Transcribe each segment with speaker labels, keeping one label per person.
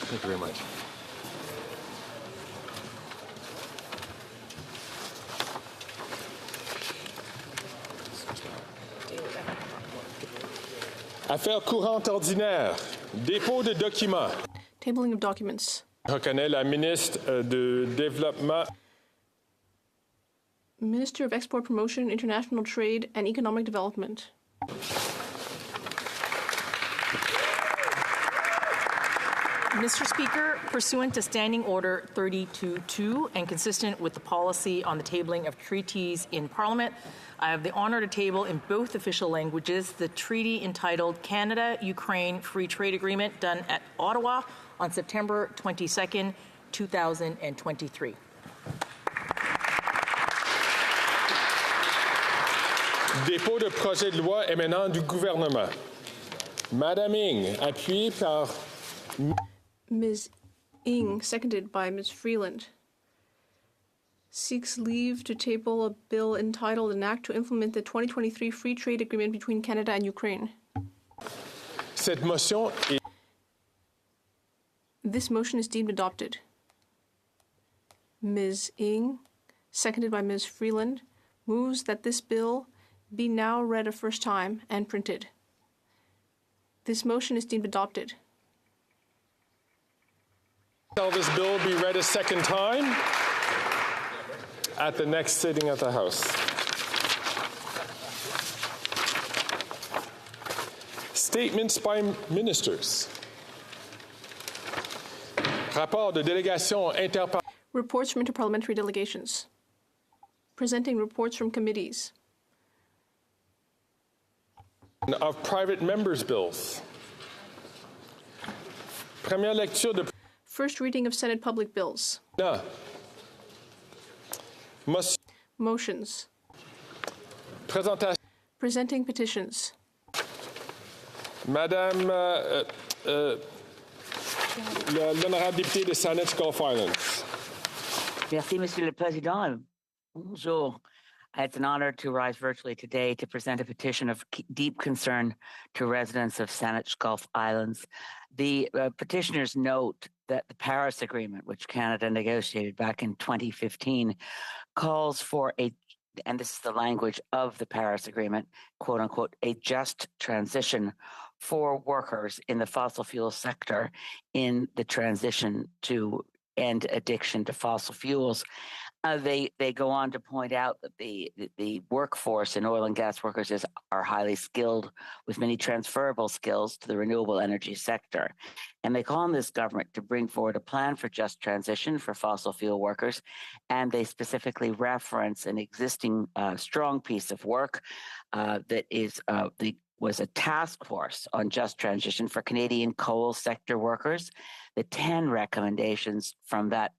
Speaker 1: Thank you very much. Affaires courantes ordinaires. Dépôt de documents.
Speaker 2: Tabling of documents.
Speaker 1: Reconnaît la ministre du Développement.
Speaker 2: Minister of Export Promotion, International Trade and Economic Development.
Speaker 3: Mr. Speaker, pursuant to Standing Order 32.2 and consistent with the policy on the tabling of treaties in Parliament, I have the honour to table in both official languages the treaty entitled Canada-Ukraine Free Trade Agreement done at Ottawa on September 22nd, 2023.
Speaker 1: Dépôt de projet de loi émanant du gouvernement. Madame Ing, appuyée par
Speaker 2: Ms. Ing, seconded by Ms. Freeland, seeks leave to table a bill entitled An Act to Implement the 2023 Free Trade Agreement between Canada and Ukraine.
Speaker 1: Cette motion est...
Speaker 2: This motion is deemed adopted. Ms. Ing, seconded by Ms. Freeland, moves that this bill be now read a first time and printed. This motion is deemed adopted.
Speaker 1: Shall this bill be read a second time at the next sitting of the House? Statements by ministers. Rapport de délégation interparlementaire.
Speaker 2: Reports from interparliamentary delegations. Presenting reports from committees.
Speaker 1: Of private members' bills. Première lecture de...
Speaker 2: First reading of Senate public bills.
Speaker 1: No.
Speaker 2: Motions.
Speaker 1: Présentation.
Speaker 2: Presenting petitions.
Speaker 1: Madame l'honorable députée de Saanich Gulf Islands.
Speaker 4: Merci, Monsieur le Président. Bonjour. It's an honor to rise virtually today to present a petition of deep concern to residents of Saanich Gulf Islands. The petitioners note that the Paris Agreement, which Canada negotiated back in 2015, calls for and this is the language of the Paris Agreement, quote unquote, a just transition for workers in the fossil fuel sector in the transition to end addiction to fossil fuels. They go on to point out that the workforce in oil and gas workers are highly skilled with many transferable skills to the renewable energy sector. And they call on this government to bring forward a plan for just transition for fossil fuel workers. And they specifically reference an existing strong piece of work that was a task force on just transition for Canadian coal sector workers. The 10 recommendations from that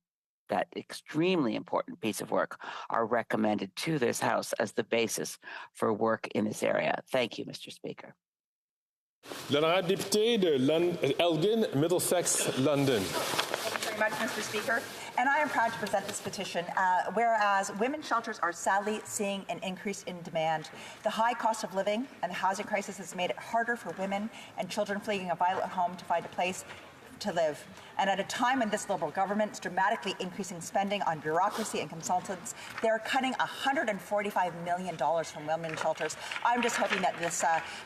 Speaker 4: extremely important piece of work are recommended to this House as the basis for work in this area. Thank you, Mr. Speaker.
Speaker 1: L'honorable député de Elgin, Middlesex, London.
Speaker 5: Thank you very much, Mr. Speaker. And I am proud to present this petition, whereas women's shelters are sadly seeing an increase in demand. The high cost of living and the housing crisis has made it harder for women and children fleeing a violent home to find a place to live. And at a time when this Liberal government is dramatically increasing spending on bureaucracy and consultants, they're cutting $145 million from women's shelters. I'm just hoping that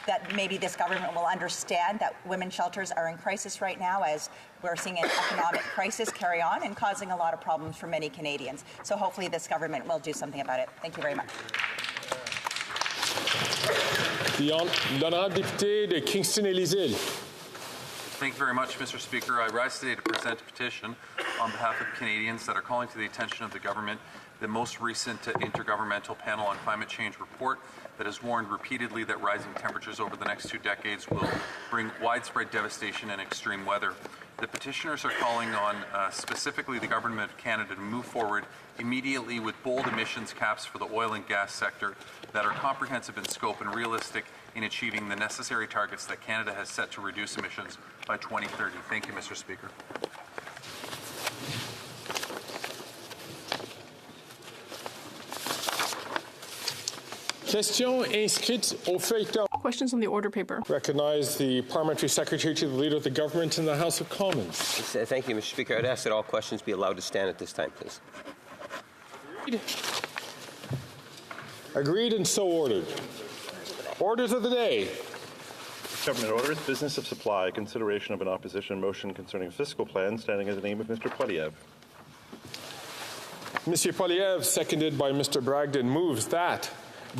Speaker 5: that maybe this government will understand that women's shelters are in crisis right now, as we're seeing an economic crisis carry on and causing a lot of problems for many Canadians. So hopefully this government will do something about it. Thank you very much.
Speaker 1: L'honorable député de Kingston-et-Les-Îles.
Speaker 6: Thank you very much, Mr. Speaker. I rise today to present a petition on behalf of Canadians that are calling to the attention of the government the most recent Intergovernmental Panel on Climate Change report that has warned repeatedly that rising temperatures over the next 2 decades will bring widespread devastation and extreme weather. The petitioners are calling on specifically the Government of Canada to move forward immediately with bold emissions caps for the oil and gas sector that are comprehensive in scope and realistic in achieving the necessary targets that Canada has set to reduce emissions by 2030. Thank you, Mr. Speaker.
Speaker 1: Question inscrite au feuilleton.
Speaker 2: questions on the order paper.
Speaker 1: Recognize the Parliamentary Secretary to the Leader of the Government in the House of Commons.
Speaker 7: Thank you, Mr. Speaker. I'd ask that all questions be allowed to stand at this time, please.
Speaker 1: Agreed and so ordered. Orders of the day.
Speaker 8: Government orders, business of supply, consideration of an opposition motion concerning fiscal plan, standing in the name of Mr. Poilievre.
Speaker 1: Mr. Poilievre, seconded by Mr. Bragdon, moves that,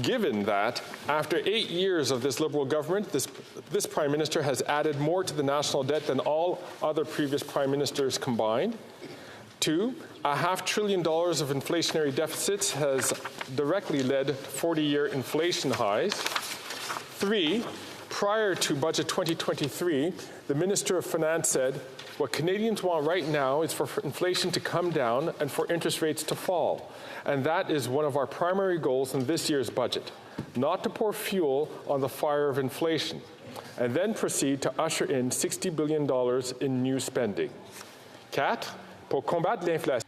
Speaker 1: given that after 8 years of this Liberal government, this Prime Minister has added more to the national debt than all other previous Prime Ministers combined. 2, $500 billion of inflationary deficits has directly led to 40-year inflation highs. 3, prior to Budget 2023, the Minister of Finance said, what Canadians want right now is for inflation to come down and for interest rates to fall. And that is one of our primary goals in this year's budget, not to pour fuel on the fire of inflation, and then proceed to usher in $60 billion in new spending. 4, pour combattre l'inflation.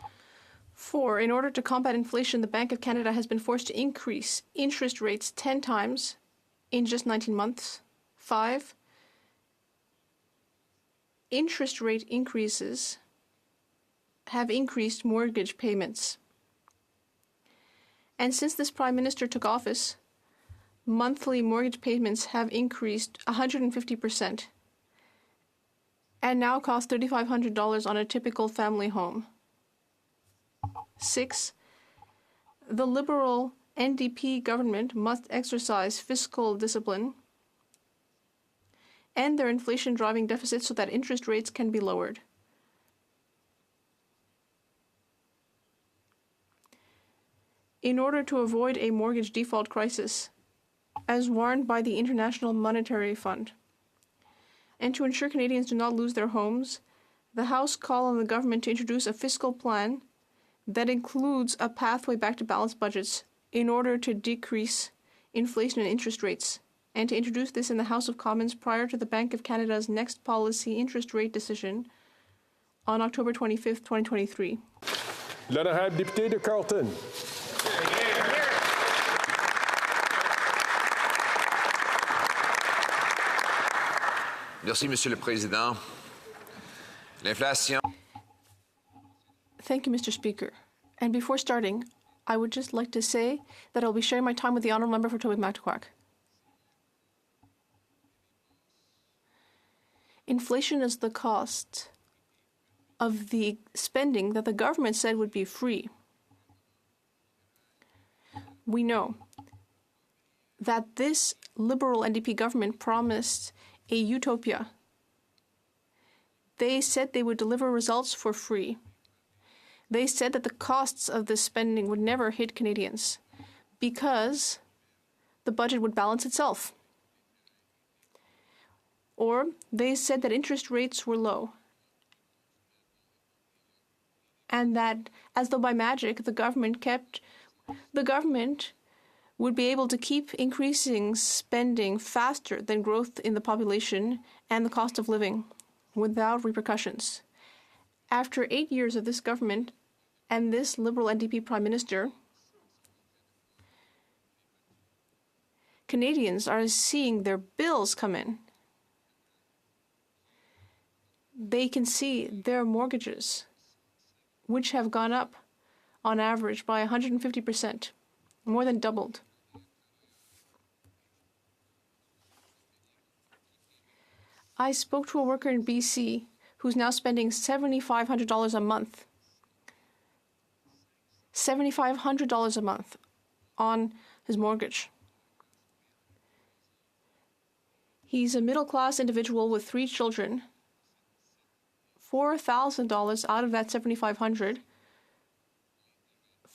Speaker 2: 4, in order to combat inflation, the Bank of Canada has been forced to increase interest rates 10 times in just 19 months. 5, interest rate increases have increased mortgage payments. And since this Prime Minister took office, monthly mortgage payments have increased 150% and now cost $3,500 on a typical family home. 6, the Liberal NDP government must exercise fiscal discipline and their inflation-driving deficits so that interest rates can be lowered. In order to avoid a mortgage default crisis, as warned by the International Monetary Fund, and to ensure Canadians do not lose their homes, the House called on the government to introduce a fiscal plan that includes a pathway back to balanced budgets in order to decrease inflation and interest rates, and to introduce this in the House of Commons prior to the Bank of Canada's next policy interest rate decision on October 25th, 2023.
Speaker 1: L'honorable député de Carleton.
Speaker 9: Merci, Monsieur le Président. L'inflation.
Speaker 2: Thank you, Mr. Speaker. And before starting, I would just like to say that I'll be sharing my time with the Honourable Member for Tobique-Mactaquac. Inflation is the cost of the spending that the government said would be free. We know that this Liberal NDP government promised a utopia. They said they would deliver results for free. They said that the costs of this spending would never hit Canadians because the budget would balance itself. Or they said that interest rates were low and that, as though by magic, the government would be able to keep increasing spending faster than growth in the population and the cost of living without repercussions. After 8 years of this government and this Liberal NDP Prime Minister, Canadians are seeing their bills come in. They can see their mortgages, which have gone up on average by 150%, more than doubled. I spoke to a worker in BC who's now spending $7,500 a month. $7,500 a month on his mortgage. He's a middle-class individual with 3 children. $4,000 out of that $7,500,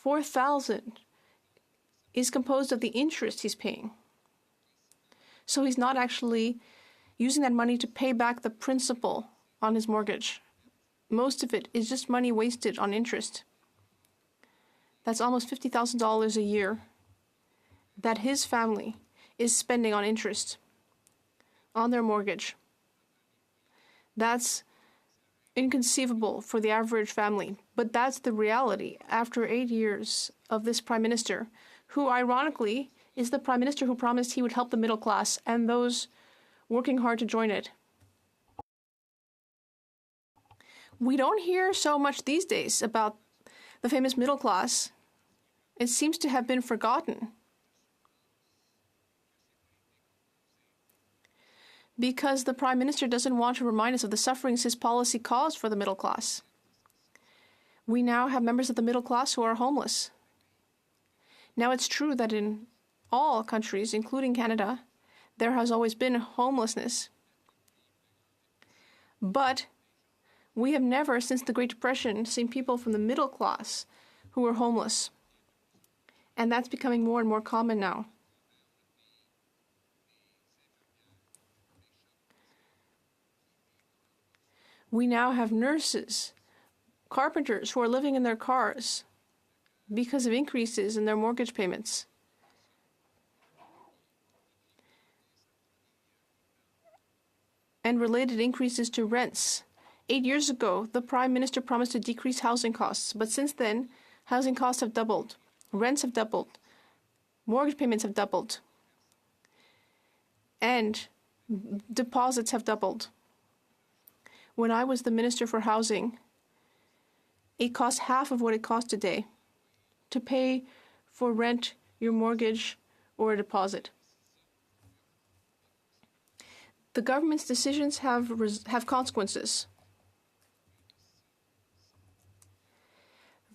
Speaker 2: $4,000 is composed of the interest he's paying. So he's not actually using that money to pay back the principal on his mortgage. Most of it is just money wasted on interest. That's almost $50,000 a year that his family is spending on interest on their mortgage. That's inconceivable for the average family, but that's the reality after 8 years of this Prime Minister, who ironically is the Prime Minister who promised he would help the middle class and those working hard to join it. We don't hear so much these days about the famous middle class. It seems to have been forgotten. Because the Prime Minister doesn't want to remind us of the sufferings his policy caused for the middle class. We now have members of the middle class who are homeless. Now, it's true that in all countries, including Canada, there has always been homelessness. But we have never, since the Great Depression, seen people from the middle class who are homeless. And that's becoming more and more common now. We now have nurses, carpenters who are living in their cars because of increases in their mortgage payments. And related increases to rents. 8 years ago, the Prime Minister promised to decrease housing costs, but since then, housing costs have doubled, rents have doubled, mortgage payments have doubled, and deposits have doubled. When I was the Minister for Housing, it cost half of what it costs today to pay for rent, your mortgage, or a deposit. The government's decisions have consequences.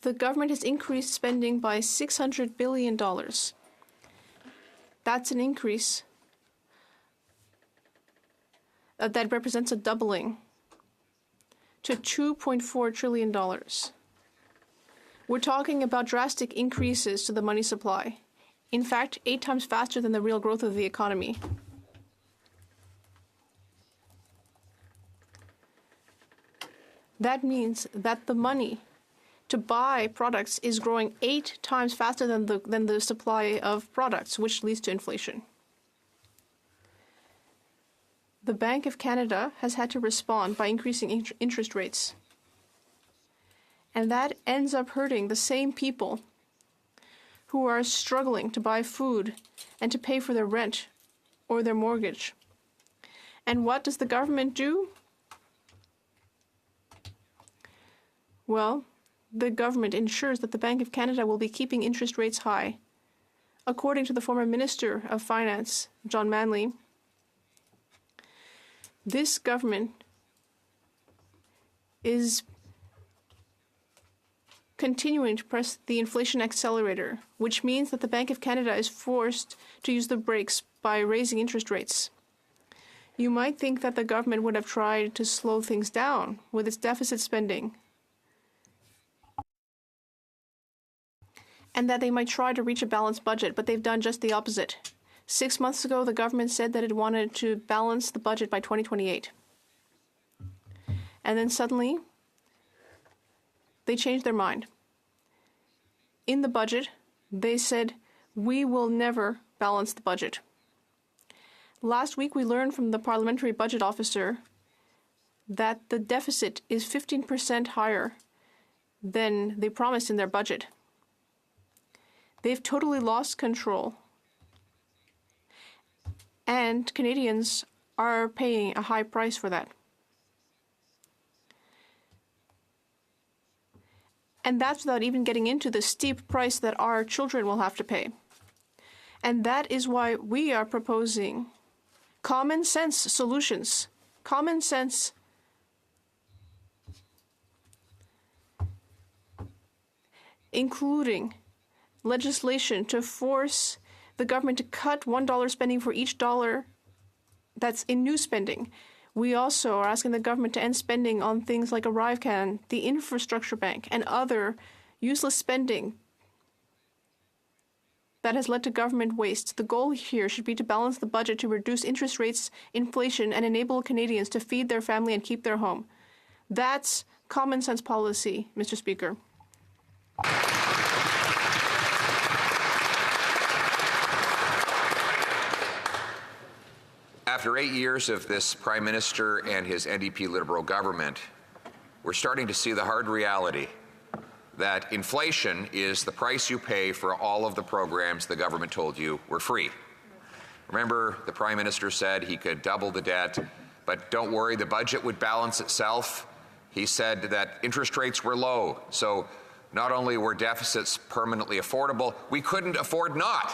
Speaker 2: The government has increased spending by $600 billion. That's an increase that represents a doubling to $2.4 trillion. We're talking about drastic increases to the money supply. In fact, 8 times faster than the real growth of the economy. That means that the money to buy products is growing 8 times faster than the supply of products, which leads to inflation. The Bank of Canada has had to respond by increasing interest rates. And that ends up hurting the same people who are struggling to buy food and to pay for their rent or their mortgage. And what does the government do? Well, the government ensures that the Bank of Canada will be keeping interest rates high. According to the former Minister of Finance, John Manley, this government is continuing to press the inflation accelerator, which means that the Bank of Canada is forced to use the brakes by raising interest rates. You might think that the government would have tried to slow things down with its deficit spending, and that they might try to reach a balanced budget, but they've done just the opposite. 6 months ago, the government said that it wanted to balance the budget by 2028. And then suddenly, they changed their mind. In the budget, they said, we will never balance the budget. Last week, we learned from the parliamentary budget officer that the deficit is 15% higher than they promised in their budget. They've totally lost control. And Canadians are paying a high price for that. And that's without even getting into the steep price that our children will have to pay. And that is why we are proposing common sense solutions. Common sense. Including legislation to force the government to cut $1 spending for each dollar that's in new spending. We also are asking the government to end spending on things like ArriveCan, the infrastructure bank, and other useless spending that has led to government waste. The goal here should be to balance the budget to reduce interest rates, inflation, and enable Canadians to feed their family and keep their home. That's common sense policy, Mr. Speaker.
Speaker 9: After 8 years of this Prime Minister and his NDP Liberal government, we're starting to see the hard reality that inflation is the price you pay for all of the programs the government told you were free. Remember, the Prime Minister said he could double the debt, but don't worry, the budget would balance itself. He said that interest rates were low, so not only were deficits permanently affordable, we couldn't afford not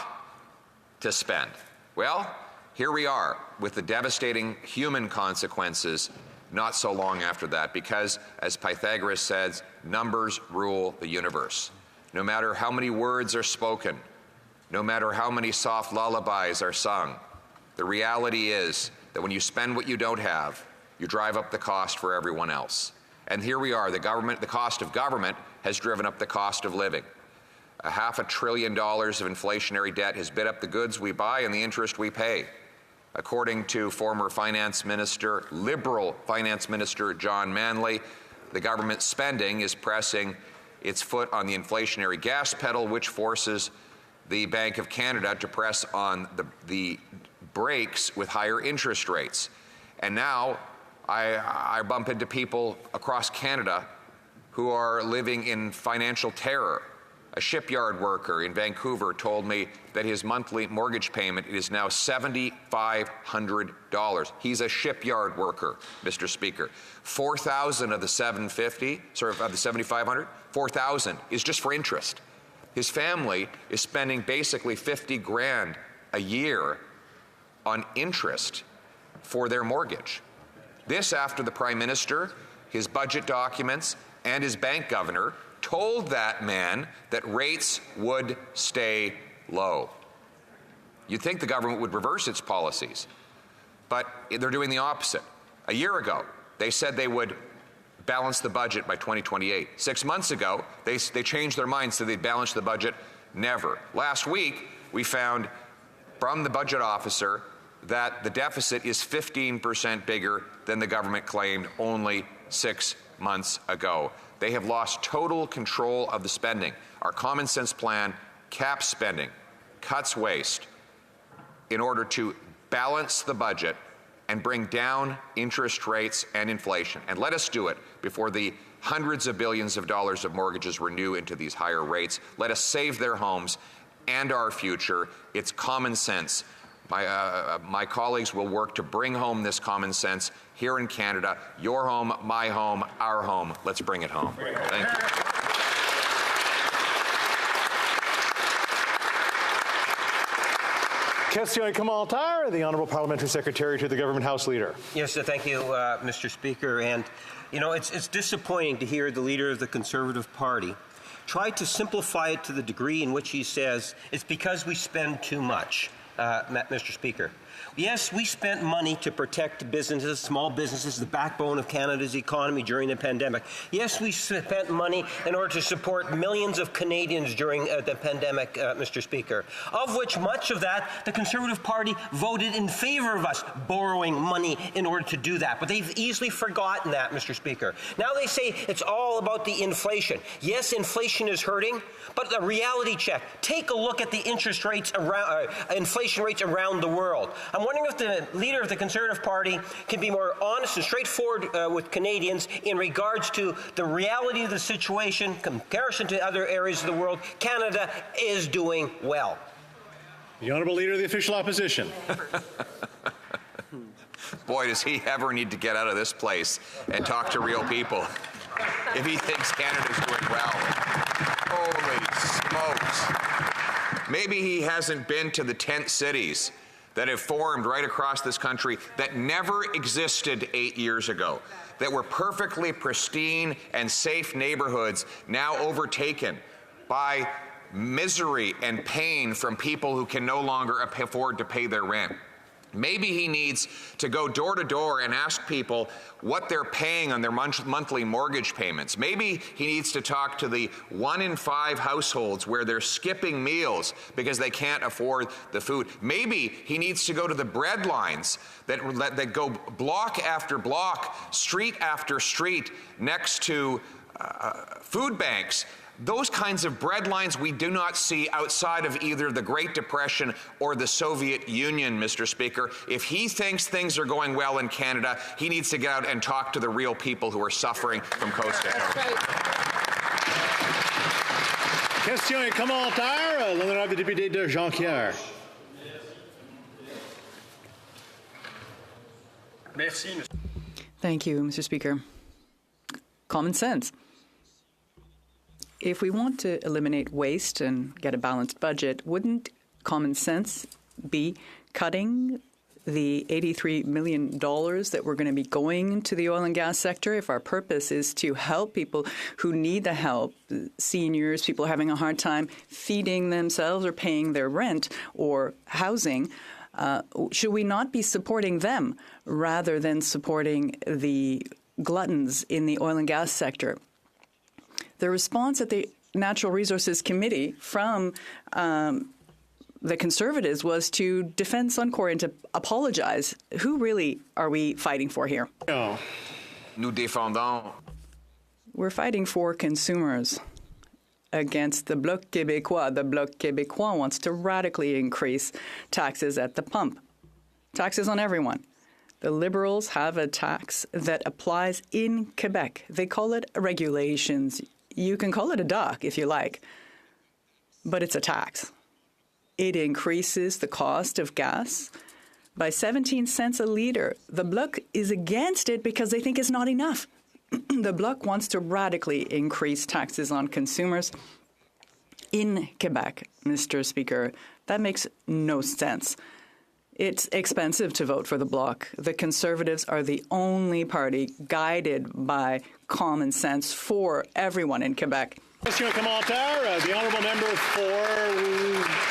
Speaker 9: to spend. Well, here we are with the devastating human consequences not so long after that, because, as Pythagoras says, numbers rule the universe. No matter how many words are spoken, no matter how many soft lullabies are sung, the reality is that when you spend what you don't have, you drive up the cost for everyone else. And here we are, the cost of government has driven up the cost of living. $500 billion of inflationary debt has bid up the goods we buy and the interest we pay. According to former Liberal Finance Minister John Manley, the government spending is pressing its foot on the inflationary gas pedal, which forces the Bank of Canada to press on the brakes with higher interest rates. And now I bump into people across Canada who are living in financial terror. A shipyard worker in Vancouver told me that his monthly mortgage payment is now $7,500. He's a shipyard worker, Mr. Speaker. 4,000 of the 750, sorry, of the 7,500, 4,000 is just for interest. His family is spending basically 50 grand a year on interest for their mortgage. This after the Prime Minister, his budget documents, and his bank governor told that man that rates would stay low. You'd think the government would reverse its policies, but they're doing the opposite. A year ago, they said they would balance the budget by 2028. 6 months ago, they changed their minds, so they'd balance the budget. Never. Last week, we found from the budget officer that the deficit is 15% bigger than the government claimed only 6 months ago. They have lost total control of the spending. Our common sense plan caps spending, cuts waste, in order to balance the budget and bring down interest rates and inflation. And let us do it before the hundreds of billions of dollars of mortgages renew into these higher rates. Let us save their homes and our future. It's common sense. My colleagues will work to bring home this common sense here in Canada. Your home, my home, our home. Let's bring it home. Thank you.
Speaker 10: Question commentaire, the Honourable Parliamentary Secretary to the Government House Leader.
Speaker 11: Yes, thank you, Mr. Speaker. And, you know, it's disappointing to hear the Leader of the Conservative Party try to simplify it to the degree in which he says it's because we spend too much. Mr. Speaker. Yes, we spent money to protect businesses, small businesses, the backbone of Canada's economy during the pandemic. Yes, we spent money in order to support millions of Canadians during the pandemic, Mr. Speaker, of which much of that the Conservative Party voted in favor of us borrowing money in order to do that. But they've easily forgotten that, Mr. Speaker. Now they say it's all about the inflation. Yes, inflation is hurting, but the reality check. Take a look at the interest rates around, inflation rates around the world. I'm wondering if the Leader of the Conservative Party can be more honest and straightforward with Canadians in regards to the reality of the situation, comparison to other areas of the world. Canada is doing well.
Speaker 10: The Honourable Leader of the Official Opposition.
Speaker 9: Boy, does he ever need to get out of this place and talk to real people if he thinks Canada's doing well. Holy smokes. Maybe he hasn't been to the tent cities that have formed right across this country that never existed 8 years ago, that were perfectly pristine and safe neighborhoods now overtaken by misery and pain from people who can no longer afford to pay their rent. Maybe he needs to go door to door and ask people what they're paying on their monthly mortgage payments. Maybe he needs to talk to the 1 in 5 households where they're skipping meals because they can't afford the food. Maybe he needs to go to the bread lines that go block after block, street after street next to food banks. Those kinds of bread lines we do not see outside of either the Great Depression or the Soviet Union, Mr. Speaker. If he thinks things are going well in Canada, he needs to get out and talk to the real people who are suffering from coast to coast.
Speaker 10: Questions et commentaires. L'honorable député de Jonquière.
Speaker 12: Thank you, Mr. Speaker. Common sense. If we want to eliminate waste and get a balanced budget, wouldn't common sense be cutting the $83 million that we're going to be going to the oil and gas sector if our purpose is to help people who need the help, seniors, people having a hard time feeding themselves or paying their rent or housing? Should we not be supporting them rather than supporting the gluttons in the oil and gas sector? The response at the Natural Resources Committee from the Conservatives was to defend Suncor and to apologize. Who really are we fighting for here?
Speaker 9: Nous défendons.
Speaker 12: We're fighting for consumers against the Bloc Québécois. The Bloc Québécois wants to radically increase taxes at the pump, taxes on everyone. The Liberals have a tax that applies in Quebec. They call it regulations. You can call it a duck if you like, but it's a tax. It increases the cost of gas by 17 cents a litre. The Bloc is against it because they think it's not enough. The Bloc wants to radically increase taxes on consumers in Quebec, Mr. Speaker. That makes no sense. It's expensive to vote for the Bloc. The Conservatives are the only party guided by common sense for everyone in Quebec.
Speaker 10: Question commentaire. The honourable member for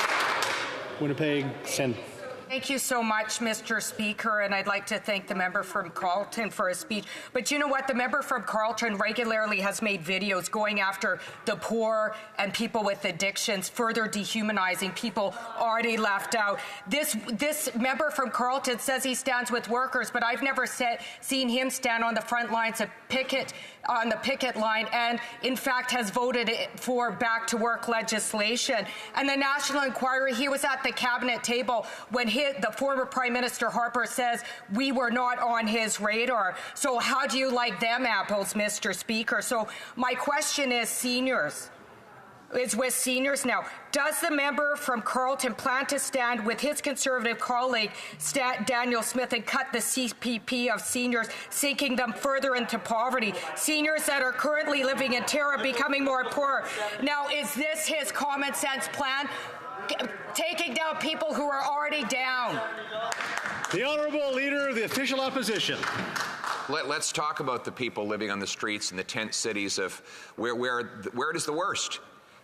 Speaker 10: Winnipeg Centre.
Speaker 13: Thank you so much, Mr. Speaker, and I'd like to thank the member from Carleton for his speech. But you know what? The member from Carleton regularly has made videos going after the poor and people with addictions, further dehumanizing people already left out. This member from Carleton says he stands with workers, but I've never seen him stand on the front lines of on the picket line, and in fact has voted for back-to-work legislation. And the National Enquirer, he was at the cabinet table when the former Prime Minister Harper says we were not on his radar. So how do you like them apples, Mr. Speaker? So my question is with seniors now. Does the member from Carleton plan to stand with his Conservative colleague, Daniel Smith, and cut the CPP of seniors, sinking them further into poverty? Seniors that are currently living in terror, becoming more poor. Now, is this his common sense plan? Taking down people who are already down.
Speaker 10: The Honourable Leader of the Official Opposition.
Speaker 9: Let's talk about the people living on the streets in the tent cities of where it is the worst.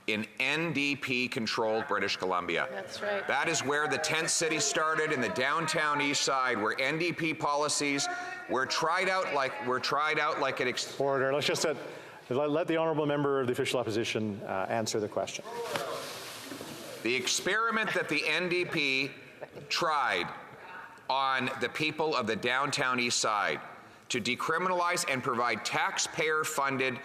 Speaker 9: In NDP-controlled British Columbia.
Speaker 3: That's right.
Speaker 9: That is where the tent city started, in the downtown east side, where NDP policies were tried out like it.
Speaker 10: Order. Let's just let the honourable member of the Official Opposition answer the question.
Speaker 9: The experiment that the NDP tried on the people of the downtown east side to decriminalize and provide taxpayer-funded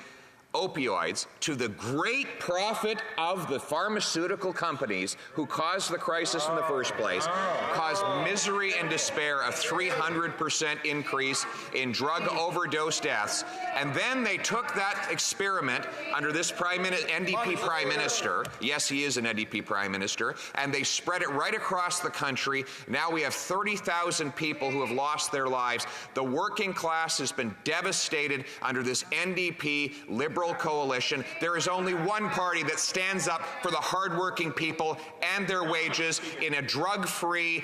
Speaker 9: opioids to the great profit of the pharmaceutical companies who caused the crisis in the first place, caused misery and despair, a 300% increase in drug overdose deaths. And then they took that experiment under this NDP Prime Minister, yes, he is an NDP Prime Minister, and they spread it right across the country. Now we have 30,000 people who have lost their lives. The working class has been devastated under this NDP Liberal coalition. There is only one party that stands up for the hardworking people and their wages in a drug-free,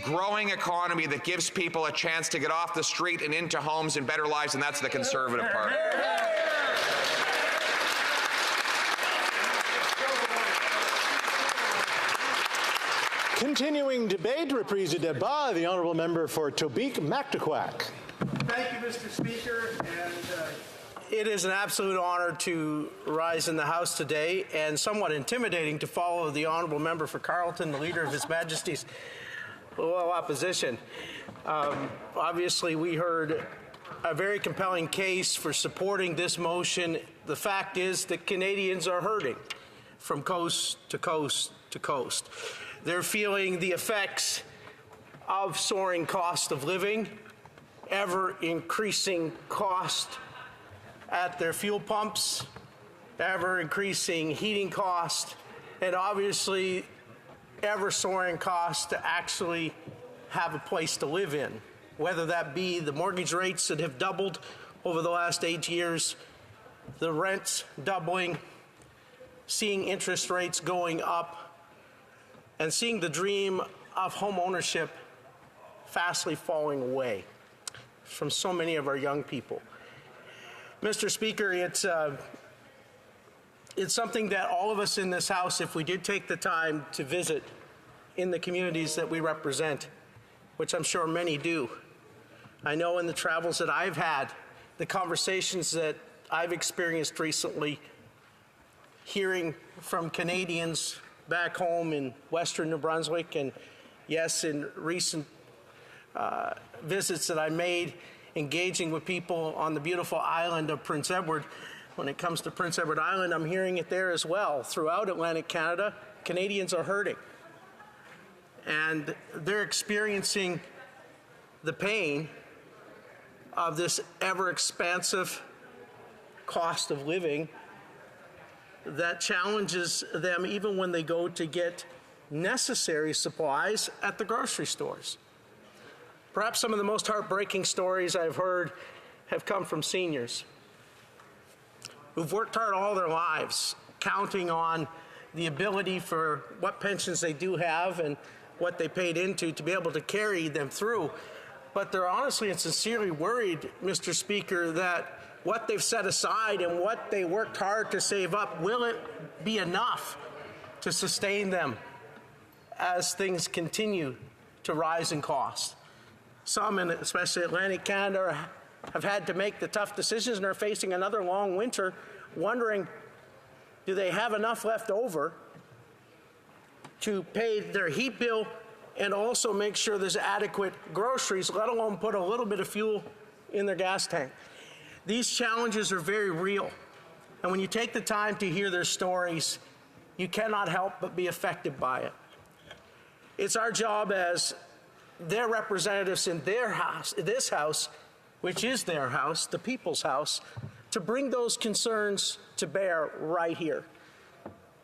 Speaker 9: growing economy that gives people a chance to get off the street and into homes and better lives, and that's the Conservative Party.
Speaker 10: Continuing debate, reprise du débat, the honourable member for Tobique-Mactaquac.
Speaker 14: Thank you, Mr. Speaker, and it is an absolute honor to rise in the House today, and somewhat intimidating to follow the honourable member for Carleton, the Leader of His Majesty's Loyal Opposition. Obviously, we heard a very compelling case for supporting this motion. The fact is that Canadians are hurting from coast to coast to coast. They're feeling the effects of soaring cost of living, ever increasing cost at their fuel pumps, ever-increasing heating cost, and obviously ever-soaring cost to actually have a place to live in, whether that be the mortgage rates that have doubled over the last 8 years, the rents doubling, seeing interest rates going up, and seeing the dream of home ownership fastly falling away from so many of our young people. Mr. Speaker, it's something that all of us in this House, if we did take the time to visit in the communities that we represent, which I'm sure many do. I know in the travels that I've had, the conversations that I've experienced recently, hearing from Canadians back home in Western New Brunswick, and yes, in recent visits that I made, engaging with people on the beautiful island of Prince Edward. When it comes to Prince Edward Island, I'm hearing it there as well. Throughout Atlantic Canada, Canadians are hurting. And they're experiencing the pain of this ever-expansive cost of living that challenges them even when they go to get necessary supplies at the grocery stores. Perhaps some of the most heartbreaking stories I've heard have come from seniors who've worked hard all their lives, counting on the ability for what pensions they do have and what they paid into to be able to carry them through. But they're honestly and sincerely worried, Mr. Speaker, that what they've set aside and what they worked hard to save up, will it be enough to sustain them as things continue to rise in cost? Some, and especially Atlantic Canada, have had to make the tough decisions and are facing another long winter, wondering, do they have enough left over to pay their heat bill and also make sure there's adequate groceries, let alone put a little bit of fuel in their gas tank? These challenges are very real. And when you take the time to hear their stories, you cannot help but be affected by it. It's our job as their representatives in their house, this House, which is their house, the people's house, to bring those concerns to bear right here.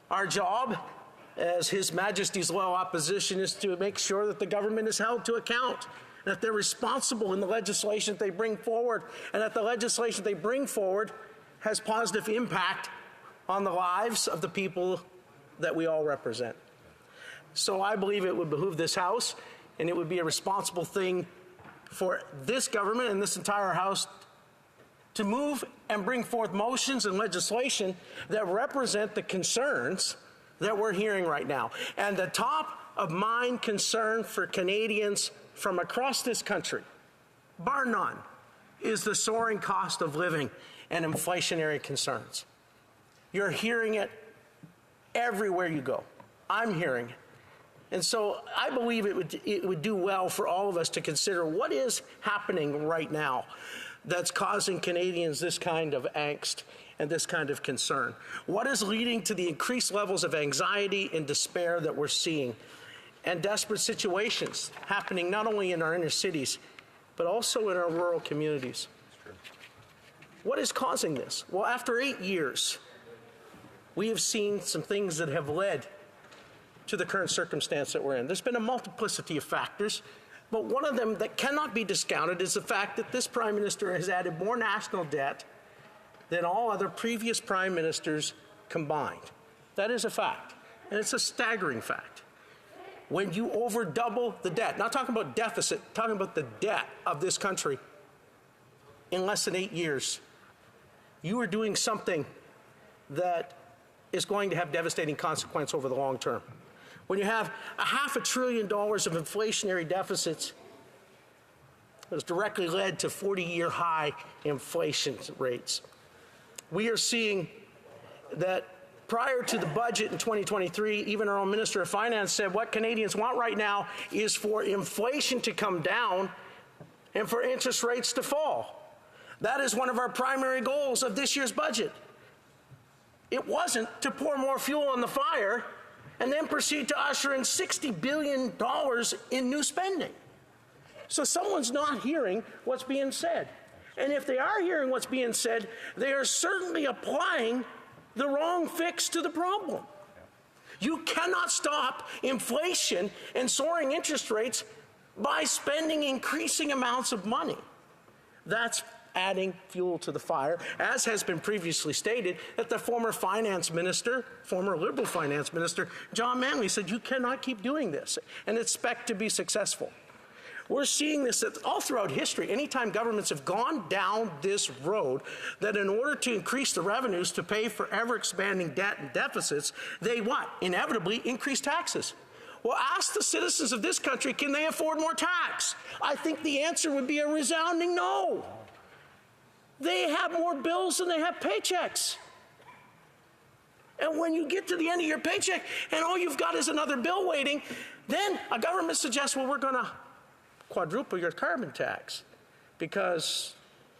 Speaker 14: Our job as His Majesty's loyal opposition is to make sure that the government is held to account, that they're responsible in the legislation they bring forward, and that the legislation they bring forward has positive impact on the lives of the people that we all represent. So I believe it would behoove this House, and it would be a responsible thing for this government and this entire House to move and bring forth motions and legislation that represent the concerns that we're hearing right now. And the top of mind concern for Canadians from across this country, bar none, is the soaring cost of living and inflationary concerns. You're hearing it everywhere you go. I'm hearing it. And so I believe it would do well for all of us to consider what is happening right now that's causing Canadians this kind of angst and this kind of concern. What is leading to the increased levels of anxiety and despair that we're seeing, and desperate situations happening not only in our inner cities, but also in our rural communities? What is causing this? Well, after 8 years, we have seen some things that have led to the current circumstance that we're in. There's been a multiplicity of factors, but one of them that cannot be discounted is the fact that this Prime Minister has added more national debt than all other previous Prime Ministers combined. That is a fact, and it's a staggering fact. When you over double the debt, not talking about deficit, talking about the debt of this country in less than 8 years, you are doing something that is going to have devastating consequence over the long term. When you have $500 billion of inflationary deficits, that has directly led to 40-year high inflation rates. We are seeing that prior to the budget in 2023, even our own Minister of Finance said what Canadians want right now is for inflation to come down and for interest rates to fall. That is one of our primary goals of this year's budget. It wasn't to pour more fuel on the fire and then proceed to usher in $60 billion in new spending. So someone's not hearing what's being said. And if they are hearing what's being said, they are certainly applying the wrong fix to the problem. You cannot stop inflation and soaring interest rates by spending increasing amounts of money. That's adding fuel to the fire, as has been previously stated, that the former Liberal finance minister, John Manley, said you cannot keep doing this and expect to be successful. We're seeing this all throughout history. Anytime governments have gone down this road, that in order to increase the revenues to pay for ever-expanding debt and deficits, they what? Inevitably increase taxes. Well, ask the citizens of this country, can they afford more tax? I think the answer would be a resounding no. They have more bills than they have paychecks. And when you get to the end of your paycheck and all you've got is another bill waiting, then a government suggests, well, we're going to quadruple your carbon tax because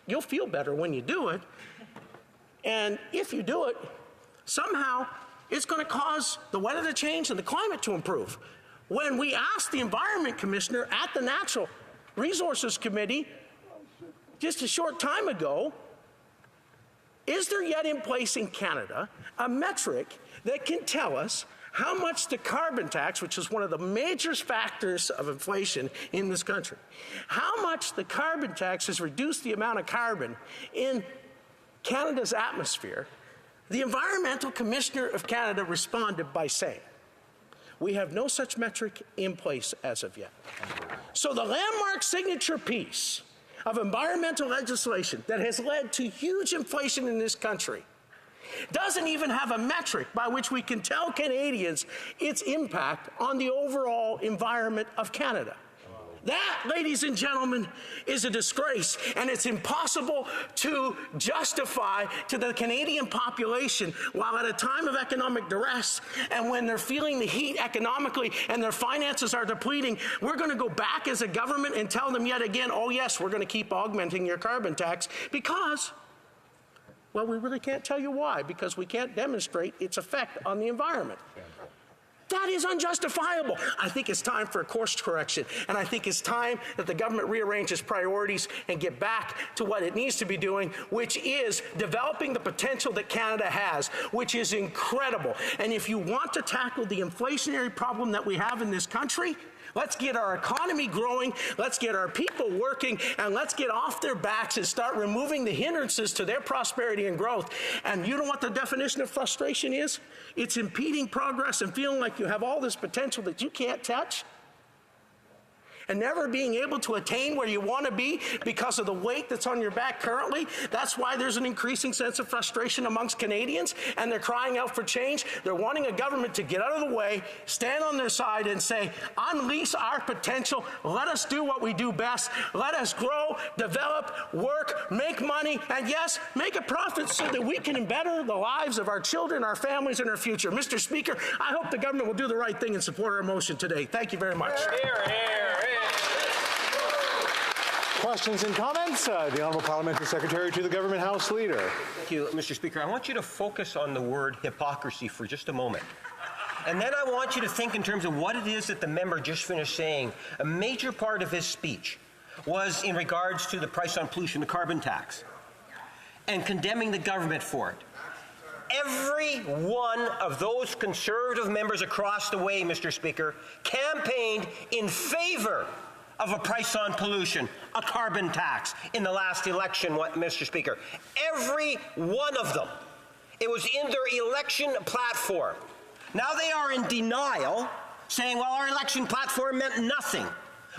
Speaker 14: you'll feel better when you do it. And if you do it, somehow it's going to cause the weather to change and the climate to improve. When we asked the Environment Commissioner at the Natural Resources Committee just a short time ago, is there yet in place in Canada a metric that can tell us how much the carbon tax, which is one of the major factors of inflation in this country, how much the carbon tax has reduced the amount of carbon in Canada's atmosphere? The Environmental Commissioner of Canada responded by saying, we have no such metric in place as of yet. So the landmark signature piece of environmental legislation that has led to huge inflation in this country doesn't even have a metric by which we can tell Canadians its impact on the overall environment of Canada. That, ladies and gentlemen, is a disgrace, and it's impossible to justify to the Canadian population while at a time of economic duress and when they're feeling the heat economically and their finances are depleting, we're going to go back as a government and tell them yet again, oh yes, we're going to keep augmenting your carbon tax because, well, we really can't tell you why, because we can't demonstrate its effect on the environment. That is unjustifiable. I think it's time for a course correction, and I think it's time that the government rearranges priorities and get back to what it needs to be doing, which is developing the potential that Canada has, which is incredible. And if you want to tackle the inflationary problem that we have in this country, let's get our economy growing, let's get our people working, and let's get off their backs and start removing the hindrances to their prosperity and growth. And you know what the definition of frustration is? It's impeding progress and feeling like you have all this potential that you can't touch and never being able to attain where you want to be because of the weight that's on your back currently. That's why there's an increasing sense of frustration amongst Canadians, and they're crying out for change. They're wanting a government to get out of the way, stand on their side and say, unleash our potential, let us do what we do best, let us grow, develop, work, make money, and yes, make a profit so that we can better the lives of our children, our families, and our future. Mr. Speaker, I hope the government will do the right thing and support our motion today. Thank you very much.
Speaker 10: Questions and comments? The Honourable Parliamentary Secretary to the Government House Leader.
Speaker 11: Thank you, Mr. Speaker. I want you to focus on the word hypocrisy for just a moment. And then I want you to think in terms of what it is that the member just finished saying. A major part of his speech was in regards to the price on pollution, the carbon tax, and condemning the government for it. Every one of those Conservative members across the way, Mr. Speaker, campaigned in favor of a price on pollution, a carbon tax in the last election, Mr. Speaker. Every one of them. It was in their election platform. Now they are in denial, saying, well, our election platform meant nothing.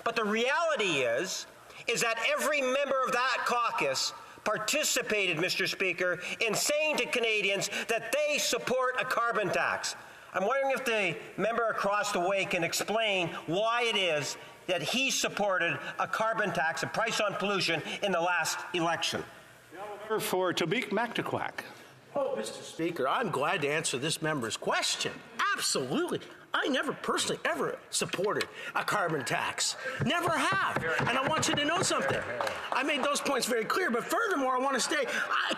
Speaker 11: But the reality is that every member of that caucus participated, Mr. Speaker, in saying to Canadians that they support a carbon tax. I'm wondering if the member across the way can explain why it is that he supported a carbon tax, a price on pollution, in the last election.
Speaker 10: For Tobique-Mactaquac.
Speaker 14: Oh, Mr. Speaker, I'm glad to answer this member's question. Absolutely. I never personally ever supported a carbon tax. Never have. And I want you to know something. I made those points very clear, but furthermore, I want to say,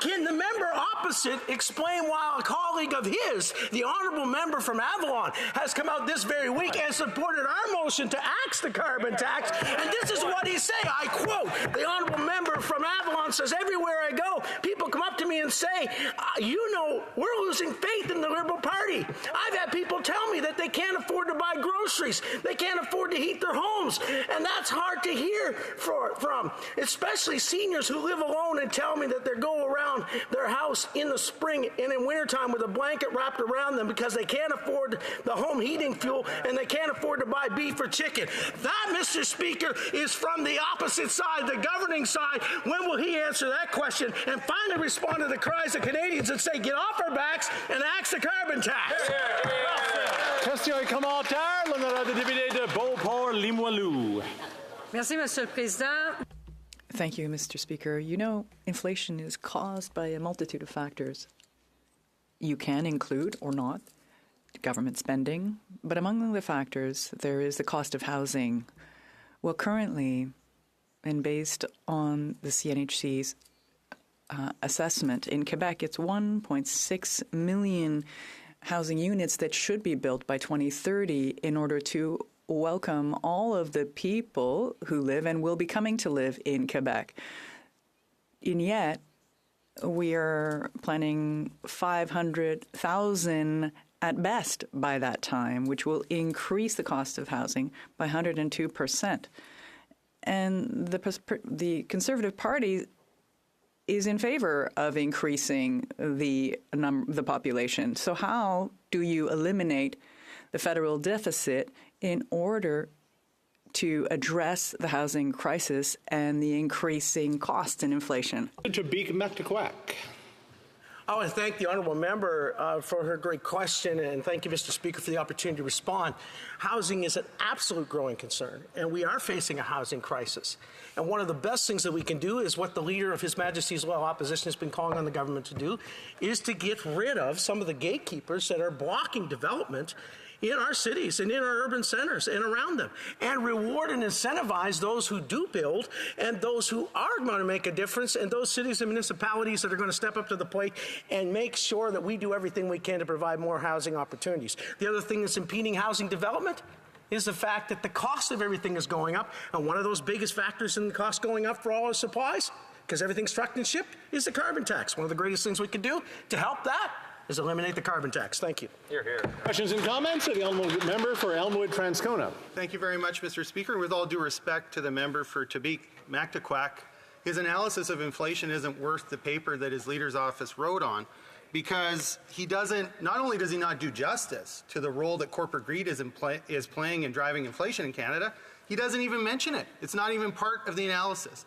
Speaker 14: can the member opposite explain why a colleague of his, the honorable member from Avalon, has come out this very week and supported our motion to axe the carbon tax? And this is what he said. I quote, the honorable member from Avalon says, everywhere I go, people come up to me and say, we're losing faith in the Liberal Party. I've had people tell me that they can't afford to buy groceries. They can't afford to heat their homes. And that's hard to hear from, especially seniors who live alone and tell me that they go around their house in the spring and in wintertime with a blanket wrapped around them because they can't afford the home heating fuel and they can't afford to buy beef or chicken. That, Mr. Speaker, is from the opposite side, the governing side. When will he answer that question and finally respond to the cries of Canadians and say, get off our backs and axe the carbon tax?
Speaker 10: Question et commentaire, l'honorable député de Beauport-Limoilou.
Speaker 15: Merci, Monsieur le Président.
Speaker 12: Thank you, Mr. Speaker. You know, inflation is caused by a multitude of factors. You can include or not government spending, but among the factors, there is the cost of housing. Well, currently, and based on the CNHC's assessment, in Quebec, it's 1.6 million housing units that should be built by 2030 in order to welcome all of the people who live and will be coming to live in Quebec. And yet, we are planning 500,000 at best by that time, which will increase the cost of housing by 102%. And the Conservative Party is in favor of increasing the population. So how do you eliminate the federal deficit in order to address the housing crisis and the increasing cost and inflation?
Speaker 10: To Beek Mactaquac.
Speaker 14: I want to thank the honourable member for her great question, and thank you, Mr. Speaker, for the opportunity to respond. Housing is an absolute growing concern, and we are facing a housing crisis. And one of the best things that we can do is what the Leader of His Majesty's Loyal Opposition has been calling on the government to do, is to get rid of some of the gatekeepers that are blocking development in our cities and in our urban centers and around them, and reward and incentivize those who do build and those who are going to make a difference, and those cities and municipalities that are going to step up to the plate and make sure that we do everything we can to provide more housing opportunities. The other thing that's impeding housing development is the fact that the cost of everything is going up, and one of those biggest factors in the cost going up for all our supplies, because everything's trucked and shipped, is the carbon tax. One of the greatest things we can do to help that is eliminate the carbon tax. Thank you.
Speaker 10: Hear, hear. Questions and comments? The honourable member for Elmwood-Transcona.
Speaker 16: Thank you very much, Mr. Speaker. With all due respect to the member for Tabeek-Mactaquac, his analysis of inflation isn't worth the paper that his leader's office wrote on, because he doesn't, not only does he not do justice to the role that corporate greed is playing in driving inflation in Canada, he doesn't even mention it. It's not even part of the analysis.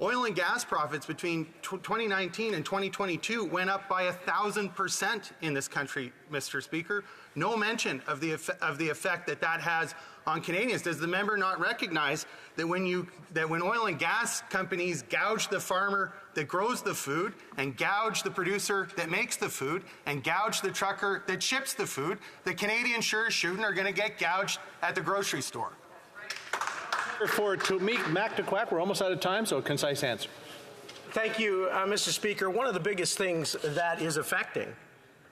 Speaker 16: Oil and gas profits between 2019 and 2022 went up by 1,000% in this country, Mr. Speaker. No mention of the effect that has on Canadians. Does the member not recognize that when oil and gas companies gouge the farmer that grows the food, and gouge the producer that makes the food, and gouge the trucker that ships the food, the Canadians sure as shooting are going to get gouged at the grocery store?
Speaker 10: For Tabeek-Mactaquac, we're almost out of time, so a concise answer.
Speaker 14: Thank you, Mr. Speaker. One of the biggest things that is affecting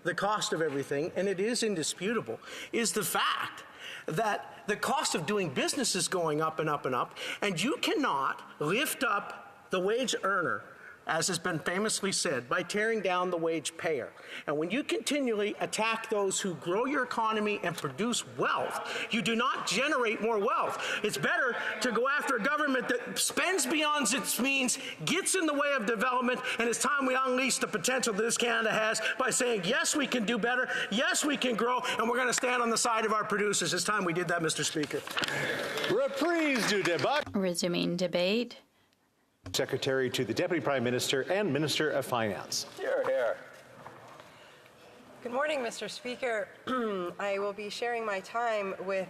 Speaker 14: the cost of everything, and it is indisputable, is the fact that the cost of doing business is going up and up and up, and you cannot lift up the wage earner, as has been famously said, by tearing down the wage payer. And when you continually attack those who grow your economy and produce wealth, you do not generate more wealth. It's better to go after a government that spends beyond its means, gets in the way of development, and it's time we unleash the potential that this Canada has by saying, yes, we can do better, yes, we can grow, and we're going to stand on the side of our producers. It's time we did that, Mr. Speaker.
Speaker 10: Reprise du débat.
Speaker 17: Resuming debate.
Speaker 10: Secretary to the Deputy Prime Minister and Minister of Finance.
Speaker 18: Here, here. Good morning, Mr. Speaker. I will be sharing my time with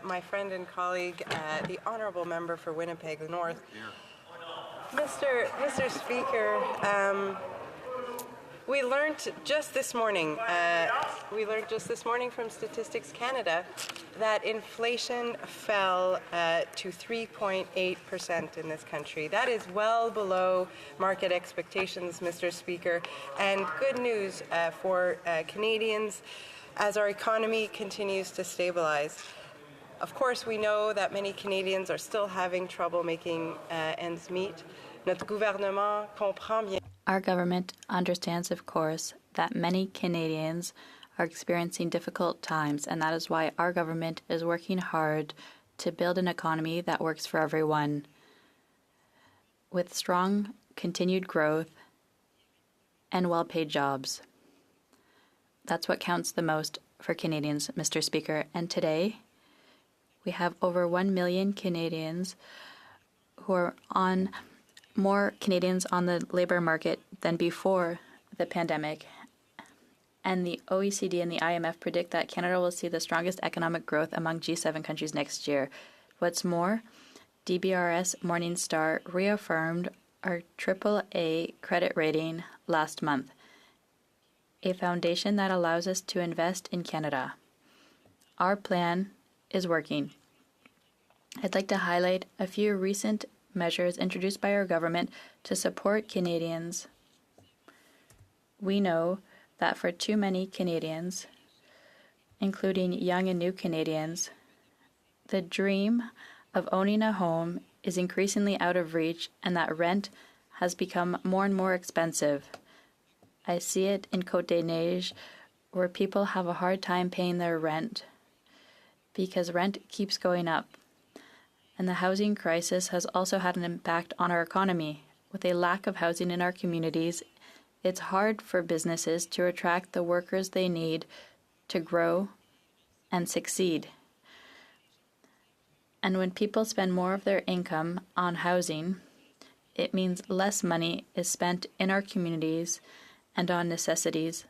Speaker 18: my friend and colleague, the Honourable Member for Winnipeg North. Mr. Speaker, We learned just this morning. From Statistics Canada that inflation fell to 3.8% in this country. That is well below market expectations, Mr. Speaker, and good news for Canadians as our economy continues to stabilize. Of course, we know that many Canadians are still having trouble making ends meet. Notre gouvernement comprend bien.
Speaker 17: Our government understands, of course, that many Canadians are experiencing difficult times, and that is why our government is working hard to build an economy that works for everyone, with strong, continued growth and well-paid jobs. That's what counts the most for Canadians, Mr. Speaker. And today, we have over 1 million Canadians who are more Canadians on the labor market than before the pandemic. And the OECD and the IMF predict that Canada will see the strongest economic growth among G7 countries next year. What's more, DBRS Morningstar reaffirmed our AAA credit rating last month, a foundation that allows us to invest in Canada. Our plan is working. I'd like to highlight a few recent measures introduced by our government to support Canadians. We know that for too many Canadians, including young and new Canadians, the dream of owning a home is increasingly out of reach and that rent has become more and more expensive. I see it in Côte-des-Neiges, where people have a hard time paying their rent because rent keeps going up. And the housing crisis has also had an impact on our economy. With a lack of housing in our communities, it's hard for businesses to attract the workers they need to grow and succeed. And when people spend more of their income on housing, it means less money is spent in our communities and on necessities.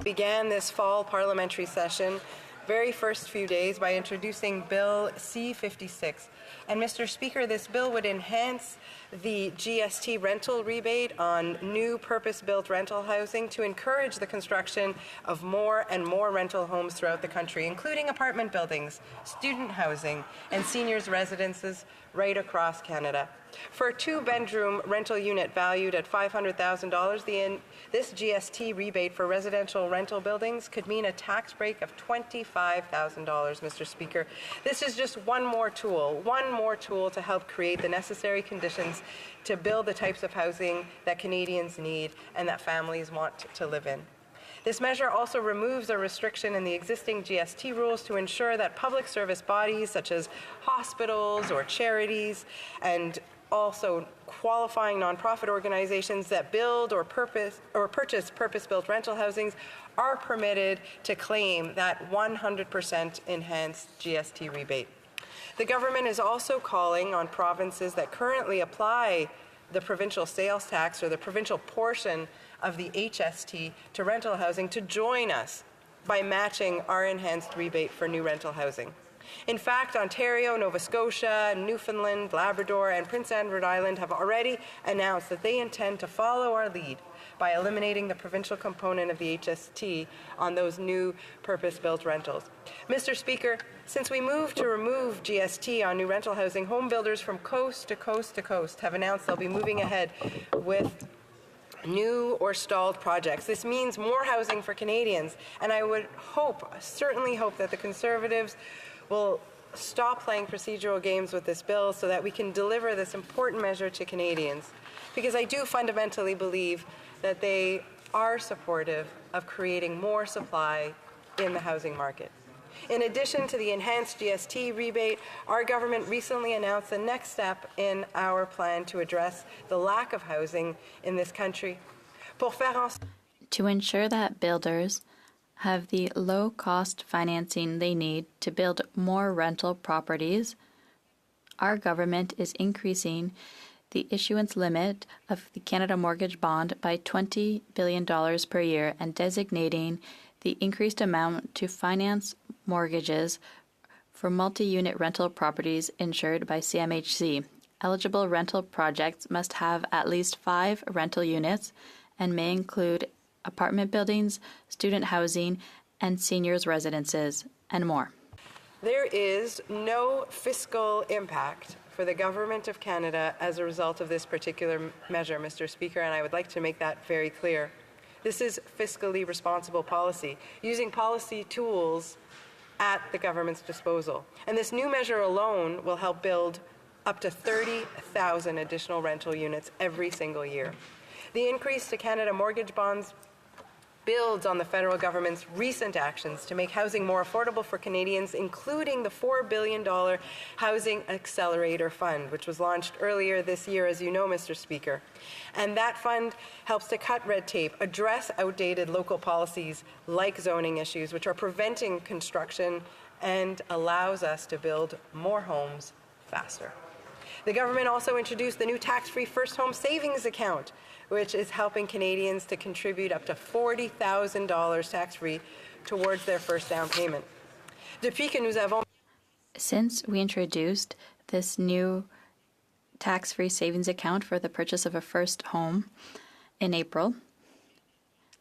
Speaker 18: Began this fall parliamentary session very first few days by introducing Bill C-56. And Mr. Speaker, this bill would enhance the GST rental rebate on new purpose-built rental housing to encourage the construction of more and more rental homes throughout the country, including apartment buildings, student housing, and seniors' residences right across Canada. For a two-bedroom rental unit valued at $500,000, this GST rebate for residential rental buildings could mean a tax break of $25,000, Mr. Speaker. This is just one more tool to help create the necessary conditions to build the types of housing that Canadians need and that families want to live in. This measure also removes a restriction in the existing GST rules to ensure that public service bodies such as hospitals or charities and also qualifying nonprofit organizations that build or purchase purpose-built rental housings are permitted to claim that 100% enhanced GST rebate. The government is also calling on provinces that currently apply the provincial sales tax or the provincial portion of the HST to rental housing to join us by matching our enhanced rebate for new rental housing. In fact, Ontario, Nova Scotia, Newfoundland, Labrador, and Prince Edward Island have already announced that they intend to follow our lead by eliminating the provincial component of the HST on those new purpose-built rentals. Mr. Speaker, since we moved to remove GST on new rental housing, home builders from coast to coast to coast have announced they'll be moving ahead with new or stalled projects. This means more housing for Canadians, and I would certainly hope that the Conservatives will stop playing procedural games with this bill so that we can deliver this important measure to Canadians, because I do fundamentally believe that they are supportive of creating more supply in the housing market. In addition to the enhanced GST rebate, our government recently announced the next step in our plan to address the lack of housing in this country.
Speaker 17: To ensure that builders have the low-cost financing they need to build more rental properties, our government is increasing the issuance limit of the Canada Mortgage Bond by $20 billion per year and designating the increased amount to finance mortgages for multi-unit rental properties insured by CMHC. Eligible rental projects must have at least 5 rental units and may include apartment buildings, student housing, and seniors' residences, and more.
Speaker 18: There is no fiscal impact for the Government of Canada as a result of this particular measure, Mr. Speaker, and I would like to make that very clear. This is fiscally responsible policy, using policy tools at the government's disposal. And this new measure alone will help build up to 30,000 additional rental units every single year. The increase to Canada mortgage bonds builds on the federal government's recent actions to make housing more affordable for Canadians, including the $4 billion Housing Accelerator Fund, which was launched earlier this year, as you know, Mr. Speaker. And that fund helps to cut red tape, address outdated local policies like zoning issues, which are preventing construction, and allows us to build more homes faster. The government also introduced the new tax-free First Home Savings Account, which is helping Canadians to contribute up to $40,000 tax-free towards their first down payment.
Speaker 17: Since we introduced this new tax-free savings account for the purchase of a first home in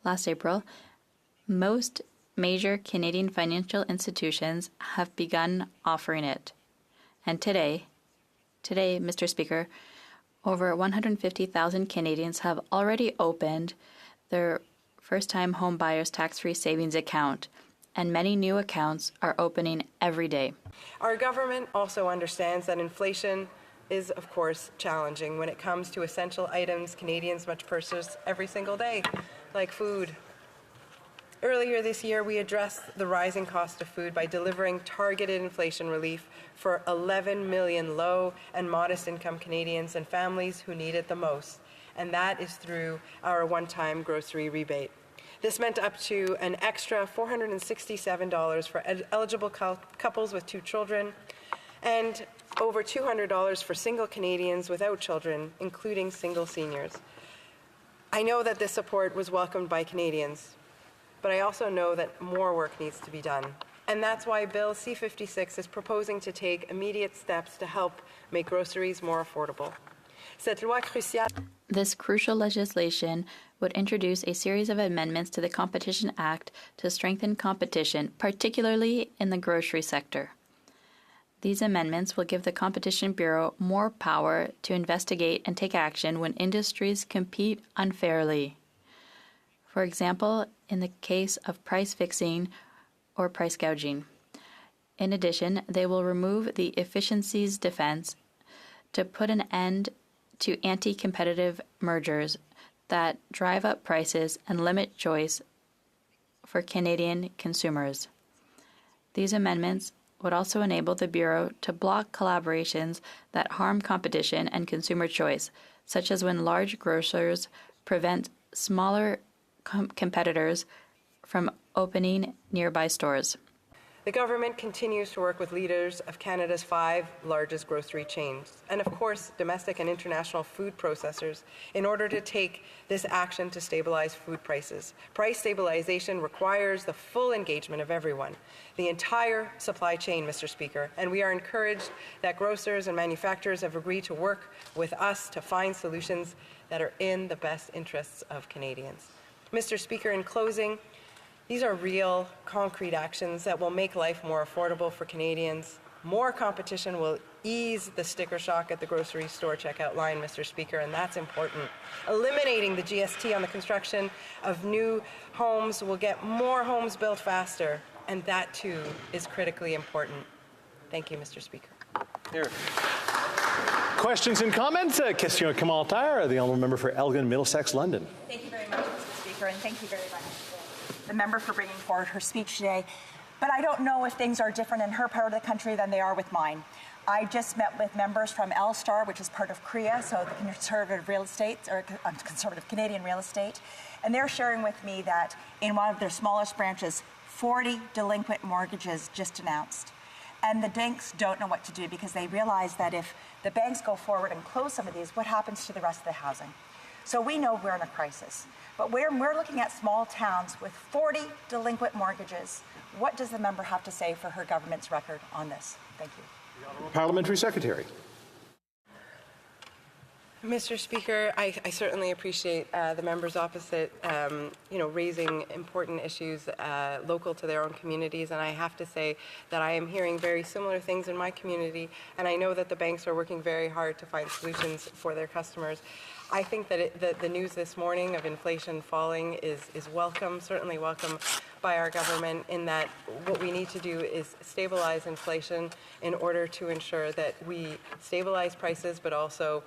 Speaker 17: last April, most major Canadian financial institutions have begun offering it. And today, Mr. Speaker, over 150,000 Canadians have already opened their first-time home buyers tax-free savings account, and many new accounts are opening every day.
Speaker 18: Our government also understands that inflation is, of course, challenging when it comes to essential items Canadians must purchase every single day, like food. Earlier this year, we addressed the rising cost of food by delivering targeted inflation relief for 11 million low and modest income Canadians and families who need it the most, and that is through our one-time grocery rebate. This meant up to an extra $467 for eligible couples with 2 children and over $200 for single Canadians without children, including single seniors. I know that this support was welcomed by Canadians, but I also know that more work needs to be done. And that's why Bill C-56 is proposing to take immediate steps to help make groceries more affordable.
Speaker 17: This crucial legislation would introduce a series of amendments to the Competition Act to strengthen competition, particularly in the grocery sector. These amendments will give the Competition Bureau more power to investigate and take action when industries compete unfairly. For example, in the case of price fixing or price gouging. In addition, they will remove the efficiencies defense to put an end to anti-competitive mergers that drive up prices and limit choice for Canadian consumers. These amendments would also enable the Bureau to block collaborations that harm competition and consumer choice, such as when large grocers prevent smaller competitors from opening nearby stores.
Speaker 18: The government continues to work with leaders of Canada's 5 largest grocery chains and, of course, domestic and international food processors in order to take this action to stabilize food prices. Price stabilization requires the full engagement of everyone, the entire supply chain, Mr. Speaker, and we are encouraged that grocers and manufacturers have agreed to work with us to find solutions that are in the best interests of Canadians. Mr. Speaker, in closing, these are real, concrete actions that will make life more affordable for Canadians. More competition will ease the sticker shock at the grocery store checkout line, Mr. Speaker, and that's important. Eliminating the GST on the construction of new homes will get more homes built faster, and that, too, is critically important. Thank you, Mr. Speaker.
Speaker 10: Here. Questions and comments? Question commentaire. The honourable member for Elgin, Middlesex, London.
Speaker 5: Thank you very much, Mr. Speaker, and thank you very much to the member for bringing forward her speech today. But I don't know if things are different in her part of the country than they are with mine. I just met with members from L-Star, which is part of CREA, so the Conservative Real Estate, or Conservative Canadian Real Estate, and they're sharing with me that in one of their smallest branches, 40 delinquent mortgages just announced. And the banks don't know what to do because they realize that if the banks go forward and close some of these, what happens to the rest of the housing? So we know we're in a crisis. But we're looking at small towns with 40 delinquent mortgages. What does the member have to say for her government's record on this? Thank you.
Speaker 10: Parliamentary Secretary.
Speaker 18: Mr. Speaker, I certainly appreciate the members opposite, raising important issues local to their own communities. And I have to say that I am hearing very similar things in my community, and I know that the banks are working very hard to find solutions for their customers. I think that the news this morning of inflation falling is welcome, certainly welcome by our government, in that what we need to do is stabilize inflation in order to ensure that we stabilize prices, but also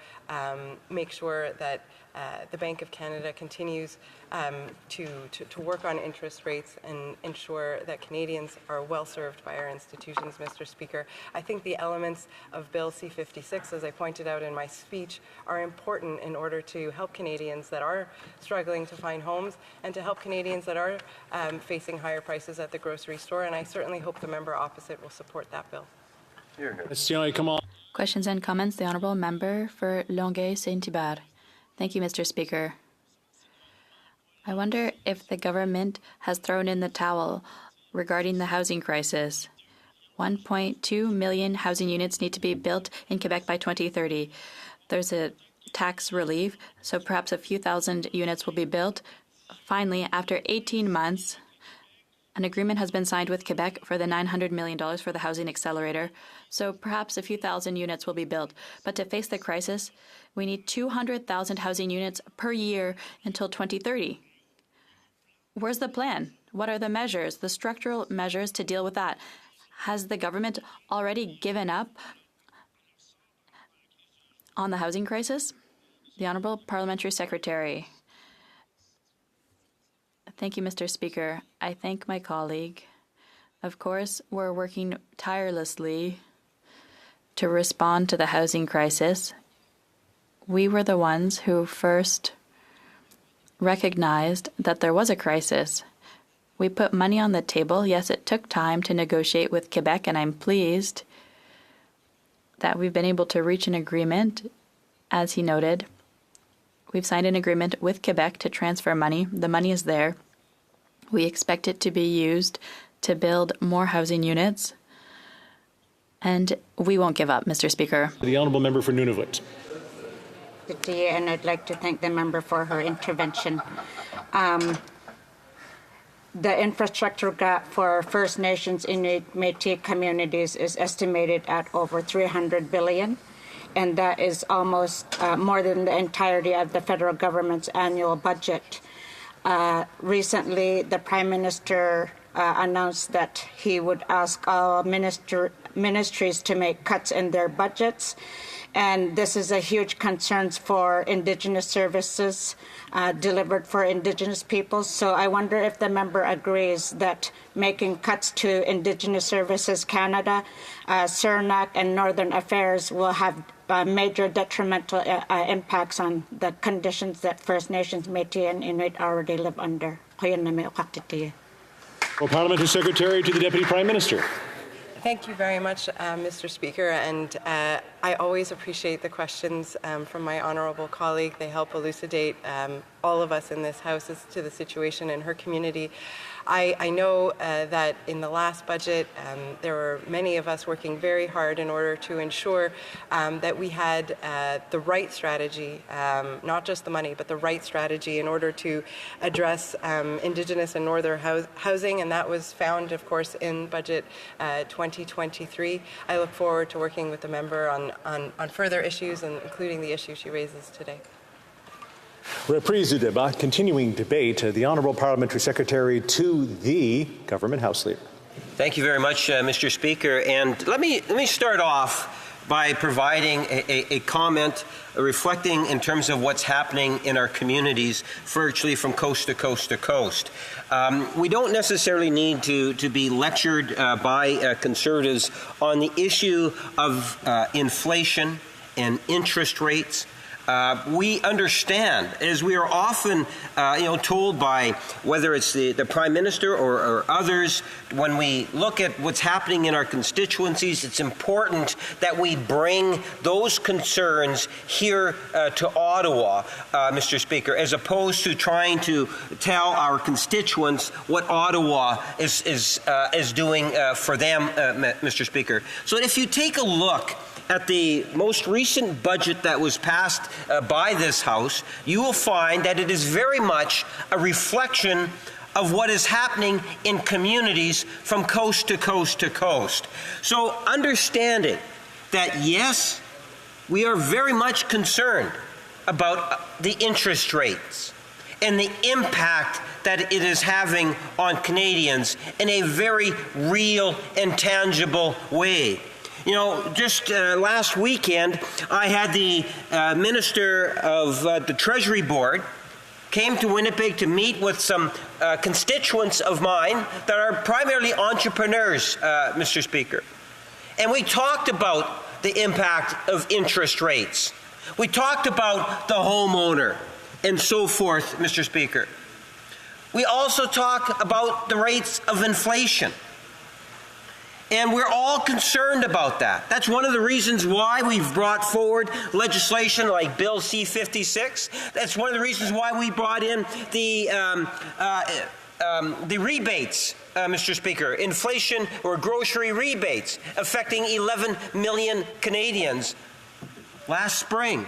Speaker 18: make sure that the Bank of Canada continues to work on interest rates and ensure that Canadians are well served by our institutions, Mr. Speaker. I think the elements of Bill C-56, as I pointed out in my speech, are important in order to help Canadians that are struggling to find homes and to help Canadians that are facing higher prices at the grocery store. And I certainly hope the member opposite will support that bill.
Speaker 17: Questions and comments. The Honourable Member for Longueuil-Saint-Hubert. Thank you, Mr. Speaker. I wonder if the government has thrown in the towel regarding the housing crisis. 1.2 million housing units need to be built in Quebec by 2030. There's a tax relief, so perhaps a few thousand units will be built. Finally, after 18 months, an agreement has been signed with Quebec for the $900 million for the housing accelerator, so perhaps a few thousand units will be built. But to face the crisis, we need 200,000 housing units per year until 2030. Where's the plan? What are the measures, the structural measures to deal with that? Has the government already given up on the housing crisis? The Honourable Parliamentary Secretary. Thank you, Mr. Speaker. I thank my colleague. Of course, we're working tirelessly to respond to the housing crisis. We were the ones who first recognized that there was a crisis. We put money on the table. Yes, it took time to negotiate with Quebec, and I'm pleased that we've been able to reach an agreement. As he noted, we've signed an agreement with Quebec to transfer money. The money is there. We expect it to be used to build more housing units, and we won't give up, Mr. Speaker.
Speaker 10: The Honourable Member for Nunavut.
Speaker 19: And I'd like to thank the member for her intervention. The infrastructure gap for First Nations Inuit Métis communities is estimated at over $300 billion, and that is almost more than the entirety of the federal government's annual budget. Recently, the Prime Minister announced that he would ask all ministries to make cuts in their budgets. And this is a huge concern for Indigenous services delivered for Indigenous peoples. So I wonder if the member agrees that making cuts to Indigenous Services Canada, CERNAC, and Northern Affairs will have major detrimental impacts on the conditions that First Nations, Métis, and Inuit already live under.
Speaker 10: Well, Parliamentary Secretary to the Deputy Prime Minister.
Speaker 18: Thank you very much, Mr. Speaker, and I always appreciate the questions from my honourable colleague. They help elucidate all of us in this House as to the situation in her community. I know that in the last budget, there were many of us working very hard in order to ensure that we had the right strategy, not just the money, but the right strategy in order to address Indigenous and Northern housing, and that was found, of course, in Budget 2023. I look forward to working with the member on further issues, and including the issue she raises today.
Speaker 10: Reprise du débat, continuing debate. The Honourable Parliamentary Secretary to the Government House Leader.
Speaker 11: Thank you very much, Mr. Speaker. And let me start off by providing a comment reflecting in terms of what's happening in our communities virtually from coast to coast to coast. We don't necessarily need to be lectured by conservatives on the issue of inflation and interest rates. We understand, as we are often, told by whether it's the Prime Minister or others, when we look at what's happening in our constituencies, it's important that we bring those concerns here to Ottawa, Mr. Speaker, as opposed to trying to tell our constituents what Ottawa is doing for them, Mr. Speaker. So if you take a look at the most recent budget that was passed by this House, you will find that it is very much a reflection of what is happening in communities from coast to coast to coast. So understanding that, yes, we are very much concerned about the interest rates and the impact that it is having on Canadians in a very real and tangible way. You know, just last weekend, I had the Minister of the Treasury Board came to Winnipeg to meet with some constituents of mine that are primarily entrepreneurs, Mr. Speaker. And we talked about the impact of interest rates. We talked about the homeowner and so forth, Mr. Speaker. We also talk about the rates of inflation. And we're all concerned about that. That's one of the reasons why we've brought forward legislation like Bill C-56. That's one of the reasons why we brought in the rebates, Mr. Speaker, inflation or grocery rebates affecting 11 million Canadians last spring,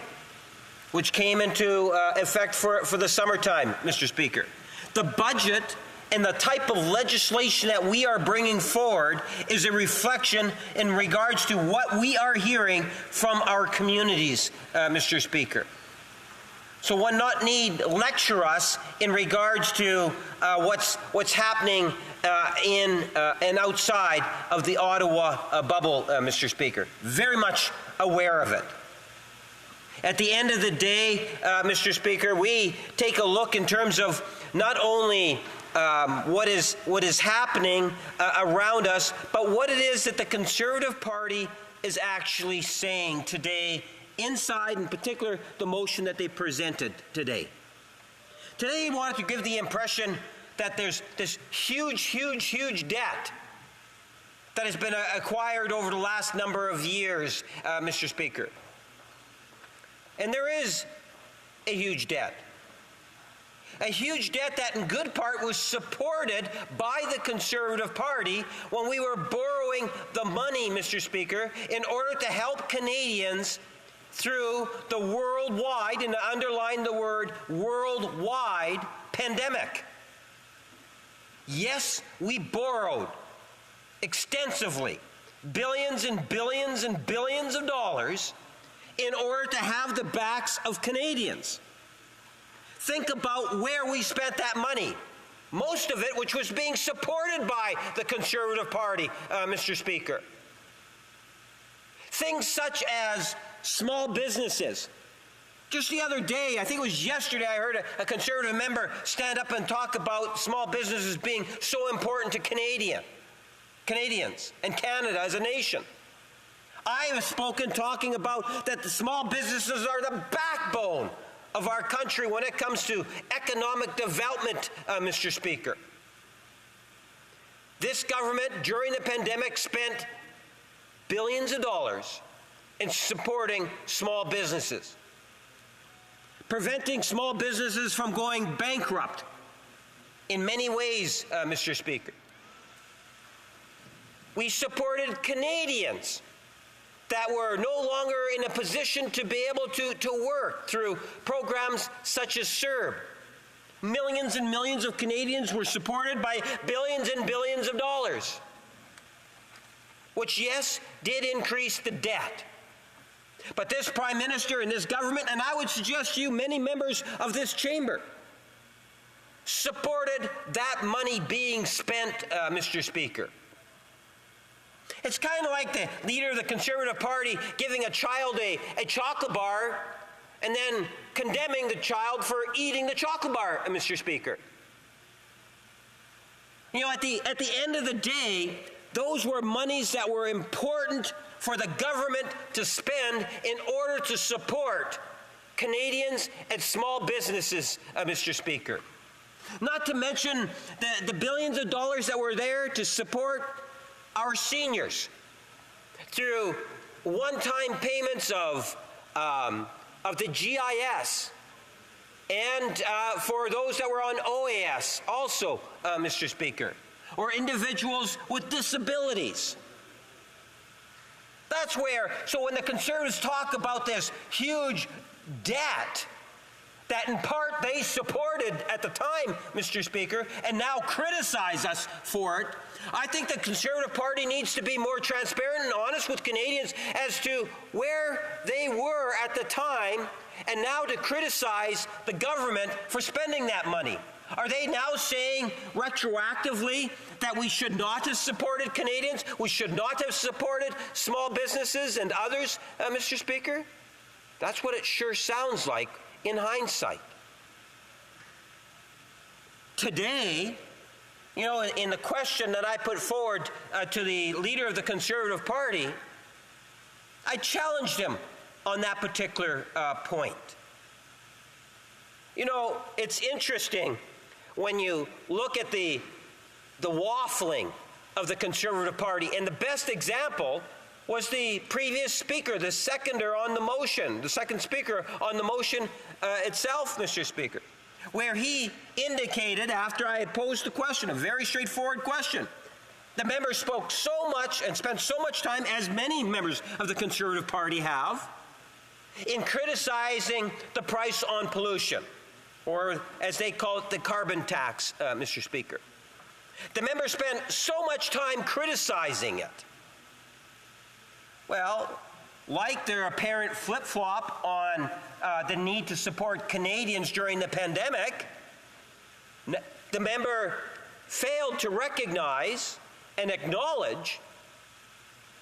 Speaker 11: which came into effect for the summertime, Mr. Speaker. The budget and the type of legislation that we are bringing forward is a reflection in regards to what we are hearing from our communities, Mr. Speaker. So one not need lecture us in regards to what's happening in and outside of the Ottawa bubble, Mr. Speaker. Very much aware of it. At the end of the day, Mr. Speaker, we take a look in terms of not only what is happening around us, but what it is that the Conservative Party is actually saying today inside, in particular, the motion that they presented today. Today they wanted to give the impression that there's this huge debt that has been acquired over the last number of years, Mr. Speaker. And there is a huge debt. A huge debt that in good part was supported by the Conservative Party when we were borrowing the money, Mr. Speaker, in order to help Canadians through the worldwide, and I underline the word worldwide, pandemic. Yes, we borrowed extensively, billions and billions and billions of dollars in order to have the backs of Canadians. Think about where we spent that money. Most of it, which was being supported by the Conservative Party, Mr. Speaker. Things such as small businesses. Just the other day, I think it was yesterday, I heard a Conservative member stand up and talk about small businesses being so important to Canadians and Canada as a nation. I have spoken talking about that the small businesses are the backbone of our country when it comes to economic development, Mr. Speaker. This government, during the pandemic, spent billions of dollars in supporting small businesses, preventing small businesses from going bankrupt in many ways, Mr. Speaker. We supported Canadians that were no longer in a position to be able to work through programs such as CERB. Millions and millions of Canadians were supported by billions and billions of dollars, which, yes, did increase the debt. But this Prime Minister and this government, and I would suggest to you, many members of this chamber, supported that money being spent, Mr. Speaker. It's kind of like the leader of the Conservative Party giving a child a chocolate bar and then condemning the child for eating the chocolate bar, Mr. Speaker. You know, at the end of the day, those were monies that were important for the government to spend in order to support Canadians and small businesses, Mr. Speaker. Not to mention the billions of dollars that were there to support our seniors through one-time payments of the GIS and for those that were on OAS also, Mr. Speaker, or individuals with disabilities. That's where, so when the Conservatives talk about this huge debt that in part they supported at the time, Mr. Speaker, and now criticize us for it. I think the Conservative Party needs to be more transparent and honest with Canadians as to where they were at the time, and now to criticize the government for spending that money. Are they now saying retroactively that we should not have supported Canadians? We should not have supported small businesses and others, Mr. Speaker? That's what it sure sounds like in hindsight. Today, you know, in the question that I put forward to the leader of the Conservative Party, I challenged him on that particular point. You know, it's interesting when you look at the waffling of the Conservative Party, and the best example was the previous speaker, the seconder on the motion, the second speaker on the motion itself, Mr. Speaker, where he indicated, after I had posed the question, a very straightforward question, the member spoke so much and spent so much time, as many members of the Conservative Party have, in criticizing the price on pollution, or as they call it, the carbon tax, Mr. Speaker. The member spent so much time criticizing it. Well, like their apparent flip-flop on the need to support Canadians during the pandemic, the member failed to recognize and acknowledge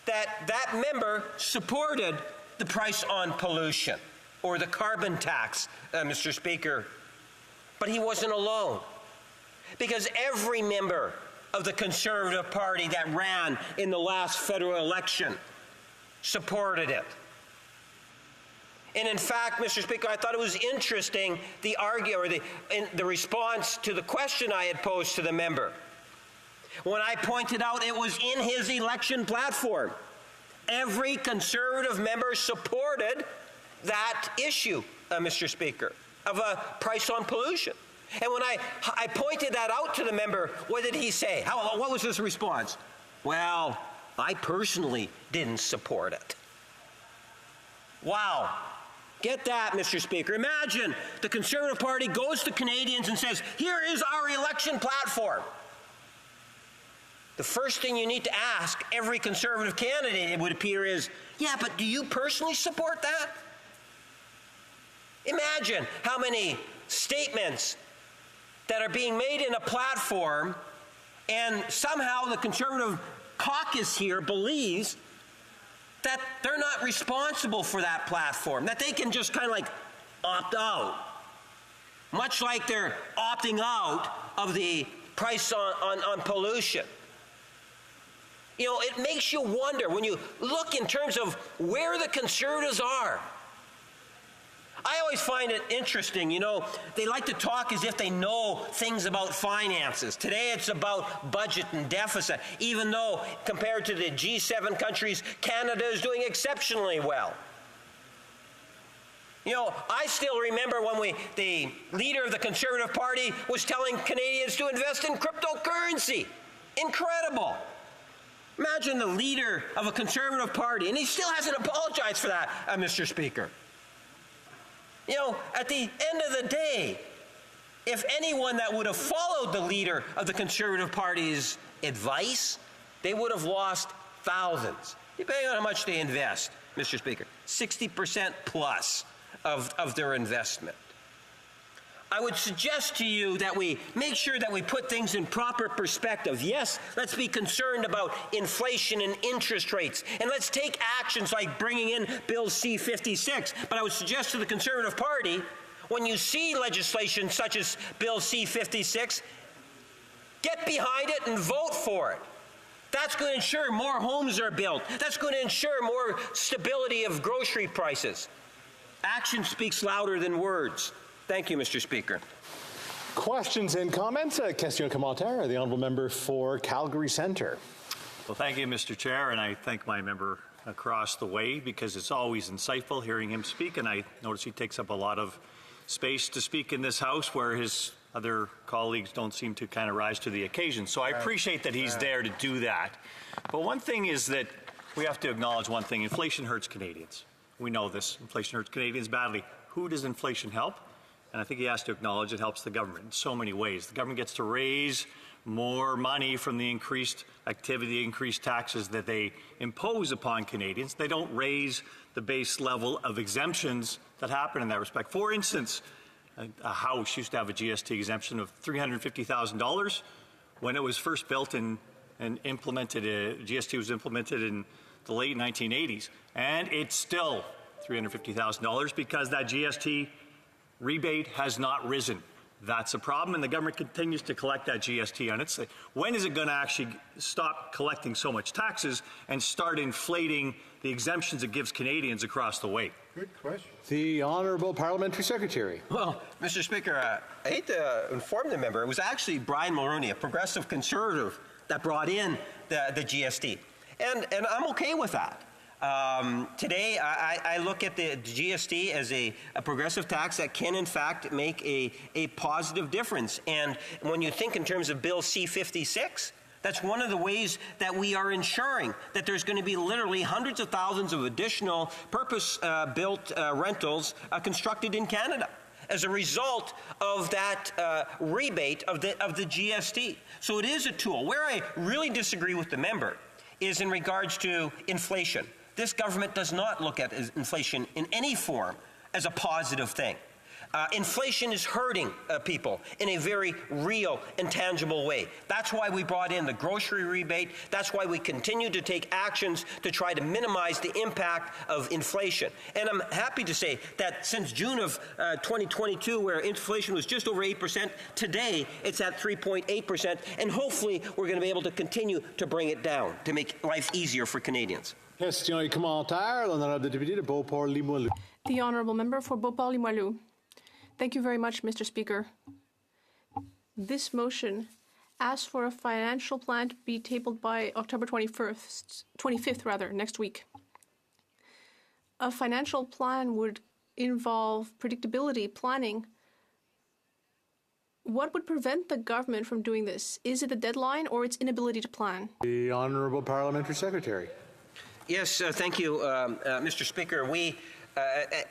Speaker 11: that that member supported the price on pollution or the carbon tax, Mr. Speaker. But he wasn't alone, because every member of the Conservative Party that ran in the last federal election supported it. And in fact, Mr. Speaker, I thought it was interesting the response to the question I had posed to the member, when I pointed out it was in his election platform. Every Conservative member supported that issue, Mr. Speaker, of a price on pollution. And when I pointed that out to the member, what did he say? What was his response? Well, I personally didn't support it. Wow. Get that, Mr. Speaker. Imagine the Conservative Party goes to Canadians and says, here is our election platform. The first thing you need to ask every Conservative candidate, it would appear, is, yeah, but do you personally support that? Imagine how many statements that are being made in a platform, and somehow the Conservative caucus here believes that they're not responsible for that platform, that they can just kind of like opt out, much like they're opting out of the price on pollution. You know, it makes you wonder when you look in terms of where the Conservatives are. I always find it interesting, you know, they like to talk as if they know things about finances. Today it's about budget and deficit, even though compared to the G7 countries, Canada is doing exceptionally well. You know, I still remember when the leader of the Conservative Party was telling Canadians to invest in cryptocurrency. Incredible. Imagine the leader of a Conservative Party, and he still hasn't apologized for that, Mr. Speaker. You know, at the end of the day, if anyone that would have followed the leader of the Conservative Party's advice, they would have lost thousands, depending on how much they invest, Mr. Speaker, 60% plus of their investment. I would suggest to you that we make sure that we put things in proper perspective. Yes, let's be concerned about inflation and interest rates, and let's take actions like bringing in Bill C-56. But I would suggest to the Conservative Party, when you see legislation such as Bill C-56, get behind it and vote for it. That's going to ensure more homes are built. That's going to ensure more stability of grocery prices. Action speaks louder than words. Thank you, Mr. Speaker.
Speaker 10: Questions and comments? Question commentaire, the honourable member for Calgary Centre.
Speaker 20: Well, thank you, Mr. Chair, and I thank my member across the way, because it's always insightful hearing him speak, and I notice he takes up a lot of space to speak in this House where his other colleagues don't seem to kind of rise to the occasion. So I appreciate that he's there to do that. But one thing is that we have to acknowledge one thing. Inflation hurts Canadians. We know this. Inflation hurts Canadians badly. who does inflation help? And I think he has to acknowledge it helps the government in so many ways. The government gets to raise more money from the increased activity, increased taxes that they impose upon Canadians. They don't raise the base level of exemptions that happen in that respect. For instance, a house used to have a GST exemption of $350,000 when it was first built and implemented. GST was implemented in the late 1980s, and it's still $350,000 because that GST rebate has not risen. That's a problem, and the government continues to collect that GST on it. When is it going to actually stop collecting so much taxes and start inflating the exemptions it gives Canadians across the way?
Speaker 10: Good question. The Honourable Parliamentary Secretary.
Speaker 11: Well, Mr. Speaker, I hate to inform the member, it was actually Brian Mulroney, a progressive conservative, that brought in the GST. And I'm okay with that. Today, I look at the GST as a progressive tax that can, in fact, make a positive difference. And when you think in terms of Bill C-56, that's one of the ways that we are ensuring that there's going to be literally hundreds of thousands of additional purpose-built rentals constructed in Canada as a result of that rebate of the GST. So it is a tool. Where I really disagree with the member is in regards to inflation. This government does not look at inflation in any form as a positive thing. Inflation is hurting people in a very real and tangible way. That's why we brought in the grocery rebate. That's why we continue to take actions to try to minimize the impact of inflation. And I'm happy to say that since June of 2022, where inflation was just over 8%, today it's at 3.8%, and hopefully we're going to be able to continue to bring it down to make life easier for Canadians.
Speaker 10: Question et commentaire, l'honorable député de Beauport-Limoilou.
Speaker 2: The Honourable Member for Beauport-Limoilou. Thank you very much, Mr. Speaker. This motion asks for a financial plan to be tabled by October 25th, next week. A financial plan would involve predictability, planning. What would prevent the government from doing this? Is it the deadline or its inability to plan?
Speaker 10: The Honourable Parliamentary Secretary.
Speaker 11: Yes, thank you, Mr. Speaker. We,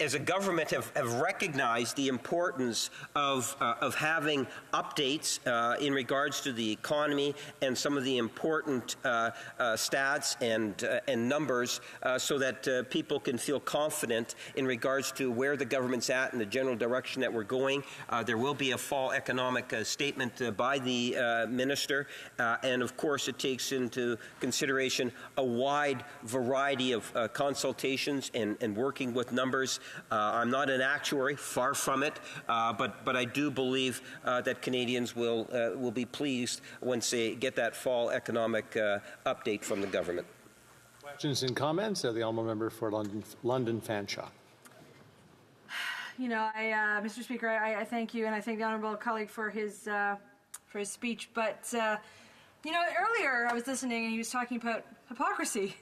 Speaker 11: as a government, have recognized the importance of having updates in regards to the economy and some of the important stats and numbers so that people can feel confident in regards to where the government's at and the general direction that we're going. There will be a fall economic statement by the minister, and of course it takes into consideration a wide variety of consultations and working with numbers. I'm not an actuary, far from it, but I do believe that Canadians will be pleased once they get that fall economic update from the government.
Speaker 10: Questions and comments? The Honourable Member for London Fanshawe.
Speaker 21: You know, Mr. Speaker, I thank you, and I thank the honourable colleague for his speech. But you know, earlier I was listening, and he was talking about hypocrisy,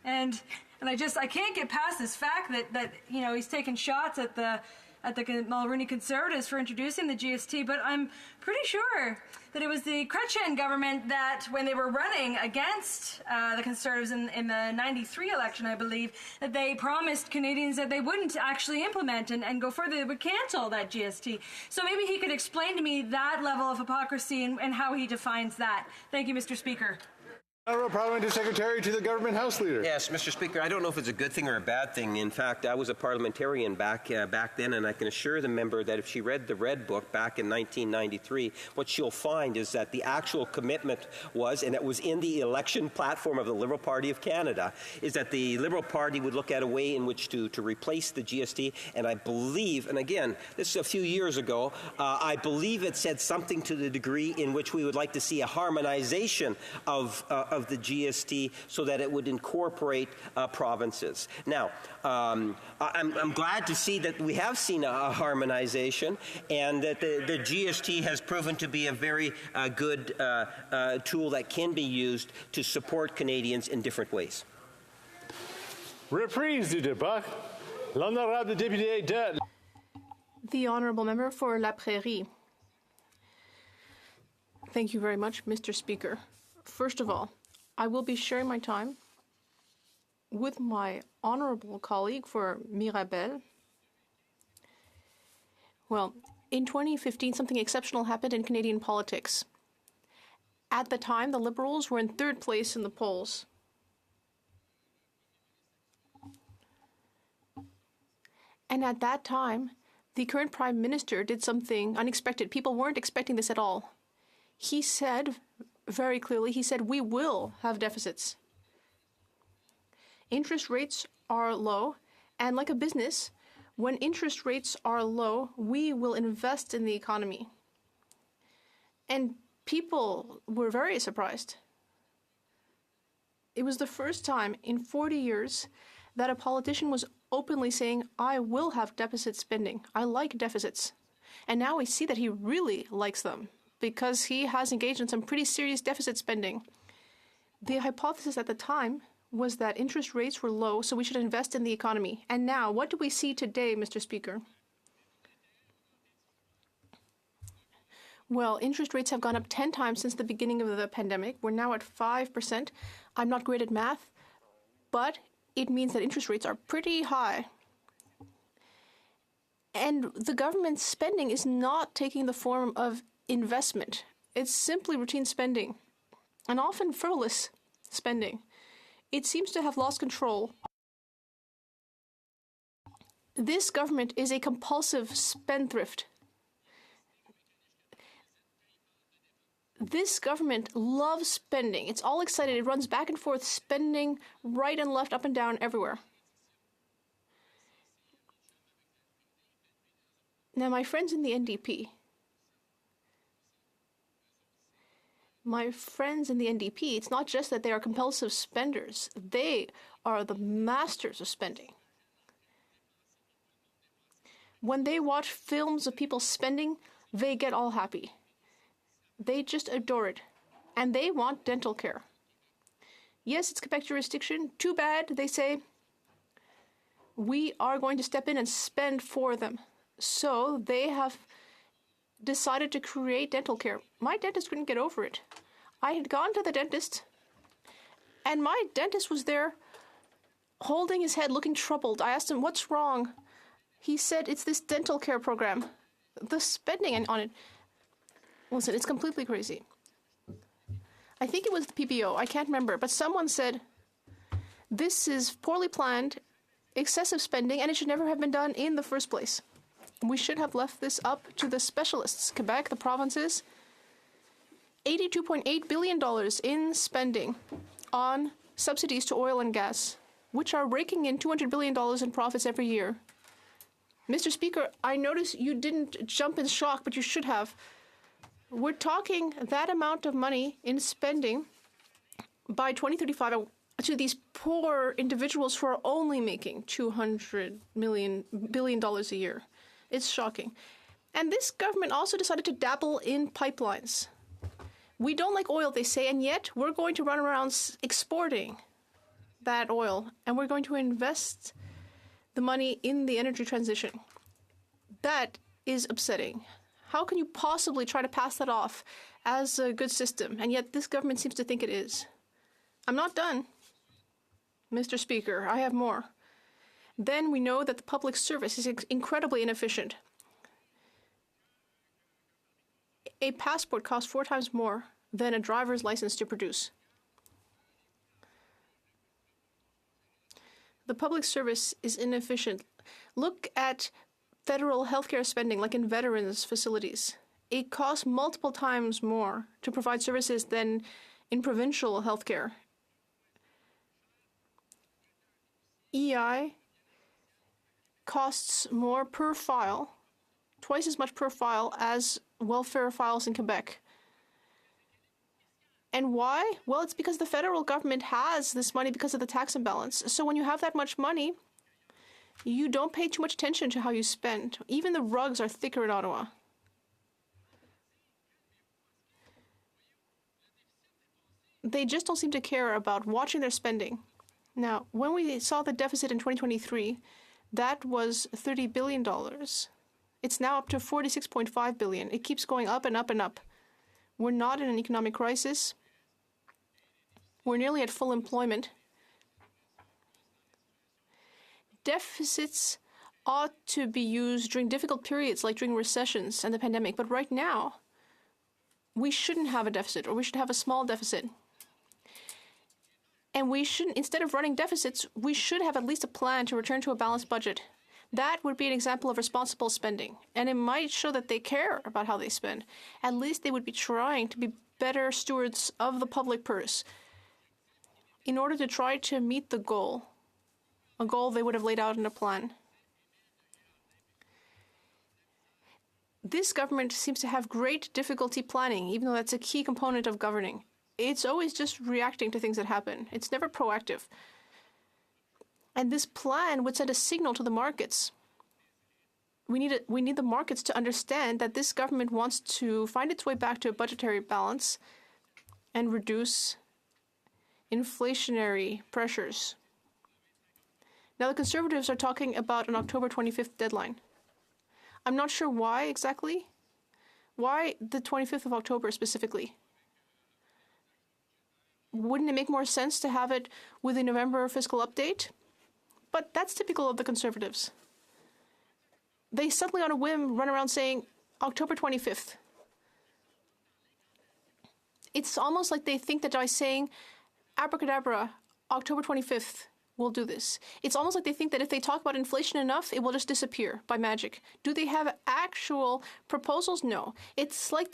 Speaker 21: and I can't get past this fact that you know, he's taking shots at the Mulroney Conservatives for introducing the GST, but I'm pretty sure that it was the Chrétien government that, when they were running against the Conservatives in the 93 election, I believe, that they promised Canadians that they wouldn't actually implement and go further, they would cancel that GST. So maybe he could explain to me that level of hypocrisy and how he defines that. Thank you, Mr. Speaker.
Speaker 10: Honourable Parliamentary Secretary to the Government House Leader.
Speaker 11: Yes, Mr. Speaker, I don't know if it's a good thing or a bad thing. In fact, I was a parliamentarian back then, and I can assure the member that if she read the Red Book back in 1993, what she'll find is that the actual commitment was, and it was in the election platform of the Liberal Party of Canada, is that the Liberal Party would look at a way in which to replace the GST, and I believe, and again, this is a few years ago, I believe it said something to the degree in which we would like to see a harmonization of the GST so that it would incorporate provinces. Now, I'm glad to see that we have seen a harmonization and that the GST has proven to be a very good tool that can be used to support Canadians in different ways.
Speaker 10: Reprise du débat. L'honorable député de...
Speaker 2: The Honourable Member for La Prairie. Thank you very much, Mr. Speaker. First of all, I will be sharing my time with my honourable colleague for Mirabel Well, in 2015, something exceptional happened in Canadian politics. At the time, the Liberals were in third place in the polls. And at that time, the current Prime Minister did something unexpected. People weren't expecting this at all. He said very clearly, he said, we will have deficits. Interest rates are low, and like a business, when interest rates are low, we will invest in the economy. And people were very surprised. It was the first time in 40 years that a politician was openly saying, I will have deficit spending. I like deficits. And now we see that he really likes them because he has engaged in some pretty serious deficit spending. The hypothesis at the time was that interest rates were low, so we should invest in the economy. And now, what do we see today, Mr. Speaker? Well, interest rates have gone up 10 times since the beginning of the pandemic. We're now at 5%. I'm not great at math, but it means that interest rates are pretty high. And the government's spending is not taking the form of investment. It's simply routine spending, and often frivolous spending. It seems to have lost control. This government is a compulsive spendthrift. This government loves spending. It's all excited. It runs back and forth, spending right and left, up and down, everywhere. Now, my friends in the NDP, it's not just that they are compulsive spenders. They are the masters of spending. When they watch films of people spending, they get all happy. They just adore it. And they want dental care. Yes, it's Quebec jurisdiction. Too bad, they say. We are going to step in and spend for them. So they have decided to create dental care. My dentist couldn't get over it. I had gone to the dentist, and my dentist was there holding his head, looking troubled. I asked him, what's wrong? He said, it's this dental care program. The spending on it. Listen, it's completely crazy. I think it was the PPO. I can't remember. But someone said, this is poorly planned, excessive spending, and it should never have been done in the first place. We should have left this up to the specialists. Quebec, the provinces, $82.8 billion in spending on subsidies to oil and gas, which are raking in $200 billion in profits every year. Mr. Speaker, I notice you didn't jump in shock, but you should have. We're talking that amount of money in spending by 2035 to these poor individuals who are only making $200 billion a year. It's shocking. And this government also decided to dabble in pipelines. We don't like oil, they say, and yet we're going to run around exporting that oil, and we're going to invest the money in the energy transition. That is upsetting. How can you possibly try to pass that off as a good system, and yet this government seems to think it is? I'm not done, Mr. Speaker. I have more. Then we know that the public service is incredibly inefficient. A passport costs 4 times more than a driver's license to produce. The public service is inefficient. Look at federal healthcare spending, like in veterans' facilities. It costs multiple times more to provide services than in provincial healthcare. EI costs more per file, twice as much per file as welfare files in Quebec. And why? Well, it's because the federal government has this money because of the tax imbalance. So when you have that much money, you don't pay too much attention to how you spend. Even the rugs are thicker in Ottawa. They just don't seem to care about watching their spending. Now, when we saw the deficit in 2023, that was $30 billion. It's now up to $46.5 billion. It keeps going up and up and up. We're not in an economic crisis. We're nearly at full employment. Deficits ought to be used during difficult periods like during recessions and the pandemic. But right now, we shouldn't have a deficit, or we should have a small deficit. And we shouldn't, instead of running deficits, we should have at least a plan to return to a balanced budget. That would be an example of responsible spending. And it might show that they care about how they spend. At least they would be trying to be better stewards of the public purse in order to try to meet the goal, a goal they would have laid out in a plan. This government seems to have great difficulty planning, even though that's a key component of governing. It's always just reacting to things that happen. It's never proactive. And this plan would send a signal to the markets. We need the markets to understand that this government wants to find its way back to a budgetary balance and reduce inflationary pressures. Now, the Conservatives are talking about an October 25th deadline. I'm not sure why exactly. Why the 25th of October specifically? Wouldn't it make more sense to have it with a November fiscal update? But that's typical of the Conservatives. They suddenly on a whim run around saying October 25th. It's almost like they think that by saying abracadabra, October 25th, we'll do this. It's almost like they think that if they talk about inflation enough, it will just disappear by magic. Do they have actual proposals? No. It's like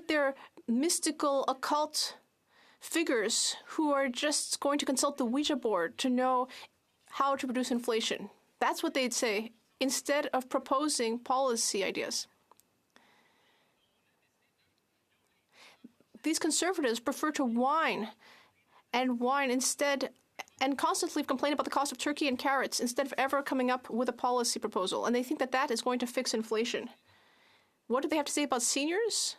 Speaker 2: they're mystical, occult figures who are just going to consult the Ouija board to know how to produce inflation. That's what they'd say, instead of proposing policy ideas. These Conservatives prefer to whine instead, and constantly complain about the cost of turkey and carrots instead of ever coming up with a policy proposal. And they think that that is going to fix inflation. What do they have to say about seniors?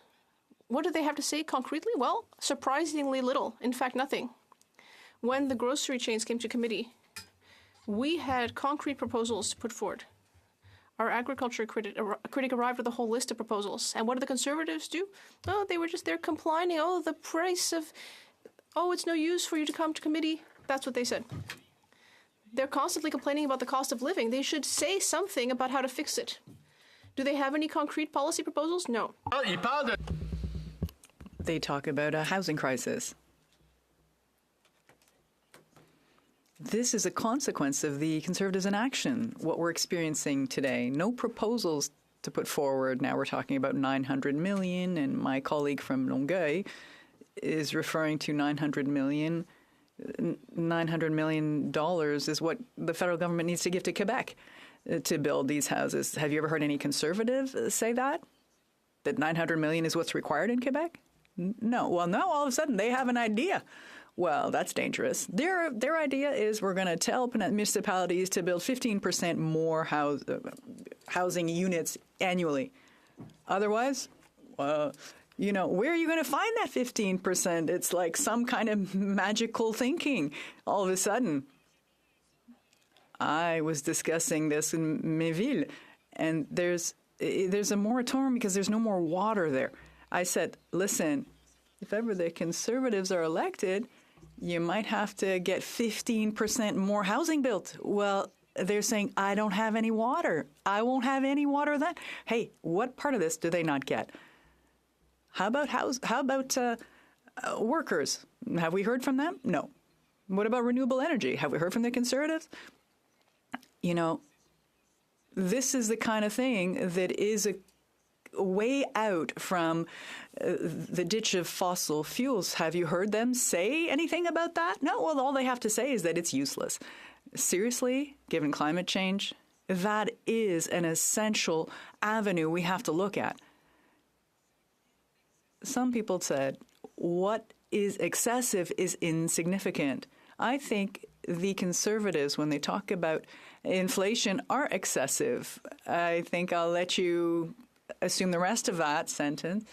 Speaker 2: What do they have to say concretely? Well, surprisingly little. In fact, nothing. When the grocery chains came to committee, we had concrete proposals to put forward. Our agriculture critic arrived with a whole list of proposals. And what did the Conservatives do? Oh, they were just there complaining. Oh, the price of... Oh, it's no use for you to come to committee. That's what they said. They're constantly complaining about the cost of living. They should say something about how to fix it. Do they have any concrete policy proposals? No.
Speaker 12: They talk about a housing crisis. This is a consequence of the Conservatives' inaction, what we're experiencing today. No proposals to put forward. Now we're talking about $900 million, and my colleague from Longueuil is referring to $900 million. $900 million is what the federal government needs to give to Quebec to build these houses. Have you ever heard any Conservative say that? That $900 million is what's required in Quebec? No. Well, now all of a sudden they have an idea. Well, that's dangerous. Their idea is we're going to tell municipalities to build 15% more housing units annually. Otherwise, where are you going to find that 15%? It's like some kind of magical thinking all of a sudden. I was discussing this in Méville, and there's a moratorium because there's no more water there. I said, listen, if ever the Conservatives are elected, you might have to get 15% more housing built. Well, they're saying, I don't have any water. I won't have any water then. Hey, what part of this do they not get? How about workers? Have we heard from them? No. What about renewable energy? Have we heard from the Conservatives? This is the kind of thing that is a way out from the ditch of fossil fuels. Have you heard them say anything about that? No. Well, all they have to say is that it's useless. Seriously, given climate change, that is an essential avenue we have to look at. Some people said, what is excessive is insignificant. I think the Conservatives, when they talk about inflation, are excessive. I think I'll let you assume the rest of that sentence.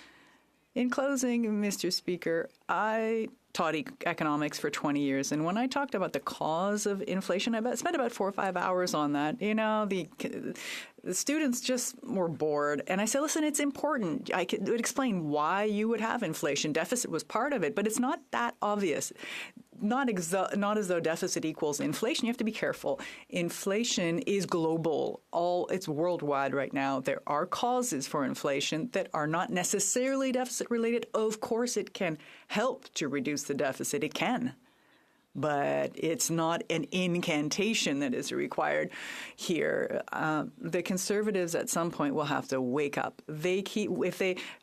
Speaker 12: In closing, Mr. Speaker, I taught economics for 20 years, and when I talked about the cause of inflation, I spent about 4 or 5 hours on that. The students just were bored, and I said, listen, it's important. I could explain why you would have inflation. Deficit was part of it, but it's not that obvious. not as though deficit equals inflation. You have to be careful. Inflation is global. It's worldwide right now. There are causes for inflation that are not necessarily deficit related. Of course, it can help to reduce the deficit. It can. But it's not an incantation that is required here. The Conservatives at some point will have to wake up.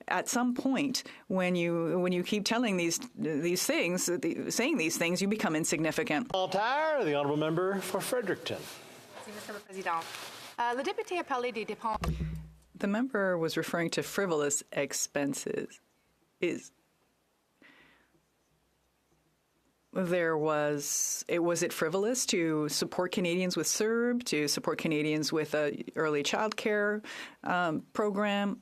Speaker 12: At some point, when you keep telling these things, saying these things, you become insignificant.
Speaker 10: The honourable member for Fredericton.
Speaker 12: The member was referring to frivolous expenses. Was it frivolous to support Canadians with CERB, to support Canadians with a early child care program?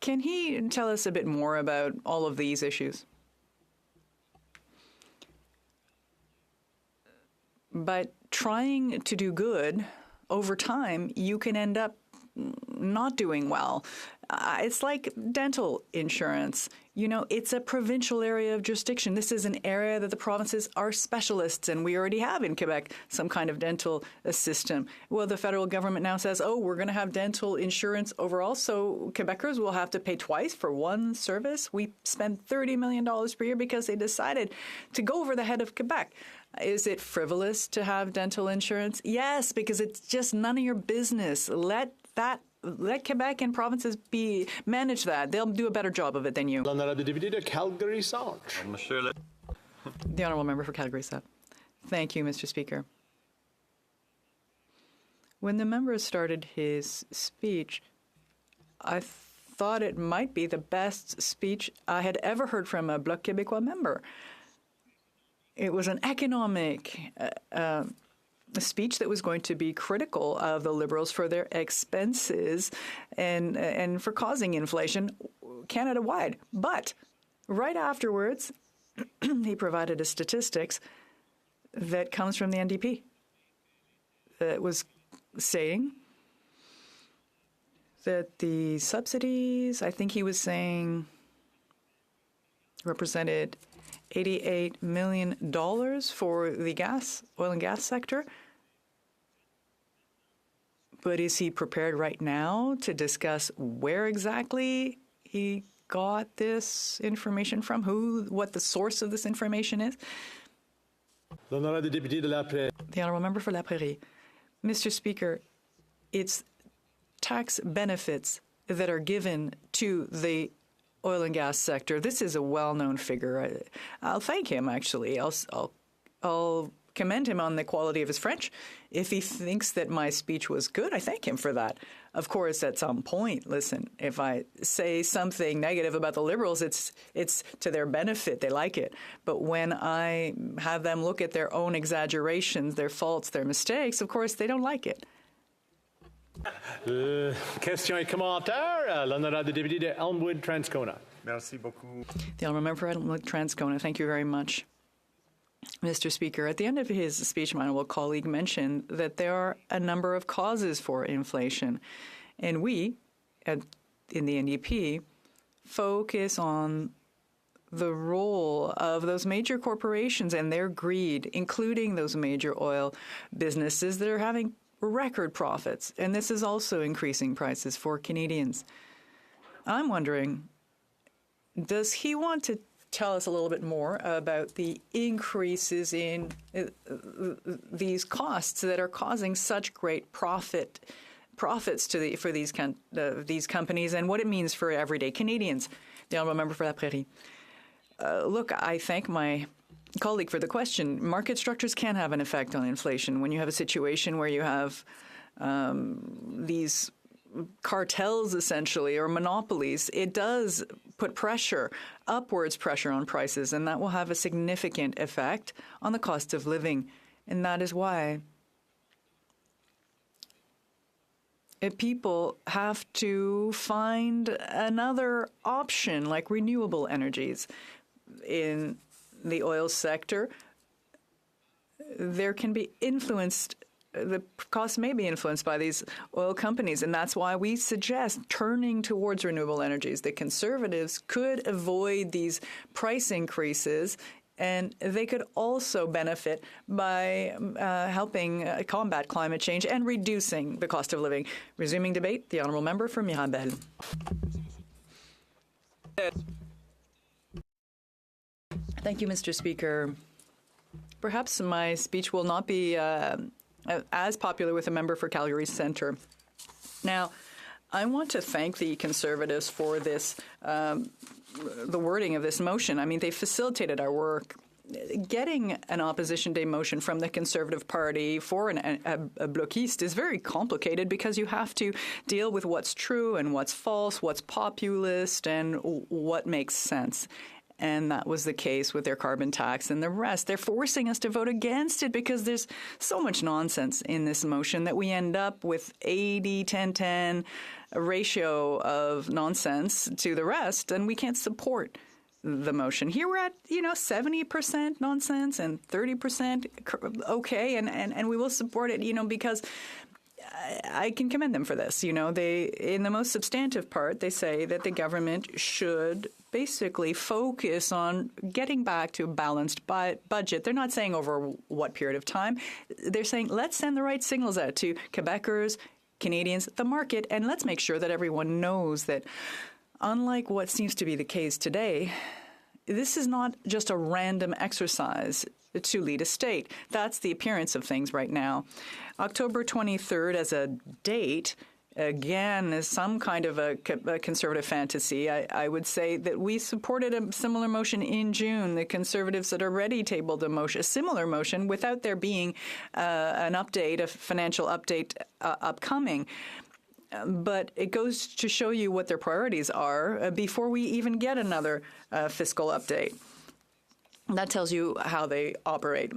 Speaker 12: Can he tell us a bit more about all of these issues? But trying to do good over time, you can end up not doing well. It's like dental insurance. It's a provincial area of jurisdiction. This is an area that the provinces are specialists in. We already have in Quebec some kind of dental system. Well, the federal government now says, we're going to have dental insurance overall, so Quebecers will have to pay twice for one service. We spend $30 million per year because they decided to go over the head of Quebec. Is it frivolous to have dental insurance? Yes, because it's just none of your business. Let Quebec and provinces manage that. They'll do a better job of it than you.
Speaker 10: Calgary Centre.
Speaker 12: The honourable member for Calgary Centre. Thank you, Mr. Speaker. When the member started his speech, I thought it might be the best speech I had ever heard from a Bloc Québécois member. It was an economic speech that was going to be critical of the Liberals for their expenses and for causing inflation Canada-wide. But right afterwards, he provided a statistics that comes from the NDP that was saying that the subsidies, I think he was saying, represented $88 million for the oil and gas sector. But is he prepared right now to discuss where exactly he got this information from, what the source of this information is?
Speaker 10: The
Speaker 12: honourable member for La Prairie. Mr. Speaker, it's tax benefits that are given to the oil and gas sector. This is a well-known figure. I'll thank him, actually. I'll commend him on the quality of his French. If he thinks that my speech was good, I thank him for that. Of course, at some point, listen, if I say something negative about the Liberals, it's to their benefit. They like it. But when I have them look at their own exaggerations, their faults, their mistakes, of course, they don't like it.
Speaker 10: Question et commentaire, l'honorable député de Elmwood-Transcona.
Speaker 4: Merci beaucoup.
Speaker 12: The honourable member for Elmwood-Transcona, thank you very much. Mr. Speaker, at the end of his speech, my honourable colleague mentioned that there are a number of causes for inflation. And we, in the NDP, focus on the role of those major corporations and their greed, including those major oil businesses that are having record profits. And this is also increasing prices for Canadians. I'm wondering, does he want to tell us a little bit more about the increases in these costs that are causing such great profits for these companies and what it means for everyday Canadians? The honourable member for La Prairie. Look, I thank my colleague for the question. Market structures can have an effect on inflation. When you have a situation where you have these cartels, essentially, or monopolies, it does put upwards pressure on prices, and that will have a significant effect on the cost of living. And that is why people have to find another option, like renewable energies. In the oil sector, there can be influenced the costs may be influenced by these oil companies, and that's why we suggest turning towards renewable energies. The Conservatives could avoid these price increases, and they could also benefit by helping combat climate change and reducing the cost of living. Resuming debate, the honourable member for Mirabel. Thank you, Mr. Speaker. Perhaps my speech will not be as popular with a member for Calgary Centre. Now, I want to thank the Conservatives for this, the wording of this motion. I mean, they facilitated our work. Getting an opposition day motion from the Conservative Party for a bloquiste is very complicated because you have to deal with what's true and what's false, what's populist, and what makes sense. And that was the case with their carbon tax and the rest. They're forcing us to vote against it because there's so much nonsense in this motion that we end up with 80-10-10 ratio of nonsense to the rest, and we can't support the motion. Here we're at, 70% nonsense and 30% okay, and we will support it, because I can commend them for this. They, in the most substantive part, they say that the government should basically focus on getting back to a balanced budget. They're not saying over what period of time. They're saying let's send the right signals out to Quebecers, Canadians, the market, and let's make sure that everyone knows that unlike what seems to be the case today, this is not just a random exercise to lead a state. That's the appearance of things right now. October 23rd as a date, again, is some kind of a Conservative fantasy. I would say that we supported a similar motion in June. The Conservatives had already tabled a similar motion without there being an update, a financial update upcoming. But it goes to show you what their priorities are before we even get another fiscal update. That tells you how they operate.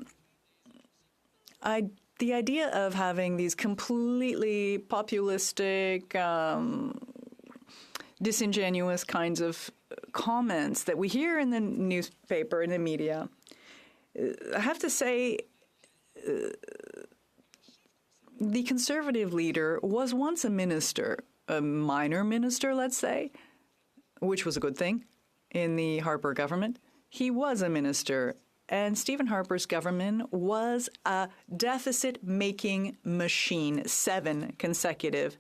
Speaker 12: The idea of having these completely populistic, disingenuous kinds of comments that we hear in the newspaper, in the media, I have to say, the Conservative leader was once a minister, a minor minister, let's say, which was a good thing in the Harper government. He was a minister, and Stephen Harper's government was a deficit-making machine, 7 consecutive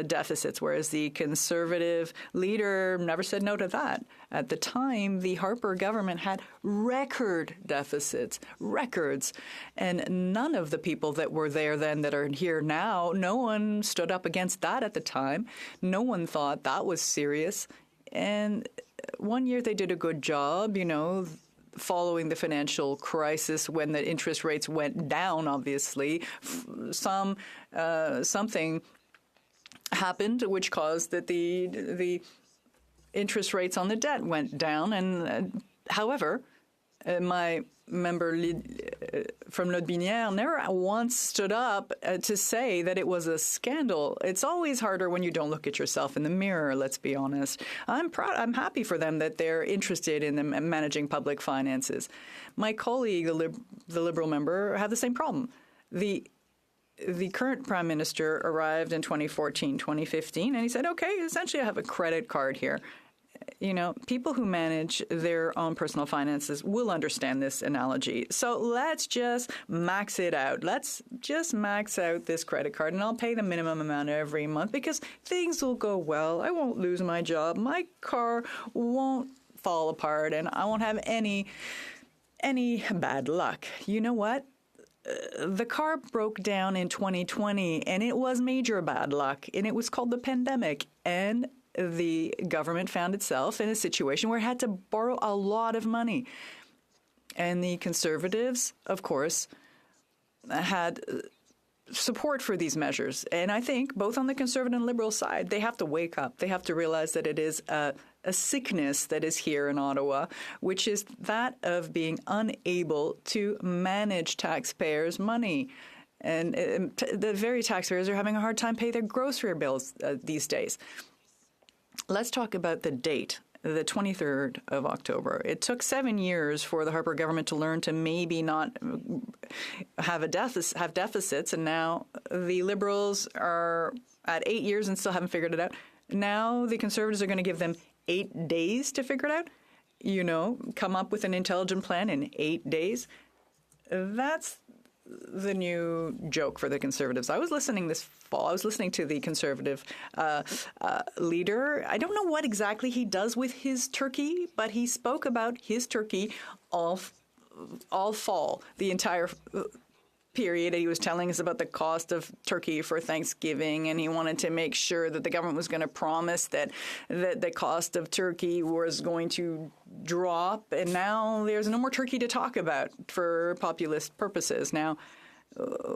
Speaker 12: deficits, whereas the Conservative leader never said no to that. At the time, the Harper government had record deficits, records, and none of the people that were there then that are here now, no one stood up against that at the time. No one thought that was serious. And one year they did a good job, following the financial crisis when the interest rates went down, obviously. Something happened which caused that the interest rates on the debt went down. And however, my member from Lotbinière never once stood up to say that it was a scandal. It's always harder when you don't look at yourself in the mirror, let's be honest. I'm happy for them that they're interested in managing public finances. My colleague, the Liberal member, had the same problem. The current Prime Minister arrived in 2014, 2015, and he said, okay, essentially I have a credit card here. People who manage their own personal finances will understand this analogy. So let's just max it out. Let's just max out this credit card, and I'll pay the minimum amount every month because things will go well. I won't lose my job. My car won't fall apart, and I won't have any bad luck. You know what? The car broke down in 2020, and it was major bad luck, and it was called the pandemic. And the government found itself in a situation where it had to borrow a lot of money. And the Conservatives, of course, had support for these measures. And I think both on the Conservative and Liberal side, they have to wake up. They have to realize that it is a sickness that is here in Ottawa, which is that of being unable to manage taxpayers' money. And the very taxpayers are having a hard time paying their grocery bills these days. Let's talk about the date the 23rd of October. It took 7 years for the Harper government to learn to maybe not have deficits, and now the Liberals are at 8 years and still haven't figured it out. Now the Conservatives are going to give them 8 days to figure it out. You know, come up with an intelligent plan in 8 days. That's the new joke for the Conservatives. I was listening this fall. I was listening to the Conservative leader. I don't know what exactly he does with his turkey, but he spoke about his turkey all fall, the entire period. He was telling us about the cost of turkey for Thanksgiving, and he wanted to make sure that the government was going to promise that the cost of turkey was going to drop, and now there's no more turkey to talk about for populist purposes. Now,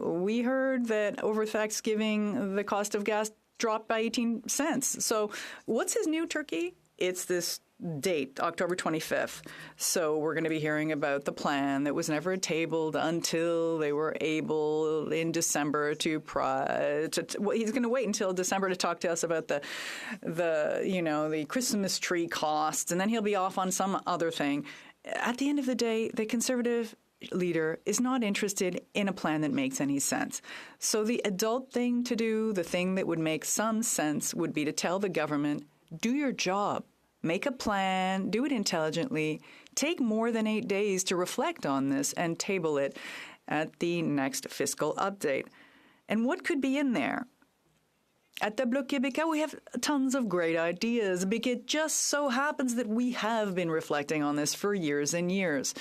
Speaker 12: we heard that over Thanksgiving, the cost of gas dropped by 18 cents. So what's his new turkey? It's this date, October 25th. So we're going to be hearing about the plan that was never tabled until they were able in December to he's going to wait until December to talk to us about the Christmas tree costs, and then he'll be off on some other thing. At the end of the day, the Conservative leader is not interested in a plan that makes any sense. So the adult thing to do, the thing that would make some sense, would be to tell the government, do your job. Make a plan, do it intelligently, take more than 8 days to reflect on this and table it at the next fiscal update. And what could be in there? At the Bloc Québécois, we have tons of great ideas, because it just so happens that we have been reflecting on this for years and years.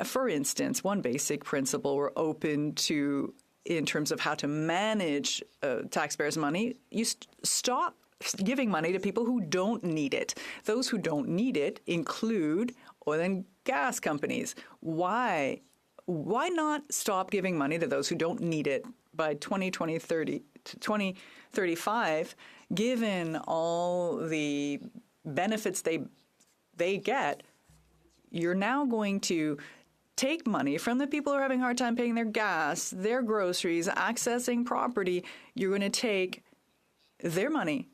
Speaker 12: For instance, one basic principle we're open to in terms of how to manage taxpayers' money, you stop giving money to people who don't need it. Those who don't need it include oil and gas companies. Why not stop giving money to those who don't need it by 2035, given all the benefits they get? You're now going to take money from the people who are having a hard time paying their gas, their groceries, accessing property. You're going to take their money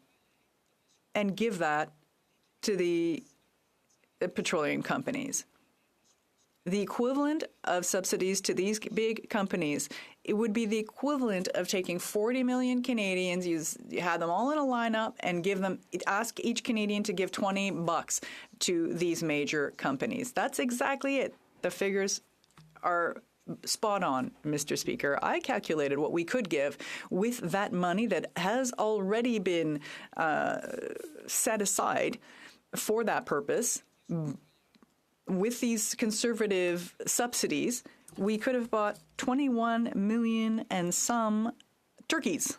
Speaker 12: and give that to the petroleum companies. The equivalent of subsidies to these big companies, it would be the equivalent of taking 40 million Canadians, you had them all in a lineup, and ask each Canadian to give $20 to these major companies. That's exactly it. The figures are spot on, Mr. Speaker. I calculated what we could give with that money that has already been set aside for that purpose. With these Conservative subsidies, we could have bought 21 million and some turkeys.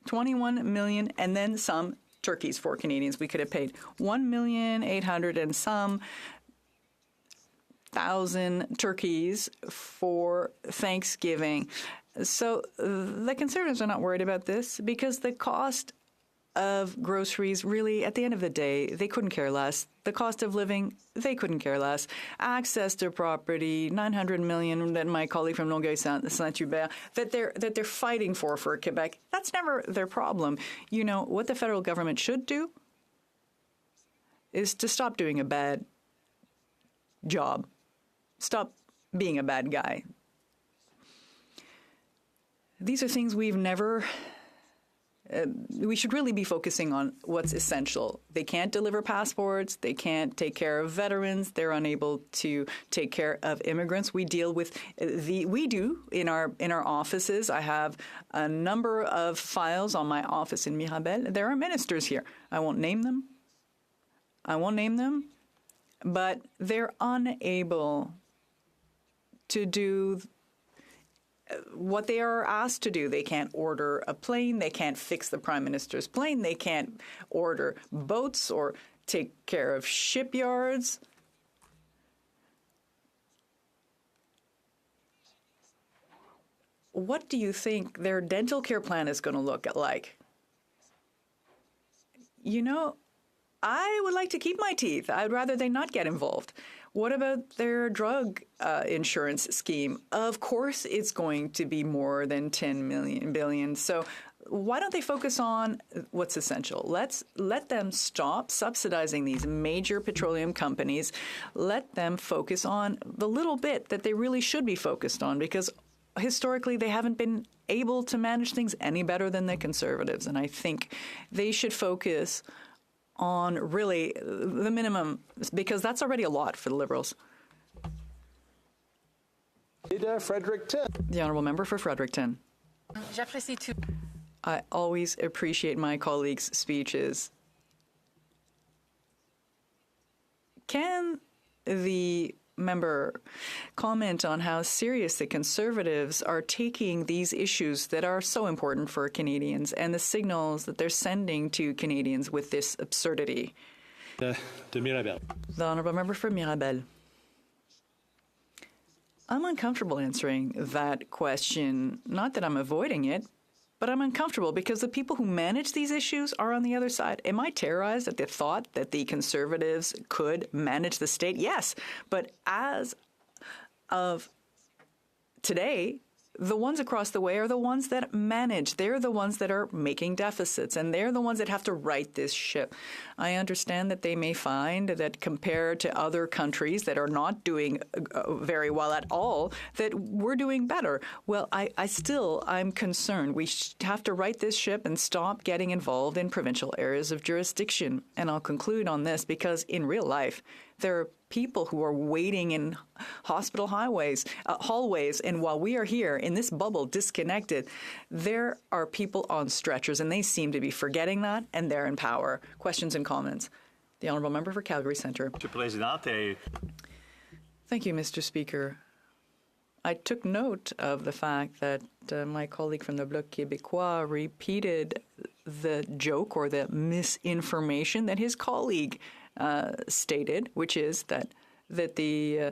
Speaker 12: 21 million and then some turkeys for Canadians. We could have paid 1,800,000 and some turkeys for Thanksgiving. So the Conservatives are not worried about this, because the cost of groceries, really, at the end of the day, they couldn't care less. The cost of living, they couldn't care less. Access to property, 900 million that my colleague from Longueuil-Saint-Hubert, that they're fighting for Quebec, that's never their problem. You know, what the federal government should do is to stop doing a bad job. Stop being a bad guy. These are things we've never... we should really be focusing on what's essential. They can't deliver passports. They can't take care of veterans. They're unable to take care of immigrants. We deal with we do in our offices. I have a number of files on my office in Mirabel. There are ministers here. I won't name them. But they're unable to do what they are asked to do. They can't order a plane. They can't fix the Prime Minister's plane. They can't order boats or take care of shipyards. What do you think their dental care plan is going to look like? You know, I would like to keep my teeth. I'd rather they not get involved. What about their drug insurance scheme? Of course, it's going to be more than 10 billion. So why don't they focus on what's essential? Let them stop subsidizing these major petroleum companies. Let them focus on the little bit that they really should be focused on, because historically they haven't been able to manage things any better than the Conservatives. And I think they should focus on really the minimum, because that's already a lot for the Liberals.
Speaker 10: Fredericton.
Speaker 12: The Honourable Member for Fredericton. I always appreciate my colleagues' speeches. Can the member comment on how serious the Conservatives are taking these issues that are so important for Canadians and the signals that they're sending to Canadians with this absurdity?
Speaker 10: De Mirabel.
Speaker 12: The Honourable Member for Mirabel. I'm uncomfortable answering that question. Not that I'm avoiding it, but I'm uncomfortable because the people who manage these issues are on the other side. Am I terrorized at the thought that the Conservatives could manage the state? Yes, but as of today, the ones across the way are the ones that manage. They're the ones that are making deficits, and they're the ones that have to right this ship. I understand that they may find that compared to other countries that are not doing very well at all, that we're doing better. Well, I'm concerned. We have to right this ship and stop getting involved in provincial areas of jurisdiction. And I'll conclude on this, because in real life, there are people who are waiting in hospital hallways, and while we are here in this bubble disconnected, there are people on stretchers, and they seem to be forgetting that, and they're in power. Questions and comments? The Honourable Member for Calgary Centre.
Speaker 20: Mr. Presidente.
Speaker 12: Thank you, Mr. Speaker. I took note of the fact that my colleague from the Bloc Québécois repeated the joke or the misinformation that his colleague stated, which is that the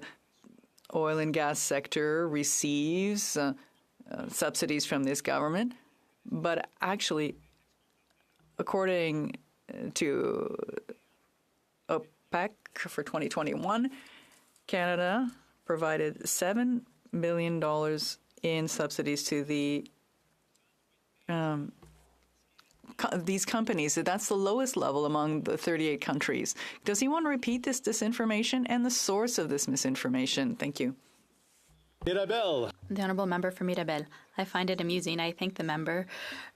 Speaker 12: oil and gas sector receives subsidies from this government. But actually, according to OPEC for 2021, Canada provided $7 billion in subsidies to these companies. That's the lowest level among the 38 countries. Does he want to repeat this disinformation and the source of this misinformation? Thank you.
Speaker 10: Mirabel.
Speaker 17: The Honourable Member for Mirabel. I find it amusing. I thank the member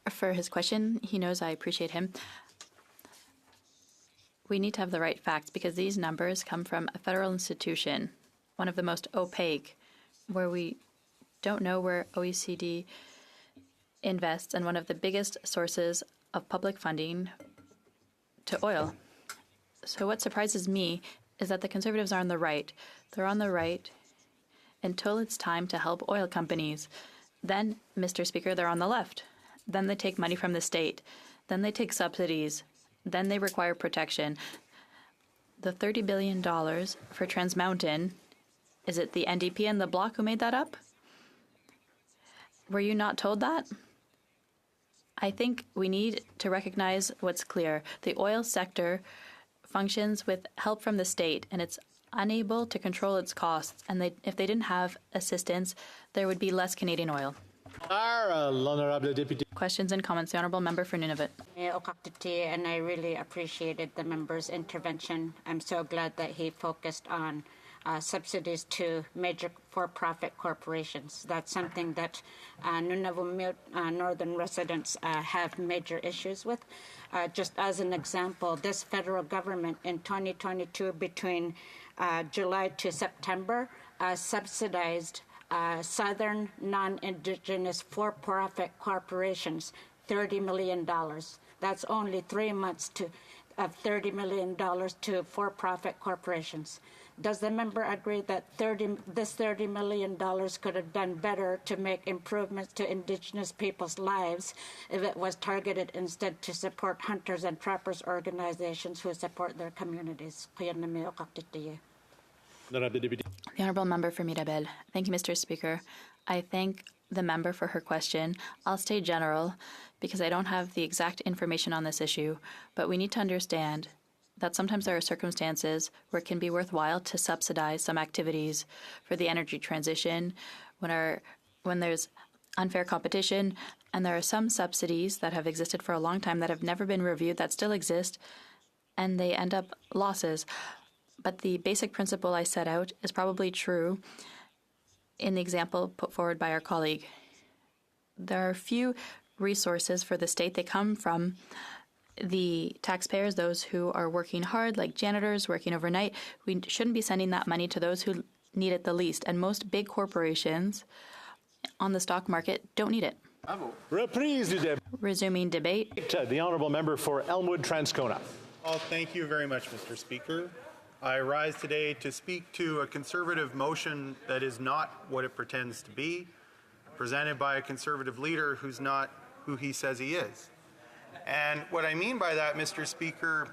Speaker 17: for his question. He knows I appreciate him. We need to have the right facts, because these numbers come from a federal institution, one of the most opaque, where we don't know where OECD invests, and one of the biggest sources of public funding to oil. So what surprises me is that the Conservatives are on the right. They're on the right until it's time to help oil companies. Then, Mr. Speaker, they're on the left. Then they take money from the state. Then they take subsidies. Then they require protection. The $30 billion for Trans Mountain, is it the NDP and the Bloc who made that up? Were you not told that? I think we need to recognize what's clear. The oil sector functions with help from the state, and it's unable to control its costs. And if they didn't have assistance, there would be less Canadian oil. Questions and comments. The Honourable Member for Nunavut.
Speaker 19: And I really appreciated the member's intervention. I'm so glad that he focused on subsidies to major for-profit corporations. That's something that Nunavut Northern residents have major issues with. Just as an example, this federal government in 2022, between July to September, subsidized Southern non-Indigenous for-profit corporations $30 million. That's only 3 months of $30 million to for-profit corporations. Does the member agree that this $30 million could have done better to make improvements to Indigenous people's lives if it was targeted instead to support hunters and trappers organizations who support their communities?
Speaker 17: The Honourable Member for Mirabel. Thank you, Mr. Speaker. I thank the member for her question. I'll stay general because I don't have the exact information on this issue, but we need to understand that sometimes there are circumstances where it can be worthwhile to subsidize some activities for the energy transition when there's unfair competition, and there are some subsidies that have existed for a long time that have never been reviewed that still exist, and they end up losses. But the basic principle I set out is probably true in the example put forward by our colleague. There are few resources for the state. They come from the taxpayers, those who are working hard, like janitors working overnight. We shouldn't be sending that money to those who need it the least. And most big corporations on the stock market don't need it.
Speaker 10: Reprise du débat.
Speaker 17: Resuming debate.
Speaker 10: The honourable member for Elmwood-Transcona.
Speaker 16: Well, thank you very much, Mr. Speaker. I rise today to speak to a Conservative motion that is not what it pretends to be, presented by a Conservative leader who's not who he says he is. And what I mean by that, Mr. Speaker,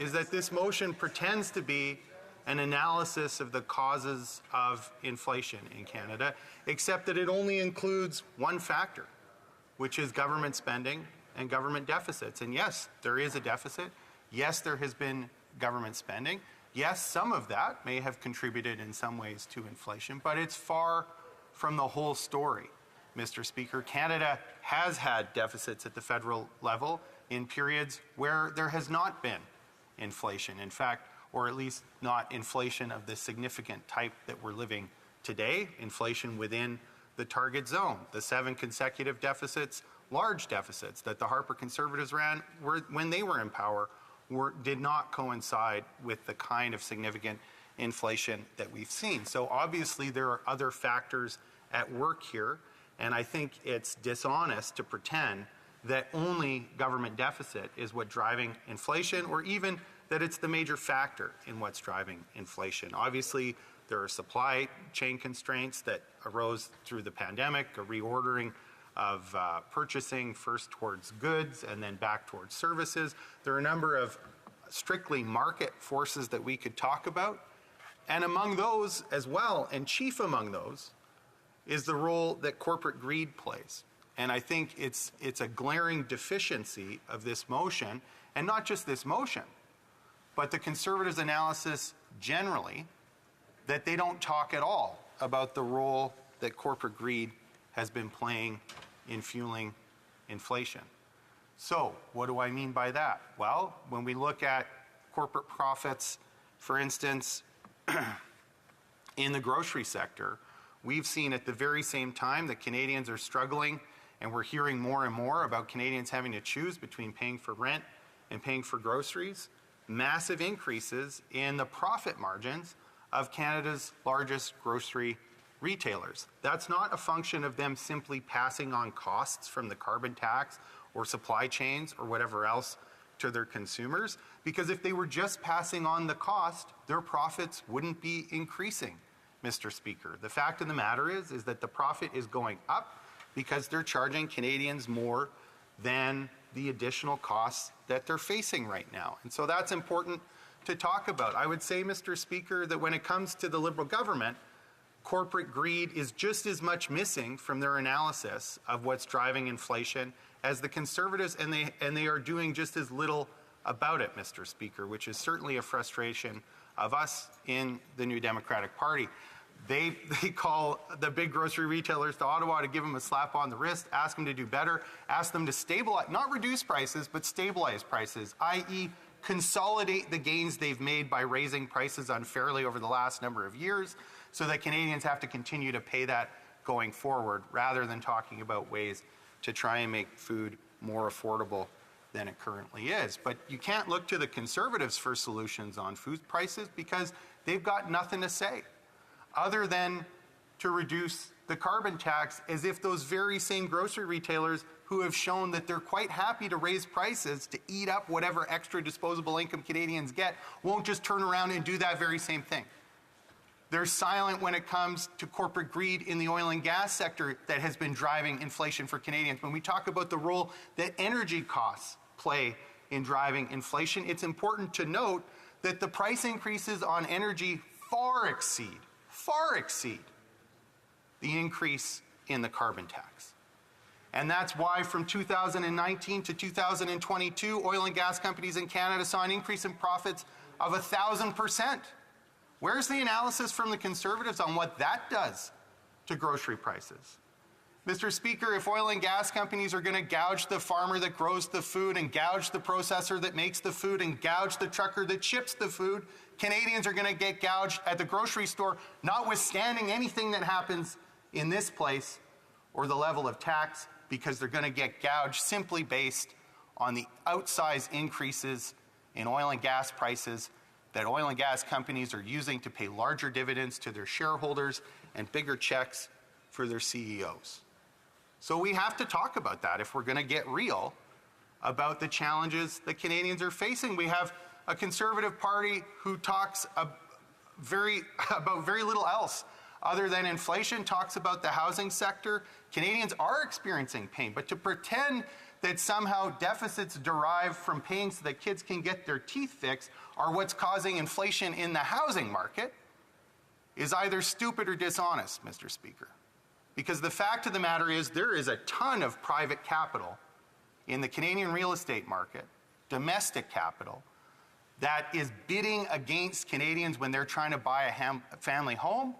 Speaker 16: is that this motion pretends to be an analysis of the causes of inflation in Canada, except that it only includes one factor, which is government spending and government deficits. And yes, there is a deficit. Yes, there has been government spending. Yes, some of that may have contributed in some ways to inflation, but it's far from the whole story, Mr. Speaker. Canada has had deficits at the federal level in periods where there has not been inflation. In fact, or at least not inflation of the significant type that we're living today, inflation within the target zone. The 7 consecutive deficits, large deficits that the Harper Conservatives ran when they were in power did not coincide with the kind of significant inflation that we've seen. So obviously there are other factors at work here, and I think it's dishonest to pretend that only government deficit is what's driving inflation, or even that it's the major factor in what's driving inflation. Obviously, there are supply chain constraints that arose through the pandemic, a reordering of purchasing first towards goods and then back towards services. There are a number of strictly market forces that we could talk about. And among those as well, and chief among those, is the role that corporate greed plays. And I think it's a glaring deficiency of this motion, and not just this motion, but the Conservatives' analysis generally, that they don't talk at all about the role that corporate greed has been playing in fueling inflation. So what do I mean by that? Well, when we look at corporate profits, for instance, in the grocery sector, we've seen at the very same time that Canadians are struggling, and we're hearing more and more about Canadians having to choose between paying for rent and paying for groceries, massive increases in the profit margins of Canada's largest grocery retailers. That's not a function of them simply passing on costs from the carbon tax or supply chains or whatever else to their consumers, because if they were just passing on the cost, their profits wouldn't be increasing, Mr. Speaker. The fact of the matter is that the profit is going up because they're charging Canadians more than the additional costs that they're facing right now. And so that's important to talk about. I would say, Mr. Speaker, that when it comes to the Liberal government, corporate greed is just as much missing from their analysis of what's driving inflation as the Conservatives, and they are doing just as little about it, Mr. Speaker, which is certainly a frustration of us in the New Democratic Party. They call the big grocery retailers to Ottawa to give them a slap on the wrist, ask them to do better, ask them to stabilize, not reduce prices, but stabilize prices, i.e. consolidate the gains they've made by raising prices unfairly over the last number of years so that Canadians have to continue to pay that going forward, rather than talking about ways to try and make food more affordable than it currently is. But you can't look to the Conservatives for solutions on food prices because they've got nothing to say other than to reduce the carbon tax, as if those very same grocery retailers who have shown that they're quite happy to raise prices to eat up whatever extra disposable income Canadians get won't just turn around and do that very same thing. They're silent when it comes to corporate greed in the oil and gas sector that has been driving inflation for Canadians. When we talk about the role that energy costs play in driving inflation, it's important to note that the price increases on energy far exceed the increase in the carbon tax. And that's why from 2019 to 2022, oil and gas companies in Canada saw an increase in profits of 1,000%. Where's the analysis from the Conservatives on what that does to grocery prices? Mr. Speaker, if oil and gas companies are going to gouge the farmer that grows the food and gouge the processor that makes the food and gouge the trucker that ships the food, Canadians are going to get gouged at the grocery store, notwithstanding anything that happens in this place or the level of tax, because they're going to get gouged simply based on the outsized increases in oil and gas prices that oil and gas companies are using to pay larger dividends to their shareholders and bigger checks for their CEOs. So we have to talk about that if we're going to get real about the challenges that Canadians are facing. We have a Conservative Party who talks about very little else other than inflation, talks about the housing sector. Canadians are experiencing pain, but to pretend that somehow deficits derived from paying so that kids can get their teeth fixed are what's causing inflation in the housing market is either stupid or dishonest, Mr. Speaker. Because the fact of the matter is there is a ton of private capital in the Canadian real estate market, domestic capital, that is bidding against Canadians when they're trying to buy a family home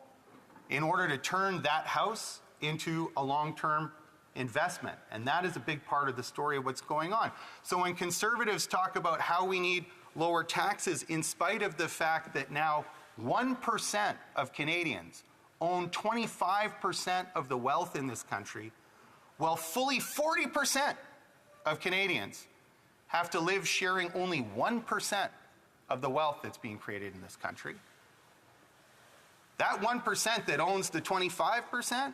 Speaker 16: in order to turn that house into a long-term investment. And that is a big part of the story of what's going on. So when Conservatives talk about how we need lower taxes, in spite of the fact that now 1% of Canadians own 25% of the wealth in this country, while fully 40% of Canadians have to live sharing only 1% of the wealth that's being created in this country. That 1% that owns the 25%,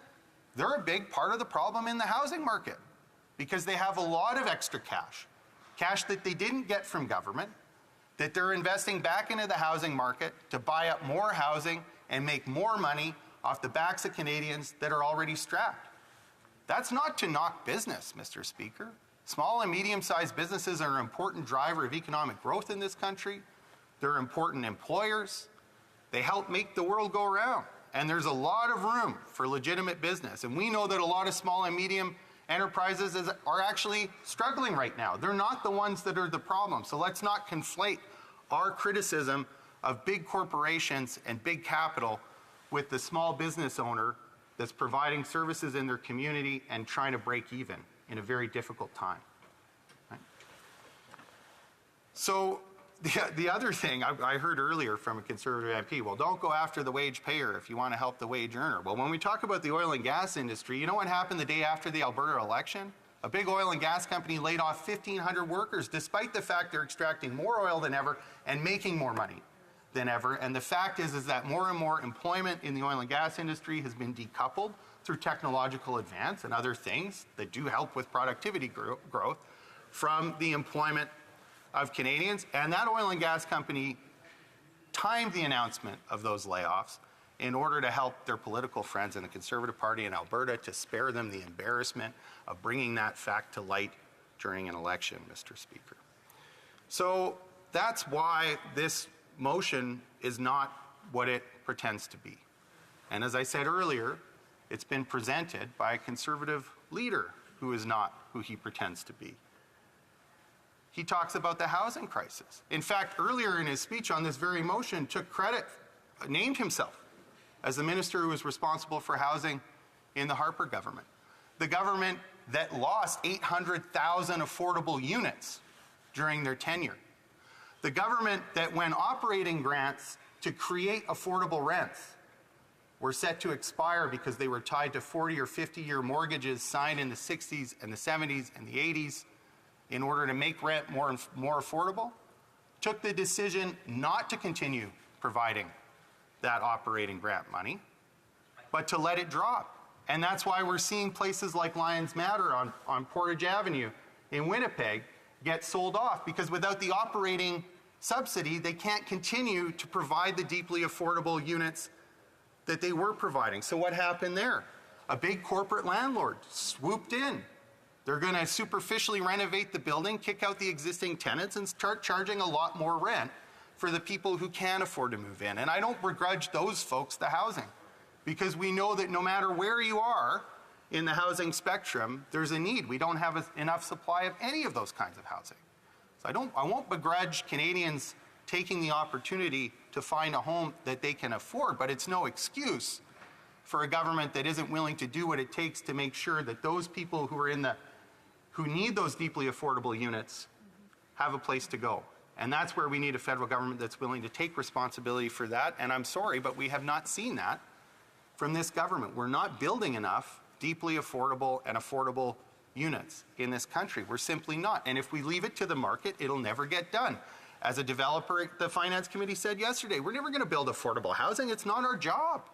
Speaker 16: they're a big part of the problem in the housing market because they have a lot of extra cash that they didn't get from government, that they're investing back into the housing market to buy up more housing and make more money off the backs of Canadians that are already strapped. That's not to knock business, Mr. Speaker. Small and medium-sized businesses are an important driver of economic growth in this country. They're important employers. They help make the world go around. And there's a lot of room for legitimate business. And we know that a lot of small and medium enterprises are actually struggling right now. They're not the ones that are the problem. So let's not conflate our criticism of big corporations and big capital with the small business owner that's providing services in their community and trying to break even in a very difficult time. Right? So the other thing I heard earlier from a Conservative MP, well, don't go after the wage payer if you want to help the wage earner. Well, when we talk about the oil and gas industry, you know what happened the day after the Alberta election? A big oil and gas company laid off 1,500 workers, despite the fact they're extracting more oil than ever and making more money than ever. And the fact is that more and more employment in the oil and gas industry has been decoupled through technological advance and other things that do help with productivity growth from the employment of Canadians. And that oil and gas company timed the announcement of those layoffs in order to help their political friends in the Conservative Party in Alberta to spare them the embarrassment of bringing that fact to light during an election, Mr. Speaker. So that's why this motion is not what it pretends to be. And as I said earlier, it's been presented by a Conservative leader who is not who he pretends to be. He talks about the housing crisis. In fact, earlier in his speech on this very motion, took credit, named himself as the minister who was responsible for housing in the Harper government. The government that lost 800,000 affordable units during their tenure. The government that when operating grants to create affordable rents were set to expire because they were tied to 40 or 50-year mortgages signed in the 60s and the 70s and the 80s in order to make rent more affordable, took the decision not to continue providing that operating grant money, but to let it drop. And that's why we're seeing places like Lions Matter on Portage Avenue in Winnipeg get sold off, because without the operating subsidy, they can't continue to provide the deeply affordable units that they were providing. So what happened there? A big corporate landlord swooped in. They're going to superficially renovate the building, kick out the existing tenants, and start charging a lot more rent for the people who can afford to move in. And I don't begrudge those folks the housing, because we know that no matter where you are in the housing spectrum, there's a need. We don't have enough supply of any of those kinds of housing. So I won't begrudge Canadians taking the opportunity to find a home that they can afford, but it's no excuse for a government that isn't willing to do what it takes to make sure that those people who need those deeply affordable units have a place to go. And that's where we need a federal government that's willing to take responsibility for that. And I'm sorry, but we have not seen that from this government. We're not building enough deeply affordable and affordable units in this country. We're simply not. And if we leave it to the market, it'll never get done. As a developer, the Finance Committee said yesterday, we're never going to build affordable housing. It's not our job.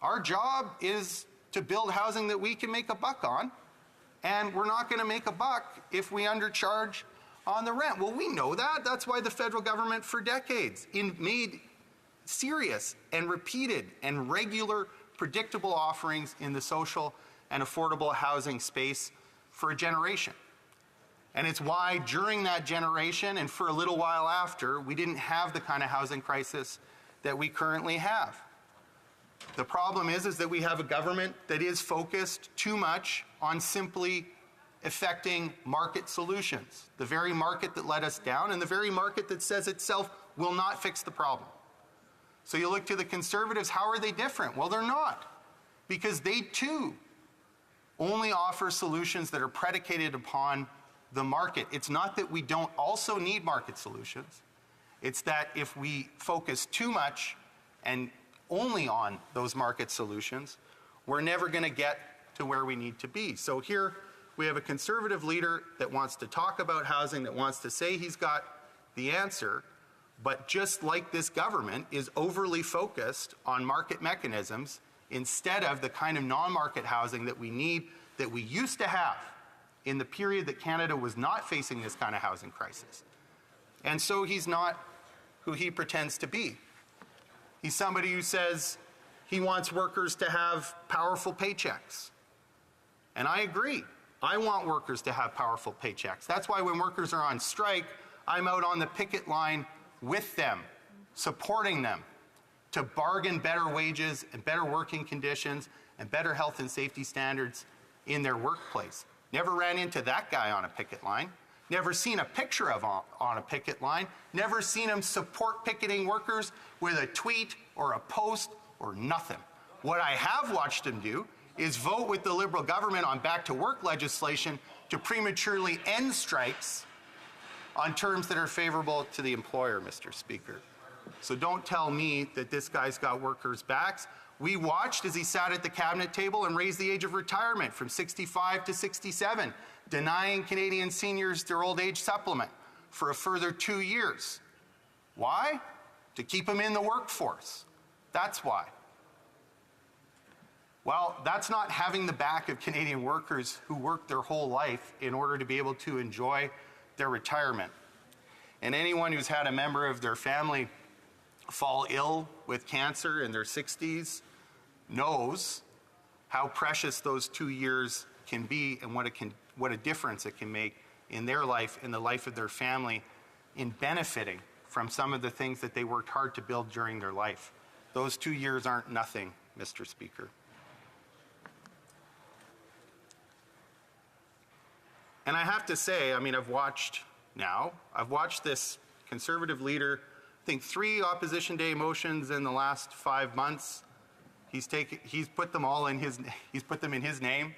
Speaker 16: Our job is to build housing that we can make a buck on. And we're not going to make a buck if we undercharge on the rent. Well, we know that. That's why the federal government for decades made serious and repeated and regular predictable offerings in the social and affordable housing space for a generation. And it's why during that generation and for a little while after, we didn't have the kind of housing crisis that we currently have. The problem is that we have a government that is focused too much on simply effecting market solutions, the very market that let us down and the very market that says itself will not fix the problem. So you look to the Conservatives, how are they different? Well, they're not, because they too only offer solutions that are predicated upon the market. It's not that we don't also need market solutions. It's that if we focus too much and only on those market solutions, we're never going to get to where we need to be. So here we have a Conservative leader that wants to talk about housing, that wants to say he's got the answer, but just like this government is overly focused on market mechanisms instead of the kind of non-market housing that we need, that we used to have in the period that Canada was not facing this kind of housing crisis. And so he's not who he pretends to be. He's somebody who says he wants workers to have powerful paychecks. And I agree. I want workers to have powerful paychecks. That's why when workers are on strike, I'm out on the picket line with them, supporting them to bargain better wages and better working conditions and better health and safety standards in their workplace. Never ran into that guy on a picket line. Never seen a picture of him on a picket line. Never seen him support picketing workers with a tweet or a post or nothing. What I have watched him do is vote with the Liberal government on back-to-work legislation to prematurely end strikes on terms that are favorable to the employer, Mr. Speaker. So don't tell me that this guy's got workers' backs. We watched as he sat at the cabinet table and raised the age of retirement from 65 to 67, denying Canadian seniors their old age supplement for a further 2 years. Why? To keep them in the workforce. That's why. Well, that's not having the back of Canadian workers who worked their whole life in order to be able to enjoy their retirement. And anyone who's had a member of their family fall ill with cancer in their 60s knows how precious those 2 years can be and what a difference it can make in their life, in the life of their family, in benefiting from some of the things that they worked hard to build during their life. Those 2 years aren't nothing, Mr. Speaker. And I have to say, I mean, I've watched this Conservative leader, I think 3 Opposition Day motions in the last 5 months. He's put them all in he's put them in his name.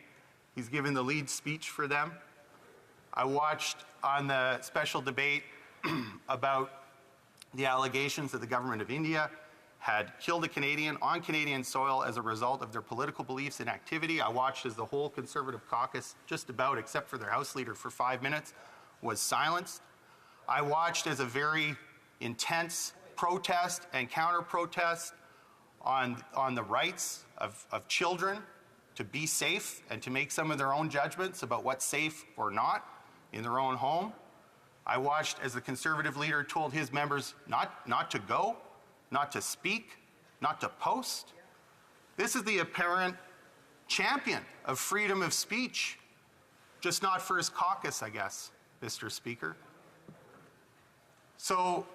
Speaker 16: He's given the lead speech for them. I watched on the special debate about the allegations that the government of India had killed a Canadian on Canadian soil as a result of their political beliefs and activity. I watched as the whole Conservative caucus, just about except for their House leader for 5 minutes, was silenced. I watched as a very intense protest and counter-protest on the rights of children to be safe and to make some of their own judgments about what's safe or not in their own home. I watched as the Conservative leader told his members not to go, not to speak, not to post. This is the apparent champion of freedom of speech, just not for his caucus, I guess, Mr. Speaker. So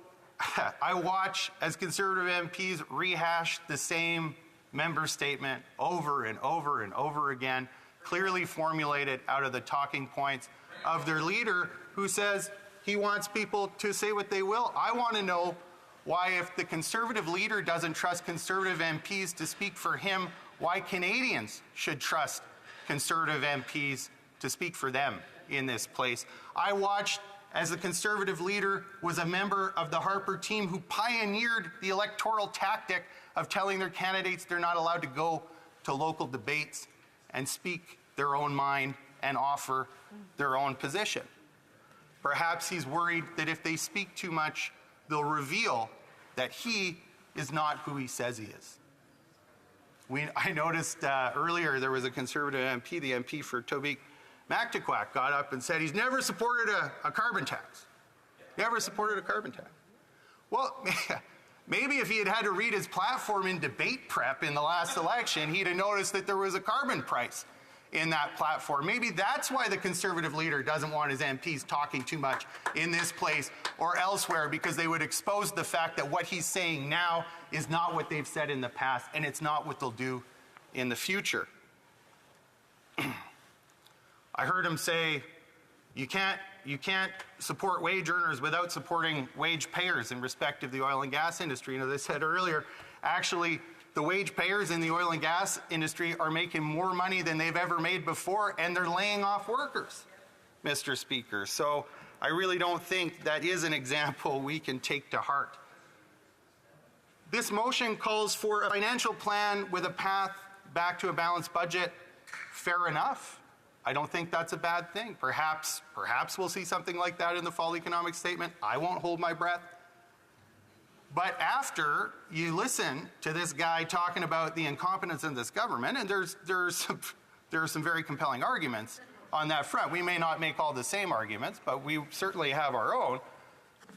Speaker 16: I watch as Conservative MPs rehash the same member statement over and over and over again, clearly formulated out of the talking points of their leader who says he wants people to say what they will. I want to know why, if the Conservative leader doesn't trust Conservative MPs to speak for him why Canadians should trust Conservative MPs to speak for them in this place. I watched as the Conservative leader was a member of the Harper team who pioneered the electoral tactic of telling their candidates they're not allowed to go to local debates and speak their own mind and offer their own position. Perhaps he's worried that if they speak too much, they'll reveal that he is not who he says he is. I noticed earlier there was a Conservative MP, the MP for Tobique-Mactaquac, got up and said he's never supported a carbon tax. Never supported a carbon tax. Well, maybe if he had had to read his platform in debate prep in the last election, he'd have noticed that there was a carbon price in that platform. Maybe that's why the Conservative leader doesn't want his MPs talking too much in this place or elsewhere, because they would expose the fact that what he's saying now is not what they've said in the past, and it's not what they'll do in the future. I heard him say, you can't support wage earners without supporting wage payers in respect of the oil and gas industry. And as I said earlier, actually, the wage payers in the oil and gas industry are making more money than they've ever made before, and they're laying off workers, Mr. Speaker. So I really don't think that is an example we can take to heart. This motion calls for a financial plan with a path back to a balanced budget. Fair enough. I don't think that's a bad thing. Perhaps we'll see something like that in the fall economic statement. I won't hold my breath. But after you listen to this guy talking about the incompetence of this government, and there are some very compelling arguments on that front. We may not make all the same arguments, but we certainly have our own.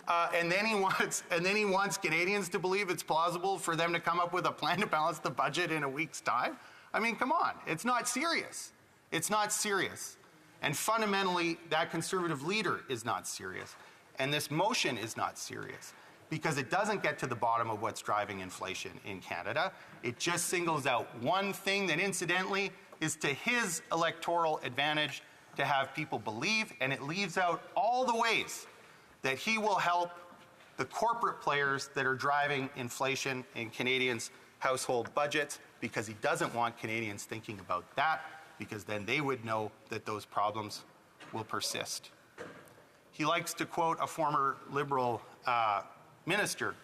Speaker 16: And then he wants Canadians to believe it's plausible for them to come up with a plan to balance the budget in a week's time. I mean, come on, it's not serious. It's not serious. And fundamentally, that Conservative leader is not serious. And this motion is not serious, because it doesn't get to the bottom of what's driving inflation in Canada. It just singles out one thing that, incidentally, is to his electoral advantage to have people believe, and it leaves out all the ways that he will help the corporate players that are driving inflation in Canadians' household budgets, because he doesn't want Canadians thinking about that, because then they would know that those problems will persist. He likes to quote a former Liberal minister,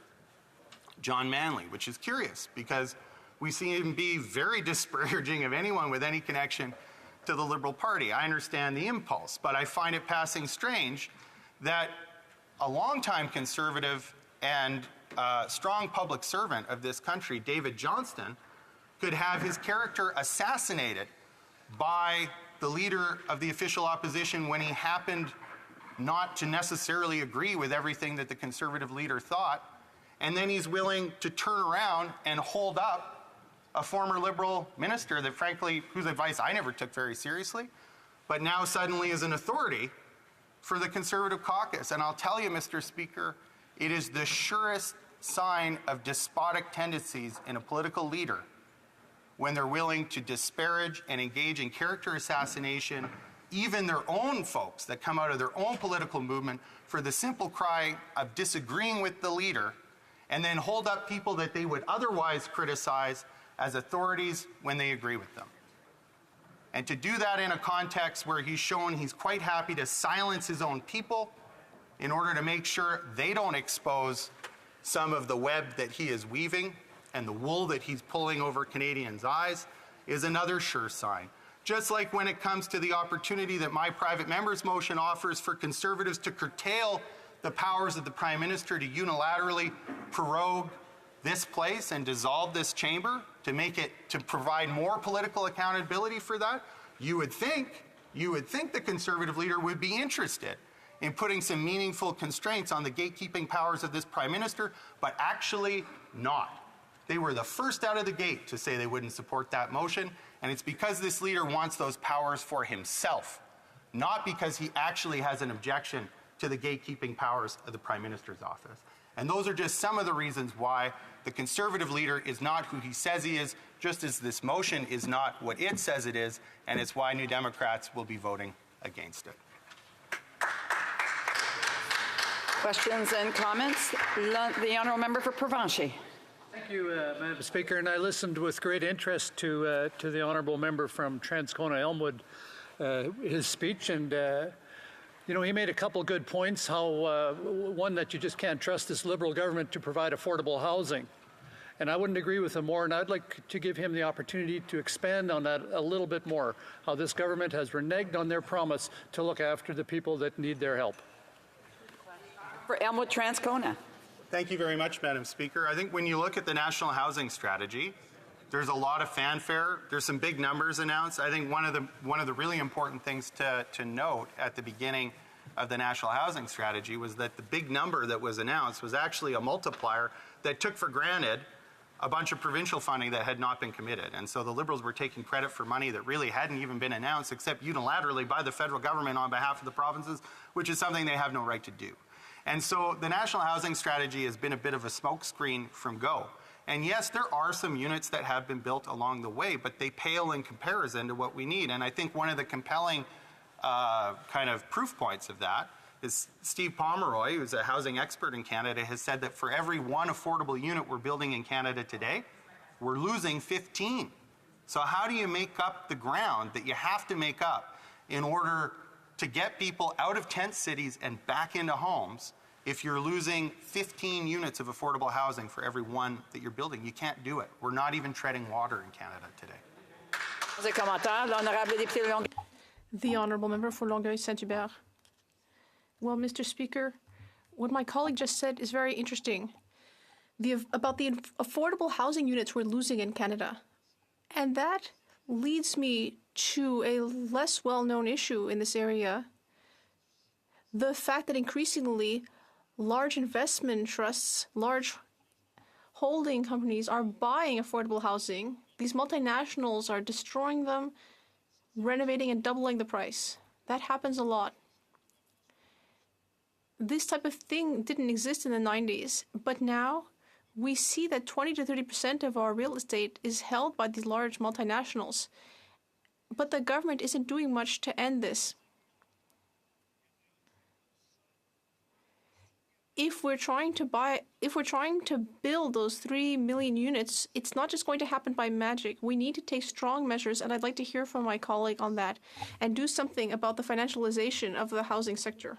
Speaker 16: John Manley, which is curious because we see him be very disparaging of anyone with any connection to the Liberal Party. I understand the impulse, but I find it passing strange that a longtime Conservative and strong public servant of this country, David Johnston, could have his character assassinated by the leader of the official opposition when he happened not to necessarily agree with everything that the Conservative leader thought, and then he's willing to turn around and hold up a former Liberal minister that, frankly, whose advice I never took very seriously, but now suddenly is an authority for the Conservative caucus. And I'll tell you, Mr. Speaker, it is the surest sign of despotic tendencies in a political leader when they're willing to disparage and engage in character assassination even their own folks that come out of their own political movement for the simple cry of disagreeing with the leader, and then hold up people that they would otherwise criticize as authorities when they agree with them. And to do that in a context where he's shown he's quite happy to silence his own people in order to make sure they don't expose some of the web that he is weaving and the wool that he's pulling over Canadians' eyes is another sure sign. Just like when it comes to the opportunity that my private member's motion offers for Conservatives to curtail the powers of the Prime Minister to unilaterally prorogue this place and dissolve this chamber to provide more political accountability for that, you would think the Conservative leader would be interested in putting some meaningful constraints on the gatekeeping powers of this Prime Minister, but actually not. They were the first out of the gate to say they wouldn't support that motion, and it's because this leader wants those powers for himself, not because he actually has an objection to the gatekeeping powers of the Prime Minister's office. And those are just some of the reasons why the Conservative leader is not who he says he is, just as this motion is not what it says it is, and it's why New Democrats will be voting against it.
Speaker 12: Questions and comments? The Honourable Member for Provencher.
Speaker 4: Thank you, Madam Speaker. And I listened with great interest to the honourable member from Transcona Elmwood, his speech, and he made a couple good points. How one, that you just can't trust this Liberal government to provide affordable housing, and I wouldn't agree with him more. And I'd like to give him the opportunity to expand on that a little bit more. How this government has reneged on their promise to look after the people that need their help.
Speaker 22: For Elmwood Transcona.
Speaker 16: Thank you very much, Madam Speaker. I think when you look at the National Housing Strategy, there's a lot of fanfare. There's some big numbers announced. I think one of the really important things to note at the beginning of the National Housing Strategy was that the big number that was announced was actually a multiplier that took for granted a bunch of provincial funding that had not been committed. And so the Liberals were taking credit for money that really hadn't even been announced except unilaterally by the federal government on behalf of the provinces, which is something they have no right to do. And so the National Housing Strategy has been a bit of a smokescreen from go. And yes, there are some units that have been built along the way, but they pale in comparison to what we need. And I think one of the compelling kind of proof points of that is Steve Pomeroy, who's a housing expert in Canada, has said that for every one affordable unit we're building in Canada today, we're losing 15. So how do you make up the ground that you have to make up in order to get people out of tent cities and back into homes if you're losing 15 units of affordable housing for every one that you're building? You can't do it. We're not even treading water in Canada today.
Speaker 2: The Honourable Member for Longueuil-Saint-Hubert. Well, Mr. Speaker, what my colleague just said is very interesting. About the affordable housing units we're losing in Canada. And that leads me to a less well-known issue in this area. The fact that increasingly large investment trusts, large holding companies are buying affordable housing. These multinationals are destroying them, renovating and doubling the price. That happens a lot. This type of thing didn't exist in the 90s, but now we see that 20 to 30% of our real estate is held by these large multinationals. But the government isn't doing much to end this. If we're trying to build those 3 million units, it's not just going to happen by magic. We need to take strong measures, and I'd like to hear from my colleague on that, and do something about the financialization of the housing sector.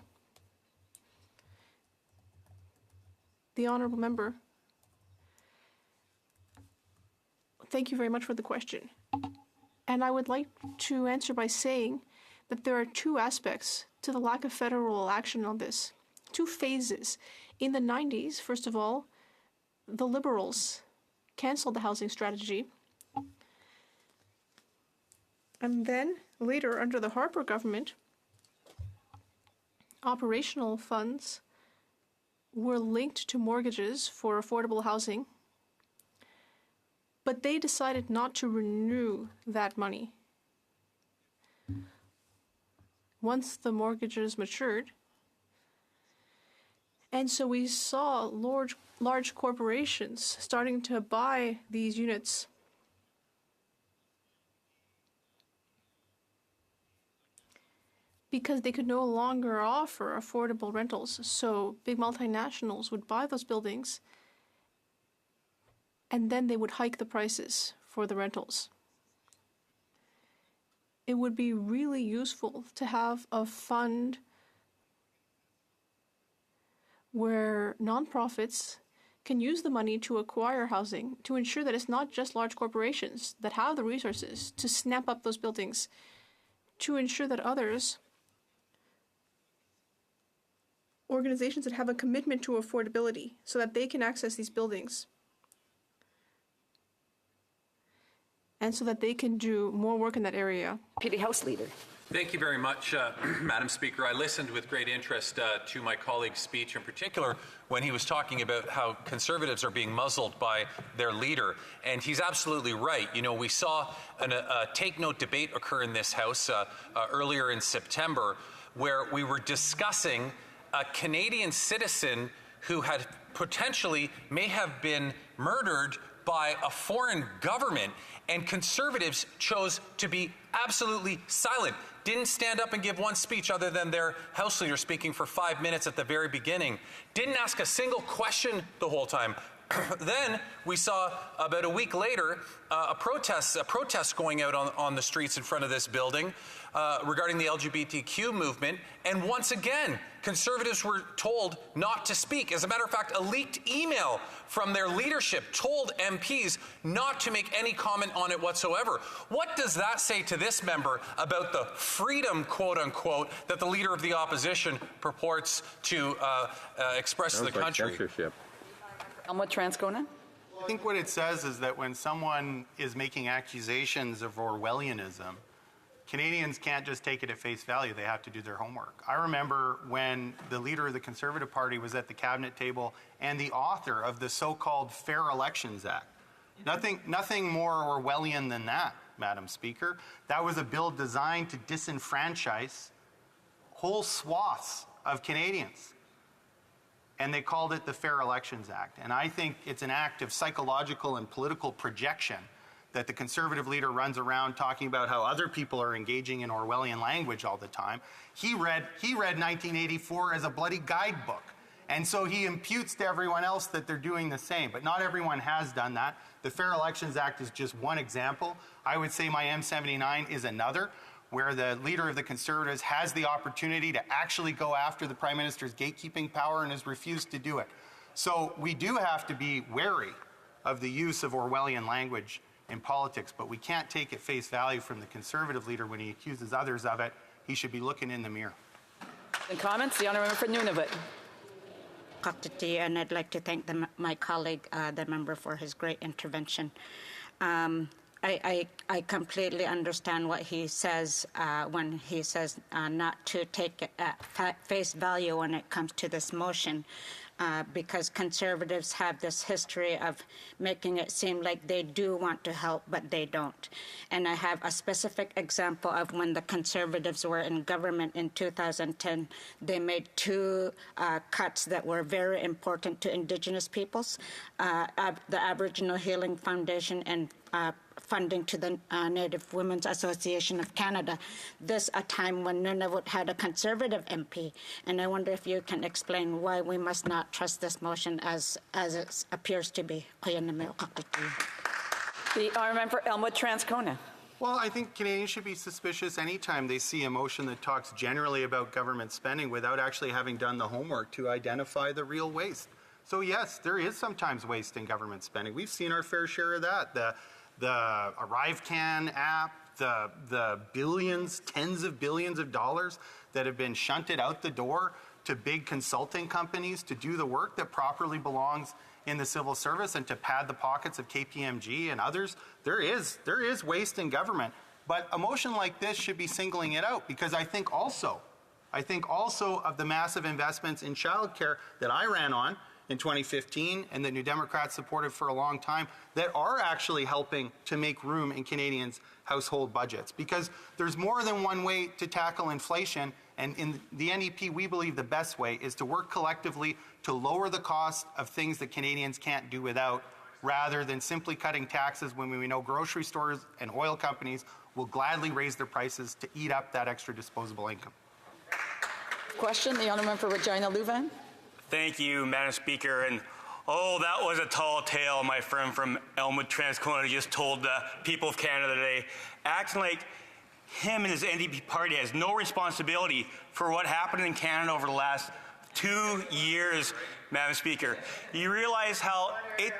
Speaker 2: The Honourable Member. Thank you very much for the question. And I would like to answer by saying that there are two aspects to the lack of federal action on this. Two phases. In the 90s, first of all, the Liberals canceled the housing strategy. And then later, under the Harper government, operational funds were linked to mortgages for affordable housing. But they decided not to renew that money. Once the mortgages matured, and so we saw large corporations starting to buy these units. Because they could no longer offer affordable rentals. So big multinationals would buy those buildings, and then they would hike the prices for the rentals. It would be really useful to have a fund where nonprofits can use the money to acquire housing to ensure that it's not just large corporations that have the resources to snap up those buildings, to ensure that others, organizations that have a commitment to affordability, so that they can access these buildings. And so that they can do more work in that area.
Speaker 22: Deputy House Leader.
Speaker 6: Thank you very much, Madam Speaker. I listened with great interest to my colleague's speech, in particular when he was talking about how Conservatives are being muzzled by their leader. And he's absolutely right. You know, we saw a take-note debate occur in this House earlier in September, where we were discussing a Canadian citizen who had potentially may have been murdered by a foreign government, and Conservatives chose to be absolutely silent. Didn't stand up and give one speech other than their House Leader speaking for 5 minutes at the very beginning. Didn't ask a single question the whole time. Then we saw about a week later a protest going out on the streets in front of this building regarding the LGBTQ movement. And once again, Conservatives were told not to speak. As a matter of fact, a leaked email from their leadership told MPs not to make any comment on it whatsoever. What does that say to this member about the freedom, quote unquote, that the Leader of the Opposition purports to express to the country?
Speaker 7: Censorship.
Speaker 22: Elmwood Transcona.
Speaker 16: I think what it says is that when someone is making accusations of Orwellianism, Canadians can't just take it at face value. They have to do their homework. I remember when the leader of the Conservative Party was at the cabinet table and the author of the so-called Fair Elections Act. Nothing more Orwellian than that, Madam Speaker. That was a bill designed to disenfranchise whole swaths of Canadians. And they called it the Fair Elections Act. And I think it's an act of psychological and political projection that the Conservative leader runs around talking about how other people are engaging in Orwellian language all the time. He read 1984 as a bloody guidebook. And so he imputes to everyone else that they're doing the same. But not everyone has done that. The Fair Elections Act is just one example. I would say my M79 is another, where the leader of the Conservatives has the opportunity to actually go after the Prime Minister's gatekeeping power and has refused to do it. So we do have to be wary of the use of Orwellian language in politics, but we can't take it face value from the Conservative leader when he accuses others of it. He should be looking in the mirror.
Speaker 22: And comments, the honourable member for Nunavut.
Speaker 19: And I'd like to thank my colleague, the member, for his great intervention. I completely understand what he says when he says not to take it at face value when it comes to this motion. Because Conservatives have this history of making it seem like they do want to help, but they don't. And I have a specific example of when the Conservatives were in government in 2010. They made two cuts that were very important to Indigenous peoples, the Aboriginal Healing Foundation and funding to the Native Women's Association of Canada. This a time when Nunavut had a Conservative MP, and I wonder if you can explain why we must not trust this motion as it appears to be.
Speaker 22: The honourable member for Elmwood Transcona.
Speaker 16: Well, I think Canadians should be suspicious anytime they see a motion that talks generally about government spending without actually having done the homework to identify the real waste. So yes, there is sometimes waste in government spending. We've seen our fair share of that. The ArriveCan app, the billions, tens of billions of dollars that have been shunted out the door to big consulting companies to do the work that properly belongs in the civil service and to pad the pockets of KPMG and others. There is waste in government. But a motion like this should be singling it out, because I think also of the massive investments in childcare that I ran on in 2015 and that New Democrats supported for a long time that are actually helping to make room in Canadians' household budgets. Because there's more than one way to tackle inflation, and in the NDP we believe the best way is to work collectively to lower the cost of things that Canadians can't do without, rather than simply cutting taxes when we know grocery stores and oil companies will gladly raise their prices to eat up that extra disposable income.
Speaker 22: Question, the honourable member for Regina Louvain.
Speaker 8: Thank you, Madam Speaker. And oh, that was a tall tale my friend from Elmwood Transcona just told the people of Canada today, acting like him and his NDP party has no responsibility for what happened in Canada over the last 2 years, Madam Speaker. You realize how it...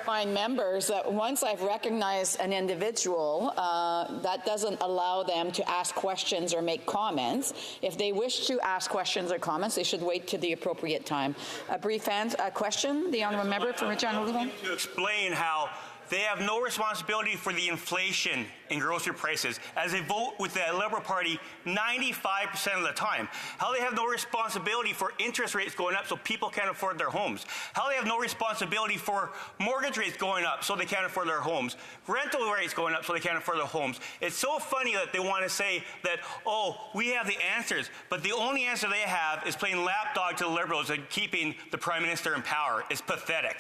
Speaker 22: Remind members that once I've recognized an individual, that doesn't allow them to ask questions or make comments. If they wish to ask questions or comments, they should wait to the appropriate time. A brief question, the honourable member for Regina Louvain.
Speaker 8: To explain how they have no responsibility for the inflation in grocery prices, as they vote with the Liberal Party 95% of the time. How they have no responsibility for interest rates going up so people can't afford their homes. How they have no responsibility for mortgage rates going up so they can't afford their homes. Rental rates going up so they can't afford their homes. It's so funny that they want to say that, oh, we have the answers, but the only answer they have is playing lapdog to the Liberals and keeping the Prime Minister in power. It's pathetic.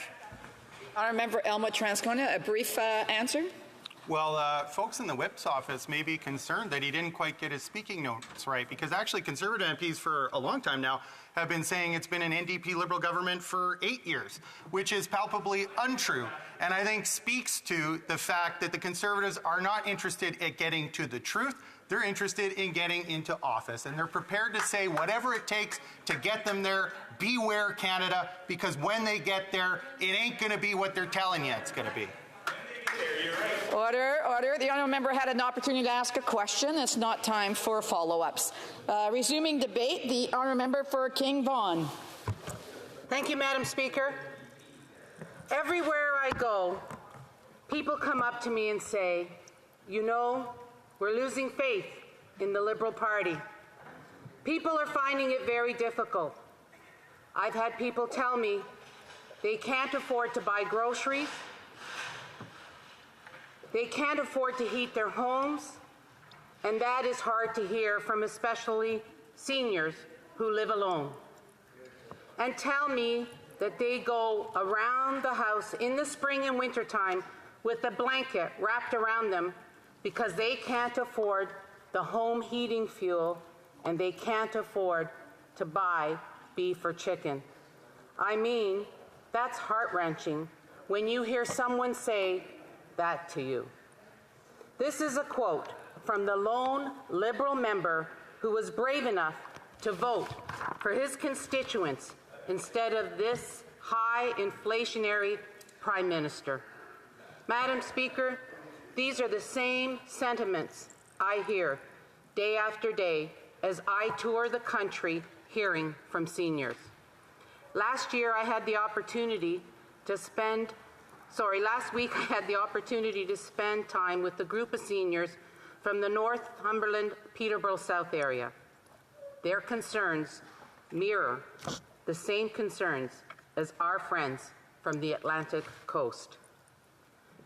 Speaker 22: Honourable member Elmwood Transcona, a brief answer.
Speaker 16: Well, folks in the whip's office may be concerned that he didn't quite get his speaking notes right, because actually Conservative MPs for a long time now have been saying it's been an NDP Liberal government for 8 years, which is palpably untrue, and I think speaks to the fact that the Conservatives are not interested in getting to the truth. They're interested in getting into office, and they're prepared to say whatever it takes to get them there. Beware, Canada, because when they get there, it ain't going to be what they're telling you it's going to be.
Speaker 22: Order, order. The honourable member had an opportunity to ask a question. It's not time for follow-ups. Resuming debate, the honourable member for King Vaughan.
Speaker 18: Thank you, Madam Speaker. Everywhere I go, people come up to me and say, you know, we're losing faith in the Liberal Party. People are finding it very difficult. I've had people tell me they can't afford to buy groceries. They can't afford to heat their homes, and that is hard to hear from especially seniors who live alone. And tell me that they go around the house in the spring and wintertime with a blanket wrapped around them because they can't afford the home heating fuel and they can't afford to buy beef or chicken. I mean, that's heart-wrenching when you hear someone say that to you. This is a quote from the lone Liberal member who was brave enough to vote for his constituents instead of this high inflationary Prime Minister. Madam Speaker, these are the same sentiments I hear day after day as I tour the country hearing from seniors. Last week I had the opportunity to spend time with a group of seniors from the Northumberland, Peterborough South area. Their concerns mirror the same concerns as our friends from the Atlantic coast.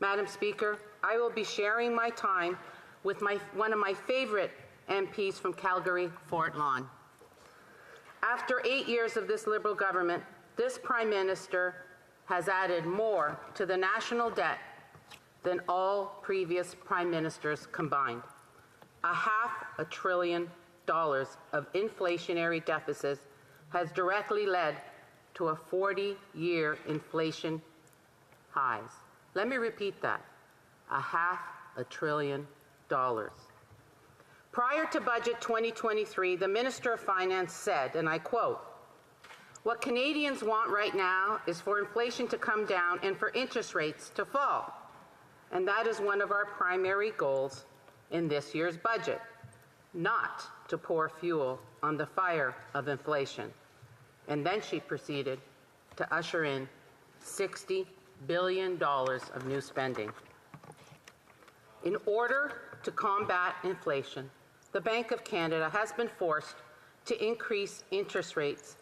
Speaker 18: Madam Speaker, I will be sharing my time with one of my favorite MPs from Calgary, Fort Lawn. After 8 years of this Liberal government, this Prime Minister has added more to the national debt than all previous Prime Ministers combined. $500 billion of inflationary deficits has directly led to a 40-year inflation highs. Let me repeat that, $500 billion. Prior to Budget 2023, the Minister of Finance said, and I quote, "What Canadians want right now is for inflation to come down and for interest rates to fall. And that is one of our primary goals in this year's budget, not to pour fuel on the fire of inflation." And then she proceeded to usher in $60 billion of new spending. In order to combat inflation, the Bank of Canada has been forced to increase interest rates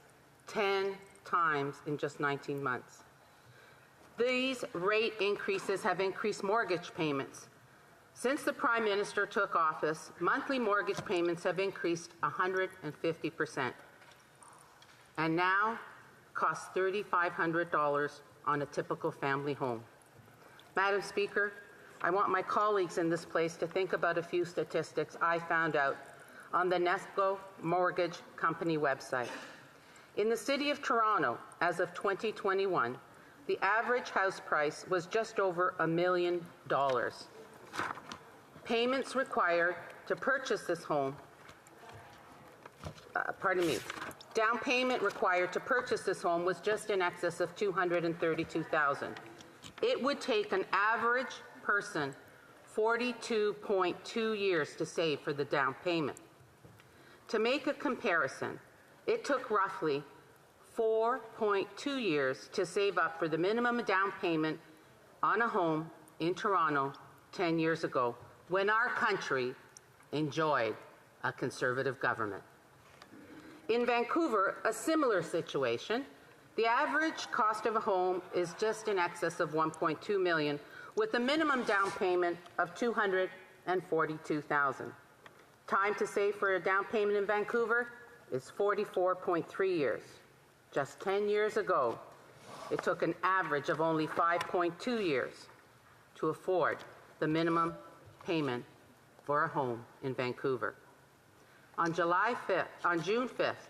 Speaker 18: 10 times in just 19 months. These rate increases have increased mortgage payments. Since the Prime Minister took office, monthly mortgage payments have increased 150%, and now cost $3,500 on a typical family home. Madam Speaker, I want my colleagues in this place to think about a few statistics I found out on the Nesco Mortgage Company website. In the City of Toronto, as of 2021, the average house price was just over $1 million. Payments required to purchase this home, down payment required to purchase this home was just in excess of $232,000. It would take an average person 42.2 years to save for the down payment. To make a comparison, it took roughly 4.2 years to save up for the minimum down payment on a home in Toronto 10 years ago, when our country enjoyed a Conservative government. In Vancouver, a similar situation. The average cost of a home is just in excess of $1.2 million, with a minimum down payment of $242,000. Time to save for a down payment in Vancouver is 44.3 years. Just 10 years ago, it took an average of only 5.2 years to afford
Speaker 1: the minimum payment for a home in Vancouver. On June 5th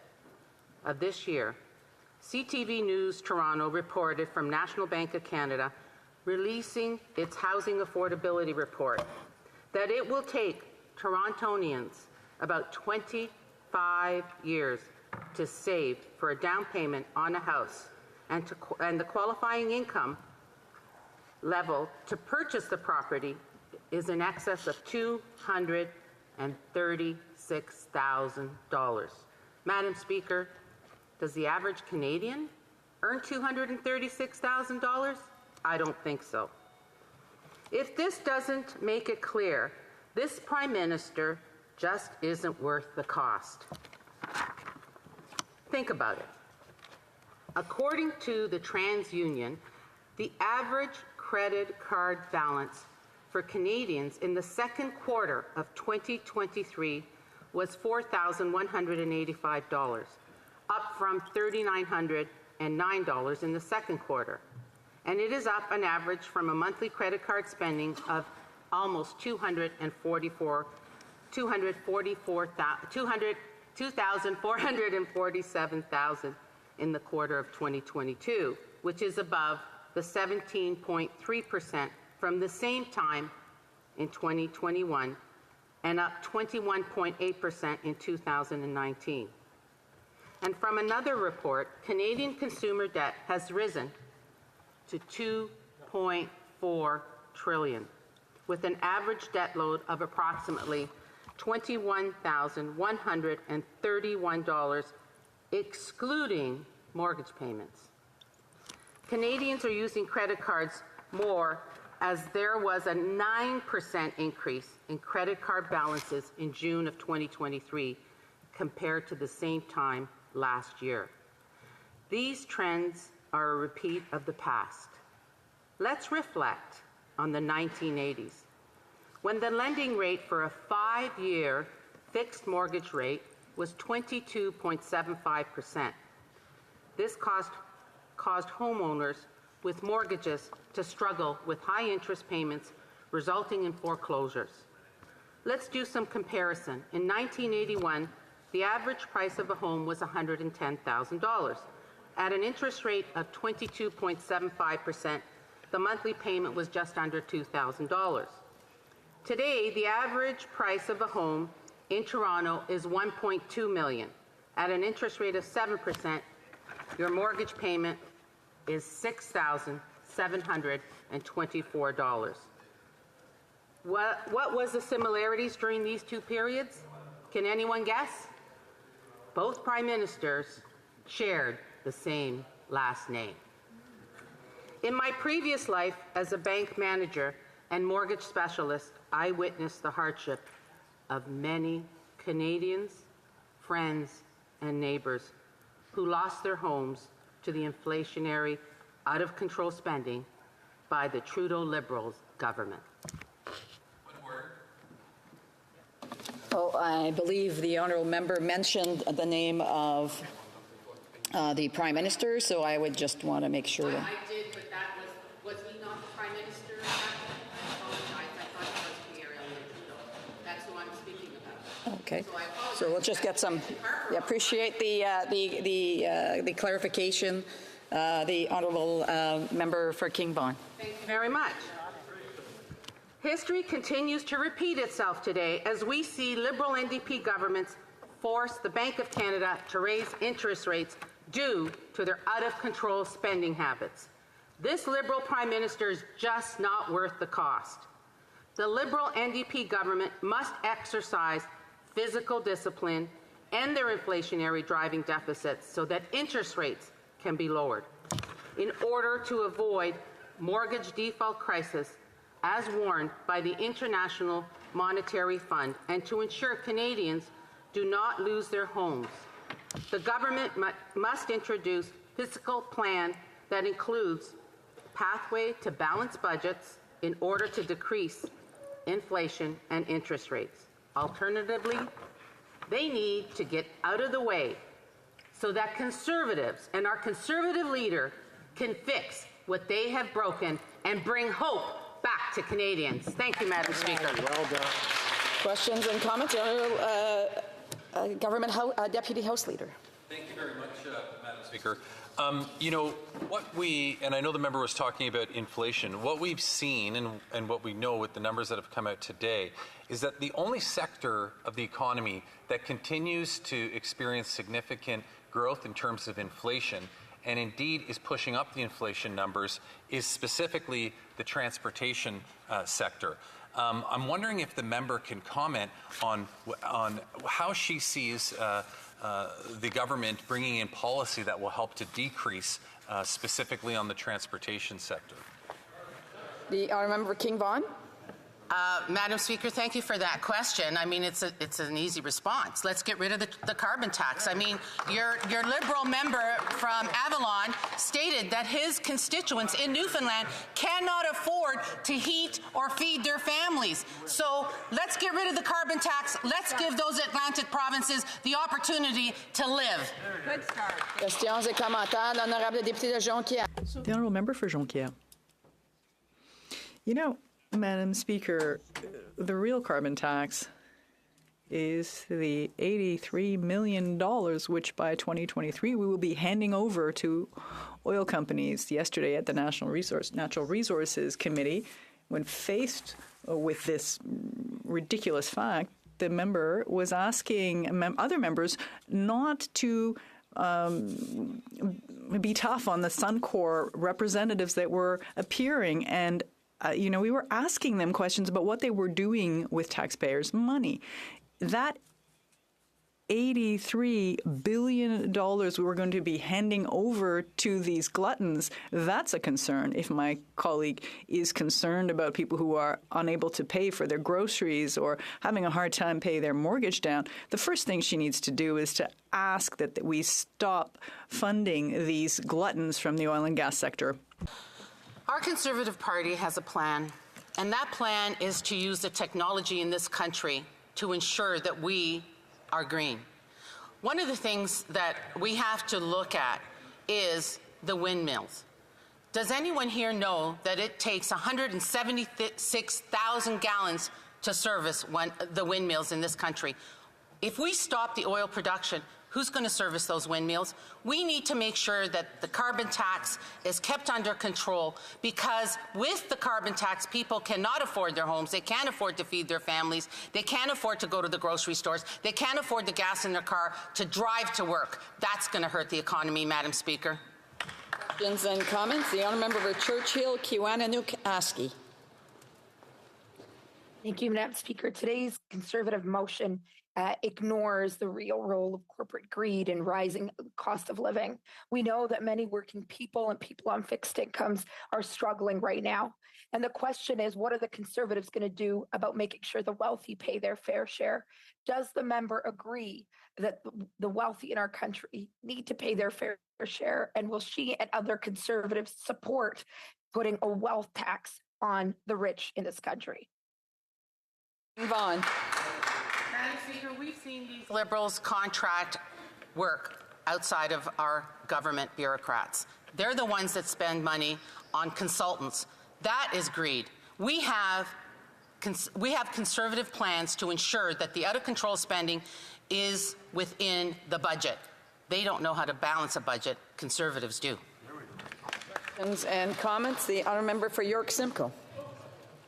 Speaker 1: of this year, CTV News Toronto reported from National Bank of Canada releasing its housing affordability report that it will take Torontonians about 25 years to save for a down payment on a house, and the qualifying income level to purchase the property is in excess of $236,000. Madam Speaker, does the average Canadian earn $236,000? I don't think so. If this doesn't make it clear, this Prime Minister just isn't worth the cost. Think about it. According to the TransUnion, the average credit card balance for Canadians in the second quarter of 2023 was $4,185, up from $3,909 in the second quarter. And it is up an average from a monthly credit card spending of almost $2,447,000 in the quarter of 2022, which is above the 17.3% from the same time in 2021 and up 21.8% in 2019. And from another report, Canadian consumer debt has risen to $2.4 trillion, with an average debt load of approximately $21,131, excluding mortgage payments. Canadians are using credit cards more, as there was a 9% increase in credit card balances in June of 2023 compared to the same time last year. These trends are a repeat of the past. Let's reflect on the 1980s, when the lending rate for a 5-year fixed mortgage rate was 22.75%. This caused homeowners with mortgages to struggle with high interest payments, resulting in foreclosures. Let's do some comparison. In 1981, the average price of a home was $110,000. At an interest rate of 22.75%, the monthly payment was just under $2,000. Today, the average price of a home in Toronto is $1.2 million. At an interest rate of 7%, your mortgage payment is $6,724. What was the similarities during these two periods? Can anyone guess? Both prime ministers shared the same last name. In my previous life as a bank manager and mortgage specialist, I witnessed the hardship of many Canadians, friends, and neighbors who lost their homes to the inflationary, out-of-control spending by the Trudeau Liberals government.
Speaker 22: Oh, I believe the honourable member mentioned the name of the Prime Minister, so I would just want to make sure that...
Speaker 1: I did, but that was he not the Prime Minister? I apologize. I thought it was Pierre Elliott Trudeau. That's who I'm speaking about.
Speaker 22: Okay. So we'll just get some... Yeah, appreciate the clarification. The honourable member for King Vaughan.
Speaker 1: Thank you very much. History continues to repeat itself today as we see Liberal NDP governments force the Bank of Canada to raise interest rates due to their out-of-control spending habits. This Liberal Prime Minister is just not worth the cost. The Liberal NDP government must exercise fiscal discipline and their inflationary driving deficits so that interest rates can be lowered. In order to avoid mortgage default crisis as warned by the International Monetary Fund and to ensure Canadians do not lose their homes, the government must introduce a fiscal plan that includes a pathway to balanced budgets in order to decrease inflation and interest rates. Alternatively, they need to get out of the way so that Conservatives and our Conservative leader can fix what they have broken and bring hope back to Canadians. Thank you, Madam Speaker.
Speaker 14: Well done.
Speaker 22: Questions and comments? Government Deputy House Leader.
Speaker 6: Thank you very much, Madam Speaker. You know, and I know the member was talking about inflation, what we've seen and what we know with the numbers that have come out today is that the only sector of the economy that continues to experience significant growth in terms of inflation and indeed is pushing up the inflation numbers is specifically the transportation sector. I'm wondering if the member can comment on how she sees the government bringing in policy that will help to decrease specifically on the transportation sector.
Speaker 22: The member King Vaughan.
Speaker 1: Madam Speaker, thank you for that question. I mean, it's an easy response. Let's get rid of the carbon tax. I mean, your Liberal member from Avalon stated that his constituents in Newfoundland cannot afford to heat or feed their families. So let's get rid of the carbon tax. Let's give those Atlantic provinces the opportunity to live.
Speaker 18: Good start.
Speaker 22: Questions et commentaires. L'honorable député de Jonquière.
Speaker 12: The honourable member for Jonquière. You know, Madam Speaker, the real carbon tax is the $83 million, which by 2023 we will be handing over to oil companies. Yesterday at the Natural Resources Committee, when faced with this ridiculous fact, the member was asking other members not to be tough on the Suncor representatives that were appearing, and you know, we were asking them questions about what they were doing with taxpayers' money. That $83 billion we were going to be handing over to these gluttons, that's a concern. If my colleague is concerned about people who are unable to pay for their groceries or having a hard time paying their mortgage down, the first thing she needs to do is to ask that we stop funding these gluttons from the oil and gas sector.
Speaker 1: Our Conservative Party has a plan, and that plan is to use the technology in this country to ensure that we are green. One of the things that we have to look at is the windmills. Does anyone here know that it takes 176,000 gallons to service the windmills in this country? If we stop the oil production, who's going to service those windmills? We need to make sure that the carbon tax is kept under control, because with the carbon tax, people cannot afford their homes. They can't afford to feed their families. They can't afford to go to the grocery stores. They can't afford the gas in their car to drive to work. That's going to hurt the economy, Madam Speaker.
Speaker 22: Questions and comments. The honourable member for Churchill, Kiwanis-Aski.
Speaker 7: Thank you, Madam Speaker. Today's Conservative motion ignores the real role of corporate greed in rising cost of living. We know that many working people and people on fixed incomes are struggling right now. And the question is, what are the Conservatives going to do about making sure the wealthy pay their fair share? Does the member agree that the wealthy in our country need to pay their fair share? And will she and other Conservatives support putting a wealth tax on the rich in this country?
Speaker 22: Vaughan.
Speaker 1: Madam Speaker, we've seen these Liberals contract work outside of our government bureaucrats. They're the ones that spend money on consultants. That is greed. We have Conservative plans to ensure that the out-of-control spending is within the budget. They don't know how to balance a budget. Conservatives do.
Speaker 22: Questions and comments. The honourable member for York Simcoe.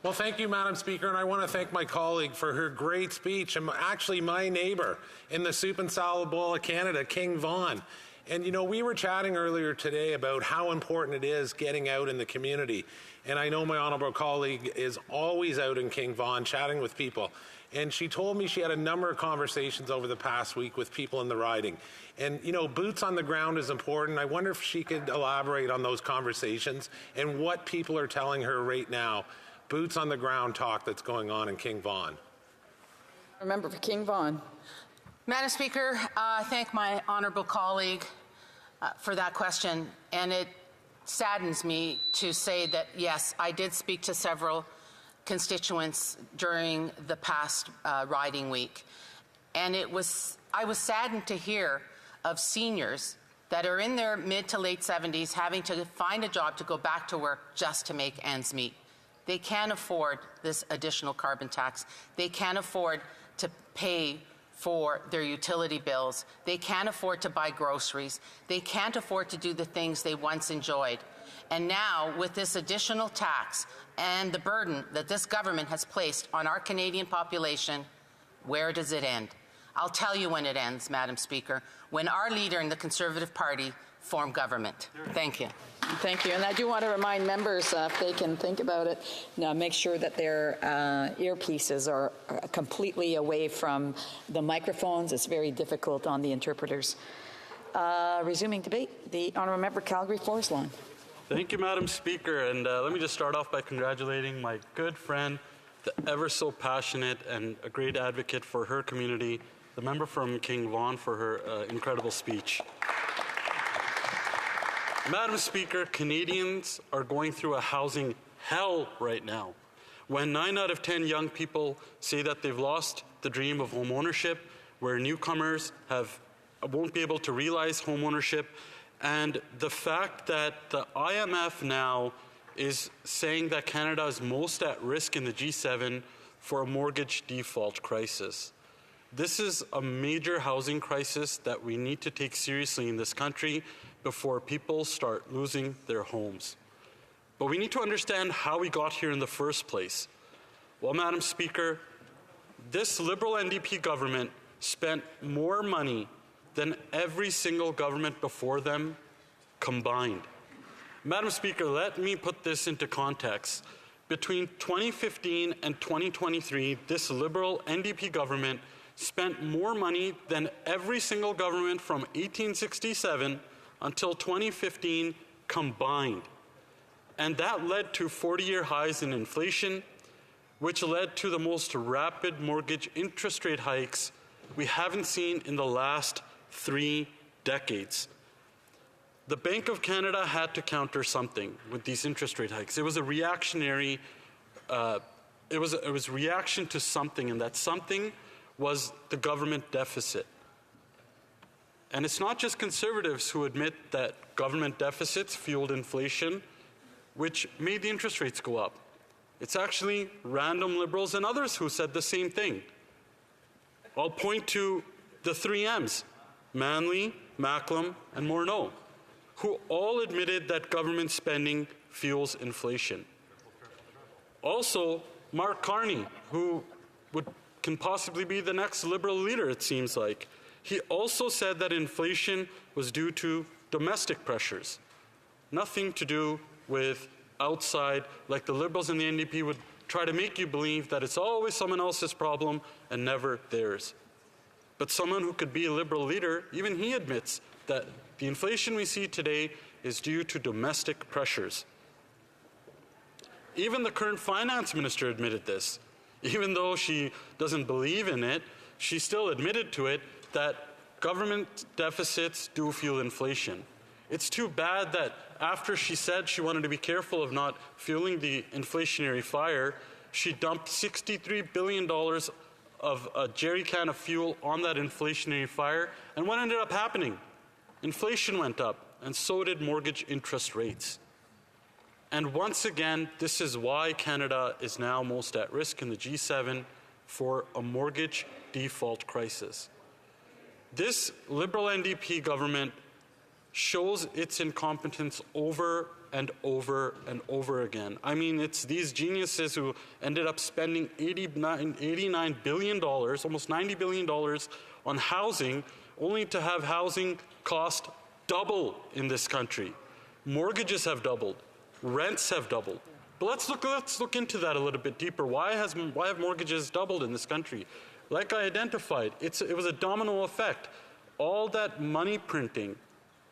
Speaker 13: Well, thank you, Madam Speaker, and I want to thank my colleague for her great speech, and actually my neighbour in the soup and salad bowl of Canada, King Vaughan. And, you know, we were chatting earlier today about how important it is getting out in the community. And I know my honourable colleague is always out in King Vaughan chatting with people. And she told me she had a number of conversations over the past week with people in the riding. And, you know, boots on the ground is important. I wonder if she could elaborate on those conversations and what people are telling her right now. Boots on the ground talk that's going on in King Vaughan.
Speaker 22: Member for King Vaughan.
Speaker 1: Madam Speaker, I thank my honourable colleague for that question, and it saddens me to say that, yes, I did speak to several constituents during the past riding week, and I was saddened to hear of seniors that are in their mid to late 70s having to find a job to go back to work just to make ends meet. They can't afford this additional carbon tax. They can't afford to pay for their utility bills. They can't afford to buy groceries. They can't afford to do the things they once enjoyed. And now, with this additional tax and the burden that this government has placed on our Canadian population, where does it end? I'll tell you when it ends, Madam Speaker, when our leader in the Conservative Party form government. Thank you.
Speaker 22: Thank you. And I do want to remind members, if they can think about it, now make sure that their earpieces are completely away from the microphones. It's very difficult on the interpreters. Resuming debate, the Honourable Member Calgary Forest Lawn.
Speaker 3: Thank you, Madam Speaker. And let me just start off by congratulating my good friend, the ever so passionate and a great advocate for her community, the member from King Vaughan, for her incredible speech. Madam Speaker, Canadians are going through a housing hell right now. When 9 out of 10 young people say that they've lost the dream of home ownership, where newcomers won't be able to realize home ownership, and the fact that the IMF now is saying that Canada is most at risk in the G7 for a mortgage default crisis. This is a major housing crisis that we need to take seriously in this country before people start losing their homes. But we need to understand how we got here in the first place. Well, Madam Speaker, this Liberal NDP government spent more money than every single government before them combined. Madam Speaker, let me put this into context. Between 2015 and 2023, this Liberal NDP government spent more money than every single government from 1867 until 2015 combined. And that led to 40-year highs in inflation, which led to the most rapid mortgage interest rate hikes we haven't seen in the last 3 decades. The Bank of Canada had to counter something with these interest rate hikes. It was a reactionary, it was reaction to something, and that something was the government deficit. And it's not just Conservatives who admit that government deficits fueled inflation, which made the interest rates go up. It's actually random Liberals and others who said the same thing. I'll point to the 3 M's, Manley, Macklem, and Morneau, who all admitted that government spending fuels inflation. Also, Mark Carney, who can possibly be the next Liberal leader, it seems like. He also said that inflation was due to domestic pressures, nothing to do with outside, like the Liberals and the NDP would try to make you believe that it's always someone else's problem and never theirs. But someone who could be a Liberal leader, even he admits that the inflation we see today is due to domestic pressures. Even the current finance minister admitted this. Even though she doesn't believe in it, she still admitted to it that government deficits do fuel inflation. It's too bad that after she said she wanted to be careful of not fueling the inflationary fire, she dumped $63 billion of a jerry can of fuel on that inflationary fire. And what ended up happening? Inflation went up, and so did mortgage interest rates. And once again, this is why Canada is now most at risk in the G7 for a mortgage default crisis. This Liberal NDP government shows its incompetence over and over and over again. I mean, it's these geniuses who ended up spending $89 billion, almost $90 billion on housing, only to have housing cost double in this country. Mortgages have doubled. Rents have doubled. But let's look into that a little bit deeper. Why have mortgages doubled in this country? Like I identified, it was a domino effect. All that money printing,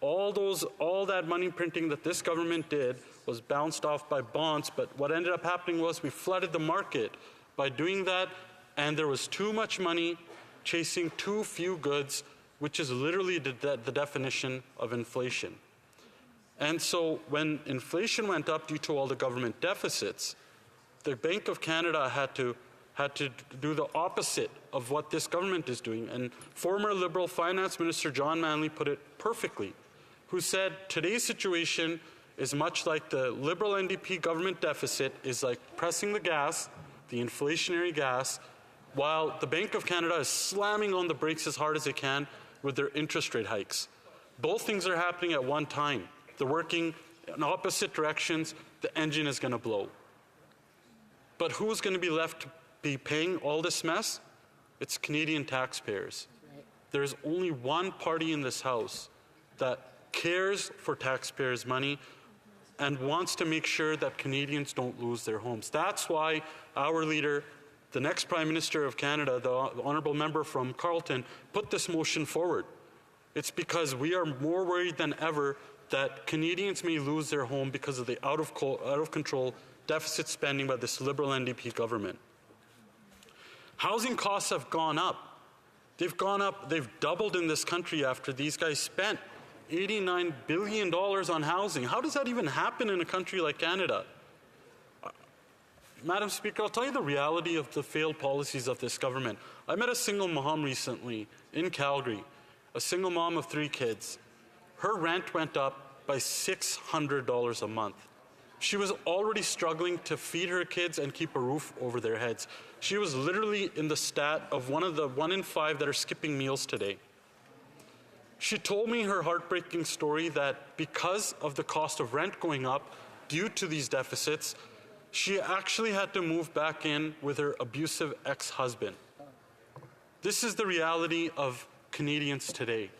Speaker 3: all that money printing that this government did was bounced off by bonds, but what ended up happening was we flooded the market by doing that, and there was too much money chasing too few goods, which is literally the definition of inflation. And so when inflation went up due to all the government deficits, the Bank of Canada had to do the opposite of what this government is doing. And former Liberal Finance Minister John Manley put it perfectly, who said today's situation is much like the Liberal NDP government deficit is like pressing the gas, the inflationary gas, while the Bank of Canada is slamming on the brakes as hard as it can with their interest rate hikes. Both things are happening at one time. They're working in opposite directions. The engine is going to blow. But who's going to be left to be paying all this mess? It's Canadian taxpayers. There's only one party in this House that cares for taxpayers' money and wants to make sure that Canadians don't lose their homes. That's why our leader, the next Prime Minister of Canada, the honourable member from Carleton, put this motion forward. It's because we are more worried than ever that Canadians may lose their home because of the out of control deficit spending by this Liberal NDP government. Housing costs have gone up. They've gone up, they've doubled in this country after these guys spent $89 billion on housing. How does that even happen in a country like Canada? Madam Speaker, I'll tell you the reality of the failed policies of this government. I met a single mom recently in Calgary, a single mom of 3 kids. Her rent went up by $600 a month. She was already struggling to feed her kids and keep a roof over their heads. She was literally in the stat of one of the 1 in 5 that are skipping meals today. She told me her heartbreaking story that because of the cost of rent going up due to these deficits, she actually had to move back in with her abusive ex-husband. This is the reality of Canadians today,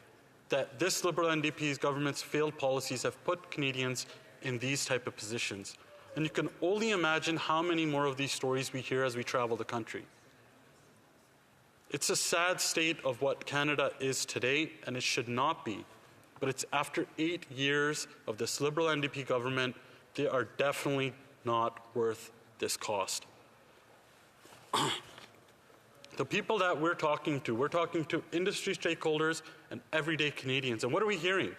Speaker 3: that this Liberal NDP's government's failed policies have put Canadians in these type of positions. And you can only imagine how many more of these stories we hear as we travel the country. It's a sad state of what Canada is today, and it should not be. But it's after 8 years of this Liberal NDP government, they are definitely not worth this cost. The people that we're talking to industry stakeholders and everyday Canadians. And what are we hearing?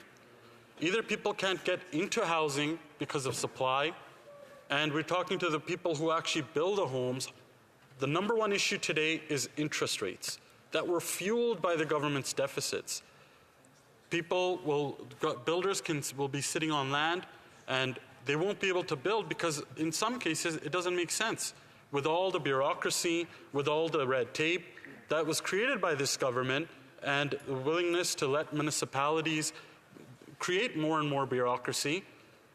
Speaker 3: Either people can't get into housing because of supply, and we're talking to the people who actually build the homes. The number one issue today is interest rates that were fueled by the government's deficits. Builders will be sitting on land and they won't be able to build because in some cases it doesn't make sense. With all the bureaucracy, with all the red tape that was created by this government and the willingness to let municipalities create more and more bureaucracy,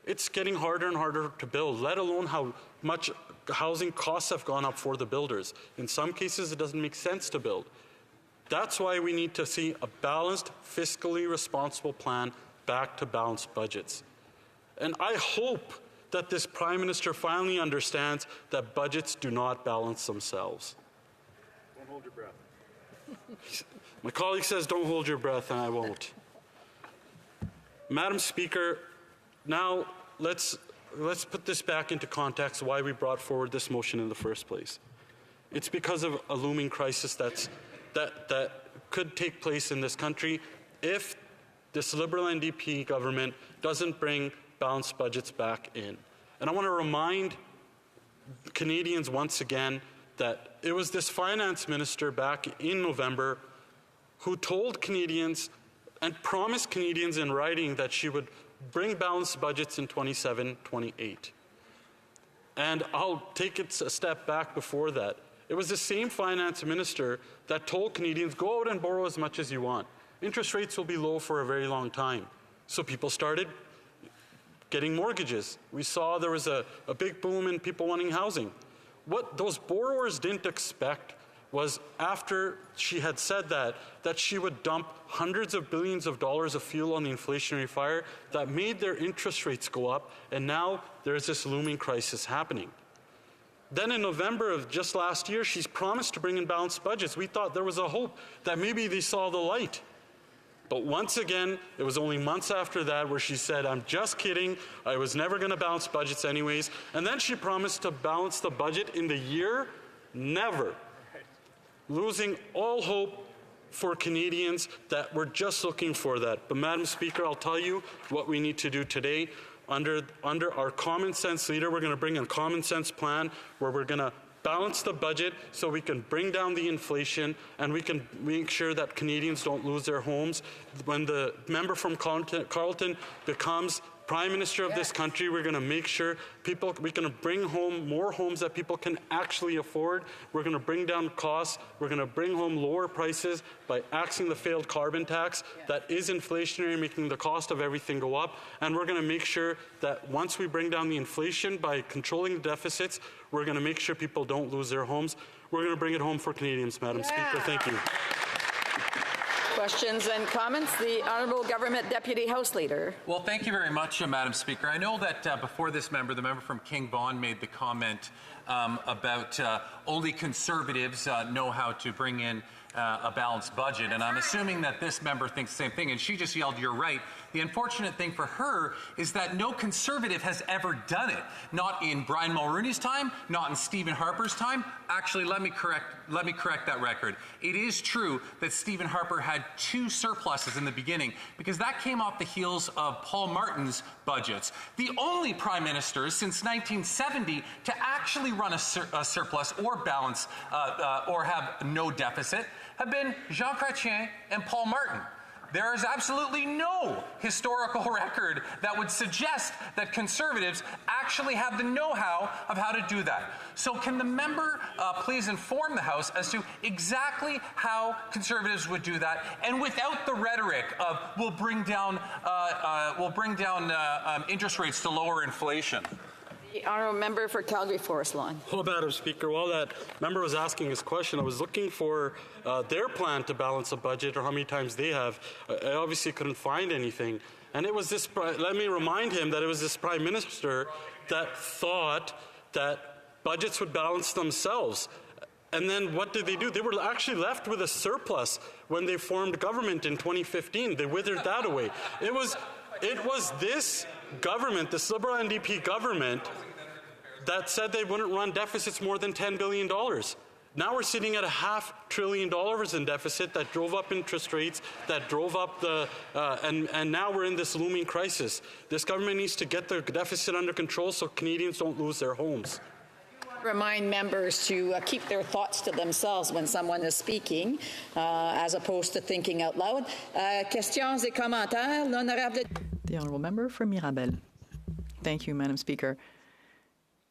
Speaker 3: it's getting harder and harder to build, let alone how much housing costs have gone up for the builders. In some cases, it doesn't make sense to build. That's why we need to see a balanced, fiscally responsible plan back to balanced budgets. And I hope that this Prime Minister finally understands that budgets do not balance themselves.
Speaker 10: Don't hold your breath.
Speaker 3: My colleague says don't hold your breath, and I won't. Madam Speaker, now let's put this back into context why we brought forward this motion in the first place. It's because of a looming crisis that could take place in this country if this Liberal NDP government doesn't bring balanced budgets back in. And I want to remind Canadians once again that it was this finance minister back in November who told Canadians and promised Canadians in writing that she would bring balanced budgets in 27-28. And I'll take it a step back before that. It was the same finance minister that told Canadians, go out and borrow as much as you want. Interest rates will be low for a very long time. So people started getting mortgages. We saw there was a big boom in people wanting housing. What those borrowers didn't expect was after she had said that she would dump hundreds of billions of dollars of fuel on the inflationary fire that made their interest rates go up, and now there's this looming crisis happening. Then in November of just last year, she's promised to bring in balanced budgets. We thought there was a hope that maybe they saw the light. But once again, it was only months after that where she said, I'm just kidding, I was never going to balance budgets anyways. And then she promised to balance the budget in the year, never. Losing all hope for Canadians that were just looking for that. But Madam Speaker, I'll tell you what we need to do today. Under our common sense leader, we're going to bring a common sense plan where we're going to balance the budget so we can bring down the inflation and we can make sure that Canadians don't lose their homes. When the member from Carleton becomes Prime Minister of this country, we're going to make sure we're going to bring home more homes that people can actually afford. We're going to bring down costs. We're going to bring home lower prices by axing the failed carbon tax that is inflationary, making the cost of everything go up. And we're going to make sure that once we bring down the inflation by controlling the deficits, we're going to make sure people don't lose their homes. We're going to bring it home for Canadians, Madam Speaker. Thank you.
Speaker 22: Questions and comments? The Honourable Government Deputy House Leader.
Speaker 6: Well, thank you very much, Madam Speaker. I know that before this member, the member from King Vaughan made the comment about only Conservatives know how to bring in a balanced budget, and I'm assuming that this member thinks the same thing, and she just yelled, "You're right." The unfortunate thing for her is that no Conservative has ever done it. Not in Brian Mulroney's time, not in Stephen Harper's time. Actually, let me correct that record. It is true that Stephen Harper had 2 surpluses in the beginning, because that came off the heels of Paul Martin's budgets. The only prime ministers since 1970 to actually run a surplus or balance or have no deficit have been Jean Chrétien and Paul Martin. There is absolutely no historical record that would suggest that Conservatives actually have the know-how of how to do that. So can the member please inform the House as to exactly how Conservatives would do that, and without the rhetoric of we'll bring down interest rates to lower inflation?
Speaker 22: The Honourable Member for Calgary Forest Lawn.
Speaker 3: Well, Madam Speaker, while that member was asking his question, I was looking for their plan to balance a budget, or how many times they have. I obviously couldn't find anything. And it was this, let me remind him that it was this Prime Minister that thought that budgets would balance themselves. And then what did they do? They were actually left with a surplus when they formed government in 2015. They withered that away. It was this government, this Liberal NDP government, that said they wouldn't run deficits more than $10 billion. Now we're sitting at $500 billion in deficit that drove up interest rates, that drove up the, and now we're in this looming crisis. This government needs to get the deficit under control so Canadians don't lose their homes.
Speaker 22: Remind members to keep their thoughts to themselves when someone is speaking, as opposed to thinking out loud. Questions et commentaires, l'honorable.
Speaker 12: The Honourable Member for Mirabel. Thank you, Madam Speaker.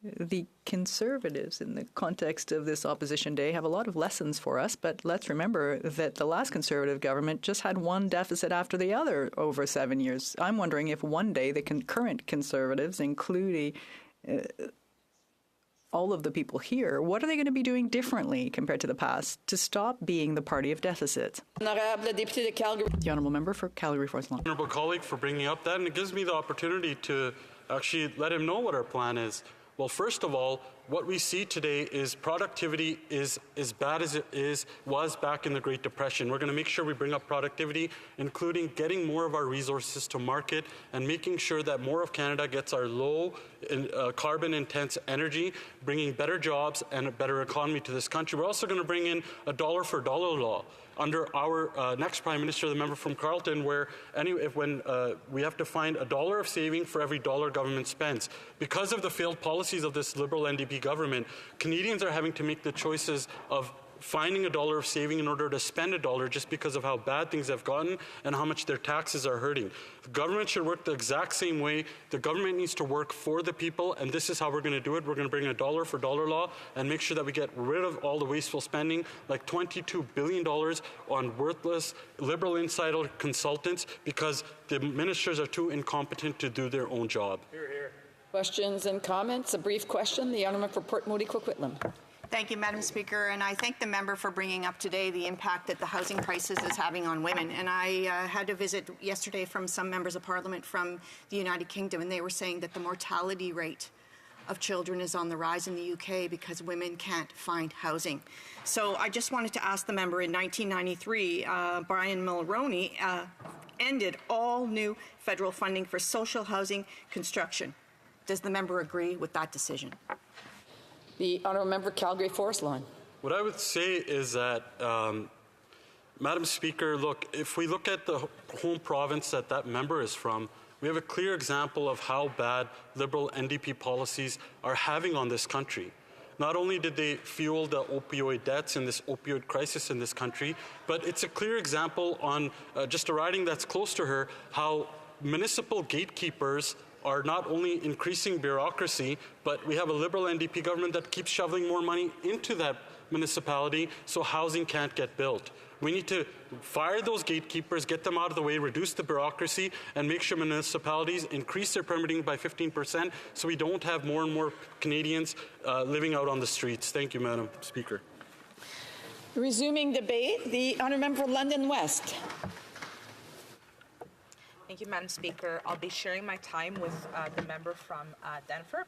Speaker 12: The Conservatives, in the context of this Opposition Day, have a lot of lessons for us, but let's remember that the last Conservative government just had one deficit after the other over 7 years. I'm wondering if one day the current Conservatives, including all of the people here, what are they going to be doing differently compared to the past to stop being the party of deficits? The Honourable Member for Calgary Forest Lawn.
Speaker 3: Honourable colleague for bringing up that, and it gives me the opportunity to actually let him know what our plan is. Well, first of all, what we see today is productivity is as bad as it was back in the Great Depression. We're going to make sure we bring up productivity, including getting more of our resources to market and making sure that more of Canada gets our low carbon-intense energy, bringing better jobs and a better economy to this country. We're also going to bring in a dollar-for-dollar law under our next Prime Minister, the member from Carleton, where when we have to find $1 of saving for every dollar government spends. Because of the failed policies of this Liberal NDP government, Canadians are having to make the choices of finding $1 of saving in order to spend $1 just because of how bad things have gotten and how much their taxes are hurting. The government should work the exact same way. The government needs to work for the people, and this is how we're going to do it. We're going to bring a $1 law and make sure that we get rid of all the wasteful spending, like $22 billion on worthless Liberal insider consultants, because the ministers are too incompetent to do their own job.
Speaker 22: Hear, hear. Questions and comments? A brief question. The Honourable for Port Moody Coquitlam.
Speaker 9: Thank you, Madam Speaker, and I thank the member for bringing up today the impact that the housing crisis is having on women. And I had a visit yesterday from some members of Parliament from the United Kingdom, and they were saying that the mortality rate of children is on the rise in the UK because women can't find housing. So I just wanted to ask the member, in 1993, Brian Mulroney ended all new federal funding for social housing construction. Does the member agree with that decision?
Speaker 22: The Honourable Member Calgary Forest Lawn.
Speaker 3: What I would say is that, Madam Speaker, look, if we look at the home province that member is from, we have a clear example of how bad Liberal NDP policies are having on this country. Not only did they fuel the opioid debts and this opioid crisis in this country, but it's a clear example on just a riding that's close to her, how municipal gatekeepers are not only increasing bureaucracy, but we have a Liberal NDP government that keeps shoveling more money into that municipality so housing can't get built. We need to fire those gatekeepers, get them out of the way, reduce the bureaucracy, and make sure municipalities increase their permitting by 15% so we don't have more and more Canadians living out on the streets. Thank you, Madam Speaker.
Speaker 22: Resuming debate, the honourable member for London West.
Speaker 5: Thank you, Madam Speaker. I'll be sharing my time with the member from Devonport.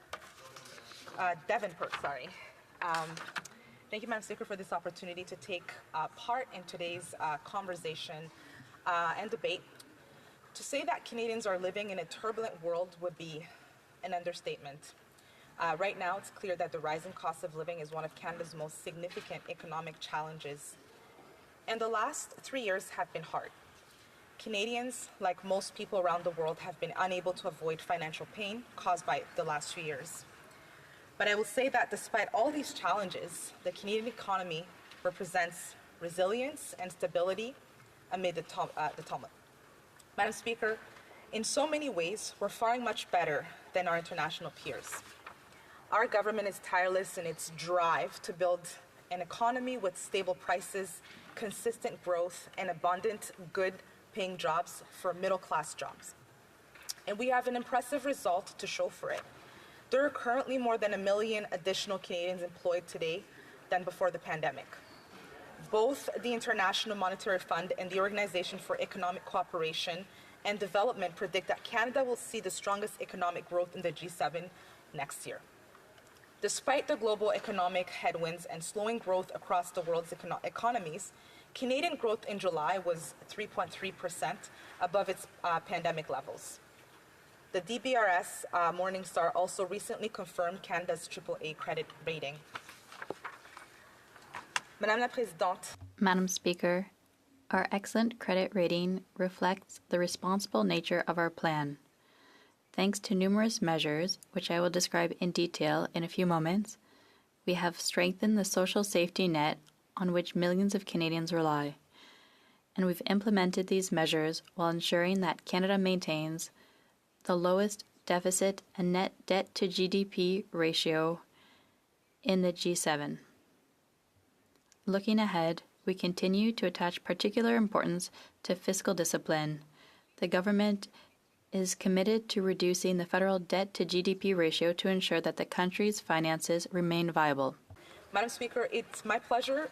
Speaker 5: Thank you, Madam Speaker, for this opportunity to take part in today's conversation and debate. To say that Canadians are living in a turbulent world would be an understatement. Right now, it's clear that the rising cost of living is one of Canada's most significant economic challenges. And the last 3 years have been hard. Canadians, like most people around the world, have been unable to avoid financial pain caused by the last few years. But I will say that despite all these challenges, the Canadian economy represents resilience and stability amid the tumult. Madam Speaker, in so many ways, we're faring much better than our international peers. Our government is tireless in its drive to build an economy with stable prices, consistent growth, and abundant, good-paying jobs for middle-class jobs. And we have an impressive result to show for it. There are currently more than 1 million additional Canadians employed today than before the pandemic. Both the International Monetary Fund and the Organization for Economic Cooperation and Development predict that Canada will see the strongest economic growth in the G7 next year. Despite the global economic headwinds and slowing growth across the world's economies, Canadian growth in July was 3.3%, above its pandemic levels. The DBRS Morningstar also recently confirmed Canada's AAA credit rating. Madame la Présidente.
Speaker 17: Madam Speaker, our excellent credit rating reflects the responsible nature of our plan. Thanks to numerous measures, which I will describe in detail in a few moments, we have strengthened the social safety net on which millions of Canadians rely. And we've implemented these measures while ensuring that Canada maintains the lowest deficit and net debt to GDP ratio in the G7. Looking ahead, we continue to attach particular importance to fiscal discipline. The government is committed to reducing the federal debt to GDP ratio to ensure that the country's finances remain viable.
Speaker 5: Madam Speaker, it's my pleasure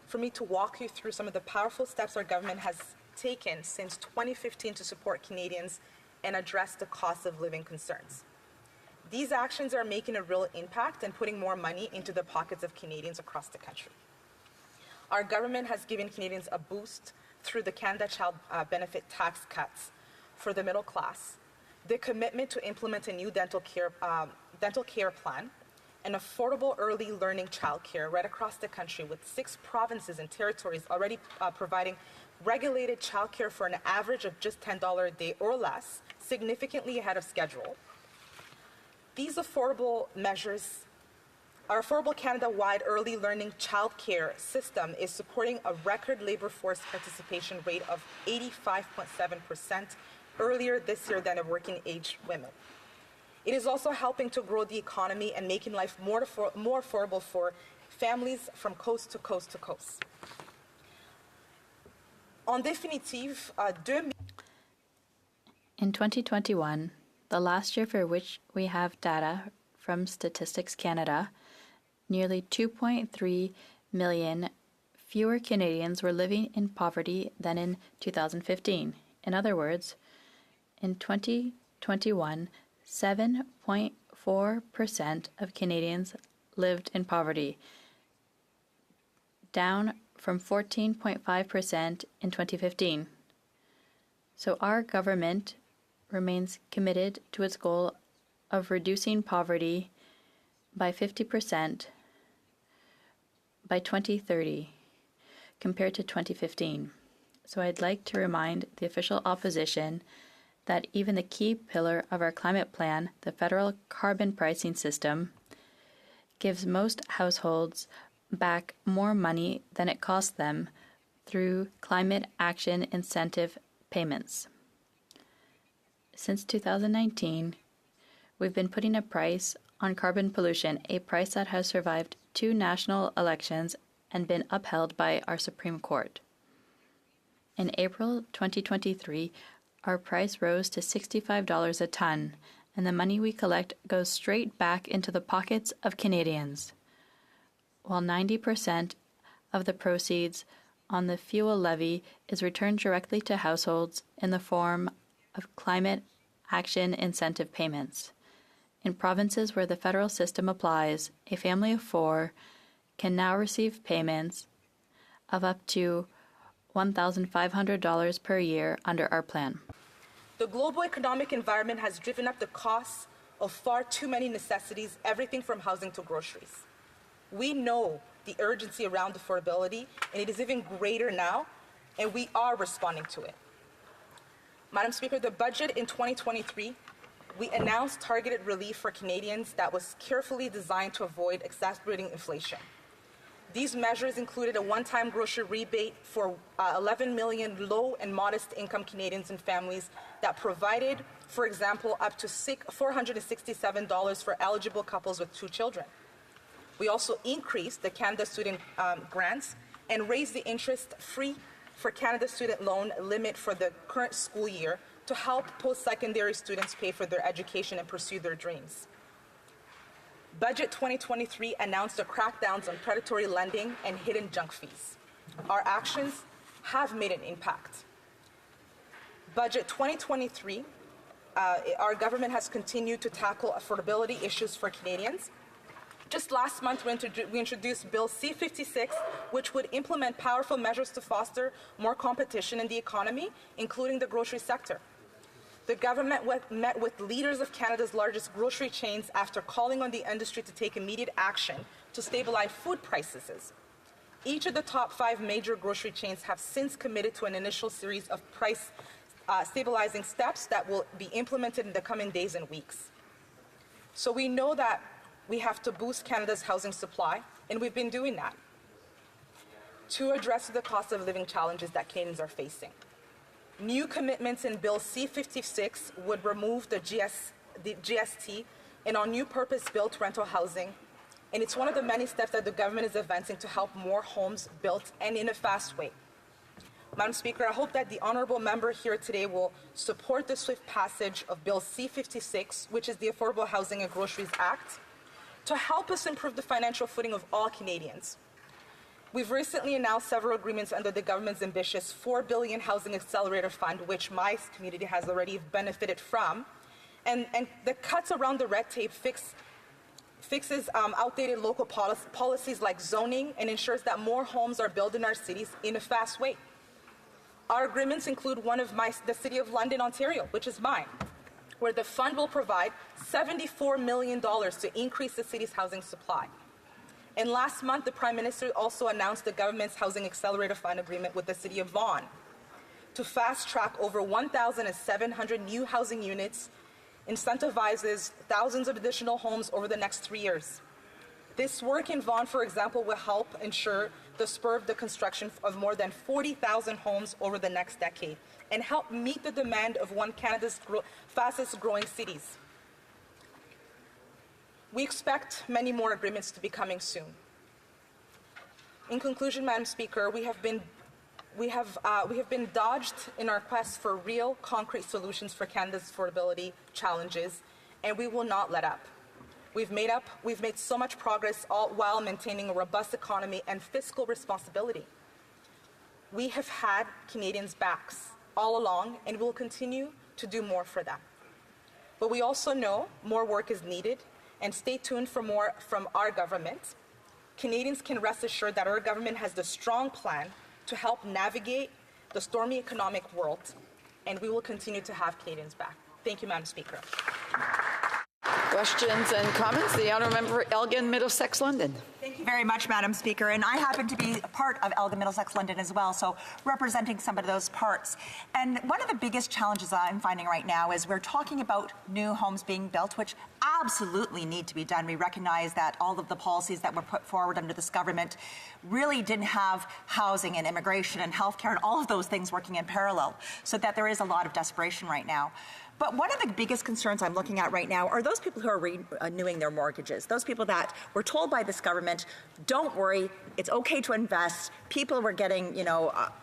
Speaker 5: for me to walk you through some of the powerful steps our government has taken since 2015 to support Canadians and address the cost of living concerns. These actions are making a real impact and putting more money into the pockets of Canadians across the country. Our government has given Canadians a boost through the Canada Child Benefit tax cuts for the middle class, the commitment to implement a new dental care plan, and affordable early learning childcare right across the country, with 6 provinces and territories already providing regulated childcare for an average of just $10 a day or less, significantly ahead of schedule. These affordable measures, our affordable Canada-wide early learning childcare system is supporting a record labor force participation rate of 85.7% earlier this year than of working-age women. It is also helping to grow the economy and making life more affordable for families from coast to coast to coast. En définitive,
Speaker 17: in 2021, the last year for which we have data from Statistics Canada, nearly 2.3 million fewer Canadians were living in poverty than in 2015. In other words, in 2021, 7.4% of Canadians lived in poverty, down from 14.5% in 2015. So our government remains committed to its goal of reducing poverty by 50% by 2030 compared to 2015. So I'd like to remind the official opposition that even the key pillar of our climate plan, the federal carbon pricing system, gives most households back more money than it costs them through climate action incentive payments. Since 2019, we've been putting a price on carbon pollution, a price that has survived 2 national elections and been upheld by our Supreme Court. In April 2023, our price rose to $65 a ton, and the money we collect goes straight back into the pockets of Canadians, while 90% of the proceeds on the fuel levy is returned directly to households in the form of climate action incentive payments. In provinces where the federal system applies, a family of 4 can now receive payments of up to $1,500 per year under our plan.
Speaker 5: The global economic environment has driven up the costs of far too many necessities, everything from housing to groceries. We know the urgency around affordability, and it is even greater now, and we are responding to it. Madam Speaker, the budget in 2023, we announced targeted relief for Canadians that was carefully designed to avoid exacerbating inflation. These measures included a one-time grocery rebate for 11 million low and modest income Canadians and families that provided, for example, up to $467 for eligible couples with 2 children. We also increased the Canada Student Grants and raised the interest-free for Canada Student Loan limit for the current school year to help post-secondary students pay for their education and pursue their dreams. Budget 2023 announced the crackdowns on predatory lending and hidden junk fees. Our actions have made an impact. Budget 2023, our government has continued to tackle affordability issues for Canadians. Just last month, we introduced Bill C-56, which would implement powerful measures to foster more competition in the economy, including the grocery sector. The government met with leaders of Canada's largest grocery chains after calling on the industry to take immediate action to stabilize food prices. Each of the top 5 major grocery chains have since committed to an initial series of price stabilizing steps that will be implemented in the coming days and weeks. So we know that we have to boost Canada's housing supply, and we've been doing that to address the cost of living challenges that Canadians are facing. New commitments in Bill C-56 would remove the GST and on new purpose-built rental housing, and it's one of the many steps that the government is advancing to help more homes built and in a fast way. Madam Speaker, I hope that the honourable member here today will support the swift passage of Bill C-56, which is the Affordable Housing and Groceries Act, to help us improve the financial footing of all Canadians. We've recently announced several agreements under the government's ambitious $4 billion Housing Accelerator Fund, which my community has already benefited from. And the cuts around the red tape fixes outdated local policies like zoning and ensures that more homes are built in our cities in a fast way. Our agreements include one of the City of London, Ontario, which is mine, where the fund will provide $74 million to increase the city's housing supply. And last month, the Prime Minister also announced the government's Housing Accelerator Fund agreement with the City of Vaughan to fast-track over 1,700 new housing units, incentivizes thousands of additional homes over the next 3 years. This work in Vaughan, for example, will help ensure the spur of the construction of more than 40,000 homes over the next decade and help meet the demand of one of Canada's fastest-growing cities. We expect many more agreements to be coming soon. In conclusion, Madam Speaker, we have been dodged in our quest for real, concrete solutions for Canada's affordability challenges, and we will not let up. We've made so much progress, all while maintaining a robust economy and fiscal responsibility. We have had Canadians' backs all along, and will continue to do more for them. But we also know more work is needed, and stay tuned for more from our government. Canadians can rest assured that our government has the strong plan to help navigate the stormy economic world, and we will continue to have Canadians back. Thank you, Madam Speaker.
Speaker 22: Questions and comments? The Honourable Member for Elgin, Middlesex, London.
Speaker 15: Thank you very much, Madam Speaker. And I happen to be a part of Elgin, Middlesex, London as well, so representing some of those parts. And one of the biggest challenges I'm finding right now is we're talking about new homes being built, which absolutely need to be done. We recognize that all of the policies that were put forward under this government really didn't have housing and immigration and healthcare and all of those things working in parallel, so that there is a lot of desperation right now. But one of the biggest concerns I'm looking at right now are those people who are renewing their mortgages, those people that were told by this government, don't worry, it's okay to invest. People were getting,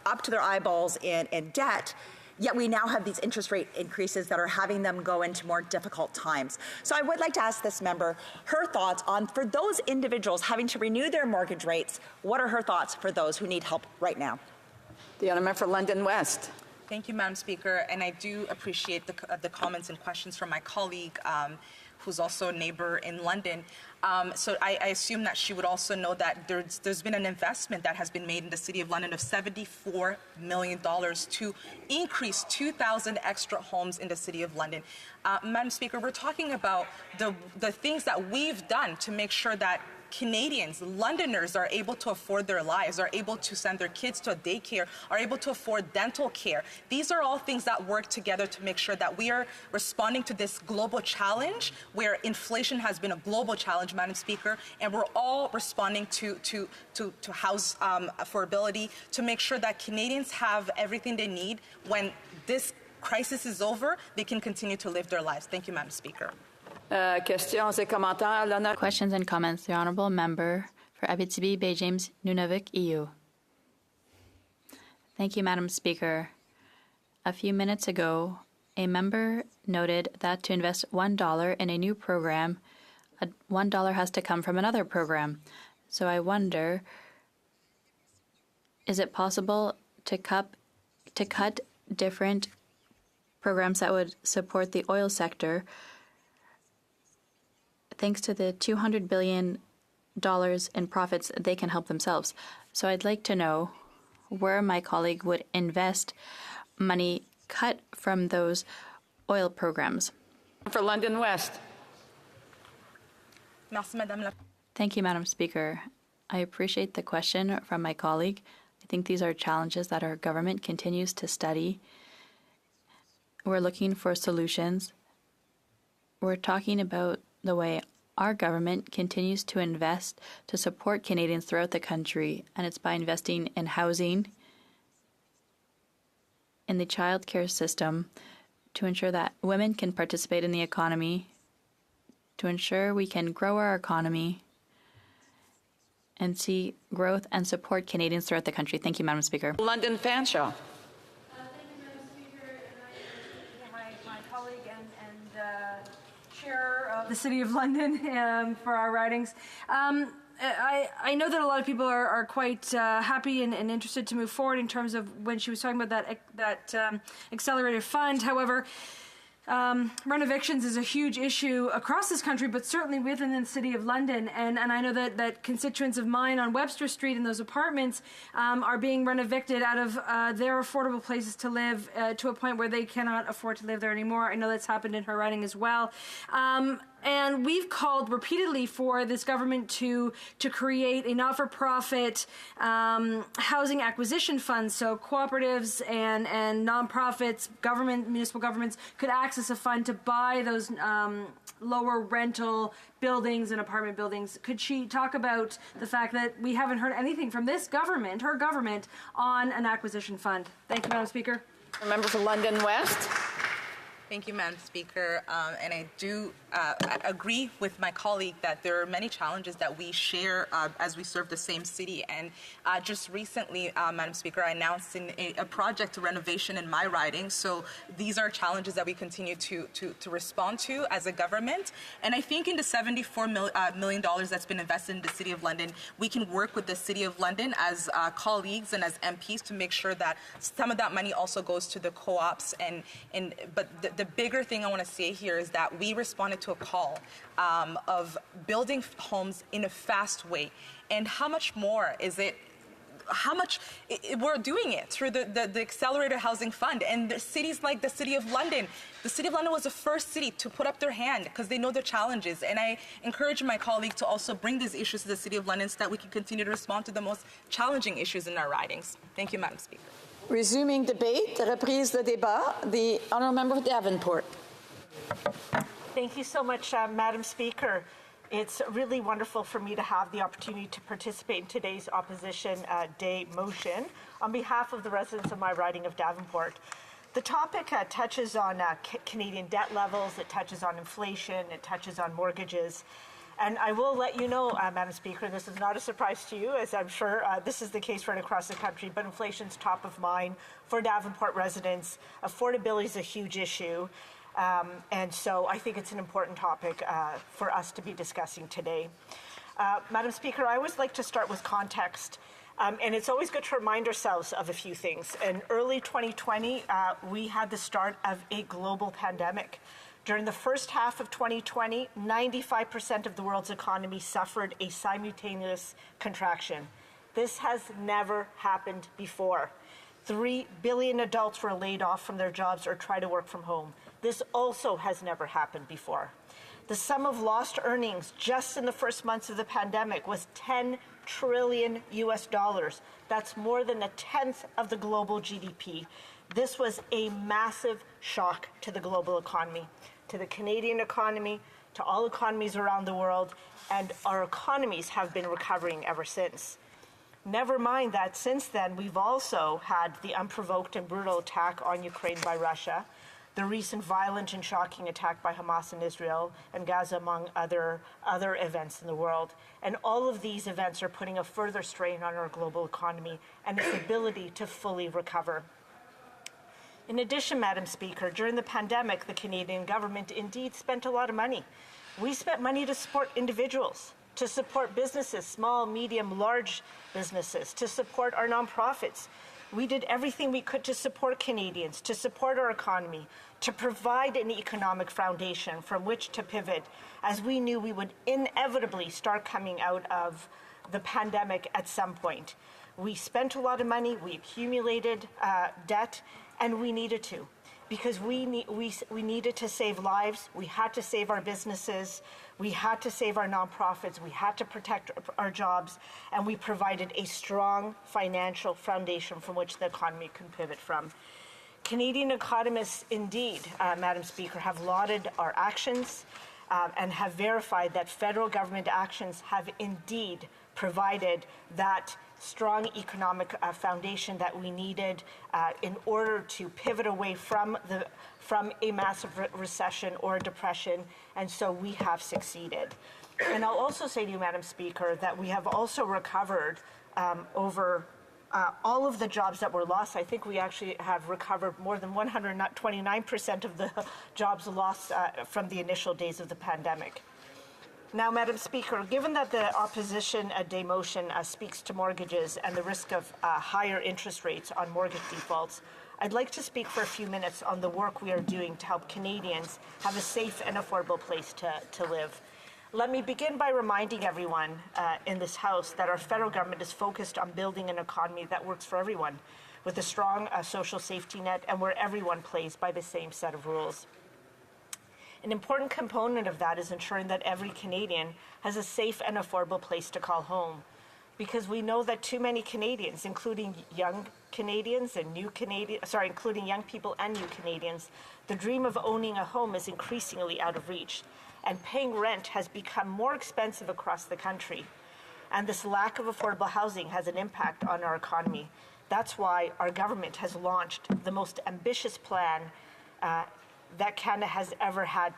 Speaker 15: up to their eyeballs in debt. Yet we now have these interest rate increases that are having them go into more difficult times. So I would like to ask this member her thoughts on, for those individuals having to renew their mortgage rates, what are her thoughts for those who need help right now?
Speaker 22: The honourable for London West.
Speaker 5: Thank you, Madam Speaker, and I do appreciate the comments and questions from my colleague, who's also a neighbor in London. So I assume that she would also know that there's been an investment that has been made in the City of London of $74 million to increase 2,000 extra homes in the City of London. Madam Speaker, we're talking about the things that we've done to make sure that Canadians, Londoners, are able to afford their lives, are able to send their kids to a daycare, are able to afford dental care. These are all things that work together to make sure that we are responding to this global challenge where inflation has been a global challenge, Madam Speaker, and we're all responding to house affordability, to make sure that Canadians have everything they need when this crisis is over, they can continue to live their lives. Thank you, Madam Speaker.
Speaker 22: Questions et commentaires.
Speaker 17: Questions and comments. The Honourable Member for Abitibi, Bay James, Nunavik, EU. Thank you, Madam Speaker. A few minutes ago, a member noted that to invest $1 in a new program, $1 has to come from another program. So I wonder, is it possible to cut different programs that would support the oil sector? Thanks to the $200 billion in profits, they can help themselves. So I'd like to know where my colleague would invest money cut from those oil programs.
Speaker 22: For London West.
Speaker 17: Thank you, Madam Speaker. I appreciate the question from my colleague. I think these are challenges that our government continues to study. We're looking for solutions. We're talking about the way our government continues to invest to support Canadians throughout the country, and it's by investing in housing, in the child care system, to ensure that women can participate in the economy, to ensure we can grow our economy and see growth and support Canadians throughout the country. Thank you, Madam Speaker.
Speaker 22: London Fanshawe.
Speaker 11: Chair of the City of London for our ridings. I know that a lot of people are quite happy and interested to move forward in terms of when she was talking about that accelerated fund. However, rent evictions is a huge issue across this country, but certainly within the City of London. And I know that constituents of mine on Webster Street in those apartments are being rent evicted out of their affordable places to live to a point where they cannot afford to live there anymore. I know that's happened in her riding as well. And we've called repeatedly for this government to create a not-for-profit housing acquisition fund, so cooperatives and nonprofits, municipal governments could access a fund to buy those lower rental buildings and apartment buildings. Could she talk about the fact that we haven't heard anything from this government, her government, on an acquisition fund? Thank you, Madam Speaker.
Speaker 22: Member for London West.
Speaker 5: Thank you, Madam Speaker. And I do agree with my colleague that there are many challenges that we share as we serve the same city. And just recently, Madam Speaker, I announced a project renovation in my riding. So these are challenges that we continue to respond to as a government. And I think in the $74 million that's been invested in the City of London, we can work with the City of London as colleagues and as MPs to make sure that some of that money also goes to the co-ops. But the bigger thing I want to say here is that we responded to a call of building homes in a fast way. And how much more is it? We're doing it through the Accelerator Housing Fund, and the cities like the City of London. The City of London was the first city to put up their hand because they know the challenges. And I encourage my colleague to also bring these issues to the City of London so that we can continue to respond to the most challenging issues in our ridings. Thank you, Madam Speaker.
Speaker 22: Resuming debate, reprise de débat, the honourable member for Davenport.
Speaker 21: Thank you so much, Madam Speaker. It's really wonderful for me to have the opportunity to participate in today's Opposition Day motion on behalf of the residents of my riding of Davenport. The topic touches on Canadian debt levels, it touches on inflation, it touches on mortgages. And I will let you know, Madam Speaker, this is not a surprise to you, as I'm sure this is the case right across the country, but inflation's top of mind for Davenport residents. Affordability is a huge issue. And so I think it's an important topic for us to be discussing today. Madam Speaker, I always like to start with context. And it's always good to remind ourselves of a few things. In early 2020, we had the start of a global pandemic. During the first half of 2020, 95% of the world's economy suffered a simultaneous contraction. This has never happened before. 3 billion adults were laid off from their jobs or tried to work from home. This also has never happened before. The sum of lost earnings just in the first months of the pandemic was $10 trillion US. That's more than a tenth of the global GDP. This was a massive shock to the global economy, to the Canadian economy, to all economies around the world, and our economies have been recovering ever since. Never mind that since then, we've also had the unprovoked and brutal attack on Ukraine by Russia, the recent violent and shocking attack by Hamas in Israel and Gaza, among other events in the world. And all of these events are putting a further strain on our global economy and its ability to fully recover. In addition, Madam Speaker, during the pandemic, the Canadian government indeed spent a lot of money. We spent money to support individuals, to support businesses, small, medium, large businesses, to support our nonprofits. We did everything we could to support Canadians, to support our economy, to provide an economic foundation from which to pivot, as we knew we would inevitably start coming out of the pandemic at some point. We spent a lot of money, we accumulated debt, and we needed to, because we needed to save lives, we had to save our businesses, we had to save our nonprofits, we had to protect our jobs, and we provided a strong financial foundation from which the economy can pivot from. Canadian economists indeed, Madam Speaker, have lauded our actions and have verified that federal government actions have indeed provided that strong economic foundation that we needed in order to pivot away from a massive recession or a depression, and so we have succeeded. And I'll also say to you, Madam Speaker, that we have also recovered over all of the jobs that were lost. I think we actually have recovered more than 129% of the jobs lost from the initial days of the pandemic. Now, Madam Speaker, given that the opposition day motion speaks to mortgages and the risk of higher interest rates on mortgage defaults, I'd like to speak for a few minutes on the work we are doing to help Canadians have a safe and affordable place to live. Let me begin by reminding everyone in this House that our federal government is focused on building an economy that works for everyone, with a strong social safety net and where everyone plays by the same set of rules. An important component of that is ensuring that every Canadian has a safe and affordable place to call home, because we know that too many Canadians, including young Canadians and including young people and new Canadians, the dream of owning a home is increasingly out of reach, and paying rent has become more expensive across the country. And this lack of affordable housing has an impact on our economy. That's why our government has launched the most ambitious plan that Canada has ever had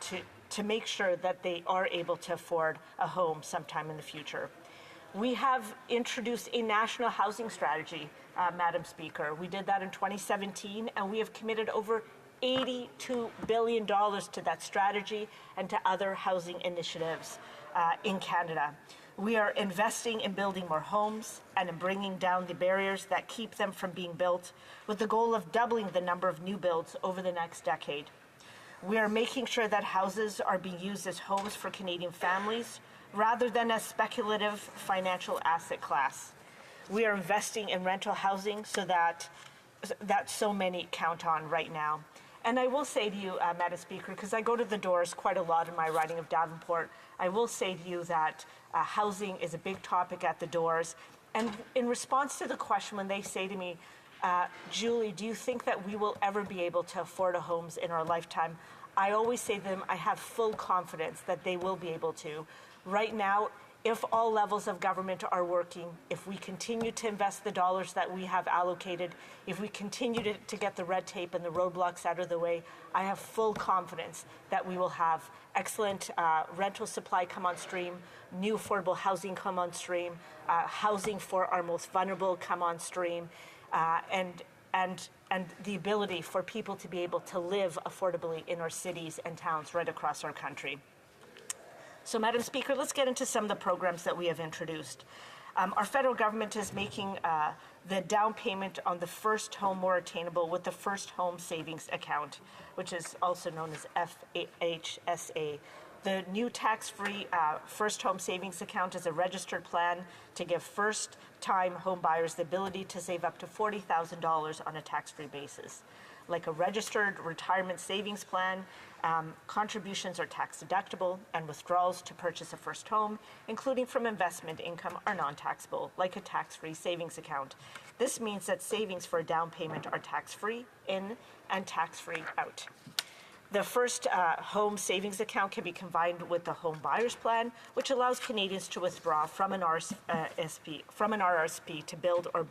Speaker 21: to make sure that they are able to afford a home sometime in the future. We have introduced a national housing strategy, Madam Speaker. We did that in 2017, and we have committed over $82 billion to that strategy and to other housing initiatives in Canada. We are investing in building more homes and in bringing down the barriers that keep them from being built, with the goal of doubling the number of new builds over the next decade. We are making sure that houses are being used as homes for Canadian families rather than as speculative financial asset class. We are investing in rental housing so that so many count on right now. And I will say to you, Madam Speaker, because I go to the doors quite a lot in my riding of Davenport, I will say to you that housing is a big topic at the doors. And in response to the question, when they say to me, Julie, do you think that we will ever be able to afford a homes in our lifetime? I always say to them, I have full confidence that they will be able to. Right now, if all levels of government are working, if we continue to invest the dollars that we have allocated, if we continue to get the red tape and the roadblocks out of the way, I have full confidence that we will have excellent rental supply come on stream, new affordable housing come on stream, housing for our most vulnerable come on stream, and the ability for people to be able to live affordably in our cities and towns right across our country. So, Madam Speaker, let's get into some of the programs that we have introduced. Our federal government is making the down payment on the first home more attainable with the First Home Savings Account, which is also known as FHSA. The new tax-free First Home Savings Account is a registered plan to give first-time home buyers the ability to save up to $40,000 on a tax-free basis. Like a registered retirement savings plan, contributions are tax deductible and withdrawals to purchase a first home, including from investment income, are non-taxable, like a tax-free savings account. This means that savings for a down payment are tax-free in and tax-free out. The First Home Savings Account can be combined with the Home Buyers Plan, which allows Canadians to withdraw from an RRSP to build or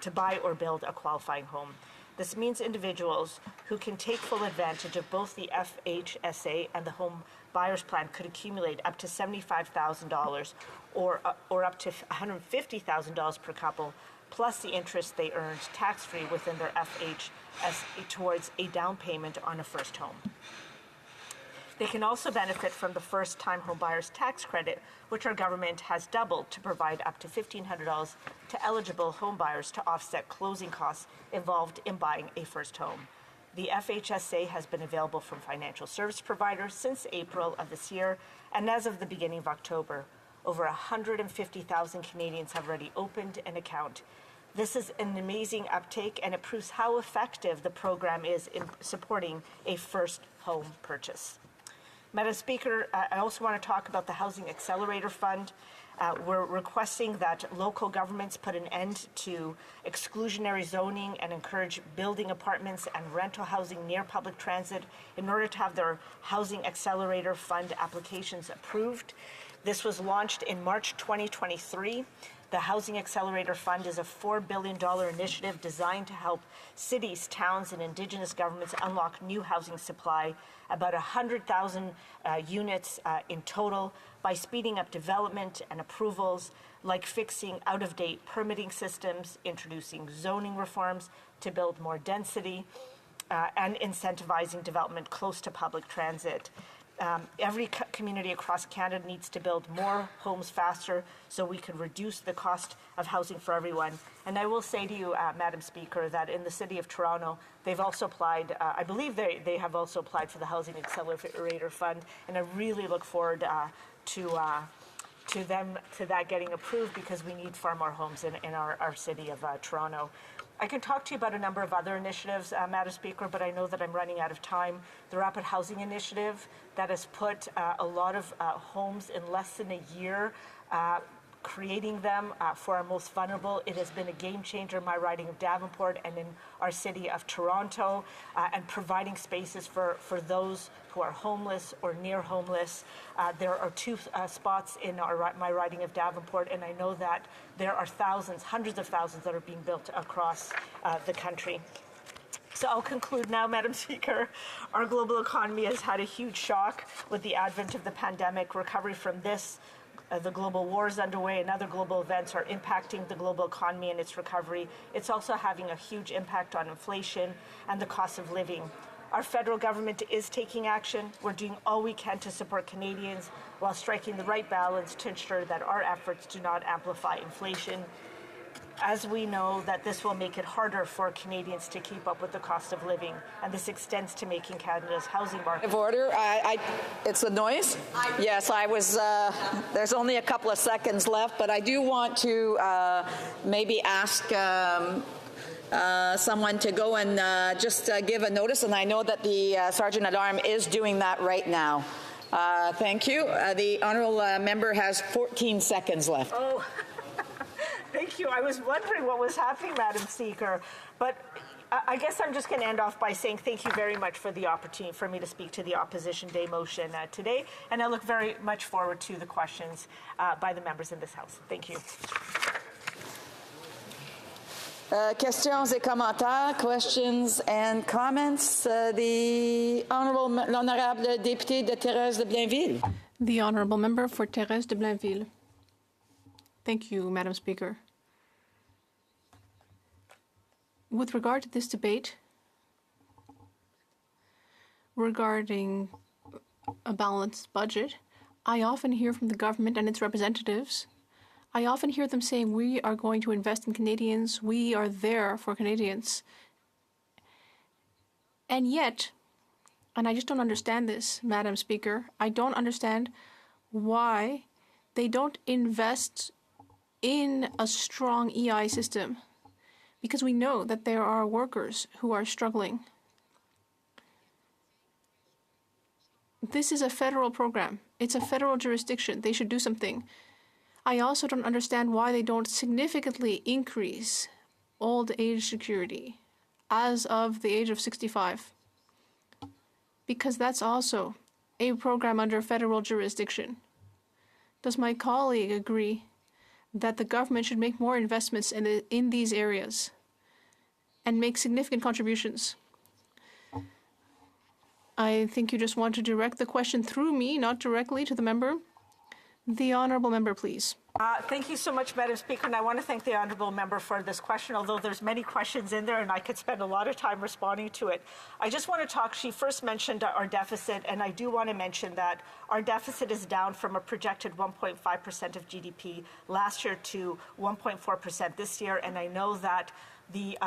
Speaker 21: to buy or build a qualifying home. This means individuals who can take full advantage of both the FHSA and the Home Buyers Plan could accumulate up to $75,000 or up to $150,000 per couple, plus the interest they earned tax-free within their FHSA towards a down payment on a first home. They can also benefit from the first-time home buyers tax credit, which our government has doubled to provide up to $1,500 to eligible home buyers to offset closing costs involved in buying a first home. The FHSA has been available from financial service providers since April of this year, and as of the beginning of October, over 150,000 Canadians have already opened an account. This is an amazing uptake, and it proves how effective the program is in supporting a first home purchase. Madam Speaker, I also want to talk about the Housing Accelerator Fund. We're requesting that local governments put an end to exclusionary zoning and encourage building apartments and rental housing near public transit in order to have their Housing Accelerator Fund applications approved. This was launched in March 2023. The Housing Accelerator Fund is a $4 billion initiative designed to help cities, towns, and Indigenous governments unlock new housing supply, about 100,000 units in total, by speeding up development and approvals, like fixing out-of-date permitting systems, introducing zoning reforms to build more density, and incentivizing development close to public transit. Every community across Canada needs to build more homes faster so we can reduce the cost of housing for everyone. And I will say to you, Madam Speaker, that in the City of Toronto, they've also applied, I believe they have also applied for the Housing Accelerator Fund, and I really look forward to that getting approved, because we need far more homes in our city of Toronto. I can talk to you about a number of other initiatives, Madam Speaker, but I know that I'm running out of time. The Rapid Housing Initiative that has put a lot of homes in less than a year, creating them for our most vulnerable. It has been a game changer in my riding of Davenport and in our city of Toronto, and providing spaces for those who are homeless or near homeless. There are two spots in my riding of Davenport, and I know that there are thousands, hundreds of thousands that are being built across the country. So I'll conclude now, Madam Speaker. Our global economy has had a huge shock with the advent of the pandemic. Recovery from this, the global wars underway and other global events are impacting the global economy and its recovery. It's also having a huge impact on inflation and the cost of living. Our federal government is taking action. We're doing all we can to support Canadians while striking the right balance to ensure that our efforts do not amplify inflation, as we know that this will make it harder for Canadians to keep up with the cost of living, and this extends to making Canada's housing market.
Speaker 22: Of order. It's the noise? Yes, I was, there's only a couple of seconds left, but I do want to maybe ask someone to go and just give a notice, and I know that the Sergeant at Arms is doing that right now. Thank you. The honourable member has 14 seconds left.
Speaker 21: Oh. Thank you. I was wondering what was happening, Madam Speaker. But I guess I'm just going to end off by saying thank you very much for the opportunity for me to speak to the Opposition Day motion today, and I look very much forward to the questions by the members in this House. Thank you.
Speaker 22: Questions et commentaires, questions and comments. The Honourable Député de Thérèse de Blainville.
Speaker 2: The Honourable Member for Thérèse de Blainville. Thank you, Madam Speaker. With regard to this debate regarding a balanced budget, I often hear from the government and its representatives, I often hear them saying, we are going to invest in Canadians, we are there for Canadians. And yet, and I just don't understand this, Madam Speaker, I don't understand why they don't invest in a strong EI system. Because we know that there are workers who are struggling. This is a federal program. It's a federal jurisdiction. They should do something. I also don't understand why they don't significantly increase old age security as of the age of 65. Because that's also a program under federal jurisdiction. Does my colleague agree that the government should make more investments in these areas and make significant contributions? I think you just want to direct the question through me, not directly to the member. The Honourable Member, please.
Speaker 21: Thank you so much, Madam Speaker, and I want to thank the Honourable Member for this question, although there's many questions in there and I could spend a lot of time responding to it. I just want to talk, she first mentioned our deficit, and I do want to mention that our deficit is down from a projected 1.5% of GDP last year to 1.4% this year, and I know that the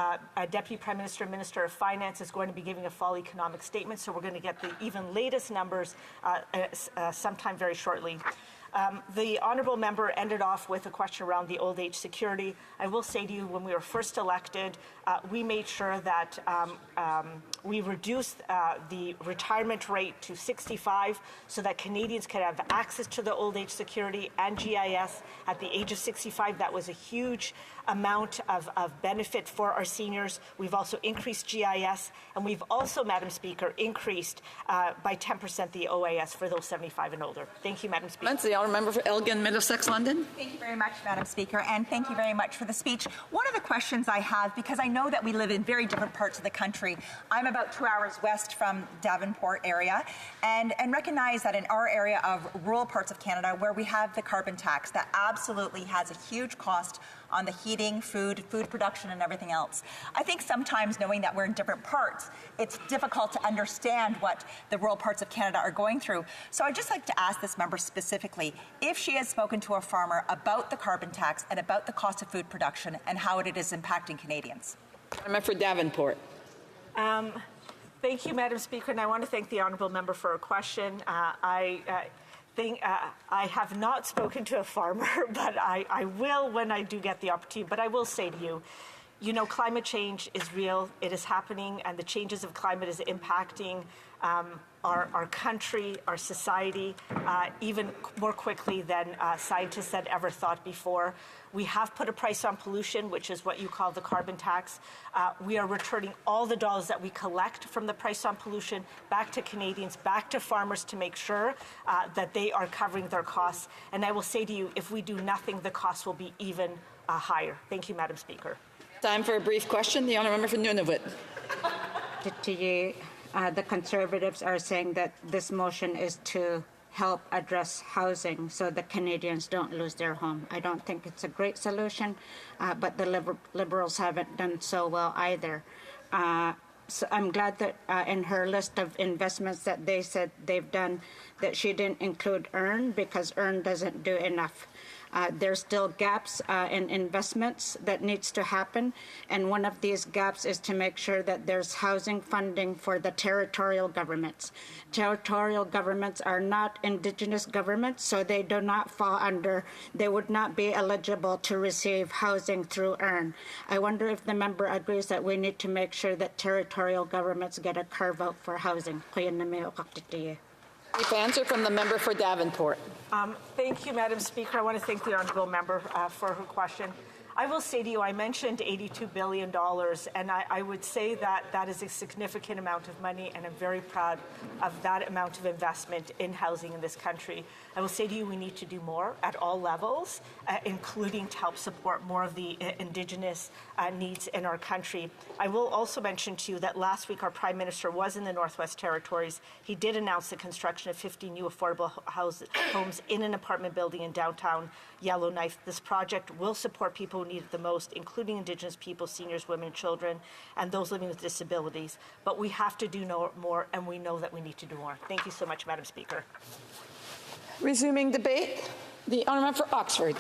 Speaker 21: Deputy Prime Minister, Minister of Finance is going to be giving a fall economic statement, so we're going to get the even latest numbers sometime very shortly. The Honourable Member ended off with a question around the old age security. I will say to you, when we were first elected, we made sure that we reduced the retirement rate to 65 so that Canadians could have access to the old age security and GIS at the age of 65. That was a huge amount of benefit for our seniors. We've also increased GIS, and we've also, Madam Speaker, increased by 10% the OAS for those 75 and older. Thank you, Madam Speaker.
Speaker 22: The Honourable Member for Elgin, Middlesex, London.
Speaker 15: Thank you very much, Madam Speaker, and thank you very much for the speech. One of the questions I have, because I know that we live in very different parts of the country. I'm about 2 hours west from Davenport area, and recognize that in our area of rural parts of Canada, where we have the carbon tax, that absolutely has a huge cost on the heating, food production, and everything else. I think sometimes, knowing that we're in different parts, it's difficult to understand what the rural parts of Canada are going through. So I'd just like to ask this member specifically if she has spoken to a farmer about the carbon tax and about the cost of food production and how it is impacting Canadians.
Speaker 22: Member for Davenport.
Speaker 21: Thank you, Madam Speaker, and I want to thank the Honourable Member for her question. I have not spoken to a farmer, but I will when I do get the opportunity. But I will say to you, you know, climate change is real. It is happening, and the changes of climate is impacting our country, our society, even more quickly than scientists had ever thought before. We have put a price on pollution, which is what you call the carbon tax. We are returning all the dollars that we collect from the price on pollution back to Canadians, back to farmers to make sure that they are covering their costs. And I will say to you, if we do nothing, the costs will be even higher. Thank you, Madam Speaker.
Speaker 22: Time for a brief question. The Honourable Member for Nunavut.
Speaker 19: To you, the Conservatives are saying that this motion is to help address housing so the Canadians don't lose their home. I don't think it's a great solution, but the Liberals haven't done so well either. So I'm glad that in her list of investments that they said they've done, that she didn't include EARN, because EARN doesn't do enough. There's still gaps in investments that needs to happen, and one of these gaps is to make sure that there's housing funding for the territorial governments. Territorial governments are not Indigenous governments, so they do not fall under, they would not be eligible to receive housing through EARN. I wonder if the member agrees that we need to make sure that territorial governments get a carve-out for housing.
Speaker 22: Brief answer from the member for Davenport.
Speaker 21: Thank you, Madam Speaker. I want to thank the Honourable Member for her question. I will say to you, I mentioned $82 billion, and I would say that that is a significant amount of money, and I'm very proud of that amount of investment in housing in this country. I will say to you, we need to do more at all levels, including to help support more of the Indigenous needs in our country. I will also mention to you that last week our Prime Minister was in the Northwest Territories. He did announce the construction of 50 new affordable homes in an apartment building in downtown Yellowknife. This project will support people who need it the most, including Indigenous people, seniors, women, children, and those living with disabilities. But we have to do more, and we know that we need to do more. Thank you so much, Madam Speaker.
Speaker 22: Resuming debate, the honourable for Oxford.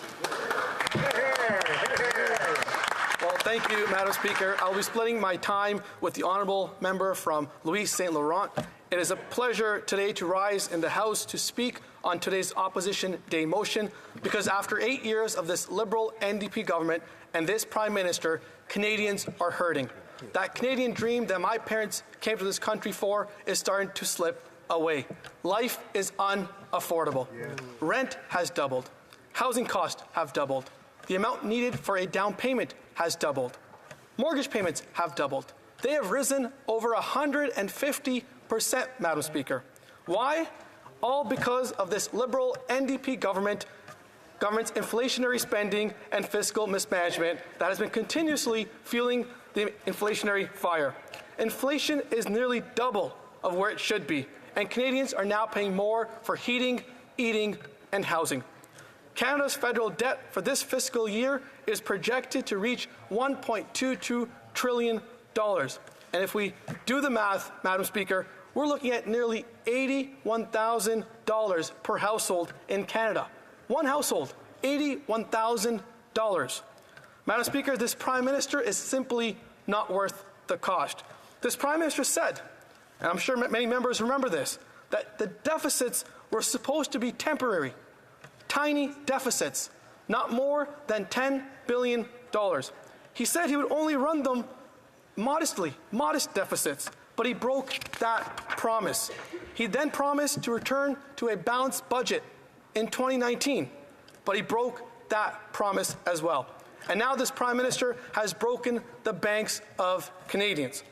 Speaker 4: Well, thank you, Madam Speaker. I'll be splitting my time with the honourable member from Louis St. Laurent. It is a pleasure today to rise in the House to speak on today's Opposition Day motion, because after 8 years of this Liberal NDP government and this Prime Minister, Canadians are hurting. That Canadian dream that my parents came to this country for is starting to slip away. Life is unaffordable. Rent has doubled. Housing costs have doubled. The amount needed for a down payment has doubled. Mortgage payments have doubled. They have risen over 150%, Madam Speaker. Why? All because of this Liberal NDP government's inflationary spending and fiscal mismanagement that has been continuously fueling the inflationary fire. Inflation is nearly double of where it should be, and Canadians are now paying more for heating, eating, and housing. Canada's federal debt for this fiscal year is projected to reach $1.22 trillion. And if we do the math, Madam Speaker, we're looking at nearly $81,000 per household in Canada. One household, $81,000. Madam Speaker, this Prime Minister is simply not worth the cost. This Prime Minister said, and I'm sure many members remember this, that the deficits were supposed to be temporary, tiny deficits, not more than $10 billion. He said he would only run them modest deficits, but he broke that promise. He then promised to return to a balanced budget in 2019, but he broke that promise as well. And now this Prime Minister has broken the banks of Canadians.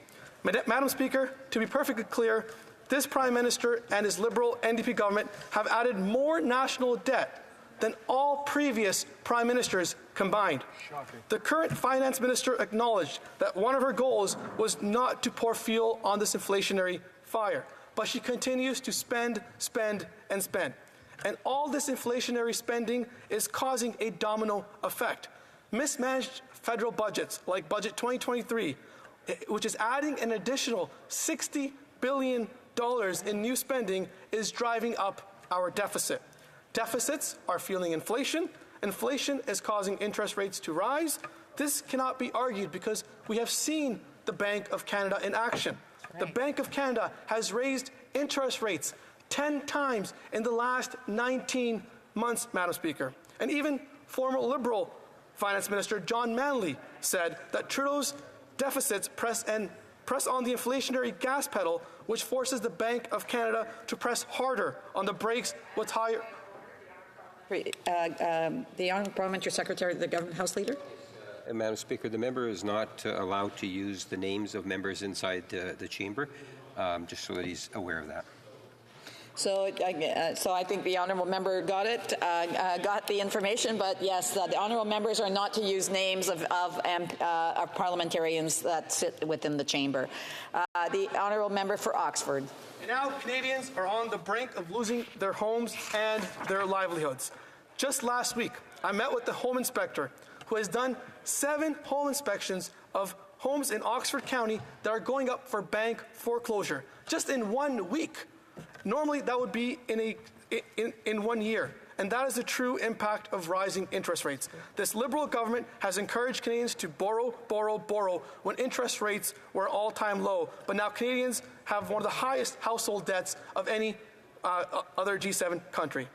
Speaker 4: Madam Speaker, to be perfectly clear, this Prime Minister and his Liberal NDP government have added more national debt than all previous Prime Ministers combined. Shocking. The current Finance Minister acknowledged that one of her goals was not to pour fuel on this inflationary fire, but she continues to spend, and spend. And all this inflationary spending is causing a domino effect. Mismanaged federal budgets, like Budget 2023, which is adding an additional $60 billion in new spending, is driving up our deficit. Deficits are fueling inflation. Inflation is causing interest rates to rise. This cannot be argued because we have seen the Bank of Canada in action. Right. The Bank of Canada has raised interest rates 10 times in the last 19 months, Madam Speaker. And even former Liberal Finance Minister John Manley said that Trudeau's deficits press on the inflationary gas pedal, which forces the Bank of Canada to press harder on the brakes with higher...
Speaker 22: The Honourable Parliamentary Secretary, the Government House Leader.
Speaker 20: Madam Speaker, the member is not allowed to use the names of members inside the chamber, just so that he's aware of that.
Speaker 22: So I think the honourable member got it, got the information. But yes, the honourable members are not to use names of parliamentarians that sit within the chamber. The honourable member for Oxford.
Speaker 4: And now Canadians are on the brink of losing their homes and their livelihoods. Just last week, I met with the Home Inspector, who has done 7 home inspections of homes in Oxford County that are going up for bank foreclosure, just in 1 week. Normally, that would be in 1 year. And that is the true impact of rising interest rates. This Liberal government has encouraged Canadians to borrow when interest rates were all-time low. But now Canadians have one of the highest household debts of any other G7 country.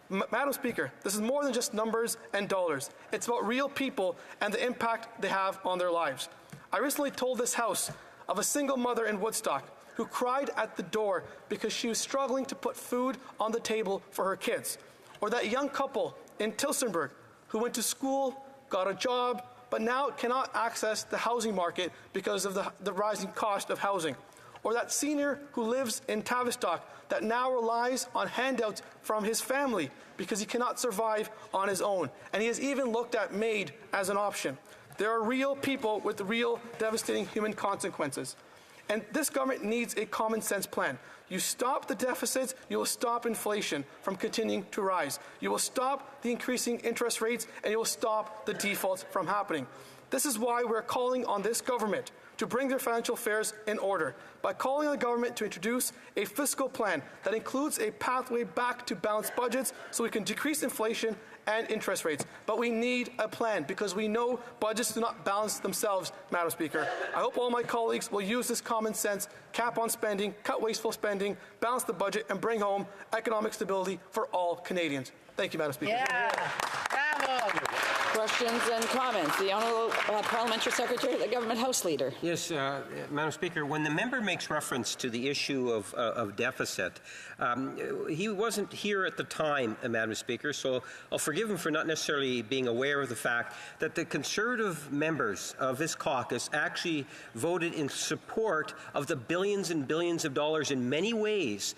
Speaker 4: Madam Speaker, this is more than just numbers and dollars. It's about real people and the impact they have on their lives. I recently told this House of a single mother in Woodstock who cried at the door because she was struggling to put food on the table for her kids. Or that young couple in Tillsonburg who went to school got a job, but now cannot access the housing market because of the rising cost of housing. Or that senior who lives in Tavistock that now relies on handouts from his family because he cannot survive on his own. And he has even looked at MAID as an option. There are real people with real devastating human consequences. And this government needs a common sense plan. You stop the deficits, you will stop inflation from continuing to rise. You will stop the increasing interest rates, and you will stop the defaults from happening. This is why we're calling on this government to bring their financial affairs in order by calling on the government to introduce a fiscal plan that includes a pathway back to balanced budgets so we can decrease inflation and interest rates. But we need a plan because we know budgets do not balance themselves, Madam Speaker. I hope all my colleagues will use this common sense, cap on spending, cut wasteful spending, balance the budget, and bring home economic stability for all Canadians. Thank you, Madam Speaker.
Speaker 22: Yeah. Bravo. Questions and comments. The Honourable Parliamentary Secretary, the Government House Leader.
Speaker 20: Yes, Madam Speaker, when the member makes reference to the issue of deficit, he wasn't here at the time, Madam Speaker, so I'll forgive him for not necessarily being aware of the fact that the Conservative members of his caucus actually voted in support of the billions and billions of dollars in many ways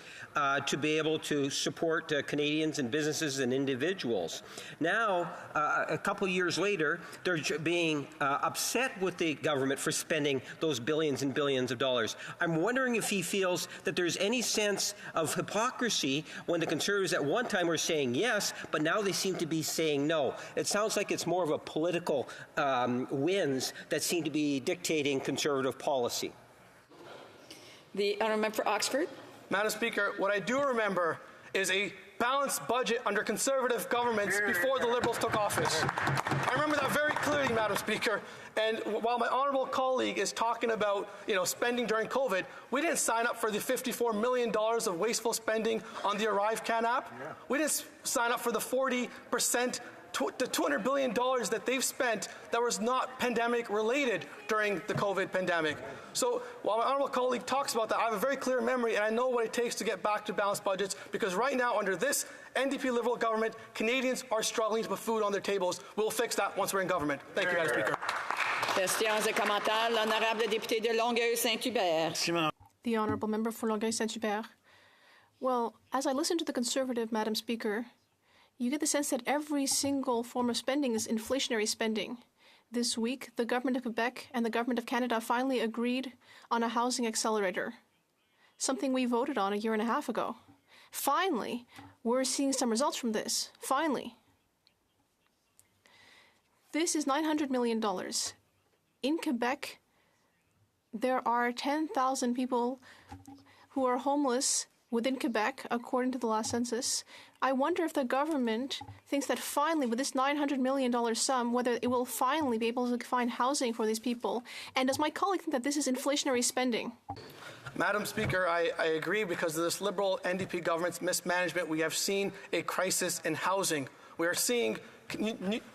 Speaker 20: to be able to support Canadians and businesses and individuals. Now, a couple years later, they're being upset with the government for spending those billions and billions of dollars. I'm wondering if he feels that there's any sense of hypocrisy when the Conservatives at one time were saying yes, but now they seem to be saying no. It sounds like it's more of a political wins that seem to be dictating Conservative policy.
Speaker 22: The Honourable Member for Oxford.
Speaker 4: Madam Speaker, what I do remember is a balanced budget under Conservative governments before the Liberals took office. I remember that very clearly, Madam Speaker. And while my honourable colleague is talking about, spending during COVID, we didn't sign up for the $54 million of wasteful spending on the ArriveCan app. Yeah. We didn't sign up for the 40%. The $200 billion that they've spent that was not pandemic related during the COVID pandemic. So while my honourable colleague talks about that, I have a very clear memory and I know what it takes to get back to balanced budgets because right now under this NDP Liberal government, Canadians are struggling to put food on their tables. We'll fix that once we're in government. Thank you, Madam Speaker.
Speaker 22: Questions et commentaires. L'honorable député de Longueuil-Saint-Hubert.
Speaker 2: The Honourable Member for Longueuil-Saint-Hubert. Well, as I listen to the Conservative, Madam Speaker, you get the sense that every single form of spending is inflationary spending. This week, the Government of Quebec and the Government of Canada finally agreed on a housing accelerator, something we voted on a year and a half ago. Finally, we're seeing some results from this. Finally. This is $900 million. In Quebec, there are 10,000 people who are homeless within Quebec, according to the last census. I wonder if the government thinks that finally, with this $900 million sum, whether it will finally be able to find housing for these people. And does my colleague think that this is inflationary spending?
Speaker 4: Madam Speaker, I agree because of this Liberal NDP government's mismanagement. We have seen a crisis in housing. We are seeing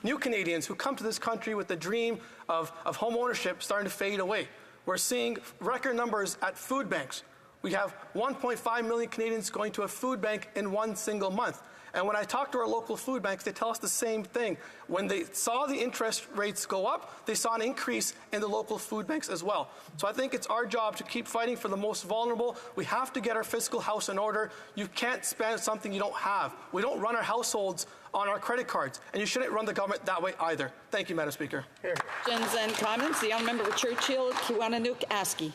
Speaker 4: new Canadians who come to this country with the dream of home ownership starting to fade away. We're seeing record numbers at food banks. We have 1.5 million Canadians going to a food bank in one single month. And when I talk to our local food banks, they tell us the same thing. When they saw the interest rates go up, they saw an increase in the local food banks as well. So I think it's our job to keep fighting for the most vulnerable. We have to get our fiscal house in order. You can't spend something you don't have. We don't run our households on our credit cards, and you shouldn't run the government that way either. Thank you, Madam Speaker.
Speaker 22: Questions and comments. The Honourable Member for Churchill, Kiwanuka-Askey.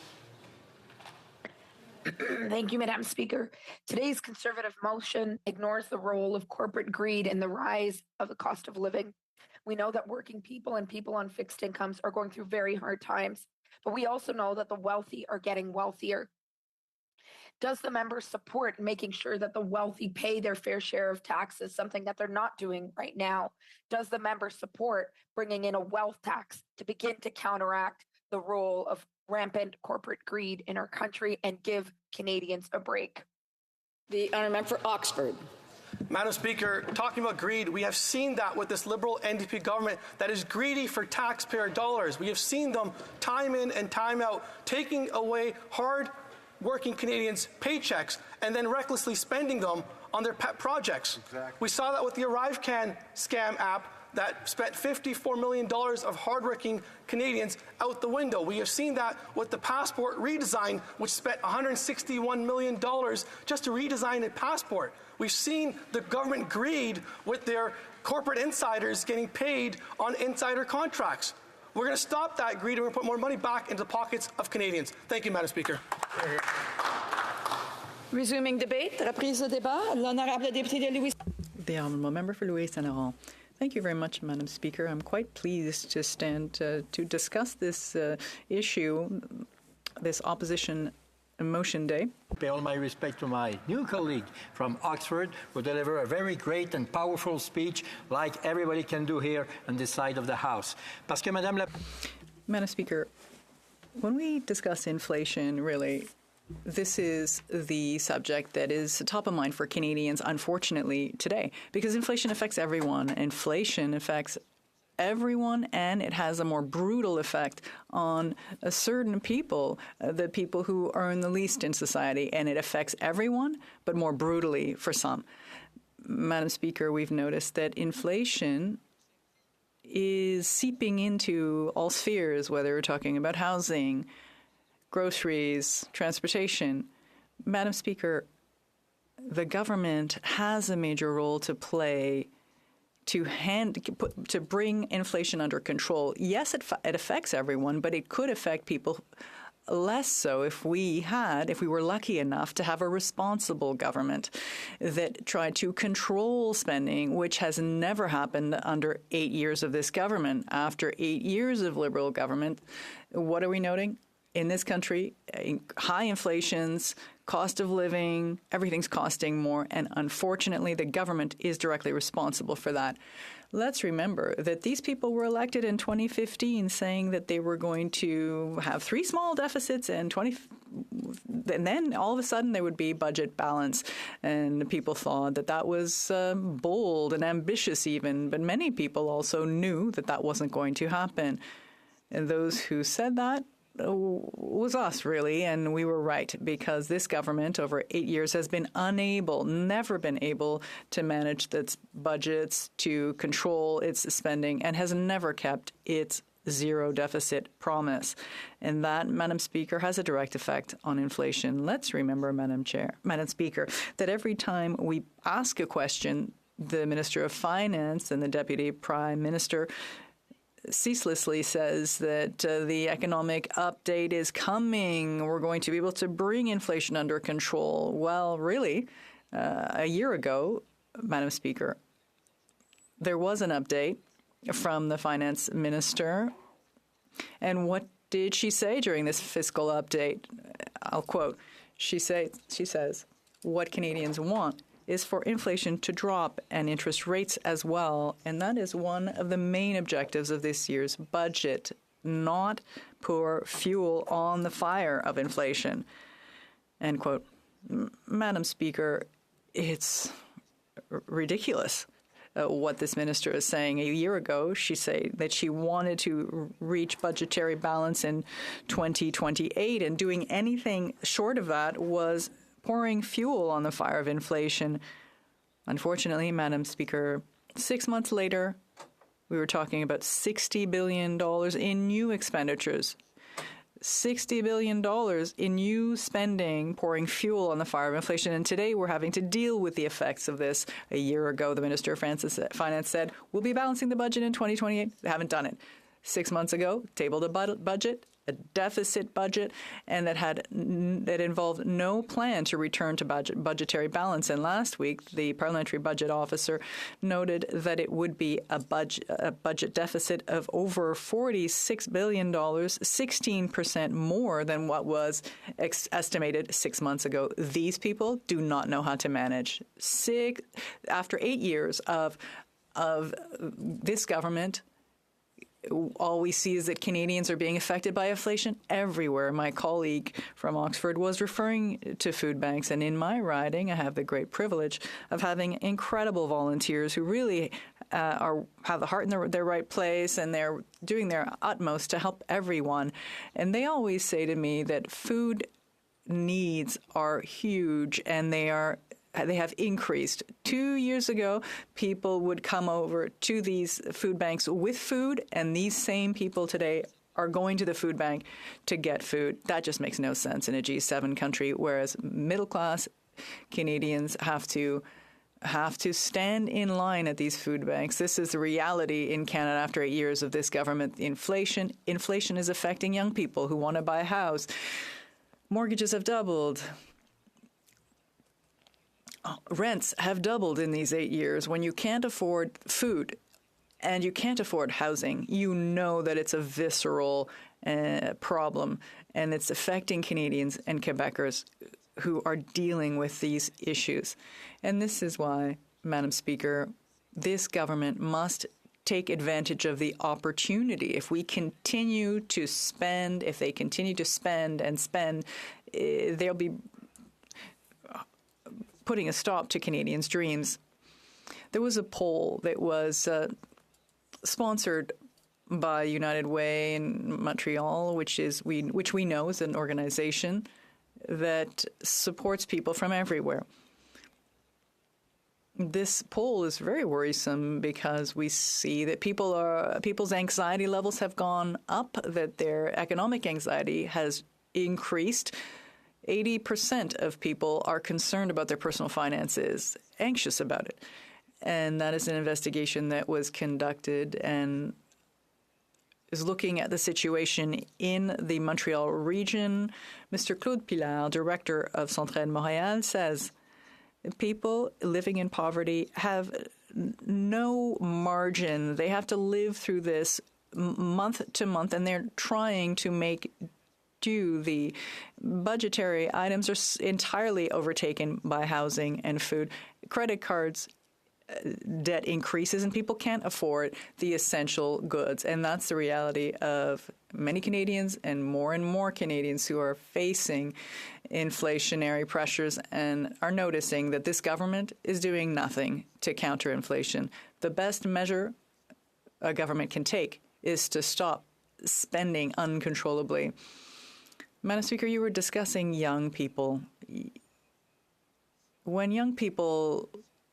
Speaker 7: Thank you, Madam Speaker. Today's Conservative motion ignores the role of corporate greed in the rise of the cost of living. We know that working people and people on fixed incomes are going through very hard times, but we also know that the wealthy are getting wealthier. Does the member support making sure that the wealthy pay their fair share of taxes, something that they're not doing right now? Does the member support bringing in a wealth tax to begin to counteract the role of rampant corporate greed in our country and give Canadians a break?
Speaker 22: The Honourable Member for Oxford.
Speaker 4: Madam Speaker, talking about greed, we have seen that with this Liberal NDP government that is greedy for taxpayer dollars. We have seen them time in and time out taking away hard-working Canadians' paychecks and then recklessly spending them on their pet projects. Exactly. We saw that with the ArriveCan scam app that spent $54 million of hardworking Canadians out the window. We have seen that with the passport redesign, which spent $161 million just to redesign a passport. We've seen the government greed with their corporate insiders getting paid on insider contracts. We're going to stop that greed and we're going to put more money back into the pockets of Canadians. Thank you, Madam Speaker.
Speaker 22: Resuming debate, reprise de débat, l'honorable député de Louis.
Speaker 12: The honourable member for Louis Saint Laurent. Thank you very much, Madam Speaker. I'm quite pleased to stand to discuss this issue, this opposition motion day.
Speaker 8: Pay all my respect to my new colleague from Oxford, who delivered a very great and powerful speech, like everybody can do here on this side of the House. Parce que
Speaker 12: Madam Speaker, when we discuss inflation, really, this is the subject that is top of mind for Canadians, unfortunately, today, because inflation affects everyone. Inflation affects everyone, and it has a more brutal effect on certain people, the people who earn the least in society, and it affects everyone, but more brutally for some. Madam Speaker, we've noticed that inflation is seeping into all spheres, whether we're talking about housing, groceries, transportation. Madam Speaker, the government has a major role to play to bring inflation under control. Yes, it affects everyone, but it could affect people less so if we were lucky enough to have a responsible government that tried to control spending, which has never happened under 8 years of this government. After 8 years of Liberal government, what are we noting? In this country, high inflations, cost of living, everything's costing more, and unfortunately the government is directly responsible for that. Let's remember that these people were elected in 2015 saying that they were going to have 3 small deficits and then all of a sudden there would be budget balance. And people thought that that was bold and ambitious even, but many people also knew that that wasn't going to happen. And those who said that was us, really, and we were right, because this government over 8 years has been never been able to manage its budgets, to control its spending, and has never kept its zero deficit promise. And that, Madam Speaker, has a direct effect on inflation. Let's remember, Madam Speaker, that every time we ask a question, the Minister of Finance and the Deputy Prime Minister ceaselessly says that the economic update is coming. We're going to be able to bring inflation under control. Well, really, a year ago, Madam Speaker, there was an update from the finance minister. And what did she say during this fiscal update? I'll quote. She says, what Canadians want is for inflation to drop and interest rates as well. And that is one of the main objectives of this year's budget, not pour fuel on the fire of inflation. End quote. Madam Speaker, it's ridiculous what this minister is saying. A year ago, she said that she wanted to reach budgetary balance in 2028, and doing anything short of that was pouring fuel on the fire of inflation. Unfortunately, Madam Speaker, 6 months later, we were talking about $60 billion in new expenditures. $60 billion in new spending, pouring fuel on the fire of inflation. And today we're having to deal with the effects of this. A year ago, the Minister of Finance said, we'll be balancing the budget in 2028. They haven't done it. 6 months ago, tabled a budget, a deficit budget, and that involved no plan to return to budgetary balance. And last week, the parliamentary budget officer noted that it would be a budget deficit of over $46 billion, 16% more than what was estimated 6 months ago. These people do not know how to manage. After 8 years of this government, all we see is that Canadians are being affected by inflation everywhere. My colleague from Oxford was referring to food banks, and in my riding, I have the great privilege of having incredible volunteers who really have the heart in their right place, and they're doing their utmost to help everyone. And they always say to me that food needs are huge, and they are they have increased. 2 years ago, people would come over to these food banks with food, and these same people today are going to the food bank to get food. That just makes no sense in a G7 country, whereas middle-class Canadians have to stand in line at these food banks. This is the reality in Canada after 8 years of this government. Inflation is affecting young people who want to buy a house. Mortgages have doubled. Rents have doubled in these 8 years. When you can't afford food and you can't afford housing, you know that it's a visceral problem, and it's affecting Canadians and Quebecers who are dealing with these issues. And this is why, Madam Speaker, this government must take advantage of the opportunity. If we continue to spend, if they continue to spend and spend, they'll be putting a stop to Canadians' dreams. There was a poll that was sponsored by United Way in Montreal, which we know is an organization that supports people from everywhere. This poll is very worrisome because we see that people's anxiety levels have gone up, that their economic anxiety has increased. 80% of people are concerned about their personal finances, anxious about it. And that is an investigation that was conducted and is looking at the situation in the Montreal region. Mr. Claude Pilar, director of Centraide Montréal, says people living in poverty have no margin. They have to live through this month to month, and they're trying to make do. The budgetary items are entirely overtaken by housing and food. Credit cards debt increases, and people can't afford the essential goods. And that's the reality of many Canadians and more Canadians who are facing inflationary pressures and are noticing that this government is doing nothing to counter inflation. The best measure a government can take is to stop spending uncontrollably. Madam Speaker, you were discussing young people. When young people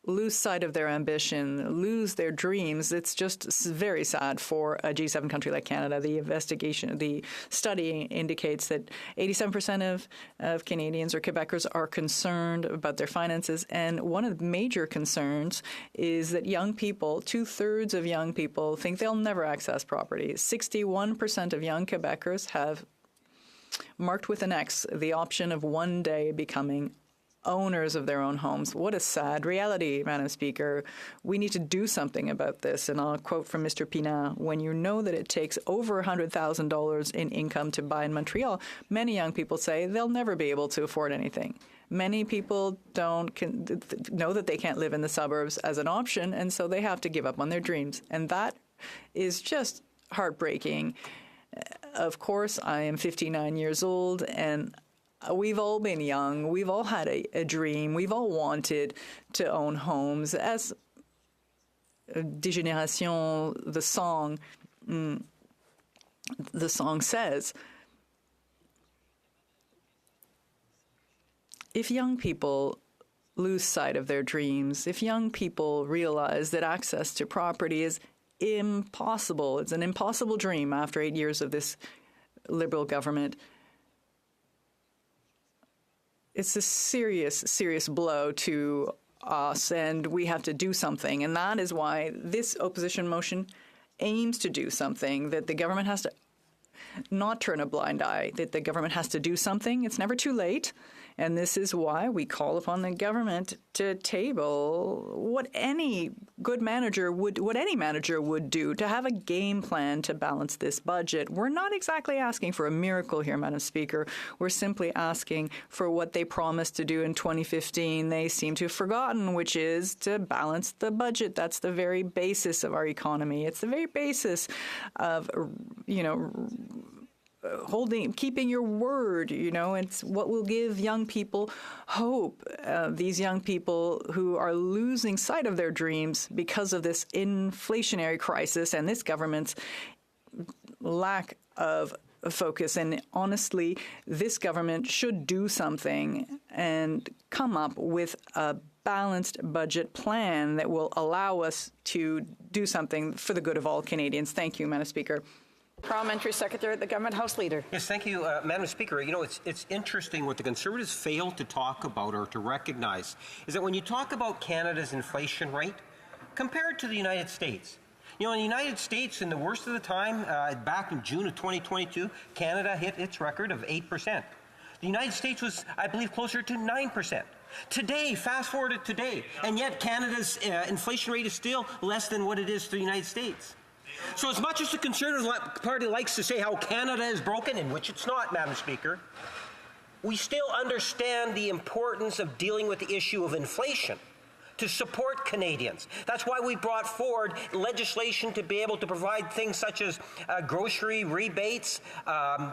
Speaker 12: lose sight of their ambition, lose their dreams, it's just very sad for a G7 country like Canada. The study indicates that 87% of Canadians or Quebecers are concerned about their finances. And one of the major concerns is that young people, 2/3 of young people, think they'll never access property. 61% of young Quebecers have marked with an X the option of one day becoming owners of their own homes. What a sad reality, Madam Speaker. We need to do something about this. And I'll quote from Mr. Pinat, when you know that it takes over $100,000 in income to buy in Montreal, many young people say they'll never be able to afford anything. Many people know that they can't live in the suburbs as an option, and so they have to give up on their dreams. And that is just heartbreaking. Of course, I am 59 years old, and we've all been young. We've all had a dream. We've all wanted to own homes. As Dégénération, the song says, if young people lose sight of their dreams, if young people realize that access to property is impossible, it's an impossible dream after 8 years of this Liberal government, it's a serious, serious blow to us, and we have to do something. And that is why this opposition motion aims to do something, that the government has to not turn a blind eye, that the government has to do something. It's never too late. And this is why we call upon the government to table what any manager would do, to have a game plan to balance this budget. We're not exactly asking for a miracle here, Madam Speaker. We're simply asking for what they promised to do in 2015. They seem to have forgotten, which is to balance the budget. That's the very basis of our economy. It's the very basis of, keeping your word, it's what will give young people hope. These young people who are losing sight of their dreams because of this inflationary crisis and this government's lack of focus. And honestly, this government should do something and come up with a balanced budget plan that will allow us to do something for the good of all Canadians. Thank you, Madam Speaker.
Speaker 22: Parliamentary Secretary, the Government House Leader.
Speaker 20: Yes, thank you, Madam Speaker. You know, it's interesting what the Conservatives fail to talk about or to recognize is that when you talk about Canada's inflation rate, compare it to the United States. You know, in the United States, in the worst of the time, back in June of 2022, Canada hit its record of 8%. The United States was, I believe, closer to 9%. Today, fast forward to today, and yet Canada's inflation rate is still less than what it is to the United States. So as much as the Conservative Party likes to say how Canada is broken, in which it's not, Madam Speaker, we still understand the importance of dealing with the issue of inflation to support Canadians. That's why we brought forward legislation to be able to provide things such as grocery rebates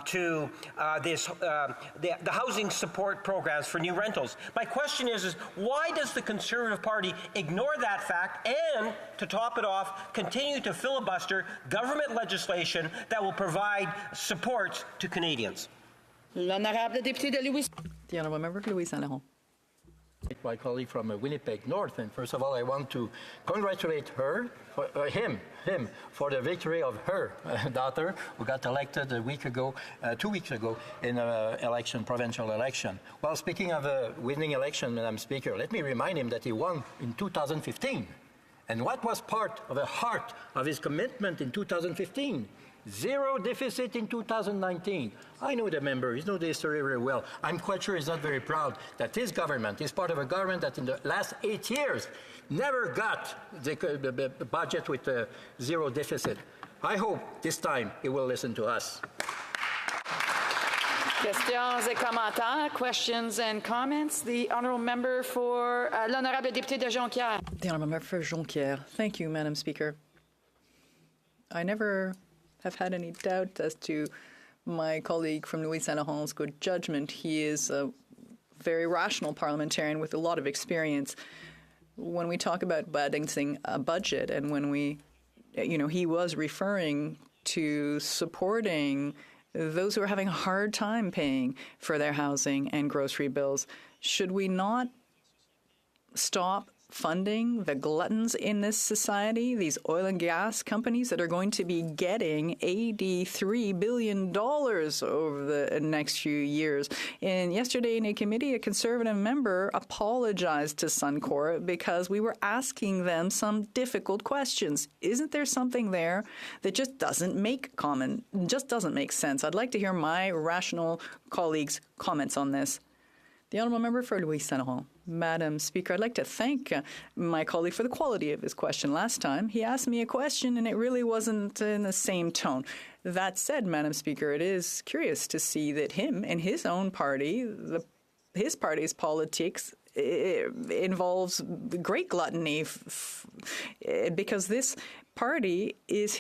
Speaker 20: to the housing support programs for new rentals. My question is why does the Conservative Party ignore that fact and, to top it off, continue to filibuster government legislation that will provide supports to Canadians?
Speaker 22: L'honorable député de Louis.
Speaker 12: The Honourable Member for Louis Saint Laurent.
Speaker 8: My colleague from Winnipeg North, and first of all, I want to congratulate him for the victory of her daughter, who got elected 2 weeks ago, in an provincial election. Well, speaking of a winning election, Madam Speaker, let me remind him that he won in 2015. And what was part of the heart of his commitment in 2015? Zero deficit in 2019. I know the member, he knows the history very well. I'm quite sure he's not very proud that his government is part of a government that in the last 8 years never got the budget with a zero deficit. I hope this time he will listen to us.
Speaker 22: Questions et commentaires, questions and comments. The Honourable Member for l'Honorable Député de Jonquière.
Speaker 12: The Honourable Member for Jonquière. Thank you, Madam Speaker. I never have had any doubt as to my colleague from Louis Saint Laurent's good judgment. He is a very rational parliamentarian with a lot of experience. When we talk about balancing a budget, and when he was referring to supporting those who are having a hard time paying for their housing and grocery bills, should we not stop funding the gluttons in this society, these oil and gas companies that are going to be getting $83 billion over the next few years? And yesterday in a committee, a Conservative member apologized to Suncor because we were asking them some difficult questions. Isn't there something there that just doesn't make sense? I'd like to hear my rational colleagues' comments on this. The Honourable Member for Louis Saint Laurent. Madam Speaker, I'd like to thank my colleague for the quality of his question. Last time, he asked me a question, and it really wasn't in the same tone. That said, Madam Speaker, it is curious to see that him and his own party, his party's politics, involves great gluttony because this party is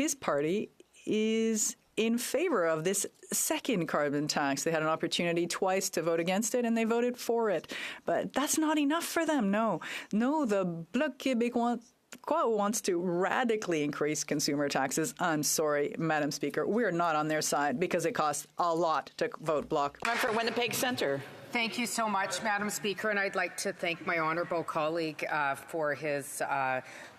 Speaker 12: in favor of this second carbon tax. They had an opportunity twice to vote against it, and they voted for it. But that's not enough for them. No, the Bloc Québécois wants to radically increase consumer taxes. I'm sorry, Madam Speaker, we're not on their side because it costs a lot to vote Bloc.
Speaker 22: For Winnipeg Centre.
Speaker 14: Thank you so much, Madam Speaker, and I'd like to thank my honourable colleague for his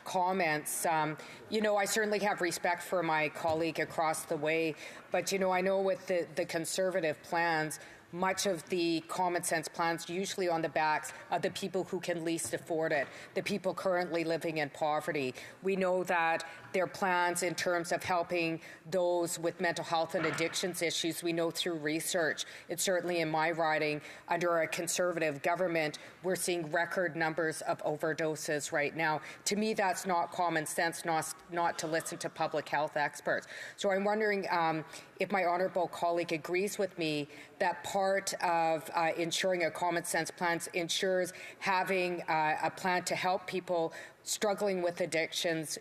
Speaker 14: comments. I certainly have respect for my colleague across the way, but, I know with the Conservative plans, much of the common sense plans usually on the backs of the people who can least afford it, the people currently living in poverty. We know that their plans in terms of helping those with mental health and addictions issues, we know through research. It's certainly in my riding, under a Conservative government, we're seeing record numbers of overdoses right now. To me, that's not common sense, not to listen to public health experts. So I'm wondering if my honourable colleague agrees with me that part of ensuring a common sense plan ensures having a plan to help people struggling with addictions,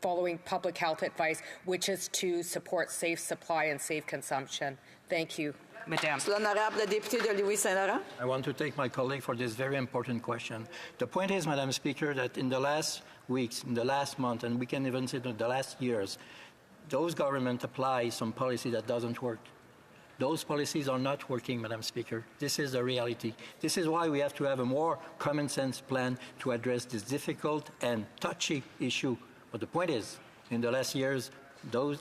Speaker 14: following public health advice, which is to support safe supply and safe consumption. Thank you, Madame.
Speaker 22: L'honorable député de Louis Saint Laurent.
Speaker 8: I want to thank my colleague for this very important question. The point is, Madam Speaker, that in the last weeks, in the last month, and we can even say in the last years, those governments apply some policy that doesn't work. Those policies are not working, Madam Speaker. This is the reality. This is why we have to have a more common sense plan to address this difficult and touchy issue. But the point is, in the last years,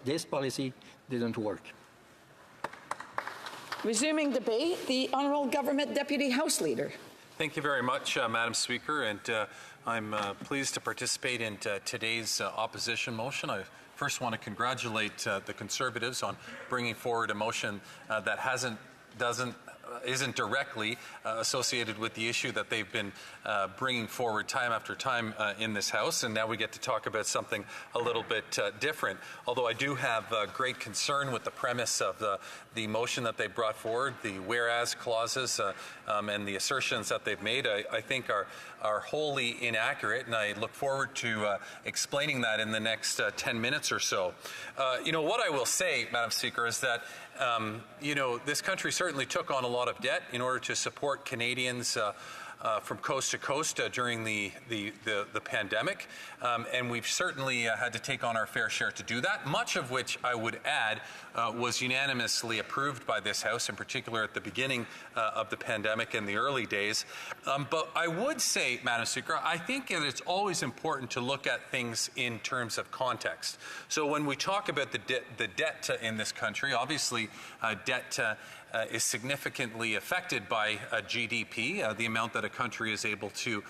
Speaker 8: this policy didn't work.
Speaker 22: Resuming debate, the Honourable Government Deputy House Leader.
Speaker 6: Thank you very much, Madam Speaker, and I'm pleased to participate in today's opposition motion. I first want to congratulate the Conservatives on bringing forward a motion that isn't directly associated with the issue that they've been bringing forward time after time in this House, and now we get to talk about something a little bit different. Although I do have great concern with the premise of the motion that they brought forward, the whereas clauses and the assertions that they've made, I think are wholly inaccurate, and I look forward to explaining that in the next 10 minutes or so. What I will say, Madam Speaker, is that this country certainly took on a lot of debt in order to support Canadians from coast to coast during the pandemic, and we've certainly had to take on our fair share to do that, much of which I would add was unanimously approved by this House, in particular at the beginning of the pandemic in the early days. But I would say, Madam Speaker, I think that it's always important to look at things in terms of context. So when we talk about the debt in this country, obviously debt is significantly affected by GDP, the amount that a country is able to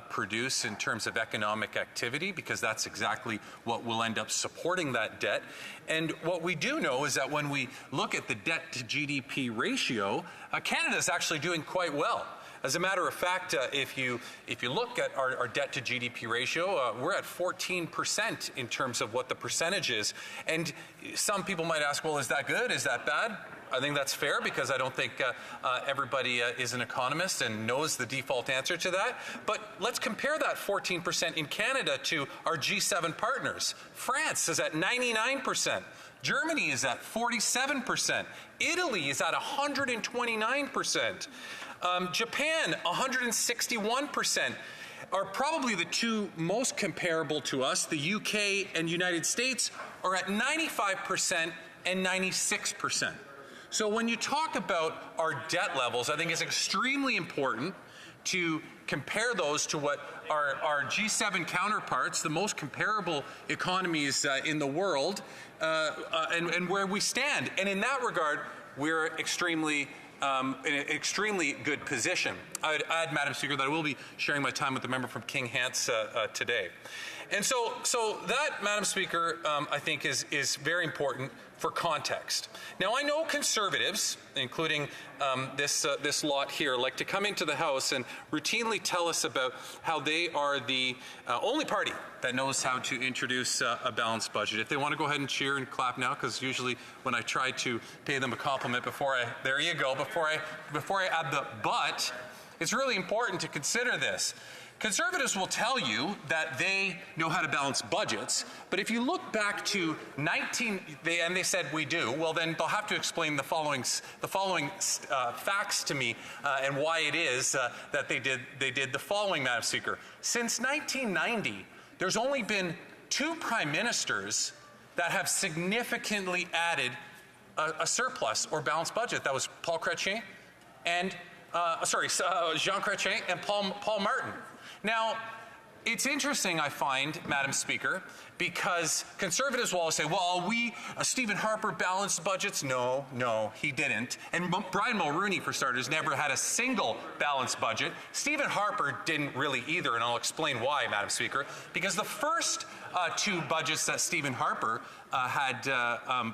Speaker 6: produce in terms of economic activity, because that's exactly what will end up supporting that debt. And what we do know is that when we look at the debt to GDP ratio, Canada is actually doing quite well. As a matter of fact, if you look at our debt to GDP ratio, we're at 14% in terms of what the percentage is. And some people might ask, well, is that good? Is that bad? I think that's fair, because I don't think everybody is an economist and knows the default answer to that. But let's compare that 14% in Canada to our G7 partners. France is at 99%. Germany is at 47%. Italy is at 129%. Japan, 161%. Are probably the two most comparable to us. The UK and United States are at 95% and 96%. So when you talk about our debt levels, I think it's extremely important to compare those to what our G7 counterparts, the most comparable economies in the world, and where we stand. And in that regard, we're extremely in an extremely good position. I would add, Madam Speaker, that I will be sharing my time with the member from King Hants today. And so that, Madam Speaker, I think is very important for context. Now, I know Conservatives, including this lot here, like to come into the House and routinely tell us about how they are the only party that knows how to introduce a balanced budget. If they want to go ahead and cheer and clap now, because usually when I try to pay them a compliment before I add the but, it's really important to consider this. Conservatives will tell you that they know how to balance budgets, but if you look back to and they said we do, well then they'll have to explain the following facts to me and why it is that they did the following, Madam Speaker. Since 1990, there's only been 2 prime ministers that have significantly added a surplus or balanced budget. That was Paul Chrétien and Jean Chrétien and Paul Martin. Now, it's interesting, I find, Madam Speaker, because Conservatives will always say, well, Stephen Harper balanced budgets. No, he didn't. And Brian Mulroney, for starters, never had a single balanced budget. Stephen Harper didn't really either, and I'll explain why, Madam Speaker, because the first 2 budgets that Stephen Harper had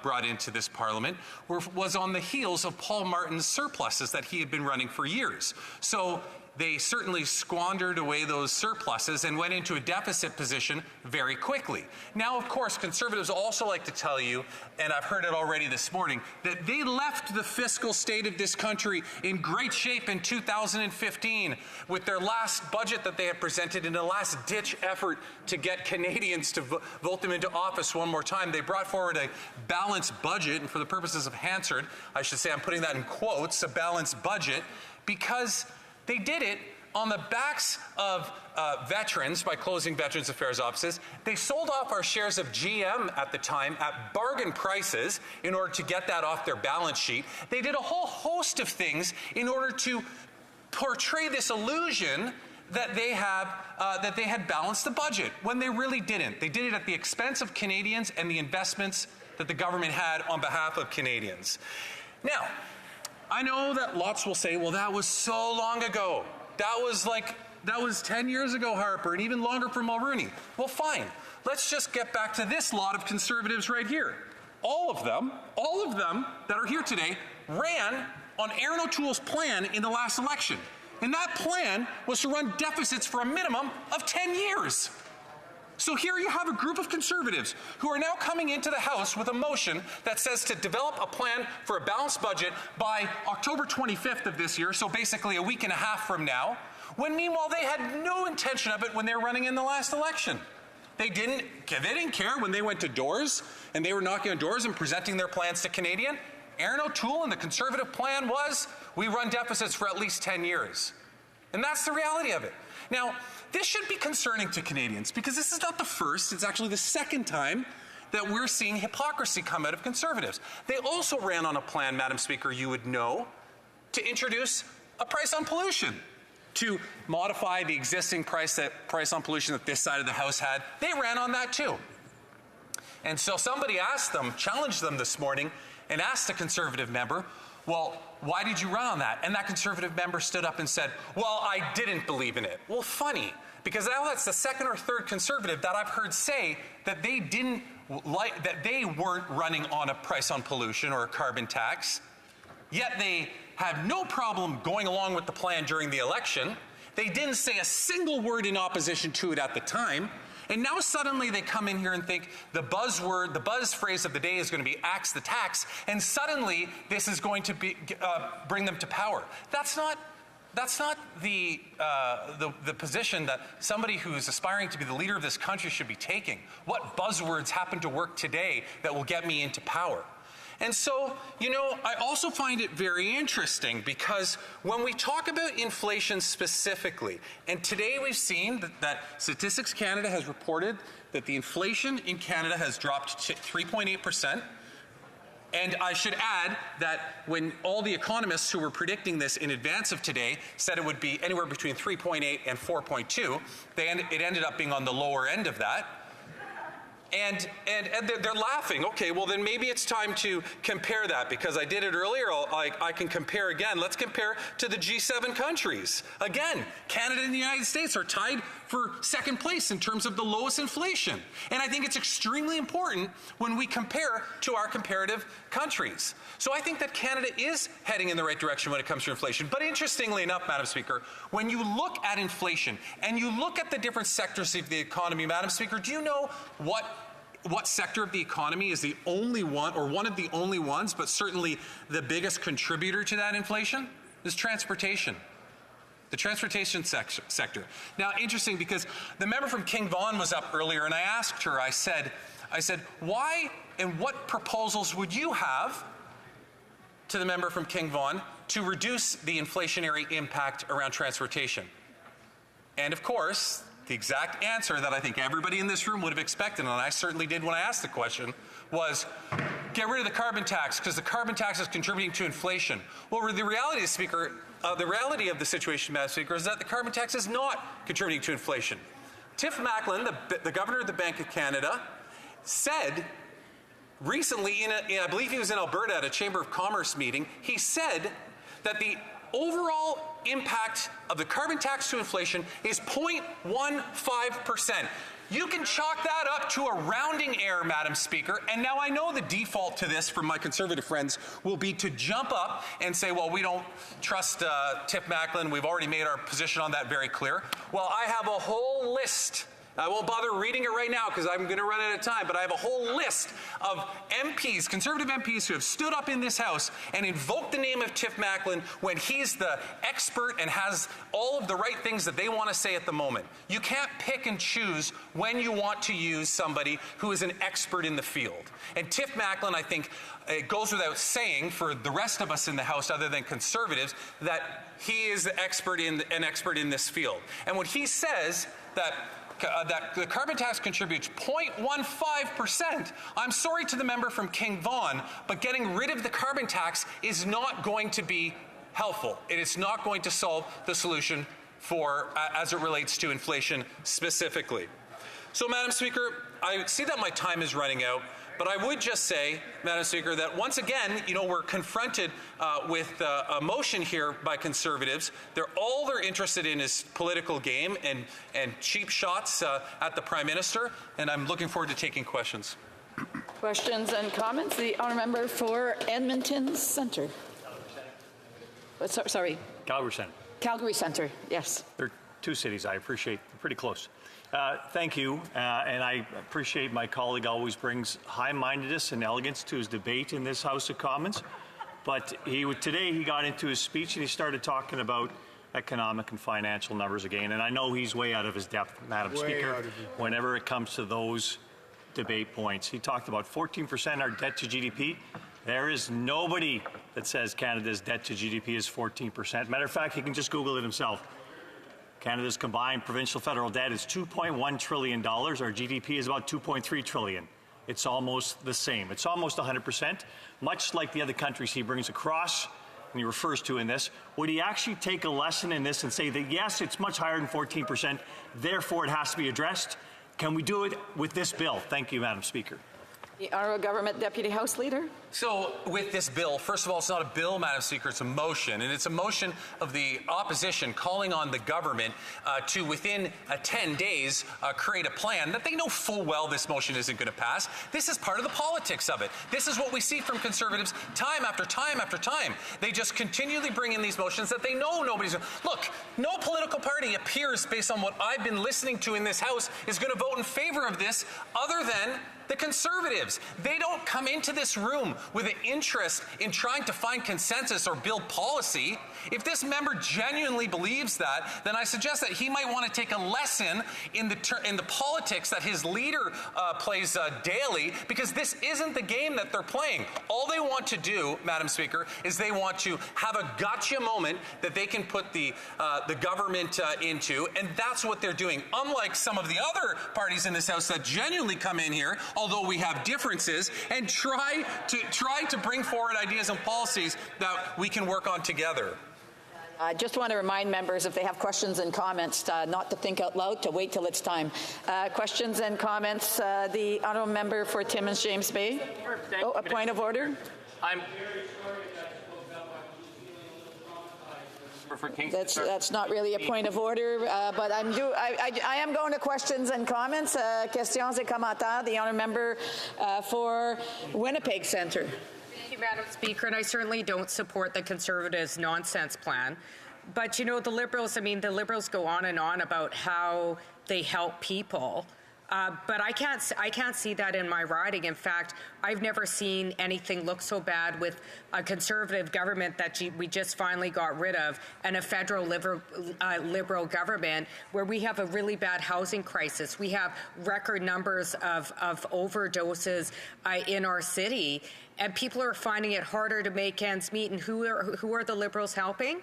Speaker 6: brought into this Parliament was on the heels of Paul Martin's surpluses that he had been running for years. So they certainly squandered away those surpluses and went into a deficit position very quickly. Now, of course, Conservatives also like to tell you, and I've heard it already this morning, that they left the fiscal state of this country in great shape in 2015 with their last budget that they had presented in a last-ditch effort to get Canadians to vote them into office one more time. They brought forward a balanced budget, and for the purposes of Hansard, I should say I'm putting that in quotes, a balanced budget, because they did it
Speaker 16: on the backs of veterans by closing Veterans Affairs offices. They sold off our shares of GM at the time at bargain prices in order to get that off their balance sheet. They did a whole host of things in order to portray this illusion that they had balanced the budget when they really didn't. They did it at the expense of Canadians and the investments that the government had on behalf of Canadians. Now, I know that lots will say, well, that was so long ago. That was 10 years ago, Harper, and even longer for Mulrooney. Well, fine. Let's just get back to this lot of Conservatives right here. All of them that are here today ran on Aaron O'Toole's plan in the last election. And that plan was to run deficits for a minimum of 10 years. So here you have a group of Conservatives who are now coming into the House with a motion that says to develop a plan for a balanced budget by October 25th of this year, so basically a week and a half from now, when meanwhile they had no intention of it when they were running in the last election. They didn't care when they went to doors and they were knocking on doors and presenting their plans to Canadians. Aaron O'Toole and the Conservative plan was, we run deficits for at least 10 years. And that's the reality of it. Now, this should be concerning to Canadians because this is not the first, it's actually the second time that we're seeing hypocrisy come out of Conservatives. They also ran on a plan, Madam Speaker, you would know, to introduce a price on pollution, to modify the existing price on pollution that this side of the House had. They ran on that too. And so somebody challenged them this morning and asked a Conservative member, well, why did you run on that? And that Conservative member stood up and said, well, I didn't believe in it. Well, funny, because now that's the second or third Conservative that I've heard say that they weren't running on a price on pollution or a carbon tax, yet they had no problem going along with the plan during the election. They didn't say a single word in opposition to it at the time. And now suddenly they come in here and think the buzz phrase of the day is going to be axe the tax, and suddenly this is going to bring them to power. That's not the position that somebody who's aspiring to be the leader of this country should be taking. What buzzwords happen to work today that will get me into power? And so, I also find it very interesting because when we talk about inflation specifically, and today we've seen that Statistics Canada has reported that the inflation in Canada has dropped to 3.8%. And I should add that when all the economists who were predicting this in advance of today said it would be anywhere between 3.8 and 4.2, it ended up being on the lower end of that. And they're laughing. Okay, well then maybe it's time to compare that because I did it earlier. I can compare again. Let's compare to the G7 countries. Again, Canada and the United States are tied for second place in terms of the lowest inflation. And I think it's extremely important when we compare to our comparative countries. So I think that Canada is heading in the right direction when it comes to inflation. But interestingly enough, Madam Speaker, when you look at inflation and you look at the different sectors of the economy, Madam Speaker, do you know what sector of the economy is the only one, or one of the only ones, but certainly the biggest contributor to that inflation? Is transportation. The transportation sector. Now, interesting because the member from King Vaughan was up earlier and I asked her, I said, why and what proposals would you have to the member from King Vaughan to reduce the inflationary impact around transportation? And of course, the exact answer that I think everybody in this room would have expected, and I certainly did when I asked the question, was get rid of the carbon tax because the carbon tax is contributing to inflation. Well, the reality, Speaker, the reality of the situation, Madam Speaker, is that the carbon tax is not contributing to inflation. Tiff Macklem, the governor of the Bank of Canada, said recently, I believe he was in Alberta at a Chamber of Commerce meeting, he said that the overall impact of the carbon tax to inflation is 0.15%. You can chalk that up to a rounding error, Madam Speaker, and now I know the default to this from my Conservative friends will be to jump up and say, well, we don't trust Tiff Macklem, we've already made our position on that very clear. Well, I have a whole list I won't bother reading it right now because I'm going to run out of time, but I have a whole list of MPs, Conservative MPs, who have stood up in this House and invoked the name of Tiff Macklin when he's the expert and has all of the right things that they want to say at the moment. You can't pick and choose when you want to use somebody who is an expert in the field. And Tiff Macklin, I think, it goes without saying for the rest of us in the House other than Conservatives that he is an expert in this field. And when he says that the carbon tax contributes 0.15%. I'm sorry to the member from King Vaughan, but getting rid of the carbon tax is not going to be helpful. It is not going to solve the solution for as it relates to inflation specifically. So, Madam Speaker, I see that my time is running out. But I would just say, Madam Speaker, that once again, we're confronted with a motion here by Conservatives. All they're interested in is political game and cheap shots at the Prime Minister, and I'm looking forward to taking questions.
Speaker 22: Questions and comments? The honourable member for Edmonton Centre. Sorry.
Speaker 13: Calgary Centre.
Speaker 22: Calgary Centre, yes.
Speaker 13: There are two cities I appreciate, pretty close. Thank you, and I appreciate my colleague always brings high-mindedness and elegance to his debate in this House of Commons. But today he got into his speech and he started talking about economic and financial numbers again. And I know he's way out of his depth, Madam Speaker, whenever it comes to those debate points. He talked about 14% our debt to GDP. There is nobody that says Canada's debt to GDP is 14%. Matter of fact, he can just Google it himself. Canada's combined provincial federal debt is $2.1 trillion. Our GDP is about $2.3 trillion. It's almost the same. It's almost 100%, much like the other countries he brings across and he refers to in this. Would he actually take a lesson in this and say that, yes, it's much higher than 14%, therefore it has to be addressed? Can we do it with this bill? Thank you, Madam Speaker.
Speaker 22: The Honourable Government Deputy House Leader.
Speaker 16: So with this bill, first of all, it's not a bill, Madam Speaker, it's a motion. And it's a motion of the opposition calling on the government to, within 10 days, create a plan that they know full well this motion isn't going to pass. This is part of the politics of it. This is what we see from Conservatives time after time after time. They just continually bring in these motions that they know nobody's going to. Look, no political party appears, based on what I've been listening to in this House, is going to vote in favor of this other than the Conservatives. They don't come into this room with an interest in trying to find consensus or build policy. If this member genuinely believes that, then I suggest that he might want to take a lesson in the politics that his leader plays daily, because this isn't the game that they're playing. All they want to do, Madam Speaker, is they want to have a gotcha moment that they can put the government into, and that's what they're doing. Unlike some of the other parties in this House that genuinely come in here, although we have differences, and try to bring forward ideas and policies that we can work on together.
Speaker 22: I just want to remind members, if they have questions and comments, not to think out loud, to wait till it's time. Questions and comments. The honourable member for Timmins James Bay. A point of order. That's not really a point of order, but I am going to questions and comments. Questions et commentaires. The honourable member for Winnipeg Centre.
Speaker 14: Thank you, Madam Speaker, and I certainly don't support the Conservatives' nonsense plan. But the Liberals, the Liberals go on and on about how they help people. But I can't see that in my riding. In fact, I've never seen anything look so bad with a Conservative government that we just finally got rid of, and a federal Liberal government where we have a really bad housing crisis. We have record numbers of overdoses in our city, and people are finding it harder to make ends meet. And who are the Liberals helping?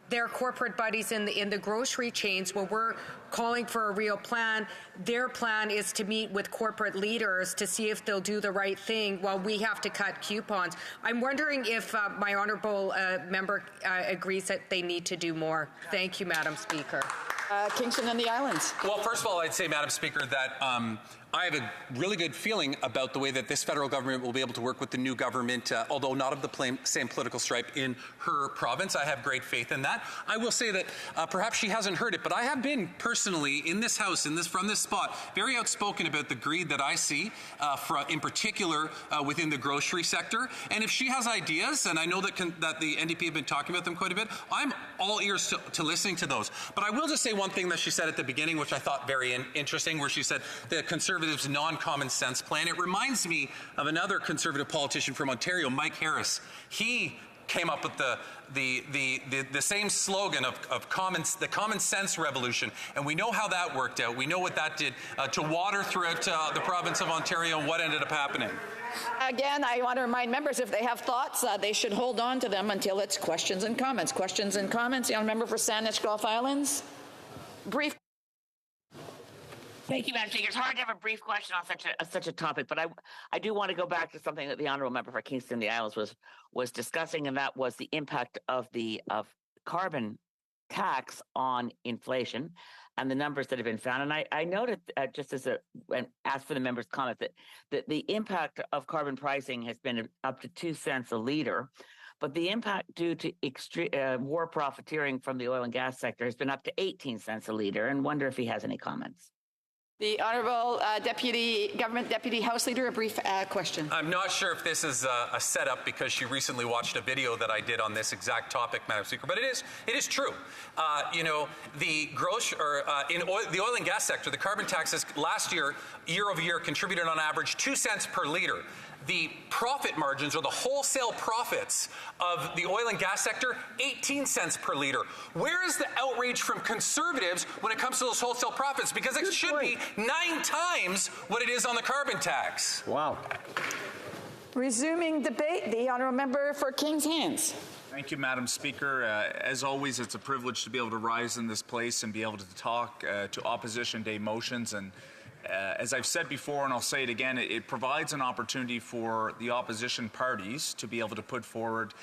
Speaker 14: Their corporate buddies in the grocery chains. Where we're calling for a real plan, their plan is to meet with corporate leaders to see if they'll do the right thing while we have to cut coupons. I'm wondering if my honourable member agrees that they need to do more. Thank you, Madam Speaker.
Speaker 22: Kingston and the Islands.
Speaker 16: Well, first of all, I'd say, Madam Speaker, that I have a really good feeling about the way that this federal government will be able to work with the new government, although not of the same political stripe in her province. I have great faith in that. I will say that perhaps she hasn't heard it, but I have been personally in this House, from this spot, very outspoken about the greed that I see, in particular within the grocery sector. And if she has ideas, and I know that the NDP have been talking about them quite a bit, I'm all ears to listening to those. But I will just say one thing that she said at the beginning, which I thought very interesting, where she said the Conservatives' non-common sense plan. It reminds me of another Conservative politician from Ontario, Mike Harris. He came up with the same slogan of the common sense revolution, and we know how that worked out. We know what that did to water throughout the province of Ontario and what ended up happening.
Speaker 22: Again, I want to remind members, if they have thoughts, they should hold on to them until it's questions and comments. Questions and comments. The member for Saanich Gulf Islands. Brief.
Speaker 1: Thank you, Madam Speaker. It's hard to have a brief question on such a topic, but I do want to go back to something that the honourable member for Kingston and the Islands was discussing, and that was the impact of carbon tax on inflation and the numbers that have been found. And I noted just and asked for the member's comment that the impact of carbon pricing has been up to 2 cents a litre. But the impact due to war profiteering from the oil and gas sector has been up to 18 cents a litre, and wonder if he has any comments.
Speaker 22: The Honourable Government Deputy House Leader, a brief question.
Speaker 16: I'm not sure if this is a setup because she recently watched a video that I did on this exact topic, Madam Speaker, but it is true. In the oil and gas sector, the carbon taxes last year over year, contributed on average 2 cents per litre. The profit margins, or the wholesale profits of the oil and gas sector, 18 cents per litre. Where is the outrage from Conservatives when it comes to those wholesale profits? Because it should be 9 times what it is on the carbon tax.
Speaker 20: Wow.
Speaker 22: Resuming debate, the honourable member for Kings Hands.
Speaker 18: Thank you, Madam Speaker. As always, it's a privilege to be able to rise in this place and be able to talk to Opposition Day motions. And as I've said before, and I'll say it again, it provides an opportunity for the opposition parties to be able to put forward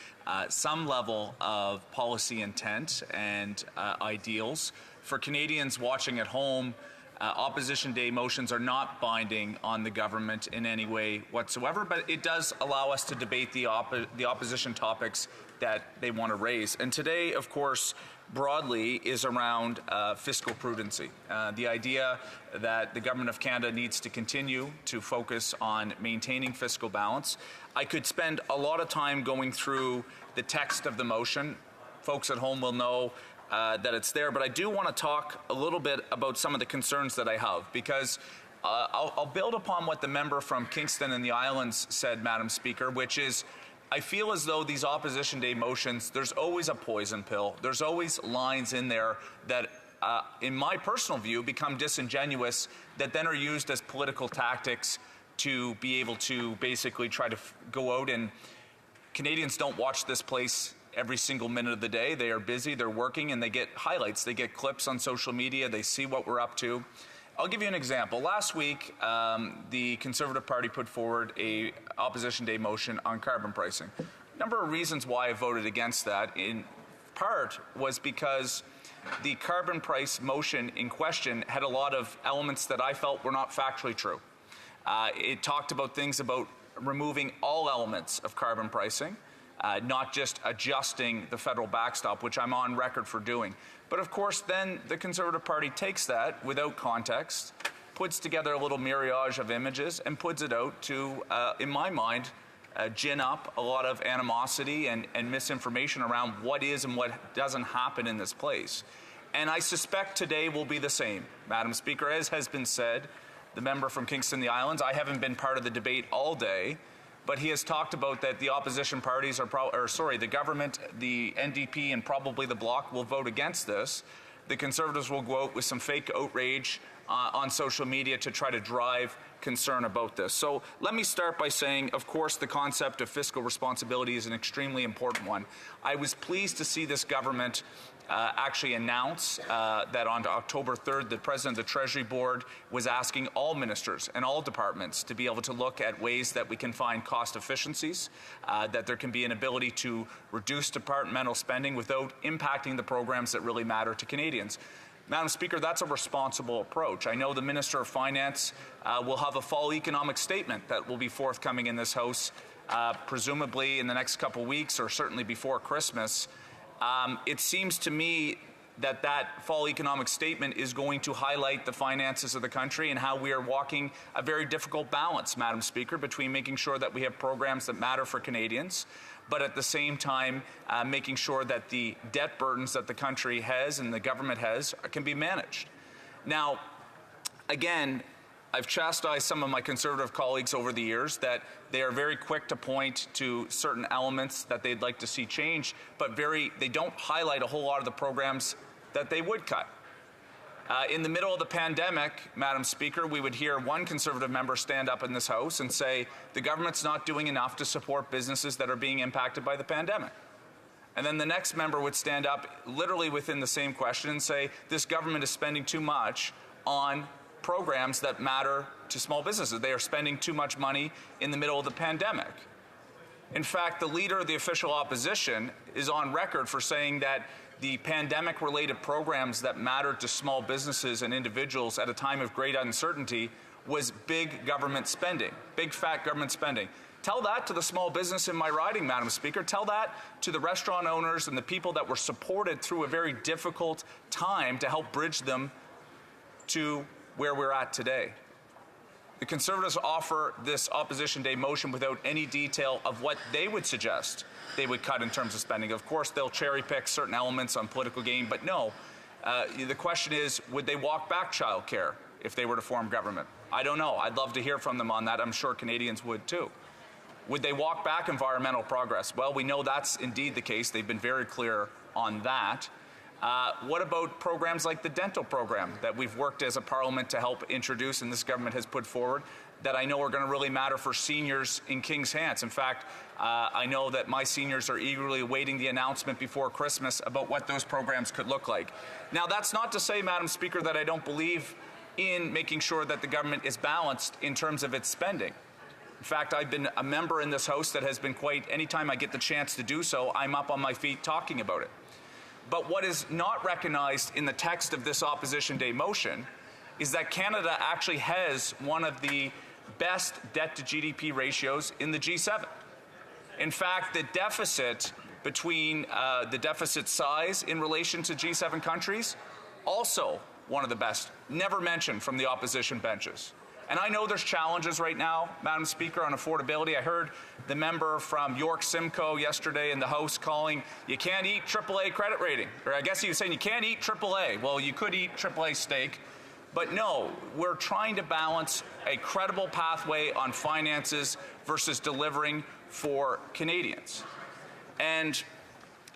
Speaker 18: some level of policy intent and ideals. For Canadians watching at home, Opposition Day motions are not binding on the government in any way whatsoever, but it does allow us to debate the opposition topics that they want to raise. And today, of course, broadly is around fiscal prudency. The idea that the Government of Canada needs to continue to focus on maintaining fiscal balance. I could spend a lot of time going through the text of the motion. Folks at home will know that it's there, but I do want to talk a little bit about some of the concerns that I have, because I'll build upon what the member from Kingston and the Islands said, Madam Speaker, which is I feel as though these Opposition Day motions, there's always a poison pill. There's always lines in there that, in my personal view, become disingenuous, that then are used as political tactics to be able to basically try to go out. And Canadians don't watch this place every single minute of the day. They are busy, they're working, and they get highlights. They get clips on social media. They see what we're up to. I'll give you an example. Last week, the Conservative Party put forward a Opposition Day motion on carbon pricing. A number of reasons why I voted against that, in part, was because the carbon price motion in question had a lot of elements that I felt were not factually true. It talked about things about removing all elements of carbon pricing, not just adjusting the federal backstop, which I'm on record for doing. But of course, then the Conservative Party takes that without context, puts together a little mirage of images, and puts it out to, in my mind, gin up a lot of animosity and misinformation around what is and what doesn't happen in this place. And I suspect today will be the same, Madam Speaker. As has been said, the member from Kingston, the Islands, I haven't been part of the debate all day, but he has talked about that the opposition parties the government, the NDP, and probably the Bloc will vote against this. The Conservatives will go out with some fake outrage on social media to try to drive concern about this. So let me start by saying, of course, the concept of fiscal responsibility is an extremely important one. I was pleased to see this government actually announce that on October 3rd, the President of the Treasury Board was asking all ministers and all departments to be able to look at ways that we can find cost efficiencies, that there can be an ability to reduce departmental spending without impacting the programs that really matter to Canadians. Madam Speaker, that's a responsible approach. I know the Minister of Finance will have a fall economic statement that will be forthcoming in this House, presumably in the next couple weeks or certainly before Christmas. It seems to me that that fall economic statement is going to highlight the finances of the country and how we are walking a very difficult balance, Madam Speaker, between making sure that we have programs that matter for Canadians, but at the same time making sure that the debt burdens that the country has and the government has can be managed. Now, again, I've chastised some of my Conservative colleagues over the years that they are very quick to point to certain elements that they'd like to see changed, but they don't highlight a whole lot of the programs that they would cut. In the middle of the pandemic, Madam Speaker, we would hear one Conservative member stand up in this House and say, the government's not doing enough to support businesses that are being impacted by the pandemic. And then the next member would stand up literally within the same question and say, this government is spending too much on programs that matter to small businesses. They are spending too much money in the middle of the pandemic. In fact, the leader of the official opposition is on record for saying that the pandemic-related programs that mattered to small businesses and individuals at a time of great uncertainty was big government spending, big fat government spending. Tell that to the small business in my riding, Madam Speaker. Tell that to the restaurant owners and the people that were supported through a very difficult time to help bridge them to where we're at today. The Conservatives offer this Opposition Day motion without any detail of what they would suggest they would cut in terms of spending. Of course, they'll cherry pick certain elements on political gain, but no. The question is, would they walk back childcare if they were to form government? I don't know. I'd love to hear from them on that. I'm sure Canadians would too. Would they walk back environmental progress? Well, we know that's indeed the case. They've been very clear on that. What about programs like the dental program that we've worked as a parliament to help introduce and this government has put forward that I know are going to really matter for seniors in King's Hands? In fact, I know that my seniors are eagerly awaiting the announcement before Christmas about what those programs could look like. Now, that's not to say, Madam Speaker, that I don't believe in making sure that the government is balanced in terms of its spending. In fact, I've been a member in this House that has been anytime I get the chance to do so, I'm up on my feet talking about it. But what is not recognized in the text of this Opposition Day motion is that Canada actually has one of the best debt-to-GDP ratios in the G7. In fact, the deficit between the deficit size in relation to G7 countries, also one of the best, never mentioned from the opposition benches. And I know there's challenges right now, Madam Speaker, on affordability. I heard the member from York Simcoe yesterday in the House calling, you can't eat AAA credit rating. Or I guess he was saying you can't eat AAA. Well, you could eat AAA steak. But no, we're trying to balance a credible pathway on finances versus delivering for Canadians. And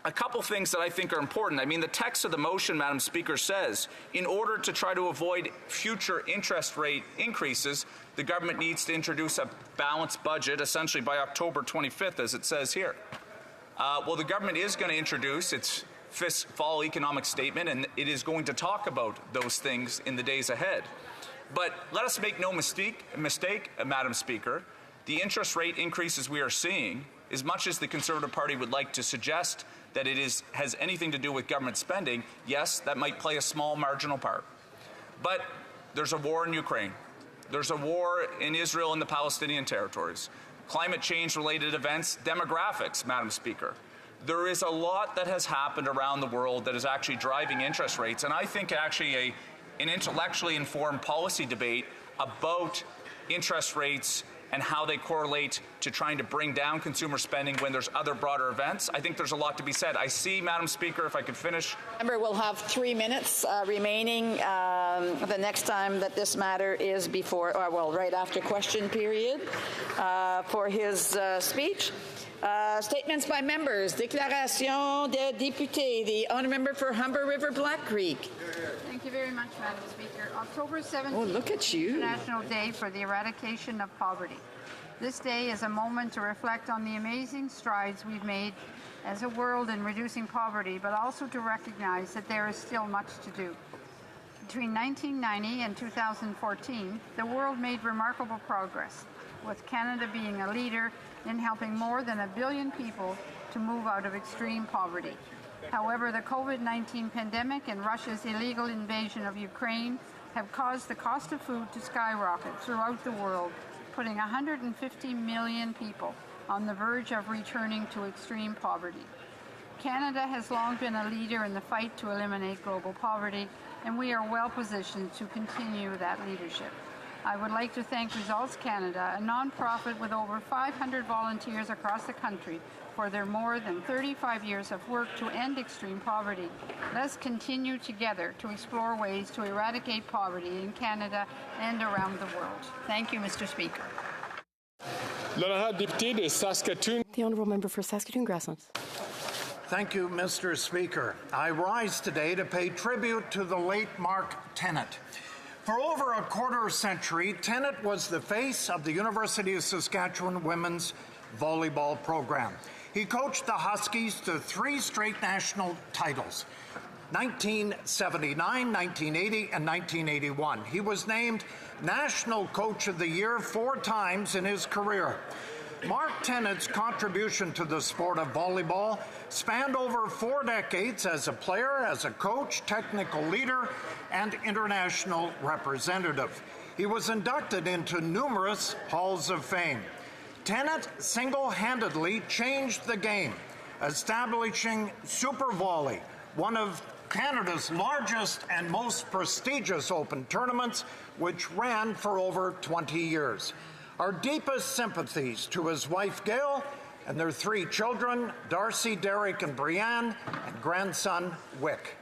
Speaker 18: a couple things that I think are important. I mean, the text of the motion, Madam Speaker, says, in order to try to avoid future interest rate increases, the government needs to introduce a balanced budget, essentially by October 25th, as it says here. Well, the government is going to introduce its fall economic statement, and it is going to talk about those things in the days ahead. But let us make no mistake, Madam Speaker, the interest rate increases we are seeing, as much as the Conservative Party would like to suggest that it has anything to do with government spending, yes, that might play a small marginal part. But there's a war in Ukraine. There's a war in Israel and the Palestinian territories. Climate change-related events, demographics, Madam Speaker. There is a lot that has happened around the world that is actually driving interest rates, and I think actually an intellectually informed policy debate about interest rates and how they correlate to trying to bring down consumer spending when there's other broader events. I think there's a lot to be said. I see, Madam Speaker, if I could finish.
Speaker 22: Member will have 3 minutes remaining the next time that this matter is before, right after question period for his speech. Statements by members. Déclaration des députés. The honourable member for Humber River Black Creek.
Speaker 9: Thank you very much, Madam Speaker. October 17th
Speaker 22: Oh, look at you.
Speaker 9: is International Day for the Eradication of Poverty. This day is a moment to reflect on the amazing strides we've made as a world in reducing poverty, but also to recognize that there is still much to do. Between 1990 and 2014, the world made remarkable progress, with Canada being a leader in helping more than 1 billion people to move out of extreme poverty. However, the COVID-19 pandemic and Russia's illegal invasion of Ukraine have caused the cost of food to skyrocket throughout the world, putting 150 million people on the verge of returning to extreme poverty. Canada has long been a leader in the fight to eliminate global poverty, and we are well positioned to continue that leadership. I would like to thank Results Canada, a nonprofit with over 500 volunteers across the country, for their more than 35 years of work to end extreme poverty. Let's continue together to explore ways to eradicate poverty in Canada and around the world. Thank you, Mr. Speaker.
Speaker 3: The Honourable Member for Saskatoon-Grasslands.
Speaker 10: Thank you, Mr. Speaker. I rise today to pay tribute to the late Mark Tennant. For over a quarter century, Tennant was the face of the University of Saskatchewan women's volleyball program. He coached the Huskies to 3 straight national titles, 1979, 1980, and 1981. He was named National Coach of the Year 4 times in his career. Mark Tennant's contribution to the sport of volleyball spanned over 4 decades as a player, as a coach, technical leader, and international representative. He was inducted into numerous halls of fame. Tennant single-handedly changed the game, establishing Super Volley, one of Canada's largest and most prestigious open tournaments, which ran for over 20 years. Our deepest sympathies to his wife, Gail, and their 3 children, Darcy, Derek, and Brianne, and grandson, Wick.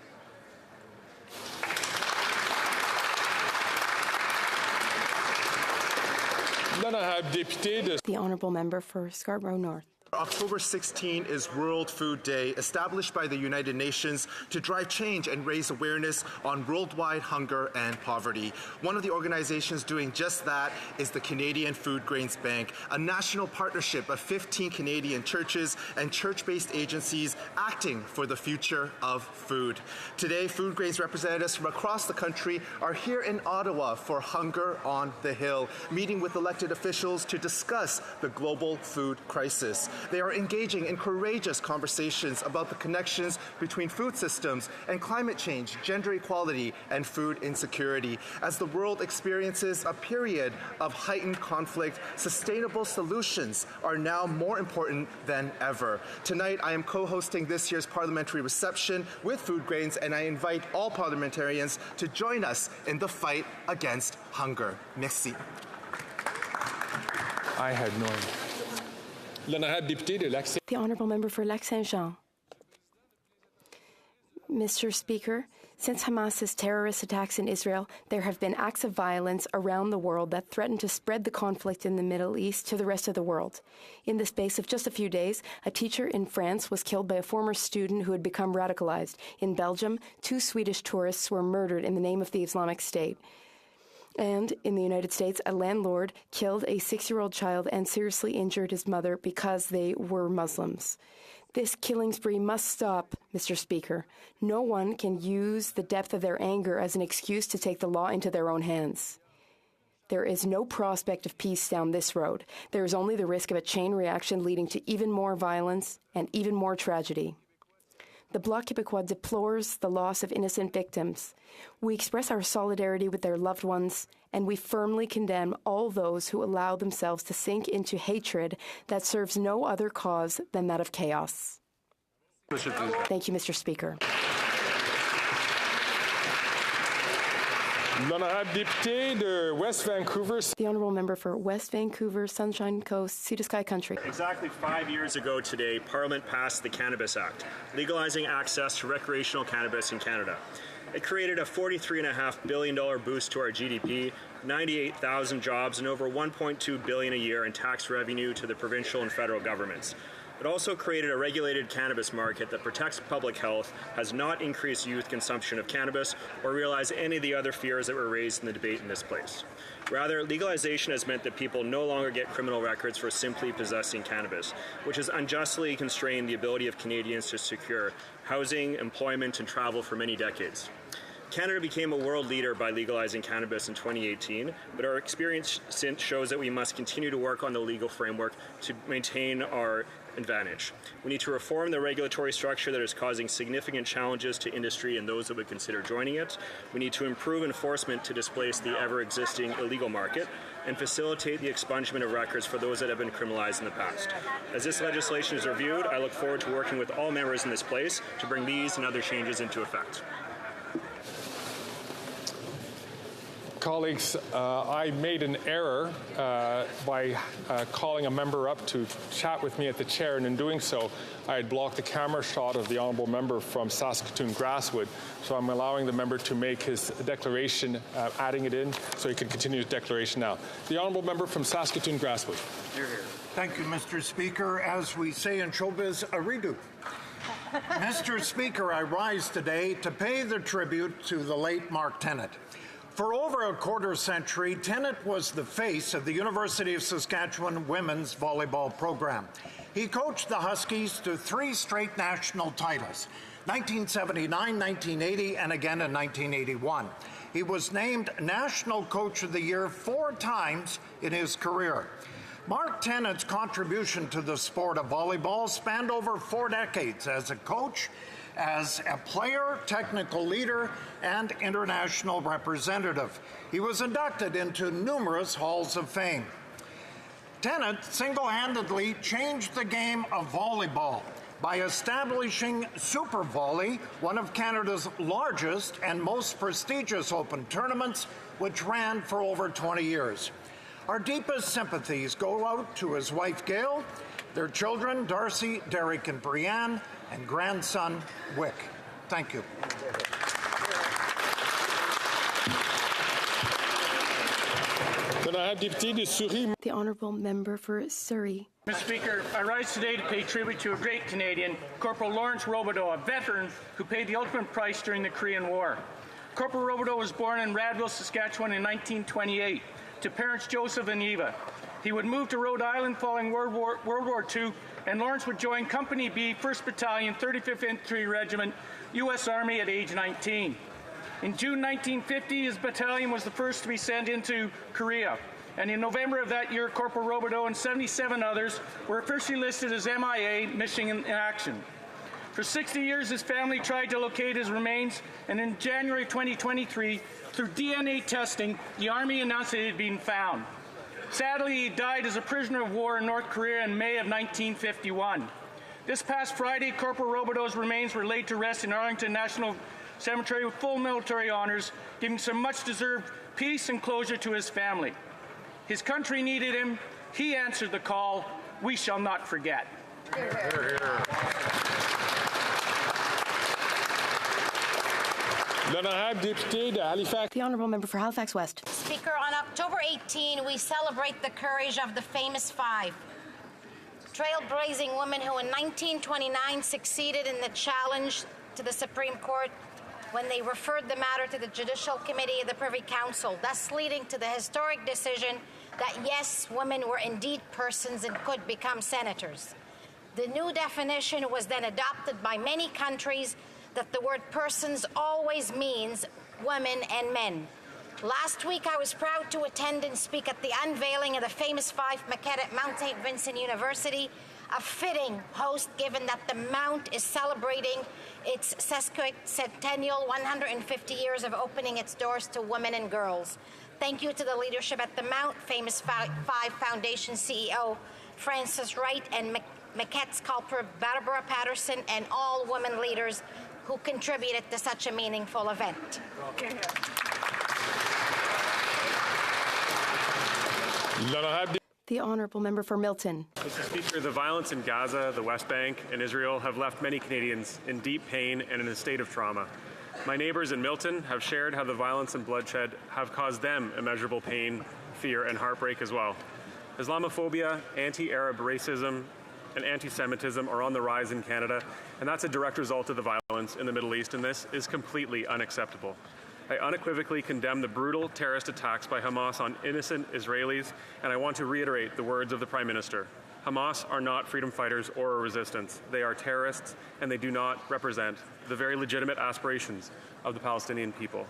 Speaker 3: The Honourable Member for Scarborough North.
Speaker 23: October 16 is World Food Day, established by the United Nations to drive change and raise awareness on worldwide hunger and poverty. One of the organizations doing just that is the Canadian Food Grains Bank, a national partnership of 15 Canadian churches and church-based agencies acting for the future of food. Today, food grains representatives from across the country are here in Ottawa for Hunger on the Hill, meeting with elected officials to discuss the global food crisis. They are engaging in courageous conversations about the connections between food systems and climate change, gender equality, and food insecurity. As the world experiences a period of heightened conflict, sustainable solutions are now more important than ever. Tonight, I am co-hosting this year's parliamentary reception with Food Grains, and I invite all parliamentarians to join us in the fight against hunger. Merci.
Speaker 24: I had no idea.
Speaker 3: The Honourable Member for Lac-Saint-Jean. Mr. Speaker, since Hamas's terrorist attacks in Israel, there have been acts of violence around the world that threaten to spread the conflict in the Middle East to the rest of the world. In the space of just a few days, a teacher in France was killed by a former student who had become radicalized. In Belgium, 2 Swedish tourists were murdered in the name of the Islamic State. And in the United States, a landlord killed a 6-year-old child and seriously injured his mother because they were Muslims. This killing spree must stop, Mr. Speaker. No one can use the depth of their anger as an excuse to take the law into their own hands. There is no prospect of peace down this road. There is only the risk of a chain reaction leading to even more violence and even more tragedy. The Bloc Québécois deplores the loss of innocent victims. We express our solidarity with their loved ones, and we firmly condemn all those who allow themselves to sink into hatred that serves no other cause than that of chaos. Thank you, Mr. Speaker. The Honourable Member for West Vancouver, Sunshine Coast, Sea to Sky Country.
Speaker 25: Exactly 5 years ago today, Parliament passed the Cannabis Act, legalizing access to recreational cannabis in Canada. It created a $43.5 billion boost to our GDP, 98,000 jobs, and over $1.2 billion a year in tax revenue to the provincial and federal governments. It also created a regulated cannabis market that protects public health, has not increased youth consumption of cannabis, or realized any of the other fears that were raised in the debate in this place. Rather, legalization has meant that people no longer get criminal records for simply possessing cannabis, which has unjustly constrained the ability of Canadians to secure housing, employment, and travel for many decades. Canada became a world leader by legalizing cannabis in 2018, but our experience since shows that we must continue to work on the legal framework to maintain our advantage. We need to reform the regulatory structure that is causing significant challenges to industry and those that would consider joining it. We need to improve enforcement to displace the ever-existing illegal market and facilitate the expungement of records for those that have been criminalized in the past. As this legislation is reviewed, I look forward to working with all members in this place to bring these and other changes into effect.
Speaker 5: Colleagues, I made an error by calling a member up to chat with me at the chair, and in doing so, I had blocked the camera shot of the honourable member from Saskatoon Grasswood. So I'm allowing the member to make his declaration, adding it in, so he can continue his declaration now. The honourable member from Saskatoon Grasswood.
Speaker 10: Here, here. Thank you, Mr. Speaker. As we say in showbiz, a redo. Mr. Speaker, I rise today to pay the tribute to the late Mark Tennant. For over a quarter century, Tennant was the face of the University of Saskatchewan women's volleyball program. He coached the Huskies to 3 straight national titles, 1979, 1980, and again in 1981. He was named National Coach of the Year 4 times in his career. Mark Tennant's contribution to the sport of volleyball spanned over 4 decades as a coach, as a player, technical leader, and international representative. He was inducted into numerous halls of fame. Tennant single-handedly changed the game of volleyball by establishing Super Volley, one of Canada's largest and most prestigious open tournaments, which ran for over 20 years. Our deepest sympathies go out to his wife, Gail, their children, Darcy, Derek, and Brianne, and grandson, Wick. Thank you.
Speaker 3: The Honourable Member for Surrey.
Speaker 11: Mr. Speaker, I rise today to pay tribute to a great Canadian, Corporal Lawrence Robideau, a veteran who paid the ultimate price during the Korean War. Corporal Robideau was born in Radville, Saskatchewan in 1928 to parents Joseph and Eva. He would move to Rhode Island following World War II, and Lawrence would join Company B, 1st Battalion, 35th Infantry Regiment, U.S. Army at age 19. In June 1950, his battalion was the first to be sent into Korea. And in November of that year, Corporal Robideau and 77 others were officially listed as MIA, missing in action. For 60 years, his family tried to locate his remains, and in January 2023, through DNA testing, the Army announced that it had been found. Sadly, he died as a prisoner of war in North Korea in May of 1951. This past Friday, Corporal Robideau's remains were laid to rest in Arlington National Cemetery with full military honors, giving some much-deserved peace and closure to his family. His country needed him. He answered the call. We shall not forget.
Speaker 5: Hear, hear.
Speaker 3: The Honourable Member for Halifax West.
Speaker 15: Speaker, on October 18, we celebrate the courage of the famous 5. Trailblazing women who in 1929 succeeded in the challenge to the Supreme Court when they referred the matter to the Judicial Committee of the Privy Council, thus leading to the historic decision that yes, women were indeed persons and could become senators. The new definition was then adopted by many countries that the word persons always means women and men. Last week, I was proud to attend and speak at the unveiling of the famous 5 maquette at Mount St. Vincent University, a fitting host given that the Mount is celebrating its sesquicentennial 150 years of opening its doors to women and girls. Thank you to the leadership at the Mount, famous 5 Foundation CEO Frances Wright, and maquette sculptor Barbara Patterson, and all women leaders who contributed to such a meaningful event.
Speaker 3: The Honourable Member for Milton.
Speaker 25: Mr. Speaker, the violence in Gaza, the West Bank, and Israel have left many Canadians in deep pain and in a state of trauma. My neighbours in Milton have shared how the violence and bloodshed have caused them immeasurable pain, fear, and heartbreak as well. Islamophobia, anti-Arab racism, and anti-Semitism are on the rise in Canada, and that's a direct result of the violence in the Middle East, and this is completely unacceptable. I unequivocally condemn the brutal terrorist attacks by Hamas on innocent Israelis, and I want to reiterate the words of the Prime Minister. Hamas are not freedom fighters or a resistance. They are terrorists, and they do not represent the very legitimate aspirations of the Palestinian people.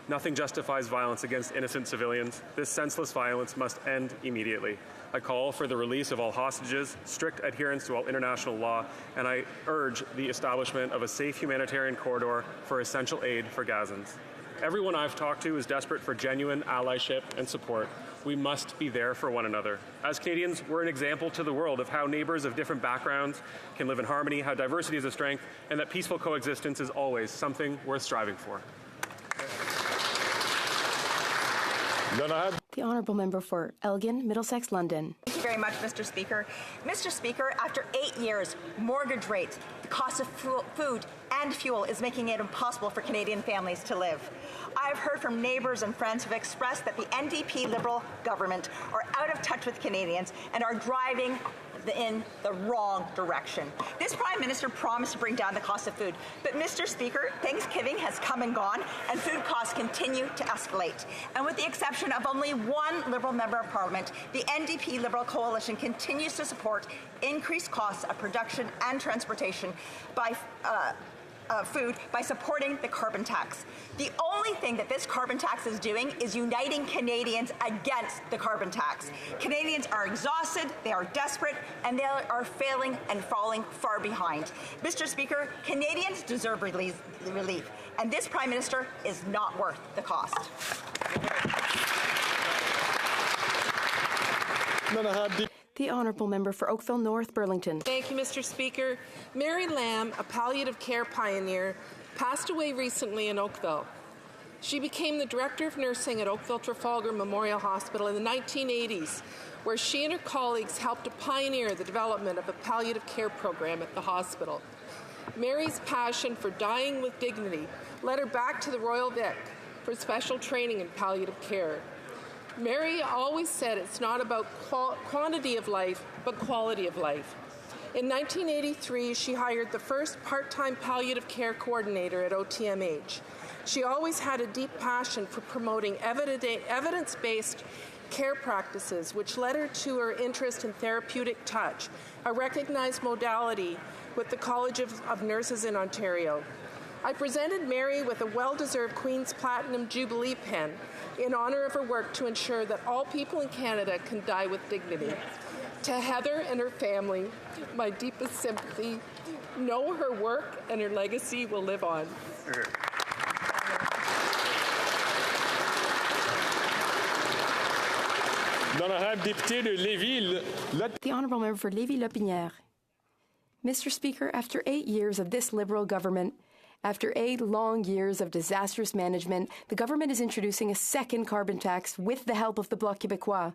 Speaker 2: Nothing justifies violence against innocent civilians. This senseless violence must end immediately. I call for the release of all hostages, strict adherence to all international law, and I urge the establishment of a safe humanitarian corridor for essential aid for Gazans. Everyone I've talked to is desperate for genuine allyship and support. We must be there for one another. As Canadians, we're an example to the world of how neighbors of different backgrounds can live in harmony, how diversity is a strength, and that peaceful coexistence is always something worth striving for.
Speaker 3: The Honourable Member for Elgin, Middlesex, London.
Speaker 17: Thank you very much, Mr. Speaker. Mr. Speaker, after 8 years, mortgage rates, the cost of food and fuel is making it impossible for Canadian families to live. I've heard from neighbours and friends who have expressed that the NDP Liberal government are out of touch with Canadians and are driving in the wrong direction. This Prime Minister promised to bring down the cost of food, but Mr. Speaker, Thanksgiving has come and gone and food costs continue to escalate. And with the exception of only one Liberal Member of Parliament, the NDP Liberal coalition continues to support increased costs of production and transportation by food by supporting the carbon tax. The only thing that this carbon tax is doing is uniting Canadians against the carbon tax. Canadians are exhausted, they are desperate, and they are failing and falling far behind. Mr. Speaker, Canadians deserve relief, and this Prime Minister is not worth the cost.
Speaker 3: The Honourable Member for Oakville North, Burlington.
Speaker 19: Thank you, Mr. Speaker. Mary Lamb, a palliative care pioneer, passed away recently in Oakville. She became the Director of Nursing at Oakville Trafalgar Memorial Hospital in the 1980s, where she and her colleagues helped to pioneer the development of a palliative care program at the hospital. Mary's passion for dying with dignity led her back to the Royal Vic for special training in palliative care. Mary always said it's not about quantity of life, but quality of life. In 1983, she hired the first part-time palliative care coordinator at OTMH. She always had a deep passion for promoting evidence-based care practices, which led her to her interest in therapeutic touch, a recognized modality with the College of Nurses in Ontario. I presented Mary with a well-deserved Queen's Platinum Jubilee Pen in honor of her work to ensure that all people in Canada can die with dignity. To Heather and her family, my deepest sympathy. Know her work and her legacy will live on.
Speaker 3: The Honourable Member for Lévis-Lotbinière. Mr. Speaker, after 8 years of this Liberal government, after 8 long years of disastrous management, the government is introducing a second carbon tax with the help of the Bloc Québécois.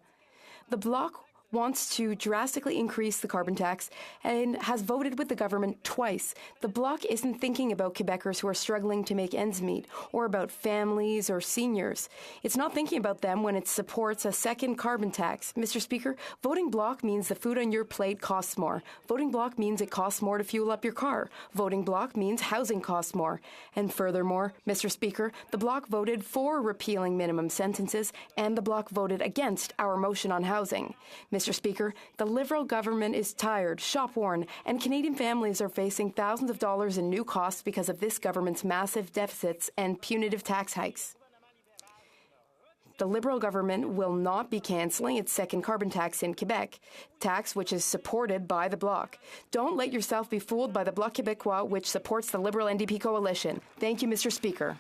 Speaker 3: The Bloc wants to drastically increase the carbon tax and has voted with the government twice. The Bloc isn't thinking about Quebecers who are struggling to make ends meet or about families or seniors. It's not thinking about them when it supports a second carbon tax. Mr. Speaker, voting Bloc means the food on your plate costs more. Voting Bloc means it costs more to fuel up your car. Voting Bloc means housing costs more. And furthermore, Mr. Speaker, the Bloc voted for repealing minimum sentences and the Bloc voted against our motion on housing. Mr. Speaker, the Liberal government is tired, shop-worn, and Canadian families are facing thousands of dollars in new costs because of this government's massive deficits and punitive tax hikes. The Liberal government will not be cancelling its second carbon tax in Quebec, tax which is supported by the Bloc. Don't let yourself be fooled by the Bloc Québécois, which supports the Liberal NDP coalition. Thank you, Mr. Speaker.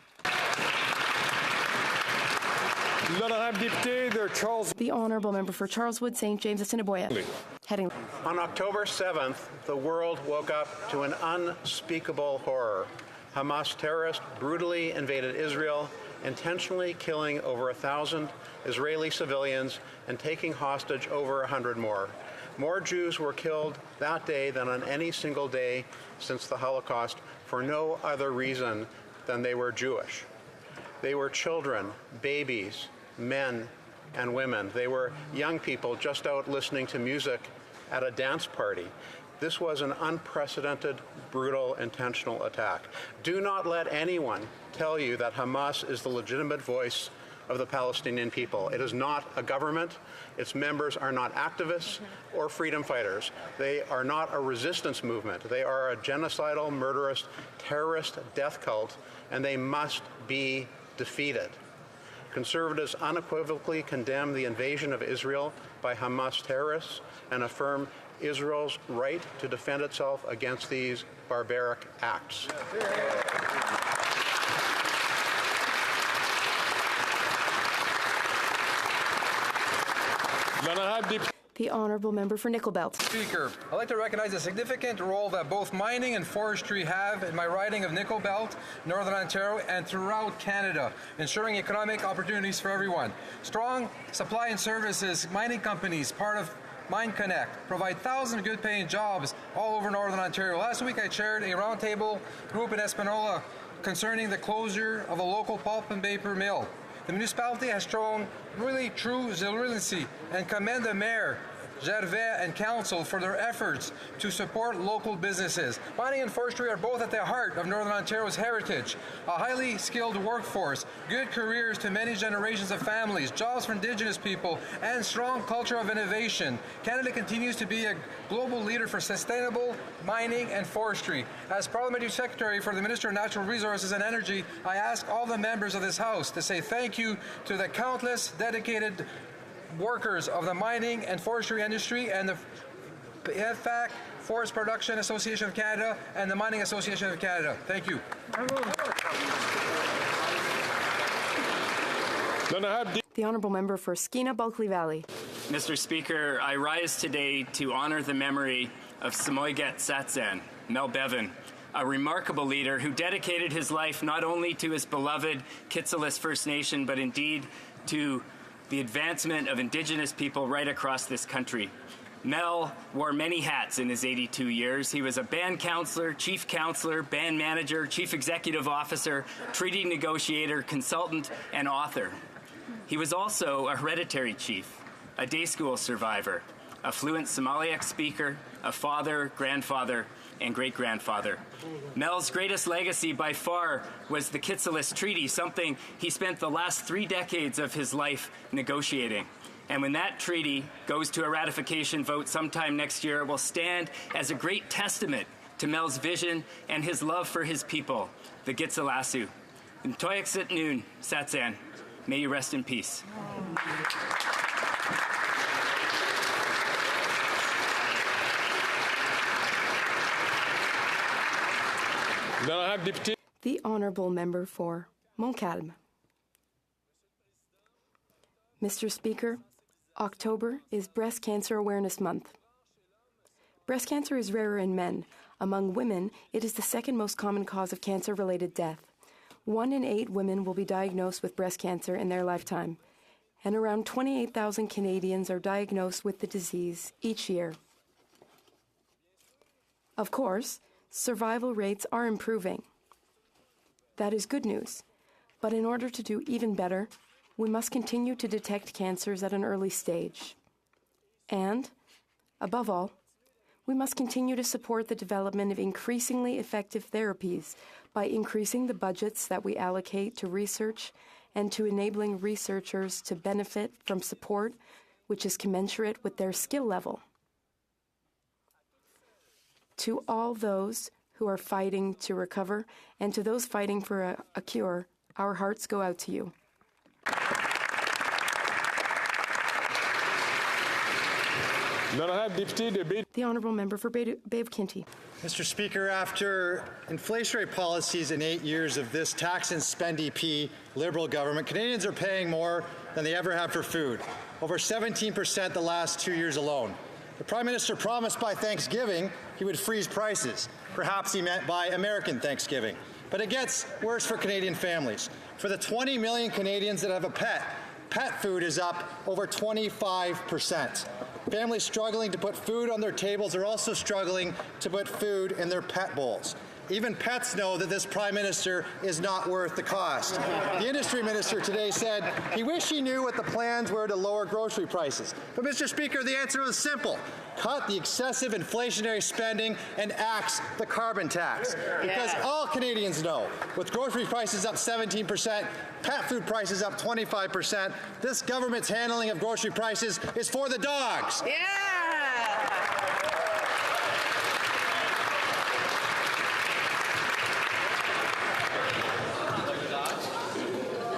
Speaker 3: The Honourable Member for Charleswood, St. James, Assiniboia. Heading.
Speaker 21: On October 7th, the world woke up to an unspeakable horror. Hamas terrorists brutally invaded Israel, intentionally killing over 1,000 Israeli civilians and taking hostage over 100 more. More Jews were killed that day than on any single day since the Holocaust for no other reason than they were Jewish. They were children, babies, men, and women. They were young people just out listening to music at a dance party. This was an unprecedented, brutal, intentional attack. Do not let anyone tell you that Hamas is the legitimate voice of the Palestinian people. It is not a government. Its members are not activists or freedom fighters. They are not a resistance movement. They are a genocidal, murderous, terrorist death cult, and they must be defeated. Conservatives unequivocally condemn the invasion of Israel by Hamas terrorists and affirm Israel's right to defend itself against these barbaric acts.
Speaker 3: The Honourable Member for Nickel Belt.
Speaker 4: Speaker, I'd like to recognize the significant role that both mining and forestry have in my riding of Nickel Belt, Northern Ontario, and throughout Canada, ensuring economic opportunities for everyone. Strong supply and services, mining companies, part of Mine Connect, provide thousands of good-paying jobs all over Northern Ontario. Last week I chaired a roundtable group in Espanola concerning the closure of a local pulp and paper mill. The municipality has shown really true resiliency and commend the mayor, Gervais, and council for their efforts to support local businesses. Mining and forestry are both at the heart of Northern Ontario's heritage. A highly skilled workforce, good careers to many generations of families, jobs for Indigenous people, and strong culture of innovation. Canada continues to be a global leader for sustainable mining and forestry. As Parliamentary Secretary for the Minister of Natural Resources and Energy, I ask all the members of this House to say thank you to the countless dedicated workers of the mining and forestry industry and the HoC Forest Production Association of Canada and the Mining Association of Canada. Thank you.
Speaker 3: The Honourable Member for Skeena Bulkley Valley.
Speaker 7: Mr. Speaker, I rise today to honour the memory of Samoygat Satsan, Mel Bevan, a remarkable leader who dedicated his life not only to his beloved Kitsillis First Nation, but indeed to the advancement of Indigenous people right across this country. Mel wore many hats in his 82 years. He was a band counselor, chief counselor, band manager, chief executive officer, treaty negotiator, consultant, and author. He was also a hereditary chief, a day school survivor, a fluent Somaliac speaker, a father, grandfather, and great-grandfather. Mel's greatest legacy by far was the Kitsillis Treaty, something he spent the last 3 decades of his life negotiating. And when that treaty goes to a ratification vote sometime next year, it will stand as a great testament to Mel's vision and his love for his people, the Gitsilasu. Ntoyaksit Noon, Satsan. May you rest in peace.
Speaker 3: The Honourable Member for Montcalm. Mr. Speaker, October is Breast Cancer Awareness Month. Breast cancer is rarer in men. Among women, it is the second most common cause of cancer-related death. 1 in 8 women will be diagnosed with breast cancer in their lifetime, and around 28,000 Canadians are diagnosed with the disease each year. Of course, survival rates are improving. That is good news. But in order to do even better, we must continue to detect cancers at an early stage. And, above all, we must continue to support the development of increasingly effective therapies by increasing the budgets that we allocate to research and to enabling researchers to benefit from support which is commensurate with their skill level. To all those who are fighting to recover and to those fighting for a cure, our hearts go out to you. The Honourable Member for Bay of Kinty.
Speaker 8: Mr. Speaker, after inflationary policies in 8 years of this tax and spend EP Liberal government, Canadians are paying more than they ever have for food, over 17% the last 2 years alone. The Prime Minister promised by Thanksgiving he would freeze prices. Perhaps he meant by American Thanksgiving. But it gets worse for Canadian families. For the 20 million Canadians that have a pet, pet food is up over 25%. Families struggling to put food on their tables are also struggling to put food in their pet bowls. Even pets know that this Prime Minister is not worth the cost. The Industry Minister today said he wished he knew what the plans were to lower grocery prices. But, Mr. Speaker, the answer was simple. Cut the excessive inflationary spending and axe the carbon tax. Because all Canadians know, with grocery prices up 17%, pet food prices up 25%, this government's handling of grocery prices is for the dogs.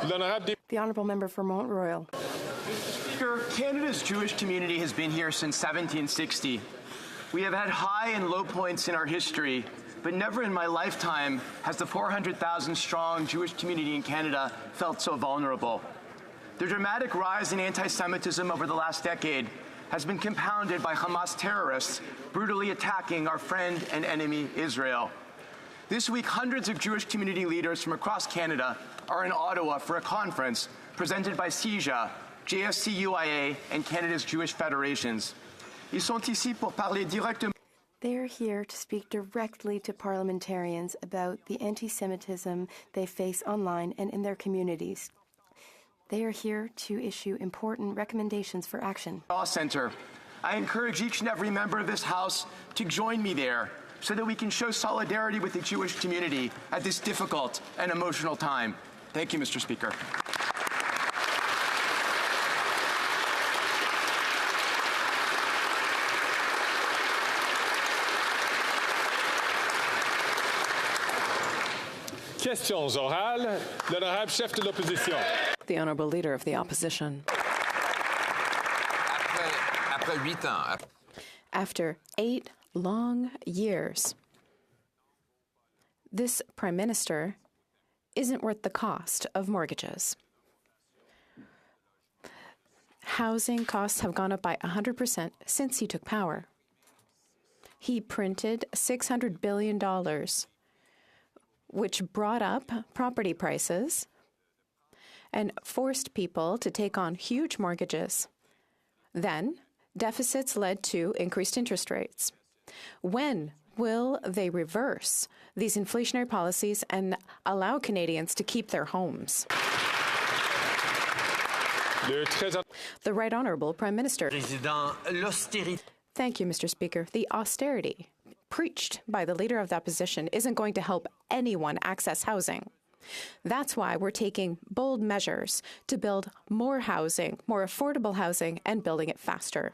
Speaker 3: The Honourable Member for Mont Royal.
Speaker 6: Speaker, Canada's Jewish community has been here since 1760. We have had high and low points in our history, but never in my lifetime has the 400,000 strong Jewish community in Canada felt so vulnerable. The dramatic rise in anti-Semitism over the last decade has been compounded by Hamas terrorists brutally attacking our friend and enemy Israel. This week, hundreds of Jewish community leaders from across Canada are in Ottawa for a conference presented by CIJA, JSCUIA, and Canada's Jewish Federations. Ils sont ici pour parler directement.
Speaker 3: They are here to speak directly to parliamentarians about the anti-Semitism they face online and in their communities. They are here to issue important recommendations for action.
Speaker 6: Law Center. I encourage each and every member of this House to join me there so that we can show solidarity with the Jewish community at this difficult and emotional time. Thank you, Mr. Speaker.
Speaker 5: Questions orales. L'honorable chef de l'opposition.
Speaker 12: The Honourable Leader of the Opposition.
Speaker 3: After 8 long years, this Prime Minister isn't worth the cost of mortgages. Housing costs have gone up by 100% since he took power. He printed $600 billion, which brought up property prices and forced people to take on huge mortgages. Then, deficits led to increased interest rates. When will they reverse these inflationary policies and allow Canadians to keep their homes? The Right Honourable Prime Minister. Thank you, Mr. Speaker. The austerity preached by the Leader of the Opposition isn't going to help anyone access housing. That's why we're taking bold measures to build more housing, more affordable housing, and building it faster.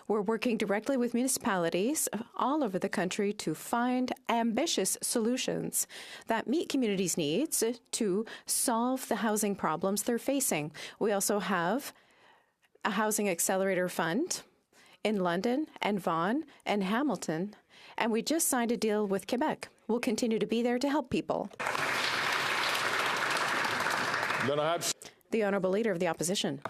Speaker 3: We're working directly with municipalities all over the country to find ambitious solutions that meet communities' needs to solve the housing problems they're facing. We also have a housing accelerator fund in London and Vaughan and Hamilton, and we just signed a deal with Quebec. We'll continue to be there to help people. The Honourable Leader of the Opposition.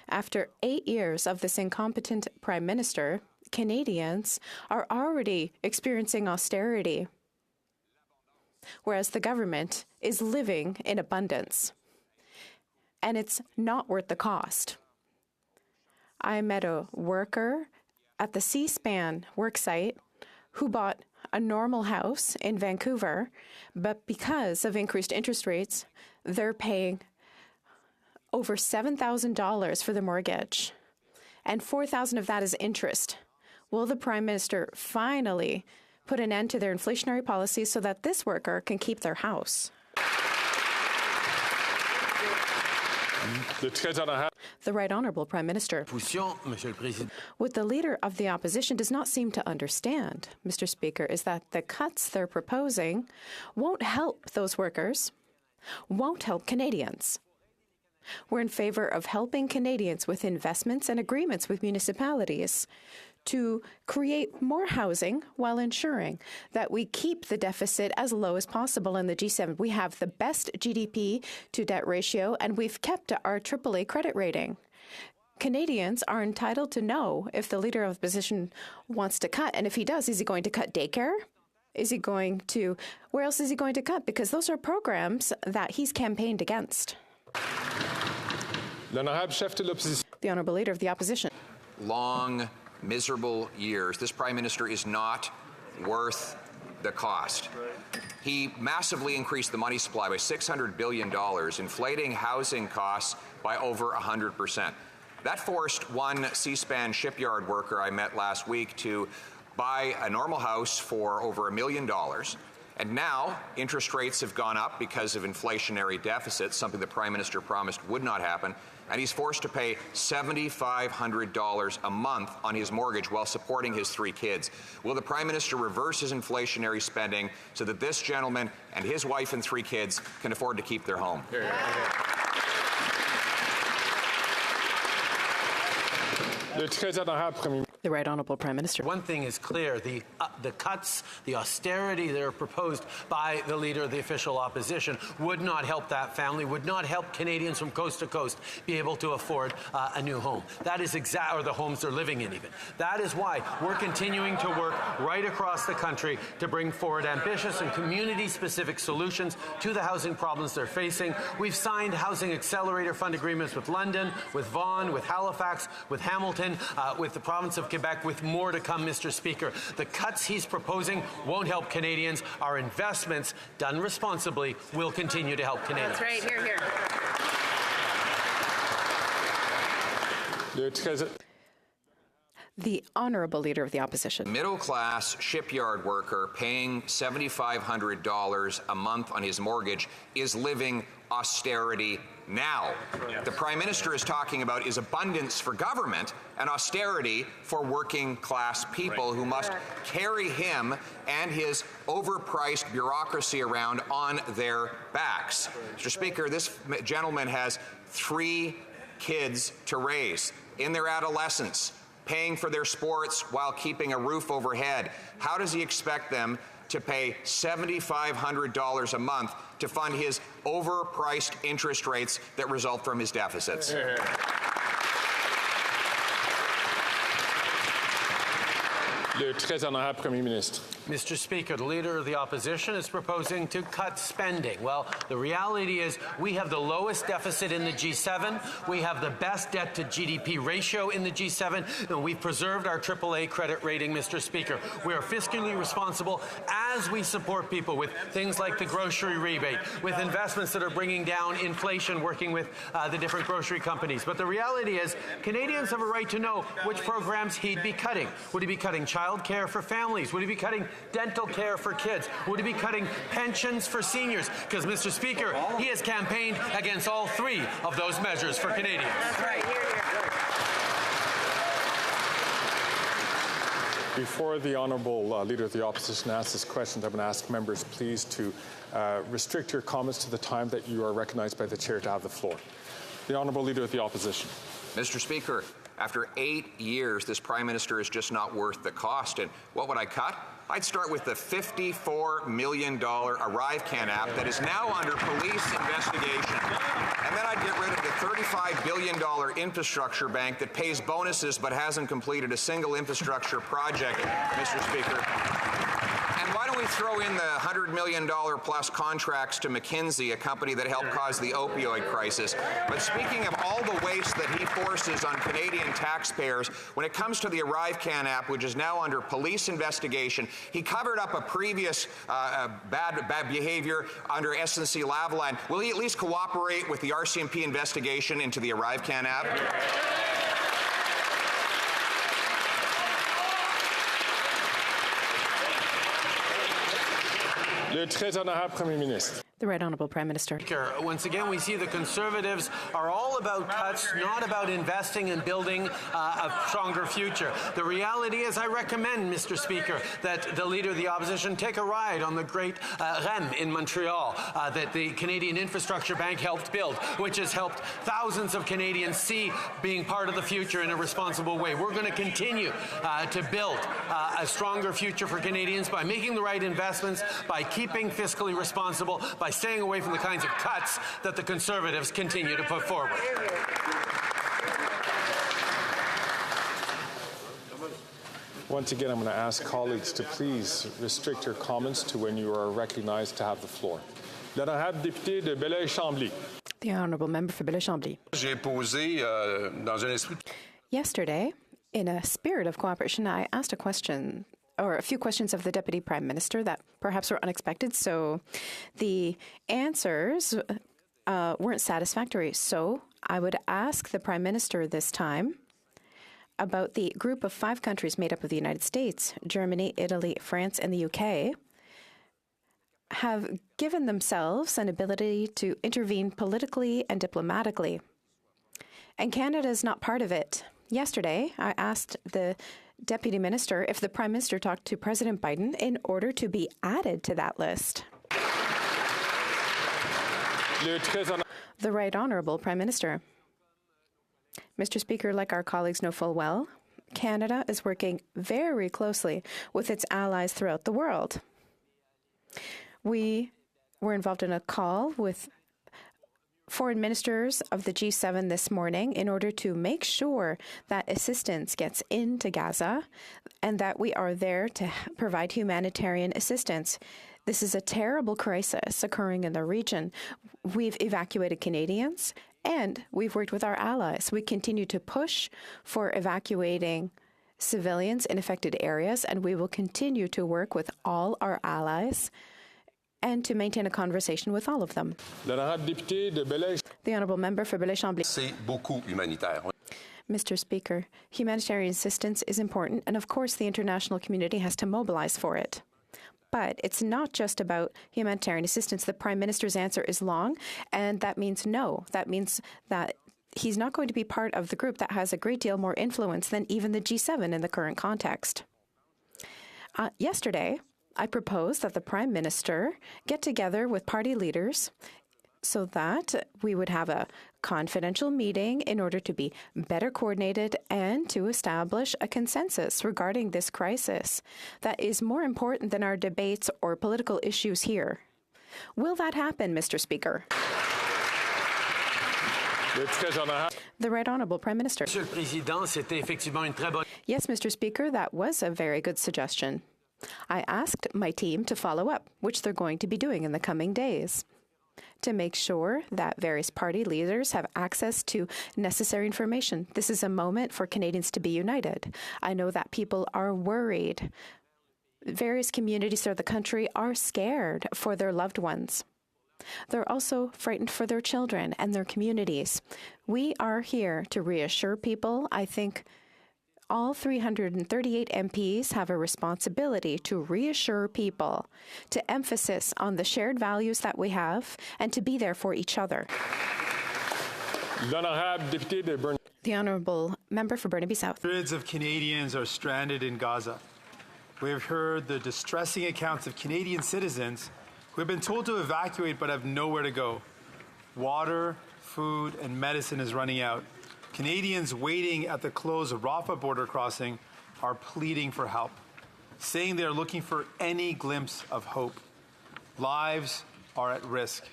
Speaker 3: After 8 years of this incompetent Prime Minister, Canadians are already experiencing austerity, whereas the government is living in abundance. And it's not worth the cost. I met a worker at the C-SPAN worksite who bought a normal house in Vancouver, but because of increased interest rates, they're paying over $7,000 for the mortgage, and $4,000 of that is interest. Will the Prime Minister finally put an end to their inflationary policies so that this worker can keep their house? The Right Honourable Prime Minister. What the Leader of the Opposition does not seem to understand, Mr. Speaker, is that the cuts they're proposing won't help those workers, won't help Canadians. We're in favour of helping Canadians with investments and agreements with municipalities to create more housing while ensuring that we keep the deficit as low as possible in the G7. We have the best GDP to debt ratio, and we've kept our AAA credit rating. Canadians are entitled to know if the Leader of the Opposition wants to cut, and if he does, is he going to cut daycare? Is he going to, where else is he going to cut? Because those are programs that he's campaigned against. The Honourable Leader of the Opposition.
Speaker 13: Long, miserable years. This Prime Minister is not worth the cost. He massively increased the money supply by $600 billion, inflating housing costs by over 100%. That forced one C-SPAN shipyard worker I met last week to buy a normal house for over $1 million. And now interest rates have gone up because of inflationary deficits, something the Prime Minister promised would not happen. and he's forced to pay $7,500 a month on his mortgage while supporting his 3 kids. Will the Prime Minister reverse his inflationary spending so that this gentleman and his wife and 3 kids can afford to keep their home?
Speaker 12: The Right Honourable Prime Minister.
Speaker 1: One thing is clear, the cuts, the austerity that are proposed by the Leader of the official opposition would not help that family, would not help Canadians from coast to coast be able to afford a new home. That is or the homes they're living in even. That is why we're continuing to work right across the country to bring forward ambitious and community-specific solutions to the housing problems they're facing. We've signed Housing Accelerator Fund agreements with London, with Vaughan, with Halifax, with Hamilton, with the province of Quebec, with more to come, Mr. Speaker. The cuts he's proposing won't help Canadians. Our investments, done responsibly, will continue to help Canadians.
Speaker 14: That's right. Here, here.
Speaker 12: The Honourable Leader of the Opposition.
Speaker 13: Middle-class shipyard worker paying $7,500 a month on his mortgage is living austerity now. The Prime Minister is talking about is abundance for government and austerity for working class people who must carry him and his overpriced bureaucracy around on their backs. Mr. Speaker, this gentleman has 3 kids to raise in their adolescence, paying for their sports while keeping a roof overhead. How does he expect them to pay $7,500 a month to fund his overpriced interest rates that result from his deficits?
Speaker 5: Le très honorable Premier ministre.
Speaker 1: Mr. Speaker, the Leader of the Opposition is proposing to cut spending. Well, the reality is we have the lowest deficit in the G7. We have the best debt to GDP ratio in the G7, and we've preserved our AAA credit rating, Mr. Speaker. We are fiscally responsible as we support people with things like the grocery rebate, with investments that are bringing down inflation, working with the different grocery companies. But the reality is Canadians have a right to know which programs he'd be cutting. Would he be cutting child care for families? Would he be cutting dental care for kids? Would he be cutting pensions for seniors? Because, Mr. Speaker, he has campaigned against all 3 of those measures for Canadians.
Speaker 14: That's right. Here, here.
Speaker 5: Before the Honourable Leader of the Opposition asks his questions, I'm going to ask members please to restrict your comments to the time that you are recognized by the Chair to have the floor. The Honourable Leader of the Opposition.
Speaker 13: Mr. Speaker, after 8 years, this Prime Minister is just not worth the cost. And what would I cut? I'd start with the $54 million ArriveCan app that is now under police investigation. And then I'd get rid of the $35 billion infrastructure bank that pays bonuses but hasn't completed a single infrastructure project, Mr. Speaker. And why don't we throw in the $100 million plus contracts to McKinsey, a company that helped cause the opioid crisis. But speaking of all the waste that he forces on Canadian taxpayers, when it comes to the ArriveCan app, which is now under police investigation, he covered up a previous bad behavior under SNC Lavalin. Will he at least cooperate with the RCMP investigation into the ArriveCan app?
Speaker 5: Le très honorable Premier ministre.
Speaker 12: The Right Honourable Prime Minister.
Speaker 1: Once again, we see the Conservatives are all about cuts, not about investing and building a stronger future. The reality is I recommend, Mr. Speaker, that the Leader of the Opposition take a ride on the great REM in Montreal that the Canadian Infrastructure Bank helped build, which has helped thousands of Canadians see being part of the future in a responsible way. We're going to continue to build a stronger future for Canadians by making the right investments, by keeping fiscally responsible, by staying away from the kinds of cuts that the Conservatives continue to put forward.
Speaker 5: Once again, I'm going to ask colleagues to please restrict your comments to when you are recognized to have the floor. L'honorable député de Belleuil-Chambly.
Speaker 12: The Honourable Member for Belleuil-Chambly. Yesterday, in a spirit of cooperation, I asked a question, or a few questions of the Deputy Prime Minister that perhaps were unexpected, so the answers weren't satisfactory. So I would ask the Prime Minister this time about the group of 5 countries made up of the United States, Germany, Italy, France, and the UK, have given themselves an ability to intervene politically and diplomatically And Canada is not part of it. Yesterday, I asked the Deputy Minister if the Prime Minister talked to President Biden in order to be added to that list. The Right Honourable Prime Minister. Mr. Speaker, like our colleagues know full well, Canada is working very closely with its allies throughout the world. We were involved in a call with foreign ministers of the G7 this morning in order to make sure that assistance gets into Gaza and that we are there to provide humanitarian assistance. This is a terrible crisis occurring in the region. We've evacuated Canadians and we've worked with our allies. We continue to push for evacuating civilians in affected areas, and we will continue to work with all our allies and to maintain a conversation with all of them. The Honourable Member for Belleuil-Chambly. Mr. Speaker, humanitarian assistance is important, and of course the international community has to mobilize for it. But it's not just about humanitarian assistance. The Prime Minister's answer is long, and that means no. That means that he's not going to be part of the group that has a great deal more influence than even the G7 in the current context. Yesterday, I proposed that the Prime Minister get together with party leaders so that we would have a confidential meeting in order to be better coordinated and to establish a consensus regarding this crisis that is more important than our debates or political issues here. Will that happen, Mr. Speaker? The Right Honourable Prime Minister.
Speaker 1: Monsieur le Président, c'était effectivement une très bonne...
Speaker 12: Yes, Mr. Speaker, that was a very good suggestion. I asked my team to follow up, which they're going to be doing in the coming days, to make sure that various party leaders have access to necessary information. This is a moment for Canadians to be united. I know that people are worried. Various communities throughout the country are scared for their loved ones. They're also frightened for their children and their communities. We are here to reassure people. I think all 338 MPs have a responsibility to reassure people, to emphasis on the shared values that we have, and to be there for each other. The Honourable Member for Burnaby South.
Speaker 14: Hundreds of Canadians are stranded in Gaza. We have heard the distressing accounts of Canadian citizens who have been told to evacuate but have nowhere to go. Water, food, and medicine is running out. Canadians waiting at the closed Rafah border crossing are pleading for help, saying they are looking for any glimpse of hope. Lives are at risk.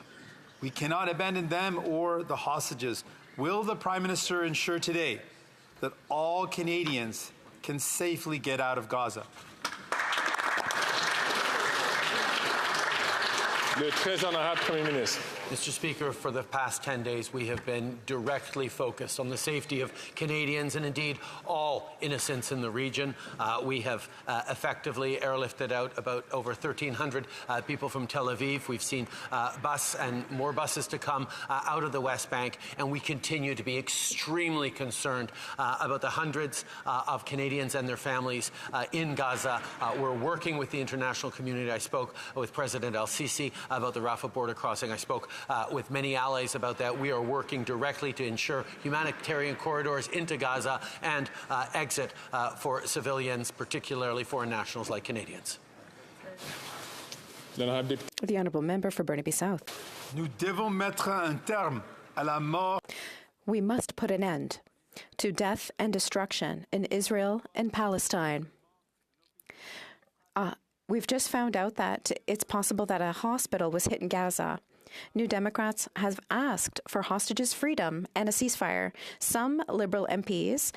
Speaker 14: We cannot abandon them or the hostages. Will the Prime Minister ensure today that all Canadians can safely get out of Gaza?
Speaker 1: Mr. Speaker, for the past 10 days, we have been directly focused on the safety of Canadians and indeed all innocents in the region. We have effectively airlifted out about over 1,300 people from Tel Aviv. We've seen bus and more buses to come out of the West Bank, and we continue to be extremely concerned about the hundreds of Canadians and their families in Gaza. We're working with the international community. I spoke with President El-Sisi about the Rafah border crossing. I spoke with many allies about that. We are working directly to ensure humanitarian corridors into Gaza and exit for civilians, particularly foreign nationals like Canadians.
Speaker 12: The Honourable Member for Burnaby South.
Speaker 14: Nous devons mettre un terme à la mort.
Speaker 12: We must put an end to death and destruction in Israel and Palestine. We've just found out that it's possible that a hospital was hit in Gaza. New Democrats have asked for hostages' freedom and a ceasefire. Some Liberal MPs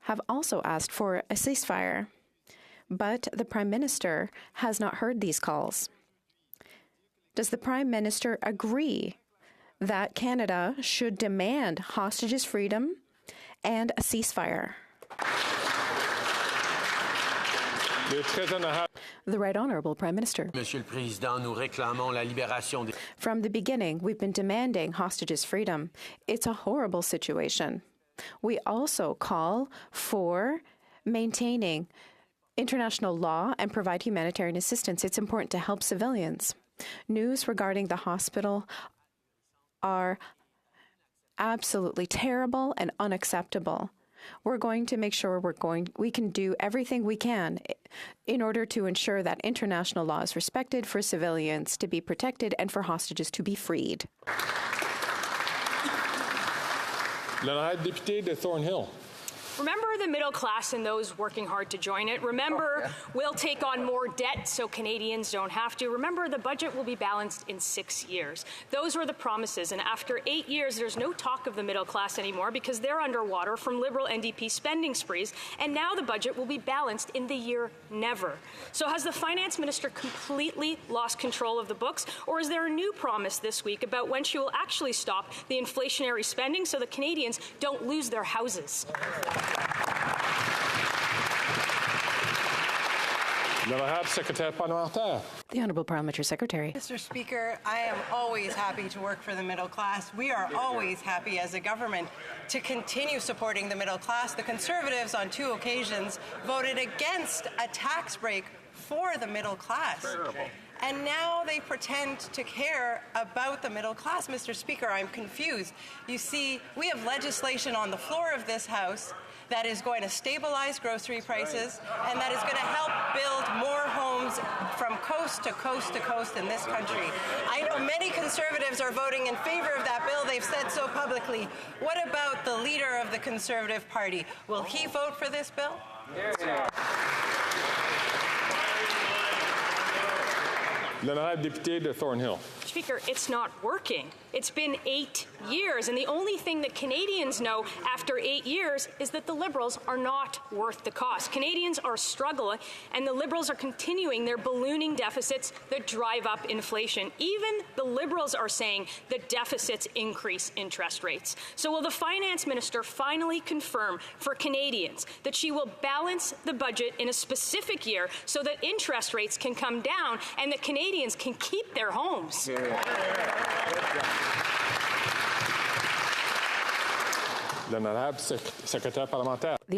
Speaker 12: have also asked for a ceasefire. But the Prime Minister has not heard these calls. Does the Prime Minister agree that Canada should demand hostages' freedom and a ceasefire? The Right Honourable Prime Minister.
Speaker 1: Monsieur le Président, nous réclamons la libération des...
Speaker 12: From the beginning, we've been demanding hostages' freedom. It's a horrible situation. We also call for maintaining international law and provide humanitarian assistance. It's important to help civilians. News regarding the hospital are absolutely terrible and unacceptable. We're going to make sure we can do everything we can in order to ensure that international law is respected, for civilians to be protected, and for hostages to be freed.
Speaker 5: L'honorable député de Thornhill.
Speaker 16: Remember the middle class and those working hard to join it. Remember, we'll take on more debt so Canadians don't have to. Remember, the budget will be balanced in 6 years. Those were the promises, and after 8 years, there's no talk of the middle class anymore because they're underwater from Liberal NDP spending sprees, and now the budget will be balanced in the year never. So has the finance minister completely lost control of the books, or is there a new promise this week about when she will actually stop the inflationary spending so that Canadians don't lose their houses?
Speaker 12: The Honourable Parliamentary Secretary.
Speaker 18: Mr. Speaker, I am always happy to work for the middle class. We are always happy as a government to continue supporting the middle class. The Conservatives on 2 occasions voted against a tax break for the middle class. Terrible. And now they pretend to care about the middle class. Mr. Speaker, I'm confused. You see, we have legislation on the floor of this House that is going to stabilize grocery prices and that is going to help build more homes from coast to coast to coast in this country. I know many Conservatives are voting in favor of that bill. They've said so publicly. What about the leader of the Conservative Party? Will he vote for this bill?
Speaker 5: L'honorable député de Thornhill.
Speaker 16: Speaker, it's not working. It's been 8 years, and the only thing that Canadians know after 8 years is that the Liberals are not worth the cost. Canadians are struggling, and the Liberals are continuing their ballooning deficits that drive up inflation. Even the Liberals are saying that deficits increase interest rates. So will the finance minister finally confirm for Canadians that she will balance the budget in a specific year so that interest rates can come down and that Canadians can keep their homes?
Speaker 12: The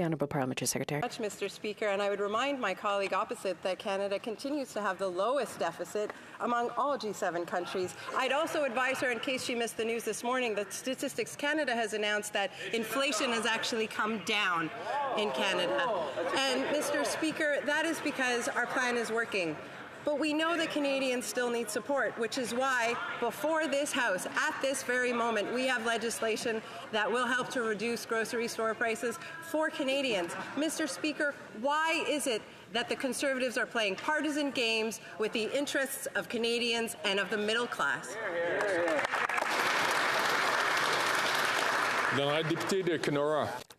Speaker 12: Honourable Parliamentary Secretary.
Speaker 18: Much, Mr. Speaker, and I would remind my colleague opposite that Canada continues to have the lowest deficit among all G7 countries. I'd also advise her, in case she missed the news this morning, that Statistics Canada has announced that inflation has actually come down in Canada. And, Mr. Speaker, that is because our plan is working. But we know that Canadians still need support, which is why, before this House, at this very moment, we have legislation that will help to reduce grocery store prices for Canadians. Mr. Speaker, why is it that the Conservatives are playing partisan games with the interests of Canadians and of the middle class?
Speaker 12: The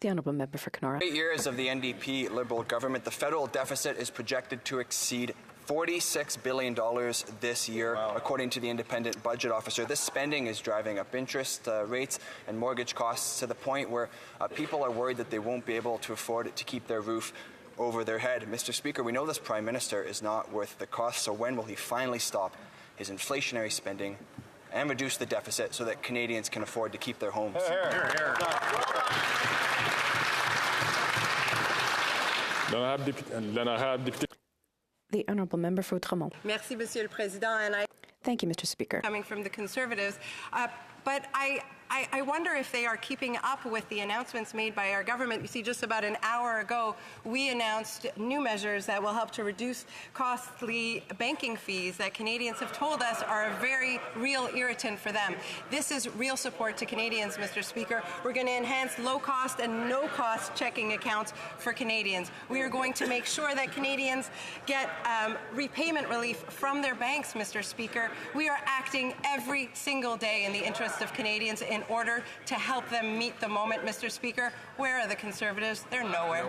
Speaker 12: Honourable Member for Kenora.
Speaker 6: 8 years of the NDP Liberal government, the federal deficit is projected to exceed $46 billion this year, according to the independent budget officer. This spending is driving up interest rates and mortgage costs to the point where people are worried that they won't be able to afford it to keep their roof over their head. Mr. Speaker, we know this Prime Minister is not worth the cost, so when will he finally stop his inflationary spending and reduce the deficit so that Canadians can afford to keep their homes?
Speaker 12: The Honourable Member for Outremont.
Speaker 18: Merci, Monsieur le Président. And
Speaker 12: Thank you, Mr. Speaker.
Speaker 18: Coming from the Conservatives, but I wonder if they are keeping up with the announcements made by our government. You see, just about an hour ago, we announced new measures that will help to reduce costly banking fees that Canadians have told us are a very real irritant for them. This is real support to Canadians, Mr. Speaker. We're going to enhance low-cost and no-cost checking accounts for Canadians. We are going to make sure that Canadians get repayment relief from their banks, Mr. Speaker. We are acting every single day in the interest of Canadians in order to help them meet the moment, Mr. Speaker. Where are the Conservatives? They're nowhere.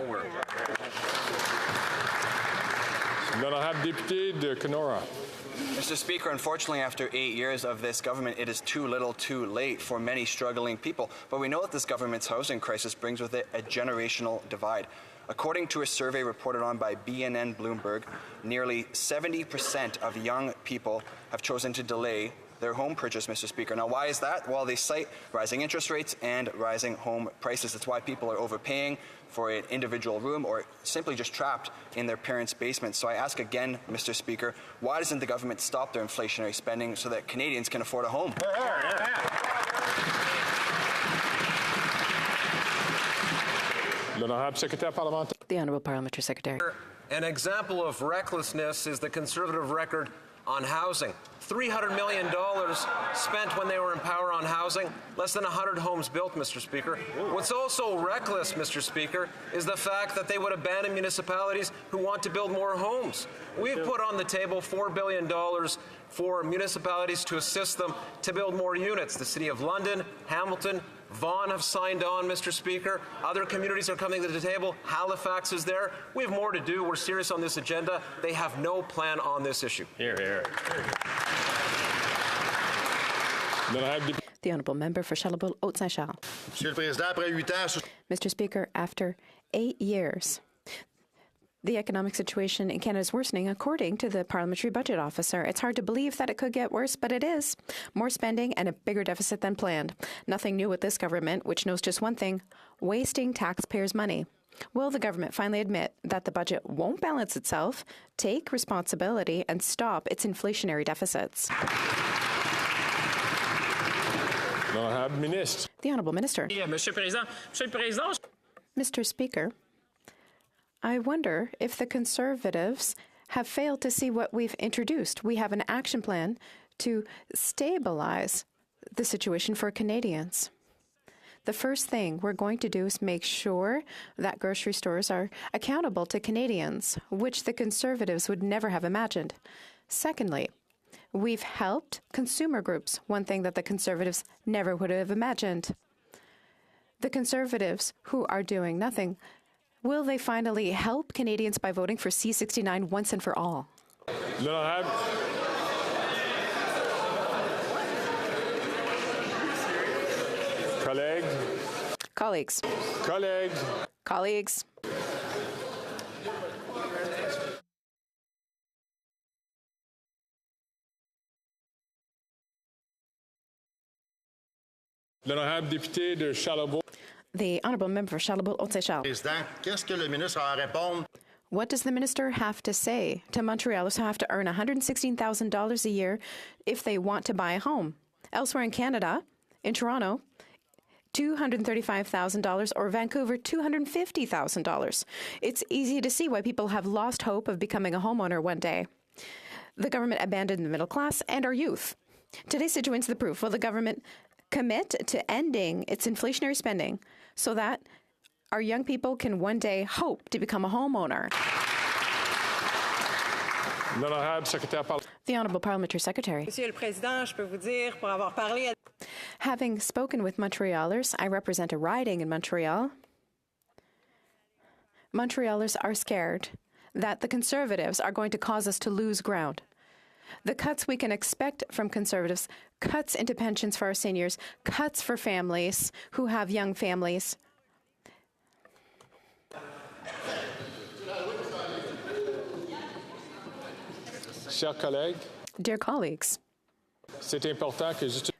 Speaker 6: Mr. Speaker, unfortunately, after 8 years of this government, it is too little too late for many struggling people. But we know that this government's housing crisis brings with it a generational divide. According to a survey reported on by BNN Bloomberg, nearly 70% of young people have chosen to delay their home purchase, Mr. Speaker. Now, why is that? Well, they cite rising interest rates and rising home prices. That's why people are overpaying for an individual room or simply just trapped in their parents' basement. So I ask again, Mr. Speaker, why doesn't the government stop their inflationary spending so that Canadians can afford a home?
Speaker 12: The Honourable Parliamentary Secretary.
Speaker 9: An example of recklessness is the Conservative record on housing. $300 million spent when they were in power on housing, less than 100 homes built, Mr. Speaker. What's also reckless, Mr. Speaker, is the fact that they would abandon municipalities who want to build more homes. We've put on the table $4 billion for municipalities to assist them to build more units. The City of London, Hamilton, Vaughan have signed on, Mr. Speaker. Other communities are coming to the table. Halifax is there. We have more to do. We're serious on this agenda. They have no plan on this issue.
Speaker 25: Here, here.
Speaker 12: The Honourable Member for Charlebourg-Haute-Saint-Charles. Mr. Speaker, after 8 years, the economic situation in Canada is worsening, according to the Parliamentary Budget Officer. It's hard to believe that it could get worse, but it is. More spending and a bigger deficit than planned. Nothing new with this government, which knows just one thing: wasting taxpayers' money. Will the government finally admit that the budget won't balance itself, take responsibility, and stop its inflationary deficits? The Honourable Minister. Mr. Speaker, I wonder if the Conservatives have failed to see what we've introduced. We have an action plan to stabilize the situation for Canadians. The first thing we're going to do is make sure that grocery stores are accountable to Canadians, which the Conservatives would never have imagined. Secondly, we've helped consumer groups, one thing that the Conservatives never would have imagined. The Conservatives, who are doing nothing, will they finally help Canadians by voting for C-69 once and for all? Colleagues.
Speaker 5: L'honorable député de Charlebourg.
Speaker 12: The Honourable Member for Charlebourg-Haute-Saint-Charles. What does the minister have to say to Montrealers who have to earn $116,000 a year if they want to buy a home? Elsewhere in Canada, in Toronto, $235,000, or Vancouver, $250,000. It's easy to see why people have lost hope of becoming a homeowner one day. The government abandoned the middle class and our youth. Today's situation is the proof. Will the government commit to ending its inflationary spending so that our young people can one day hope to become a homeowner? The Honourable Parliamentary Secretary.
Speaker 18: Monsieur le Président, je peux vous dire, pour avoir parlé
Speaker 12: Having spoken with Montrealers, I represent a riding in Montreal. Montrealers are scared that the Conservatives are going to cause us to lose ground. The cuts we can expect from Conservatives, cuts into pensions for our seniors, cuts for families who have young families. Dear colleagues,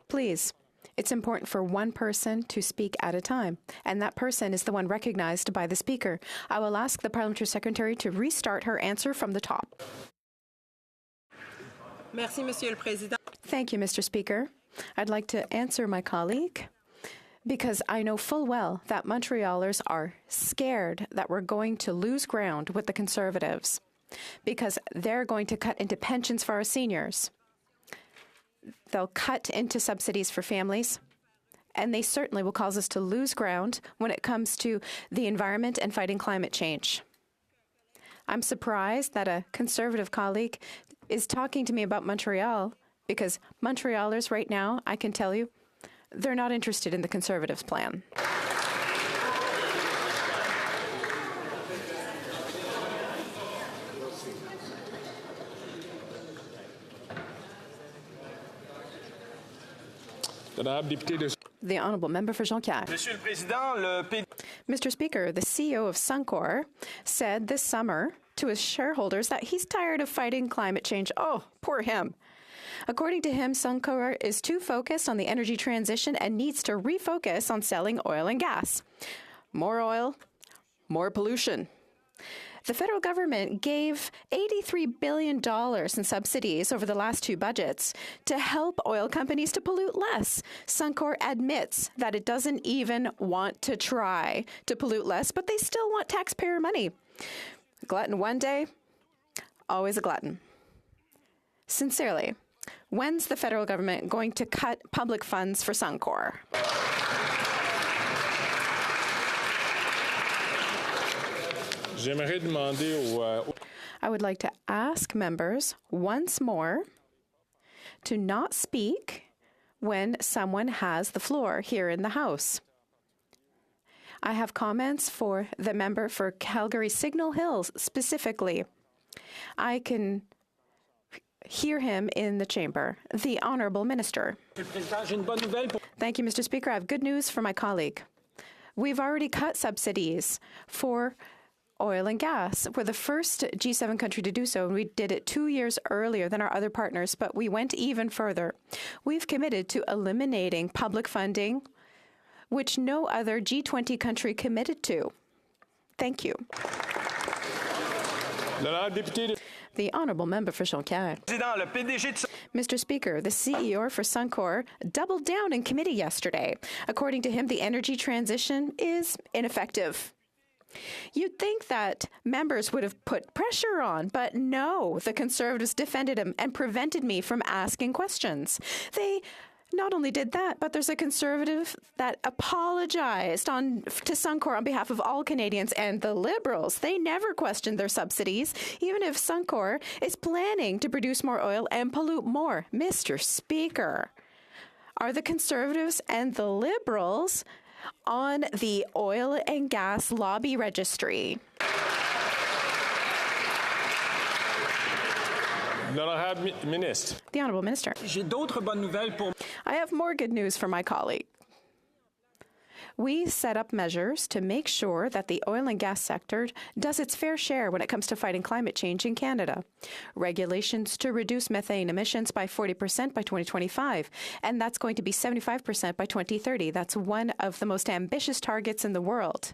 Speaker 12: please, it's important for one person to speak at a time, and that person is the one recognized by the Speaker. I will ask the Parliamentary Secretary to restart her answer from the top.
Speaker 18: Merci, Monsieur le Président.
Speaker 12: Thank you, Mr. Speaker. I'd like to answer my colleague because I know full well that Montrealers are scared that we're going to lose ground with the Conservatives because they're going to cut into pensions for our seniors. They'll cut into subsidies for families, and they certainly will cause us to lose ground when it comes to the environment and fighting climate change. I'm surprised that a Conservative colleague is talking to me about Montreal because Montrealers right now, I can tell you, they're not interested in the Conservatives' plan. The Honourable Member for Jonquière. Mr. Speaker, the CEO of Suncor said this summer to his shareholders that he's tired of fighting climate change. Oh, poor him. According to him, Suncor is too focused on the energy transition and needs to refocus on selling oil and gas. More oil, more pollution. The federal government gave $83 billion in subsidies over the last two budgets to help oil companies to pollute less. Suncor admits that it doesn't even want to try to pollute less, but they still want taxpayer money. Glutton one day, always a glutton. Sincerely, when's the federal government going to cut public funds for Suncor? I would like to ask members once more to not speak when someone has the floor here in the House. I have comments for the member for Calgary Signal Hills specifically. I can hear him in the chamber. The Honourable Minister. Thank you, Mr. Speaker. I have good news for my colleague. We've already cut subsidies for oil and gas. We're the first G7 country to do so, and we did it 2 years earlier than our other partners, but we went even further. We've committed to eliminating public funding, which no other G20 country committed to. Thank you. The Honourable Member for Jonquière. Mr. Speaker, the CEO for Suncor doubled down in committee yesterday. According to him, the energy transition is ineffective. You'd think that members would have put pressure on, but no, the Conservatives defended him and prevented me from asking questions. They not only did that, but there's a Conservative that apologized to Suncor on behalf of all Canadians, and the Liberals, they never questioned their subsidies, even if Suncor is planning to produce more oil and pollute more. Mr. Speaker, are the Conservatives and the Liberals on the oil and gas lobby registry? The Honourable Minister. I have more good news for my colleague. We set up measures to make sure that the oil and gas sector does its fair share when it comes to fighting climate change in Canada. Regulations to reduce methane emissions by 40% by 2025, and that's going to be 75% by 2030. That's one of the most ambitious targets in the world.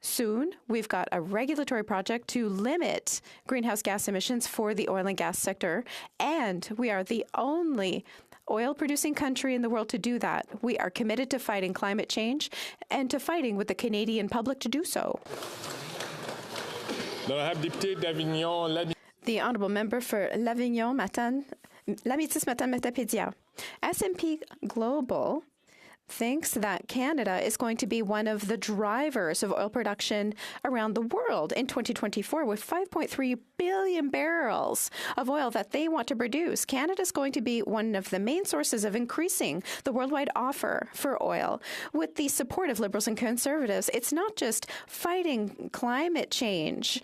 Speaker 12: Soon, we've got a regulatory project to limit greenhouse gas emissions for the oil and gas sector, and we are the only oil-producing country in the world to do that. We are committed to fighting climate change and to fighting with the Canadian public to do so. The Honourable Member for L'Avignon, Lamitis Matane Matapédia. S&P Global thinks that Canada is going to be one of the drivers of oil production around the world in 2024 with 5.3 billion barrels of oil that they want to produce. Canada is going to be one of the main sources of increasing the worldwide offer for oil. With the support of Liberals and Conservatives, it's not just fighting climate change,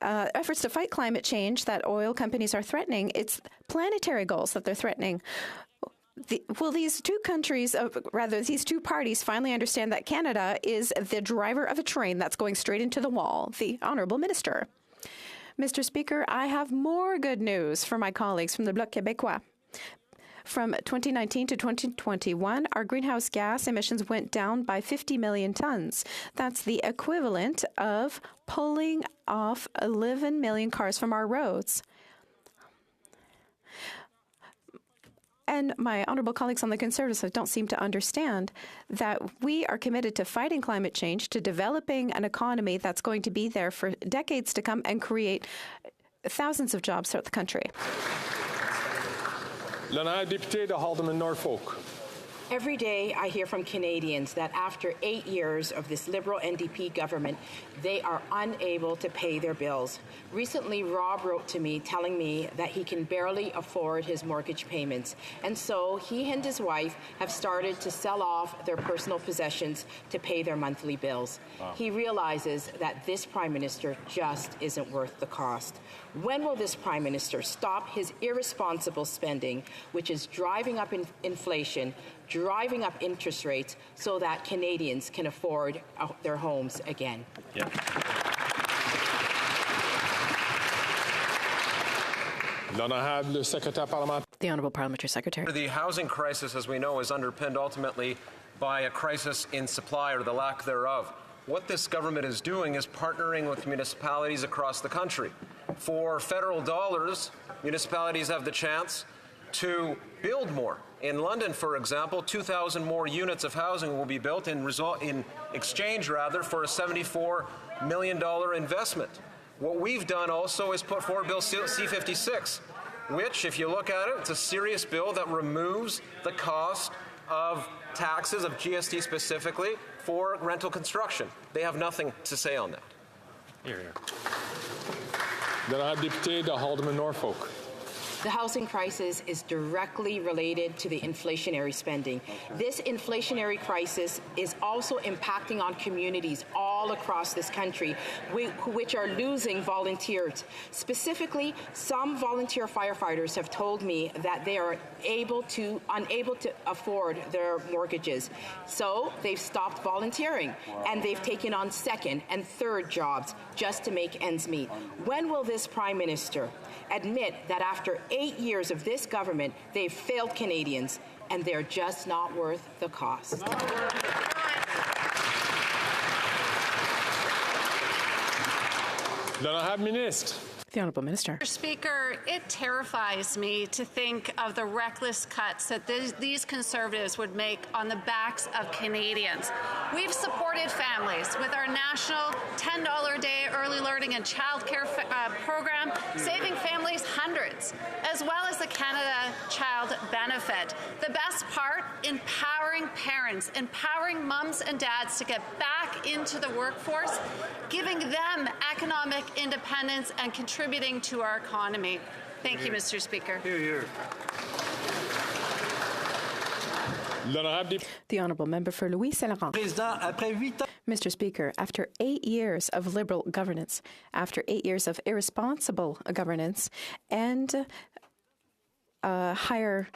Speaker 12: efforts to fight climate change that oil companies are threatening. It's planetary goals that they're threatening. These two parties finally understand that Canada is the driver of a train that's going straight into the wall. The Honourable Minister. Mr. Speaker, I have more good news for my colleagues from the Bloc Québécois. From 2019 to 2021, our greenhouse gas emissions went down by 50 million tons. That's the equivalent of pulling off 11 million cars from our roads. And my honourable colleagues on the Conservatives don't seem to understand that we are committed to fighting climate change, to developing an economy that's going to be there for decades to come and create thousands of jobs throughout the country.
Speaker 10: L'honorable député de Haldeman-Norfolk.
Speaker 20: Every day I hear from Canadians that after 8 years of this Liberal NDP government, they are unable to pay their bills. Recently, Rob wrote to me telling me that he can barely afford his mortgage payments. And so he and his wife have started to sell off their personal possessions to pay their monthly bills. Wow. He realizes that this Prime Minister just isn't worth the cost. When will this Prime Minister stop his irresponsible spending, which is driving up inflation, driving up interest rates so that Canadians can afford their homes again?
Speaker 10: Yeah.
Speaker 12: The Honourable Parliamentary Secretary.
Speaker 9: The housing crisis, as we know, is underpinned ultimately by a crisis in supply or the lack thereof. what this government is doing is partnering with municipalities across the country. For federal dollars, municipalities have the chance to build more. In London, for example, 2,000 more units of housing will be built in exchange for a $74 million investment. What we've done also is put forward Bill C-56, which, if you look at it, it's a serious bill that removes the cost of taxes, of GST specifically, for rental construction. They have nothing to say on that.
Speaker 5: Here. Then I have Député de Haldeman-Norfolk.
Speaker 20: The housing crisis is directly related to the inflationary spending. This inflationary crisis is also impacting on communities all across this country, which are losing volunteers. Specifically, some volunteer firefighters have told me that they are unable to afford their mortgages. So they've stopped volunteering, and they've taken on second and third jobs just to make ends meet. When will this Prime Minister admit that after 8 years of this government, they've failed Canadians, and they're just not worth the cost?
Speaker 5: Then I have Ministre.
Speaker 12: The Honourable Minister.
Speaker 11: Mr. Speaker, it terrifies me to think of the reckless cuts that these Conservatives would make on the backs of Canadians. We've supported families with our national $10 a day early learning and childcare program, saving families hundreds, as well as the Canada Child Benefit. The best part, empowering parents, empowering mums and dads to get back into the workforce, giving them economic independence and contributing to our economy. Thank you, Mr. Speaker.
Speaker 12: The Honourable Member for Louis-Saint-Laurent. Mr. Speaker, after 8 years of Liberal governance, after 8 years of irresponsible governance, and higher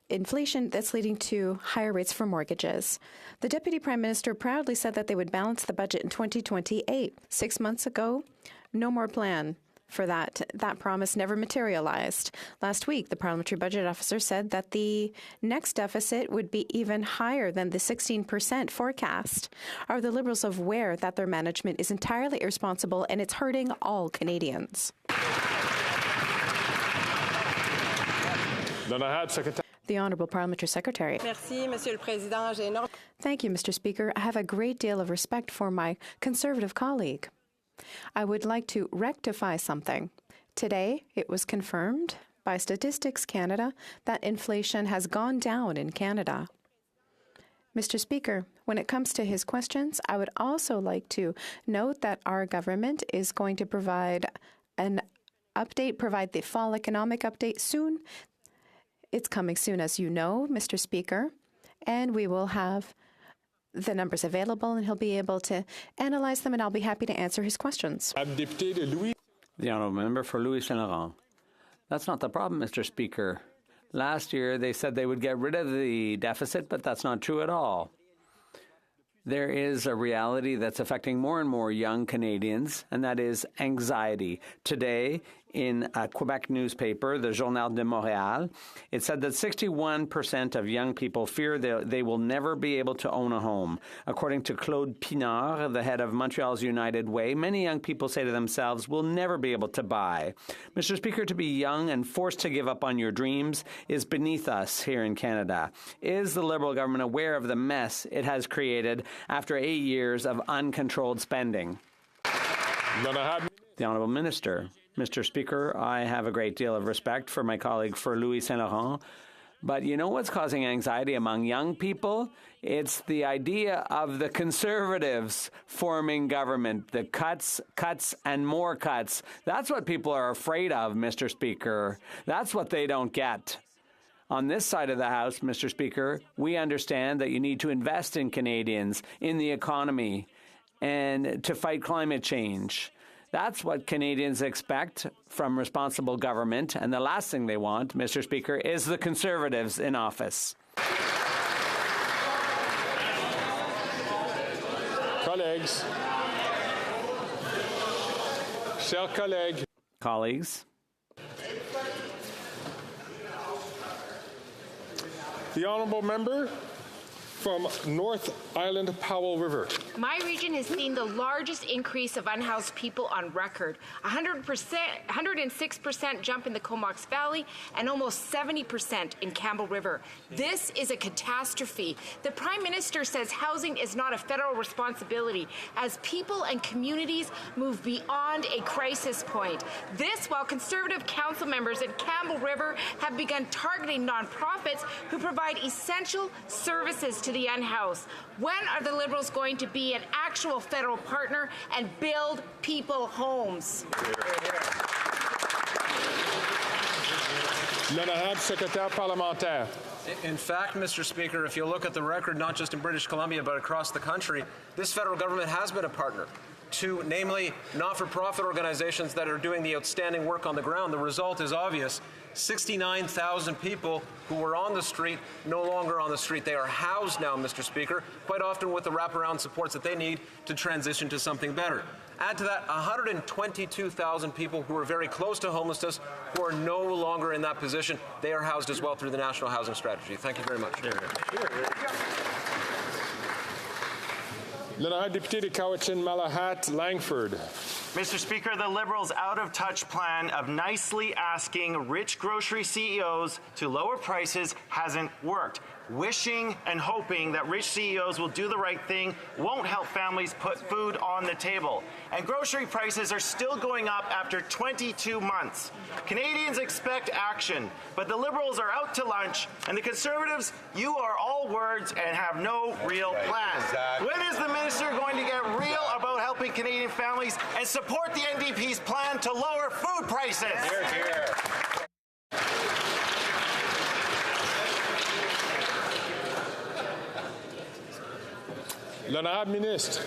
Speaker 12: inflation that's leading to higher rates for mortgages, the Deputy Prime Minister proudly said that they would balance the budget in 2028. 6 months ago, no more plan for that. That promise never materialized. Last week, the Parliamentary Budget Officer said that the next deficit would be even higher than the 16% forecast. Are the Liberals aware that their management is entirely irresponsible and it's hurting all Canadians?
Speaker 5: Then I had Secretary.
Speaker 12: The Honourable Parliamentary Secretary.
Speaker 18: Merci, Monsieur le Président.
Speaker 12: Thank you, Mr. Speaker. I have a great deal of respect for my Conservative colleague. I would like to rectify something. Today, it was confirmed by Statistics Canada that inflation has gone down in Canada. Mr. Speaker, when it comes to his questions, I would also like to note that our government is going to provide an update, provide the fall economic update soon. It's coming soon, as you know, Mr. Speaker, and we will have the numbers available, and he'll be able to analyze them, and I'll be happy to answer his questions.
Speaker 15: The Honourable Member for Louis-Saint-Laurent. That's not the problem, Mr. Speaker. Last year, they said they would get rid of the deficit, but that's not true at all. There is a reality that's affecting more and more young Canadians, and that is anxiety. Today, in a Quebec newspaper, the Journal de Montréal, it said that 61% of young people fear they will never be able to own a home. According to Claude Pinard, the head of Montreal's United Way, many young people say to themselves, we'll never be able to buy. Mr. Speaker, to be young and forced to give up on your dreams is beneath us here in Canada. Is the Liberal government aware of the mess it has created after 8 years of uncontrolled spending? The Honourable Minister. Mr. Speaker, I have a great deal of respect for my colleague for Louis-Saint-Laurent, but you know what's causing anxiety among young people? It's the idea of the Conservatives forming government, the cuts, and more cuts. That's what people are afraid of, Mr. Speaker. That's what they don't get. On this side of the House, Mr. Speaker, we understand that you need to invest in Canadians, in the economy, and to fight climate change. That's what Canadians expect from responsible government, and the last thing they want, Mr. Speaker, is the Conservatives in office.
Speaker 5: Colleagues. Chers collègues.
Speaker 15: Colleagues.
Speaker 5: The Honourable Member From North Island Powell River.
Speaker 2: My region has seen the largest increase of unhoused people on record. 106% jump in the Comox Valley and almost 70% in Campbell River. This is a catastrophe. The Prime Minister says housing is not a federal responsibility as people and communities move beyond a crisis point. This while Conservative council members in Campbell River have begun targeting nonprofits who provide essential services to the unhoused. When are the Liberals going to be an actual federal partner and build people homes?
Speaker 5: L'honorable secrétaire parlementaire.
Speaker 9: In fact, Mr. Speaker, if you look at the record, not just in British Columbia, but across the country, this federal government has been a partner to, namely, not-for-profit organizations that are doing the outstanding work on the ground. The result is obvious. 69,000 people who were on the street, no longer on the street. They are housed now, Mr. Speaker, quite often with the wraparound supports that they need to transition to something better. Add to that 122,000 people who are very close to homelessness who are no longer in that position. They are housed as well through the National Housing Strategy. Thank you very much.
Speaker 5: L'honorable député de Cowichan-Malahat, Langford.
Speaker 6: Mr. Speaker, the Liberals' out-of-touch plan of nicely asking rich grocery CEOs to lower prices hasn't worked. Wishing and hoping that rich CEOs will do the right thing won't help families put food on the table. And grocery prices are still going up after 22 months. Canadians expect action, but the Liberals are out to lunch, and the Conservatives, you are all words and have no real plans. When is the minister going to get real about helping Canadian families and support the NDP's plan to lower food prices? Hear, hear.
Speaker 5: L'honorable ministre.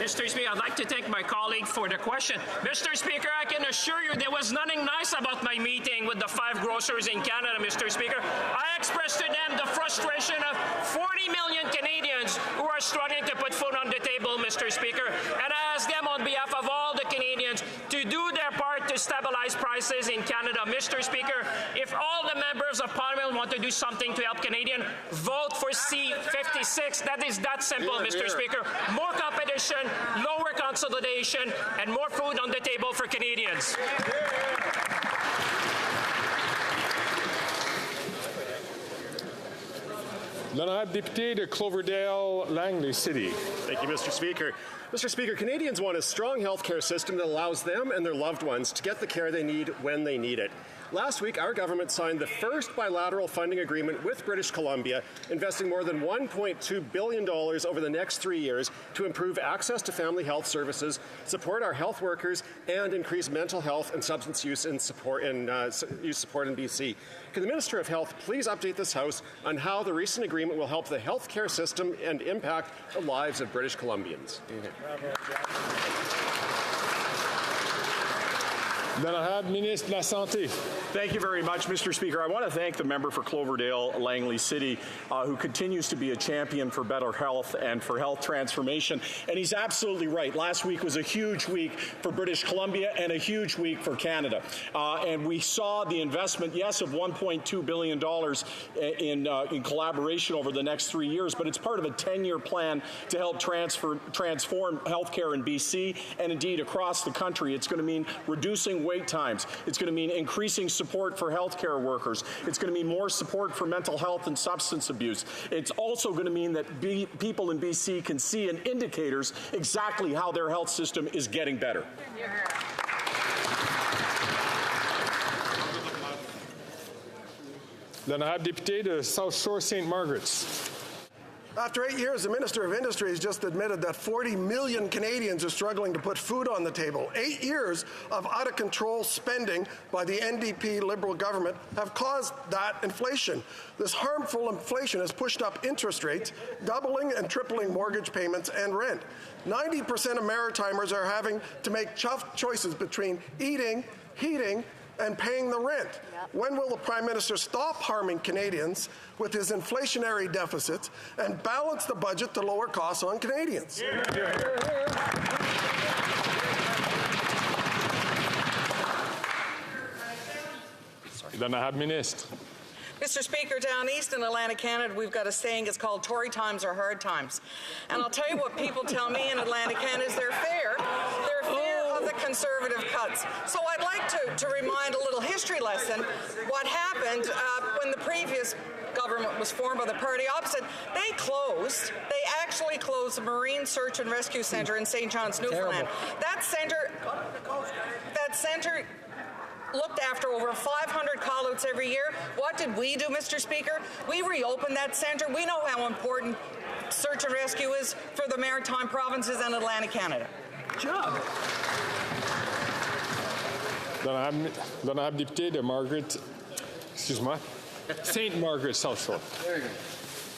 Speaker 17: Mr. Speaker, I'd like to thank my colleague for the question. Mr. Speaker, I can assure you there was nothing nice about my meeting with the 5 grocers in Canada, Mr. Speaker. I expressed to them the frustration of 40 million Canadians who are struggling to put food on the table, Mr. Speaker. And I asked them on behalf of all the Canadians to do their part to stabilize prices in Canada. Mr. Speaker, if all the members of Parliament want to do something to help Canadians, vote for C-56. That is that simple, Mr. Speaker. More competition, lower consolidation, and more food on the table for Canadians.
Speaker 5: L'honorable député de Cloverdale, Langley City.
Speaker 22: Thank you, Mr. Speaker. Mr. Speaker, Canadians want a strong health care system that allows them and their loved ones to get the care they need when they need it. Last week, our government signed the first bilateral funding agreement with British Columbia, investing more than $1.2 billion over the next 3 years to improve access to family health services, support our health workers, and increase mental health and substance use support in BC. Can the Minister of Health please update this House on how the recent agreement will help the health care system and impact the lives of British Columbians?
Speaker 5: L'honorable ministre de la Santé.
Speaker 23: Thank you very much, Mr. Speaker. I want to thank the member for Cloverdale, Langley City, who continues to be a champion for better health and for health transformation. And he's absolutely right. Last week was a huge week for British Columbia and a huge week for Canada. And we saw the investment, yes, of $1.2 billion in collaboration over the next 3 years, but it's part of a 10-year plan to help transform healthcare in BC and indeed across the country. It's going to mean reducing wait times. It's going to mean increasing support for healthcare workers. It's going to mean more support for mental health and substance abuse. It's also going to mean that people in BC can see in indicators exactly how their health system is getting better.
Speaker 5: L'honorable député de South Shore St. Margaret's.
Speaker 24: After 8 years, the Minister of Industry has just admitted that 40 million Canadians are struggling to put food on the table. 8 years of out-of-control spending by the NDP Liberal government have caused that inflation. This harmful inflation has pushed up interest rates, doubling and tripling mortgage payments and rent. 90% of Maritimers are having to make tough choices between eating, heating, and paying the rent. When will the Prime Minister stop harming Canadians with his inflationary deficits and balance the budget to lower costs on Canadians?
Speaker 5: L'honorable ministre.
Speaker 4: Mr. Speaker, down east in Atlantic Canada, we've got a saying, it's called Tory times or hard times. And I'll tell you what people tell me in Atlantic Canada is they're fear of the Conservative cuts. So I'd like to remind a little history lesson what happened when the previous government was formed by the party opposite. They actually closed the Marine Search and Rescue Centre in St. John's, Newfoundland. That centre looked after over 500 call-outs every year. What did we do, Mr. Speaker? We reopened that centre. We know how important search and rescue is for the maritime provinces and Atlantic Canada.
Speaker 24: Good job.
Speaker 10: Dan heb député de Margaret, excuse-moi, St. Margaret, South Shore.
Speaker 24: There you go.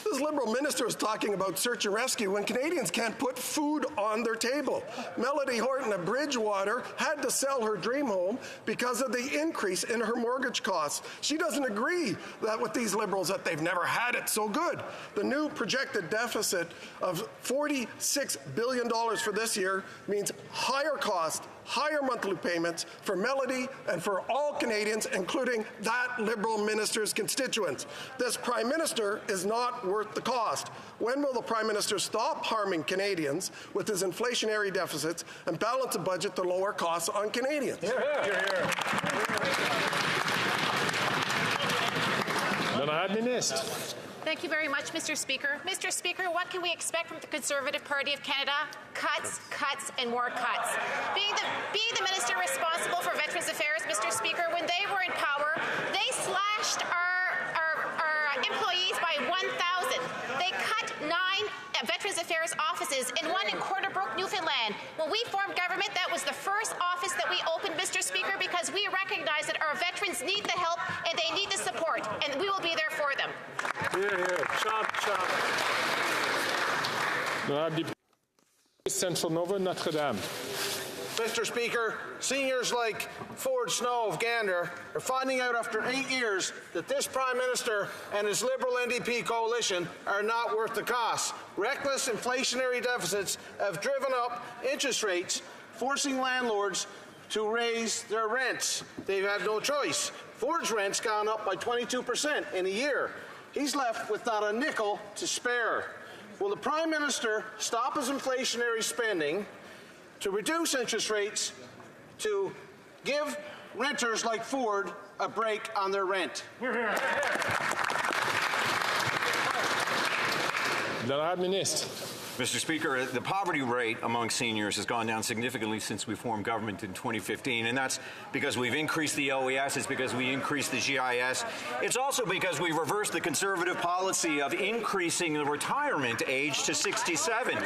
Speaker 24: This Liberal minister is talking about search and rescue when Canadians can't put food on their table. Melody Horton of Bridgewater had to sell her dream home because of the increase in her mortgage costs. She doesn't agree that with these Liberals that they've never had it so good. The new projected deficit of $46 billion for this year means higher cost, higher monthly payments for Melody and for all Canadians, including that Liberal minister's constituents. This Prime Minister is not worth the cost. When will the Prime Minister stop harming Canadians with his inflationary deficits and balance a budget to lower costs on Canadians?
Speaker 10: Dan heb minister.
Speaker 7: Thank you very much, Mr. Speaker. Mr. Speaker, what can we expect from the Conservative Party of Canada? Cuts, cuts, and more cuts. Being the minister responsible for Veterans Affairs, Mr. Speaker, when they were in power, they slashed our employees by 1,000. They cut 9 Veterans Affairs offices and one in Cornerbrook, Newfoundland. When we formed government, that was the first office that we opened, Mr. Speaker, because we recognize that our veterans need the help and they need the support, and we will be there for them.
Speaker 10: Chop, chop. Dan heb député Central Nova, Notre Dame.
Speaker 8: Mr. Speaker, seniors like Ford Snow of Gander are finding out after 8 years that this Prime Minister and his Liberal NDP coalition are not worth the cost. Reckless inflationary deficits have driven up interest rates, forcing landlords to raise their rents. They've had no choice. Ford's rent's gone up by 22% in a year. He's left with not a nickel to spare. Will the Prime Minister stop his inflationary spending to reduce interest rates, to give renters like Ford a break on their rent?
Speaker 10: Dan heb minister.
Speaker 19: Mr. Speaker, the poverty rate among seniors has gone down significantly since we formed government in 2015, and that's because we've increased the OES, it's because we increased the GIS. It's also because we reversed the Conservative policy of increasing the retirement age to 67.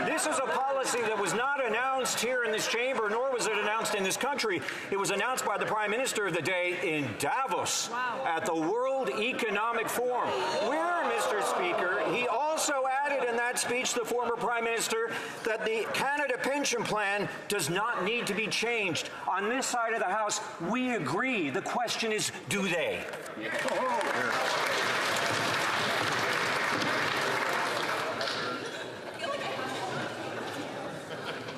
Speaker 19: This is a policy that was not announced here in this chamber, nor was it announced in this country. It was announced by the Prime Minister of the day in Davos at the World Economic Forum, where, Mr. Speaker, he also added in that speech, the former Prime Minister, that the Canada Pension Plan does not need to be changed. On this side of the House, we agree. The question is, do they?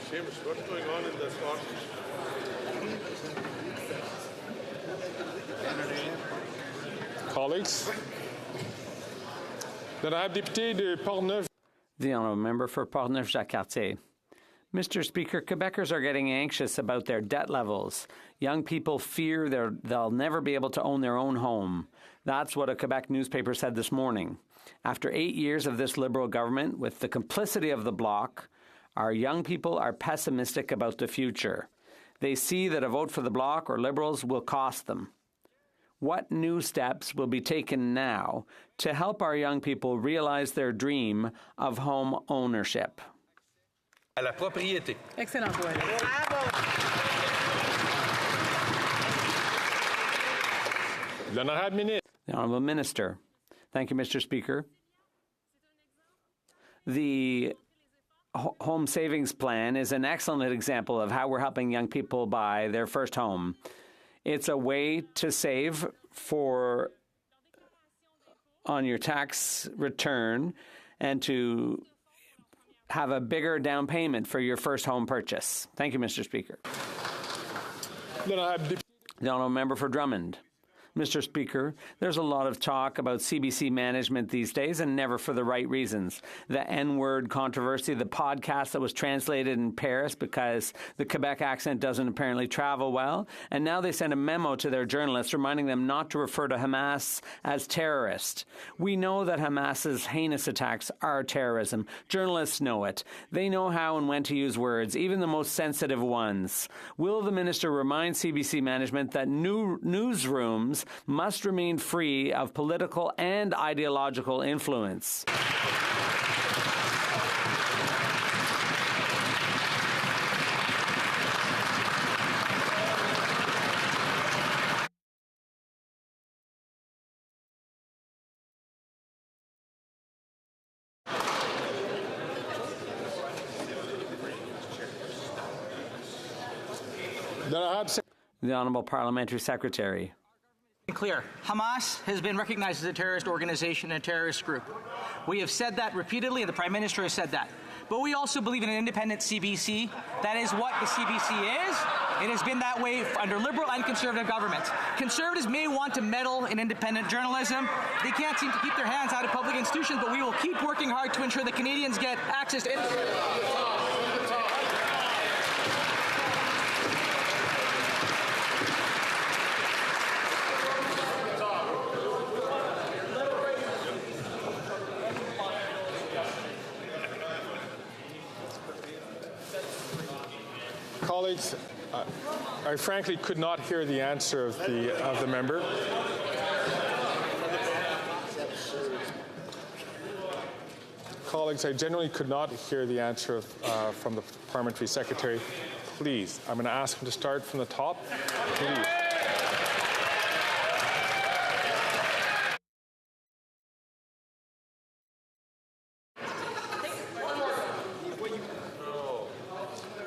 Speaker 10: Seamus, what's going on in this office? Colleagues, dan heb député de Portneuf.
Speaker 15: The honourable member for Portneuf-Jacques-Cartier. Mr. Speaker, Quebecers are getting anxious about their debt levels. Young people fear they'll never be able to own their own home. That's what a Quebec newspaper said this morning. After 8 years of this Liberal government, with the complicity of the Bloc, our young people are pessimistic about the future. They see that a vote for the Bloc or Liberals will cost them. What new steps will be taken now to help our young people realize their dream of home ownership?
Speaker 21: À la propriété.
Speaker 26: Excellent point.
Speaker 15: The Honourable Minister. Thank you, Mr. Speaker. The Home Savings Plan is an excellent example of how we're helping young people buy their first home. It's a way to save on your tax return and to have a bigger down payment for your first home purchase. Thank you, Mr. Speaker. The honourable member for Drummond. Mr. Speaker, there's a lot of talk about CBC management these days, and never for the right reasons. The N-word controversy, the podcast that was translated in Paris because the Quebec accent doesn't apparently travel well, and now they send a memo to their journalists reminding them not to refer to Hamas as terrorist. We know that Hamas's heinous attacks are terrorism. Journalists know it. They know how and when to use words, even the most sensitive ones. Will the minister remind CBC management that newsrooms must remain free of political and ideological influence? The Honourable Parliamentary Secretary.
Speaker 1: Clear. Hamas has been recognized as a terrorist organization and a terrorist group. We have said that repeatedly, and the Prime Minister has said that. But we also believe in an independent CBC. That is what the CBC is. It has been that way under Liberal and Conservative governments. Conservatives may want to meddle in independent journalism. They can't seem to keep their hands out of public institutions, but we will keep working hard to ensure that Canadians get access to
Speaker 5: Colleagues, I frankly could not hear the answer of the member. Colleagues, I genuinely could not hear the answer from the Parliamentary Secretary. Please, I'm going to ask him to start from the top. Please.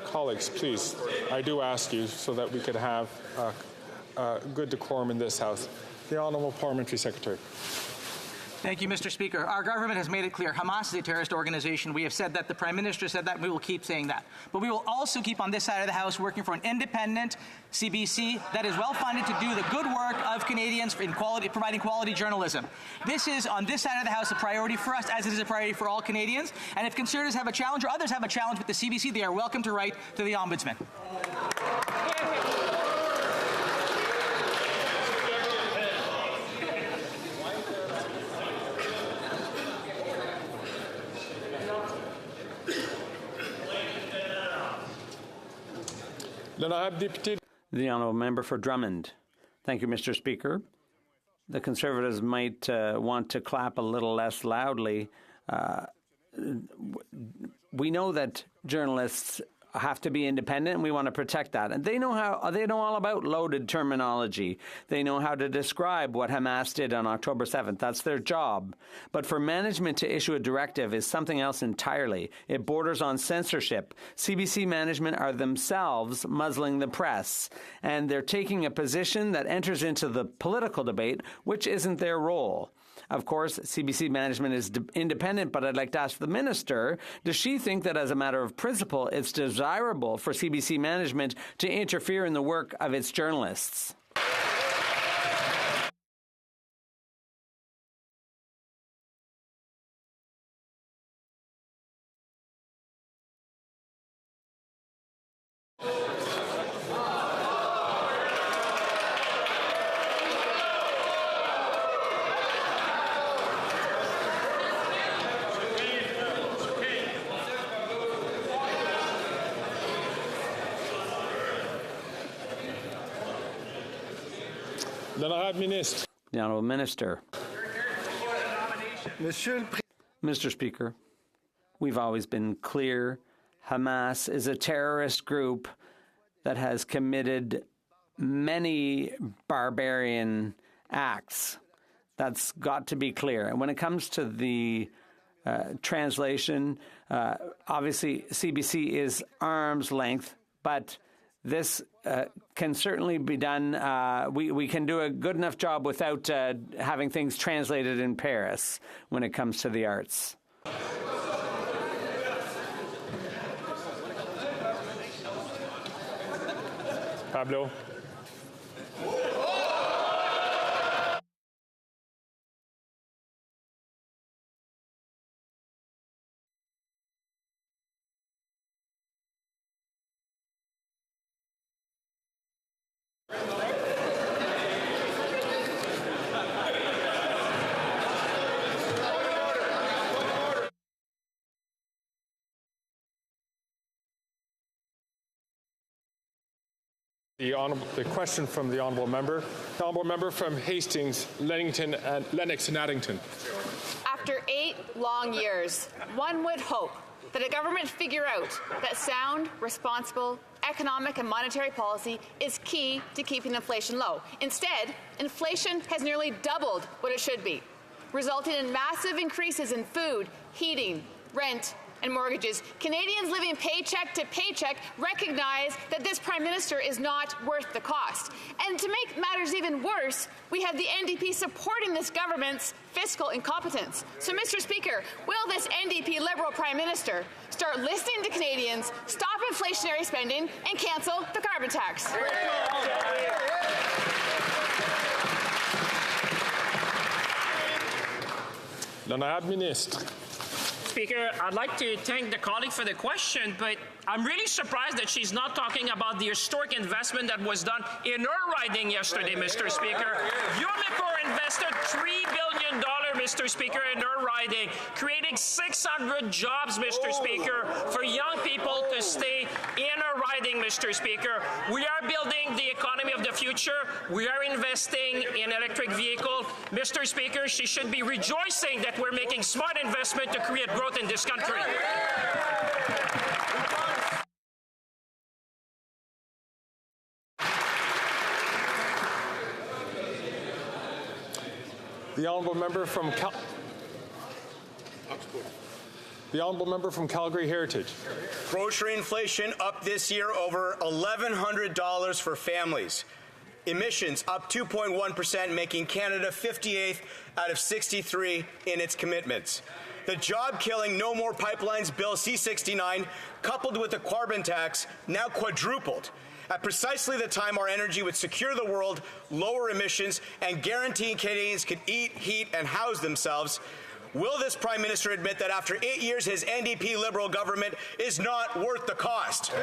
Speaker 5: Colleagues, please, I do ask you so that we could have good decorum in this House. The Honourable Parliamentary Secretary.
Speaker 1: Thank you, Mr. Speaker. Our government has made it clear Hamas is a terrorist organization. We have said that. The Prime Minister said that. And we will keep saying that. But we will also keep on this side of the House working for an independent CBC that is well funded to do the good work of Canadians in providing quality journalism. This is, on this side of the House, a priority for us, as it is a priority for all Canadians. And if Conservatives have a challenge or others have a challenge with the CBC, they are welcome to write to the Ombudsman.
Speaker 15: The Honourable Member for Drummond. Thank you, Mr. Speaker. The Conservatives might want to clap a little less loudly. We know that journalists have to be independent, and we want to protect that. And they know all about loaded terminology. They know how to describe what Hamas did on October 7th. That's their job. But for management to issue a directive is something else entirely. It borders on censorship. CBC management are themselves muzzling the press, and they're taking a position that enters into the political debate, which isn't their role. Of course, CBC management is independent, but I'd like to ask the minister, does she think that as a matter of principle, it's desirable for CBC management to interfere in the work of its journalists? The Honourable Minister. Mr. Speaker, we've always been clear. Hamas is a terrorist group that has committed many barbarian acts. That's got to be clear. And when it comes to the translation, obviously CBC is arm's length, but this can certainly be done. We can do a good enough job without having things translated in Paris when it comes to the arts.
Speaker 5: Pablo. The question from the honourable member from Hastings, Lennox and Addington.
Speaker 3: After 8 long years, one would hope that a government figure out that sound, responsible economic and monetary policy is key to keeping inflation low. Instead, inflation has nearly doubled what it should be, resulting in massive increases in food, heating, rent, and mortgages. Canadians living paycheck to paycheck recognize that this Prime Minister is not worth the cost. And to make matters even worse, we have the NDP supporting this government's fiscal incompetence. So, Mr. Speaker, will this NDP Liberal Prime Minister start listening to Canadians, stop inflationary spending, and cancel the carbon tax?
Speaker 5: L'honorable ministre.
Speaker 17: Speaker, I'd like to thank the colleague for the question, but I'm really surprised that she's not talking about the historic investment that was done in her riding yesterday, Mr. Speaker. Umicore invested $3 billion, Mr. Speaker, in her riding, creating 600 jobs, Mr. Speaker, for young people to stay in her riding, Mr. Speaker. We are building the economy of the future. We are investing in electric vehicles. Mr. Speaker, she should be rejoicing that we're making smart investment to create growth in this country.
Speaker 5: The honourable member from Calgary Heritage.
Speaker 13: Grocery inflation up this year over $1,100 for families. Emissions up 2.1%, making Canada 58th out of 63 in its commitments. The job-killing No More Pipelines Bill C-69, coupled with the carbon tax, now quadrupled at precisely the time our energy would secure the world, lower emissions, and guarantee Canadians could eat, heat, and house themselves. Will this Prime Minister admit that after 8 years, his NDP Liberal government is not worth the cost?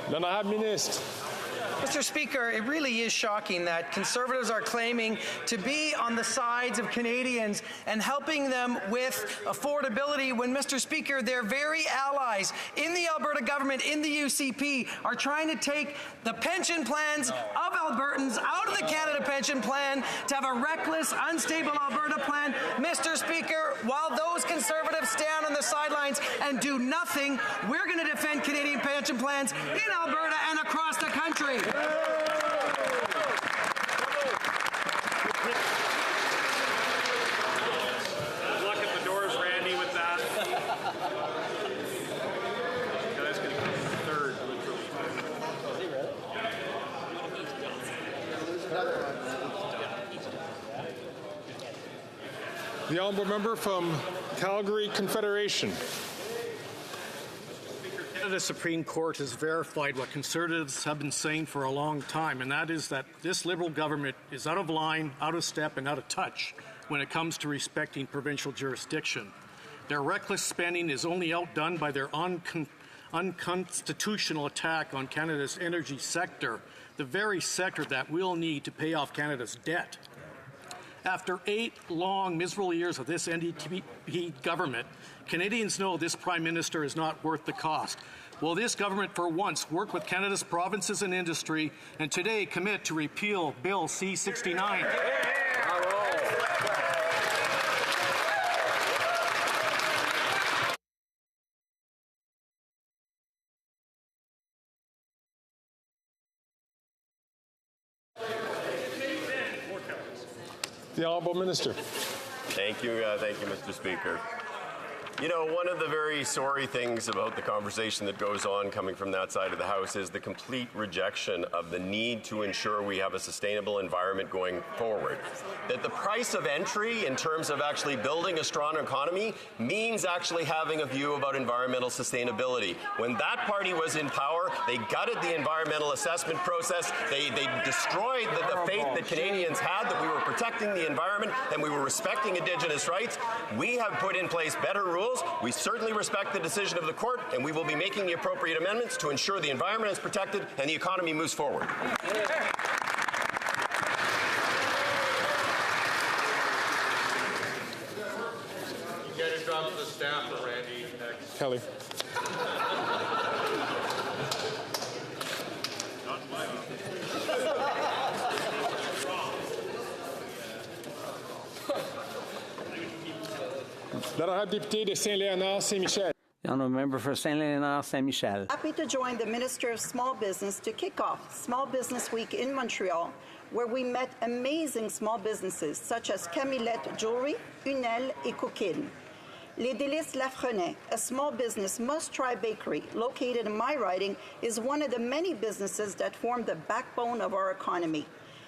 Speaker 5: L'honorable ministre.
Speaker 14: Mr. Speaker, it really is shocking that Conservatives are claiming to be on the sides of Canadians and helping them with affordability when, Mr. Speaker, their very allies in the Alberta government, in the UCP, are trying to take the pension plans of Albertans out of the Canada Pension Plan to have a reckless, unstable Alberta plan. Mr. Speaker, while those Conservatives stand on the sidelines and do nothing, we're going to defend Canadian pension plans in Alberta and across the country.
Speaker 16: Look at the doors, Randy, with that. Guy's going to come third.
Speaker 5: The honourable member from Calgary Confederation.
Speaker 25: The Supreme Court has verified what Conservatives have been saying for a long time, and that is that this Liberal government is out of line, out of step, and out of touch when it comes to respecting provincial jurisdiction. Their reckless spending is only outdone by their unconstitutional attack on Canada's energy sector, the very sector that we'll need to pay off Canada's debt. After 8 long, miserable years of this NDP government, Canadians know this Prime Minister is not worth the cost. Will this government for once work with Canada's provinces and industry and today commit to repeal Bill C-69?
Speaker 5: The Honourable Minister.
Speaker 26: Thank you, Mr. Speaker. You know, one of the very sorry things about the conversation that goes on coming from that side of the House is the complete rejection of the need to ensure we have a sustainable environment going forward. That the price of entry in terms of actually building a strong economy means actually having a view about environmental sustainability. When that party was in power, they gutted the environmental assessment process. They destroyed the faith that Canadians had that we were protecting the environment and we were respecting Indigenous rights. We have put in place better rules rules. We certainly respect the decision of the court, and we will be making the appropriate amendments to ensure the environment is protected and the economy moves forward.
Speaker 16: You get it done to the staff for Randy next.
Speaker 5: Kelly.
Speaker 10: L'honorable député de Saint-Léonard, Saint-Michel.
Speaker 15: The honourable member for Saint-Léonard, Saint-Michel.
Speaker 2: Happy to join the Minister of Small Business to kick off Small Business Week in Montreal, where we met amazing small businesses such as Camillette Jewelry, Unel, et Coquille. Les Délices Lafrenet, a small business must-try bakery located in my riding, is one of the many businesses that form the backbone of our economy.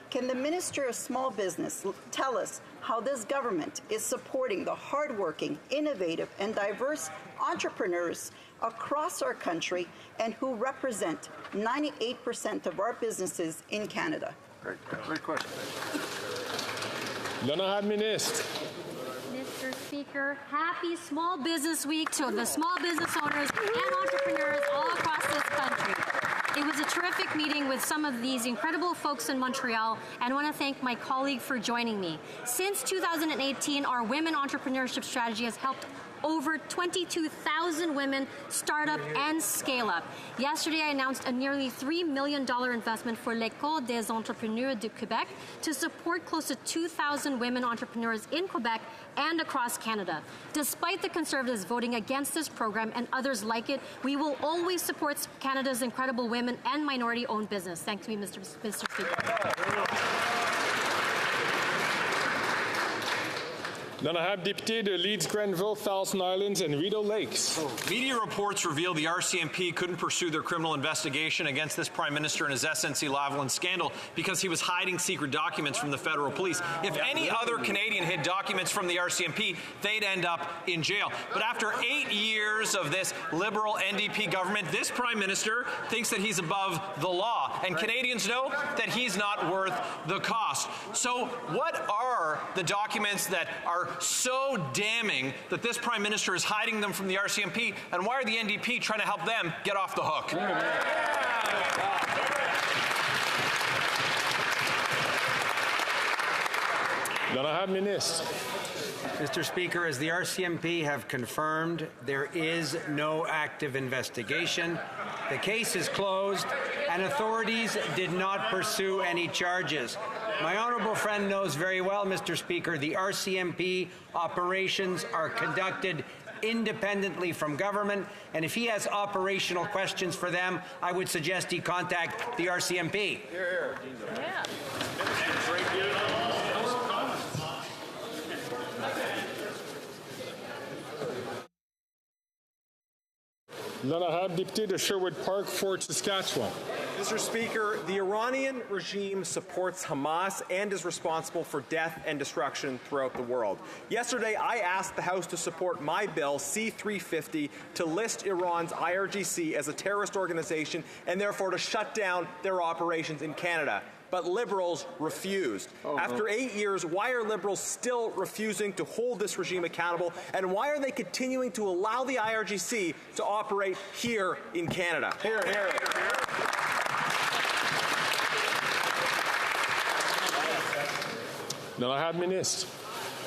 Speaker 2: Can the Minister of Small Business tell us how this government is supporting the hardworking, innovative, and diverse entrepreneurs across our country and who represent 98% of our businesses in Canada?
Speaker 16: Great question.
Speaker 10: L'honorable ministre.
Speaker 9: Mr. Speaker, happy Small Business Week to the small business owners and entrepreneurs all across this country. It was a terrific meeting with some of these incredible folks in Montreal, and I want to thank my colleague for joining me. Since 2018, our women entrepreneurship strategy has helped over 22,000 women start up and scale up. Yesterday, I announced a nearly $3 million investment for l'École des entrepreneurs de Québec to support close to 2,000 women entrepreneurs in Quebec and across Canada. Despite the Conservatives voting against this program and others like it, we will always support Canada's incredible women and minority-owned business. Thank you, Mr. Speaker.
Speaker 10: L'honorable député de Leeds, Grenville, Thousand Islands, and Rideau Lakes.
Speaker 11: Media reports reveal the RCMP couldn't pursue their criminal investigation against this Prime Minister and his SNC-Lavalin scandal because he was hiding secret documents from the federal police. If any other Canadian hid documents from the RCMP, they'd end up in jail. But after 8 years of this Liberal NDP government, this Prime Minister thinks that he's above the law, and Canadians know that he's not worth the cost. So what are the documents that are so damning that this Prime Minister is hiding them from the RCMP, and why are the NDP trying to help them get off the hook?
Speaker 10: L'honorable ministre.
Speaker 12: Mr. Speaker, as the RCMP have confirmed, there is no active investigation. The case is closed, and authorities did not pursue any charges. My honourable friend knows very well, Mr. Speaker, the RCMP operations are conducted independently from government, and if he has operational questions for them, I would suggest he contact the RCMP.
Speaker 9: Yeah.
Speaker 10: L'honorable député de Sherwood Park, Fort Saskatchewan.
Speaker 18: Mr. Speaker, the Iranian regime supports Hamas and is responsible for death and destruction throughout the world. Yesterday, I asked the House to support my bill, C-350, to list Iran's IRGC as a terrorist organization and therefore to shut down their operations in Canada. But Liberals refused. After 8 years, why are Liberals still refusing to hold this regime accountable? And why are they continuing to allow the IRGC to operate here in Canada?
Speaker 10: Here, here. L'honorable ministre.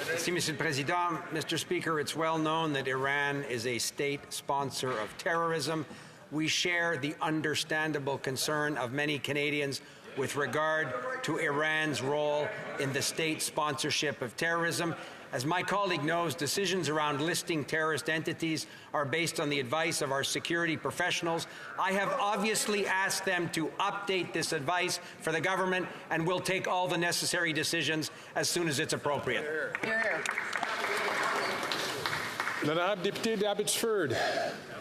Speaker 12: Merci, Monsieur le Président. Mr. Speaker, it's well known that Iran is a state sponsor of terrorism. We share the understandable concern of many Canadians with regard to Iran's role in the state sponsorship of terrorism. As my colleague knows, decisions around listing terrorist entities are based on the advice of our security professionals. I have obviously asked them to update this advice for the government, and we'll take all the necessary decisions as soon as it's appropriate.
Speaker 10: L'honorable député d'Abbotsford.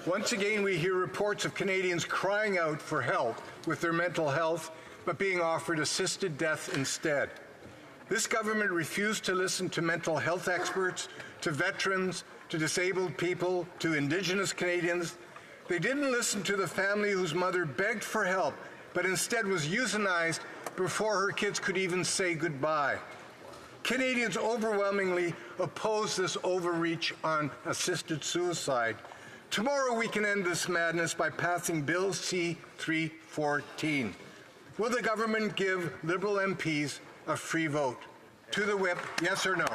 Speaker 20: Once again, we hear reports of Canadians crying out for help with their mental health, but being offered assisted death instead. This government refused to listen to mental health experts, to veterans, to disabled people, to Indigenous Canadians. They didn't listen to the family whose mother begged for help, but instead was euthanized before her kids could even say goodbye. Canadians overwhelmingly oppose this overreach on assisted suicide. Tomorrow we can end this madness by passing Bill C-314. Will the government give Liberal MPs a free vote? To the whip, yes or no?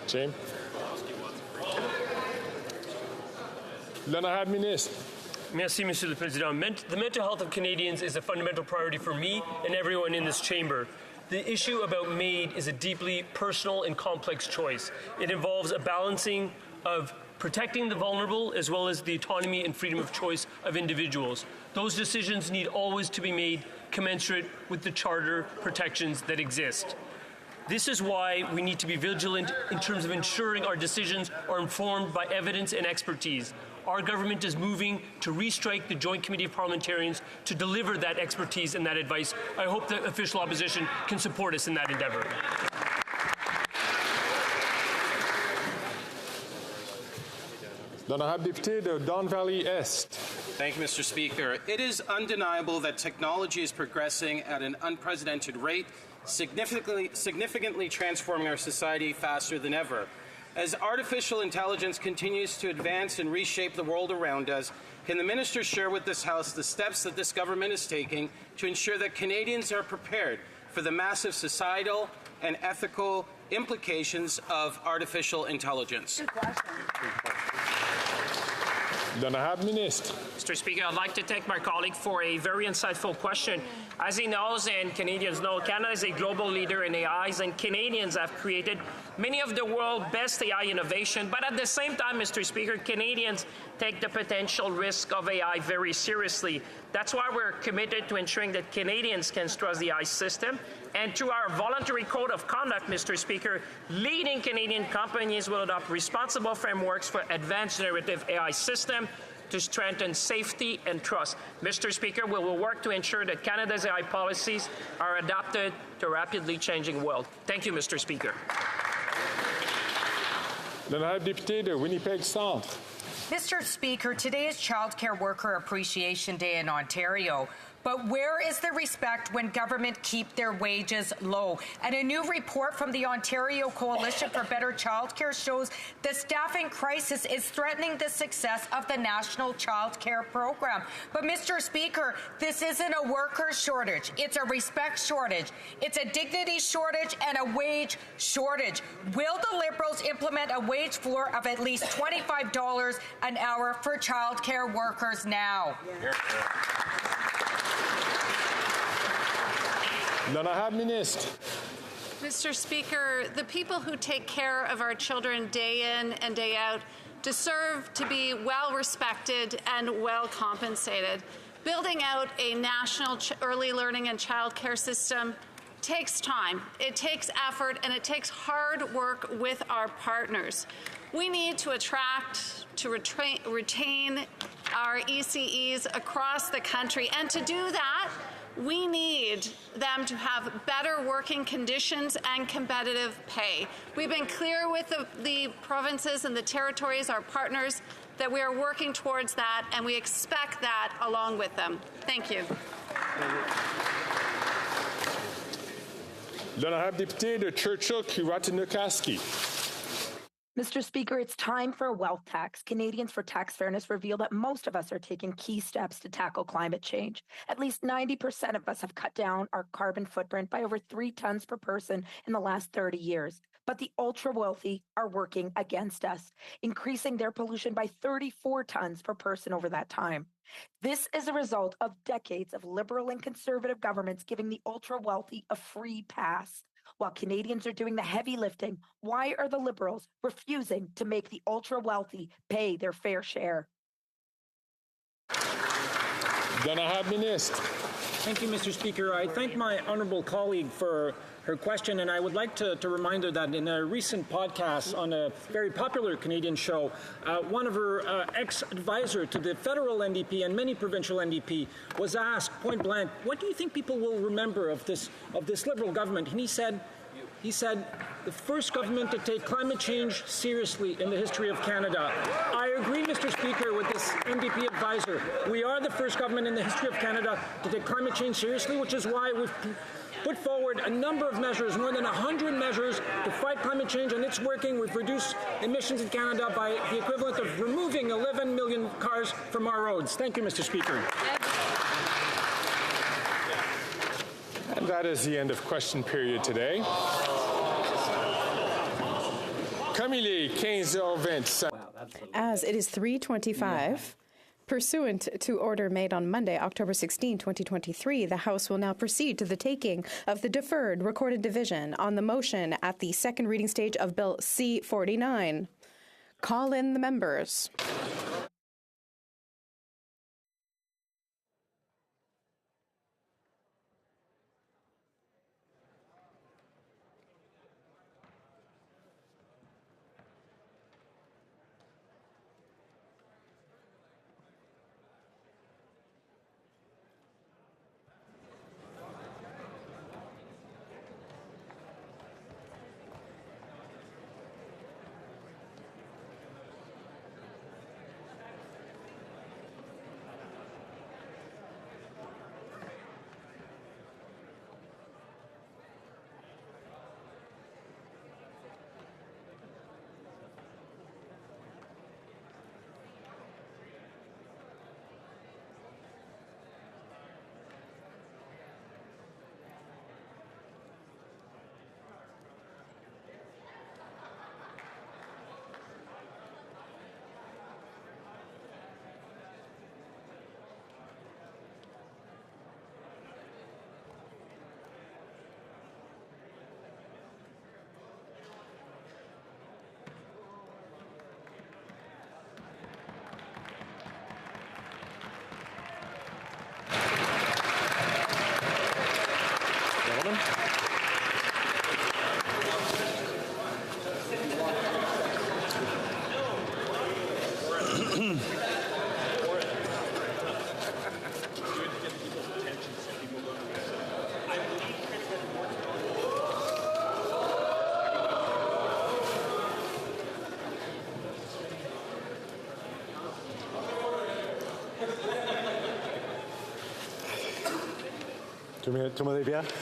Speaker 5: James. L'honorable ministre.
Speaker 4: Merci, Monsieur le Président. The mental health of Canadians is a fundamental priority for me and everyone in this chamber. The issue about MAID is a deeply personal and complex choice. It involves a balancing of protecting the vulnerable as well as the autonomy and freedom of choice of individuals. Those decisions need always to be made commensurate with the Charter protections that exist. This is why we need to be vigilant in terms of ensuring our decisions are informed by evidence and expertise. Our government is moving to restrike the Joint Committee of Parliamentarians to deliver that expertise and that advice. I hope the official opposition can support us in that endeavour.
Speaker 5: L'honorable député de Don Valley Est.
Speaker 6: Thank you, Mr. Speaker. It is undeniable that technology is progressing at an unprecedented rate, significantly transforming our society faster than ever. As artificial intelligence continues to advance and reshape the world around us, can the minister share with this House the steps that this government is taking to ensure that Canadians are prepared for the massive societal and ethical implications of artificial intelligence?
Speaker 17: Mr. Speaker, I'd like to thank my colleague for a very insightful question. As he knows and Canadians know, Canada is a global leader in AIs, and Canadians have created many of the world's best AI innovation. But at the same time, Mr. Speaker, Canadians take the potential risk of AI very seriously. That's why we're committed to ensuring that Canadians can trust the AI system. And through our voluntary code of conduct, Mr. Speaker, leading Canadian companies will adopt responsible frameworks for advanced generative AI system to strengthen safety and trust. Mr. Speaker, we will work to ensure that Canada's AI policies are adapted to a rapidly changing world. Thank you, Mr. Speaker.
Speaker 5: L'honorable député de Winnipeg Centre.
Speaker 7: Mr. Speaker, today is Child Care Worker Appreciation Day in Ontario. But where is the respect when government keep their wages low? And a new report from the Ontario Coalition for Better Childcare shows the staffing crisis is threatening the success of the National Child Care Program. But Mr. Speaker, this isn't a worker shortage. It's a respect shortage. It's a dignity shortage and a wage shortage. Will the Liberals implement a wage floor of at least $25 an hour for child care workers now?
Speaker 5: L'honorable ministre.
Speaker 22: Mr. Speaker, the people who take care of our children day in and day out deserve to be well respected and well compensated. Building out a national early learning and child care system takes time, it takes effort, and it takes hard work with our partners. We need to attract, to retain our ECEs across the country, and to do that, we need them to have better working conditions and competitive pay. We've been clear with the provinces and the territories, our partners, that we are working towards that, and we expect that along with them. Thank you.
Speaker 5: L'honorable député de Churchill-Kiwatinokaski.
Speaker 23: Mr. Speaker, it's time for a wealth tax. Canadians for Tax Fairness reveal that most of us are taking key steps to tackle climate change. At least 90% of us have cut down our carbon footprint by over 3 tons per person in the last 30 years. But the ultra-wealthy are working against us, increasing their pollution by 34 tons per person over that time. This is a result of decades of Liberal and Conservative governments giving the ultra-wealthy a free pass. While Canadians are doing the heavy lifting, why are the Liberals refusing to make the ultra-wealthy pay their fair share?
Speaker 10: L'honorable ministre.
Speaker 1: Thank you, Mr. Speaker. I thank my honourable colleague for her question, and I would like to remind her that in a recent podcast on a very popular Canadian show, one of her ex-advisor to the federal NDP and many provincial NDP was asked point blank, "What do you think people will remember of this Liberal government?" And he said, "The first government to take climate change seriously in the history of Canada." I agree, Mr. Speaker, with this NDP advisor. We are the first government in the history of Canada to take climate change seriously, which is why we've put forward a number of measures, more than 100 measures to fight climate change, and it's working. We've reduced emissions in Canada by the equivalent of removing 11 million cars from our roads. Thank you, Mr. Speaker.
Speaker 10: And that is the end of question period today. Comme il est 15h25.
Speaker 3: As it is 3:25, pursuant to order made on Monday, October 16, 2023, the House will now proceed to the taking of the deferred recorded division on the motion at the second reading stage of Bill C-49. Call in the members.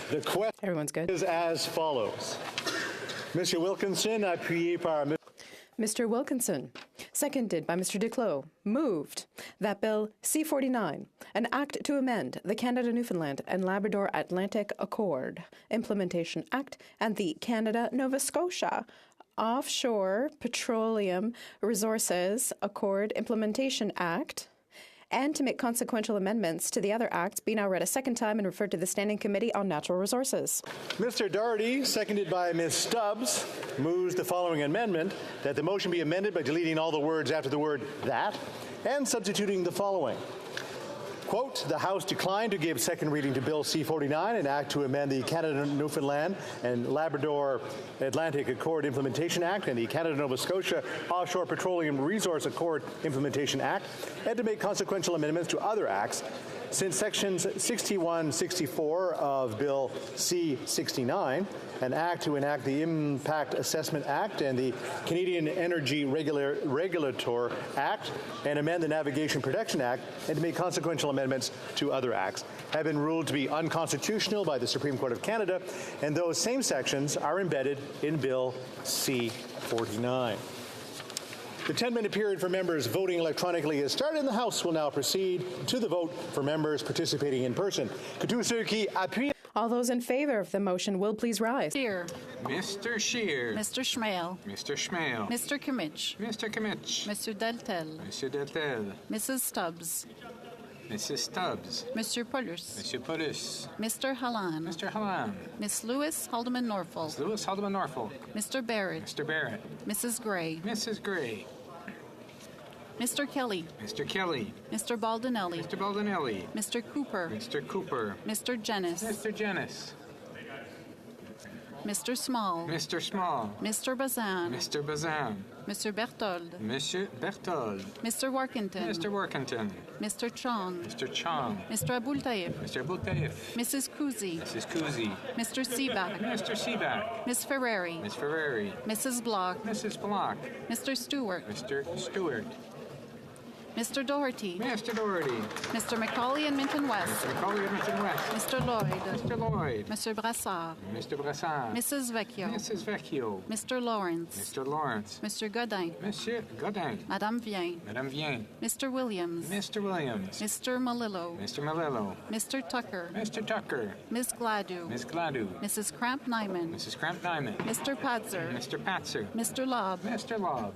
Speaker 8: The question is as follows. Mr. Wilkinson, appuyé par
Speaker 3: Mr. Wilkinson, seconded by Mr. Duclos, moved that Bill C-49, an act to amend the Canada-Newfoundland and Labrador Atlantic Accord Implementation Act and the Canada-Nova Scotia Offshore Petroleum Resources Accord Implementation Act, and to make consequential amendments to the other acts, be now read a second time and referred to the Standing Committee on Natural Resources.
Speaker 8: Mr. Doherty, seconded by Ms. Stubbs, moves the following amendment, that the motion be amended by deleting all the words after the word "that" and substituting the following. Quote, the House declined to give second reading to Bill C-49, an act to amend the Canada-Newfoundland and Labrador Atlantic Accord Implementation Act and the Canada-Nova Scotia Offshore Petroleum Resource Accord Implementation Act, and to make consequential amendments to other acts, since sections 61-64 of Bill C-69, an act to enact the Impact Assessment Act and the Canadian Energy Regulator Act, and amend the Navigation Protection Act, and to make consequential amendments to other acts, have been ruled to be unconstitutional by the Supreme Court of Canada, and those same sections are embedded in Bill C-49. The 10-minute period for members voting electronically is started, and the House will now proceed to the vote for members participating in person.
Speaker 3: All those in favour of the motion will please rise.
Speaker 19: Scheer.
Speaker 21: Mr. Scheer.
Speaker 19: Mr. Schmale.
Speaker 21: Mr. Schmale.
Speaker 19: Mr. Kimmich.
Speaker 21: Mr. Kimmich.
Speaker 19: Mr. Deltel.
Speaker 21: Monsieur Deltel.
Speaker 19: Mrs. Stubbs.
Speaker 21: Mrs. Stubbs.
Speaker 19: Mr. Paulus.
Speaker 21: Monsieur Paulus.
Speaker 19: Mr. Hallam.
Speaker 21: Mr. Hallam.
Speaker 19: Miss Lewis Haldeman Norfolk.
Speaker 21: Miss Lewis Haldeman Norfolk.
Speaker 19: Mr. Barrett.
Speaker 21: Mr. Barrett.
Speaker 19: Mrs. Gray.
Speaker 21: Mrs. Gray.
Speaker 19: Mr. Kelly.
Speaker 21: Mr. Kelly.
Speaker 19: Mr. Baldinelli.
Speaker 21: Mr. Baldinelli.
Speaker 19: Mr. Cooper.
Speaker 21: Mr. Cooper.
Speaker 19: Mr. Jenis.
Speaker 21: Mr. Jenis.
Speaker 19: Mr. Small.
Speaker 21: Mr. Small.
Speaker 19: Mr. Bazan.
Speaker 21: Mr. Bazan.
Speaker 19: Mr. Berthold.
Speaker 21: Monsieur Berthold.
Speaker 19: Mr. Workington.
Speaker 21: Mr. Workington.
Speaker 19: Mr. Chong.
Speaker 21: Mr. Chong.
Speaker 19: Mr. Abultaif.
Speaker 21: Mr. Abultaif.
Speaker 19: Mrs. Kuzi.
Speaker 21: Mrs. Kuzi.
Speaker 19: Mr. Seaback.
Speaker 21: Mr. Seaback.
Speaker 19: Miss Ferrari.
Speaker 21: Miss Ferrari.
Speaker 19: Mrs. Block.
Speaker 21: Mrs. Block.
Speaker 19: Mr. Stewart.
Speaker 21: Mr. Stewart.
Speaker 19: Mr. Doherty.
Speaker 21: Mr. Doherty.
Speaker 19: Mr. McCauley and Minton West.
Speaker 21: Mr. McCauley and Minton West.
Speaker 19: Mr. Lloyd.
Speaker 21: Mr. Lloyd.
Speaker 19: Mr. Brassard.
Speaker 21: Mr. Brassard.
Speaker 19: Mrs. Vecchio.
Speaker 21: Mrs. Vecchio.
Speaker 19: Mr. Lawrence.
Speaker 21: Mr. Lawrence.
Speaker 19: Monsieur Godin.
Speaker 21: Monsieur Godin.
Speaker 19: Madame Vien.
Speaker 21: Madame Vien.
Speaker 19: Mr. Williams.
Speaker 21: Mr. Williams.
Speaker 19: Mr. Malillo.
Speaker 21: Mr. Malillo.
Speaker 19: Mr. Tucker.
Speaker 21: Mr. Tucker.
Speaker 19: Miss Gladu.
Speaker 21: Miss Gladu.
Speaker 19: Mrs. Cramp Nyman.
Speaker 21: Mrs. Cramp Nyman.
Speaker 19: Mr. Patzer.
Speaker 21: Mr. Patzer.
Speaker 19: Mr. Lobb.
Speaker 21: Mr. Lobb.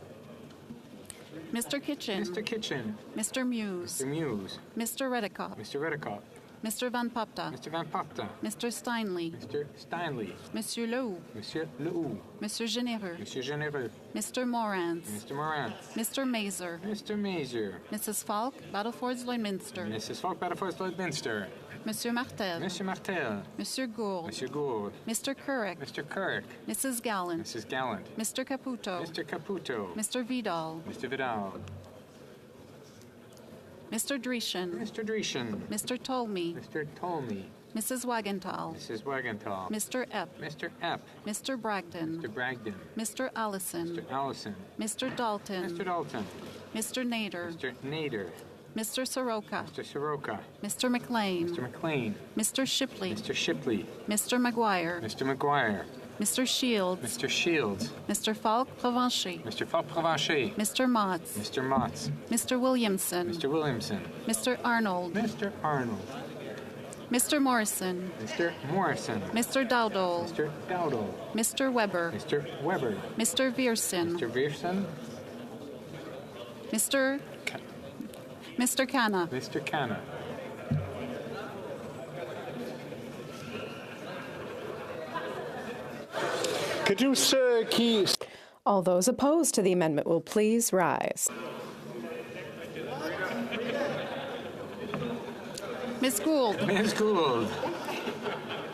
Speaker 19: Mr. Kitchen.
Speaker 21: Mr. Kitchen.
Speaker 19: Mr. Muse.
Speaker 21: Mr. Muse.
Speaker 19: Mr. Redicott.
Speaker 21: Mr. Redicott.
Speaker 19: Mr. Van Popta.
Speaker 21: Mr. Van Popta.
Speaker 19: Mr. Steinley.
Speaker 21: Mr. Steinley.
Speaker 19: Monsieur Lehoux.
Speaker 21: Monsieur Lehoux.
Speaker 19: Monsieur Généreux.
Speaker 21: Monsieur Généreux.
Speaker 19: Mr. Morantz.
Speaker 21: Mr. Morant.
Speaker 19: Mr. Mazer.
Speaker 21: Mr. Mazer.
Speaker 19: Mrs. Falk, Battlefords Lloydminster.
Speaker 21: Mrs. Falk, Battlefords Lloydminster.
Speaker 19: Monsieur Martel.
Speaker 21: Monsieur Martel.
Speaker 19: Monsieur Gould.
Speaker 21: Monsieur Gould.
Speaker 19: Mr. Couric.
Speaker 21: Mr. Couric.
Speaker 19: Mrs. Gallant.
Speaker 21: Mrs. Gallant.
Speaker 19: Mr. Caputo.
Speaker 21: Mr. Caputo.
Speaker 19: Mr. Vidal.
Speaker 21: Mr. Vidal.
Speaker 19: Mr. Dreeshen.
Speaker 21: Mr. Dreeshen.
Speaker 19: Mr. Tolme.
Speaker 21: Mr. Tolme.
Speaker 19: Mrs. Wagenthal.
Speaker 21: Mrs. Wagenthal.
Speaker 19: Mr. Epp.
Speaker 21: Mr. Epp.
Speaker 19: Mr. Bragdon.
Speaker 21: Mr. Bragdon.
Speaker 19: Mr. Allison.
Speaker 21: Mr. Allison.
Speaker 19: Mr. Dalton.
Speaker 21: Mr. Dalton.
Speaker 19: Mr. Nader.
Speaker 21: Mr. Nader.
Speaker 19: Mr. Soroka.
Speaker 21: Mr. Soroka.
Speaker 19: Mr. McLean.
Speaker 21: Mr. McLean.
Speaker 19: Mr. Shipley.
Speaker 21: Mr. Shipley.
Speaker 19: Mr. Maguire.
Speaker 21: Mr. Maguire.
Speaker 19: Mr. Shields.
Speaker 21: Mr. Shields.
Speaker 19: Mr. Falk Provencher.
Speaker 21: Mr. Falk Provencher.
Speaker 19: Mr. Motts.
Speaker 21: Mr. Motts.
Speaker 19: Mr. Williamson.
Speaker 21: Mr. Williamson.
Speaker 19: Mr. Arnold.
Speaker 21: Mr. Arnold.
Speaker 19: Mr. Morrison.
Speaker 21: Mr. Morrison.
Speaker 19: Mr. Dowdall.
Speaker 21: Mr. Dowdall.
Speaker 19: Mr. Weber.
Speaker 21: Mr. Weber.
Speaker 19: Mr. Viersen.
Speaker 21: Mr. Viersen.
Speaker 19: Mr. Canna.
Speaker 21: Mr. Canna.
Speaker 3: All those opposed to the amendment will please rise.
Speaker 19: Ms. Gould.
Speaker 21: Ms. Gould.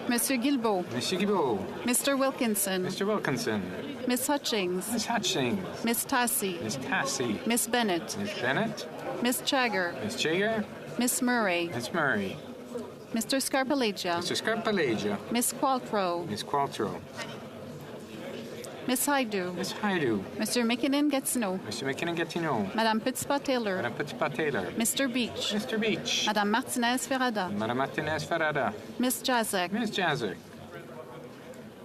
Speaker 19: Monsieur Guilbeault.
Speaker 21: Monsieur Guilbeault.
Speaker 19: Mr. Wilkinson.
Speaker 21: Mr. Wilkinson.
Speaker 19: Miss Hutchings.
Speaker 21: Miss Hutchings.
Speaker 19: Miss Tassie.
Speaker 21: Miss Tassie.
Speaker 19: Miss Bennett.
Speaker 21: Miss Bennett.
Speaker 19: Miss Chagger.
Speaker 21: Miss Chagger.
Speaker 19: Miss Murray.
Speaker 21: Miss Murray.
Speaker 19: Mr. Scarpalegia.
Speaker 21: Mr. Scarpalegia.
Speaker 19: Miss Qualtrough.
Speaker 21: Miss Qualtrough.
Speaker 19: Miss Haidu.
Speaker 21: Miss Haidu.
Speaker 19: Mr. McKinnon-Gatineau.
Speaker 21: Mr. McKinnon-Gatineau.
Speaker 19: Madame Petitpas-Taylor.
Speaker 21: Madame Petitpas-Taylor.
Speaker 19: Mr. Beach.
Speaker 21: Mr. Beach.
Speaker 19: Madame Martinez-Ferrada.
Speaker 21: Madame Martinez-Ferrada.
Speaker 19: Miss Jazek.
Speaker 21: Miss Jazek.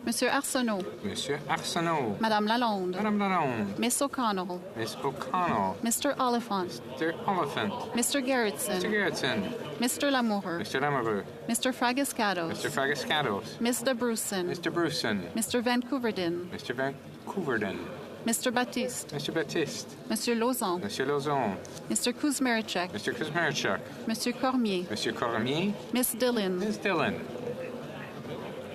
Speaker 19: Monsieur Arsenault.
Speaker 21: Monsieur Arsenault.
Speaker 19: Madame Lalonde.
Speaker 21: Madame Lalonde.
Speaker 19: Miss O'Connell.
Speaker 21: Miss O'Connell.
Speaker 19: Mr. Oliphant.
Speaker 21: Mr. Oliphant.
Speaker 19: Mr. Gerritsen.
Speaker 21: Mr. Gerritsen.
Speaker 19: Mr. Lamoureux.
Speaker 21: Mr. Lamoureux.
Speaker 19: Mr. Fragiscados.
Speaker 21: Mr. Fragiscados.
Speaker 19: Miss de Brusen.
Speaker 21: Mr. Brusen.
Speaker 19: Mr. Vancouverdin.
Speaker 21: Mr. Vancouverdin.
Speaker 19: Mr. Baptiste.
Speaker 21: Mr. Baptiste.
Speaker 19: Monsieur Lauzon.
Speaker 21: Monsieur Lauzon.
Speaker 19: Mr. Kuzmerichek.
Speaker 21: Mr. Kuzmerichuk.
Speaker 19: Monsieur Cormier.
Speaker 21: Monsieur Cormier.
Speaker 19: Miss Dillon.
Speaker 21: Miss Dillon.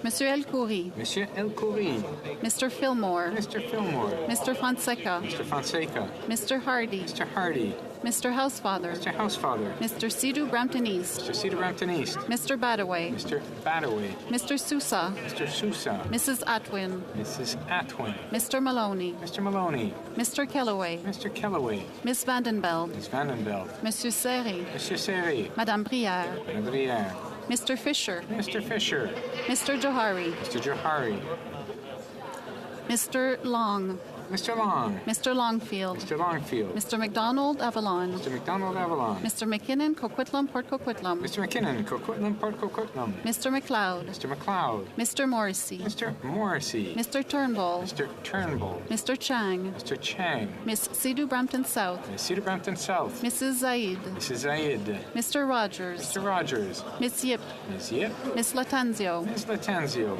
Speaker 19: Monsieur El Khoury.
Speaker 21: Monsieur El Khoury.
Speaker 19: Mr. Fillmore.
Speaker 21: Mr. Fillmore.
Speaker 19: Mr. Fonseca.
Speaker 21: Mr. Fonseca.
Speaker 19: Mr. Hardy.
Speaker 21: Mr. Hardy.
Speaker 19: Mr. Housefather.
Speaker 21: Mr. Housefather.
Speaker 19: Mr. Sidhu Brampton East.
Speaker 21: Mr. Cedar Brampton East.
Speaker 19: Mr. Badaway.
Speaker 21: Mr. Badaway.
Speaker 19: Mr. Sousa.
Speaker 21: Mr. Sousa.
Speaker 19: Mrs. Atwin.
Speaker 21: Mrs. Atwin.
Speaker 19: Mr. Maloney.
Speaker 21: Mr. Maloney.
Speaker 19: Mr. Kellaway.
Speaker 21: Mr. Kellaway.
Speaker 19: Miss Vandenbeld.
Speaker 21: Miss Vandenbeld.
Speaker 19: Monsieur Serry.
Speaker 21: Monsieur Serry.
Speaker 19: Madame Brière.
Speaker 21: Madame Brière.
Speaker 19: Mr. Fisher.
Speaker 21: Mr. Fisher.
Speaker 19: Mr. Johari.
Speaker 21: Mr. Johari.
Speaker 19: Mr. Long.
Speaker 21: Mr. Long.
Speaker 19: Mr. Longfield.
Speaker 21: Mr. Longfield.
Speaker 19: Mr. McDonald Avalon.
Speaker 21: Mr. McDonald Avalon.
Speaker 19: Mr. McKinnon Coquitlam Port Coquitlam.
Speaker 21: Mr. McKinnon Coquitlam Port Coquitlam.
Speaker 19: Mr. McLeod.
Speaker 21: Mr. McLeod.
Speaker 19: Mr. Morrissey.
Speaker 21: Mr. Morrissey.
Speaker 19: Mr. Turnbull.
Speaker 21: Mr. Turnbull.
Speaker 19: Mr. Chang.
Speaker 21: Mr. Chang.
Speaker 19: Miss Sidhu Brampton South.
Speaker 21: Miss Cedar Brampton South.
Speaker 19: Mrs. Zaid.
Speaker 21: Mrs. Zaid.
Speaker 19: Mr. Rogers.
Speaker 21: Mr. Rogers.
Speaker 19: Miss Yip.
Speaker 21: Miss Yip.
Speaker 19: Miss Latanzio.
Speaker 21: Miss Latanzio.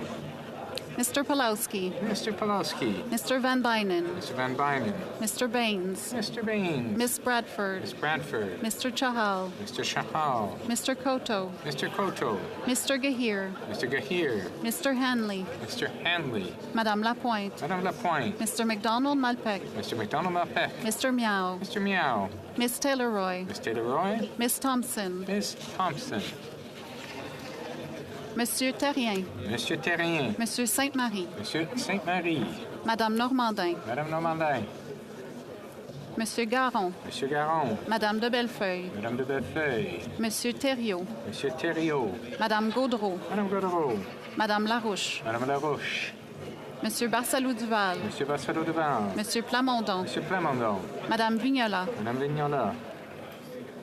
Speaker 19: Mr. Pulowski.
Speaker 21: Mr. Pulowski.
Speaker 19: Mr. Van Bynen.
Speaker 21: Mr. Van Bynen.
Speaker 19: Mr. Baines.
Speaker 21: Mr. Baines.
Speaker 19: Miss Bradford.
Speaker 21: Miss Bradford.
Speaker 19: Mr. Chahal.
Speaker 21: Mr. Chahal.
Speaker 19: Mr. Koto.
Speaker 21: Mr. Koto.
Speaker 19: Mr. Gahir.
Speaker 21: Mr. Gahir.
Speaker 19: Mr. Hanley.
Speaker 21: Mr. Hanley.
Speaker 19: Madame Lapointe.
Speaker 21: Madame Lapointe.
Speaker 19: Mr. McDonald Malpec.
Speaker 21: Mr. McDonald Malpec.
Speaker 19: Mr. Meow.
Speaker 21: Mr. Meow.
Speaker 19: Miss Taylor-Roy.
Speaker 21: Miss Taylor-Roy.
Speaker 19: Miss Thompson.
Speaker 21: Miss Thompson.
Speaker 19: Monsieur Terrien.
Speaker 21: Monsieur Terrien.
Speaker 19: Monsieur Sainte-Marie.
Speaker 21: Monsieur Sainte-Marie.
Speaker 19: Madame Normandin.
Speaker 21: Madame Normandin.
Speaker 19: Monsieur Garon.
Speaker 21: Monsieur Garon.
Speaker 19: Madame de Bellefeuille.
Speaker 21: Madame de Bellefeuille.
Speaker 19: Monsieur Thériault.
Speaker 21: Monsieur Thériault.
Speaker 19: Madame Gaudreau.
Speaker 21: Madame Gaudreau.
Speaker 19: Madame Larouche.
Speaker 21: Madame Larouche.
Speaker 19: Monsieur Barsalou-Duval.
Speaker 21: Monsieur Barsalou-Duval.
Speaker 19: Monsieur Plamondon.
Speaker 21: Monsieur Plamondon.
Speaker 19: Madame Vignola.
Speaker 21: Madame Vignola.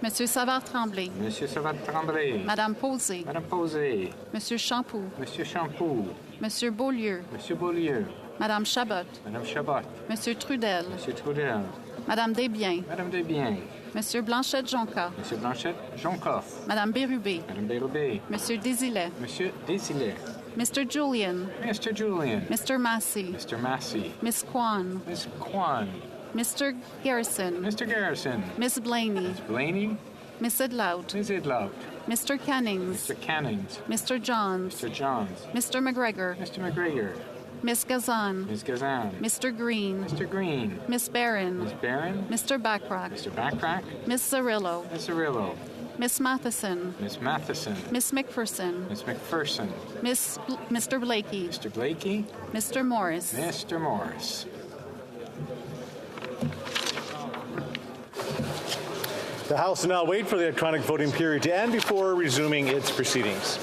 Speaker 19: Monsieur Savard-Tremblay.
Speaker 21: Monsieur Savard-Tremblay.
Speaker 19: Madame Posé.
Speaker 21: Madame Posé.
Speaker 19: Monsieur Champoux.
Speaker 21: Monsieur Champoux.
Speaker 19: Monsieur Beaulieu.
Speaker 21: Monsieur Beaulieu.
Speaker 19: Madame Chabot.
Speaker 21: Madame Chabot.
Speaker 19: Monsieur Trudel.
Speaker 21: Monsieur Trudel.
Speaker 19: Madame Desbiens.
Speaker 21: Madame Desbiens.
Speaker 19: Monsieur Blanchette-Jonca.
Speaker 21: Monsieur Blanchette-Jonca.
Speaker 19: Madame Bérubé.
Speaker 21: Madame Bérubé.
Speaker 19: Monsieur Désilet.
Speaker 21: Monsieur Désilet.
Speaker 19: Mr. Julian.
Speaker 21: Mr. Julian.
Speaker 19: Mr. Massey.
Speaker 21: Mr. Massey.
Speaker 19: Miss Kwan.
Speaker 21: Miss Kwan.
Speaker 19: Mr. Garrison.
Speaker 21: Mr. Garrison.
Speaker 19: Miss Blaney.
Speaker 21: Miss Blaney.
Speaker 19: Miss Idlout.
Speaker 21: Miss Idlout.
Speaker 19: Mr. Cannings.
Speaker 21: Mr. Cannings.
Speaker 19: Mr. Johns.
Speaker 21: Mr. Johns.
Speaker 19: Mr. McGregor.
Speaker 21: Mr. McGregor.
Speaker 19: Miss Gazan.
Speaker 21: Miss Gazan.
Speaker 19: Mr. Green.
Speaker 21: Mr. Green.
Speaker 19: Miss Barron.
Speaker 21: Miss Barron.
Speaker 19: Mr. Backrack.
Speaker 21: Mr. Backrack.
Speaker 19: Miss Zarillo.
Speaker 21: Miss Zarillo.
Speaker 19: Miss Matheson.
Speaker 21: Miss Matheson.
Speaker 19: Miss McPherson.
Speaker 21: Miss McPherson.
Speaker 19: Mr. Blakey.
Speaker 21: Mr. Blakey.
Speaker 19: Mr. Morris.
Speaker 21: Mr. Morris.
Speaker 8: The House will now wait for the electronic voting period to end before resuming its proceedings.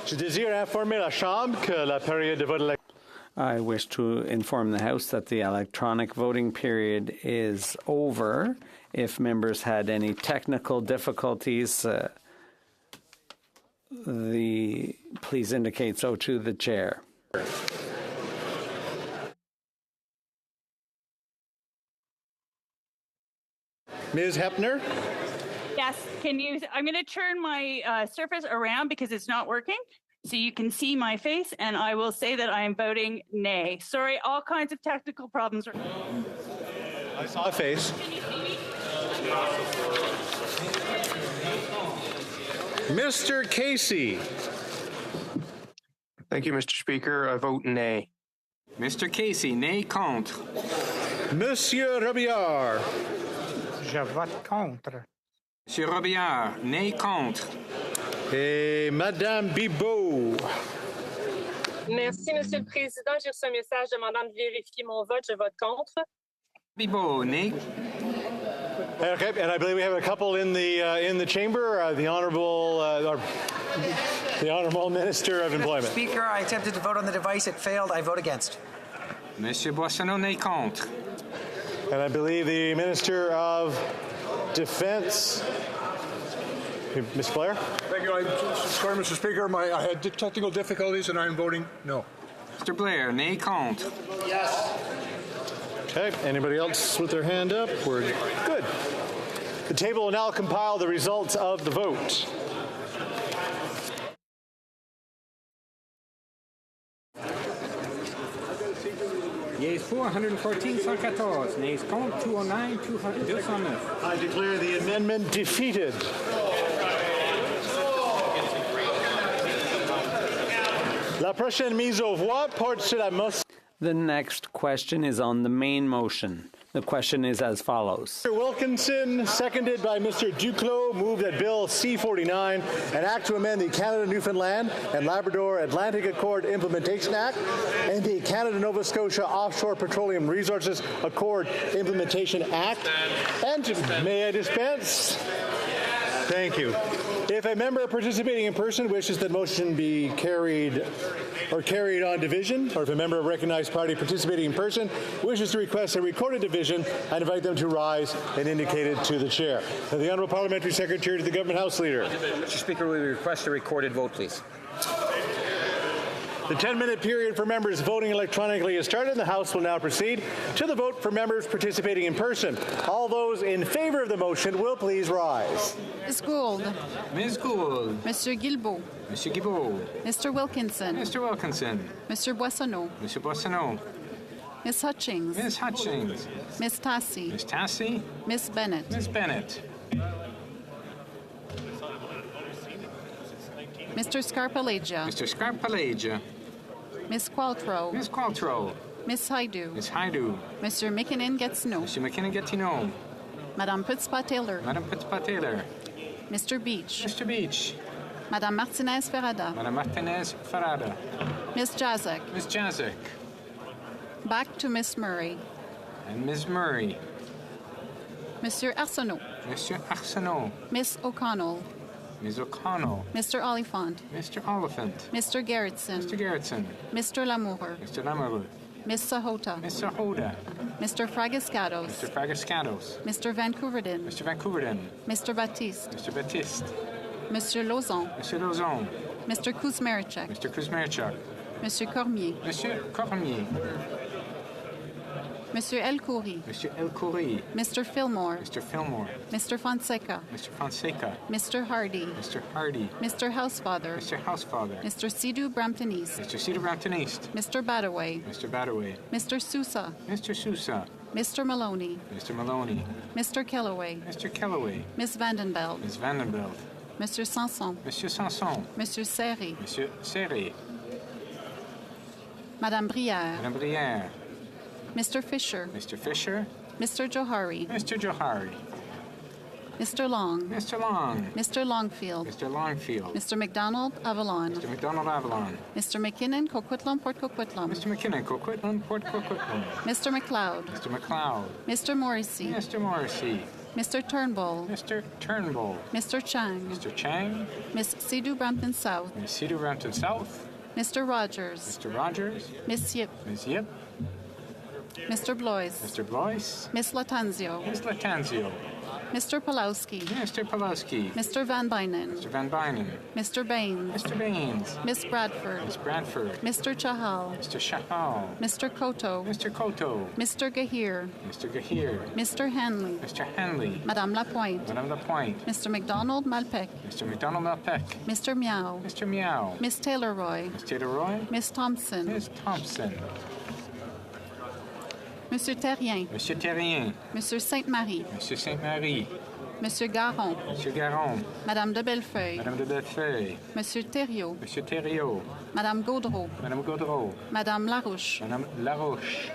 Speaker 8: Je désire informer la Chambre que la période de vote électronique.
Speaker 13: I wish to inform the House that the electronic voting period is over. If members had any technical difficulties, please indicate so to the chair.
Speaker 8: Ms. Hepner?
Speaker 14: Yes, I'm going to turn my surface around because it's not working. So you can see my face, and I will say that I am voting nay. Sorry, all kinds of technical problems.
Speaker 8: I saw a face. Mr. Casey.
Speaker 15: Thank you, Mr. Speaker. I vote nay.
Speaker 24: Mr. Casey, nay contre.
Speaker 8: Monsieur Robillard.
Speaker 24: Je vote contre. Monsieur Robillard, nay contre.
Speaker 8: Et Madame Bibeau.
Speaker 25: Merci, Monsieur le Président. J'ai reçu un message demandant de vérifier mon vote. Je vote contre.
Speaker 24: Bibeau, nay.
Speaker 8: Okay, and I believe we have a couple in the chamber. The honourable Minister of Employment.
Speaker 26: Speaker, I attempted to vote on the device. It failed. I vote against.
Speaker 24: Monsieur Boissonneau, nay contre.
Speaker 8: And I believe the Minister of Defense. Ms. Blair?
Speaker 20: Thank you. Sorry, Mr. Speaker. I had technical difficulties, and I'm voting no.
Speaker 24: Mr. Blair, nay contre.
Speaker 8: Yes. Okay. Anybody else with their hand up? We're good. The table will now compile the results of the vote.
Speaker 24: Yeas for 114, 114. Nays contre 209, 209.
Speaker 8: I declare the amendment defeated. La prochaine mise aux voix porte sur la motion.
Speaker 13: The next question is on the main motion. The question is as follows.
Speaker 8: Mr. Wilkinson, seconded by Mr. Duclos, moved that Bill C-49, an act to amend the Canada, Newfoundland and Labrador Atlantic Accord Implementation Act and the Canada-Nova Scotia Offshore Petroleum Resources Accord Implementation Act. And may I dispense? Thank you. If a member participating in person wishes that motion be carried on division, or if a member of a recognized party participating in person wishes to request a recorded division, I invite them to rise and indicate it to the chair. Now, the Honourable Parliamentary Secretary to the Government House Leader.
Speaker 26: Mr. Speaker, we request a recorded vote, please.
Speaker 8: The 10-minute period for members voting electronically is started, and the House will now proceed to the vote for members participating in person. All those in favour of the motion will please rise.
Speaker 19: Ms. Gould.
Speaker 24: Ms. Gould.
Speaker 19: Mr. Guilbeault.
Speaker 24: Monsieur Guilbeault.
Speaker 19: Mr. Wilkinson.
Speaker 24: Mr. Wilkinson.
Speaker 19: Mr. Boissonneau.
Speaker 24: Monsieur Boissonneau.
Speaker 19: Ms. Hutchings.
Speaker 24: Ms. Hutchings.
Speaker 19: Ms. Tassi.
Speaker 24: Ms. Tassi.
Speaker 19: Ms. Bennett.
Speaker 24: Ms. Bennett.
Speaker 19: Mr. Scarpalegia.
Speaker 24: Mr. Scarpalegia.
Speaker 19: Ms. Qualtrough.
Speaker 24: Ms. Qualtrough.
Speaker 19: Ms. Haidu.
Speaker 24: Ms. Haidu.
Speaker 19: Mr. McKinnon-Gatineau.
Speaker 24: Mr. McKinnon-Gatineau.
Speaker 19: Madame Putzpa-Taylor.
Speaker 24: Madame Putzpa-Taylor.
Speaker 19: Mr. Beach.
Speaker 24: Mr. Beach.
Speaker 19: Madame Martinez-Ferrada.
Speaker 24: Madame Martinez-Ferrada.
Speaker 19: Ms. Jazek.
Speaker 24: Ms. Jazek.
Speaker 19: Back to Ms. Murray.
Speaker 24: And Ms. Murray.
Speaker 19: Monsieur Arsenault.
Speaker 24: Monsieur Arsenault.
Speaker 19: Ms. O'Connell.
Speaker 24: Ms. O'Connell.
Speaker 19: Mr. Oliphant.
Speaker 24: Mr. Oliphant.
Speaker 19: Mr. Gerritsen.
Speaker 24: Mr. Gerritsen.
Speaker 19: Mr. Lamoureux.
Speaker 24: Mr. Lamoureux.
Speaker 19: Ms. Sahota.
Speaker 24: Ms. Sahota.
Speaker 19: Mr. Fragascados.
Speaker 24: Mr. Fragascados.
Speaker 19: Mr. Vancouverden.
Speaker 24: Mr. Vancouverden.
Speaker 19: Mr. Baptiste.
Speaker 24: Mr. Baptiste.
Speaker 19: Monsieur Lauzon.
Speaker 24: Monsieur Lauzon.
Speaker 19: Mr. Kuzmerichek.
Speaker 24: Mr. Kuzmerichek.
Speaker 19: Monsieur Cormier.
Speaker 24: Monsieur Cormier.
Speaker 19: Monsieur El-Khoury.
Speaker 24: Monsieur El-Khoury.
Speaker 19: Mr. Fillmore.
Speaker 24: Mr. Fillmore.
Speaker 19: Mr. Fonseca.
Speaker 24: Mr. Fonseca.
Speaker 19: Mr. Hardy.
Speaker 24: Mr. Hardy.
Speaker 19: Mr. Housefather.
Speaker 24: Mr. Housefather.
Speaker 19: Mr. Sidhu Brampton East.
Speaker 24: Mr. Sidhu Brampton East.
Speaker 19: Mr. Badaway.
Speaker 24: Mr. Badaway.
Speaker 19: Mr. Sousa.
Speaker 24: Mr. Sousa.
Speaker 19: Mr. Maloney.
Speaker 24: Mr. Maloney.
Speaker 19: Mr. Kellaway.
Speaker 24: Mr. Kellaway.
Speaker 19: Ms. Vandenbeld.
Speaker 24: Ms. Vandenbeld.
Speaker 19: Mr. Sanson.
Speaker 24: Monsieur Sanson.
Speaker 19: Monsieur Serry.
Speaker 24: Monsieur Serry.
Speaker 19: Madame Brière.
Speaker 24: Madame Brière.
Speaker 19: Mr. Fisher.
Speaker 24: Mr. Fisher.
Speaker 19: Mr. Johari.
Speaker 24: Mr. Johari.
Speaker 19: Mr. Long.
Speaker 24: Mr. Long.
Speaker 19: Mr. Longfield.
Speaker 24: Mr. Longfield.
Speaker 19: Mr. McDonald Avalon.
Speaker 24: Mr. McDonald Avalon.
Speaker 19: Mr. McKinnon Coquitlam Port Coquitlam.
Speaker 24: Mr. McKinnon Coquitlam Port Coquitlam.
Speaker 19: Mr. McLeod.
Speaker 24: Mr. McLeod.
Speaker 19: Mr. Morrissey.
Speaker 24: Mr. Morrissey.
Speaker 19: Mr. Turnbull,
Speaker 21: Mr. Turnbull,
Speaker 19: Mr. Chang,
Speaker 21: Mr. Chang,
Speaker 19: Miss Sidhu Brampton South,
Speaker 21: Ms. Cedar Rampton South,
Speaker 19: Mr. Rogers,
Speaker 21: Mr. Rogers,
Speaker 19: Miss Yip,
Speaker 21: Ms. Yip,
Speaker 19: Mr. Blois,
Speaker 21: Mr. Blois,
Speaker 19: Miss Latanzio,
Speaker 21: Ms. Latanzio,
Speaker 19: Mr. Pulowski,
Speaker 21: Mr. Pulowski,
Speaker 19: Mr. Van Bynen,
Speaker 21: Mr. Van Bynen,
Speaker 19: Mr. Baines,
Speaker 21: Mr. Baines,
Speaker 19: Miss Bradford,
Speaker 21: Ms. Bradford,
Speaker 19: Mr. Chahal,
Speaker 21: Mr. Chahal,
Speaker 19: Mr. Koto,
Speaker 21: Mr. Koto,
Speaker 19: Mr. Gahir,
Speaker 21: Mr. Gahir,
Speaker 19: Mr. Hanley,
Speaker 21: Mr. Hanley,
Speaker 19: Madame Lapointe,
Speaker 21: Madame Lapointe,
Speaker 19: Mr. McDonald Malpec,
Speaker 21: Mr. McDonald Malpec,
Speaker 19: Mr. Meow,
Speaker 21: Mr. Meow,
Speaker 19: Miss Taylor-Roy,
Speaker 21: Ms. Taylor-Roy,
Speaker 19: Miss Thompson,
Speaker 21: Ms. Thompson,
Speaker 19: Monsieur Terrien,
Speaker 21: Monsieur Terrien,
Speaker 19: Monsieur Sainte-Marie,
Speaker 21: Monsieur Sainte-Marie,
Speaker 19: Monsieur Garon,
Speaker 21: Monsieur Garon,
Speaker 19: Madame de Bellefeuille,
Speaker 21: Madame de Bellefeuille,
Speaker 19: Monsieur Thériault,
Speaker 21: Monsieur Thériault,
Speaker 19: Madame Gaudreau,
Speaker 21: Madame Gaudreau,
Speaker 19: Madame Larouche,
Speaker 21: Madame Laroche,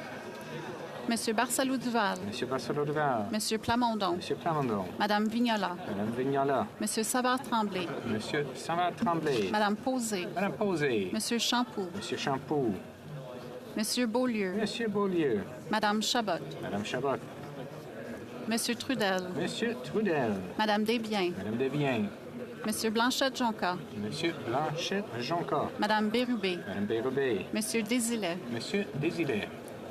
Speaker 19: Monsieur Barcelou-Duval,
Speaker 21: Monsieur Barcelot-Duval,
Speaker 19: Monsieur Plamondon,
Speaker 21: Monsieur Plamondon,
Speaker 19: Madame Vignola,
Speaker 21: Madame Vignola,
Speaker 19: Monsieur Savard-Tremblay,
Speaker 21: Monsieur Savard-Tremblay,
Speaker 19: Madame Posé,
Speaker 21: Madame Posé,
Speaker 19: Monsieur Champoux,
Speaker 21: Monsieur Champoux,
Speaker 19: Monsieur Beaulieu,
Speaker 21: Monsieur Beaulieu,
Speaker 19: Madame Chabot,
Speaker 21: Madame Chabot,
Speaker 19: Monsieur Trudel,
Speaker 21: Monsieur Trudel,
Speaker 19: Madame Desbiens,
Speaker 21: Madame Desbiens,
Speaker 19: Monsieur Blanchette-Jonca,
Speaker 21: Monsieur Blanchette-Jonca,
Speaker 19: Madame Bérubé,
Speaker 21: Madame Bérubé,
Speaker 19: Monsieur Désilet,
Speaker 21: Monsieur Désilet,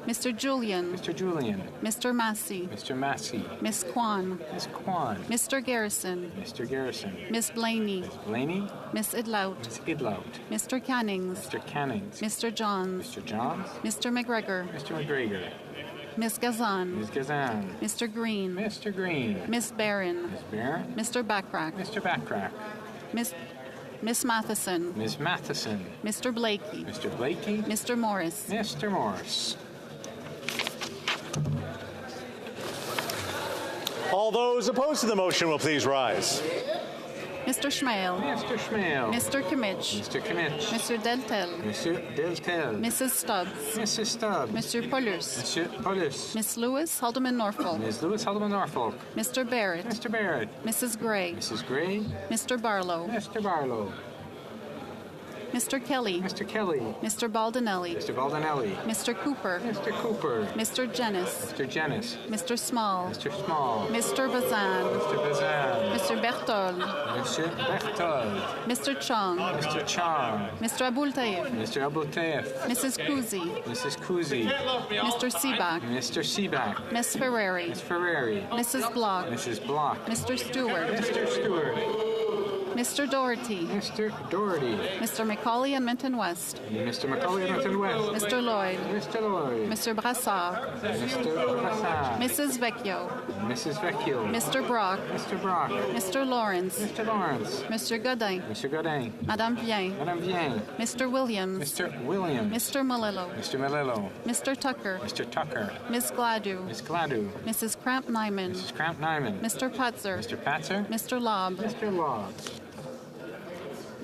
Speaker 19: Mr. Julian,
Speaker 21: Mr. Julian,
Speaker 19: Mr. Massey,
Speaker 21: Mr. Massey,
Speaker 19: Miss Kwan,
Speaker 21: Miss Kwan,
Speaker 19: Mr. Garrison,
Speaker 21: Mr. Garrison,
Speaker 19: Miss Blaney,
Speaker 21: Miss Blaney,
Speaker 19: Miss Idlout,
Speaker 21: Miss Idlout,
Speaker 19: Mr. Cannings,
Speaker 21: Mr. Cannings,
Speaker 19: Mr. Johns,
Speaker 21: Mr. Johns,
Speaker 19: Mr. McGregor,
Speaker 21: Mr. McGregor,
Speaker 19: Miss Gazan,
Speaker 21: Ms. Gazan,
Speaker 19: Mr. Green,
Speaker 21: Mr. Green,
Speaker 19: Miss Barron,
Speaker 21: Ms. Barron,
Speaker 19: Mr. Backrack,
Speaker 21: Mr. Backrack,
Speaker 19: Miss Matheson,
Speaker 21: Ms. Matheson,
Speaker 19: Mr. Blakey,
Speaker 21: Mr. Blakey,
Speaker 19: Mr. Morris,
Speaker 21: Mr. Morris.
Speaker 8: All those opposed to the motion will please rise.
Speaker 19: Mr. Schmale,
Speaker 21: Mr. Schmale,
Speaker 19: Mr. Kimmich,
Speaker 21: Mr. Kimmich,
Speaker 19: Monsieur Deltel,
Speaker 21: Monsieur Deltel,
Speaker 19: Mrs. Stubbs,
Speaker 21: Mrs. Stubbs,
Speaker 19: Monsieur Paulus,
Speaker 21: Monsieur Paulus,
Speaker 19: Miss Lewis, Haldeman Norfolk,
Speaker 21: Ms. Lewis Haldeman Norfolk,
Speaker 19: Mr. Barrett,
Speaker 21: Mr. Barrett,
Speaker 19: Mrs. Gray,
Speaker 21: Mrs. Gray,
Speaker 19: Mr. Barlow,
Speaker 21: Mr. Barlow,
Speaker 19: Mr. Kelly,
Speaker 21: Mr. Kelly,
Speaker 19: Mr. Baldinelli,
Speaker 21: Mr. Baldinelli,
Speaker 19: Mr. Cooper,
Speaker 21: Mr. Cooper,
Speaker 19: Mr. Jennis,
Speaker 21: Mr. Jennis,
Speaker 19: Mr. Small,
Speaker 21: Mr. Small,
Speaker 19: Mr. Bazan,
Speaker 21: Mr. Bazan,
Speaker 19: Mr. Berthold,
Speaker 21: Monsieur Berthold,
Speaker 19: Mr. Chong,
Speaker 21: Mr. Chong,
Speaker 19: Mr. Abultaif,
Speaker 21: Mr. Abultaif,
Speaker 19: Mrs. Kuzi,
Speaker 21: Mrs. Kuzi,
Speaker 19: Mr. Seaback,
Speaker 21: Mr. Seaback,
Speaker 19: Miss Ferrari,
Speaker 21: Ms. Ferrari,
Speaker 19: Mrs. Block,
Speaker 21: Mrs. Block,
Speaker 19: Mr. Stewart,
Speaker 21: Mr. Stewart,
Speaker 19: Mr. Doherty,
Speaker 21: Mr. Doherty,
Speaker 19: Mr. Macaulay and Minton West,
Speaker 21: Mr. Macaulay Edmonton West,
Speaker 19: Mr. Lloyd,
Speaker 21: Mr. Lloyd,
Speaker 19: Mr. Brassard,
Speaker 21: Mr. Brassard,
Speaker 19: Mrs. Vecchio,
Speaker 21: Mrs. Vecchio,
Speaker 19: Mr. Brock,
Speaker 21: Mr. Brock,
Speaker 19: Mr. Lawrence,
Speaker 21: Mr. Lawrence,
Speaker 19: Monsieur Godin,
Speaker 21: Mr. Godin,
Speaker 19: Madame Vien,
Speaker 21: Madame Vien,
Speaker 19: Mr. Williams,
Speaker 21: Mr. Williams,
Speaker 19: Mr. Malillo,
Speaker 21: Mr. Malillo,
Speaker 19: Mr. Tucker,
Speaker 21: Mr. Tucker,
Speaker 19: Miss Gladu,
Speaker 21: Miss Gladu,
Speaker 19: Mrs. Cramp Nyman,
Speaker 21: Mrs. Cramp Nyman,
Speaker 19: Mr. Putzer,
Speaker 21: Mr. Patzer,
Speaker 19: Mr. Lobb,
Speaker 21: Mr. Law,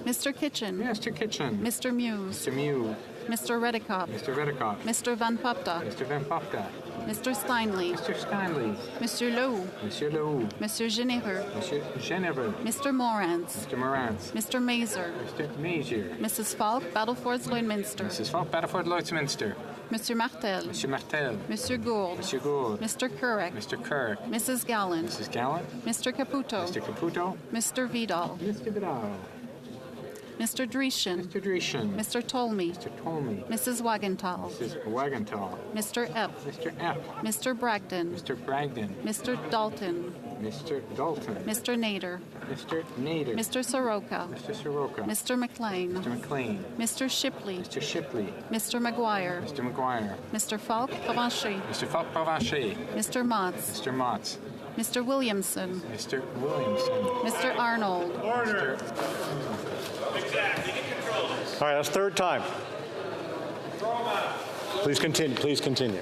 Speaker 19: Mr. Kitchen,
Speaker 21: Mr. Kitchen,
Speaker 19: Mr. Muse,
Speaker 21: Mr. Mew,
Speaker 19: Mr. Redicott,
Speaker 21: Mr. Redicott,
Speaker 19: Mr. Van Popta,
Speaker 21: Mr. Van Popta,
Speaker 19: Mr. Steinley,
Speaker 21: Mr. Stanley,
Speaker 19: Monsieur Lehoux,
Speaker 21: Monsieur Lehoux,
Speaker 19: Monsieur Généreux,
Speaker 21: Monsieur Genevre,
Speaker 19: Mr. Morantz,
Speaker 21: Mr. Morantz,
Speaker 19: Mr. Mazer,
Speaker 21: Mr. Mazier,
Speaker 19: Mrs. Falk, Battlefords Lloydminster,
Speaker 21: Mrs. Falk, Battleford, Lloydminster,
Speaker 19: Monsieur Martel,
Speaker 21: Monsieur Martel,
Speaker 19: Monsieur Gould,
Speaker 21: Monsieur Gould,
Speaker 19: Mr. Currick,
Speaker 21: Mr. Kirk,
Speaker 19: Mrs. Gallant,
Speaker 21: Mrs. Gallant,
Speaker 19: Mr. Caputo,
Speaker 21: Mr. Caputo,
Speaker 19: Mr. Vidal,
Speaker 21: Mr. Vidal,
Speaker 19: Mr. Dreeshen,
Speaker 21: Mr. Dreeshen,
Speaker 19: Mr. Tolmy,
Speaker 21: Mr. Tolmy,
Speaker 19: Mrs. Wagenthal,
Speaker 21: Mrs. Wagenthal,
Speaker 19: Mr. Epp,
Speaker 21: Mr. Epp,
Speaker 19: Mr. Bragdon,
Speaker 21: Mr. Bragdon,
Speaker 19: Mr. Dalton,
Speaker 21: Mr. Dalton,
Speaker 19: Mr. Nader,
Speaker 21: Mr. Nader,
Speaker 19: Mr. Soroka,
Speaker 21: Mr. Soroka,
Speaker 19: Mr. McLean,
Speaker 21: Mr. McLean,
Speaker 19: Mr. Shipley,
Speaker 21: Mr. Shipley,
Speaker 19: Mr. McGuire,
Speaker 21: Mr. McGuire,
Speaker 19: Mr. Falk, Provencher,
Speaker 21: Mr. Falk Provencher,
Speaker 19: Mr. Motz,
Speaker 21: Mr. Motz,
Speaker 19: Mr. Williamson,
Speaker 21: Mr. Williamson,
Speaker 19: Mr. Arnold,
Speaker 8: Order. All right, that's third time. Please continue. Please continue.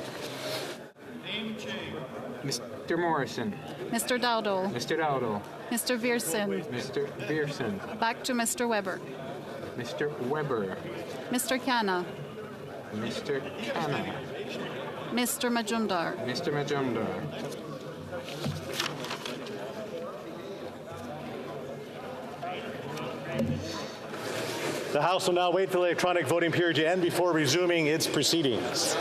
Speaker 21: Mr. Morrison,
Speaker 19: Mr. Dowdall,
Speaker 21: Mr. Dowdall,
Speaker 19: Mr. Viersen,
Speaker 21: Mr. Pearson,
Speaker 19: back to Mr. Weber,
Speaker 21: Mr. Weber,
Speaker 19: Mr. Canna,
Speaker 21: Mr. Canna,
Speaker 19: Mr. Majumdar,
Speaker 21: Mr. Majumdar,
Speaker 8: The House will now wait for the electronic voting period to end before resuming its proceedings.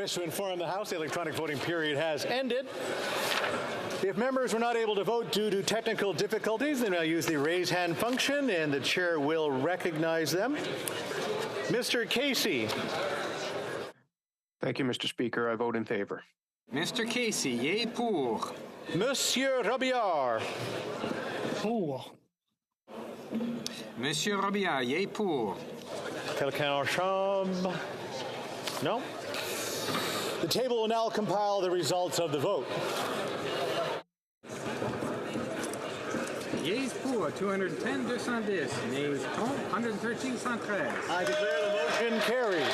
Speaker 8: wish to inform the House the electronic voting period has ended. If members were not able to vote due to technical difficulties, then I'll use the raise hand function and the chair will recognize them. Mr. Casey.
Speaker 15: Thank you, Mr. Speaker. I vote in favor.
Speaker 21: Mr. Casey, yea pour.
Speaker 8: Monsieur Robillard.
Speaker 21: Pour. Monsieur Robillard, yea pour.
Speaker 8: Quelqu'un chambre? No? The table will now compile the results of the vote.
Speaker 21: Yeas pour, 210, 210. Nays contre, 113, 113.
Speaker 8: I declare the motion carried.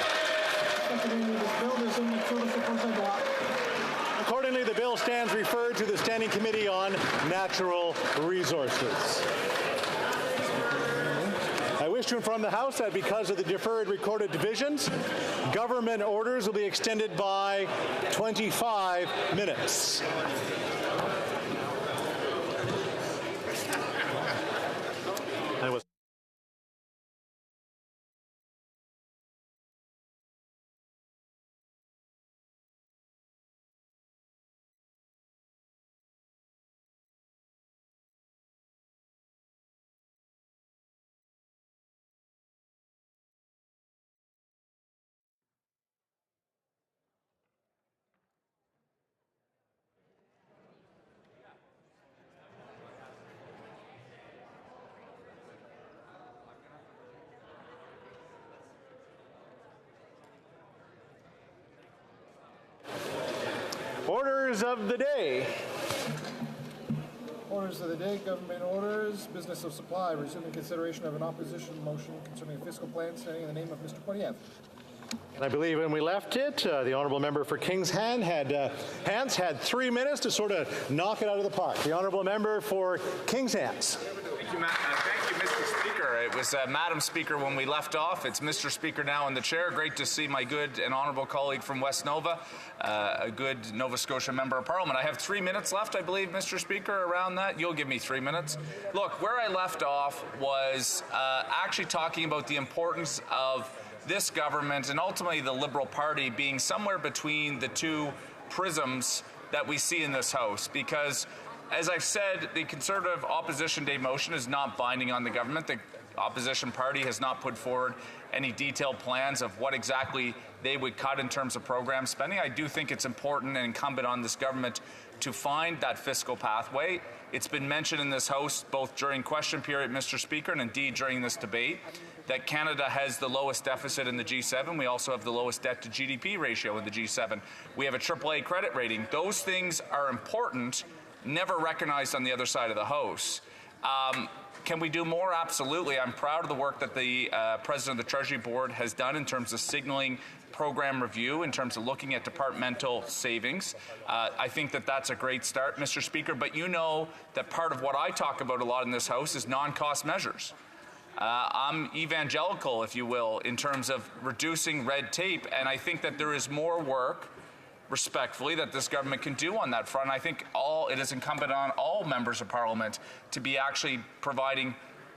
Speaker 8: Accordingly, the bill stands referred to the Standing Committee on Natural Resources. I wish to inform the House that because of the deferred recorded divisions, government orders will be extended by 25 minutes. Orders of the day.
Speaker 2: Orders of the day, government orders, business of supply, resuming consideration of an opposition motion concerning a fiscal plan standing in the name of Mr. Poilievre.
Speaker 8: And I believe when we left it, the honourable member for Kings Hand had 3 minutes to sort of knock it out of the park. The honourable member for Kings Hands.
Speaker 9: Thank you, Mr. Speaker. It was Madam Speaker when we left off. It's Mr. Speaker now in the chair. Great to see my good and honourable colleague from West Nova, a good Nova Scotia Member of Parliament. I have 3 minutes left, I believe, Mr. Speaker, around that. You'll give me 3 minutes. Look, where I left off was actually talking about the importance of this government and ultimately the Liberal Party being somewhere between the two prisms that we see in this House, because as I've said, the Conservative Opposition Day motion is not binding on the government. The opposition party has not put forward any detailed plans of what exactly they would cut in terms of program spending. I do think it's important and incumbent on this government to find that fiscal pathway. It's been mentioned in this House both during question period, Mr. Speaker, and indeed during this debate, that Canada has the lowest deficit in the G7. We also have the lowest debt to GDP ratio in the G7. We have a AAA credit rating. Those things are important, never recognized on the other side of the House. Can we do more? Absolutely. I'm proud of the work that the President of the Treasury Board has done in terms of signaling program review, in terms of looking at departmental savings. I think that that's a great start, Mr. Speaker, but you know that part of what I talk about a lot in this House is non-cost measures. I'm evangelical, if you will, in terms of reducing red tape, and I think that there is more work, respectfully, that this government can do on that front. I think it is incumbent on all members of Parliament to be actually providing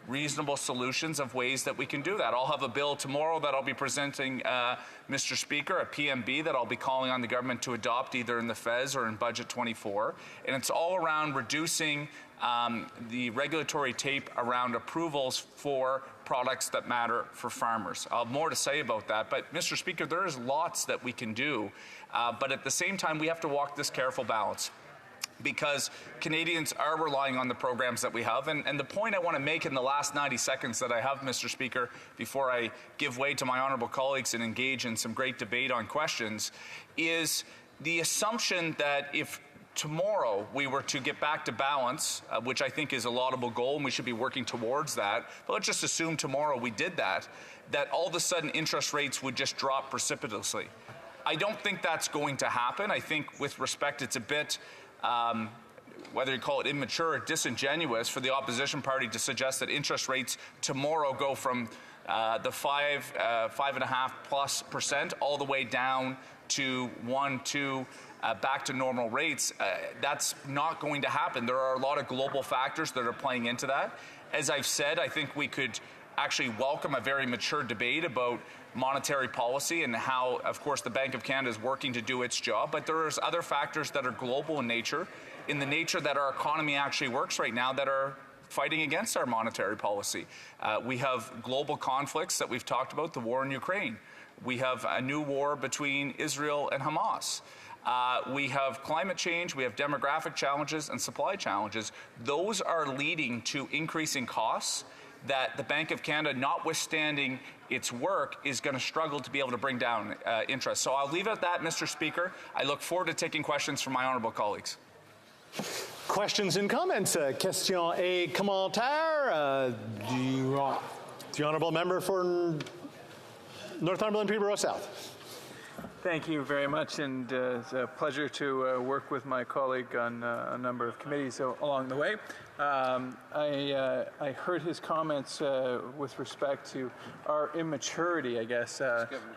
Speaker 9: reasonable solutions of ways that we can do that. I'll have a bill tomorrow that I'll be presenting, Mr. Speaker, a PMB that I'll be calling on the government to adopt either in the FES or in Budget 24. And it's all around reducing the regulatory tape around approvals for products that matter for farmers. I'll have more to say about that. But, Mr. Speaker, there is lots that we can do. But at the same time, we have to walk this careful balance, because Canadians are relying on the programs that we have. And the point I want to make in the last 90 seconds that I have, Mr. Speaker, before I give way to my honourable colleagues and engage in some great debate on questions, is the assumption that if tomorrow we were to get back to balance, which I think is a laudable goal and we should be working towards that, but let's just assume tomorrow we did that all of a sudden interest rates would just drop precipitously. I don't think that's going to happen. I think, with respect, it's a bit, whether you call it immature or disingenuous, for the opposition party to suggest that interest rates tomorrow go from the 5.5+% all the way down to 1-2 back to normal rates. That's not going to happen. There are a lot of global factors that are playing into that. As I've said, I think we could actually welcome a very mature debate about monetary policy and how, of course, the Bank of Canada is working to do its job, but there's other factors that are global in nature that our economy actually works right now that are fighting against our monetary policy. We have global conflicts that we've talked about, the war in Ukraine. We have a new war between Israel and Hamas. We have climate change, we have demographic challenges and supply challenges. Those are leading to increasing costs that the Bank of Canada, notwithstanding its work, is going to struggle to be able to bring down interest. So I'll leave it at that, Mr. Speaker. I look forward to taking questions from my honourable colleagues.
Speaker 8: Questions and comments. Question et commentaire. The honourable member for North Northumberland, Peterborough South.
Speaker 4: Thank you very much, and it's a pleasure to work with my colleague on a number of committees along the way. I heard his comments with respect to our immaturity, I guess.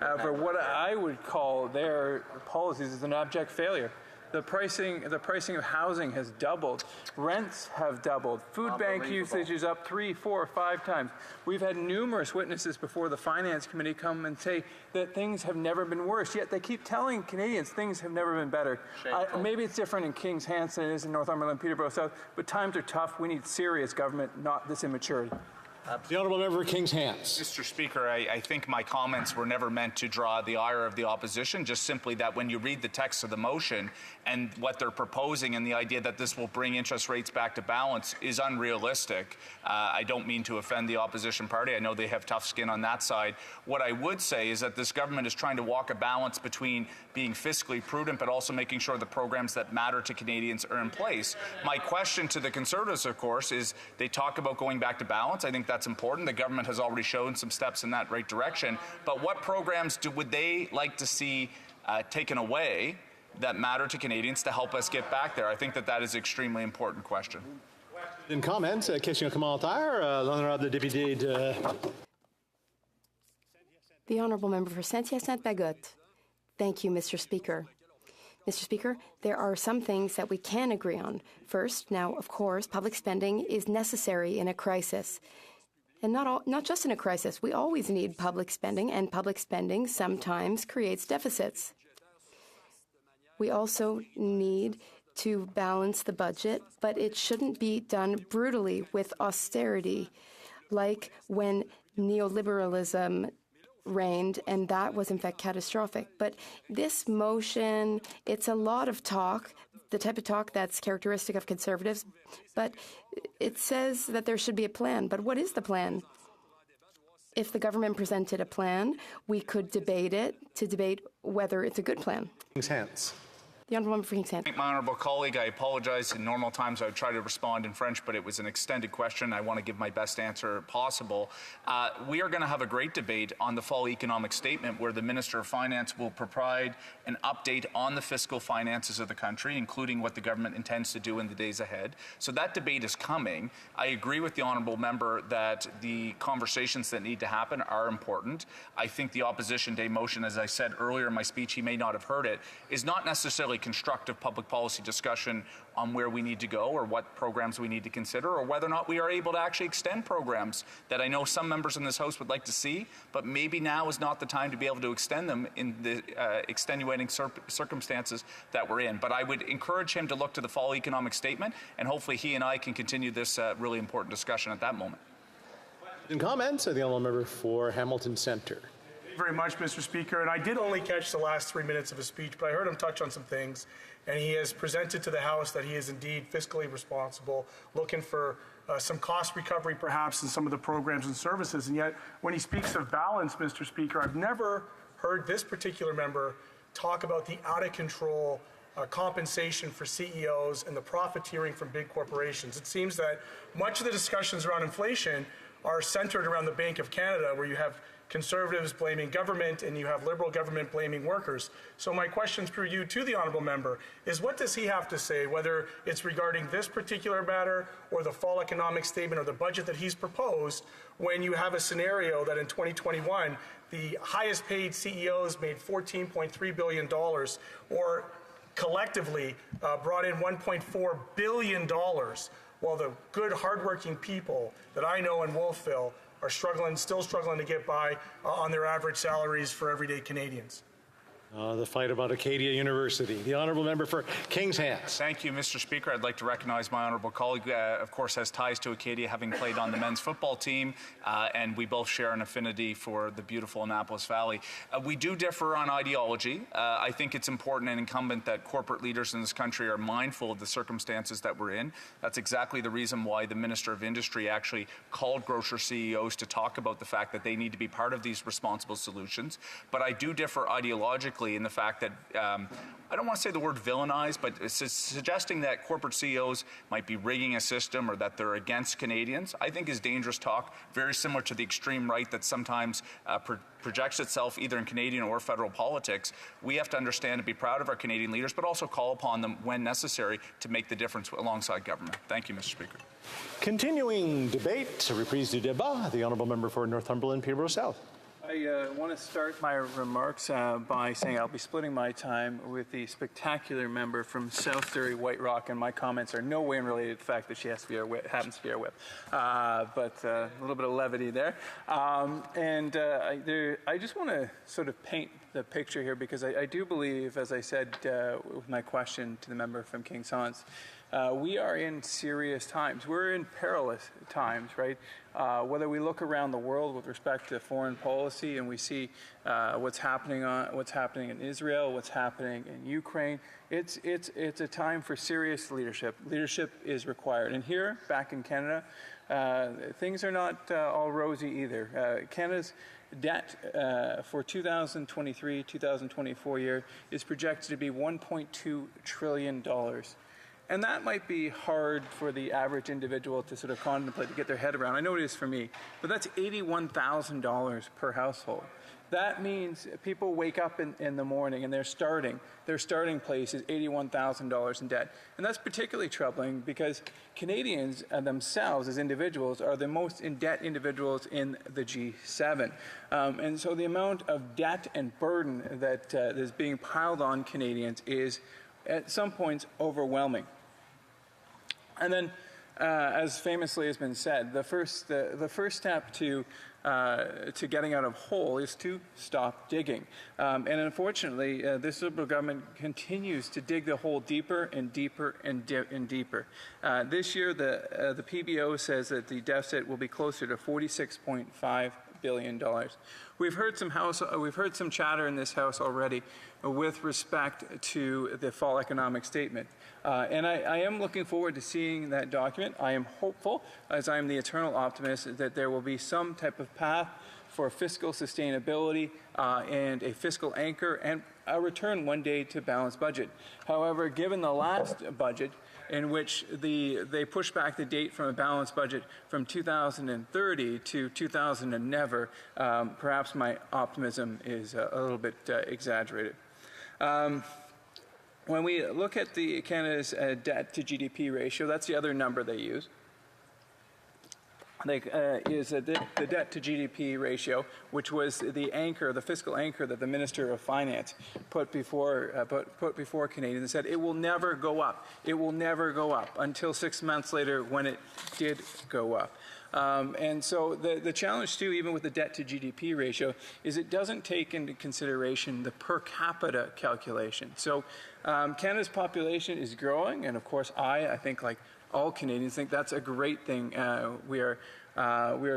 Speaker 4: However, what I would call their policies is an abject failure. The pricing of housing has doubled. Rents have doubled. Food bank usage is up 3, 4, 5 times. We've had numerous witnesses before the Finance Committee come and say that things have never been worse, yet they keep telling Canadians things have never been better. Maybe it's different in Kings Hands than it is in Northumberland, Peterborough South, but times are tough. We need serious government, not this immaturity.
Speaker 8: The honourable member for Kings Hands.
Speaker 9: Mr. Speaker, I think my comments were never meant to draw the ire of the opposition, just simply that when you read the text of the motion and what they're proposing and the idea that this will bring interest rates back to balance is unrealistic. I don't mean to offend the opposition party. I know they have tough skin on that side. What I would say is that this government is trying to walk a balance between being fiscally prudent but also making sure the programs that matter to Canadians are in place. My question to the Conservatives, of course, is they talk about going back to balance. I think that's important. The government has already shown some steps in that right direction. But what programs would they like to see taken away that matter to Canadians to help us get back there? I think that is an extremely important question.
Speaker 8: In comments, question commentaire, l'honorable député de...
Speaker 6: The honourable member for Saint-Hyacinthe-Bagotte. Thank you, Mr. Speaker. Mr. Speaker, there are some things that we can agree on. First, now, of course, public spending is necessary in a crisis. And not just in a crisis. We always need public spending, and public spending sometimes creates deficits. We also need to balance the budget, but it shouldn't be done brutally with austerity, like when neoliberalism reigned, and that was in fact catastrophic. But this motion, it's a lot of talk, the type of talk that's characteristic of Conservatives, but it says that there should be a plan. But what is the plan? If the government presented a plan, we could debate it to debate whether it's a good plan.
Speaker 8: King's Hands.
Speaker 6: The honourable member for Kings Hands.
Speaker 9: My honourable colleague, I apologize. In normal times, I would try to respond in French, but it was an extended question. I want to give my best answer possible. We are going to have a great debate on the fall economic statement where the Minister of Finance will provide an update on the fiscal finances of the country, including what the government intends to do in the days ahead. So that debate is coming. I agree with the honourable member that the conversations that need to happen are important. I think the Opposition Day motion, as I said earlier in my speech, he may not have heard it, is not necessarily constructive public policy discussion on where we need to go or what programs we need to consider or whether or not we are able to actually extend programs that I know some members in this House would like to see, but maybe now is not the time to be able to extend them in the extenuating circumstances that we're in. But I would encourage him to look to the fall economic statement, and hopefully he and I can continue this really important discussion at that moment.
Speaker 8: In comments, the honourable member for Hamilton Centre.
Speaker 11: Very much, Mr. Speaker, and I did only catch the last 3 minutes of his speech, but I heard him touch on some things, and he has presented to the House that he is indeed fiscally responsible, looking for some cost recovery perhaps in some of the programs and services, and yet when he speaks of balance, Mr. Speaker, I've never heard this particular member talk about the out-of-control compensation for CEOs and the profiteering from big corporations. It seems that much of the discussions around inflation are centered around the Bank of Canada, where you have Conservatives blaming government and you have Liberal government blaming workers. So my question through you to the honourable member is, what does he have to say, whether it's regarding this particular matter or the fall economic statement or the budget that he's proposed, when you have a scenario that in 2021 the highest paid CEOs made $14.3 billion or collectively brought in $1.4 billion, while the good, hardworking people that I know in Wolfville are still struggling to get by on their average salaries for everyday Canadians.
Speaker 8: The fight about Acadia University. The honourable member for Kings Hands.
Speaker 9: Thank you, Mr. Speaker. I'd like to recognize my honourable colleague, of course, has ties to Acadia, having played on the men's football team, and we both share an affinity for the beautiful Annapolis Valley. We do differ on ideology. I think it's important and incumbent that corporate leaders in this country are mindful of the circumstances that we're in. That's exactly the reason why the Minister of Industry actually called grocer CEOs to talk about the fact that they need to be part of these responsible solutions. But I do differ ideologically in the fact that I don't want to say the word villainize, but it's suggesting that corporate CEOs might be rigging a system or that they're against Canadians, I think is dangerous talk, very similar to the extreme right that sometimes projects itself either in Canadian or federal politics. We have to understand and be proud of our Canadian leaders, but also call upon them when necessary to make the difference alongside government. Thank you, Mr. Speaker.
Speaker 8: Continuing debate, reprise du débat, the honourable member for Northumberland, Peterborough South.
Speaker 4: I want to start my remarks by saying I'll be splitting my time with the spectacular member from South Surrey, White Rock, and my comments are no way related to the fact that she has to be our whip, happens to be our whip. But a little bit of levity there. I just want to sort of paint the picture here because I do believe, as I said with my question to the member from Kings Hans, we are in serious times. We're in perilous times, right? Whether we look around the world with respect to foreign policy and we see what's happening in Israel, what's happening in Ukraine, it's a time for serious leadership. Leadership is required. And here, back in Canada, things are not all rosy either. Canada's debt for 2023-2024 year is projected to be $1.2 trillion. And that might be hard for the average individual to sort of contemplate, to get their head around. I know it is for me, but that's $81,000 per household. That means people wake up in the morning and their starting place is $81,000 in debt. And that's particularly troubling because Canadians themselves as individuals are the most in debt individuals in the G7. And so the amount of debt and burden that is being piled on Canadians is at some points overwhelming. And then, as famously has been said, the first step to getting out of hole is to stop digging. And unfortunately, this Liberal government continues to dig the hole deeper and deeper and deeper. This year, the PBO says that the deficit will be closer to $46.5 billion. We've heard some chatter in this House already with respect to the fall economic statement. And I am looking forward to seeing that document. I am hopeful, as I am the eternal optimist, that there will be some type of path for fiscal sustainability and a fiscal anchor and a return one day to balanced budget. However, given the last budget, in which they pushed back the date from a balanced budget from 2030 to 2000 and never, perhaps my optimism is a little bit exaggerated. When we look at Canada's debt to GDP ratio, that's the other number they use. Is the debt to GDP ratio, which was the anchor, the fiscal anchor that the Minister of Finance put before Canadians and said it will never go up. It will never go up until 6 months later when it did go up. And so the challenge too, even with the debt to GDP ratio, is it doesn't take into consideration the per capita calculation. So Canada's population is growing, and of course I think like all Canadians think that's a great thing. We are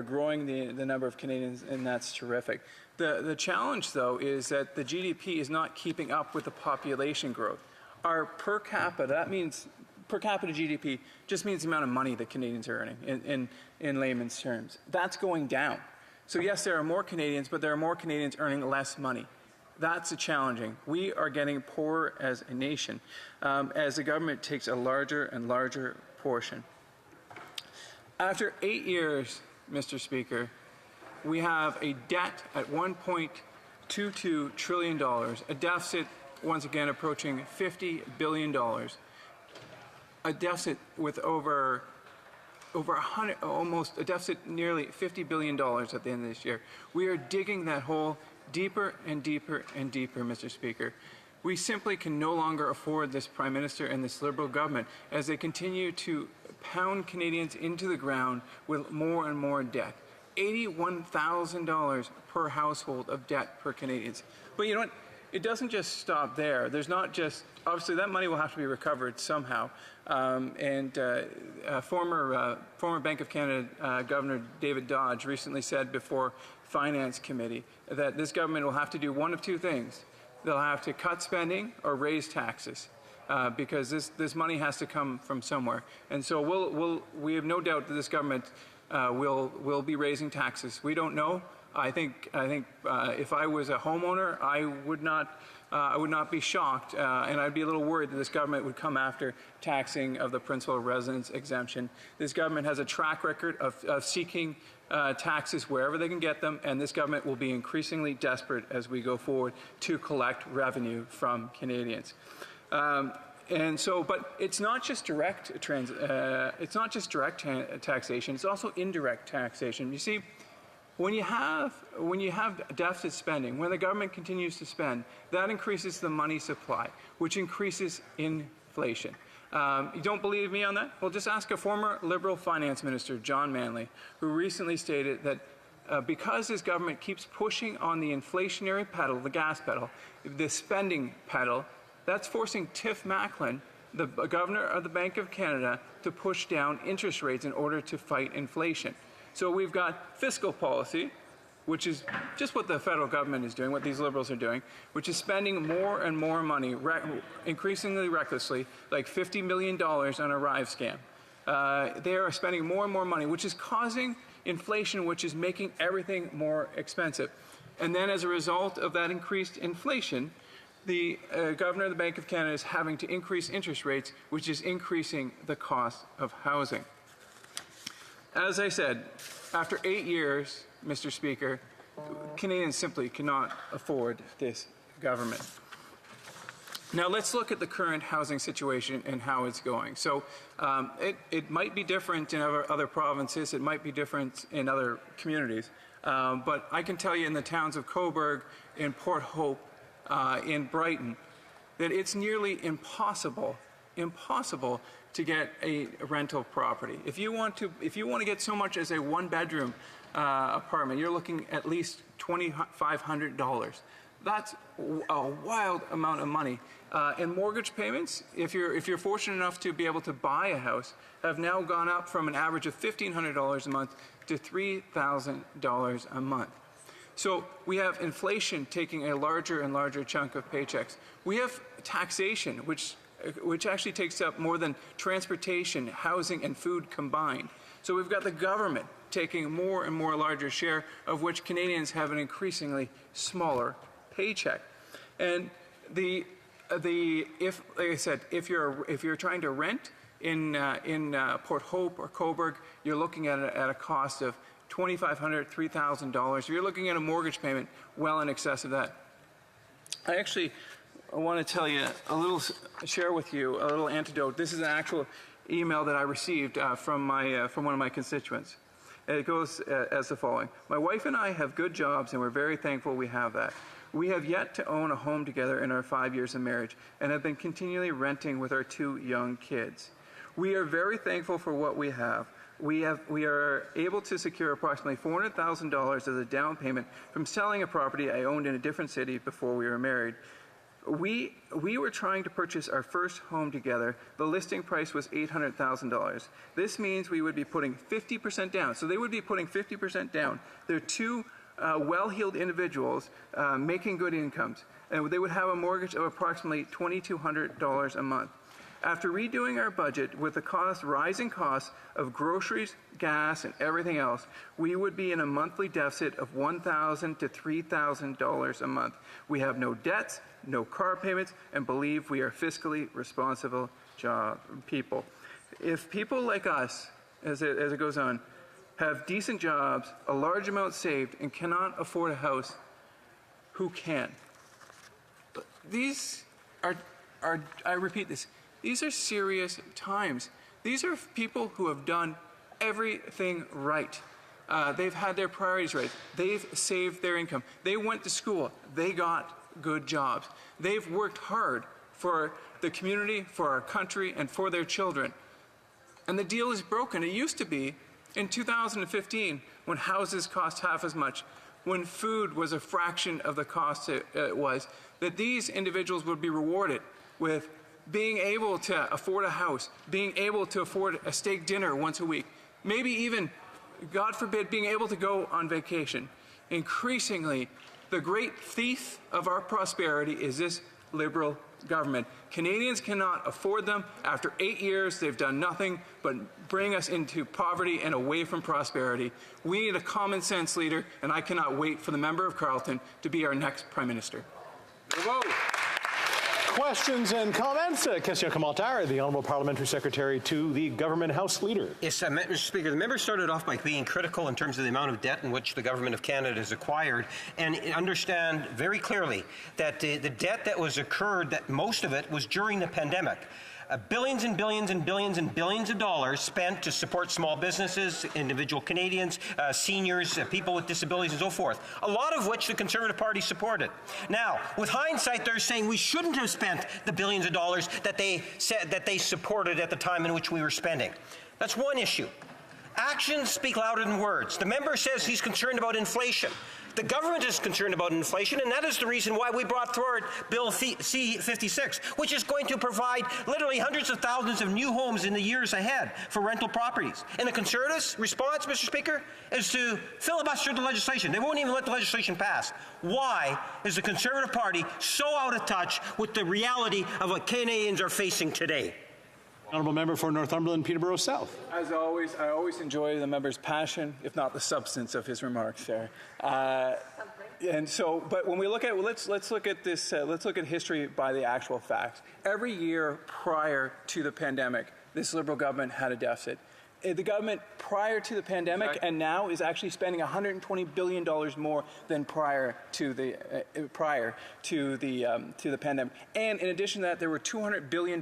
Speaker 4: growing the number of Canadians, and that's terrific. The challenge, though, is that the GDP is not keeping up with the population growth. Our per capita, that means per capita GDP just means the amount of money that Canadians are earning in layman's terms. That's going down. So yes, there are more Canadians, but there are more Canadians earning less money. That's challenging. We are getting poorer as a nation as the government takes a larger and larger portion. After 8 years, Mr. Speaker, we have a debt at $1.22 trillion, a deficit once again approaching $50 billion, a deficit with over 100, almost a deficit nearly $50 billion at the end of this year. We are digging that hole deeper and deeper and deeper, Mr. Speaker. We simply can no longer afford this Prime Minister and this Liberal government as they continue to pound Canadians into the ground with more and more debt. $81,000 per household of debt per Canadians. But you know what? It doesn't just stop there. There's not just, obviously that money will have to be recovered somehow. Former Bank of Canada Governor David Dodge recently said before Finance Committee that this government will have to do one of two things. They'll have to cut spending or raise taxes. Because this money has to come from somewhere, and so we have no doubt that this government will be raising taxes. We don't know. I think if I was a homeowner, I would not be shocked, and I'd be a little worried that this government would come after taxing of the principal residence exemption. This government has a track record of seeking taxes wherever they can get them, and this government will be increasingly desperate as we go forward to collect revenue from Canadians. But it's not just direct taxation. It's also indirect taxation. You see, when you have deficit spending, when the government continues to spend, that increases the money supply, which increases inflation. You don't believe me on that? Well, just ask a former Liberal finance minister, John Manley, who recently stated that because this government keeps pushing on the inflationary pedal, the gas pedal, the spending pedal, that's forcing Tiff Macklin, the governor of the Bank of Canada, to push down interest rates in order to fight inflation. So we've got fiscal policy, which is just what the federal government is doing, what these Liberals are doing, which is spending more and more money, increasingly recklessly, like $50 million on a Arrive scam. They are spending more and more money, which is causing inflation, which is making everything more expensive. And then as a result of that increased inflation, the governor of the Bank of Canada is having to increase interest rates, which is increasing the cost of housing. As I said, after 8 years, Mr. Speaker, Canadians simply cannot afford this government. Now let's look at the current housing situation and how it's going. So it might be different in other provinces, it might be different in other communities, but I can tell you in the towns of Cobourg, in Port Hope, in Brighton, that it's nearly impossible to get a rental property. If you want to get so much as a one-bedroom apartment, you're looking at least $2,500. That's a wild amount of money. And mortgage payments, if you're fortunate enough to be able to buy a house, have now gone up from an average of $1,500 a month to $3,000 a month. So we have inflation taking a larger and larger chunk of paychecks. We have taxation, which actually takes up more than transportation, housing, and food combined. So we've got the government taking more and more larger share, of which Canadians have an increasingly smaller paycheck. And like I said, if you're trying to rent in Port Hope or Cobourg, you're looking at a cost of $2,500, $3,000. You're looking at a mortgage payment well in excess of that. I want to share with you a little anecdote. This is an actual email that I received from one of my constituents. It goes as the following. My wife and I have good jobs and we're very thankful we have that. We have yet to own a home together in our 5 years of marriage and have been continually renting with our 2 young kids. We are very thankful for what we have. We are able to secure approximately $400,000 as a down payment from selling a property I owned in a different city before we were married. We were trying to purchase our first home together. The listing price was $800,000. This means we would be putting 50% down. So they would be putting 50% down. They're 2 well-heeled individuals making good incomes. And they would have a mortgage of approximately $2,200 a month. After redoing our budget with the rising costs of groceries, gas, and everything else, we would be in a monthly deficit of $1,000 to $3,000 a month. We have no debts, no car payments, and believe we are fiscally responsible people. If people like us, as it goes on, have decent jobs, a large amount saved, and cannot afford a house, who can? These are I repeat this, these are serious times. These are people who have done everything right. They've had their priorities right. They've saved their income. They went to school. They got good jobs. They've worked hard for the community, for our country, and for their children. And the deal is broken. It used to be In 2015, when houses cost half as much, when food was a fraction of the cost it was, that these individuals would be rewarded with being able to afford a house, being able to afford a steak dinner once a week, maybe even, God forbid, being able to go on vacation. Increasingly, the great thief of our prosperity is this Liberal government. Canadians cannot afford them. After 8 years, they've done nothing but bring us into poverty and away from prosperity. We need a common sense leader, and I cannot wait for the member of Carleton to be our next Prime Minister.
Speaker 8: Bravo. Questions and comments? Question commentaire, the Honourable Parliamentary Secretary to the Government House Leader.
Speaker 7: Yes, Mr. Speaker, the member started off by being critical in terms of the amount of debt in which the Government of Canada has acquired, and understand very clearly that the debt that was incurred, that most of it was during the pandemic. Billions and billions and billions and billions of dollars spent to support small businesses, individual Canadians, seniors, people with disabilities and so forth, a lot of which the Conservative Party supported. Now, with hindsight, they're saying we shouldn't have spent the billions of dollars that they said that they supported at the time in which we were spending. That's one issue. Actions speak louder than words. The member says he's concerned about inflation. The government is concerned about inflation, and that is the reason why we brought forward Bill C-56, which is going to provide literally hundreds of thousands of new homes in the years ahead for rental properties. And the Conservatives' response, Mr. Speaker, is to filibuster the legislation. They won't even let the legislation pass. Why is the Conservative Party so out of touch with the reality of what Canadians are facing today?
Speaker 8: Honourable Member for Northumberland, Peterborough South.
Speaker 4: As always, I always enjoy the member's passion, if not the substance of his remarks there. And so, but when we look at, let's look at this, let's look at history by the actual facts. Every year prior to the pandemic, this Liberal government had a deficit. The government prior to the pandemic and now is actually spending $120 billion more than prior to the pandemic. And in addition to that, there were $200 billion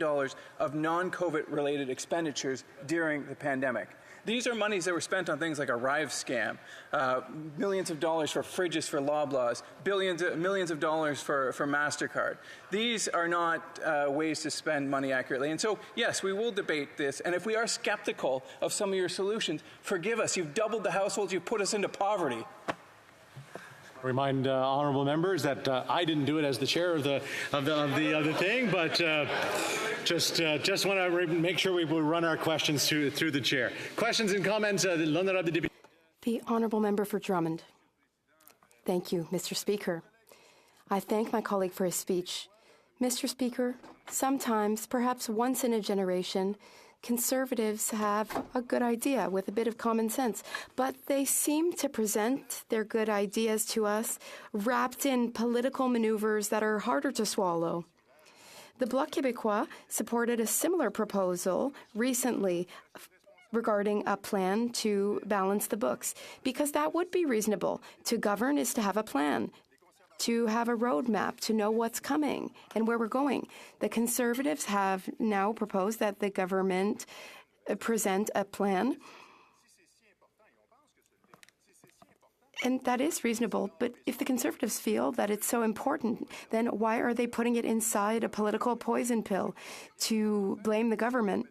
Speaker 4: of non-COVID related expenditures during the pandemic. These are monies that were spent on things like a Rive scam, millions of dollars for fridges for Loblaws, millions of dollars for MasterCard. These are not ways to spend money accurately. And so, yes, we will debate this. And if we are skeptical of some of your solutions, forgive us. You've doubled the households. You've put us into poverty.
Speaker 8: Remind honourable members that I didn't do it as the chair of the thing, but just want to make sure we will run our questions through the chair. Questions and comments.
Speaker 6: The honourable member for Drummond. Thank you, Mr. Speaker. I thank my colleague for his speech. Mr. Speaker, sometimes, perhaps once in a generation, Conservatives have a good idea with a bit of common sense, but they seem to present their good ideas to us wrapped in political maneuvers that are harder to swallow. The Bloc Québécois supported a similar proposal recently regarding a plan to balance the books, because that would be reasonable. To govern is to have a plan, to have a roadmap, to know what's coming and where we're going. The Conservatives have now proposed that the government present a plan, and that is reasonable. But if the Conservatives feel that it's so important, then why are they putting it inside a political poison pill to blame the government?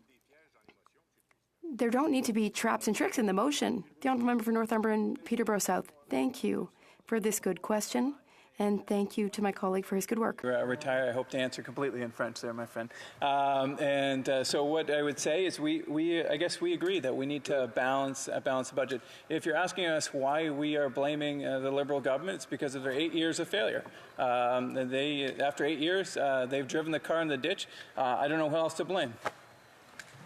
Speaker 6: There don't need to be traps and tricks in the motion. The Honourable Member for Northumberland, Peterborough South, thank you for this good question. And thank you to my colleague for his good work.
Speaker 4: Retire. I hope to answer completely in French there, my friend. So what I would say is I guess we agree that we need to balance the budget. If you're asking us why we are blaming the Liberal government, it's because of their 8 years of failure. After 8 years, they've driven the car in the ditch. I don't know who else to blame.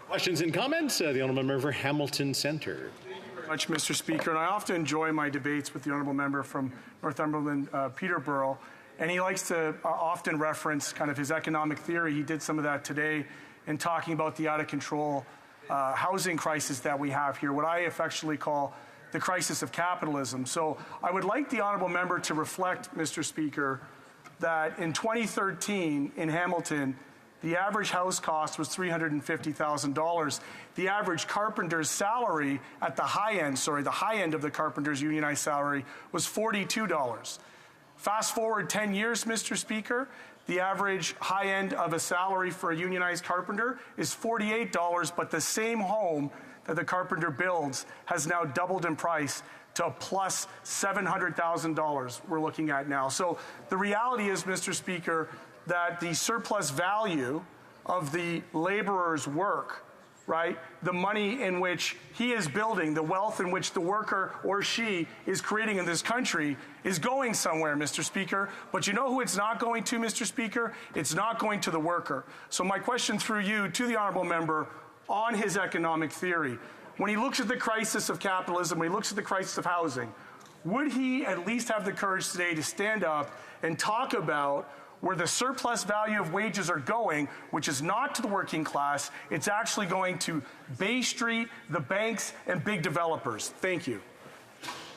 Speaker 8: Questions and comments? The Honourable Member for Hamilton Centre.
Speaker 11: Much, Mr. Speaker, and I often enjoy my debates with the Honourable Member from Northumberland, Peterborough, and he likes to often reference kind of his economic theory. He did some of that today in talking about the out-of-control housing crisis that we have here, what I affectionately call the crisis of capitalism. So I would like the Honourable Member to reflect, Mr. Speaker, that in 2013 in Hamilton, the average house cost was $350,000. The average carpenter's salary at the high end of the carpenter's unionized salary was $42. Fast forward 10 years, Mr. Speaker, the average high end of a salary for a unionized carpenter is $48, but the same home that the carpenter builds has now doubled in price to a plus $700,000 we're looking at now. So the reality is, Mr. Speaker, that the surplus value of the laborer's work, right, the money in which he is building, the wealth in which the worker or she is creating in this country is going somewhere, Mr. Speaker. But you know who it's not going to, Mr. Speaker? It's not going to the worker. So my question through you to the honourable member on his economic theory, when he looks at the crisis of capitalism, when he looks at the crisis of housing, would he at least have the courage today to stand up and talk about where the surplus value of wages are going, which is not to the working class, it's actually going to Bay Street, the banks, and big developers? Thank you.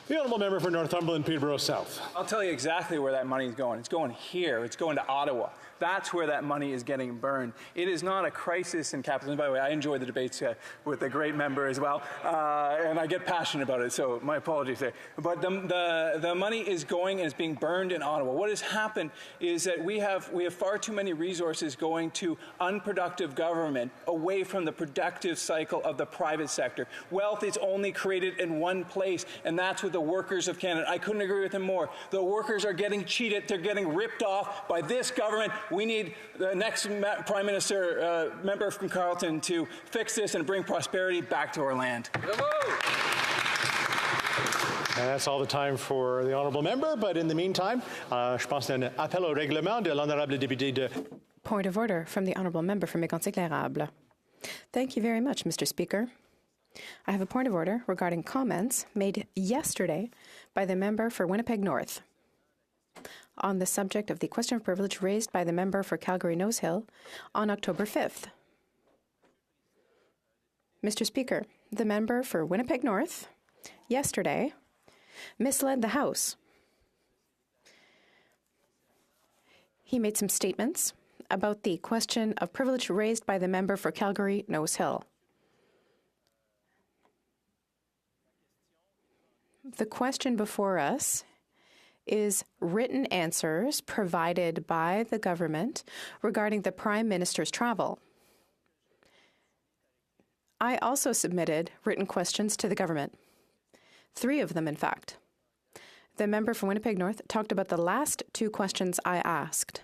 Speaker 8: The honourable member for Northumberland, Peterborough South.
Speaker 4: I'll tell you exactly where that money is going. It's going here. It's going to Ottawa. That's where that money is getting burned. It is not a crisis in capitalism. By the way, I enjoy the debates with a great member as well, and I get passionate about it, so my apologies there. But the money is going and is being burned in Ottawa. What has happened is that we have far too many resources going to unproductive government away from the productive cycle of the private sector. Wealth is only created in one place, and that's with the workers of Canada. I couldn't agree with him more. The workers are getting cheated. They're getting ripped off by this government. We need the next Prime Minister, member from Carleton, to fix this and bring prosperity back to our land.
Speaker 8: And that's all the time for the honourable member. But in the meantime, je pense un appel au règlement de l'honorable député de...
Speaker 3: Point of order from the honourable member for Mégantic-l'Érable. Thank you very much, Mr. Speaker. I have a point of order regarding comments made yesterday by the member for Winnipeg North on the subject of the question of privilege raised by the member for Calgary-Nose Hill on October 5th. Mr. Speaker, the member for Winnipeg North yesterday misled the House. He made some statements about the question of privilege raised by the member for Calgary-Nose Hill. The question before us is written answers provided by the government regarding the Prime Minister's travel. I also submitted written questions to the government. 3 of them, in fact. The member for Winnipeg North talked about the last 2 questions I asked.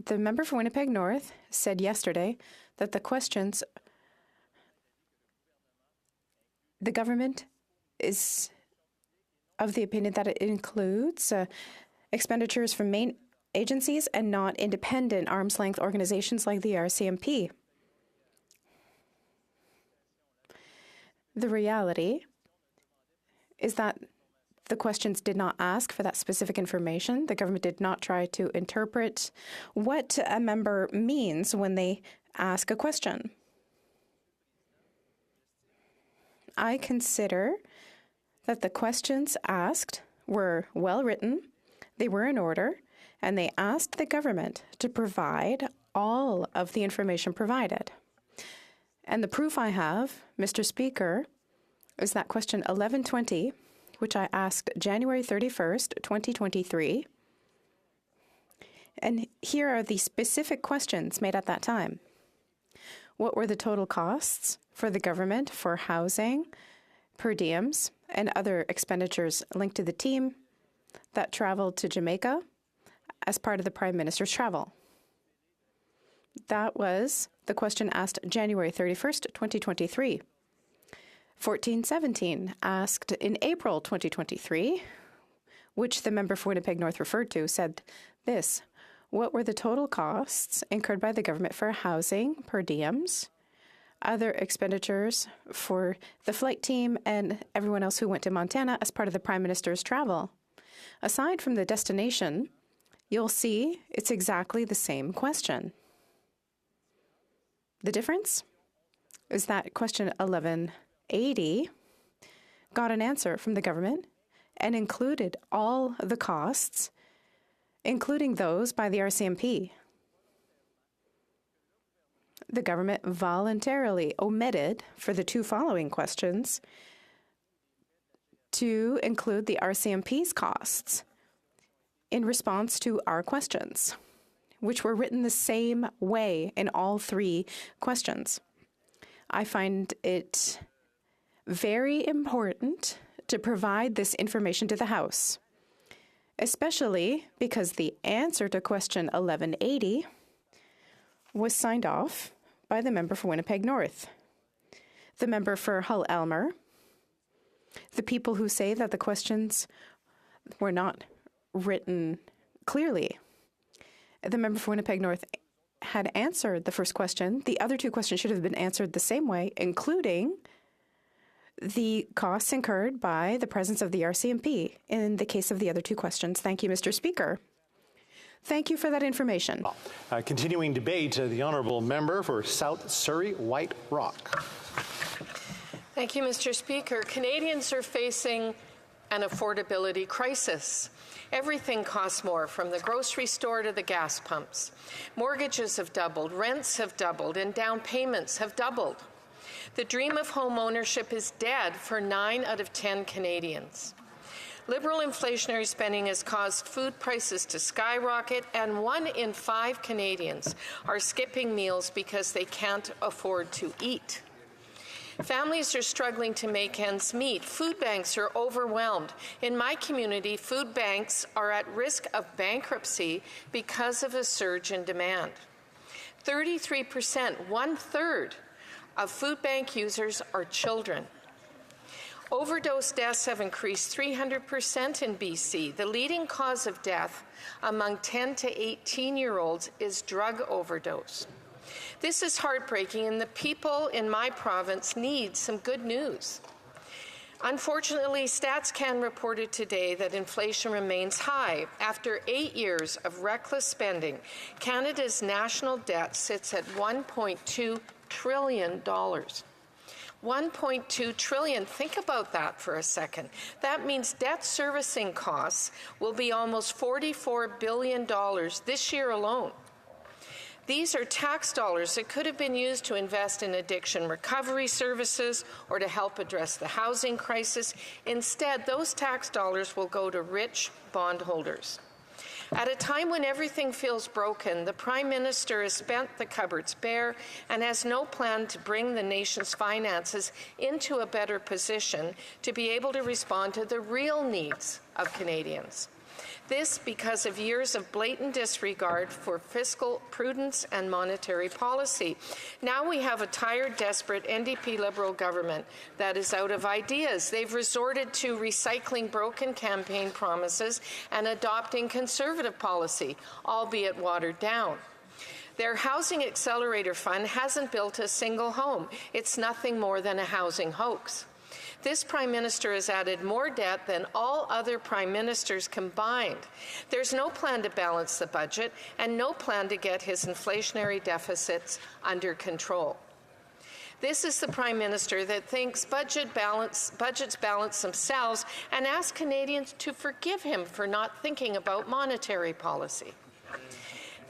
Speaker 3: The member for Winnipeg North said yesterday that the questions, the government is of the opinion that it includes expenditures from main agencies and not independent arm's-length organizations like the RCMP. The reality is that the questions did not ask for that specific information. The government did not try to interpret what a member means when they ask a question. I consider that the questions asked were well written, they were in order, and they asked the government to provide all of the information provided. And the proof I have, Mr. Speaker, is that question 1120, which I asked January 31st, 2023. And here are the specific questions made at that time. What were the total costs for the government for housing, per diems, and other expenditures linked to the team that traveled to Jamaica as part of the Prime Minister's travel? That was the question asked January 31st, 2023. 1417 asked in April 2023, which the member for Winnipeg North referred to, said this: what were the total costs incurred by the government for housing, per diems, other expenditures for the flight team and everyone else who went to Montana as part of the Prime Minister's travel? Aside from the destination, you'll see it's exactly the same question. The difference is that question 1180 got an answer from the government and included all the costs, including those by the RCMP. The government voluntarily omitted for the 2 following questions to include the RCMP's costs in response to our questions, which were written the same way in all 3 questions. I find it very important to provide this information to the House, especially because the answer to question 1180 was signed off by the member for Winnipeg North, the member for Hull-Elmer, the people who say that the questions were not written clearly. The member for Winnipeg North had answered the first question. The other two questions should have been answered the same way, including the costs incurred by the presence of the RCMP in the case of the other two questions. Thank you, Mr. Speaker. Thank you for that information.
Speaker 8: Continuing debate, the honourable member for South Surrey White Rock.
Speaker 5: Thank you, Mr. Speaker. Canadians are facing an affordability crisis. Everything costs more, from the grocery store to the gas pumps. Mortgages have doubled, rents have doubled, and down payments have doubled. The dream of home ownership is dead for 9 out of 10 Canadians. Liberal inflationary spending has caused food prices to skyrocket, and 1 in 5 Canadians are skipping meals because they can't afford to eat. Families are struggling to make ends meet. Food banks are overwhelmed. In my community, food banks are at risk of bankruptcy because of a surge in demand. 33%, 1/3 of food bank users are children. Overdose deaths have increased 300% in BC. The leading cause of death among 10 to 18-year-olds is drug overdose. This is heartbreaking, and the people in my province need some good news. Unfortunately, StatsCan reported today that inflation remains high. After 8 years of reckless spending, Canada's national debt sits at $1.2 trillion. $1.2 trillion. Think about that for a second. That means debt servicing costs will be almost $44 billion this year alone. These are tax dollars that could have been used to invest in addiction recovery services or to help address the housing crisis. Instead, those tax dollars will go to rich bondholders. At a time when everything feels broken, the Prime Minister has spent the cupboards bare and has no plan to bring the nation's finances into a better position to be able to respond to the real needs of Canadians. This because of years of blatant disregard for fiscal prudence and monetary policy. Now we have a tired, desperate NDP Liberal government that is out of ideas. They've resorted to recycling broken campaign promises and adopting conservative policy, albeit watered down. Their Housing Accelerator Fund hasn't built a single home. It's nothing more than a housing hoax. This Prime Minister has added more debt than all other Prime Ministers combined. There's no plan to balance the budget and no plan to get his inflationary deficits under control. This is the Prime Minister that thinks budgets balance themselves and asks Canadians to forgive him for not thinking about monetary policy.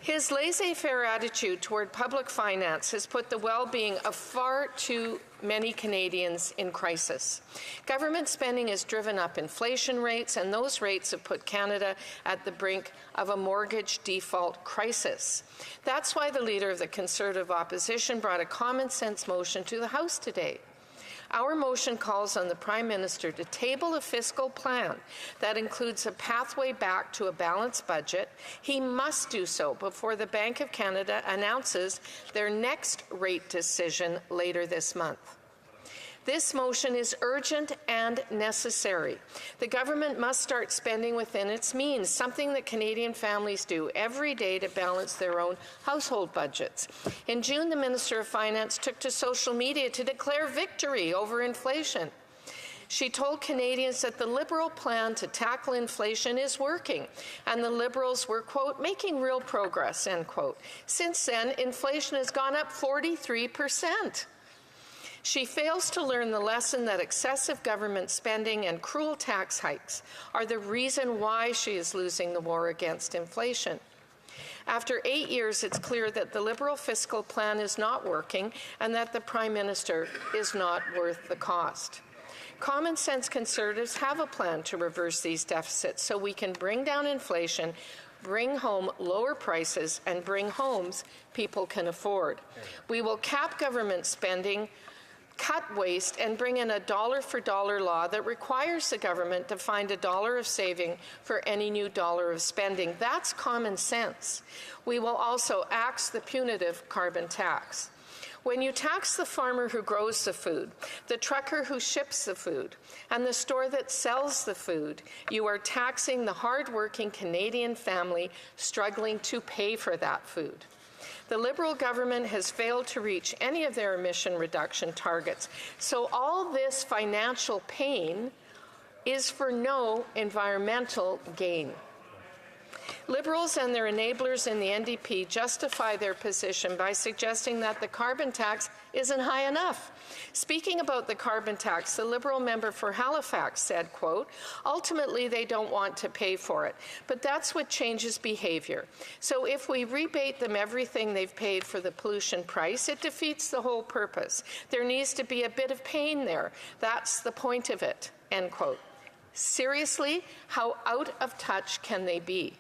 Speaker 5: His laissez-faire attitude toward public finance has put the well-being of far too many Canadians in crisis. Government spending has driven up inflation rates, and those rates have put Canada at the brink of a mortgage default crisis. That's why the Leader of the Conservative Opposition brought a common-sense motion to the House today. Our motion calls on the Prime Minister to table a fiscal plan that includes a pathway back to a balanced budget. He must do so before the Bank of Canada announces their next rate decision later this month. This motion is urgent and necessary. The government must start spending within its means, something that Canadian families do every day to balance their own household budgets. In June, the Minister of Finance took to social media to declare victory over inflation. She told Canadians that the Liberal plan to tackle inflation is working, and the Liberals were, quote, making real progress, end quote. Since then, inflation has gone up 43%. She fails to learn the lesson that excessive government spending and cruel tax hikes are the reason why she is losing the war against inflation. After 8 years, it's clear that the Liberal fiscal plan is not working and that the Prime Minister is not worth the cost. Common sense Conservatives have a plan to reverse these deficits so we can bring down inflation bring home lower prices and bring homes people can afford. We will cap government spending, cut waste, and bring in a dollar-for-dollar law that requires the government to find $1 of saving for any new dollar of spending. That's common sense. We will also axe the punitive carbon tax. When you tax the farmer who grows the food, the trucker who ships the food, and the store that sells the food, you are taxing the hard-working Canadian family struggling to pay for that food. The Liberal government has failed to reach any of their emission reduction targets, so all this financial pain is for no environmental gain. Liberals and their enablers in the NDP justify their position by suggesting that the carbon tax isn't high enough. Speaking about the carbon tax, the Liberal member for Halifax said, quote, ultimately they don't want to pay for it, but that's what changes behavior. So if we rebate them everything they've paid for the pollution price, it defeats the whole purpose. There needs to be a bit of pain there. That's the point of it, end quote. Seriously, how out of touch can they be?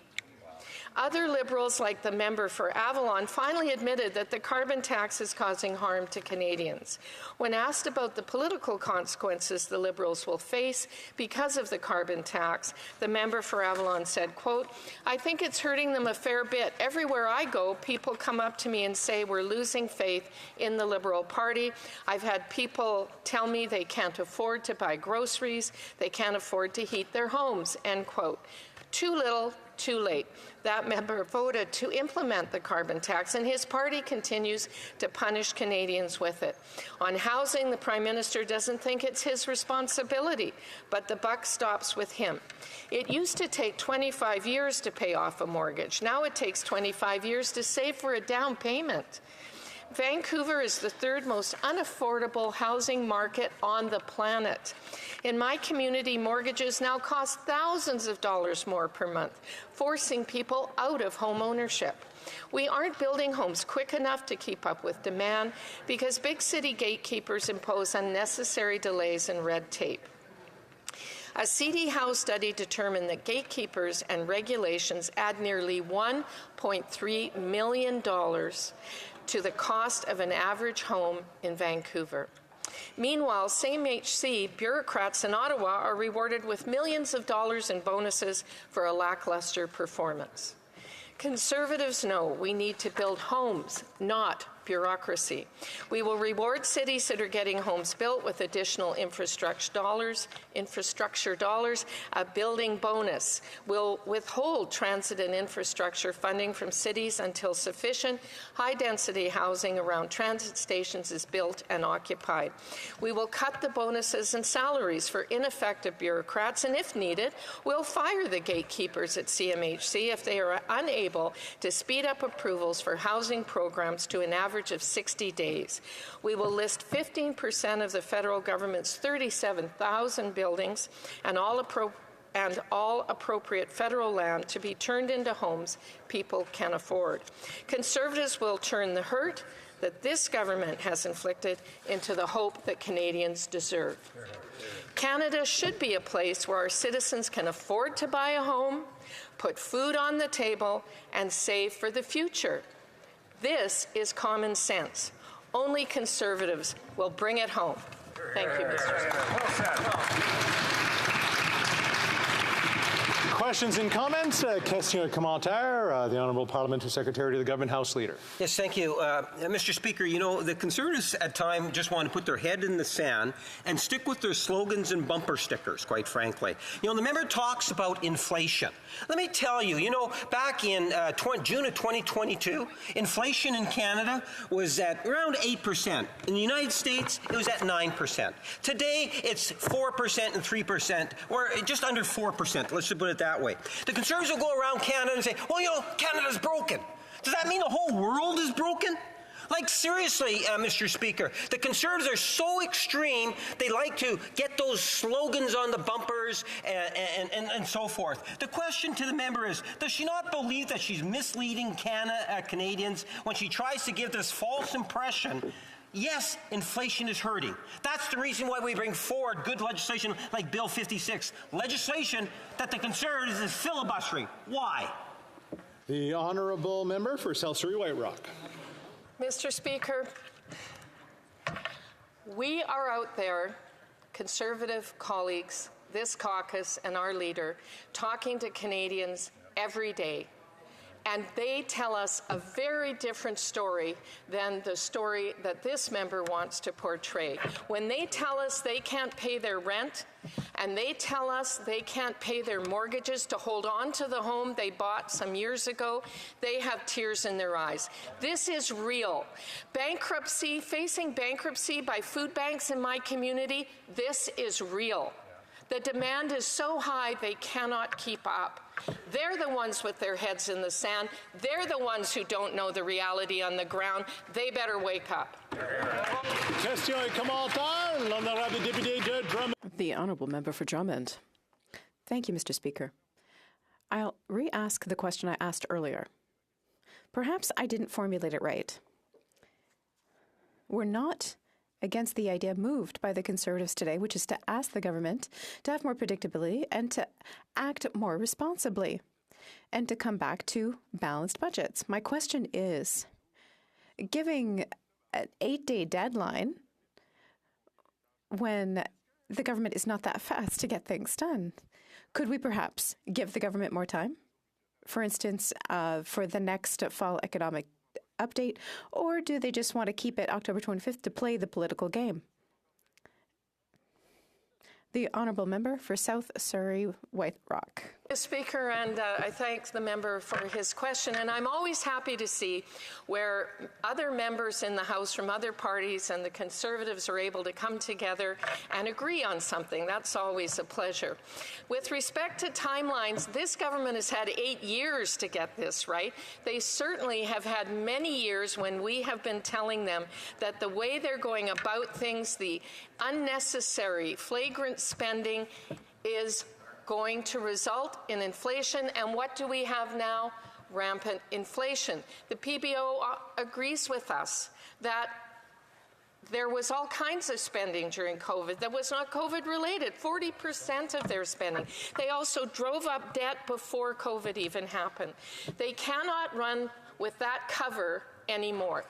Speaker 5: Other Liberals, like the member for Avalon, finally admitted that the carbon tax is causing harm to Canadians. When asked about the political consequences the Liberals will face because of the carbon tax, the member for Avalon said, quote, I think it's hurting them a fair bit. Everywhere I go, people come up to me and say we're losing faith in the Liberal Party. I've had people tell me they can't afford to buy groceries, they can't afford to heat their homes, end quote. Too little, too late. That member voted to implement the carbon tax, and his party continues to punish Canadians with it. On housing, the Prime Minister doesn't think it's his responsibility, but the buck stops with him. It used to take 25 years to pay off a mortgage. Now it takes 25 years to save for a down payment. Vancouver is the third most unaffordable housing market on the planet. In my community, mortgages now cost thousands of dollars more per month, forcing people out of home ownership. We aren't building homes quick enough to keep up with demand because big city gatekeepers impose unnecessary delays and red tape. A CD House study determined that gatekeepers and regulations add nearly $1.3 million to the cost of an average home in Vancouver. Meanwhile, same HC bureaucrats in Ottawa are rewarded with millions of dollars in bonuses for a lackluster performance. Conservatives know we need to build homes, not bureaucracy. We will reward cities that are getting homes built with additional infrastructure dollars, a building bonus. We'll withhold transit and infrastructure funding from cities until sufficient high-density housing around transit stations is built and occupied. We will cut the bonuses and salaries for ineffective bureaucrats, and if needed, we'll fire the gatekeepers at CMHC if they are unable to speed up approvals for housing programs to an average of 60 days. We will list 15% of the federal government's 37,000 buildings and all appropriate federal land to be turned into homes people can afford. Conservatives will turn the hurt that this government has inflicted into the hope that Canadians deserve. Canada should be a place where our citizens can afford to buy a home, put food on the table, and save for the future. This is common sense. Only Conservatives will bring it home. Thank you, Mr. Speaker.
Speaker 8: Questions and comments? Question or commentaire? The Honourable Parliamentary Secretary to the Government House Leader.
Speaker 7: Yes, thank you. Mr. Speaker, you know, the Conservatives at times just want to put their head in the sand and stick with their slogans and bumper stickers, quite frankly. You know, the member talks about inflation. Let me tell you, you know, back in June of 2022, inflation in Canada was at around 8%. In the United States, it was at 9%. Today, it's 4% and 3%, or just under 4%. Let's just put it that way. The Conservatives will go around Canada and say, well, you know, Canada's broken. Does that mean the whole world is broken? Like, seriously, Mr. Speaker, the Conservatives are so extreme, they like to get those slogans on the bumpers and so forth. The question to the member is, does she not believe that she's misleading Canadians when she tries to give this false impression? Yes, inflation is hurting. That's the reason why we bring forward good legislation like Bill 56, legislation that the Conservatives is filibustering. Why?
Speaker 8: The honourable member for South Surrey White Rock.
Speaker 5: Mr. Speaker, we are out there, Conservative colleagues, this caucus and our leader, talking to Canadians every day. And they tell us a very different story than the story that this member wants to portray. When they tell us they can't pay their rent, and they tell us they can't pay their mortgages to hold on to the home they bought some years ago, they have tears in their eyes. This is real. Bankruptcy, facing bankruptcy by food banks in my community, this is real. The demand is so high they cannot keep up. They're the ones with their heads in the sand. They're the ones who don't know the reality on the ground. They better wake up.
Speaker 3: The honourable member for Drummond. Thank you, Mr. Speaker. I'll re-ask the question I asked earlier. Perhaps I didn't formulate it right. We're not against the idea moved by the Conservatives today, which is to ask the government to have more predictability and to act more responsibly and to come back to balanced budgets. My question is, giving an 8-day deadline when the government is not that fast to get things done, could we perhaps give the government more time? For instance, for the next fall economic update, or do they just want to keep it October 25th to play the political game? The honourable member for South Surrey White Rock.
Speaker 5: Mr. Speaker, and I thank the member for his question. And I'm always happy to see where other members in the House from other parties and the Conservatives are able to come together and agree on something. That's always a pleasure. With respect to timelines, this government has had 8 years to get this right. They certainly have had many years when we have been telling them that the way they're going about things, the unnecessary, flagrant spending, is going to result in inflation. And what do we have now? Rampant inflation. The PBO agrees with us that there was all kinds of spending during COVID that was not COVID related, 40% of their spending. They also drove up debt before COVID even happened. They cannot run with that cover anymore.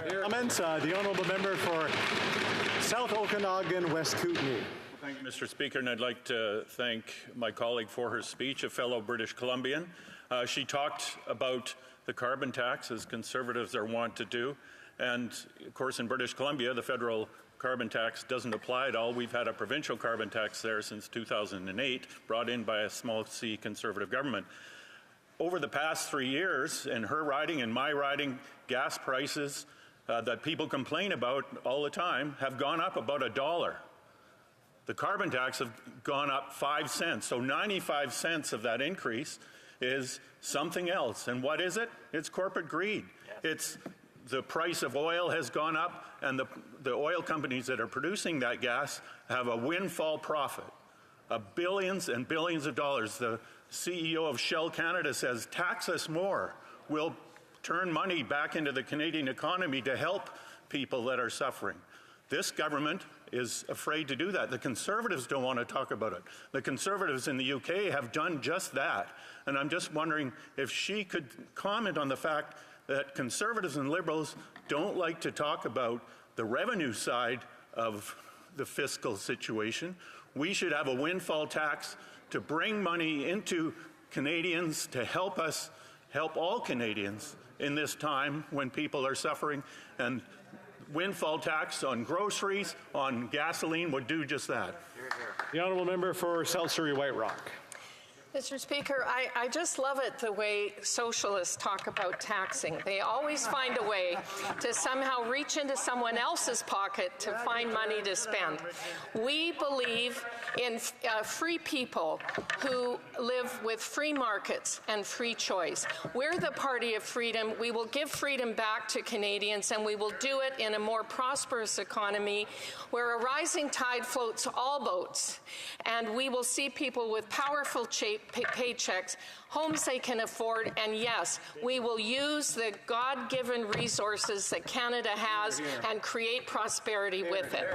Speaker 8: Comments, the honourable member for South Okanagan, West Kootenay.
Speaker 12: Thank you, Mr. Speaker, and I'd like to thank my colleague for her speech, a fellow British Columbian. She talked about the carbon tax, as Conservatives are wont to do, and of course in British Columbia the federal carbon tax doesn't apply at all. We've had a provincial carbon tax there since 2008, brought in by a small C Conservative government. Over the past 3 years, in her riding and my riding, gas prices that people complain about all the time have gone up about $1. The carbon tax have gone up 5 cents, so 95 cents of that increase is something else. And what is it? It's corporate greed. It's the price of oil has gone up, and the oil companies that are producing that gas have a windfall profit of billions and billions of dollars. The CEO of Shell Canada says, tax us more. We'll turn money back into the Canadian economy to help people that are suffering. This government is afraid to do that. The Conservatives don't want to talk about it. The Conservatives in the UK have done just that. And I'm just wondering if she could comment on the fact that Conservatives and Liberals don't like to talk about the revenue side of the fiscal situation. We should have a windfall tax to bring money into Canadians to help us help all Canadians in this time when people are suffering. And windfall tax on groceries, on gasoline would do just that.
Speaker 8: The honourable member for South Surrey White Rock.
Speaker 5: Mr. Speaker, I just love it the way socialists talk about taxing. They always find a way to somehow reach into someone else's pocket to find money to spend. We believe in free people who live with free markets and free choice. We're the party of freedom. We will give freedom back to Canadians, and we will do it in a more prosperous economy where a rising tide floats all boats, and we will see people with powerful paychecks, homes they can afford, and yes, we will use the God-given resources that Canada has and create prosperity with it.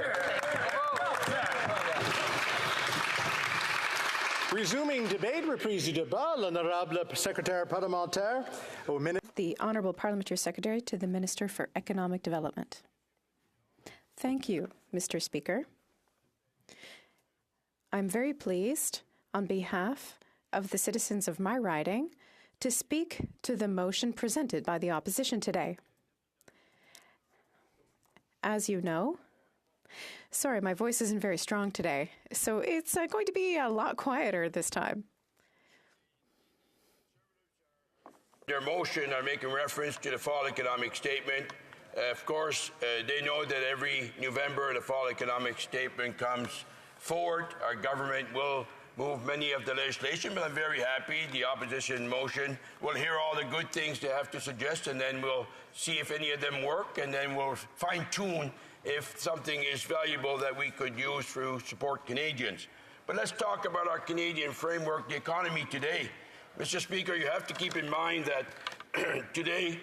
Speaker 8: Resuming debate, reprise du débat, l'honorable secrétaire parlementaire au ministre.
Speaker 3: The Honourable Parliamentary Secretary to the Minister for Economic Development. Thank you, Mr. Speaker. I'm very pleased, on behalf of the citizens of my riding, to speak to the motion presented by the opposition today. As you know, sorry, my voice isn't very strong today, so it's going to be a lot quieter this time.
Speaker 1: Their motion are making reference to the fall economic statement. Of course, they know that every November the fall economic statement comes forward. Our government will move many of the legislation, but I'm very happy the opposition motion will hear all the good things they have to suggest, and then we'll see if any of them work, and then we'll fine-tune if something is valuable that we could use to support Canadians. But let's talk about our Canadian framework, the economy today. Mr. Speaker, you have to keep in mind that today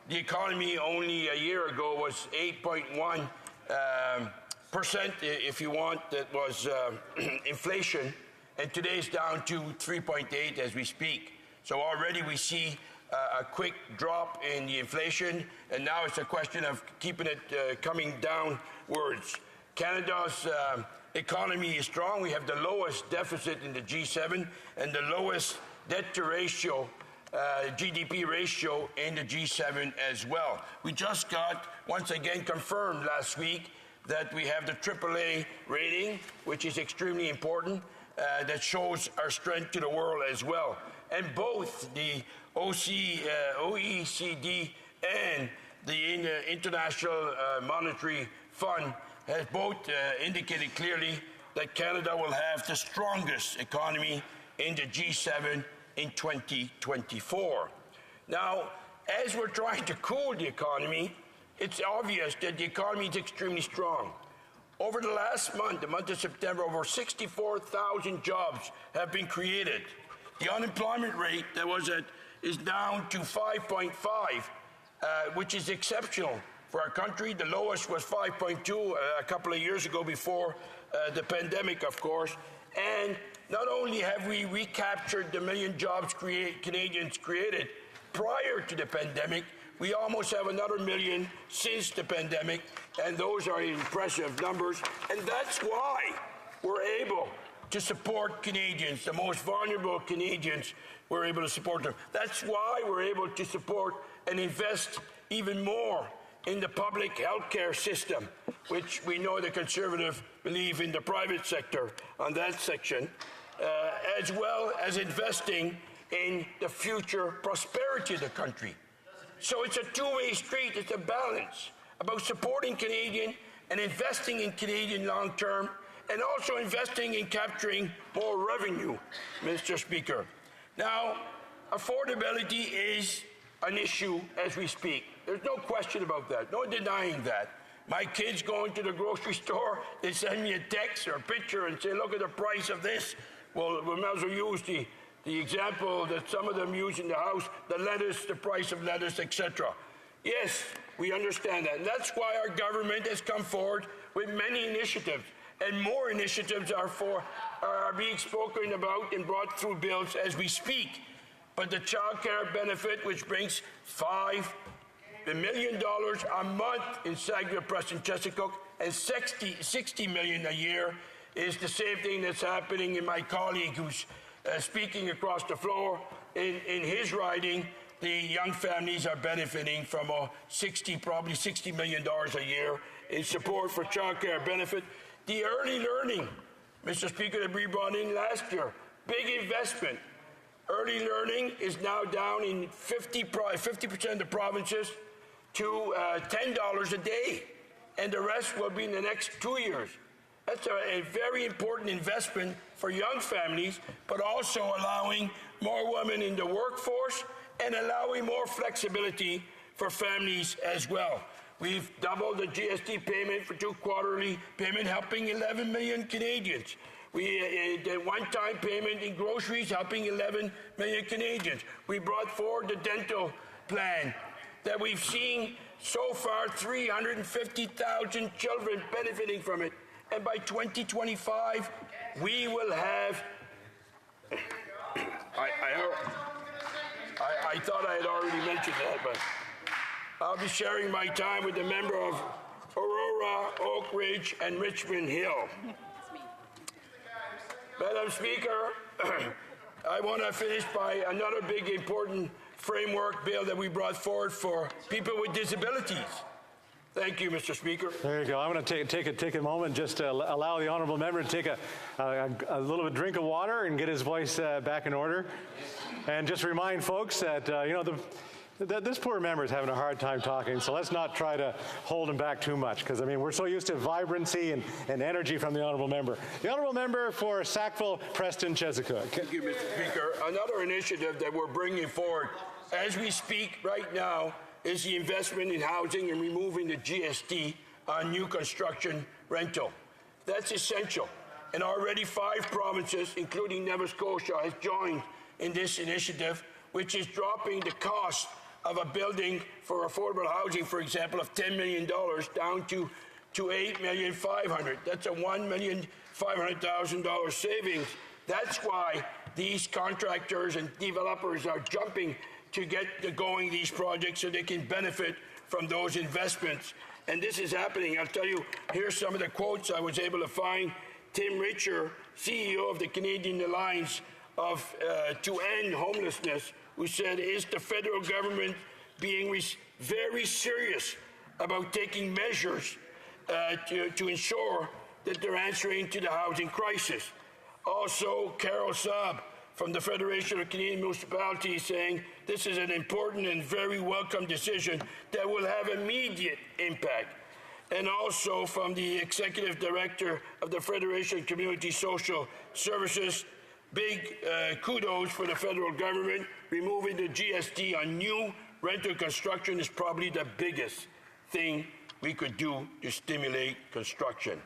Speaker 1: the economy only a year ago was 8.1%, if you want, that was inflation, and today it's down to 3.8 as we speak. So already we see a quick drop in the inflation, and now it's a question of keeping it coming downwards. Canada's economy is strong. We have the lowest deficit in the G7 and the lowest debt-to-ratio, GDP ratio in the G7 as well. We just got, once again, confirmed last week that we have the AAA rating, which is extremely important, that shows our strength to the world as well. And both the OECD and the International Monetary Fund has both indicated clearly that Canada will have the strongest economy in the G7 in 2024. Now, as we're trying to cool the economy, it's obvious that the economy is extremely strong. Over the last month, the month of September, over 64,000 jobs have been created. The unemployment rate that was at is down to 5.5, which is exceptional for our country. The lowest was 5.2 a couple of years ago before the pandemic, of course. And not only have we recaptured the million jobs Canadians created prior to the pandemic, we almost have another million since the pandemic, and those are impressive numbers. And that's why we're able to support Canadians, the most vulnerable Canadians, we're able to support them. That's why we're able to support and invest even more in the public healthcare system, which we know the Conservatives believe in the private sector on that section, as well as investing in the future prosperity of the country. So it's a two-way street, it's a balance about supporting Canadian and investing in Canadian long-term, and also investing in capturing more revenue, Mr. Speaker. Now, affordability is an issue as we speak. There's no question about that, no denying that. My kids go into the grocery store, they send me a text or a picture and say, look at the price of this. Well, we might as well use the example that some of them use in the House, the lettuce, the price of lettuce, etc. Yes, we understand that. And that's why our government has come forward with many initiatives. And more initiatives are being spoken about and brought through bills as we speak. But the child care benefit, which brings $5 million a month in Saguenay, Preston, Chesapeake, and $60 million a year, is the same thing that's happening in my colleague who's speaking across the floor. In his riding, the young families are benefiting from probably $60 million a year in support for child care benefit. The early learning, Mr. Speaker, that we brought in last year, big investment. Early learning is now down in 50% of the provinces to $10 a day, and the rest will be in the next 2 years. That's a very important investment for young families, but also allowing more women in the workforce and allowing more flexibility for families as well. We've doubled the GST payment for 2 quarterly payment, helping 11 million Canadians. We the one-time payment in groceries, helping 11 million Canadians. We brought forward the dental plan that we've seen so far 350,000 children benefiting from it. And by 2025, we will have I thought I had already mentioned that, but I'll be sharing my time with the member of Aurora, Oak Ridge, and Richmond Hill. Madam Speaker, I want to finish by another big important framework bill that we brought forward for people with disabilities. Thank you, Mr. Speaker.
Speaker 8: There you go. I'm going to take a moment just to allow the honourable member to take a little bit drink of water and get his voice back in order. And just remind folks that, this poor member is having a hard time talking, so let's not try to hold him back too much, because, I mean, we're so used to vibrancy and energy from the honourable member. The honourable member for Sackville, Preston, Chesapeake.
Speaker 1: Thank you, Mr. Speaker. Another initiative that we're bringing forward as we speak right now is the investment in housing and removing the GST on new construction rental. That's essential. And already 5 provinces, including Nova Scotia, has joined in this initiative, which is dropping the cost of a building for affordable housing, for example, of $10 million down to $8,500,000. That's a $1,500,000 savings. That's why these contractors and developers are jumping to get going these projects so they can benefit from those investments. And this is happening. I'll tell you, here's some of the quotes I was able to find. Tim Richer, CEO of the Canadian Alliance to End Homelessness, who said, is the federal government being very serious about taking measures to ensure that they're answering to the housing crisis? Also, Carol Saab from the Federation of Canadian Municipalities saying this is an important and very welcome decision that will have immediate impact. And also from the Executive Director of the Federation of Community Social Services, big kudos for the federal government. Removing the GST on new rental construction is probably the biggest thing we could do to stimulate construction.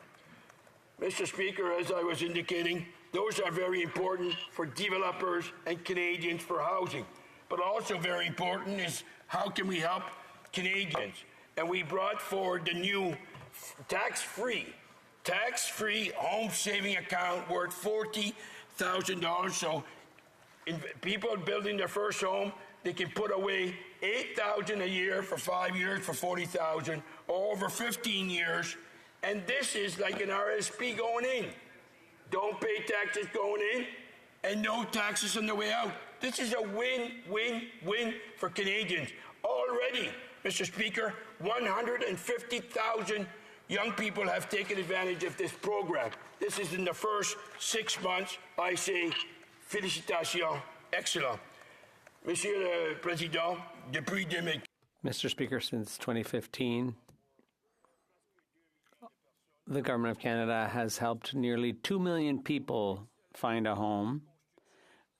Speaker 1: Mr. Speaker, as I was indicating, those are very important for developers and Canadians for housing. But also very important is how can we help Canadians? And we brought forward the new tax-free home saving account worth $40,000. So people building their first home, they can put away $8,000 a year for 5 years for $40,000, or over 15 years. And this is like an RSP going in. Don't pay taxes going in, and no taxes on the way out. This is a win-win-win for Canadians. Already, Mr. Speaker, 150,000 young people have taken advantage of this program. This is in the first 6 months. I say, félicitations, excellent. Monsieur le Président, depuis 2000.
Speaker 13: Mr. Speaker, since 2015, the Government of Canada has helped nearly 2 million people find a home.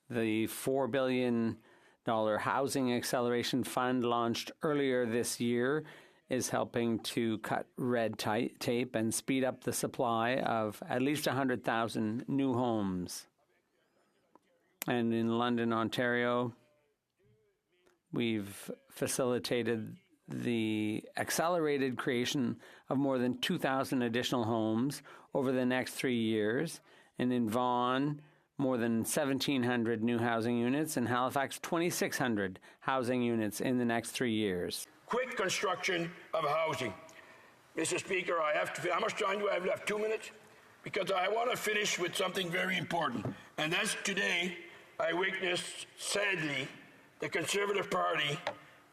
Speaker 13: The $4 billion Housing Acceleration Fund launched earlier this year is helping to cut red tape and speed up the supply of at least 100,000 new homes. And in London, Ontario, we've facilitated the accelerated creation of more than 2,000 additional homes over the next 3 years. And in Vaughan, more than 1,700 new housing units. In Halifax, 2,600 housing units in the next 3 years.
Speaker 1: Quick construction of housing. Mr. Speaker, how much time do I have left? 2 minutes? Because I want to finish with something very important. And that's today, I witnessed, sadly, the Conservative Party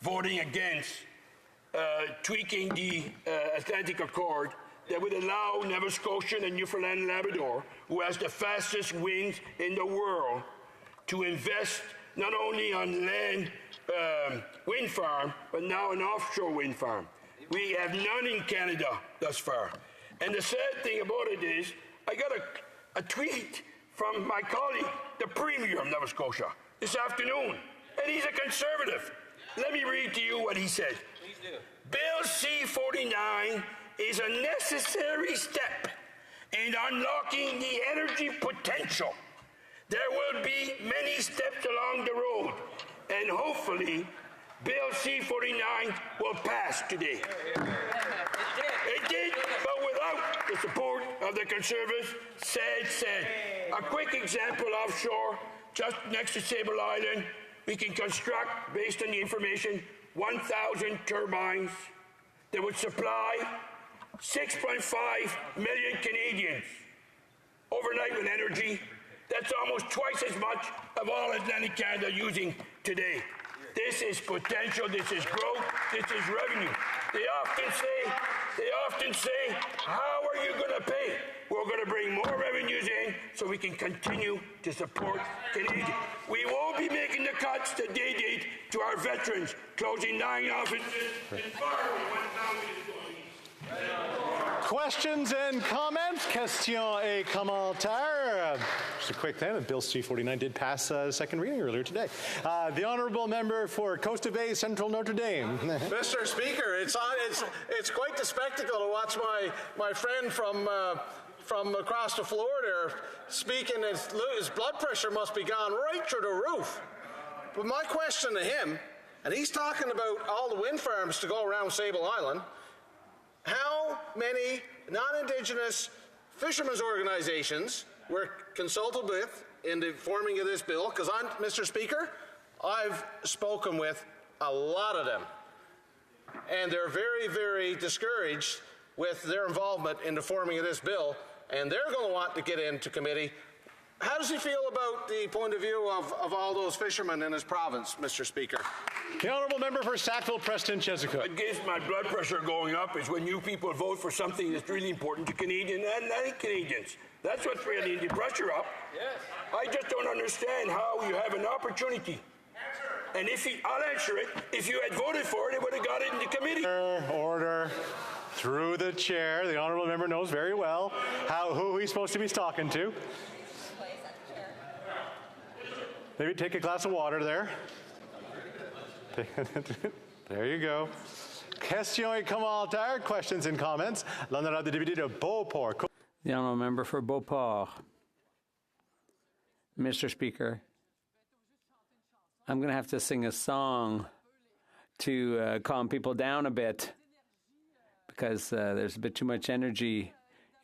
Speaker 1: voting against tweaking the Atlantic Accord that would allow Nova Scotia and Newfoundland and Labrador, who has the fastest winds in the world, to invest not only on land wind farm, but now an offshore wind farm. We have none in Canada thus far. And the sad thing about it is, I got a tweet from my colleague, the Premier of Nova Scotia, this afternoon, and he's a Conservative. Let me read to you what he said. Please do. Bill C-49 is a necessary step in unlocking the energy potential. There will be many steps along the road, and hopefully Bill C-49 will pass today. It did, but without the support of the Conservatives. Sad. A quick example offshore, just next to Sable Island, we can construct, based on the information, 1,000 turbines that would supply 6.5 million Canadians overnight with energy. That's almost twice as much of all Atlantic Canada using today. This is potential, this is growth, this is revenue. They often say, how are you going to pay? We're going to bring more revenues in so we can continue to support Canadians. We won't be making the cuts that they did to our veterans, closing 9 offices and firing 1,000 employees.
Speaker 8: Questions and comments? Questions et commentaires? Just a quick thing, Bill C-49 did pass second reading earlier today. The honourable member for Coast of Bay, Central Notre Dame.
Speaker 10: Mr. Speaker, it's quite the spectacle to watch my friend from across the floor there speaking. His blood pressure must be gone right through the roof. But my question to him, and he's talking about all the wind farms to go around Sable Island, how many non-Indigenous fishermen's organizations were consulted with in the forming of this bill? Because Mr. Speaker, I've spoken with a lot of them, and they're very, very discouraged with their involvement in the forming of this bill, and they're going to want to get into committee. How does he feel about the point of view of all those fishermen in his province, Mr. Speaker?
Speaker 8: The honourable member for Sackville, Preston, Chesapeake.
Speaker 1: What gets my blood pressure going up is when you people vote for something that's really important to Canadian and non-Canadians. That's what's really the pressure up. Yes. I just don't understand how you have an opportunity. And I'll answer it. If you had voted for it, it would have got it in the committee.
Speaker 8: Order. Through the chair. The honourable member knows very well who he's supposed to be talking to. Maybe take a glass of water there. There you go. Questions et commentaires, questions and comments. L'honorable député de Beauport.
Speaker 13: The honourable member for Beauport. Mr. Speaker, I'm going to have to sing a song to calm people down a bit because there's a bit too much energy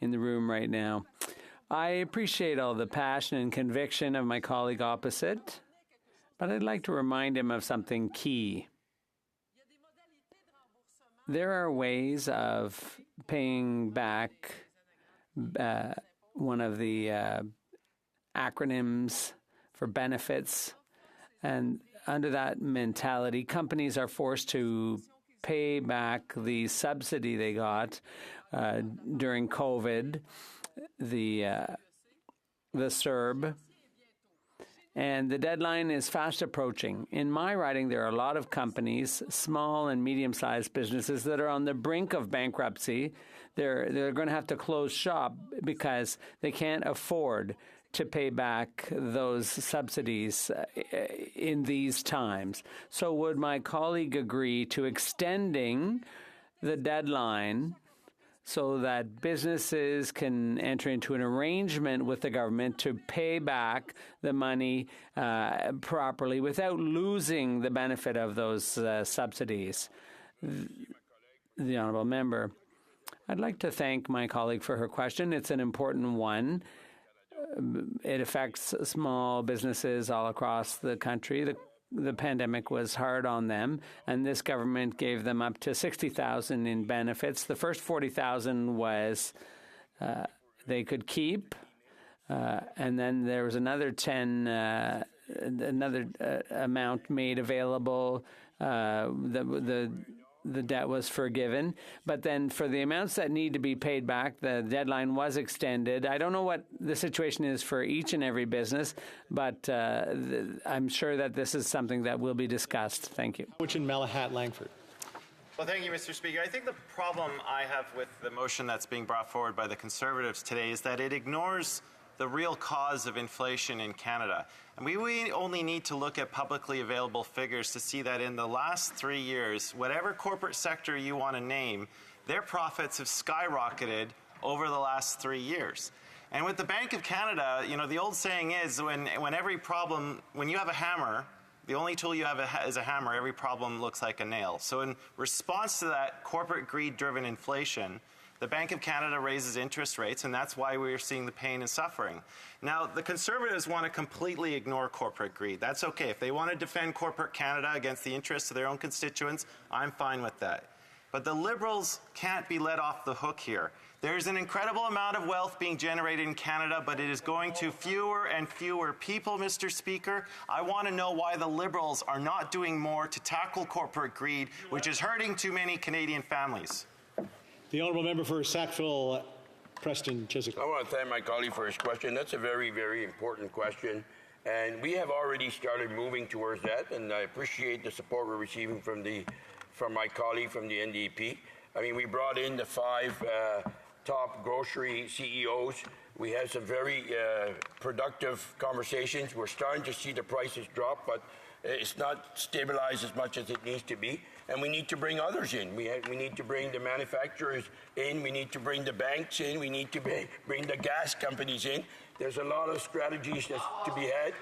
Speaker 13: in the room right now. I appreciate all the passion and conviction of my colleague opposite, but I'd like to remind him of something key. There are ways of paying back one of the acronyms for benefits, and under that mentality, companies are forced to pay back the subsidy they got during COVID, the CERB, and the deadline is fast approaching. In my riding, there are a lot of companies, small and medium-sized businesses, that are on the brink of bankruptcy. They're going to have to close shop because they can't afford to pay back those subsidies in these times. So would my colleague agree to extending the deadline so that businesses can enter into an arrangement with the government to pay back the money properly without losing the benefit of those subsidies? The honourable member. I'd like to thank my colleague for her question. It's an important one. It affects small businesses all across the country. The pandemic was hard on them, and this government gave them up to $60,000 in benefits. The first $40,000 was they could keep, and then there was another amount made available. The debt was forgiven, but then for the amounts that need to be paid back, the deadline was extended. I don't know what the situation is for each and every business, but I'm sure that this is something that will be discussed. Thank you.
Speaker 8: Which in Malahat, Langford.
Speaker 16: Well, thank you, Mr. Speaker. I think the problem I have with the motion that's being brought forward by the Conservatives today is that it ignores the real cause of inflation in Canada. And we only need to look at publicly available figures to see that in the last 3 years, whatever corporate sector you want to name, their profits have skyrocketed over the last 3 years. And with the Bank of Canada, you know, the old saying is when you have a hammer, the only tool you have is a hammer, every problem looks like a nail. So in response to that corporate greed-driven inflation, The Bank of Canada raises interest rates, and that's why we're seeing the pain and suffering. Now, the Conservatives want to completely ignore corporate greed. That's okay. If they want to defend corporate Canada against the interests of their own constituents, I'm fine with that. But the Liberals can't be let off the hook here. There's an incredible amount of wealth being generated in Canada, but it is going to fewer and fewer people, Mr. Speaker. I want to know why the Liberals are not doing more to tackle corporate greed, which is hurting too many Canadian families.
Speaker 8: The honourable member for Sackville, Preston Chiswick.
Speaker 1: I want to thank my colleague for his question. That's a very, very important question. And we have already started moving towards that, and I appreciate the support we're receiving from my colleague from the NDP. I mean, we brought in the 5 top grocery CEOs. We had some very productive conversations. We're starting to see the prices drop, but it's not stabilized as much as it needs to be. And we need to bring others in. We need to bring the manufacturers in. We need to bring the banks in. We need to bring the gas companies in. There's a lot of strategies to be had.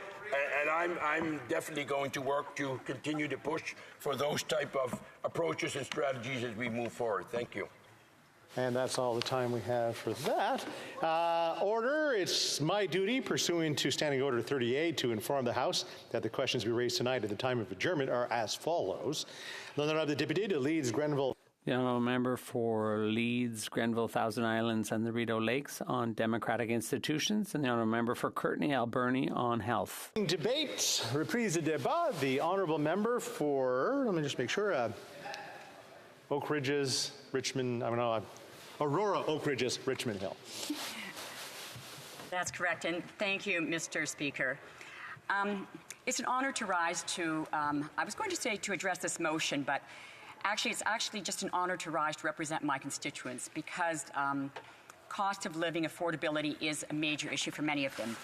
Speaker 1: And I'm definitely going to work to continue to push for those type of approaches and strategies as we move forward. Thank you.
Speaker 8: And that's all the time we have for that. Order, it's my duty, pursuant to Standing Order 38, to inform the House that the questions we raised tonight at the time of adjournment are as follows. L'honorable député de Leeds, Grenville.
Speaker 13: The honourable member for Leeds, Grenville, Thousand Islands and the Rideau Lakes on democratic institutions, and the honourable member for Courtenay, Alberni on health.
Speaker 8: Debate, reprise de débat. The honourable member for, let me just make sure, Oak Ridges, Richmond, Aurora, Oak Ridges, Richmond Hill.
Speaker 14: That's correct, and thank you, Mr. Speaker. It's an honor to rise to, I was going to say to address this motion, but it's actually just an honor to rise to represent my constituents because cost of living affordability is a major issue for many of them.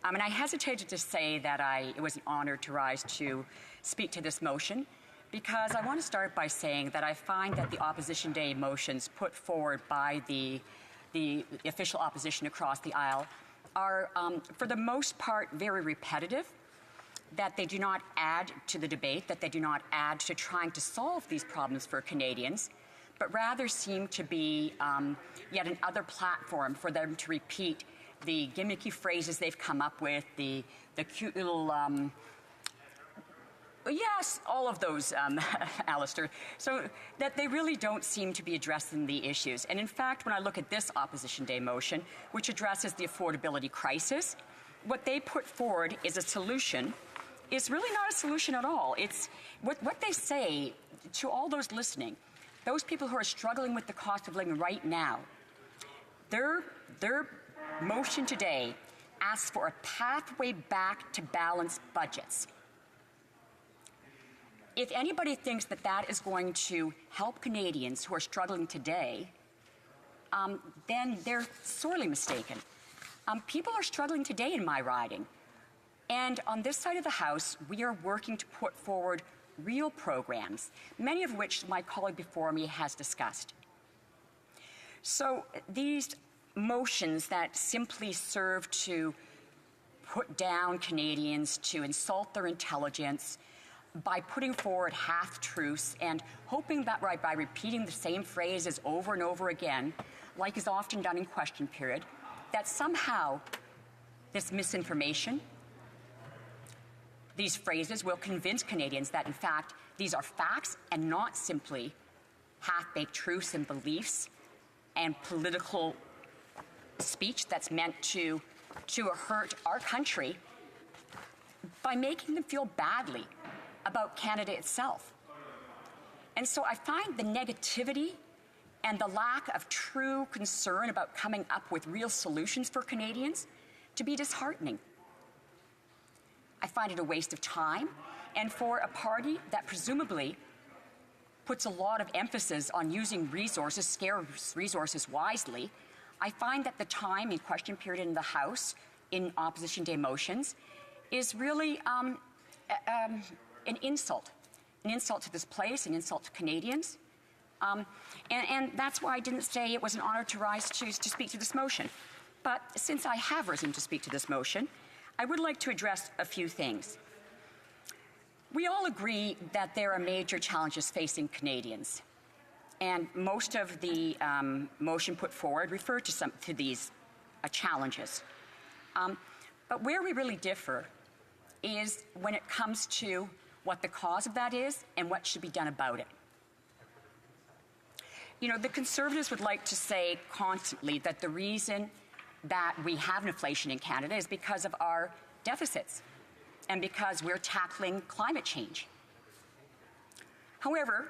Speaker 14: And I hesitated to say that it was an honor to rise to speak to this motion because I want to start by saying that I find that the Opposition Day motions put forward by the official opposition across the aisle are, for the most part, very repetitive, that they do not add to the debate, that they do not add to trying to solve these problems for Canadians, but rather seem to be yet another platform for them to repeat the gimmicky phrases they've come up with, the cute little, yes, all of those, Alistair, so that they really don't seem to be addressing the issues. And in fact, when I look at this Opposition Day motion, which addresses the affordability crisis, what they put forward is a solution. It's really not a solution at all. It's what they say to all those listening, those people who are struggling with the cost of living right now. Their motion today asks for a pathway back to balanced budgets. If anybody thinks that that is going to help Canadians who are struggling today, then they're sorely mistaken. People are struggling today in my riding. And on this side of the House, we are working to put forward real programs, many of which my colleague before me has discussed. So these motions that simply serve to put down Canadians, to insult their intelligence, by putting forward half-truths and hoping that by repeating the same phrases over and over again, like is often done in question period, that somehow this misinformation, these phrases will convince Canadians that, in fact, these are facts and not simply half-baked truths and beliefs and political speech that's meant to hurt our country by making them feel badly about Canada itself. And so I find the negativity and the lack of true concern about coming up with real solutions for Canadians to be disheartening. I find it a waste of time, and for a party that presumably puts a lot of emphasis on using resources, scarce resources wisely, I find that the time in question period in the House in Opposition Day motions is really an insult to this place, an insult to Canadians. And that's why I didn't say it was an honor to rise to speak to this motion. But since I have risen to speak to this motion, I would like to address a few things. We all agree that there are major challenges facing Canadians. And most of the motion put forward refer to these challenges. But where we really differ is when it comes to what the cause of that is and what should be done about it. You know, the Conservatives would like to say constantly that the reason that we have inflation in Canada is because of our deficits and because we're tackling climate change. However,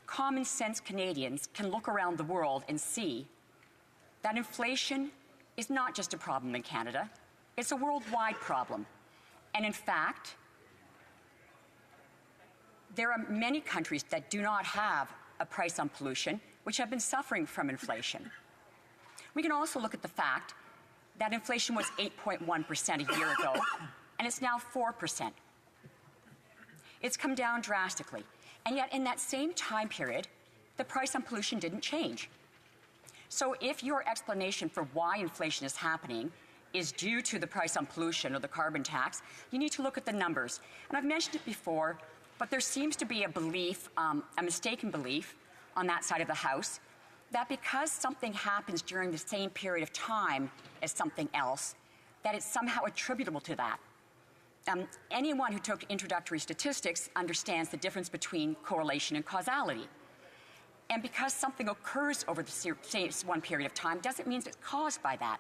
Speaker 14: common sense Canadians can look around the world and see that inflation is not just a problem in Canada, it's a worldwide problem. And in fact, there are many countries that do not have a price on pollution, which have been suffering from inflation. We can also look at the fact that inflation was 8.1% a year ago, and it's now 4%. It's come down drastically. And yet, in that same time period, the price on pollution didn't change. So if your explanation for why inflation is happening is due to the price on pollution or the carbon tax, you need to look at the numbers. And I've mentioned it before, but there seems to be a belief, a mistaken belief on that side of the House, that because something happens during the same period of time as something else, that it's somehow attributable to that. Anyone who took introductory statistics understands the difference between correlation and causality. And because something occurs over the same one period of time doesn't mean it's caused by that.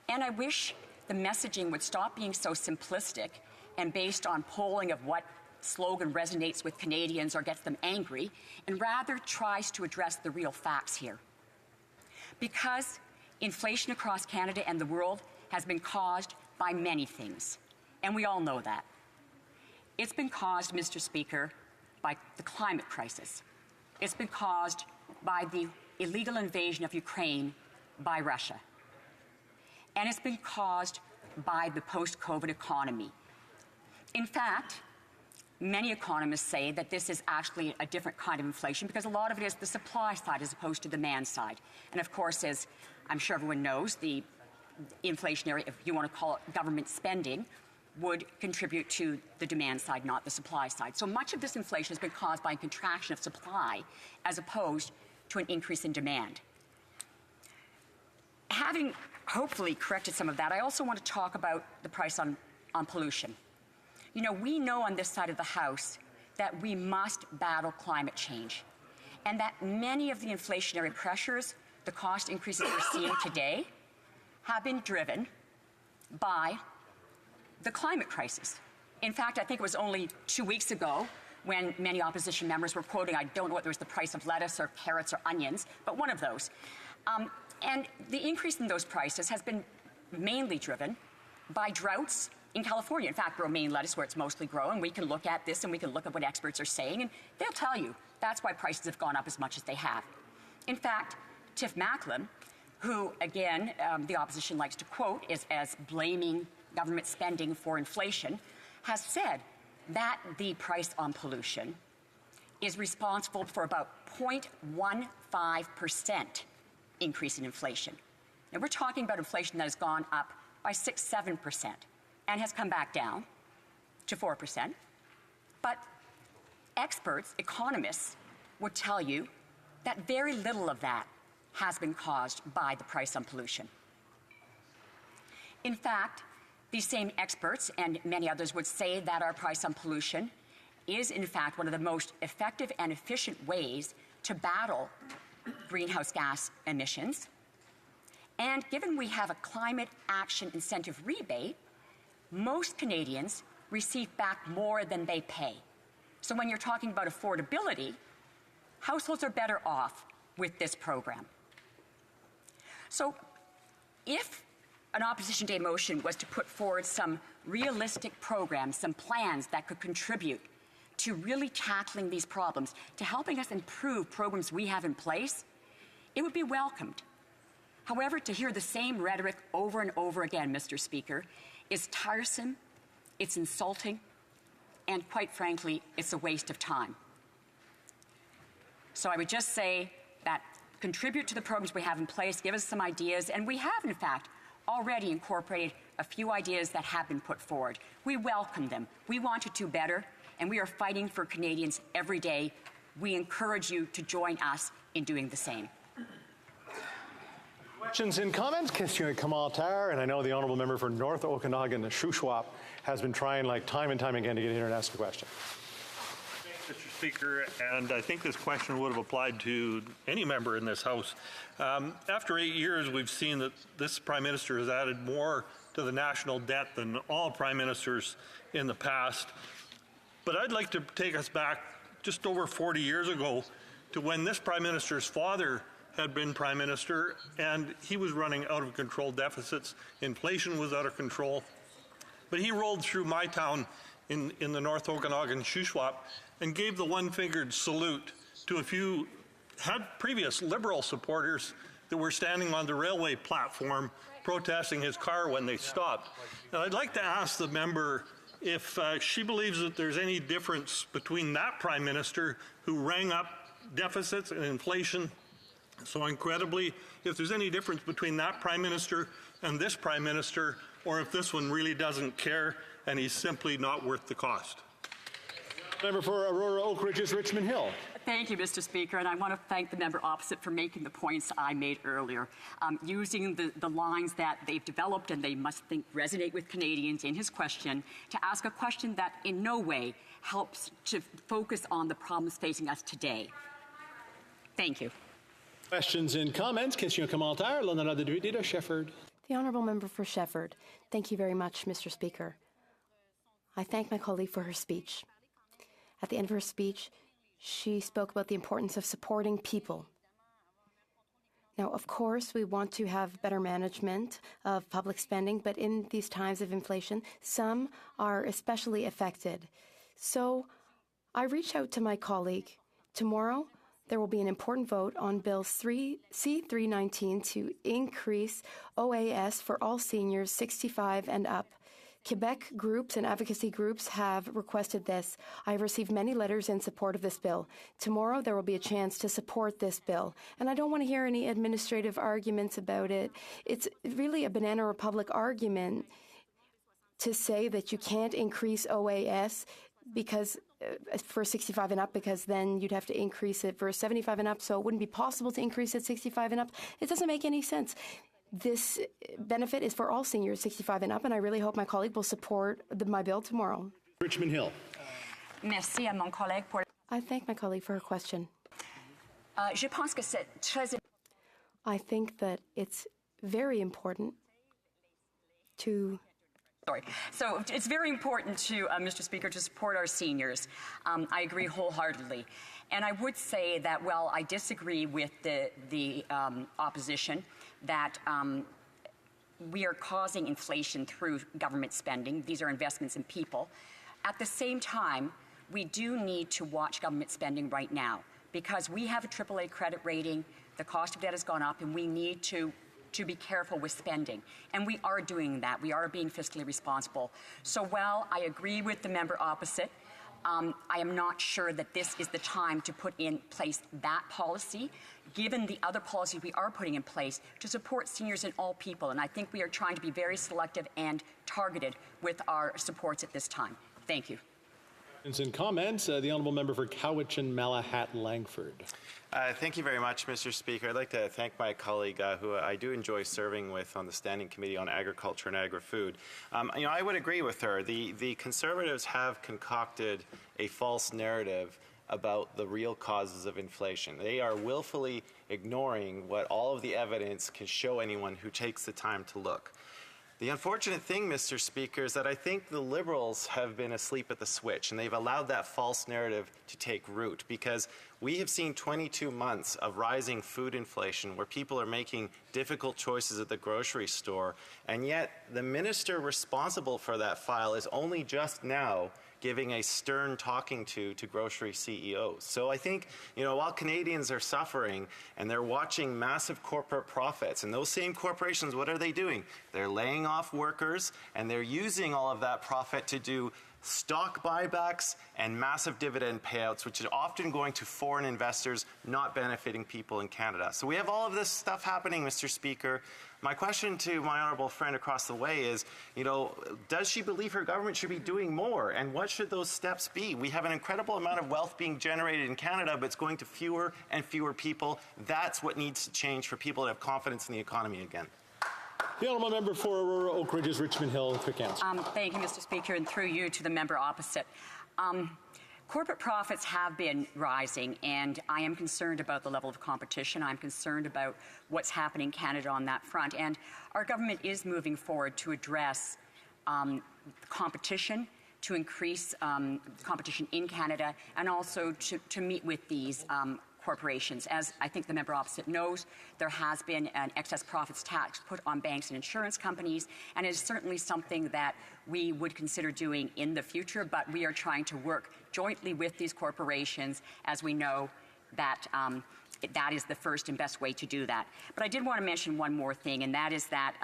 Speaker 14: And I wish the messaging would stop being so simplistic and based on polling of what slogan resonates with Canadians or gets them angry, and rather tries to address the real facts here. Because inflation across Canada and the world has been caused by many things, and we all know that. It's been caused, Mr. Speaker, by the climate crisis. It's been caused by the illegal invasion of Ukraine by Russia. And it's been caused by the post-COVID economy. In fact, many economists say that this is actually a different kind of inflation because a lot of it is the supply side as opposed to demand side. And of course, as I'm sure everyone knows, the inflationary, if you want to call it government spending, would contribute to the demand side, not the supply side. So much of this inflation has been caused by a contraction of supply as opposed to an increase in demand. Having hopefully corrected some of that, I also want to talk about the price on pollution. You know, we know on this side of the House that we must battle climate change, and that many of the inflationary pressures, the cost increases we're seeing today, have been driven by the climate crisis. In fact, I think it was only 2 weeks ago when many opposition members were quoting, I don't know whether it was the price of lettuce or carrots or onions, but one of those. And the increase in those prices has been mainly driven by droughts in California. In fact, romaine lettuce, where it's mostly grown, we can look at this and we can look at what experts are saying, and they'll tell you that's why prices have gone up as much as they have. In fact, Tiff Macklem, who, again, the opposition likes to quote as blaming government spending for inflation, has said that the price on pollution is responsible for about 0.15% increase in inflation. And we're talking about inflation that has gone up by 6-7% and has come back down to 4%. But experts, economists, would tell you that very little of that has been caused by the price on pollution. In fact, these same experts and many others would say that our price on pollution is, in fact, one of the most effective and efficient ways to battle greenhouse gas emissions. And given we have a climate action incentive rebate, most Canadians receive back more than they pay. So when you're talking about affordability, households are better off with this program. So if an Opposition Day motion was to put forward some realistic programs, some plans that could contribute to really tackling these problems, to helping us improve programs we have in place, it would be welcomed. However, to hear the same rhetoric over and over again, Mr. Speaker, is tiresome, it's insulting, and quite frankly, it's a waste of time. So I would just say that contribute to the programs we have in place, give us some ideas, and we have, in fact, already incorporated a few ideas that have been put forward. We welcome them. We want to do better, and we are fighting for Canadians every day, 24/7. And we are fighting for Canadians every day, 365 days a year. So I would just say that contribute to the programs we have in place, give us some ideas, and we have, in fact, already incorporated a few ideas that have been put forward. We welcome them. We want to do better, and we are fighting for Canadians every day, We encourage you to join us in doing the same.
Speaker 8: Questions and comments? Question commentaire, and I know the honourable member for North Okanagan, Shuswap, has been trying like time and time again to get here and ask a question.
Speaker 12: Mr. Speaker, and I think this question would have applied to any member in this House. After 8 years, we've seen that this Prime Minister has added more to the national debt than all Prime Ministers in the past. But I'd like to take us back just over 40 years ago to when this Prime Minister's father had been Prime Minister, and he was running out of control deficits. Inflation was out of control. But he rolled through my town in the North Okanagan Shuswap and gave the one-fingered salute to a few previous Liberal supporters that were standing on the railway platform protesting his car when they stopped. Now, I'd like to ask the member if she believes that there's any difference between that Prime Minister who rang up deficits and inflation so incredibly, if there's any difference between that Prime Minister and this Prime Minister, or if this one really doesn't care and he's simply not worth the cost.
Speaker 8: Member for Aurora Oak Ridges, Richmond Hill.
Speaker 14: Thank you, Mr. Speaker, and I want to thank the member opposite for making the points I made earlier, using the lines that they've developed and they must think resonate with Canadians in his question to ask a question that in no way helps to focus on the problems facing us today. Thank you.
Speaker 8: Questions and comments? Question commentaire, l'honorable député de Shefford.
Speaker 6: The honourable member for Shefford. Thank you very much, Mr. Speaker. I thank my colleague for her speech. At the end of her speech, she spoke about the importance of supporting people. Now, of course, we want to have better management of public spending, but in these times of inflation, some are especially affected. So I reached out to my colleague. Tomorrow, there will be an important vote on Bill C-319 to increase OAS for all seniors 65 and up. Quebec groups and advocacy groups have requested this. I have received many letters in support of this bill. Tomorrow there will be a chance to support this bill. And I don't want to hear any administrative arguments about it. It's really a Banana Republic argument to say that you can't increase OAS because for 65 and up, because then you'd have to increase it for 75 and up, so it wouldn't be possible to increase it 65 and up. It doesn't make any sense. This benefit is for all seniors 65 and up, and I really hope my colleague will support my bill tomorrow.
Speaker 8: Richmond Hill.
Speaker 14: Merci à mon collègue pour...
Speaker 6: I thank my colleague for her question.
Speaker 14: Je pense que c'est très...
Speaker 6: I think that it's very important to...
Speaker 14: Sorry. So it's very important to, Mr. Speaker, to support our seniors. I agree wholeheartedly. And I would say that, well, I disagree with the opposition that we are causing inflation through government spending. These are investments in people. At the same time, we do need to watch government spending right now because we have a AAA credit rating, the cost of debt has gone up, and we need to be careful with spending. And we are doing that. We are being fiscally responsible. So while I agree with the member opposite, I am not sure that this is the time to put in place that policy, given the other policies we are putting in place to support seniors and all people. And I think we are trying to be very selective and targeted with our supports at this time. Thank you.
Speaker 8: And comments, the honourable member for Cowichan, Malahat, Langford.
Speaker 16: Thank you very much, Mr. Speaker. I'd like to thank my colleague, who I do enjoy serving with on the Standing Committee on Agriculture and Agri-Food. I would agree with her. The Conservatives have concocted a false narrative about the real causes of inflation. They are willfully ignoring what all of the evidence can show anyone who takes the time to look. The unfortunate thing, Mr. Speaker, is that I think the Liberals have been asleep at the switch, and they've allowed that false narrative to take root, because we have seen 22 months of rising food inflation where people are making difficult choices at the grocery store, and yet the minister responsible for that file is only just now giving a stern talking to grocery CEOs. So I think, while Canadians are suffering and they're watching massive corporate profits, and those same corporations, what are they doing? They're laying off workers, and they're using all of that profit to do stock buybacks, and massive dividend payouts, which are often going to foreign investors, not benefiting people in Canada. So we have all of this stuff happening, Mr. Speaker. My question to my honourable friend across the way is, does she believe her government should be doing more? And what should those steps be? We have an incredible amount of wealth being generated in Canada, but it's going to fewer and fewer people. That's what needs to change for people to have confidence in the economy again.
Speaker 8: The honourable member for Aurora, Oak Ridges, Richmond Hill, quick answer.
Speaker 14: Thank you, Mr. Speaker, and through you to the member opposite. Corporate profits have been rising, and I am concerned about the level of competition. I'm concerned about what's happening in Canada on that front. And our government is moving forward to address competition, to increase competition in Canada, and also to meet with these corporations. As I think the member opposite knows, there has been an excess profits tax put on banks and insurance companies, and it is certainly something that we would consider doing in the future, but we are trying to work jointly with these corporations, as we know that that is the first and best way to do that. But I did want to mention one more thing, and that is that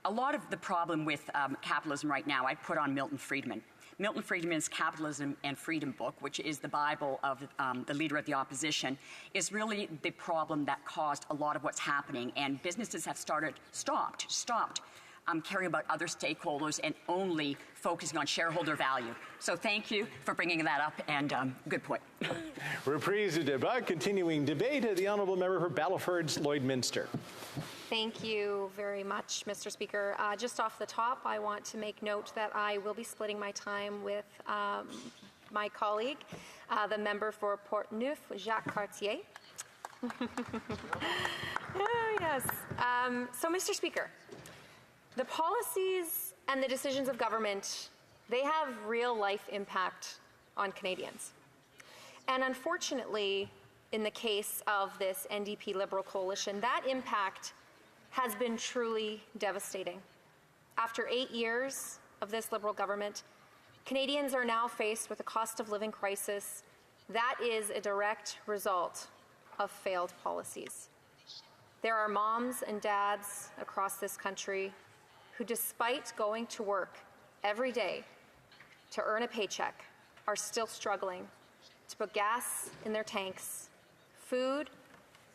Speaker 14: a lot of the problem with capitalism right now, I put on Milton Friedman. Milton Friedman's Capitalism and Freedom book, which is the Bible of the leader of the opposition, is really the problem that caused a lot of what's happening. And businesses have stopped caring about other stakeholders and only focusing on shareholder value. So thank you for bringing that up, and good point.
Speaker 8: Reprise du débat, continuing debate. The honourable member for Battleford's Lloydminster.
Speaker 17: Thank you very much, Mr. Speaker. Just off the top, I want to make note that I will be splitting my time with my colleague, the member for Portneuf, Jacques Cartier. Yes. So, Mr. Speaker, the policies and the decisions of government, they have real-life impact on Canadians. And unfortunately, in the case of this NDP Liberal coalition, that impact has been truly devastating. After 8 years of this Liberal government, Canadians are now faced with a cost of living crisis that is a direct result of failed policies. There are moms and dads across this country who, despite going to work every day to earn a paycheck, are still struggling to put gas in their tanks, food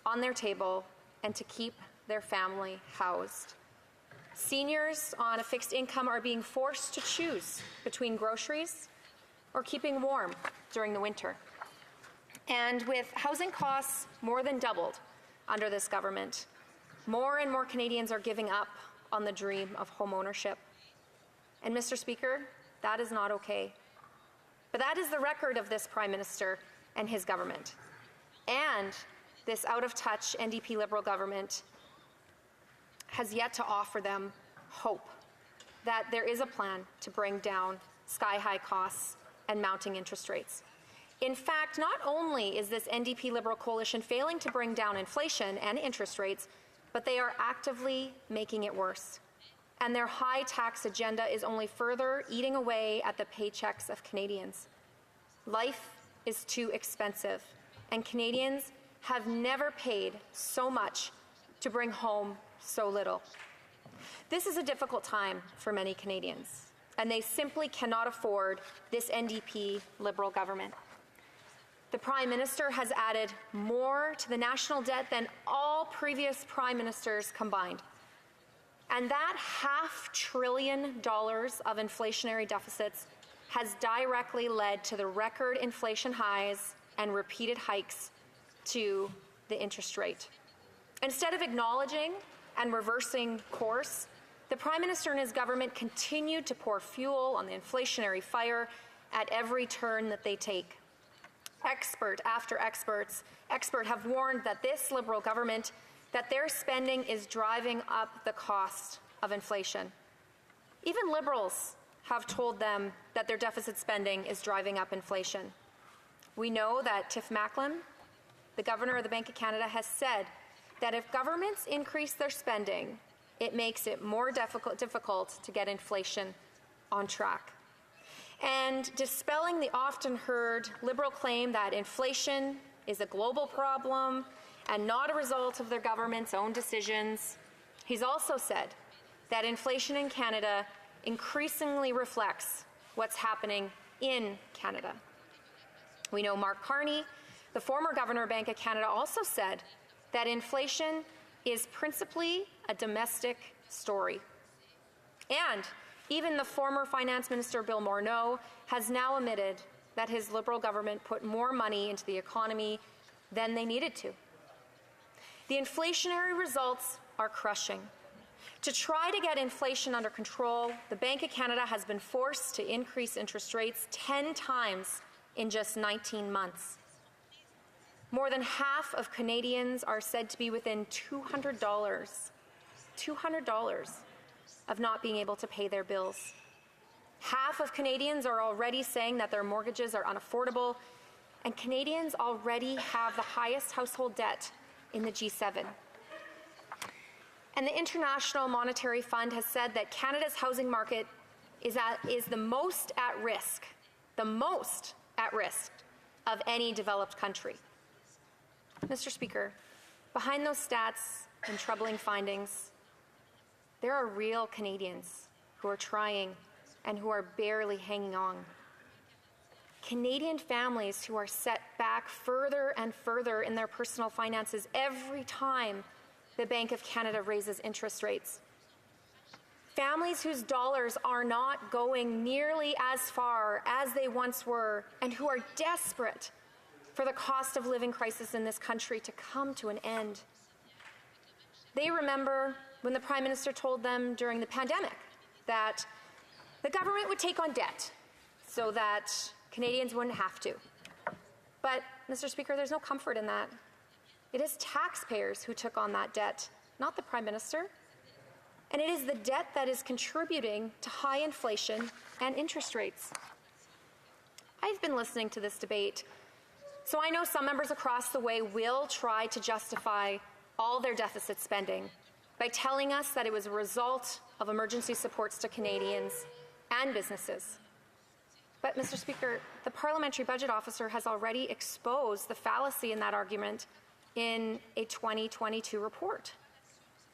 Speaker 17: on their table, and to keep their family housed. Seniors on a fixed income are being forced to choose between groceries or keeping warm during the winter. And with housing costs more than doubled under this government, more and more Canadians are giving up on the dream of home ownership. And Mr. Speaker, that is not okay. But that is the record of this Prime Minister and his government. And this out-of-touch NDP Liberal government has yet to offer them hope that there is a plan to bring down sky-high costs and mounting interest rates. In fact, not only is this NDP Liberal coalition failing to bring down inflation and interest rates, but they are actively making it worse. And their high tax agenda is only further eating away at the paychecks of Canadians. Life is too expensive, and Canadians have never paid so much to bring home so little. This is a difficult time for many Canadians, and they simply cannot afford this NDP Liberal government. The Prime Minister has added more to the national debt than all previous Prime Ministers combined. And that $500 billion of inflationary deficits has directly led to the record inflation highs and repeated hikes to the interest rate. Instead of acknowledging and reversing course, the Prime Minister and his government continue to pour fuel on the inflationary fire at every turn that they take. Expert after expert have warned that this Liberal government, that their spending is driving up the cost of inflation. Even Liberals have told them that their deficit spending is driving up inflation. We know that Tiff Macklem, the Governor of the Bank of Canada, has said that if governments increase their spending, it makes it more difficult to get inflation on track. And dispelling the often heard Liberal claim that inflation is a global problem and not a result of their government's own decisions, he's also said that inflation in Canada increasingly reflects what's happening in Canada. We know Mark Carney, the former Governor of Bank of Canada, also said that inflation is principally a domestic story. And even the former Finance Minister Bill Morneau has now admitted that his Liberal government put more money into the economy than they needed to. The inflationary results are crushing. To try to get inflation under control, the Bank of Canada has been forced to increase interest rates 10 times in just 19 months. More than half of Canadians are said to be within $200 of not being able to pay their bills. Half of Canadians are already saying that their mortgages are unaffordable, and Canadians already have the highest household debt in the G7. And the International Monetary Fund has said that Canada's housing market is the most at risk of any developed country. Mr. Speaker, behind those stats and troubling findings, there are real Canadians who are trying and who are barely hanging on. Canadian families who are set back further and further in their personal finances every time the Bank of Canada raises interest rates. Families whose dollars are not going nearly as far as they once were and who are desperate for the cost of living crisis in this country to come to an end. They remember when the Prime Minister told them during the pandemic that the government would take on debt so that Canadians wouldn't have to. But, Mr. Speaker, there's no comfort in that. It is taxpayers who took on that debt, not the Prime Minister. And it is the debt that is contributing to high inflation and interest rates. I've been listening to this debate, so I know some members across the way will try to justify all their deficit spending by telling us that it was a result of emergency supports to Canadians and businesses. But, Mr. Speaker, the Parliamentary Budget Officer has already exposed the fallacy in that argument in a 2022 report.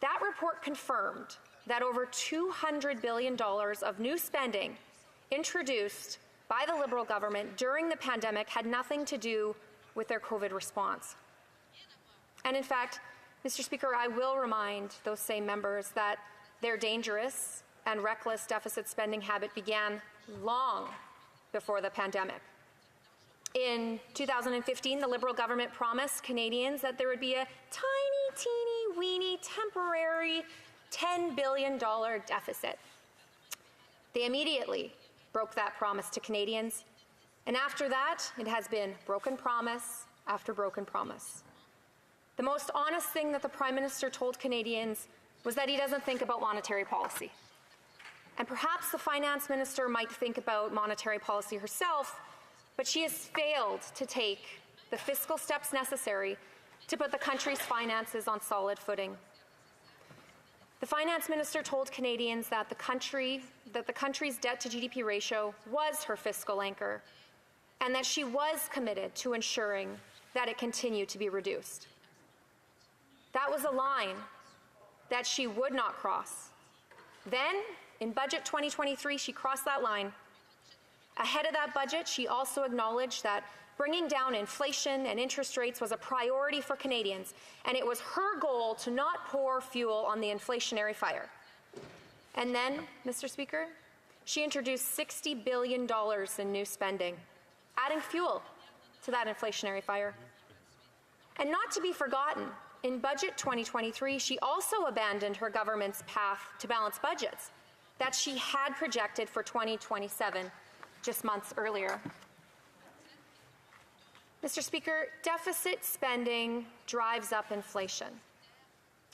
Speaker 17: That report confirmed that over $200 billion of new spending introduced by the Liberal government during the pandemic had nothing to do with their COVID response. And in fact, Mr. Speaker, I will remind those same members that their dangerous and reckless deficit spending habit began long before the pandemic. In 2015, the Liberal government promised Canadians that there would be a tiny, teeny, weeny, temporary $10 billion deficit. They immediately broke that promise to Canadians, and after that, it has been broken promise after broken promise. The most honest thing that the Prime Minister told Canadians was that he doesn't think about monetary policy. And perhaps the Finance Minister might think about monetary policy herself, but she has failed to take the fiscal steps necessary to put the country's finances on solid footing. The Finance Minister told Canadians that the country's debt to GDP ratio was her fiscal anchor, and that she was committed to ensuring that it continued to be reduced. That was a line that she would not cross. Then, in Budget 2023, she crossed that line. Ahead of that budget, she also acknowledged that bringing down inflation and interest rates was a priority for Canadians, and it was her goal to not pour fuel on the inflationary fire. And then, Mr. Speaker, she introduced $60 billion in new spending, adding fuel to that inflationary fire. And not to be forgotten, in Budget 2023, she also abandoned her government's path to balanced budgets that she had projected for 2027 just months earlier. Mr. Speaker, deficit spending drives up inflation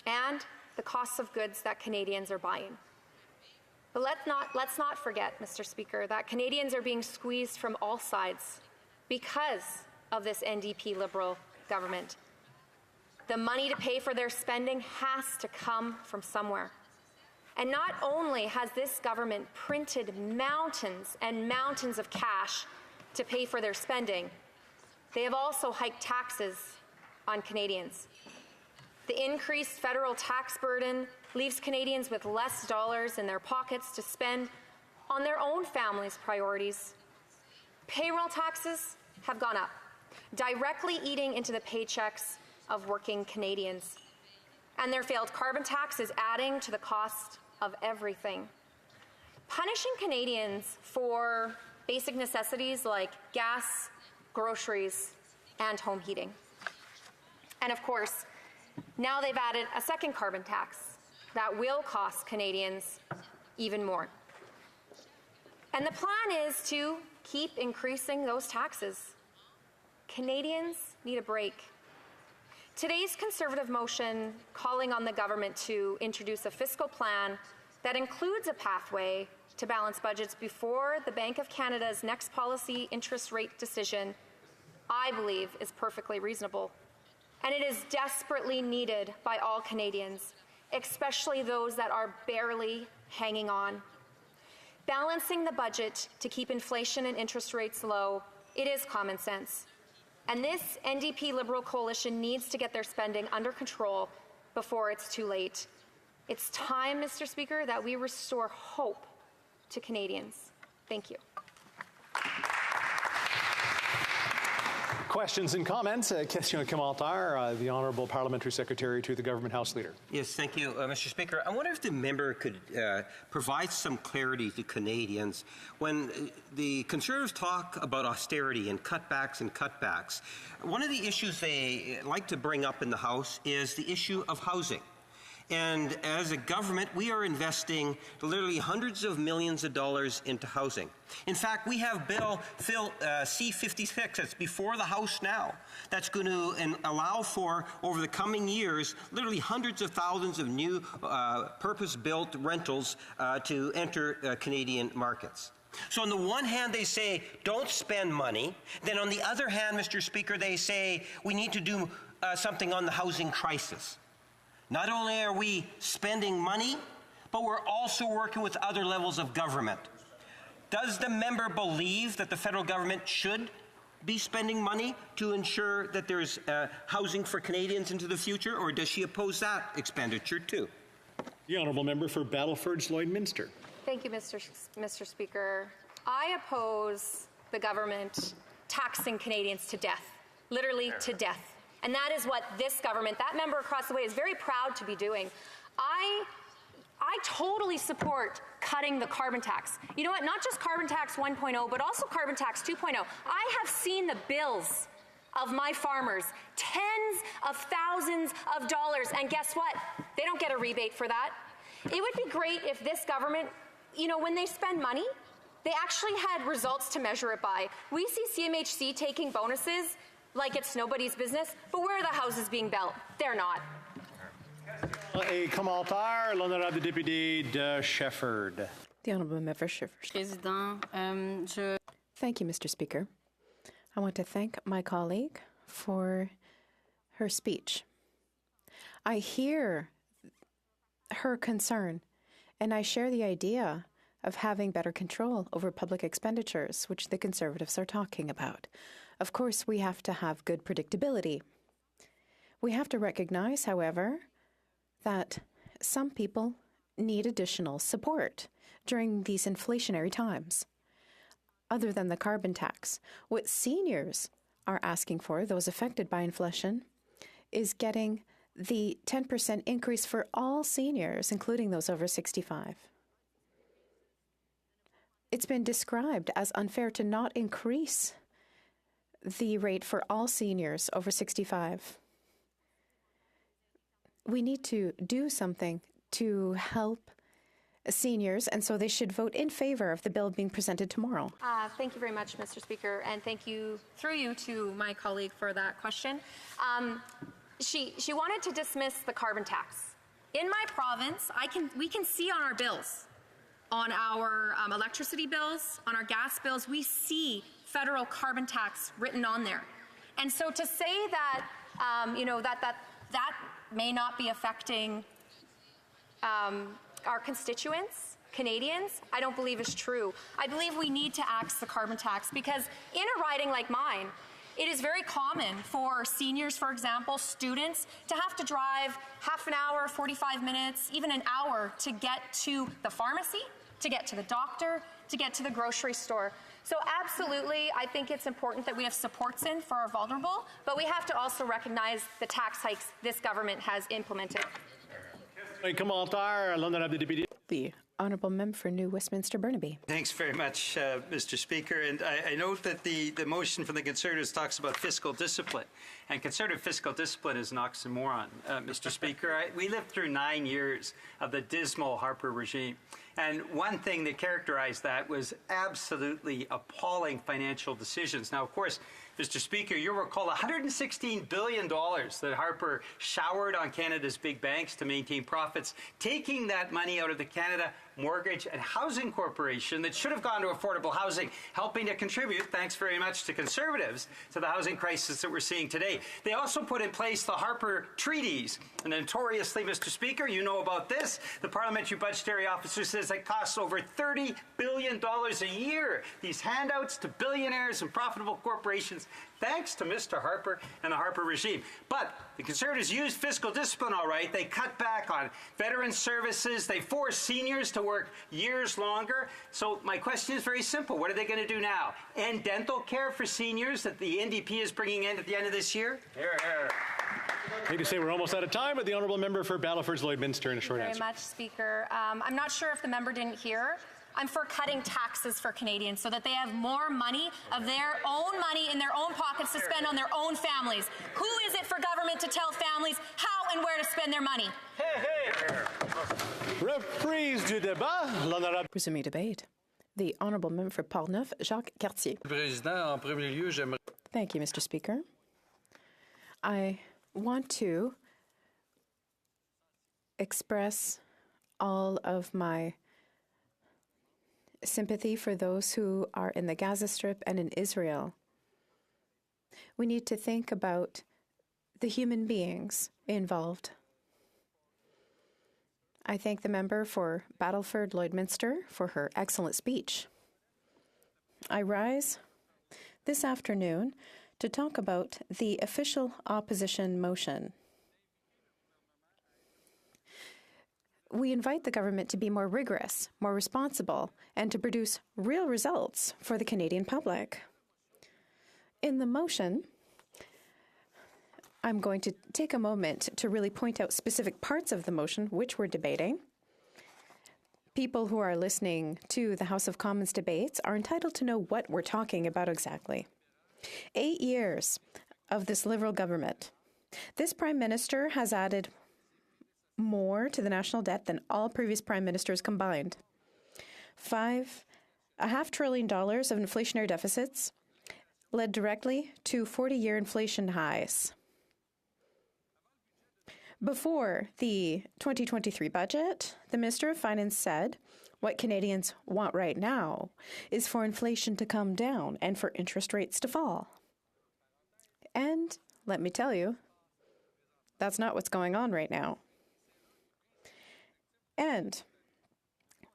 Speaker 17: and the costs of goods that Canadians are buying. But let's not forget, Mr. Speaker, that Canadians are being squeezed from all sides because of this NDP Liberal government. The money to pay for their spending has to come from somewhere. And not only has this government printed mountains and mountains of cash to pay for their spending, they have also hiked taxes on Canadians. The increased federal tax burden leaves Canadians with less dollars in their pockets to spend on their own families' priorities. Payroll taxes have gone up, directly eating into the paychecks of working Canadians. And their failed carbon tax is adding to the cost of everything. Punishing Canadians for basic necessities like gas, groceries, and home heating. And of course, now they've added a second carbon tax that will cost Canadians even more. And the plan is to keep increasing those taxes. Canadians need a break. Today's Conservative motion calling on the government to introduce a fiscal plan that includes a pathway to balance budgets before the Bank of Canada's next policy interest rate decision, I believe, is perfectly reasonable. And it is desperately needed by all Canadians, especially those that are barely hanging on. Balancing the budget to keep inflation and interest rates low, it is common sense. And this NDP Liberal coalition needs to get their spending under control before it's too late. It's time, Mr. Speaker, that we restore hope to Canadians. Thank you.
Speaker 8: Questions and comments? Question and commentaire. The Honourable Parliamentary Secretary to the Government House Leader.
Speaker 7: Yes, thank you, Mr. Speaker. I wonder if the member could provide some clarity to Canadians when the Conservatives talk about austerity and cutbacks. One of the issues they like to bring up in the House is the issue of housing. And as a government, we are investing literally hundreds of millions of dollars into housing. In fact, we have Bill C-56 that's before the House now that's going to allow for, over the coming years, literally hundreds of thousands of new purpose-built rentals to enter Canadian markets. So on the one hand, they say, don't spend money. Then on the other hand, Mr. Speaker, they say, we need to do something on the housing crisis. Not only are we spending money, but we're also working with other levels of government. Does the member believe that the federal government should be spending money to ensure that there's housing for Canadians into the future, or does she oppose that expenditure too?
Speaker 8: The Honourable Member for Battleford's Lloydminster.
Speaker 17: Thank you, Mr. Speaker. I oppose the government taxing Canadians to death, literally to death. And that is what this government, that member across the way, is very proud to be doing. I totally support cutting the carbon tax. You know what? Not just carbon tax 1.0, but also carbon tax 2.0. I have seen the bills of my farmers, tens of thousands of dollars, and guess what? They don't get a rebate for that. It would be great if this government, when they spend money, they actually had results to measure it by. We see CMHC taking bonuses like it's nobody's business, but where are the houses being built? They're not.
Speaker 8: A commentaire, l'honorable député de Shefford.
Speaker 3: The Honourable Member for Shefford. Thank you, Mr. Speaker. I want to thank my colleague for her speech. I hear her concern, and I share the idea of having better control over public expenditures, which the Conservatives are talking about. Of course, we have to have good predictability. We have to recognize, however, that some people need additional support during these inflationary times. Other than the carbon tax, what seniors are asking for, those affected by inflation, is getting the 10% increase for all seniors, including those over 65. It's been described as unfair to not increase the rate for all seniors over 65. We need to do something to help seniors, and so they should vote in favor of the bill being presented tomorrow.
Speaker 17: Thank you very much, Mr. Speaker, and thank you, through you, to my colleague for that question. She wanted to dismiss the carbon tax. In my province, we can see on our bills, on our electricity bills, on our gas bills, we see federal carbon tax written on there. And so to say that, that may not be affecting our constituents, Canadians, I don't believe is true. I believe we need to axe the carbon tax because in a riding like mine, it is very common for seniors, for example, students, to have to drive half an hour, 45 minutes, even an hour to get to the pharmacy, to get to the doctor, to get to the grocery store. So absolutely, I think it's important that we have supports in for our vulnerable, but we have to also recognize the tax hikes this government has implemented.
Speaker 3: The Honourable Member for New Westminster Burnaby.
Speaker 18: Thanks very much, Mr. Speaker. And I note that the motion from the Conservatives talks about fiscal discipline. And Conservative fiscal discipline is an oxymoron, Mr. Speaker. We lived through 9 years of the dismal Harper regime. And one thing that characterized that was absolutely appalling financial decisions. Now, of course, Mr. Speaker, you'll recall $116 billion that Harper showered on Canada's big banks to maintain profits, taking that money out of the Canada Mortgage and Housing Corporation that should have gone to affordable housing, helping to contribute, thanks very much to Conservatives, to the housing crisis that we're seeing today. They also put in place the Harper Treaties. And notoriously, Mr. Speaker, you know about this. The Parliamentary Budgetary Officer says it costs over $30 billion a year, these handouts to billionaires and profitable corporations, thanks to Mr. Harper and the Harper regime. But the Conservatives used fiscal discipline all right. They cut back on veteran services. They forced seniors to work years longer. So my question is very simple. What are they going to do now? End dental care for seniors that the NDP is bringing in at the end of this year?
Speaker 8: Hear, hear. I need to say we're almost out of time, but the Honourable Member for Battleford's Lloydminster in a short answer.
Speaker 17: Very much, Speaker. I'm not sure if the member didn't hear. I'm for cutting taxes for Canadians so that they have more money of their own money in their own pockets to spend on their own families. Who is it for government to tell families how and where to spend their money?
Speaker 8: Reprise du débat. L'honorable.
Speaker 3: Resuming debate. The Honourable Member for Portneuf, Jacques Cartier. Thank you, Mr. Speaker. I want to express all of my sympathy for those who are in the Gaza Strip and in Israel. We need to think about the human beings involved. I thank the member for Battleford Lloydminster for her excellent speech. I rise this afternoon to talk about the official opposition motion. We invite the government to be more rigorous, more responsible, and to produce real results for the Canadian public. In the motion, I'm going to take a moment to really point out specific parts of the motion which we're debating. People who are listening to the House of Commons debates are entitled to know what we're talking about exactly. 8 years of this Liberal government. This Prime Minister has added more to the national debt than all previous Prime Ministers combined. $5.5 trillion of inflationary deficits led directly to 40-year inflation highs. Before the 2023 budget, the Minister of Finance said what Canadians want right now is for inflation to come down and for interest rates to fall. And let me tell you, that's not what's going on right now. And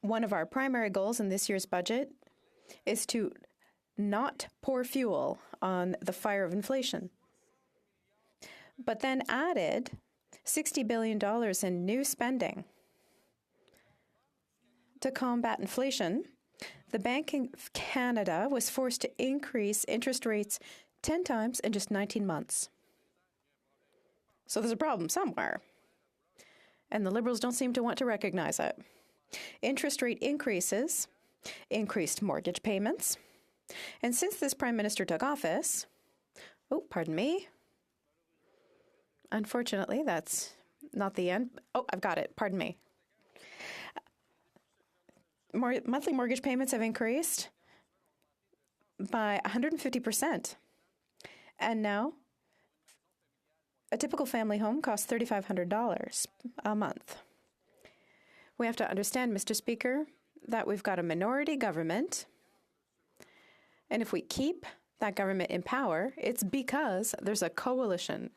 Speaker 3: one of our primary goals in this year's budget is to not pour fuel on the fire of inflation, but then added $60 billion in new spending. To combat inflation, the Bank of Canada was forced to increase interest rates 10 times in just 19 months. So there's a problem somewhere. And the Liberals don't seem to want to recognize it. Interest rate increases increased mortgage payments. And since this Prime Minister took office, unfortunately, that's not the end. Oh, I've got it. Pardon me. Monthly mortgage payments have increased by 150%. And now, a typical family home costs $3,500 a month. We have to understand, Mr. Speaker, that we've got a minority government. And if we keep that government in power, it's because there's a coalition,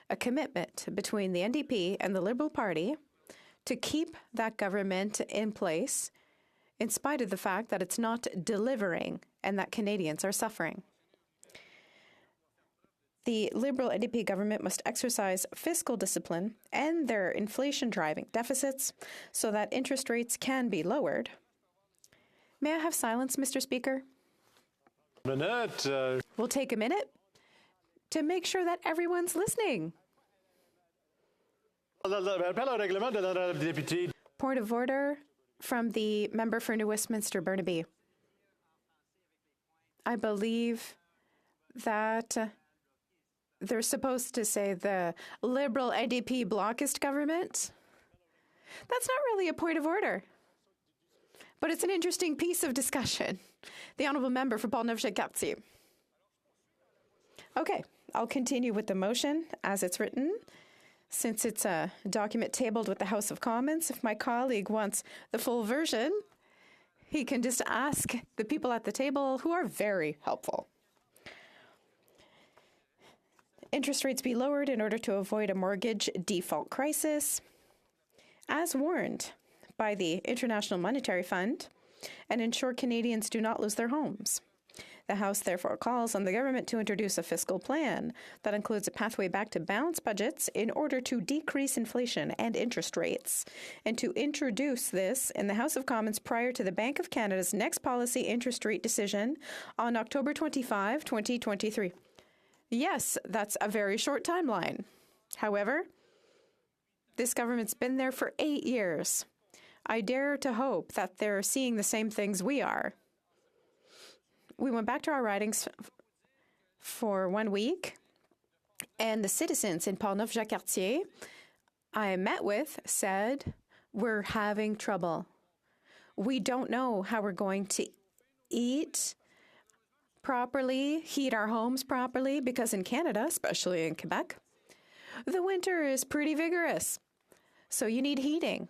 Speaker 3: a commitment between the NDP and the Liberal Party to keep that government in place in spite of the fact that it's not delivering and that Canadians are suffering. The Liberal NDP government must exercise fiscal discipline and their inflation-driving deficits so that interest rates can be lowered May I have silence, Mr. Speaker?
Speaker 8: Minute.
Speaker 3: We'll take a minute to make sure that everyone's listening. Point of order from the member for New Westminster Burnaby. I believe that they're supposed to say the Liberal NDP blockist government. That's not really a point of order, but it's an interesting piece of discussion. The honourable member for Portneuf-Jacques-Cartier. Okay, I'll continue with the motion as it's written. Since it's a document tabled with the House of Commons, if my colleague wants the full version, he can just ask the people at the table, who are very helpful. Interest rates be lowered in order to avoid a mortgage default crisis, as warned by the International Monetary Fund, and ensure Canadians do not lose their homes. The House therefore calls on the government to introduce a fiscal plan that includes a pathway back to balanced budgets in order to decrease inflation and interest rates, and to introduce this in the House of Commons prior to the Bank of Canada's next policy interest rate decision on October 25, 2023. Yes, that's a very short timeline. However, this government's been there for 8 years. I dare to hope that they're seeing the same things we are. We went back to our ridings for 1 week, and the citizens in Portneuf-Jacques-Cartier I met with said, we're having trouble. We don't know how we're going to eat properly, heat our homes properly, because in Canada, especially in Quebec, the winter is pretty vigorous. So you need heating.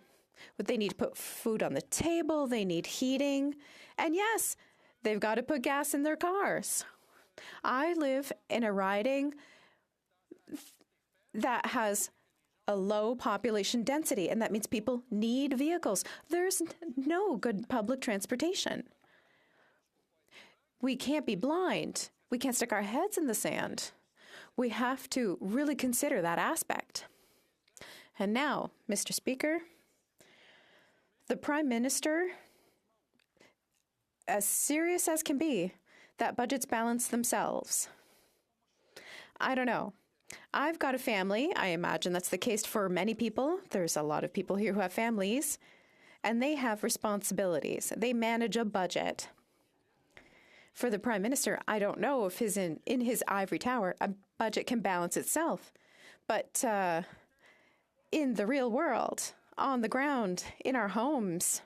Speaker 3: But they need to put food on the table, they need heating, and yes, they've got to put gas in their cars. I live in a riding that has a low population density, and that means people need vehicles. There's no good public transportation. We can't be blind. We can't stick our heads in the sand. We have to really consider that aspect. And now, Mr. Speaker, the Prime Minister, as serious as can be, that budgets balance themselves. I don't know. I've got a family. I imagine that's the case for many people. There's a lot of people here who have families, and they have responsibilities. They manage a budget. For the Prime Minister, I don't know if in his ivory tower, a budget can balance itself. But in the real world, on the ground, in our homes,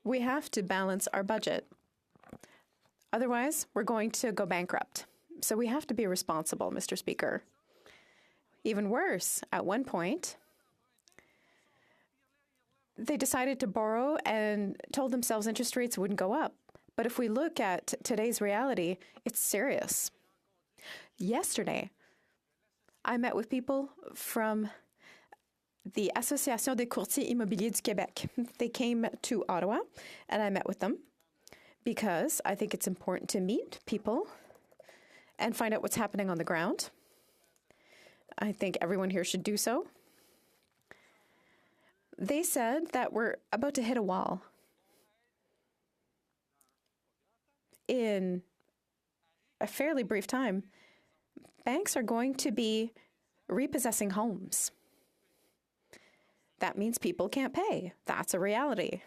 Speaker 3: we have to balance our budget. Otherwise, we're going to go bankrupt. So we have to be responsible, Mr. Speaker. Even worse, at one point, they decided to borrow and told themselves interest rates wouldn't go up. But if we look at today's reality, it's serious. Yesterday, I met with people from the Association des Courtiers Immobiliers du Québec. They came to Ottawa, and I met with them because I think it's important to meet people and find out what's happening on the ground. I think everyone here should do so. They said that we're about to hit a wall. In a fairly brief time, banks are going to be repossessing homes. That means people can't pay. That's a reality.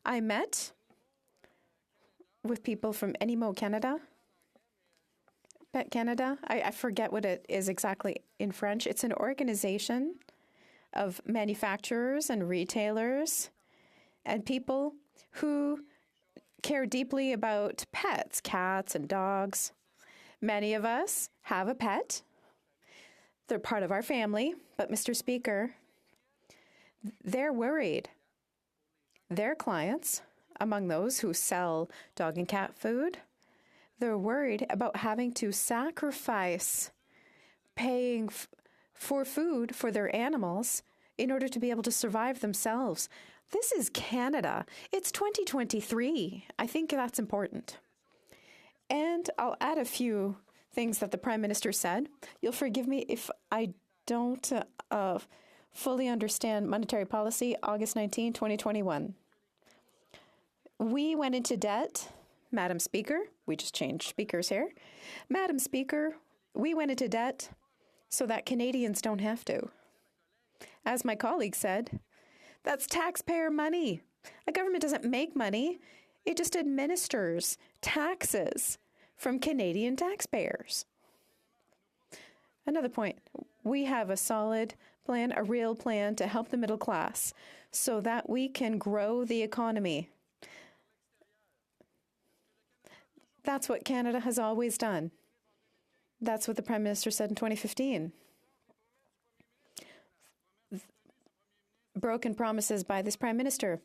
Speaker 3: I met with people from Animo Canada. Pet Canada, I forget what it is exactly in French. It's an organization of manufacturers and retailers and people who care deeply about pets, cats and dogs. Many of us have a pet. They're part of our family. But, Mr. Speaker, they're worried. Their clients, among those who sell dog and cat food, they're worried about having to sacrifice paying for food for their animals in order to be able to survive themselves. This is Canada. It's 2023. I think that's important. And I'll add a few things that the Prime Minister said. You'll forgive me if I don't fully understand monetary policy. August 19, 2021. We went into debt, Madam Speaker. We just changed speakers here. Madam Speaker, we went into debt so that Canadians don't have to. As my colleague said, that's taxpayer money. A government doesn't make money. It just administers taxes from Canadian taxpayers. Another point, we have a solid plan, a real plan to help the middle class so that we can grow the economy. That's what Canada has always done. That's what the Prime Minister said in 2015. Broken promises by this Prime Minister.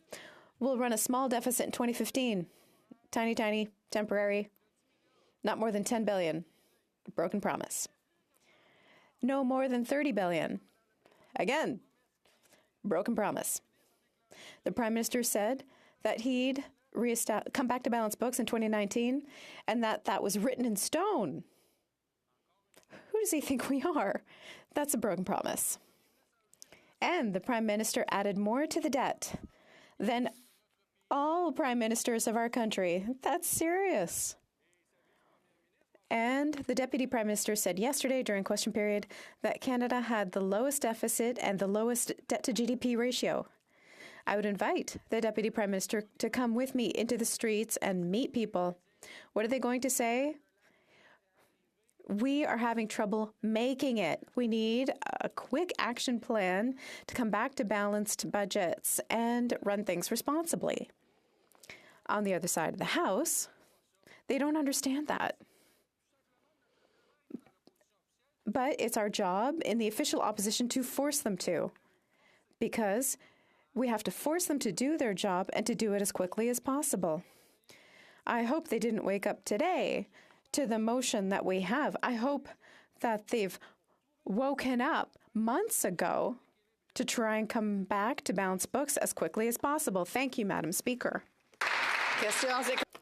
Speaker 3: We'll run a small deficit in 2015. Tiny, temporary. Not more than 10 billion. Broken promise. No more than 30 billion. Again, broken promise. The Prime Minister said that he'd come back to balanced books in 2019 and that was written in stone. Who does he think we are? That's a broken promise. And the Prime Minister added more to the debt than all Prime Ministers of our country. That's serious. And the Deputy Prime Minister said yesterday during question period that Canada had the lowest deficit and the lowest debt to GDP ratio. I would invite the Deputy Prime Minister to come with me into the streets and meet people. What are they going to say? We are having trouble making it. We need a quick action plan to come back to balanced budgets and run things responsibly. On the other side of the House, they don't understand that. But it's our job in the official opposition to force them to, because we have to force them to do their job and to do it as quickly as possible. I hope they didn't wake up today to the motion that we have. I hope that they've woken up months ago to try and come back to balanced books as quickly as possible. Thank you, Madam Speaker.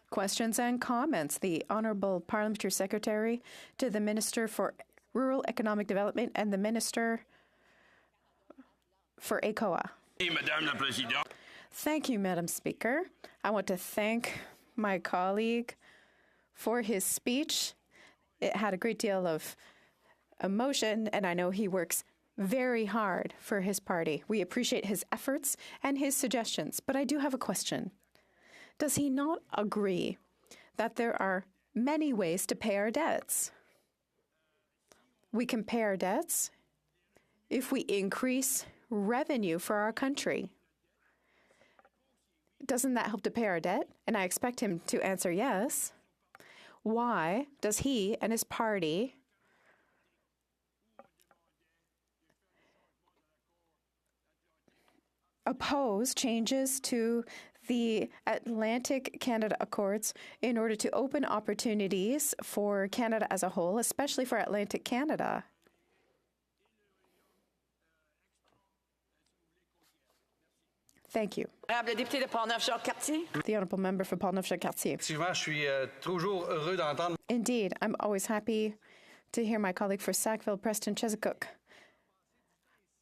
Speaker 3: Questions and comments. The Honourable Parliamentary Secretary to the Minister for Rural Economic Development and the Minister for HoC. Thank you, Madam Speaker. I want to thank my colleague for his speech. It had a great deal of emotion, and I know he works very hard for his party. We appreciate his efforts and his suggestions, but I do have a question. Does he not agree that there are many ways to pay our debts? We can pay our debts if we increase revenue for our country. Doesn't that help to pay our debt? And I expect him to answer yes. Why does he and his party oppose changes to the Atlantic Canada Accords in order to open opportunities for Canada as a whole, especially for Atlantic Canada? Thank you. The Honourable Member for Portneuf-Jacques-Cartier. Indeed, I'm always happy to hear my colleague for Sackville, Preston, Chesapeake.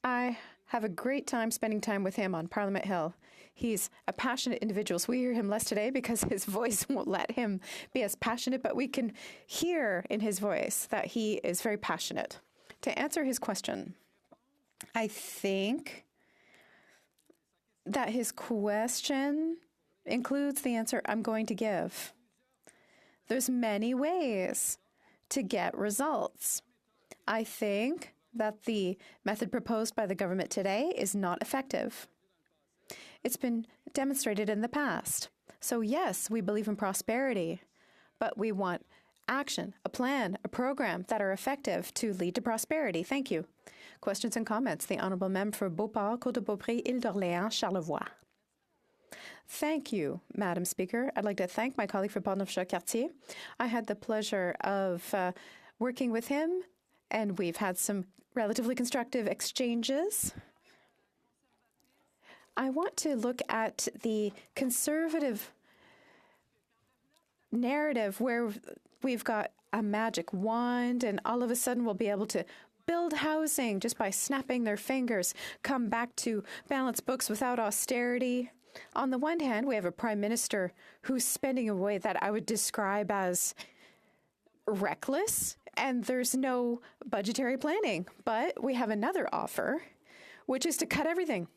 Speaker 3: I have a great time spending time with him on Parliament Hill. He's a passionate individual. So we hear him less today because his voice won't let him be as passionate, but we can hear in his voice that he is very passionate. To answer his question, I think that his question includes the answer I'm going to give. There's many ways to get results. I think that the method proposed by the government today is not effective. It's been demonstrated in the past. So yes, we believe in prosperity, but we want action, a plan, a program that are effective to lead to prosperity. Thank you. Questions and comments. The Honourable Member for Beauport, Côte-de-Beaupré, Île-d'Orléans, Charlevoix. Thank you, Madam Speaker. I'd like to thank my colleague for Portneuf-Jacques-Cartier. I had the pleasure of working with him, and we've had some relatively constructive exchanges. I want to look at the conservative narrative where we've got a magic wand and all of a sudden we'll be able to build housing just by snapping their fingers, come back to balanced books without austerity. On the one hand, we have a prime minister who's spending a way that I would describe as reckless, and there's no budgetary planning. But we have another offer, which is to cut everything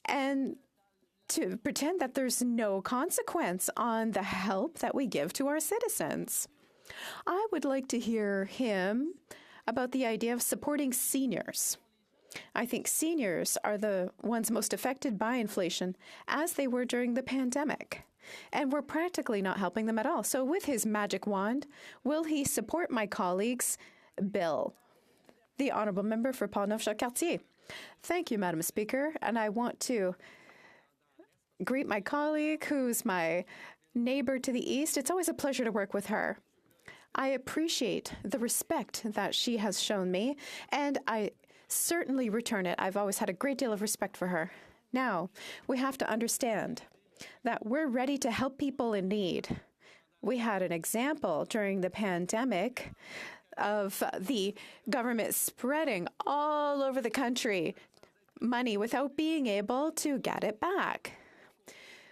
Speaker 3: and to pretend that there's no consequence on the help that we give to our citizens. I would like to hear him about the idea of supporting seniors. I think seniors are the ones most affected by inflation, as they were during the pandemic. And we're practically not helping them at all. So with his magic wand, will he support my colleague's bill? The Honourable Member for Portneuf-Jacques-Cartier. Thank you, Madam Speaker. And I want to greet my colleague, who's my neighbour to the east. It's always a pleasure to work with her. I appreciate the respect that she has shown me, and I certainly return it. I've always had a great deal of respect for her. Now, we have to understand that we're ready to help people in need. We had an example during the pandemic of the government spreading all over the country money without being able to get it back.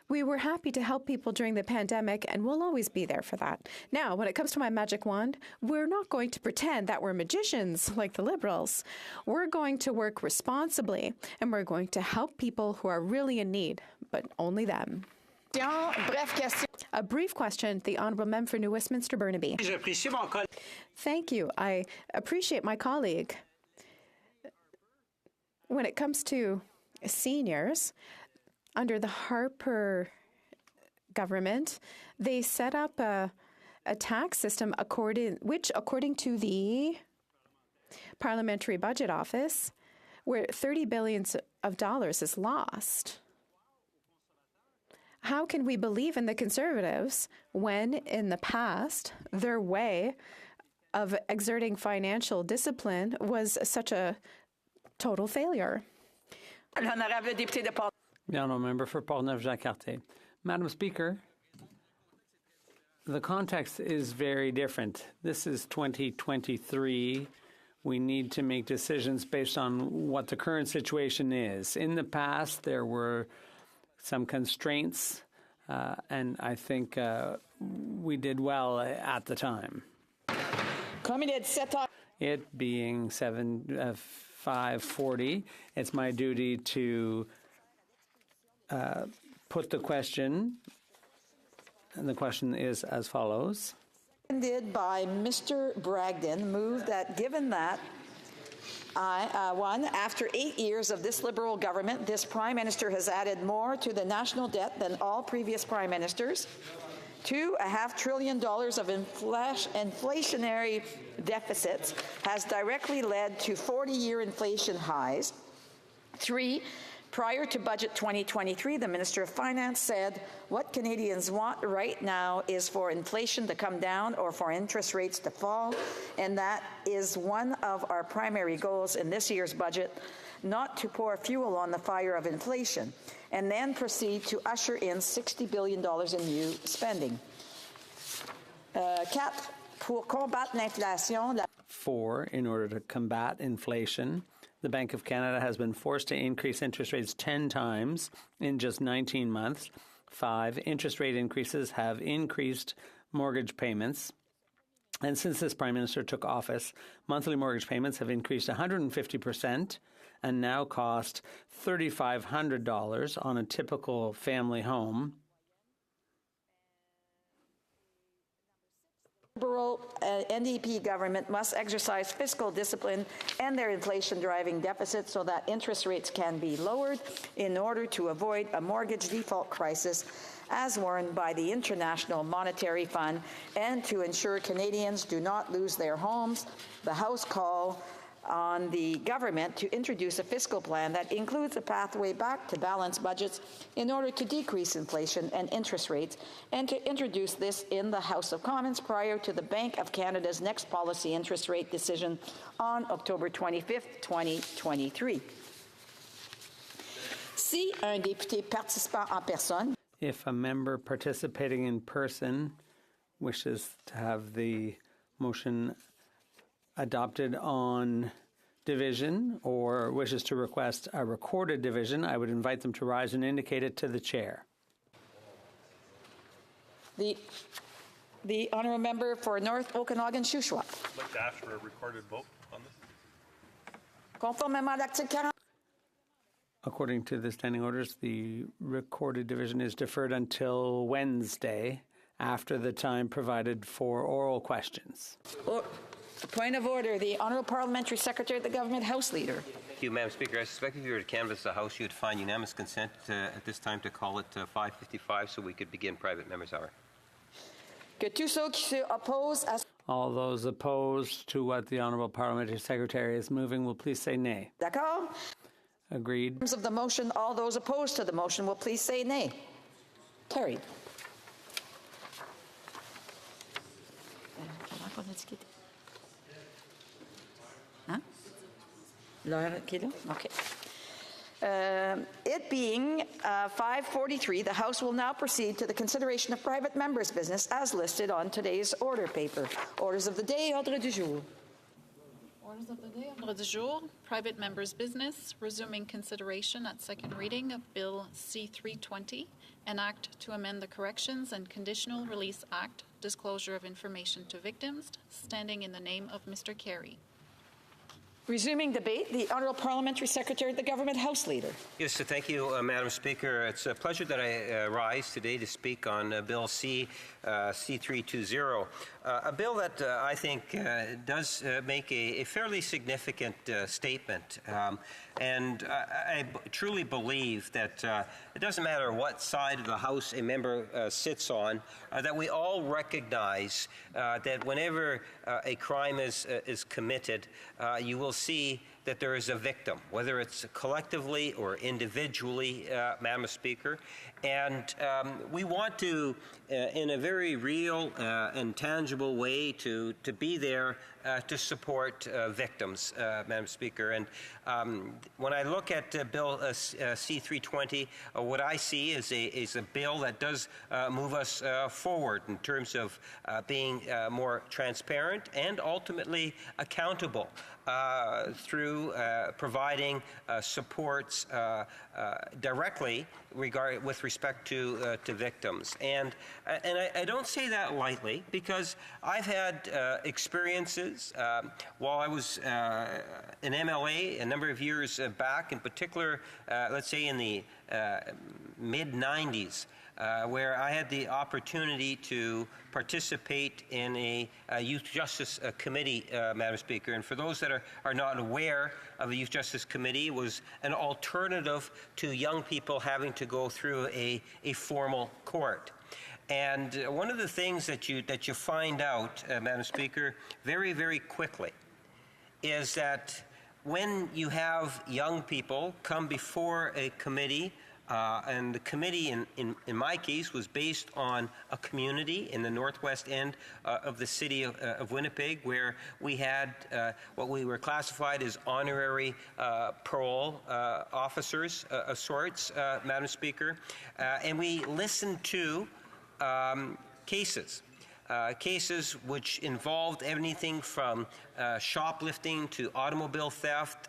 Speaker 3: We were happy to help people during the pandemic, and we'll always be there for that. Now, when it comes to my magic wand, we're not going to pretend that we're magicians like the Liberals. We're going to work responsibly, and we're going to help people who are really in need, but only them. A brief question, the Honourable Member for New Westminster Burnaby. Thank you. I appreciate my colleague. When it comes to seniors, under the Harper government, they set up a tax system which, according to the Parliamentary Budget Office, where $30 billion is lost. How can we believe in the Conservatives when, in the past, their way of exerting financial discipline was such a total failure?
Speaker 13: The Honourable Member for Portneuf-Jacques-Cartier. Madam Speaker, the context is very different. This is 2023. We need to make decisions based on what the current situation is. In the past, there were some constraints, and I think we did well at the time. It being 5:40, it's my duty to put the question, and the question is as follows.
Speaker 20: Seconded by Mr. Bragdon, moved that given that one, after 8 years of this Liberal government, this Prime Minister has added more to the national debt than all previous Prime Ministers. 2, $500 billion of inflationary deficits has directly led to 40-year inflation highs. 3, prior to Budget 2023, the Minister of Finance said, what Canadians want right now is for inflation to come down or for interest rates to fall, and that is one of our primary goals in this year's budget, not to pour fuel on the fire of inflation, and then proceed to usher in $60 billion in new spending. 4, pour combattre l'inflation.
Speaker 13: 4, in order to combat inflation, the Bank of Canada has been forced to increase interest rates 10 times in just 19 months. 5, interest rate increases have increased mortgage payments. And since this Prime Minister took office, monthly mortgage payments have increased 150% and now cost $3,500 on a typical family home.
Speaker 20: Liberal NDP government must exercise fiscal discipline and their inflation-driving deficits so that interest rates can be lowered in order to avoid a mortgage default crisis as warned by the International Monetary Fund and to ensure Canadians do not lose their homes. The House call on the government to introduce a fiscal plan that includes a pathway back to balanced budgets in order to decrease inflation and interest rates, and to introduce this in the House of Commons prior to the Bank of Canada's next policy interest rate decision on October 25th, 2023. Si un député participant en personne,
Speaker 13: if a member participating in person wishes to have the motion adopted on division or wishes to request a recorded division, I would invite them to rise and indicate it to the chair.
Speaker 20: The honourable member for North Okanagan Shuswap.
Speaker 12: I'd like to ask for a recorded vote on this.
Speaker 20: Conformément à l'article 40.
Speaker 13: According to the standing orders, the recorded division is deferred until Wednesday after the time provided for oral questions.
Speaker 20: Point of order. The Honourable Parliamentary Secretary of the Government House Leader.
Speaker 7: Thank you, Madam Speaker. I suspect if you were to canvass the House, you would find unanimous consent at this time to call it 5:55 so we could begin private members' hour.
Speaker 20: Que tous ceux qui se opposent à...
Speaker 13: All those opposed to what the Honourable Parliamentary Secretary is moving will please say nay.
Speaker 20: D'accord?
Speaker 13: Agreed.
Speaker 20: In terms of the motion, all those opposed to the motion will please say nay. Carried. Okay. It being 5:43, the House will now proceed to the consideration of private members' business as listed on today's order paper. Orders of the day, ordre du jour.
Speaker 19: Orders of the day, ordre du jour, private members' business, resuming consideration at second reading of Bill C-320, an act to amend the Corrections and Conditional Release Act, disclosure of information to victims, standing in the name of Mr. Carey.
Speaker 20: Resuming debate, the Honourable Parliamentary Secretary of the Government House Leader.
Speaker 7: Yes, thank you, Madam Speaker. It's a pleasure that I rise today to speak on Bill C-320, a bill that I think does make a fairly significant statement. And I truly believe that it doesn't matter what side of the House a member sits on, that we all recognize that whenever a crime is committed, you will see that there is a victim, whether it's collectively or individually, Madam Speaker. And we want to, in a very real and tangible way, to be there to support victims, Madam Speaker. And when I look at Bill C-320, what I see is a bill that does move us forward in terms of being more transparent and ultimately accountable through providing supports directly with respect to victims. And I don't say that lightly, because I've had experiences while I was an MLA a number of years back, in particular, let's say in the mid-90s, where I had the opportunity to participate in a Youth Justice Committee, Madam Speaker. And for those that are not aware of a Youth Justice Committee, it was an alternative to young people having to go through a formal court. And one of the things that you find out, Madam Speaker, very, very quickly, is that when you have young people come before a committee, and the committee, in my case, was based on a community in the northwest end of the city of Winnipeg, where we had what we were classified as honorary parole officers of sorts, Madam Speaker, and we listened to cases which involved anything from shoplifting to automobile theft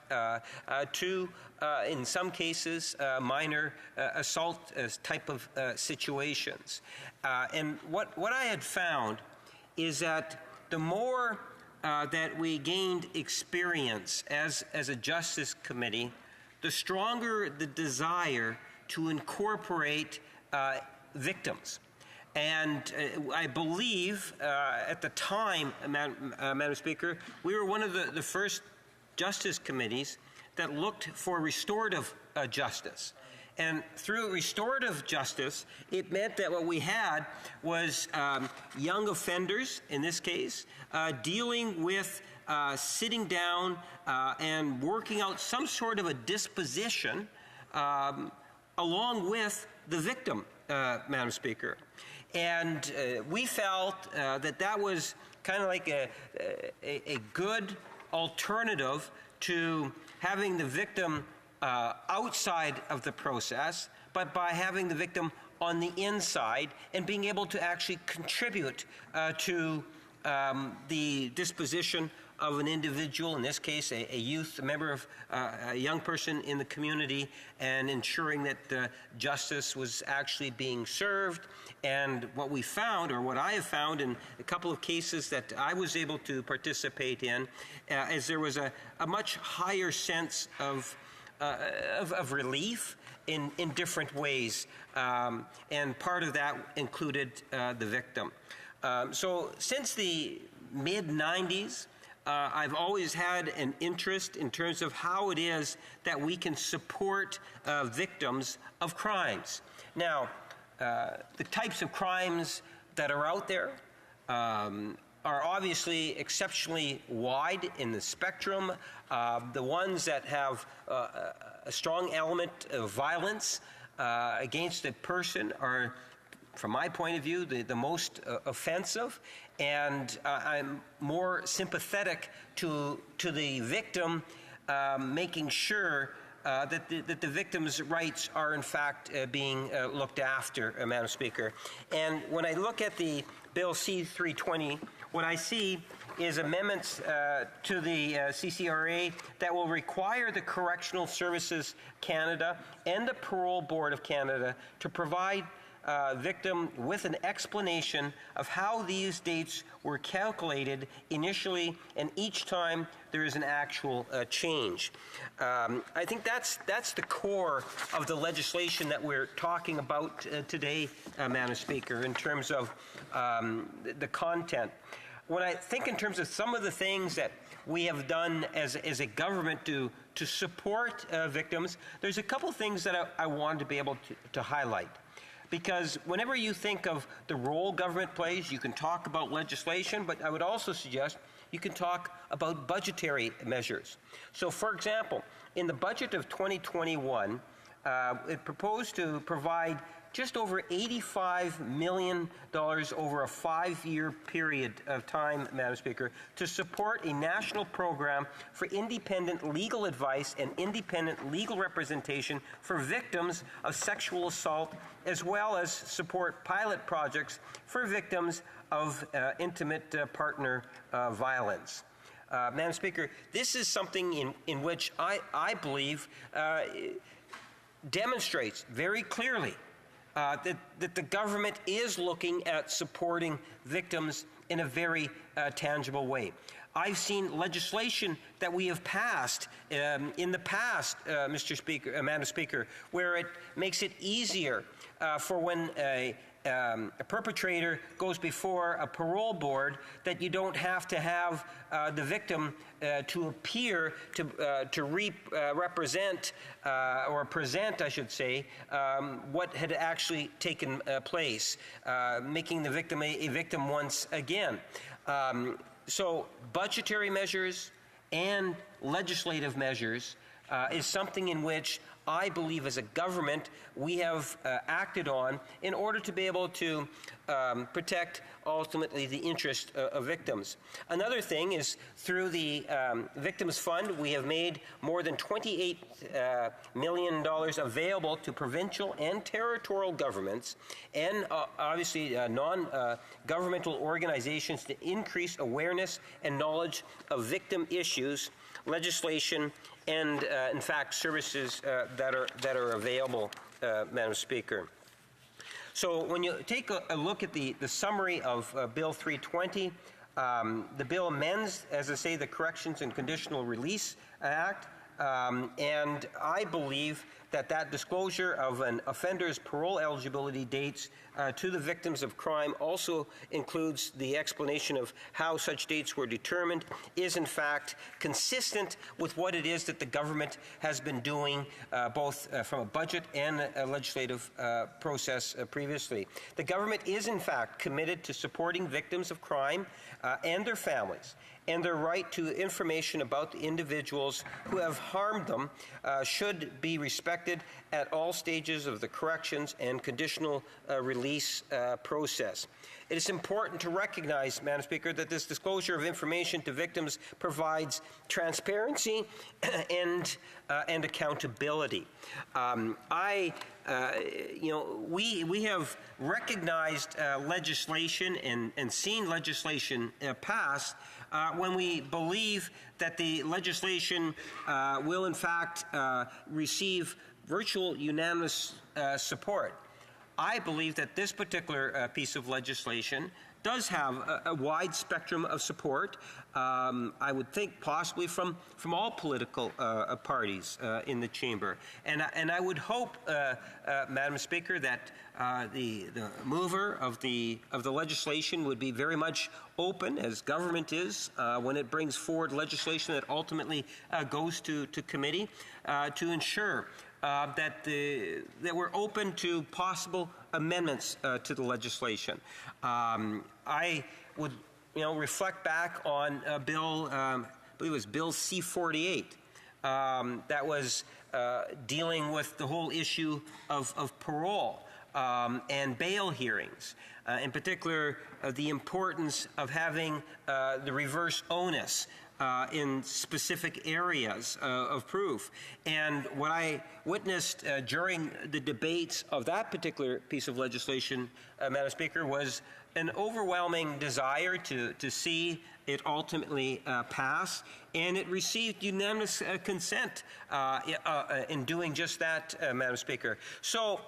Speaker 7: to, in some cases, minor assault type of situations. And what I had found is that the more that we gained experience as a Justice Committee, the stronger the desire to incorporate victims. And I believe at the time, Madam Speaker, we were one of the first Justice Committees that looked for restorative justice. And through restorative justice, it meant that what we had was young offenders, in this case, dealing with sitting down and working out some sort of a disposition along with the victim, Madam Speaker. And we felt that was kind of like a good alternative to having the victim outside of the process, but by having the victim on the inside and being able to actually contribute to the disposition of an individual, in this case a youth, a member of a young person in the community, and ensuring that justice was actually being served. And what we found, or what I have found in a couple of cases that I was able to participate in, is there was a much higher sense of relief in different ways, and part of that included the victim. So since the mid-90s, I've always had an interest in terms of how it is that we can support victims of crimes. Now, the types of crimes that are out there are obviously exceptionally wide in the spectrum. The ones that have a strong element of violence against a person are, from my point of view, the most offensive, and I'm more sympathetic to the victim, making sure that the victim's rights are in fact being looked after, Madam Speaker. And when I look at the Bill C-320, what I see is amendments to the CCRA that will require the Correctional Services Canada and the Parole Board of Canada to provide victim with an explanation of how these dates were calculated initially and each time there is an actual change. I think that's the core of the legislation that we're talking about today, Madam Speaker, in terms of the content. When I think in terms of some of the things that we have done as a government to support victims, there's a couple things that I wanted to be able to highlight. Because whenever you think of the role government plays, you can talk about legislation, but I would also suggest you can talk about budgetary measures. So, for example, in the budget of 2021, it proposed to provide just over $85 million over a 5-year period of time, Madam Speaker, to support a national program for independent legal advice and independent legal representation for victims of sexual assault, as well as support pilot projects for victims of intimate partner violence. Madam Speaker, this is something in which I believe demonstrates very clearly that the government is looking at supporting victims in a very tangible way. I've seen legislation that we have passed in the past, Madam Speaker, where it makes it easier for when a perpetrator goes before a parole board, that you don't have to have the victim to appear to represent or present, I should say, what had actually taken place, making the victim a victim once again. So budgetary measures and legislative measures is something in which I believe as a government we have acted on in order to be able to protect ultimately the interest of victims. Another thing is through the Victims Fund, we have made more than $28 million available to provincial and territorial governments and obviously non-governmental organizations to increase awareness and knowledge of victim issues, legislation, and in fact services that are available, Madam Speaker. So when you take a look at the summary of Bill 320, the bill amends, as I say, the Corrections and Conditional Release Act, and I believe that disclosure of an offender's parole eligibility dates to the victims of crime also includes the explanation of how such dates were determined, is in fact consistent with what it is that the government has been doing both from a budget and a legislative process previously. The government is in fact committed to supporting victims of crime and their families, and their right to information about the individuals who have harmed them should be respected at all stages of the corrections and conditional release process. It is important to recognize, Madam Speaker, that this disclosure of information to victims provides transparency and accountability. I we have recognized legislation and seen legislation passed when we believe that the legislation will in fact receive virtual unanimous support. I believe that this particular piece of legislation does have a wide spectrum of support. I would think possibly from all political parties in the chamber, and I would hope, Madam Speaker, that the mover of the legislation would be very much open, as government is, when it brings forward legislation that ultimately goes to committee, to ensure that we're open to possible amendments to the legislation. I would, reflect back on a bill, I believe it was Bill C-48, that was dealing with the whole issue of parole and bail hearings. In particular, the importance of having the reverse onus in specific areas of proof. And what I witnessed during the debates of that particular piece of legislation, Madam Speaker, was an overwhelming desire to see it ultimately pass, and it received unanimous consent in doing just that, Madam Speaker. So,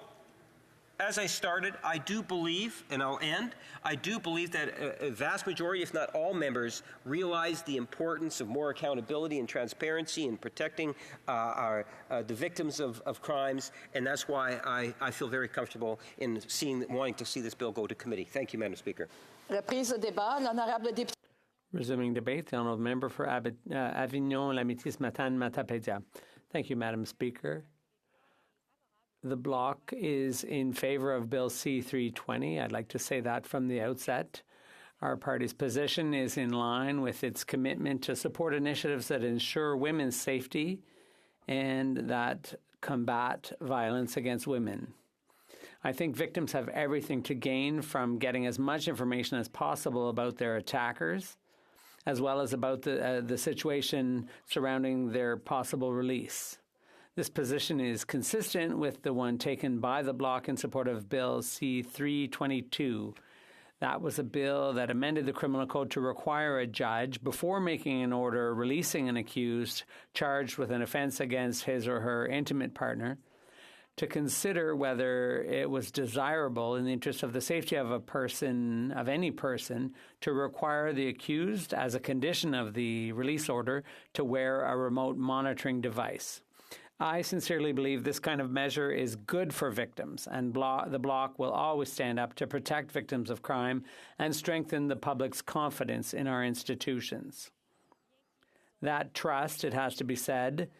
Speaker 7: as I started, I do believe, and I'll end, I do believe that a vast majority, if not all members, realize the importance of more accountability and transparency in protecting the victims of crimes, and that's why I feel very comfortable in wanting to see this bill go to committee. Thank you, Madam Speaker.
Speaker 13: Resuming debate, the honourable member for Avignon, L'Amitié-Matane, Matapédia. Thank you, Madam Speaker. The Bloc is in favor of Bill C-320. I'd like to say that from the outset. Our party's position is in line with its commitment to support initiatives that ensure women's safety and that combat violence against women. I think victims have everything to gain from getting as much information as possible about their attackers, as well as about the situation surrounding their possible release. This position is consistent with the one taken by the Bloc in support of Bill C-322. That was a bill that amended the criminal code to require a judge, before making an order releasing an accused charged with an offense against his or her intimate partner, to consider whether it was desirable in the interest of the safety of any person, to require the accused, as a condition of the release order, to wear a remote monitoring device. I sincerely believe this kind of measure is good for victims, and the Bloc will always stand up to protect victims of crime and strengthen the public's confidence in our institutions. That trust, it has to be said,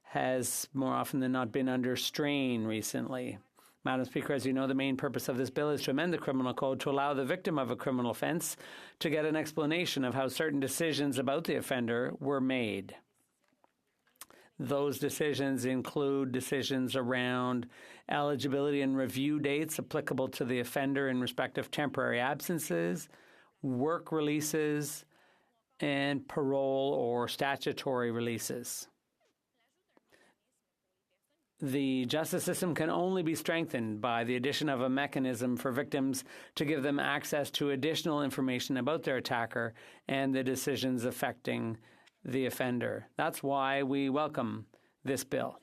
Speaker 13: has more often than not been under strain recently. Madam Speaker, as you know, the main purpose of this bill is to amend the criminal code to allow the victim of a criminal offence to get an explanation of how certain decisions about the offender were made. Those decisions include decisions around eligibility and review dates applicable to the offender in respect of temporary absences, work releases, and parole or statutory releases. The justice system can only be strengthened by the addition of a mechanism for victims to give them access to additional information about their attacker and the decisions affecting the offender. That's why we welcome this bill.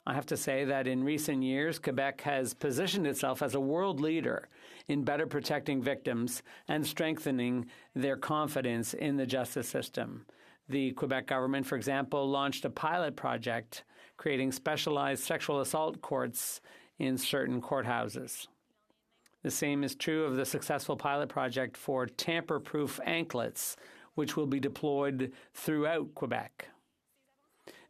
Speaker 13: I have to say that in recent years, Quebec has positioned itself as a world leader in better protecting victims and strengthening their confidence in the justice system. The Quebec government, for example, launched a pilot project creating specialized sexual assault courts in certain courthouses. The same is true of the successful pilot project for tamper-proof anklets, which will be deployed throughout Quebec.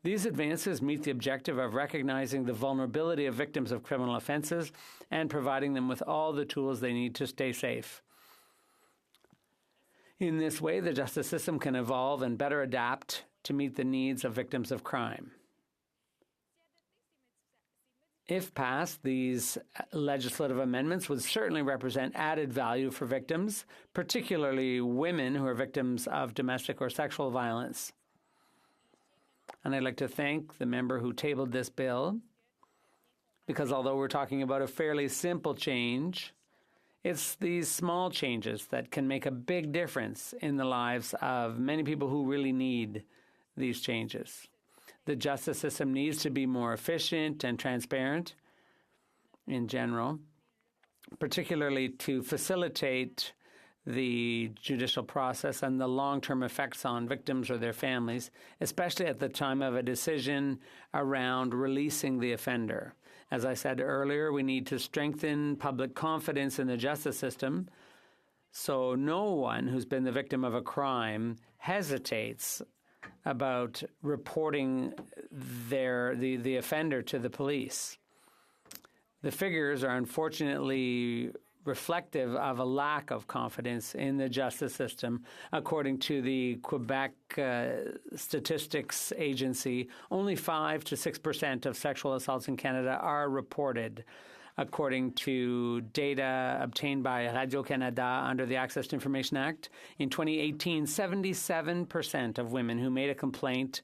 Speaker 13: These advances meet the objective of recognizing the vulnerability of victims of criminal offenses and providing them with all the tools they need to stay safe. In this way, the justice system can evolve and better adapt to meet the needs of victims of crime. If passed, these legislative amendments would certainly represent added value for victims, particularly women who are victims of domestic or sexual violence. And I'd like to thank the member who tabled this bill because although we're talking about a fairly simple change, it's these small changes that can make a big difference in the lives of many people who really need these changes. The justice system needs to be more efficient and transparent in general, particularly to facilitate the judicial process and the long-term effects on victims or their families, especially at the time of a decision around releasing the offender. As I said earlier, we need to strengthen public confidence in the justice system so no one who's been the victim of a crime hesitates about reporting the offender to the police. The figures are unfortunately reflective of a lack of confidence in the justice system. According to the Quebec Statistics Agency, only 5 to 6% of sexual assaults in Canada are reported. According to data obtained by Radio-Canada under the Access to Information Act, in 2018, 77% of women who made a complaint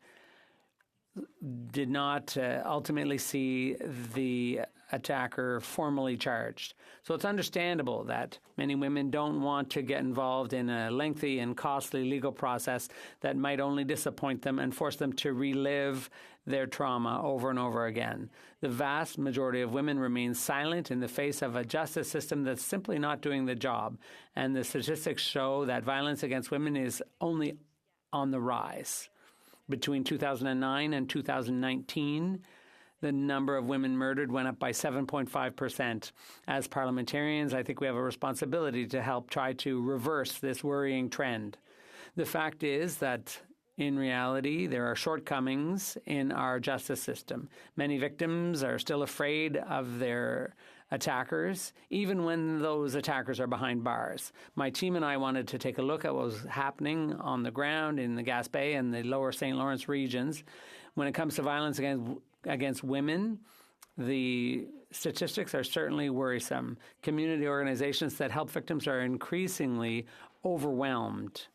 Speaker 13: did not ultimately see the attacker formally charged. So it's understandable that many women don't want to get involved in a lengthy and costly legal process that might only disappoint them and force them to relive their trauma over and over again. The vast majority of women remain silent in the face of a justice system that's simply not doing the job. And the statistics show that violence against women is only on the rise. Between 2009 and 2019, the number of women murdered went up by 7.5%. As parliamentarians, I think we have a responsibility to help try to reverse this worrying trend. The fact is that in reality, there are shortcomings in our justice system. Many victims are still afraid of their attackers, even when those attackers are behind bars. My team and I wanted to take a look at what was happening on the ground in the Gaspé and the lower St. Lawrence regions. When it comes to violence against women, the statistics are certainly worrisome. Community organizations that help victims are increasingly overwhelmed.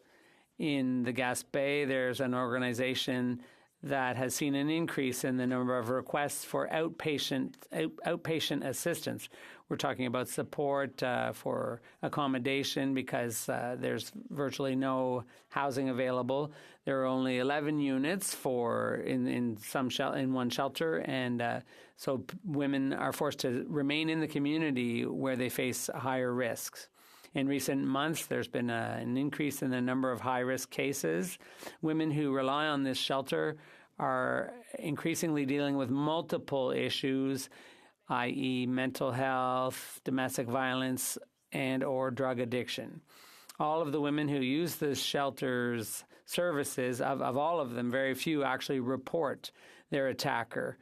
Speaker 13: In the Gaspé, there's an organization that has seen an increase in the number of requests for outpatient assistance. We're talking about support for accommodation because there's virtually no housing available. There are only 11 units in one shelter, and so women are forced to remain in the community where they face higher risks. In recent months, there's been an increase in the number of high-risk cases. Women who rely on this shelter are increasingly dealing with multiple issues, i.e. mental health, domestic violence, and or drug addiction. All of the women who use the shelter's services, of all of them, very few actually report their attacker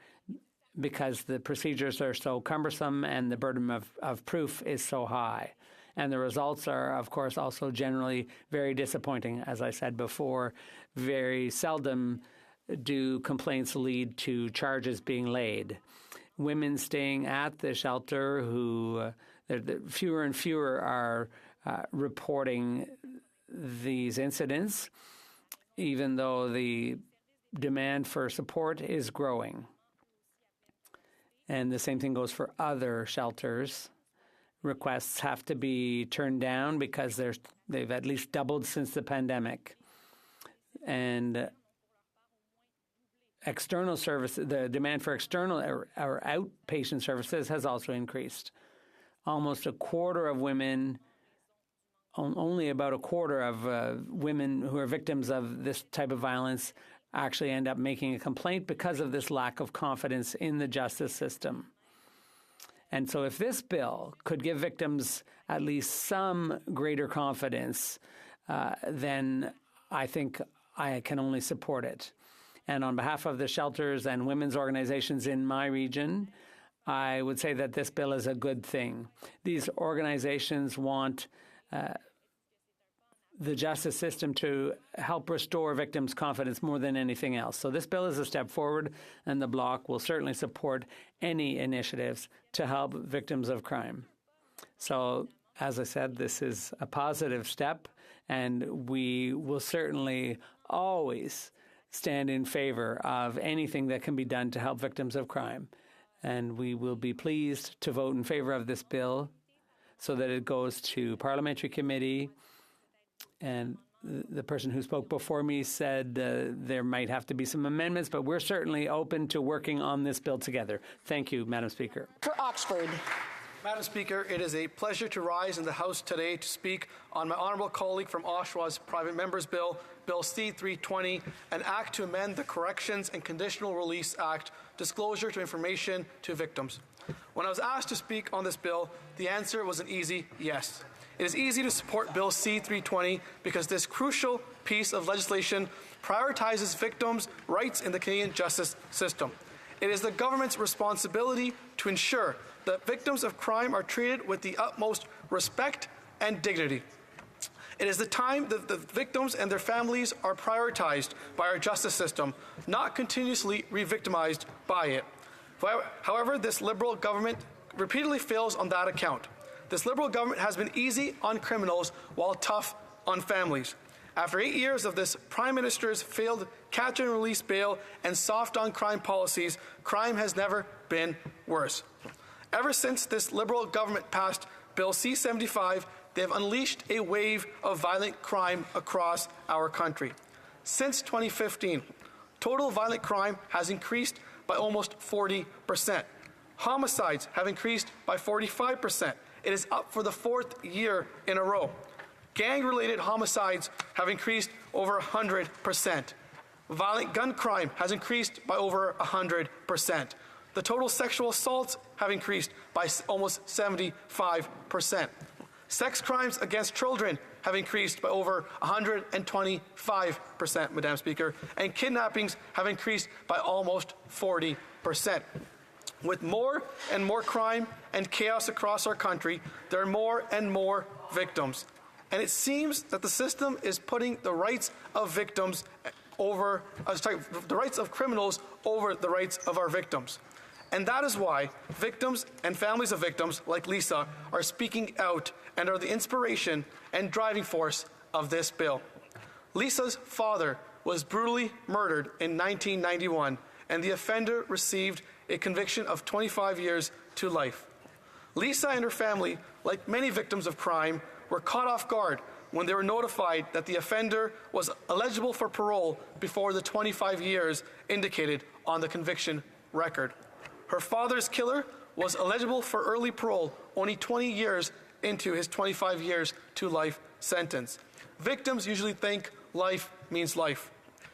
Speaker 13: because the procedures are so cumbersome and the burden of proof is so high. And the results are, of course, also generally very disappointing. As I said before, very seldom do complaints lead to charges being laid. Women staying at the shelter fewer and fewer are reporting these incidents, even though the demand for support is growing. And the same thing goes for other shelters. Requests have to be turned down because they've at least doubled since the pandemic. And external services, the demand for external or outpatient services has also increased. Almost a quarter of women, only about a quarter of women who are victims of this type of violence actually end up making a complaint because of this lack of confidence in the justice system. And so if this bill could give victims at least some greater confidence, then I think I can only support it. And on behalf of the shelters and women's organizations in my region, I would say that this bill is a good thing. These organizations want the justice system to help restore victims' confidence more than anything else. So this bill is a step forward, and the Bloc will certainly support any initiatives to help victims of crime. So, as I said, this is a positive step, and we will certainly always stand in favor of anything that can be done to help victims of crime. and we will be pleased to vote in favour of this bill so that it goes to parliamentary committee. And the person who spoke before me said there might have to be some amendments, but we're certainly open to working on this bill together. Thank you, Madam Speaker.
Speaker 20: For Oxford.
Speaker 15: Madam Speaker, it is a pleasure to rise in the House today to speak on my honourable colleague from Oshawa's Private Member's Bill, Bill C-320, an act to amend the Corrections and Conditional Release Act, disclosure to information to victims. When I was asked to speak on this bill, the answer was an easy yes. It is easy to support Bill C-320 because this crucial piece of legislation prioritizes victims' rights in the Canadian justice system. It is the government's responsibility to ensure that victims of crime are treated with the utmost respect and dignity. It is the time that the victims and their families are prioritized by our justice system, not continuously re-victimized by it. However, this Liberal government repeatedly fails on that account. This Liberal government has been easy on criminals while tough on families. After 8 years of this Prime Minister's failed catch and release bail and soft on crime policies, crime has never been worse. Ever since this Liberal government passed Bill C-75, they have unleashed a wave of violent crime across our country. Since 2015, total violent crime has increased by almost 40%. Homicides have increased by 45%. It is up for the 4th year in a row. Gang-related homicides have increased over 100%. Violent gun crime has increased by over 100%. The total sexual assaults have increased by almost 75%. Sex crimes against children have increased by over 125%, Madam Speaker, and kidnappings have increased by almost 40%. With more and more crime and chaos across our country, there are more and more victims. And it seems that the system is putting the rights of victims over, the rights of criminals over the rights of our victims. And that is why victims and families of victims like Lisa are speaking out and are the inspiration and driving force of this bill. Lisa's father was brutally murdered in 1991, and the offender received a conviction of 25 years to life. Lisa and her family, like many victims of crime, were caught off guard when they were notified that the offender was eligible for parole before the 25 years indicated on the conviction record. Her father's killer was eligible for early parole only 20 years into his 25 years to life sentence. Victims usually think life means life.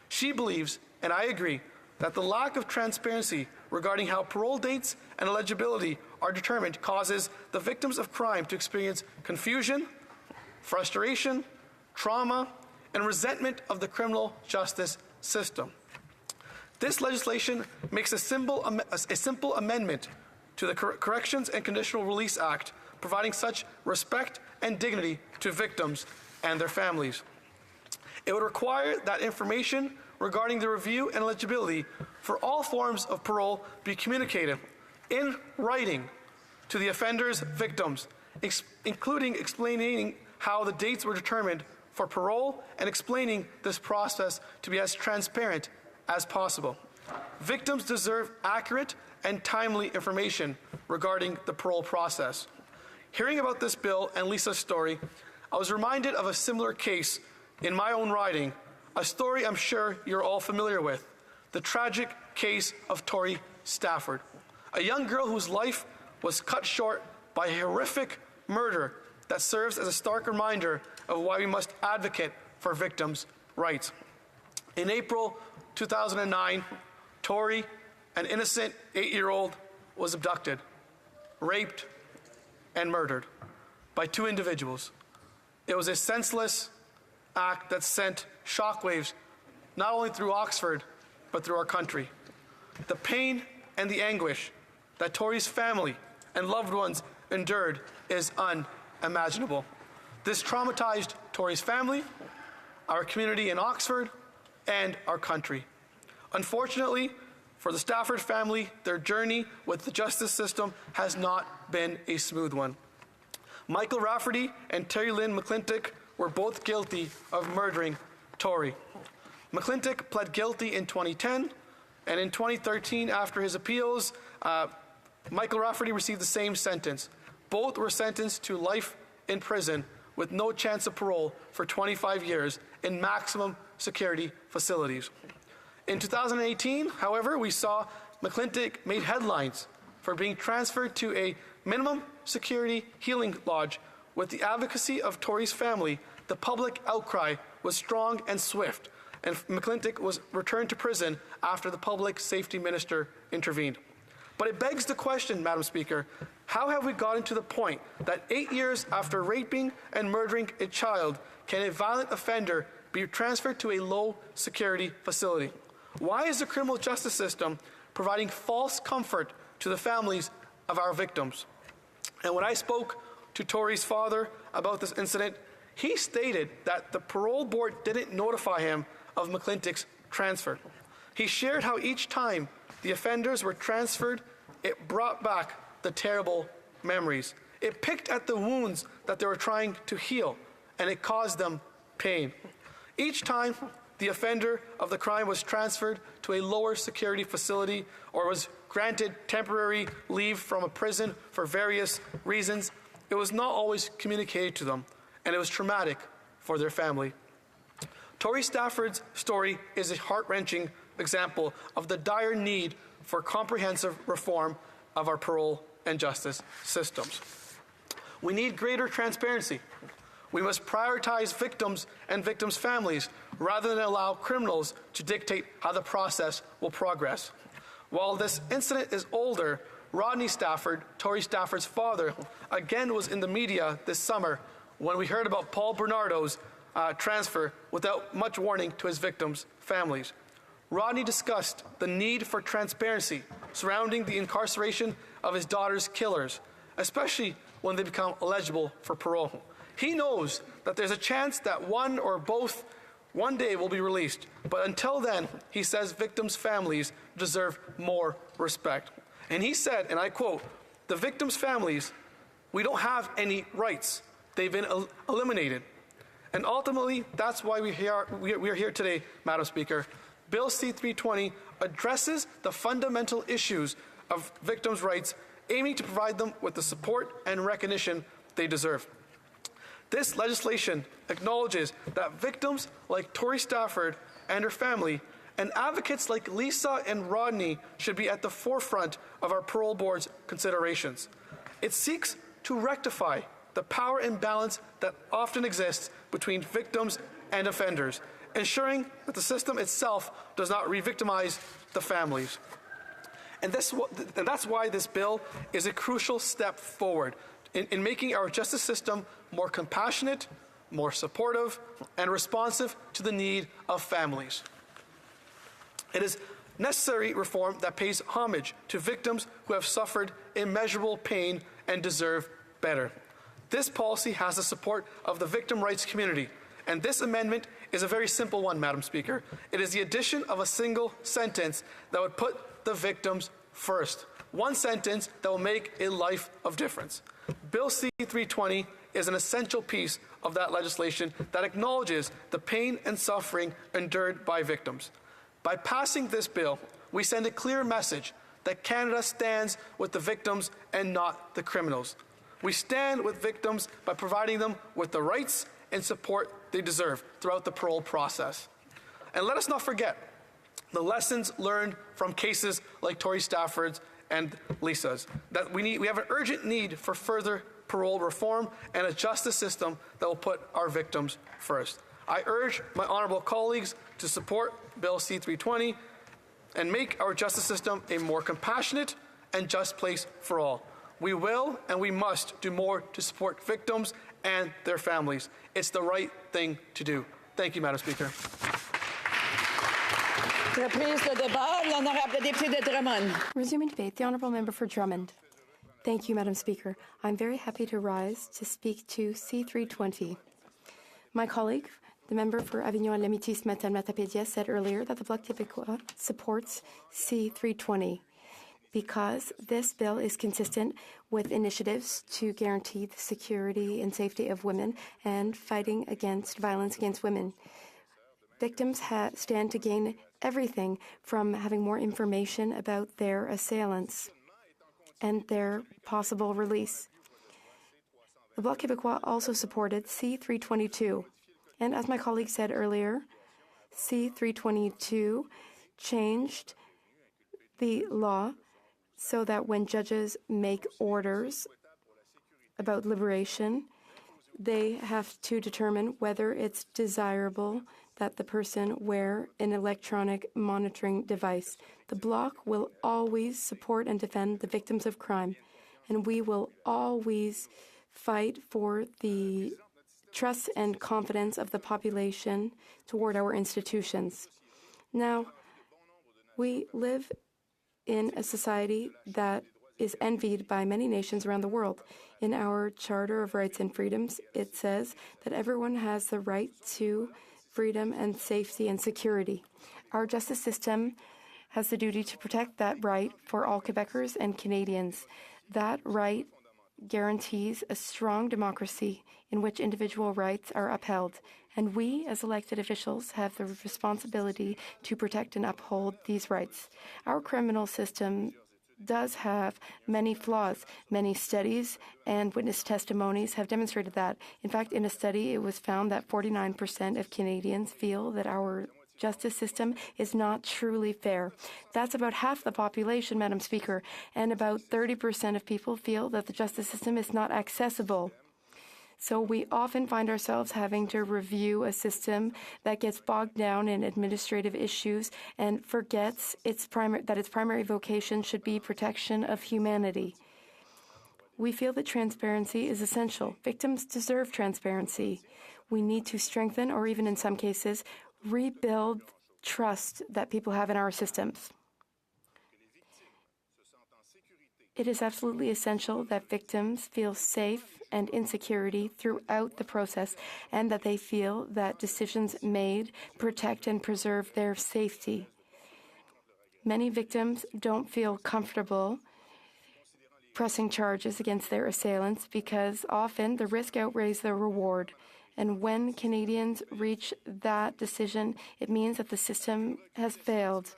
Speaker 15: She believes, and I agree, that the lack of transparency regarding how parole dates and eligibility are determined causes the victims of crime to experience confusion, frustration, trauma, and resentment of the criminal justice system. This legislation makes a simple amendment to the Corrections and Conditional Release Act, providing such respect and dignity to victims and their families. It would require that information regarding the review and eligibility for all forms of parole be communicated in writing to the offender's victims, including explaining how the dates were determined for parole and explaining this process to be as transparent as possible. Victims deserve accurate and timely information regarding the parole process. Hearing about this bill and Lisa's story, I was reminded of a similar case in my own riding, a story I'm sure you're all familiar with, the tragic case of Tori Stafford, a young girl whose life was cut short by a horrific murder that serves as a stark reminder of why we must advocate for victims' rights. In April 2009, Tori, an innocent 8-year-old, was abducted, raped, and murdered by 2 individuals. It was a senseless act that sent shockwaves not only through Oxford, but through our country. The pain and the anguish that Tori's family and loved ones endured is unimaginable. This traumatized Tori's family, our community in Oxford, and our country. Unfortunately, for the Stafford family, their journey with the justice system has not been a smooth one. Michael Rafferty and Terry Lynn McClintock were both guilty of murdering Tori. McClintock pled guilty in 2010, and in 2013, after his appeals Michael Rafferty received the same sentence. Both were sentenced to life in prison with no chance of parole for 25 years in maximum security facilities. In 2018, however, we saw McClintic made headlines for being transferred to a minimum security healing lodge. With the advocacy of Tory's family, the public outcry was strong and swift, and McClintic was returned to prison after the public safety minister intervened. But it begs the question, Madam Speaker, how have we gotten to the point that 8 years after raping and murdering a child, can a violent offender be transferred to a low-security facility? Why is the criminal justice system providing false comfort to the families of our victims? And when I spoke to Tory's father about this incident, he stated that the parole board didn't notify him of McClintic's transfer. He shared how each time the offenders were transferred, it brought back the terrible memories. It picked at the wounds that they were trying to heal, and it caused them pain. Each time the offender of the crime was transferred to a lower security facility or was granted temporary leave from a prison for various reasons, it was not always communicated to them, and it was traumatic for their family. Tory Stafford's story is a heart-wrenching example of the dire need for comprehensive reform of our parole and justice systems. We need greater transparency. We must prioritize victims and victims' families rather than allow criminals to dictate how the process will progress. While this incident is older, Rodney Stafford, Tory Stafford's father, again was in the media this summer when we heard about Paul Bernardo's transfer without much warning to his victims' families. Rodney discussed the need for transparency surrounding the incarceration of his daughter's killers, especially when they become eligible for parole. He knows that there's a chance that one or both one day will be released, but until then, he says victims' families deserve more respect. And he said, and I quote, "The victims' families, we don't have any rights. They've been eliminated." And ultimately, that's why we're here today, Madam Speaker. Bill C-320 addresses the fundamental issues of victims' rights, aiming to provide them with the support and recognition they deserve. This legislation acknowledges that victims like Tory Stafford and her family and advocates like Lisa and Rodney should be at the forefront of our parole board's considerations. It seeks to rectify the power imbalance that often exists between victims and offenders, ensuring that the system itself does not re-victimize the families. And that's why this bill is a crucial step forward in making our justice system more compassionate, more supportive, and responsive to the need of families. It is necessary reform that pays homage to victims who have suffered immeasurable pain and deserve better. This policy has the support of the victim rights community, and this amendment is a very simple one, Madam Speaker. It is the addition of a single sentence that would put the victims first. One sentence that will make a life of difference. Bill C-320 is an essential piece of that legislation that acknowledges the pain and suffering endured by victims. By passing this bill, we send a clear message that Canada stands with the victims and not the criminals. We stand with victims by providing them with the rights and support they deserve throughout the parole process. And let us not forget the lessons learned from cases like Tory Stafford's and Lisa's, that we have an urgent need for further parole reform and a justice system that will put our victims first. I urge my honourable colleagues to support Bill C-320 and make our justice system a more compassionate and just place for all. We will and we must do more to support victims and their families. It's the right thing to do. Thank you, Madam Speaker.
Speaker 6: Resuming debate, the Honourable Member for Drummond. Thank you, Madam Speaker. I'm very happy to rise to speak to C-320. My colleague, the member for Avignon and Lamitis-Matapédia, said earlier that the Bloc Québécois supports C-320 because this bill is consistent with initiatives to guarantee the security and safety of women and fighting against violence against women. Victims stand to gain everything from having more information about their assailants. and their possible release. The Bloc Québécois also supported C-322. And as my colleague said earlier, C-322 changed the law so that when judges make orders about liberation, they have to determine whether it's desirable that the person wear an electronic monitoring device. The Bloc will always support and defend the victims of crime, and we will always fight for the trust and confidence of the population toward our institutions. Now, we live in a society that is envied by many nations around the world. In our Charter of Rights and Freedoms, it says that everyone has the right to freedom and safety and security. Our justice system has the duty to protect that right for all Quebecers and Canadians. That right guarantees a strong democracy in which individual rights are upheld, and we, as elected officials, have the responsibility to protect and uphold these rights. Our criminal system does have many flaws. Many studies and witness testimonies have demonstrated that. In fact, in a study, it was found that 49% of Canadians feel that our justice system is not truly fair. That's about half the population, Madam Speaker, and about 30% of people feel that the justice system is not accessible. So we often find ourselves having to review a system that gets bogged down in administrative issues and forgets that its primary vocation should be protection of humanity. We feel that transparency is essential. Victims deserve transparency. We need to strengthen, or even in some cases, rebuild trust that people have in our systems. It is absolutely essential that victims feel safe and in security throughout the process, and that they feel that decisions made protect and preserve their safety. Many victims don't feel comfortable pressing charges against their assailants because often the risk outweighs the reward. And when Canadians reach that decision, it means that the system has failed.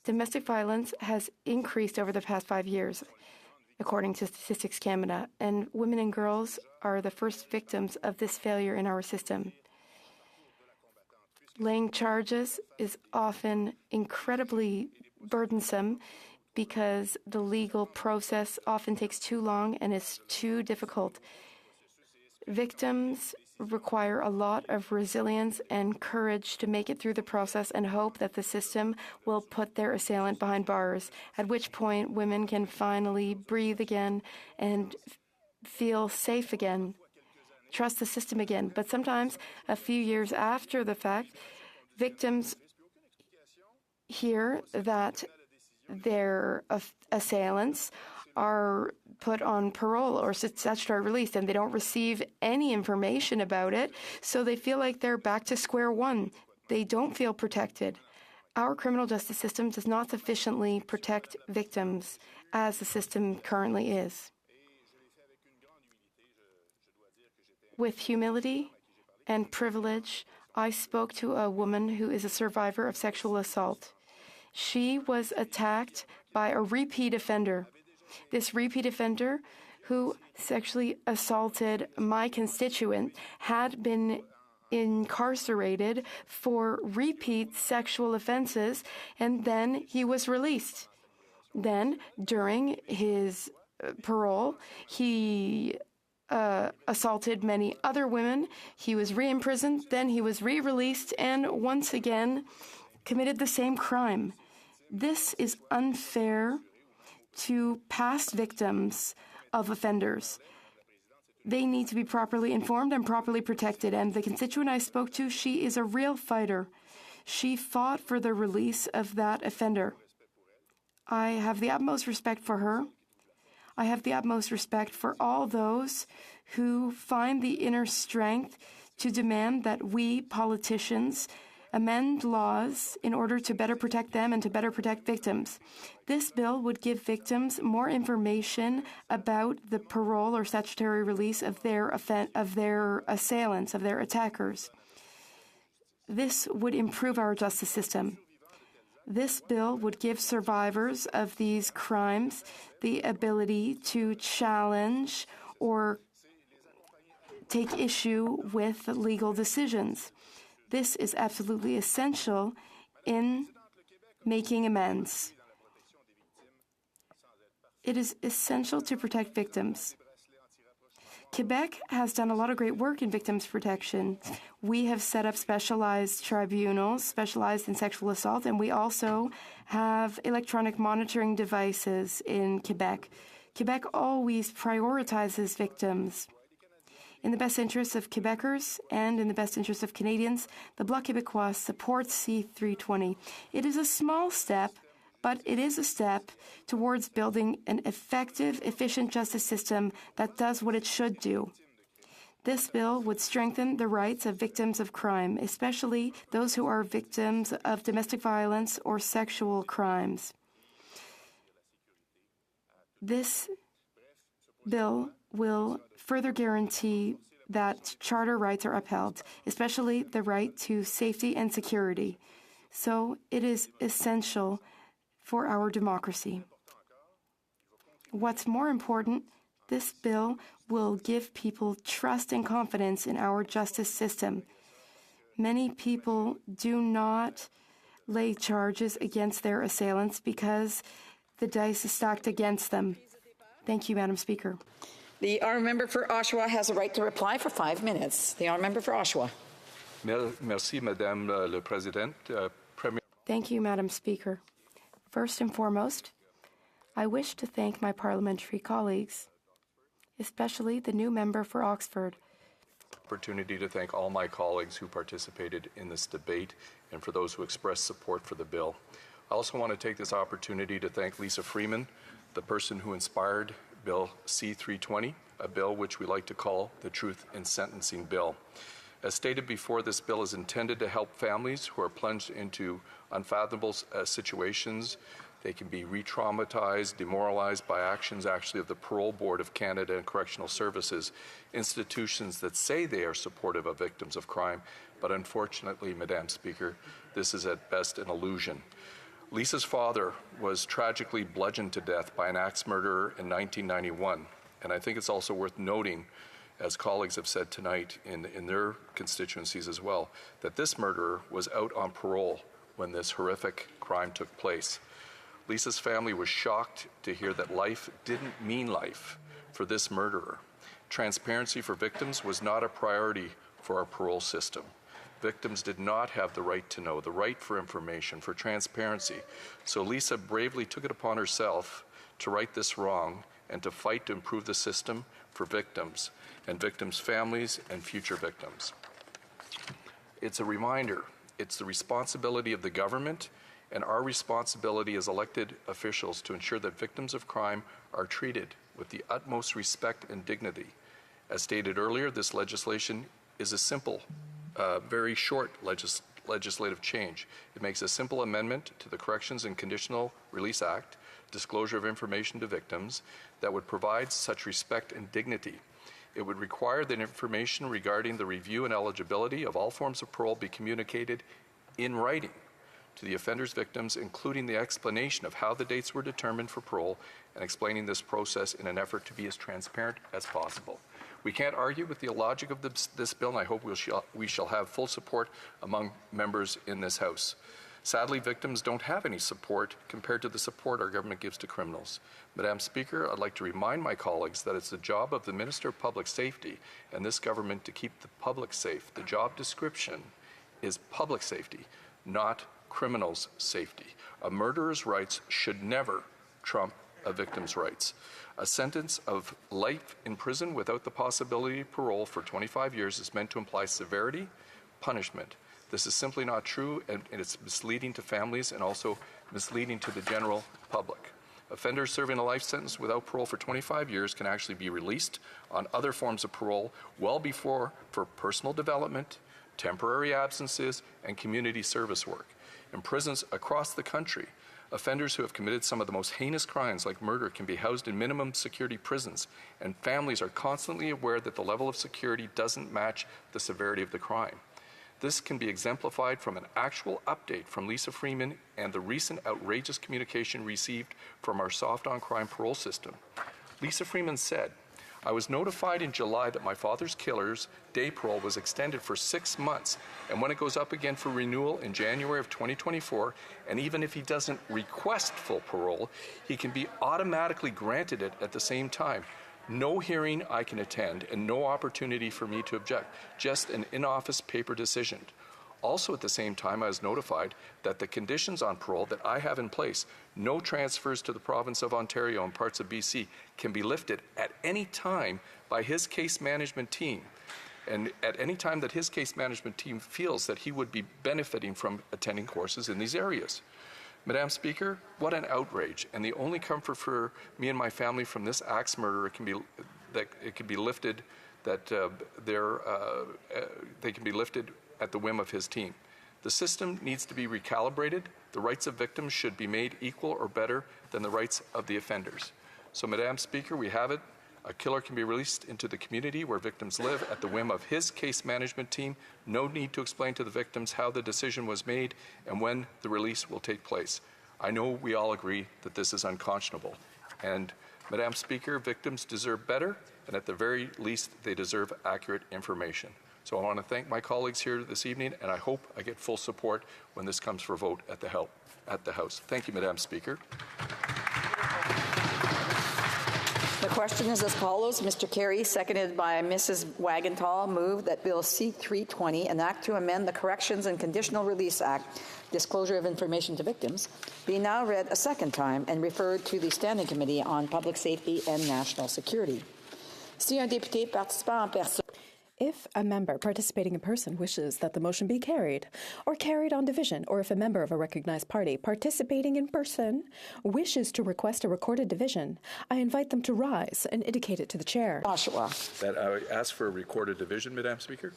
Speaker 6: Domestic violence has increased over the past 5 years, according to Statistics Canada, and women and girls are the first victims of this failure in our system. Laying charges is often incredibly burdensome because the legal process often takes too long and is too difficult. Victims require a lot of resilience and courage to make it through the process and hope that the system will put their assailant behind bars, at which point women can finally breathe again and feel safe again, trust the system again. But sometimes, a few years after the fact, victims hear that their assailants are put on parole or statutory release, and they don't receive any information about it, so they feel like they're back to square one. They don't feel protected. Our criminal justice system does not sufficiently protect victims as the system currently is. With humility and privilege, I spoke to a woman who is a survivor of sexual assault. She was attacked by a repeat offender. This repeat offender, who sexually assaulted my constituent, had been incarcerated for repeat sexual offenses, and then he was released. Then, during his parole, he assaulted many other women. He was re-imprisoned, then he was re-released, and once again committed the same crime. This is unfair to past victims of offenders. They need to be properly informed and properly protected. And the constituent I spoke to, she is a real fighter. She fought for the release of that offender. I have the utmost respect for her. I have the utmost respect for all those who find the inner strength to demand that we politicians amend laws in order to better protect them and to better protect victims. This bill would give victims more information about the parole or statutory release of their assailants, of their attackers. This would improve our justice system. This bill would give survivors of these crimes the ability to challenge or take issue with legal decisions. This is absolutely essential in making amends. It is essential to protect victims. Quebec has done a lot of great work in victims' protection. We have set up specialized tribunals specialized in sexual assault, and we also have electronic monitoring devices in Quebec. Quebec always prioritizes victims. In the best interests of Quebecers and in the best interests of Canadians, the Bloc Québécois supports C-320. It is a small step, but it is a step towards building an effective, efficient justice system that does what it should do. This bill would strengthen the rights of victims of crime, especially those who are victims of domestic violence or sexual crimes. This bill will further guarantee that charter rights are upheld, especially the right to safety and security. So it is essential for our democracy. What's more important, this bill will give people trust and confidence in our justice system. Many people do not lay charges against their assailants because the dice is stacked against them. Thank you, Madam Speaker.
Speaker 20: The honourable member for Oshawa has a right to reply for 5 minutes. The honourable member for Oshawa.
Speaker 21: Merci, Madame le Président.
Speaker 6: Thank you, Madam Speaker. First and foremost, I wish to thank my parliamentary colleagues, especially the new member for Oxford.
Speaker 21: Opportunity to thank all my colleagues who participated in this debate and for those who expressed support for the bill. I also want to take this opportunity to thank Lisa Freeman, the person who inspired Bill C-320, a bill which we like to call the Truth in Sentencing Bill. As stated before, this bill is intended to help families who are plunged into unfathomable situations. They can be re-traumatized, demoralized by actions actually of the Parole Board of Canada and Correctional Services, institutions that say they are supportive of victims of crime, but unfortunately, Madam Speaker, this is at best an illusion. Lisa's father was tragically bludgeoned to death by an axe murderer in 1991, and I think it's also worth noting, as colleagues have said tonight in their constituencies as well, that this murderer was out on parole when this horrific crime took place. Lisa's family was shocked to hear that life didn't mean life for this murderer. Transparency for victims was not a priority for our parole system. Victims did not have the right to know, the right for information, for transparency. So Lisa bravely took it upon herself to right this wrong and to fight to improve the system for victims and victims' families and future victims. It's a reminder, it's the responsibility of the government and our responsibility as elected officials to ensure that victims of crime are treated with the utmost respect and dignity. As stated earlier, this legislation is a simple, very short legislative change. It makes a simple amendment to the Corrections and Conditional Release Act, disclosure of information to victims, that would provide such respect and dignity. It would require that information regarding the review and eligibility of all forms of parole be communicated in writing to the offender's victims, including the explanation of how the dates were determined for parole and explaining this process in an effort to be as transparent as possible. We can't argue with the logic of this bill, and I hope we shall have full support among members in this House. Sadly, victims don't have any support compared to the support our government gives to criminals. Madam Speaker, I'd like to remind my colleagues that it's the job of the Minister of Public Safety and this government to keep the public safe. The job description is public safety, not criminals' safety. A murderer's rights should never trump a victim's rights. A sentence of life in prison without the possibility of parole for 25 years is meant to imply severity, punishment. This is simply not true, and it's misleading to families and also misleading to the general public. Offenders serving a life sentence without parole for 25 years can actually be released on other forms of parole well before for personal development, temporary absences, and community service work. In prisons across the country, offenders who have committed some of the most heinous crimes like murder can be housed in minimum security prisons, and families are constantly aware that the level of security doesn't match the severity of the crime. This can be exemplified from an actual update from Lisa Freeman and the recent outrageous communication received from our soft-on-crime parole system. Lisa Freeman said, "I was notified in July that my father's killer's day parole was extended for 6 months, and when it goes up again for renewal in January of 2024, and even if he doesn't request full parole, he can be automatically granted it at the same time. No hearing I can attend and no opportunity for me to object, just an in-office paper decision. Also at the same time, I was notified that the conditions on parole that I have in place, no transfers to the province of Ontario and parts of BC, can be lifted at any time by his case management team. And at any time that his case management team feels that he would be benefiting from attending courses in these areas." Madam Speaker, what an outrage, and the only comfort for me and my family from this axe murderer can be that it can be lifted, that they can be lifted at the whim of his team. The system needs to be recalibrated. The rights of victims should be made equal or better than the rights of the offenders. So, Madam Speaker, we have it. A killer can be released into the community where victims live at the whim of his case management team. No need to explain to the victims how the decision was made and when the release will take place. I know we all agree that this is unconscionable. And, Madam Speaker, victims deserve better, and at the very least, they deserve accurate information. So I want to thank my colleagues here this evening, and I hope I get full support when this comes for vote at the House. Thank you, Madam Speaker.
Speaker 20: The question is as follows. Mr. Carey, seconded by Mrs. Wagenthal, moved that Bill C-320, an act to amend the Corrections and Conditional Release Act, Disclosure of Information to Victims, be now read a second time and referred to the Standing Committee on Public Safety and National Security. Si un député participant en personne.
Speaker 3: If a member participating in person wishes that the motion be carried, or carried on division, or if a member of a recognized party participating in person wishes to request a recorded division, I invite them to rise and indicate it to the chair.
Speaker 20: Joshua.
Speaker 21: That I ask for a recorded division, Madam Speaker.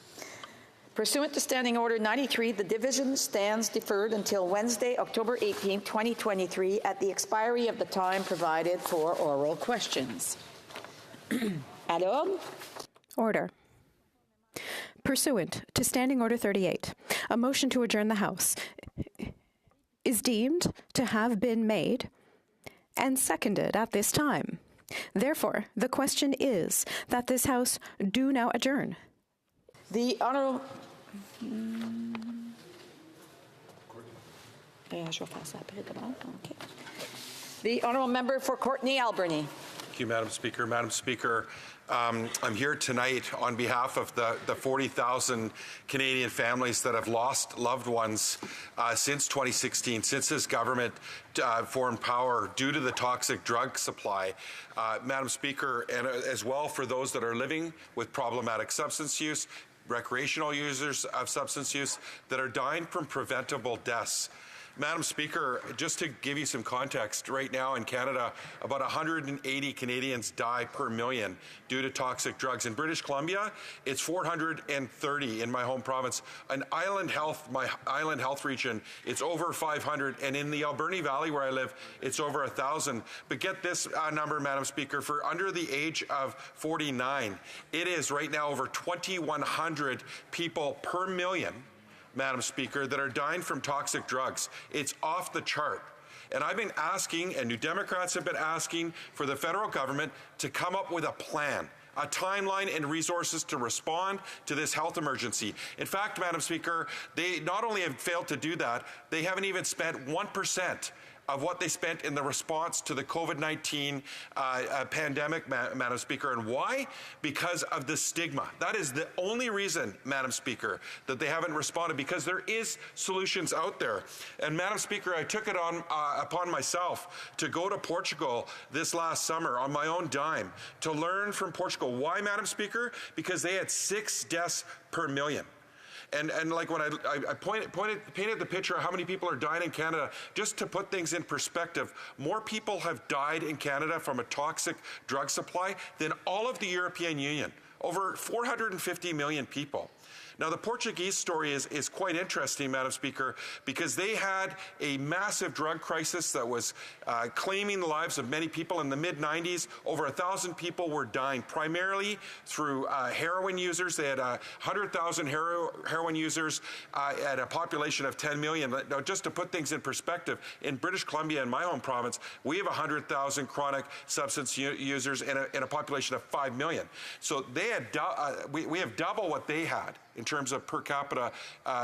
Speaker 20: Pursuant to Standing Order 93, the division stands deferred until Wednesday, October 18, 2023, at the expiry of the time provided for oral questions. À l'ordre.
Speaker 3: Order. Pursuant to Standing Order 38, a motion to adjourn the House is deemed to have been made and seconded at this time. Therefore, the question is that this House do now adjourn.
Speaker 20: The Honourable... The Honourable Member for Courtenay Alberni.
Speaker 2: Thank you, Madam Speaker. Madam Speaker, I'm here tonight on behalf of the 40,000 Canadian families that have lost loved ones since 2016, since this government formed power due to the toxic drug supply. Madam Speaker, and as well for those that are living with problematic substance use, recreational users of substance use that are dying from preventable deaths. Madam Speaker, just to give you some context, right now in Canada, about 180 Canadians die per million due to toxic drugs. In British Columbia, it's 430 in my home province. In my Island Health region, it's over 500. And in the Alberni Valley where I live, it's over 1,000. But get this number, Madam Speaker, for under the age of 49, it is right now over 2,100 people per million, Madam Speaker, that are dying from toxic drugs. It's off the chart. And I've been asking, and New Democrats have been asking, for the federal government to come up with a plan, a timeline and resources to respond to this health emergency. In fact, Madam Speaker, they not only have failed to do that, they haven't even spent 1% of what they spent in the response to the COVID-19 pandemic, Madam Speaker. And why? Because of the stigma. That is the only reason, Madam Speaker, that they haven't responded, because there is solutions out there. And Madam Speaker, I took it upon myself to go to Portugal this last summer on my own dime to learn from Portugal. Why, Madam Speaker? Because they had 6 deaths per million. And like when I painted the picture of how many people are dying in Canada, just to put things in perspective, more people have died in Canada from a toxic drug supply than all of the European Union, over 450 million people. Now, the Portuguese story is quite interesting, Madam Speaker, because they had a massive drug crisis that was claiming the lives of many people in the mid-90s. Over 1,000 people were dying, primarily through heroin users. They had 100,000 heroin users at a population of 10 million. Now, just to put things in perspective, in British Columbia, in my home province, we have 100,000 chronic substance users in a population of 5 million. So they had we have double what they had in terms of per capita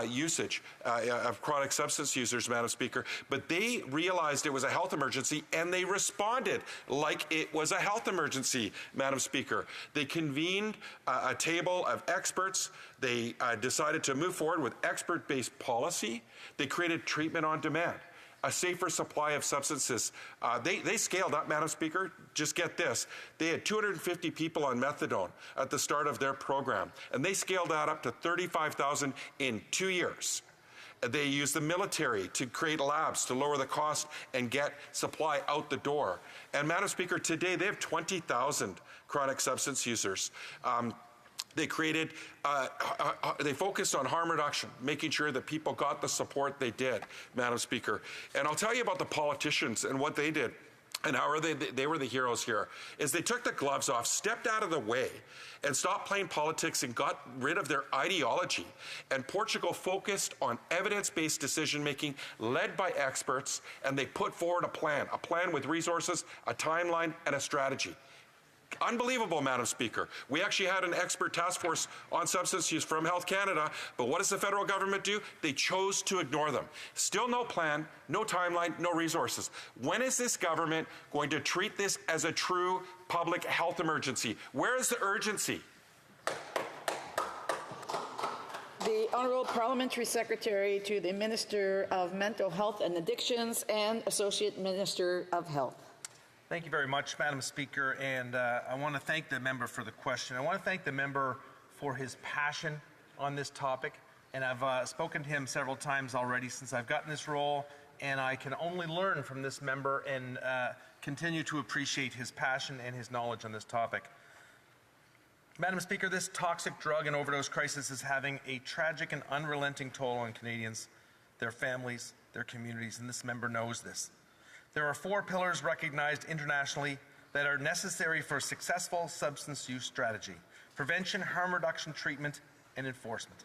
Speaker 2: usage of chronic substance users, Madam Speaker. But they realized it was a health emergency, and they responded like it was a health emergency, Madam Speaker. They convened a table of experts. They decided to move forward with expert-based policy. They created treatment on demand, a safer supply of substances. They scaled up, Madam Speaker. Just get this. They had 250 people on methadone at the start of their program, and they scaled that up to 35,000 in 2 years. They used the military to create labs to lower the cost and get supply out the door. And Madam Speaker, today they have 20,000 chronic substance users. They created, they focused on harm reduction, making sure that people got the support they did, Madam Speaker. And I'll tell you about the politicians and what they did and how they were the heroes here, is they took the gloves off, stepped out of the way, and stopped playing politics and got rid of their ideology. And Portugal focused on evidence-based decision-making led by experts, and they put forward a plan with resources, a timeline, and a strategy. Unbelievable, Madam Speaker. We actually had an expert task force on substance use from Health Canada, but what does the federal government do? They chose to ignore them. Still no plan, no timeline, no resources. When is this government going to treat this as a true public health emergency? Where is the urgency?
Speaker 20: The Honourable Parliamentary Secretary to the Minister of Mental Health and Addictions and Associate Minister of Health.
Speaker 9: Thank you very much, Madam Speaker, and I want to thank the member for the question. I want to thank the member for his passion on this topic, and I've spoken to him several times already since I've gotten this role, and I can only learn from this member and continue to appreciate his passion and his knowledge on this topic. Madam Speaker, this toxic drug and overdose crisis is having a tragic and unrelenting toll on Canadians, their families, their communities, and this member knows this. There are 4 pillars recognized internationally that are necessary for a successful substance use strategy: prevention, harm reduction, treatment, and enforcement.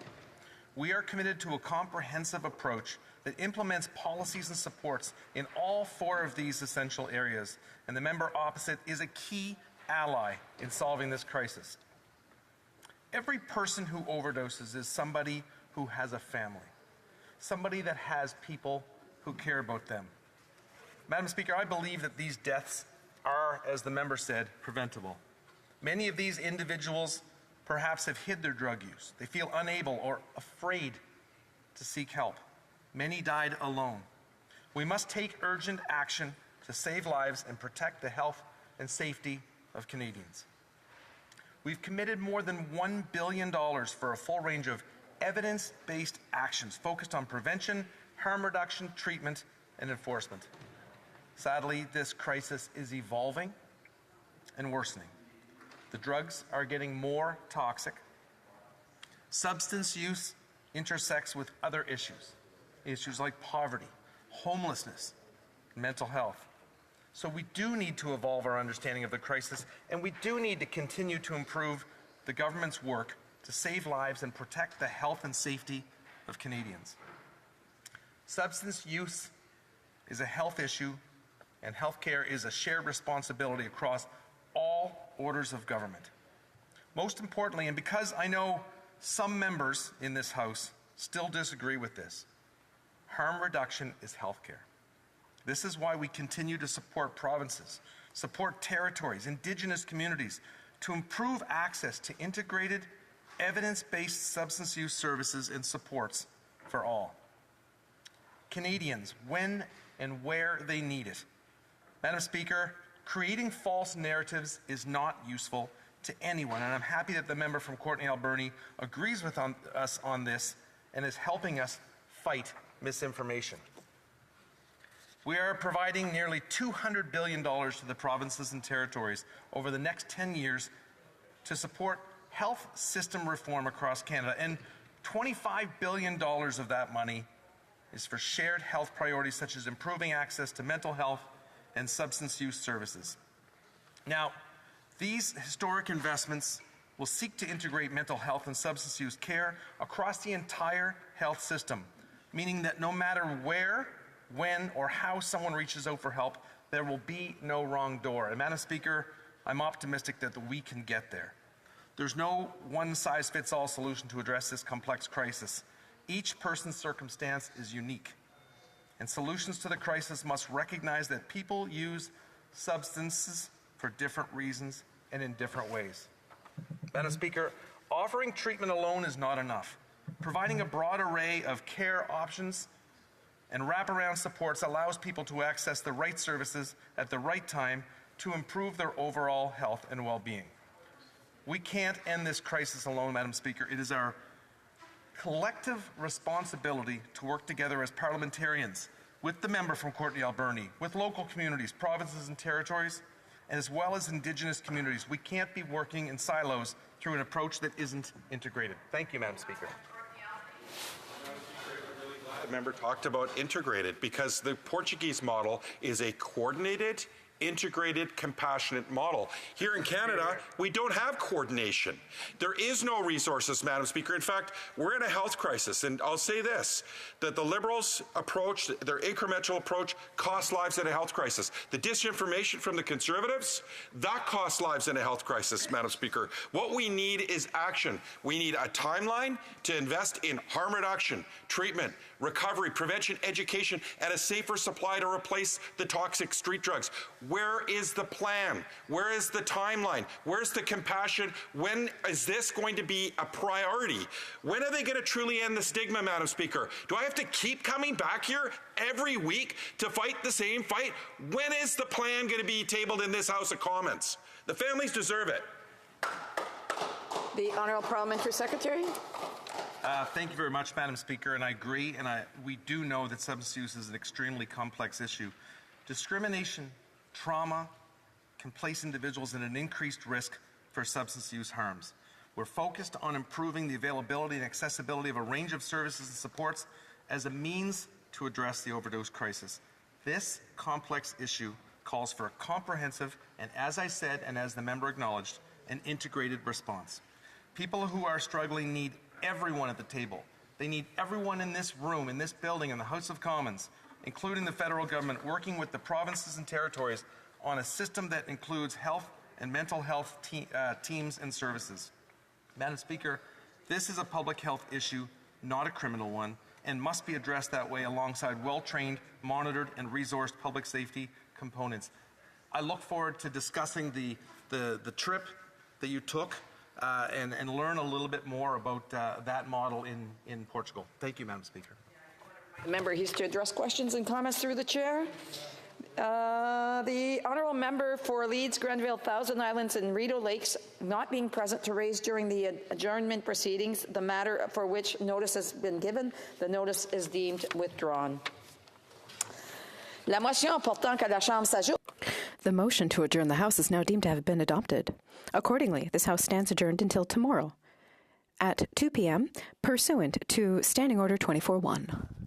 Speaker 9: We are committed to a comprehensive approach that implements policies and supports in all 4 of these essential areas, and the member opposite is a key ally in solving this crisis. Every person who overdoses is somebody who has a family, somebody that has people who care about them. Madam Speaker, I believe that these deaths are, as the member said, preventable. Many of these individuals perhaps have hid their drug use. They feel unable or afraid to seek help. Many died alone. We must take urgent action to save lives and protect the health and safety of Canadians. We've committed more than $1 billion for a full range of evidence-based actions focused on prevention, harm reduction, treatment, and enforcement. Sadly, this crisis is evolving and worsening. The drugs are getting more toxic. Substance use intersects with other issues like poverty, homelessness, and mental health. So we do need to evolve our understanding of the crisis, and we do need to continue to improve the government's work to save lives and protect the health and safety of Canadians. Substance use is a health issue, and healthcare is a shared responsibility across all orders of government. Most importantly, and because I know some members in this House still disagree with this, harm reduction is healthcare. This is why we continue to support provinces, support territories, Indigenous communities to improve access to integrated, evidence-based substance use services and supports for all Canadians when and where they need it. Madam Speaker, creating false narratives is not useful to anyone, and I'm happy that the member from Courtenay Alberni agrees with us on this and is helping us fight misinformation. We are providing nearly $200 billion to the provinces and territories over the next 10 years to support health system reform across Canada. And $25 billion of that money is for shared health priorities such as improving access to mental health and substance use services. Now, these historic investments will seek to integrate mental health and substance use care across the entire health system, meaning that no matter where, when, or how someone reaches out for help, there will be no wrong door. And Madam Speaker, I'm optimistic that we can get there. There's no one-size-fits-all solution to address this complex crisis. Each person's circumstance is unique, and solutions to the crisis must recognize that people use substances for different reasons and in different ways. Madam Speaker, offering treatment alone is not enough. Providing a broad array of care options and wraparound supports allows people to access the right services at the right time to improve their overall health and well-being. We can't end this crisis alone, Madam Speaker. It is our collective responsibility to work together as parliamentarians with the member from Courtenay Alberni, with local communities, provinces and territories, and as well as Indigenous communities. We can't be working in silos through an approach that isn't integrated. Thank you, Madam Speaker.
Speaker 2: The member talked about integrated because the Portuguese model is a coordinated, integrated, compassionate model. Here in Canada, we don't have coordination. There is no resources, Madam Speaker. In fact, we're in a health crisis, and I'll say this, that the Liberals' approach, their incremental approach, costs lives in a health crisis. The disinformation from the Conservatives, that costs lives in a health crisis, Madam Speaker. What we need is action. We need a timeline to invest in harm reduction, treatment, recovery, prevention, education, and a safer supply to replace the toxic street drugs. Where is the plan? Where is the timeline? Where's the compassion? When is this going to be a priority? When are they going to truly end the stigma, Madam Speaker? Do I have to keep coming back here every week to fight the same fight? When is the plan going to be tabled in this House of Commons? The families deserve it.
Speaker 20: The Honourable Parliamentary Secretary.
Speaker 9: Thank you very much, Madam Speaker, and I agree, and we do know that substance use is an extremely complex issue. Discrimination, trauma can place individuals in an increased risk for substance use harms. We're focused on improving the availability and accessibility of a range of services and supports as a means to address the overdose crisis. This complex issue calls for a comprehensive and, as I said and as the member acknowledged, an integrated response. People who are struggling need everyone at the table. They need everyone in this room, in this building, in the House of Commons, including the federal government, working with the provinces and territories on a system that includes health and mental health teams and services. Madam Speaker, this is a public health issue, not a criminal one, and must be addressed that way alongside well-trained, monitored, and resourced public safety components. I look forward to discussing the trip that you took and learn a little bit more about that model in Portugal. Thank you, Madam Speaker.
Speaker 20: Member, he's to address questions and comments through the chair. The Honourable Member for Leeds, Grenville, Thousand Islands and Rideau Lakes not being present to raise during the adjournment proceedings the matter for which notice has been given. The notice is deemed withdrawn. La motion portant que la Chambre s'ajoute.
Speaker 3: The motion to adjourn the House is now deemed to have been adopted. Accordingly, this House stands adjourned until tomorrow at 2 p.m. pursuant to Standing Order 24-1.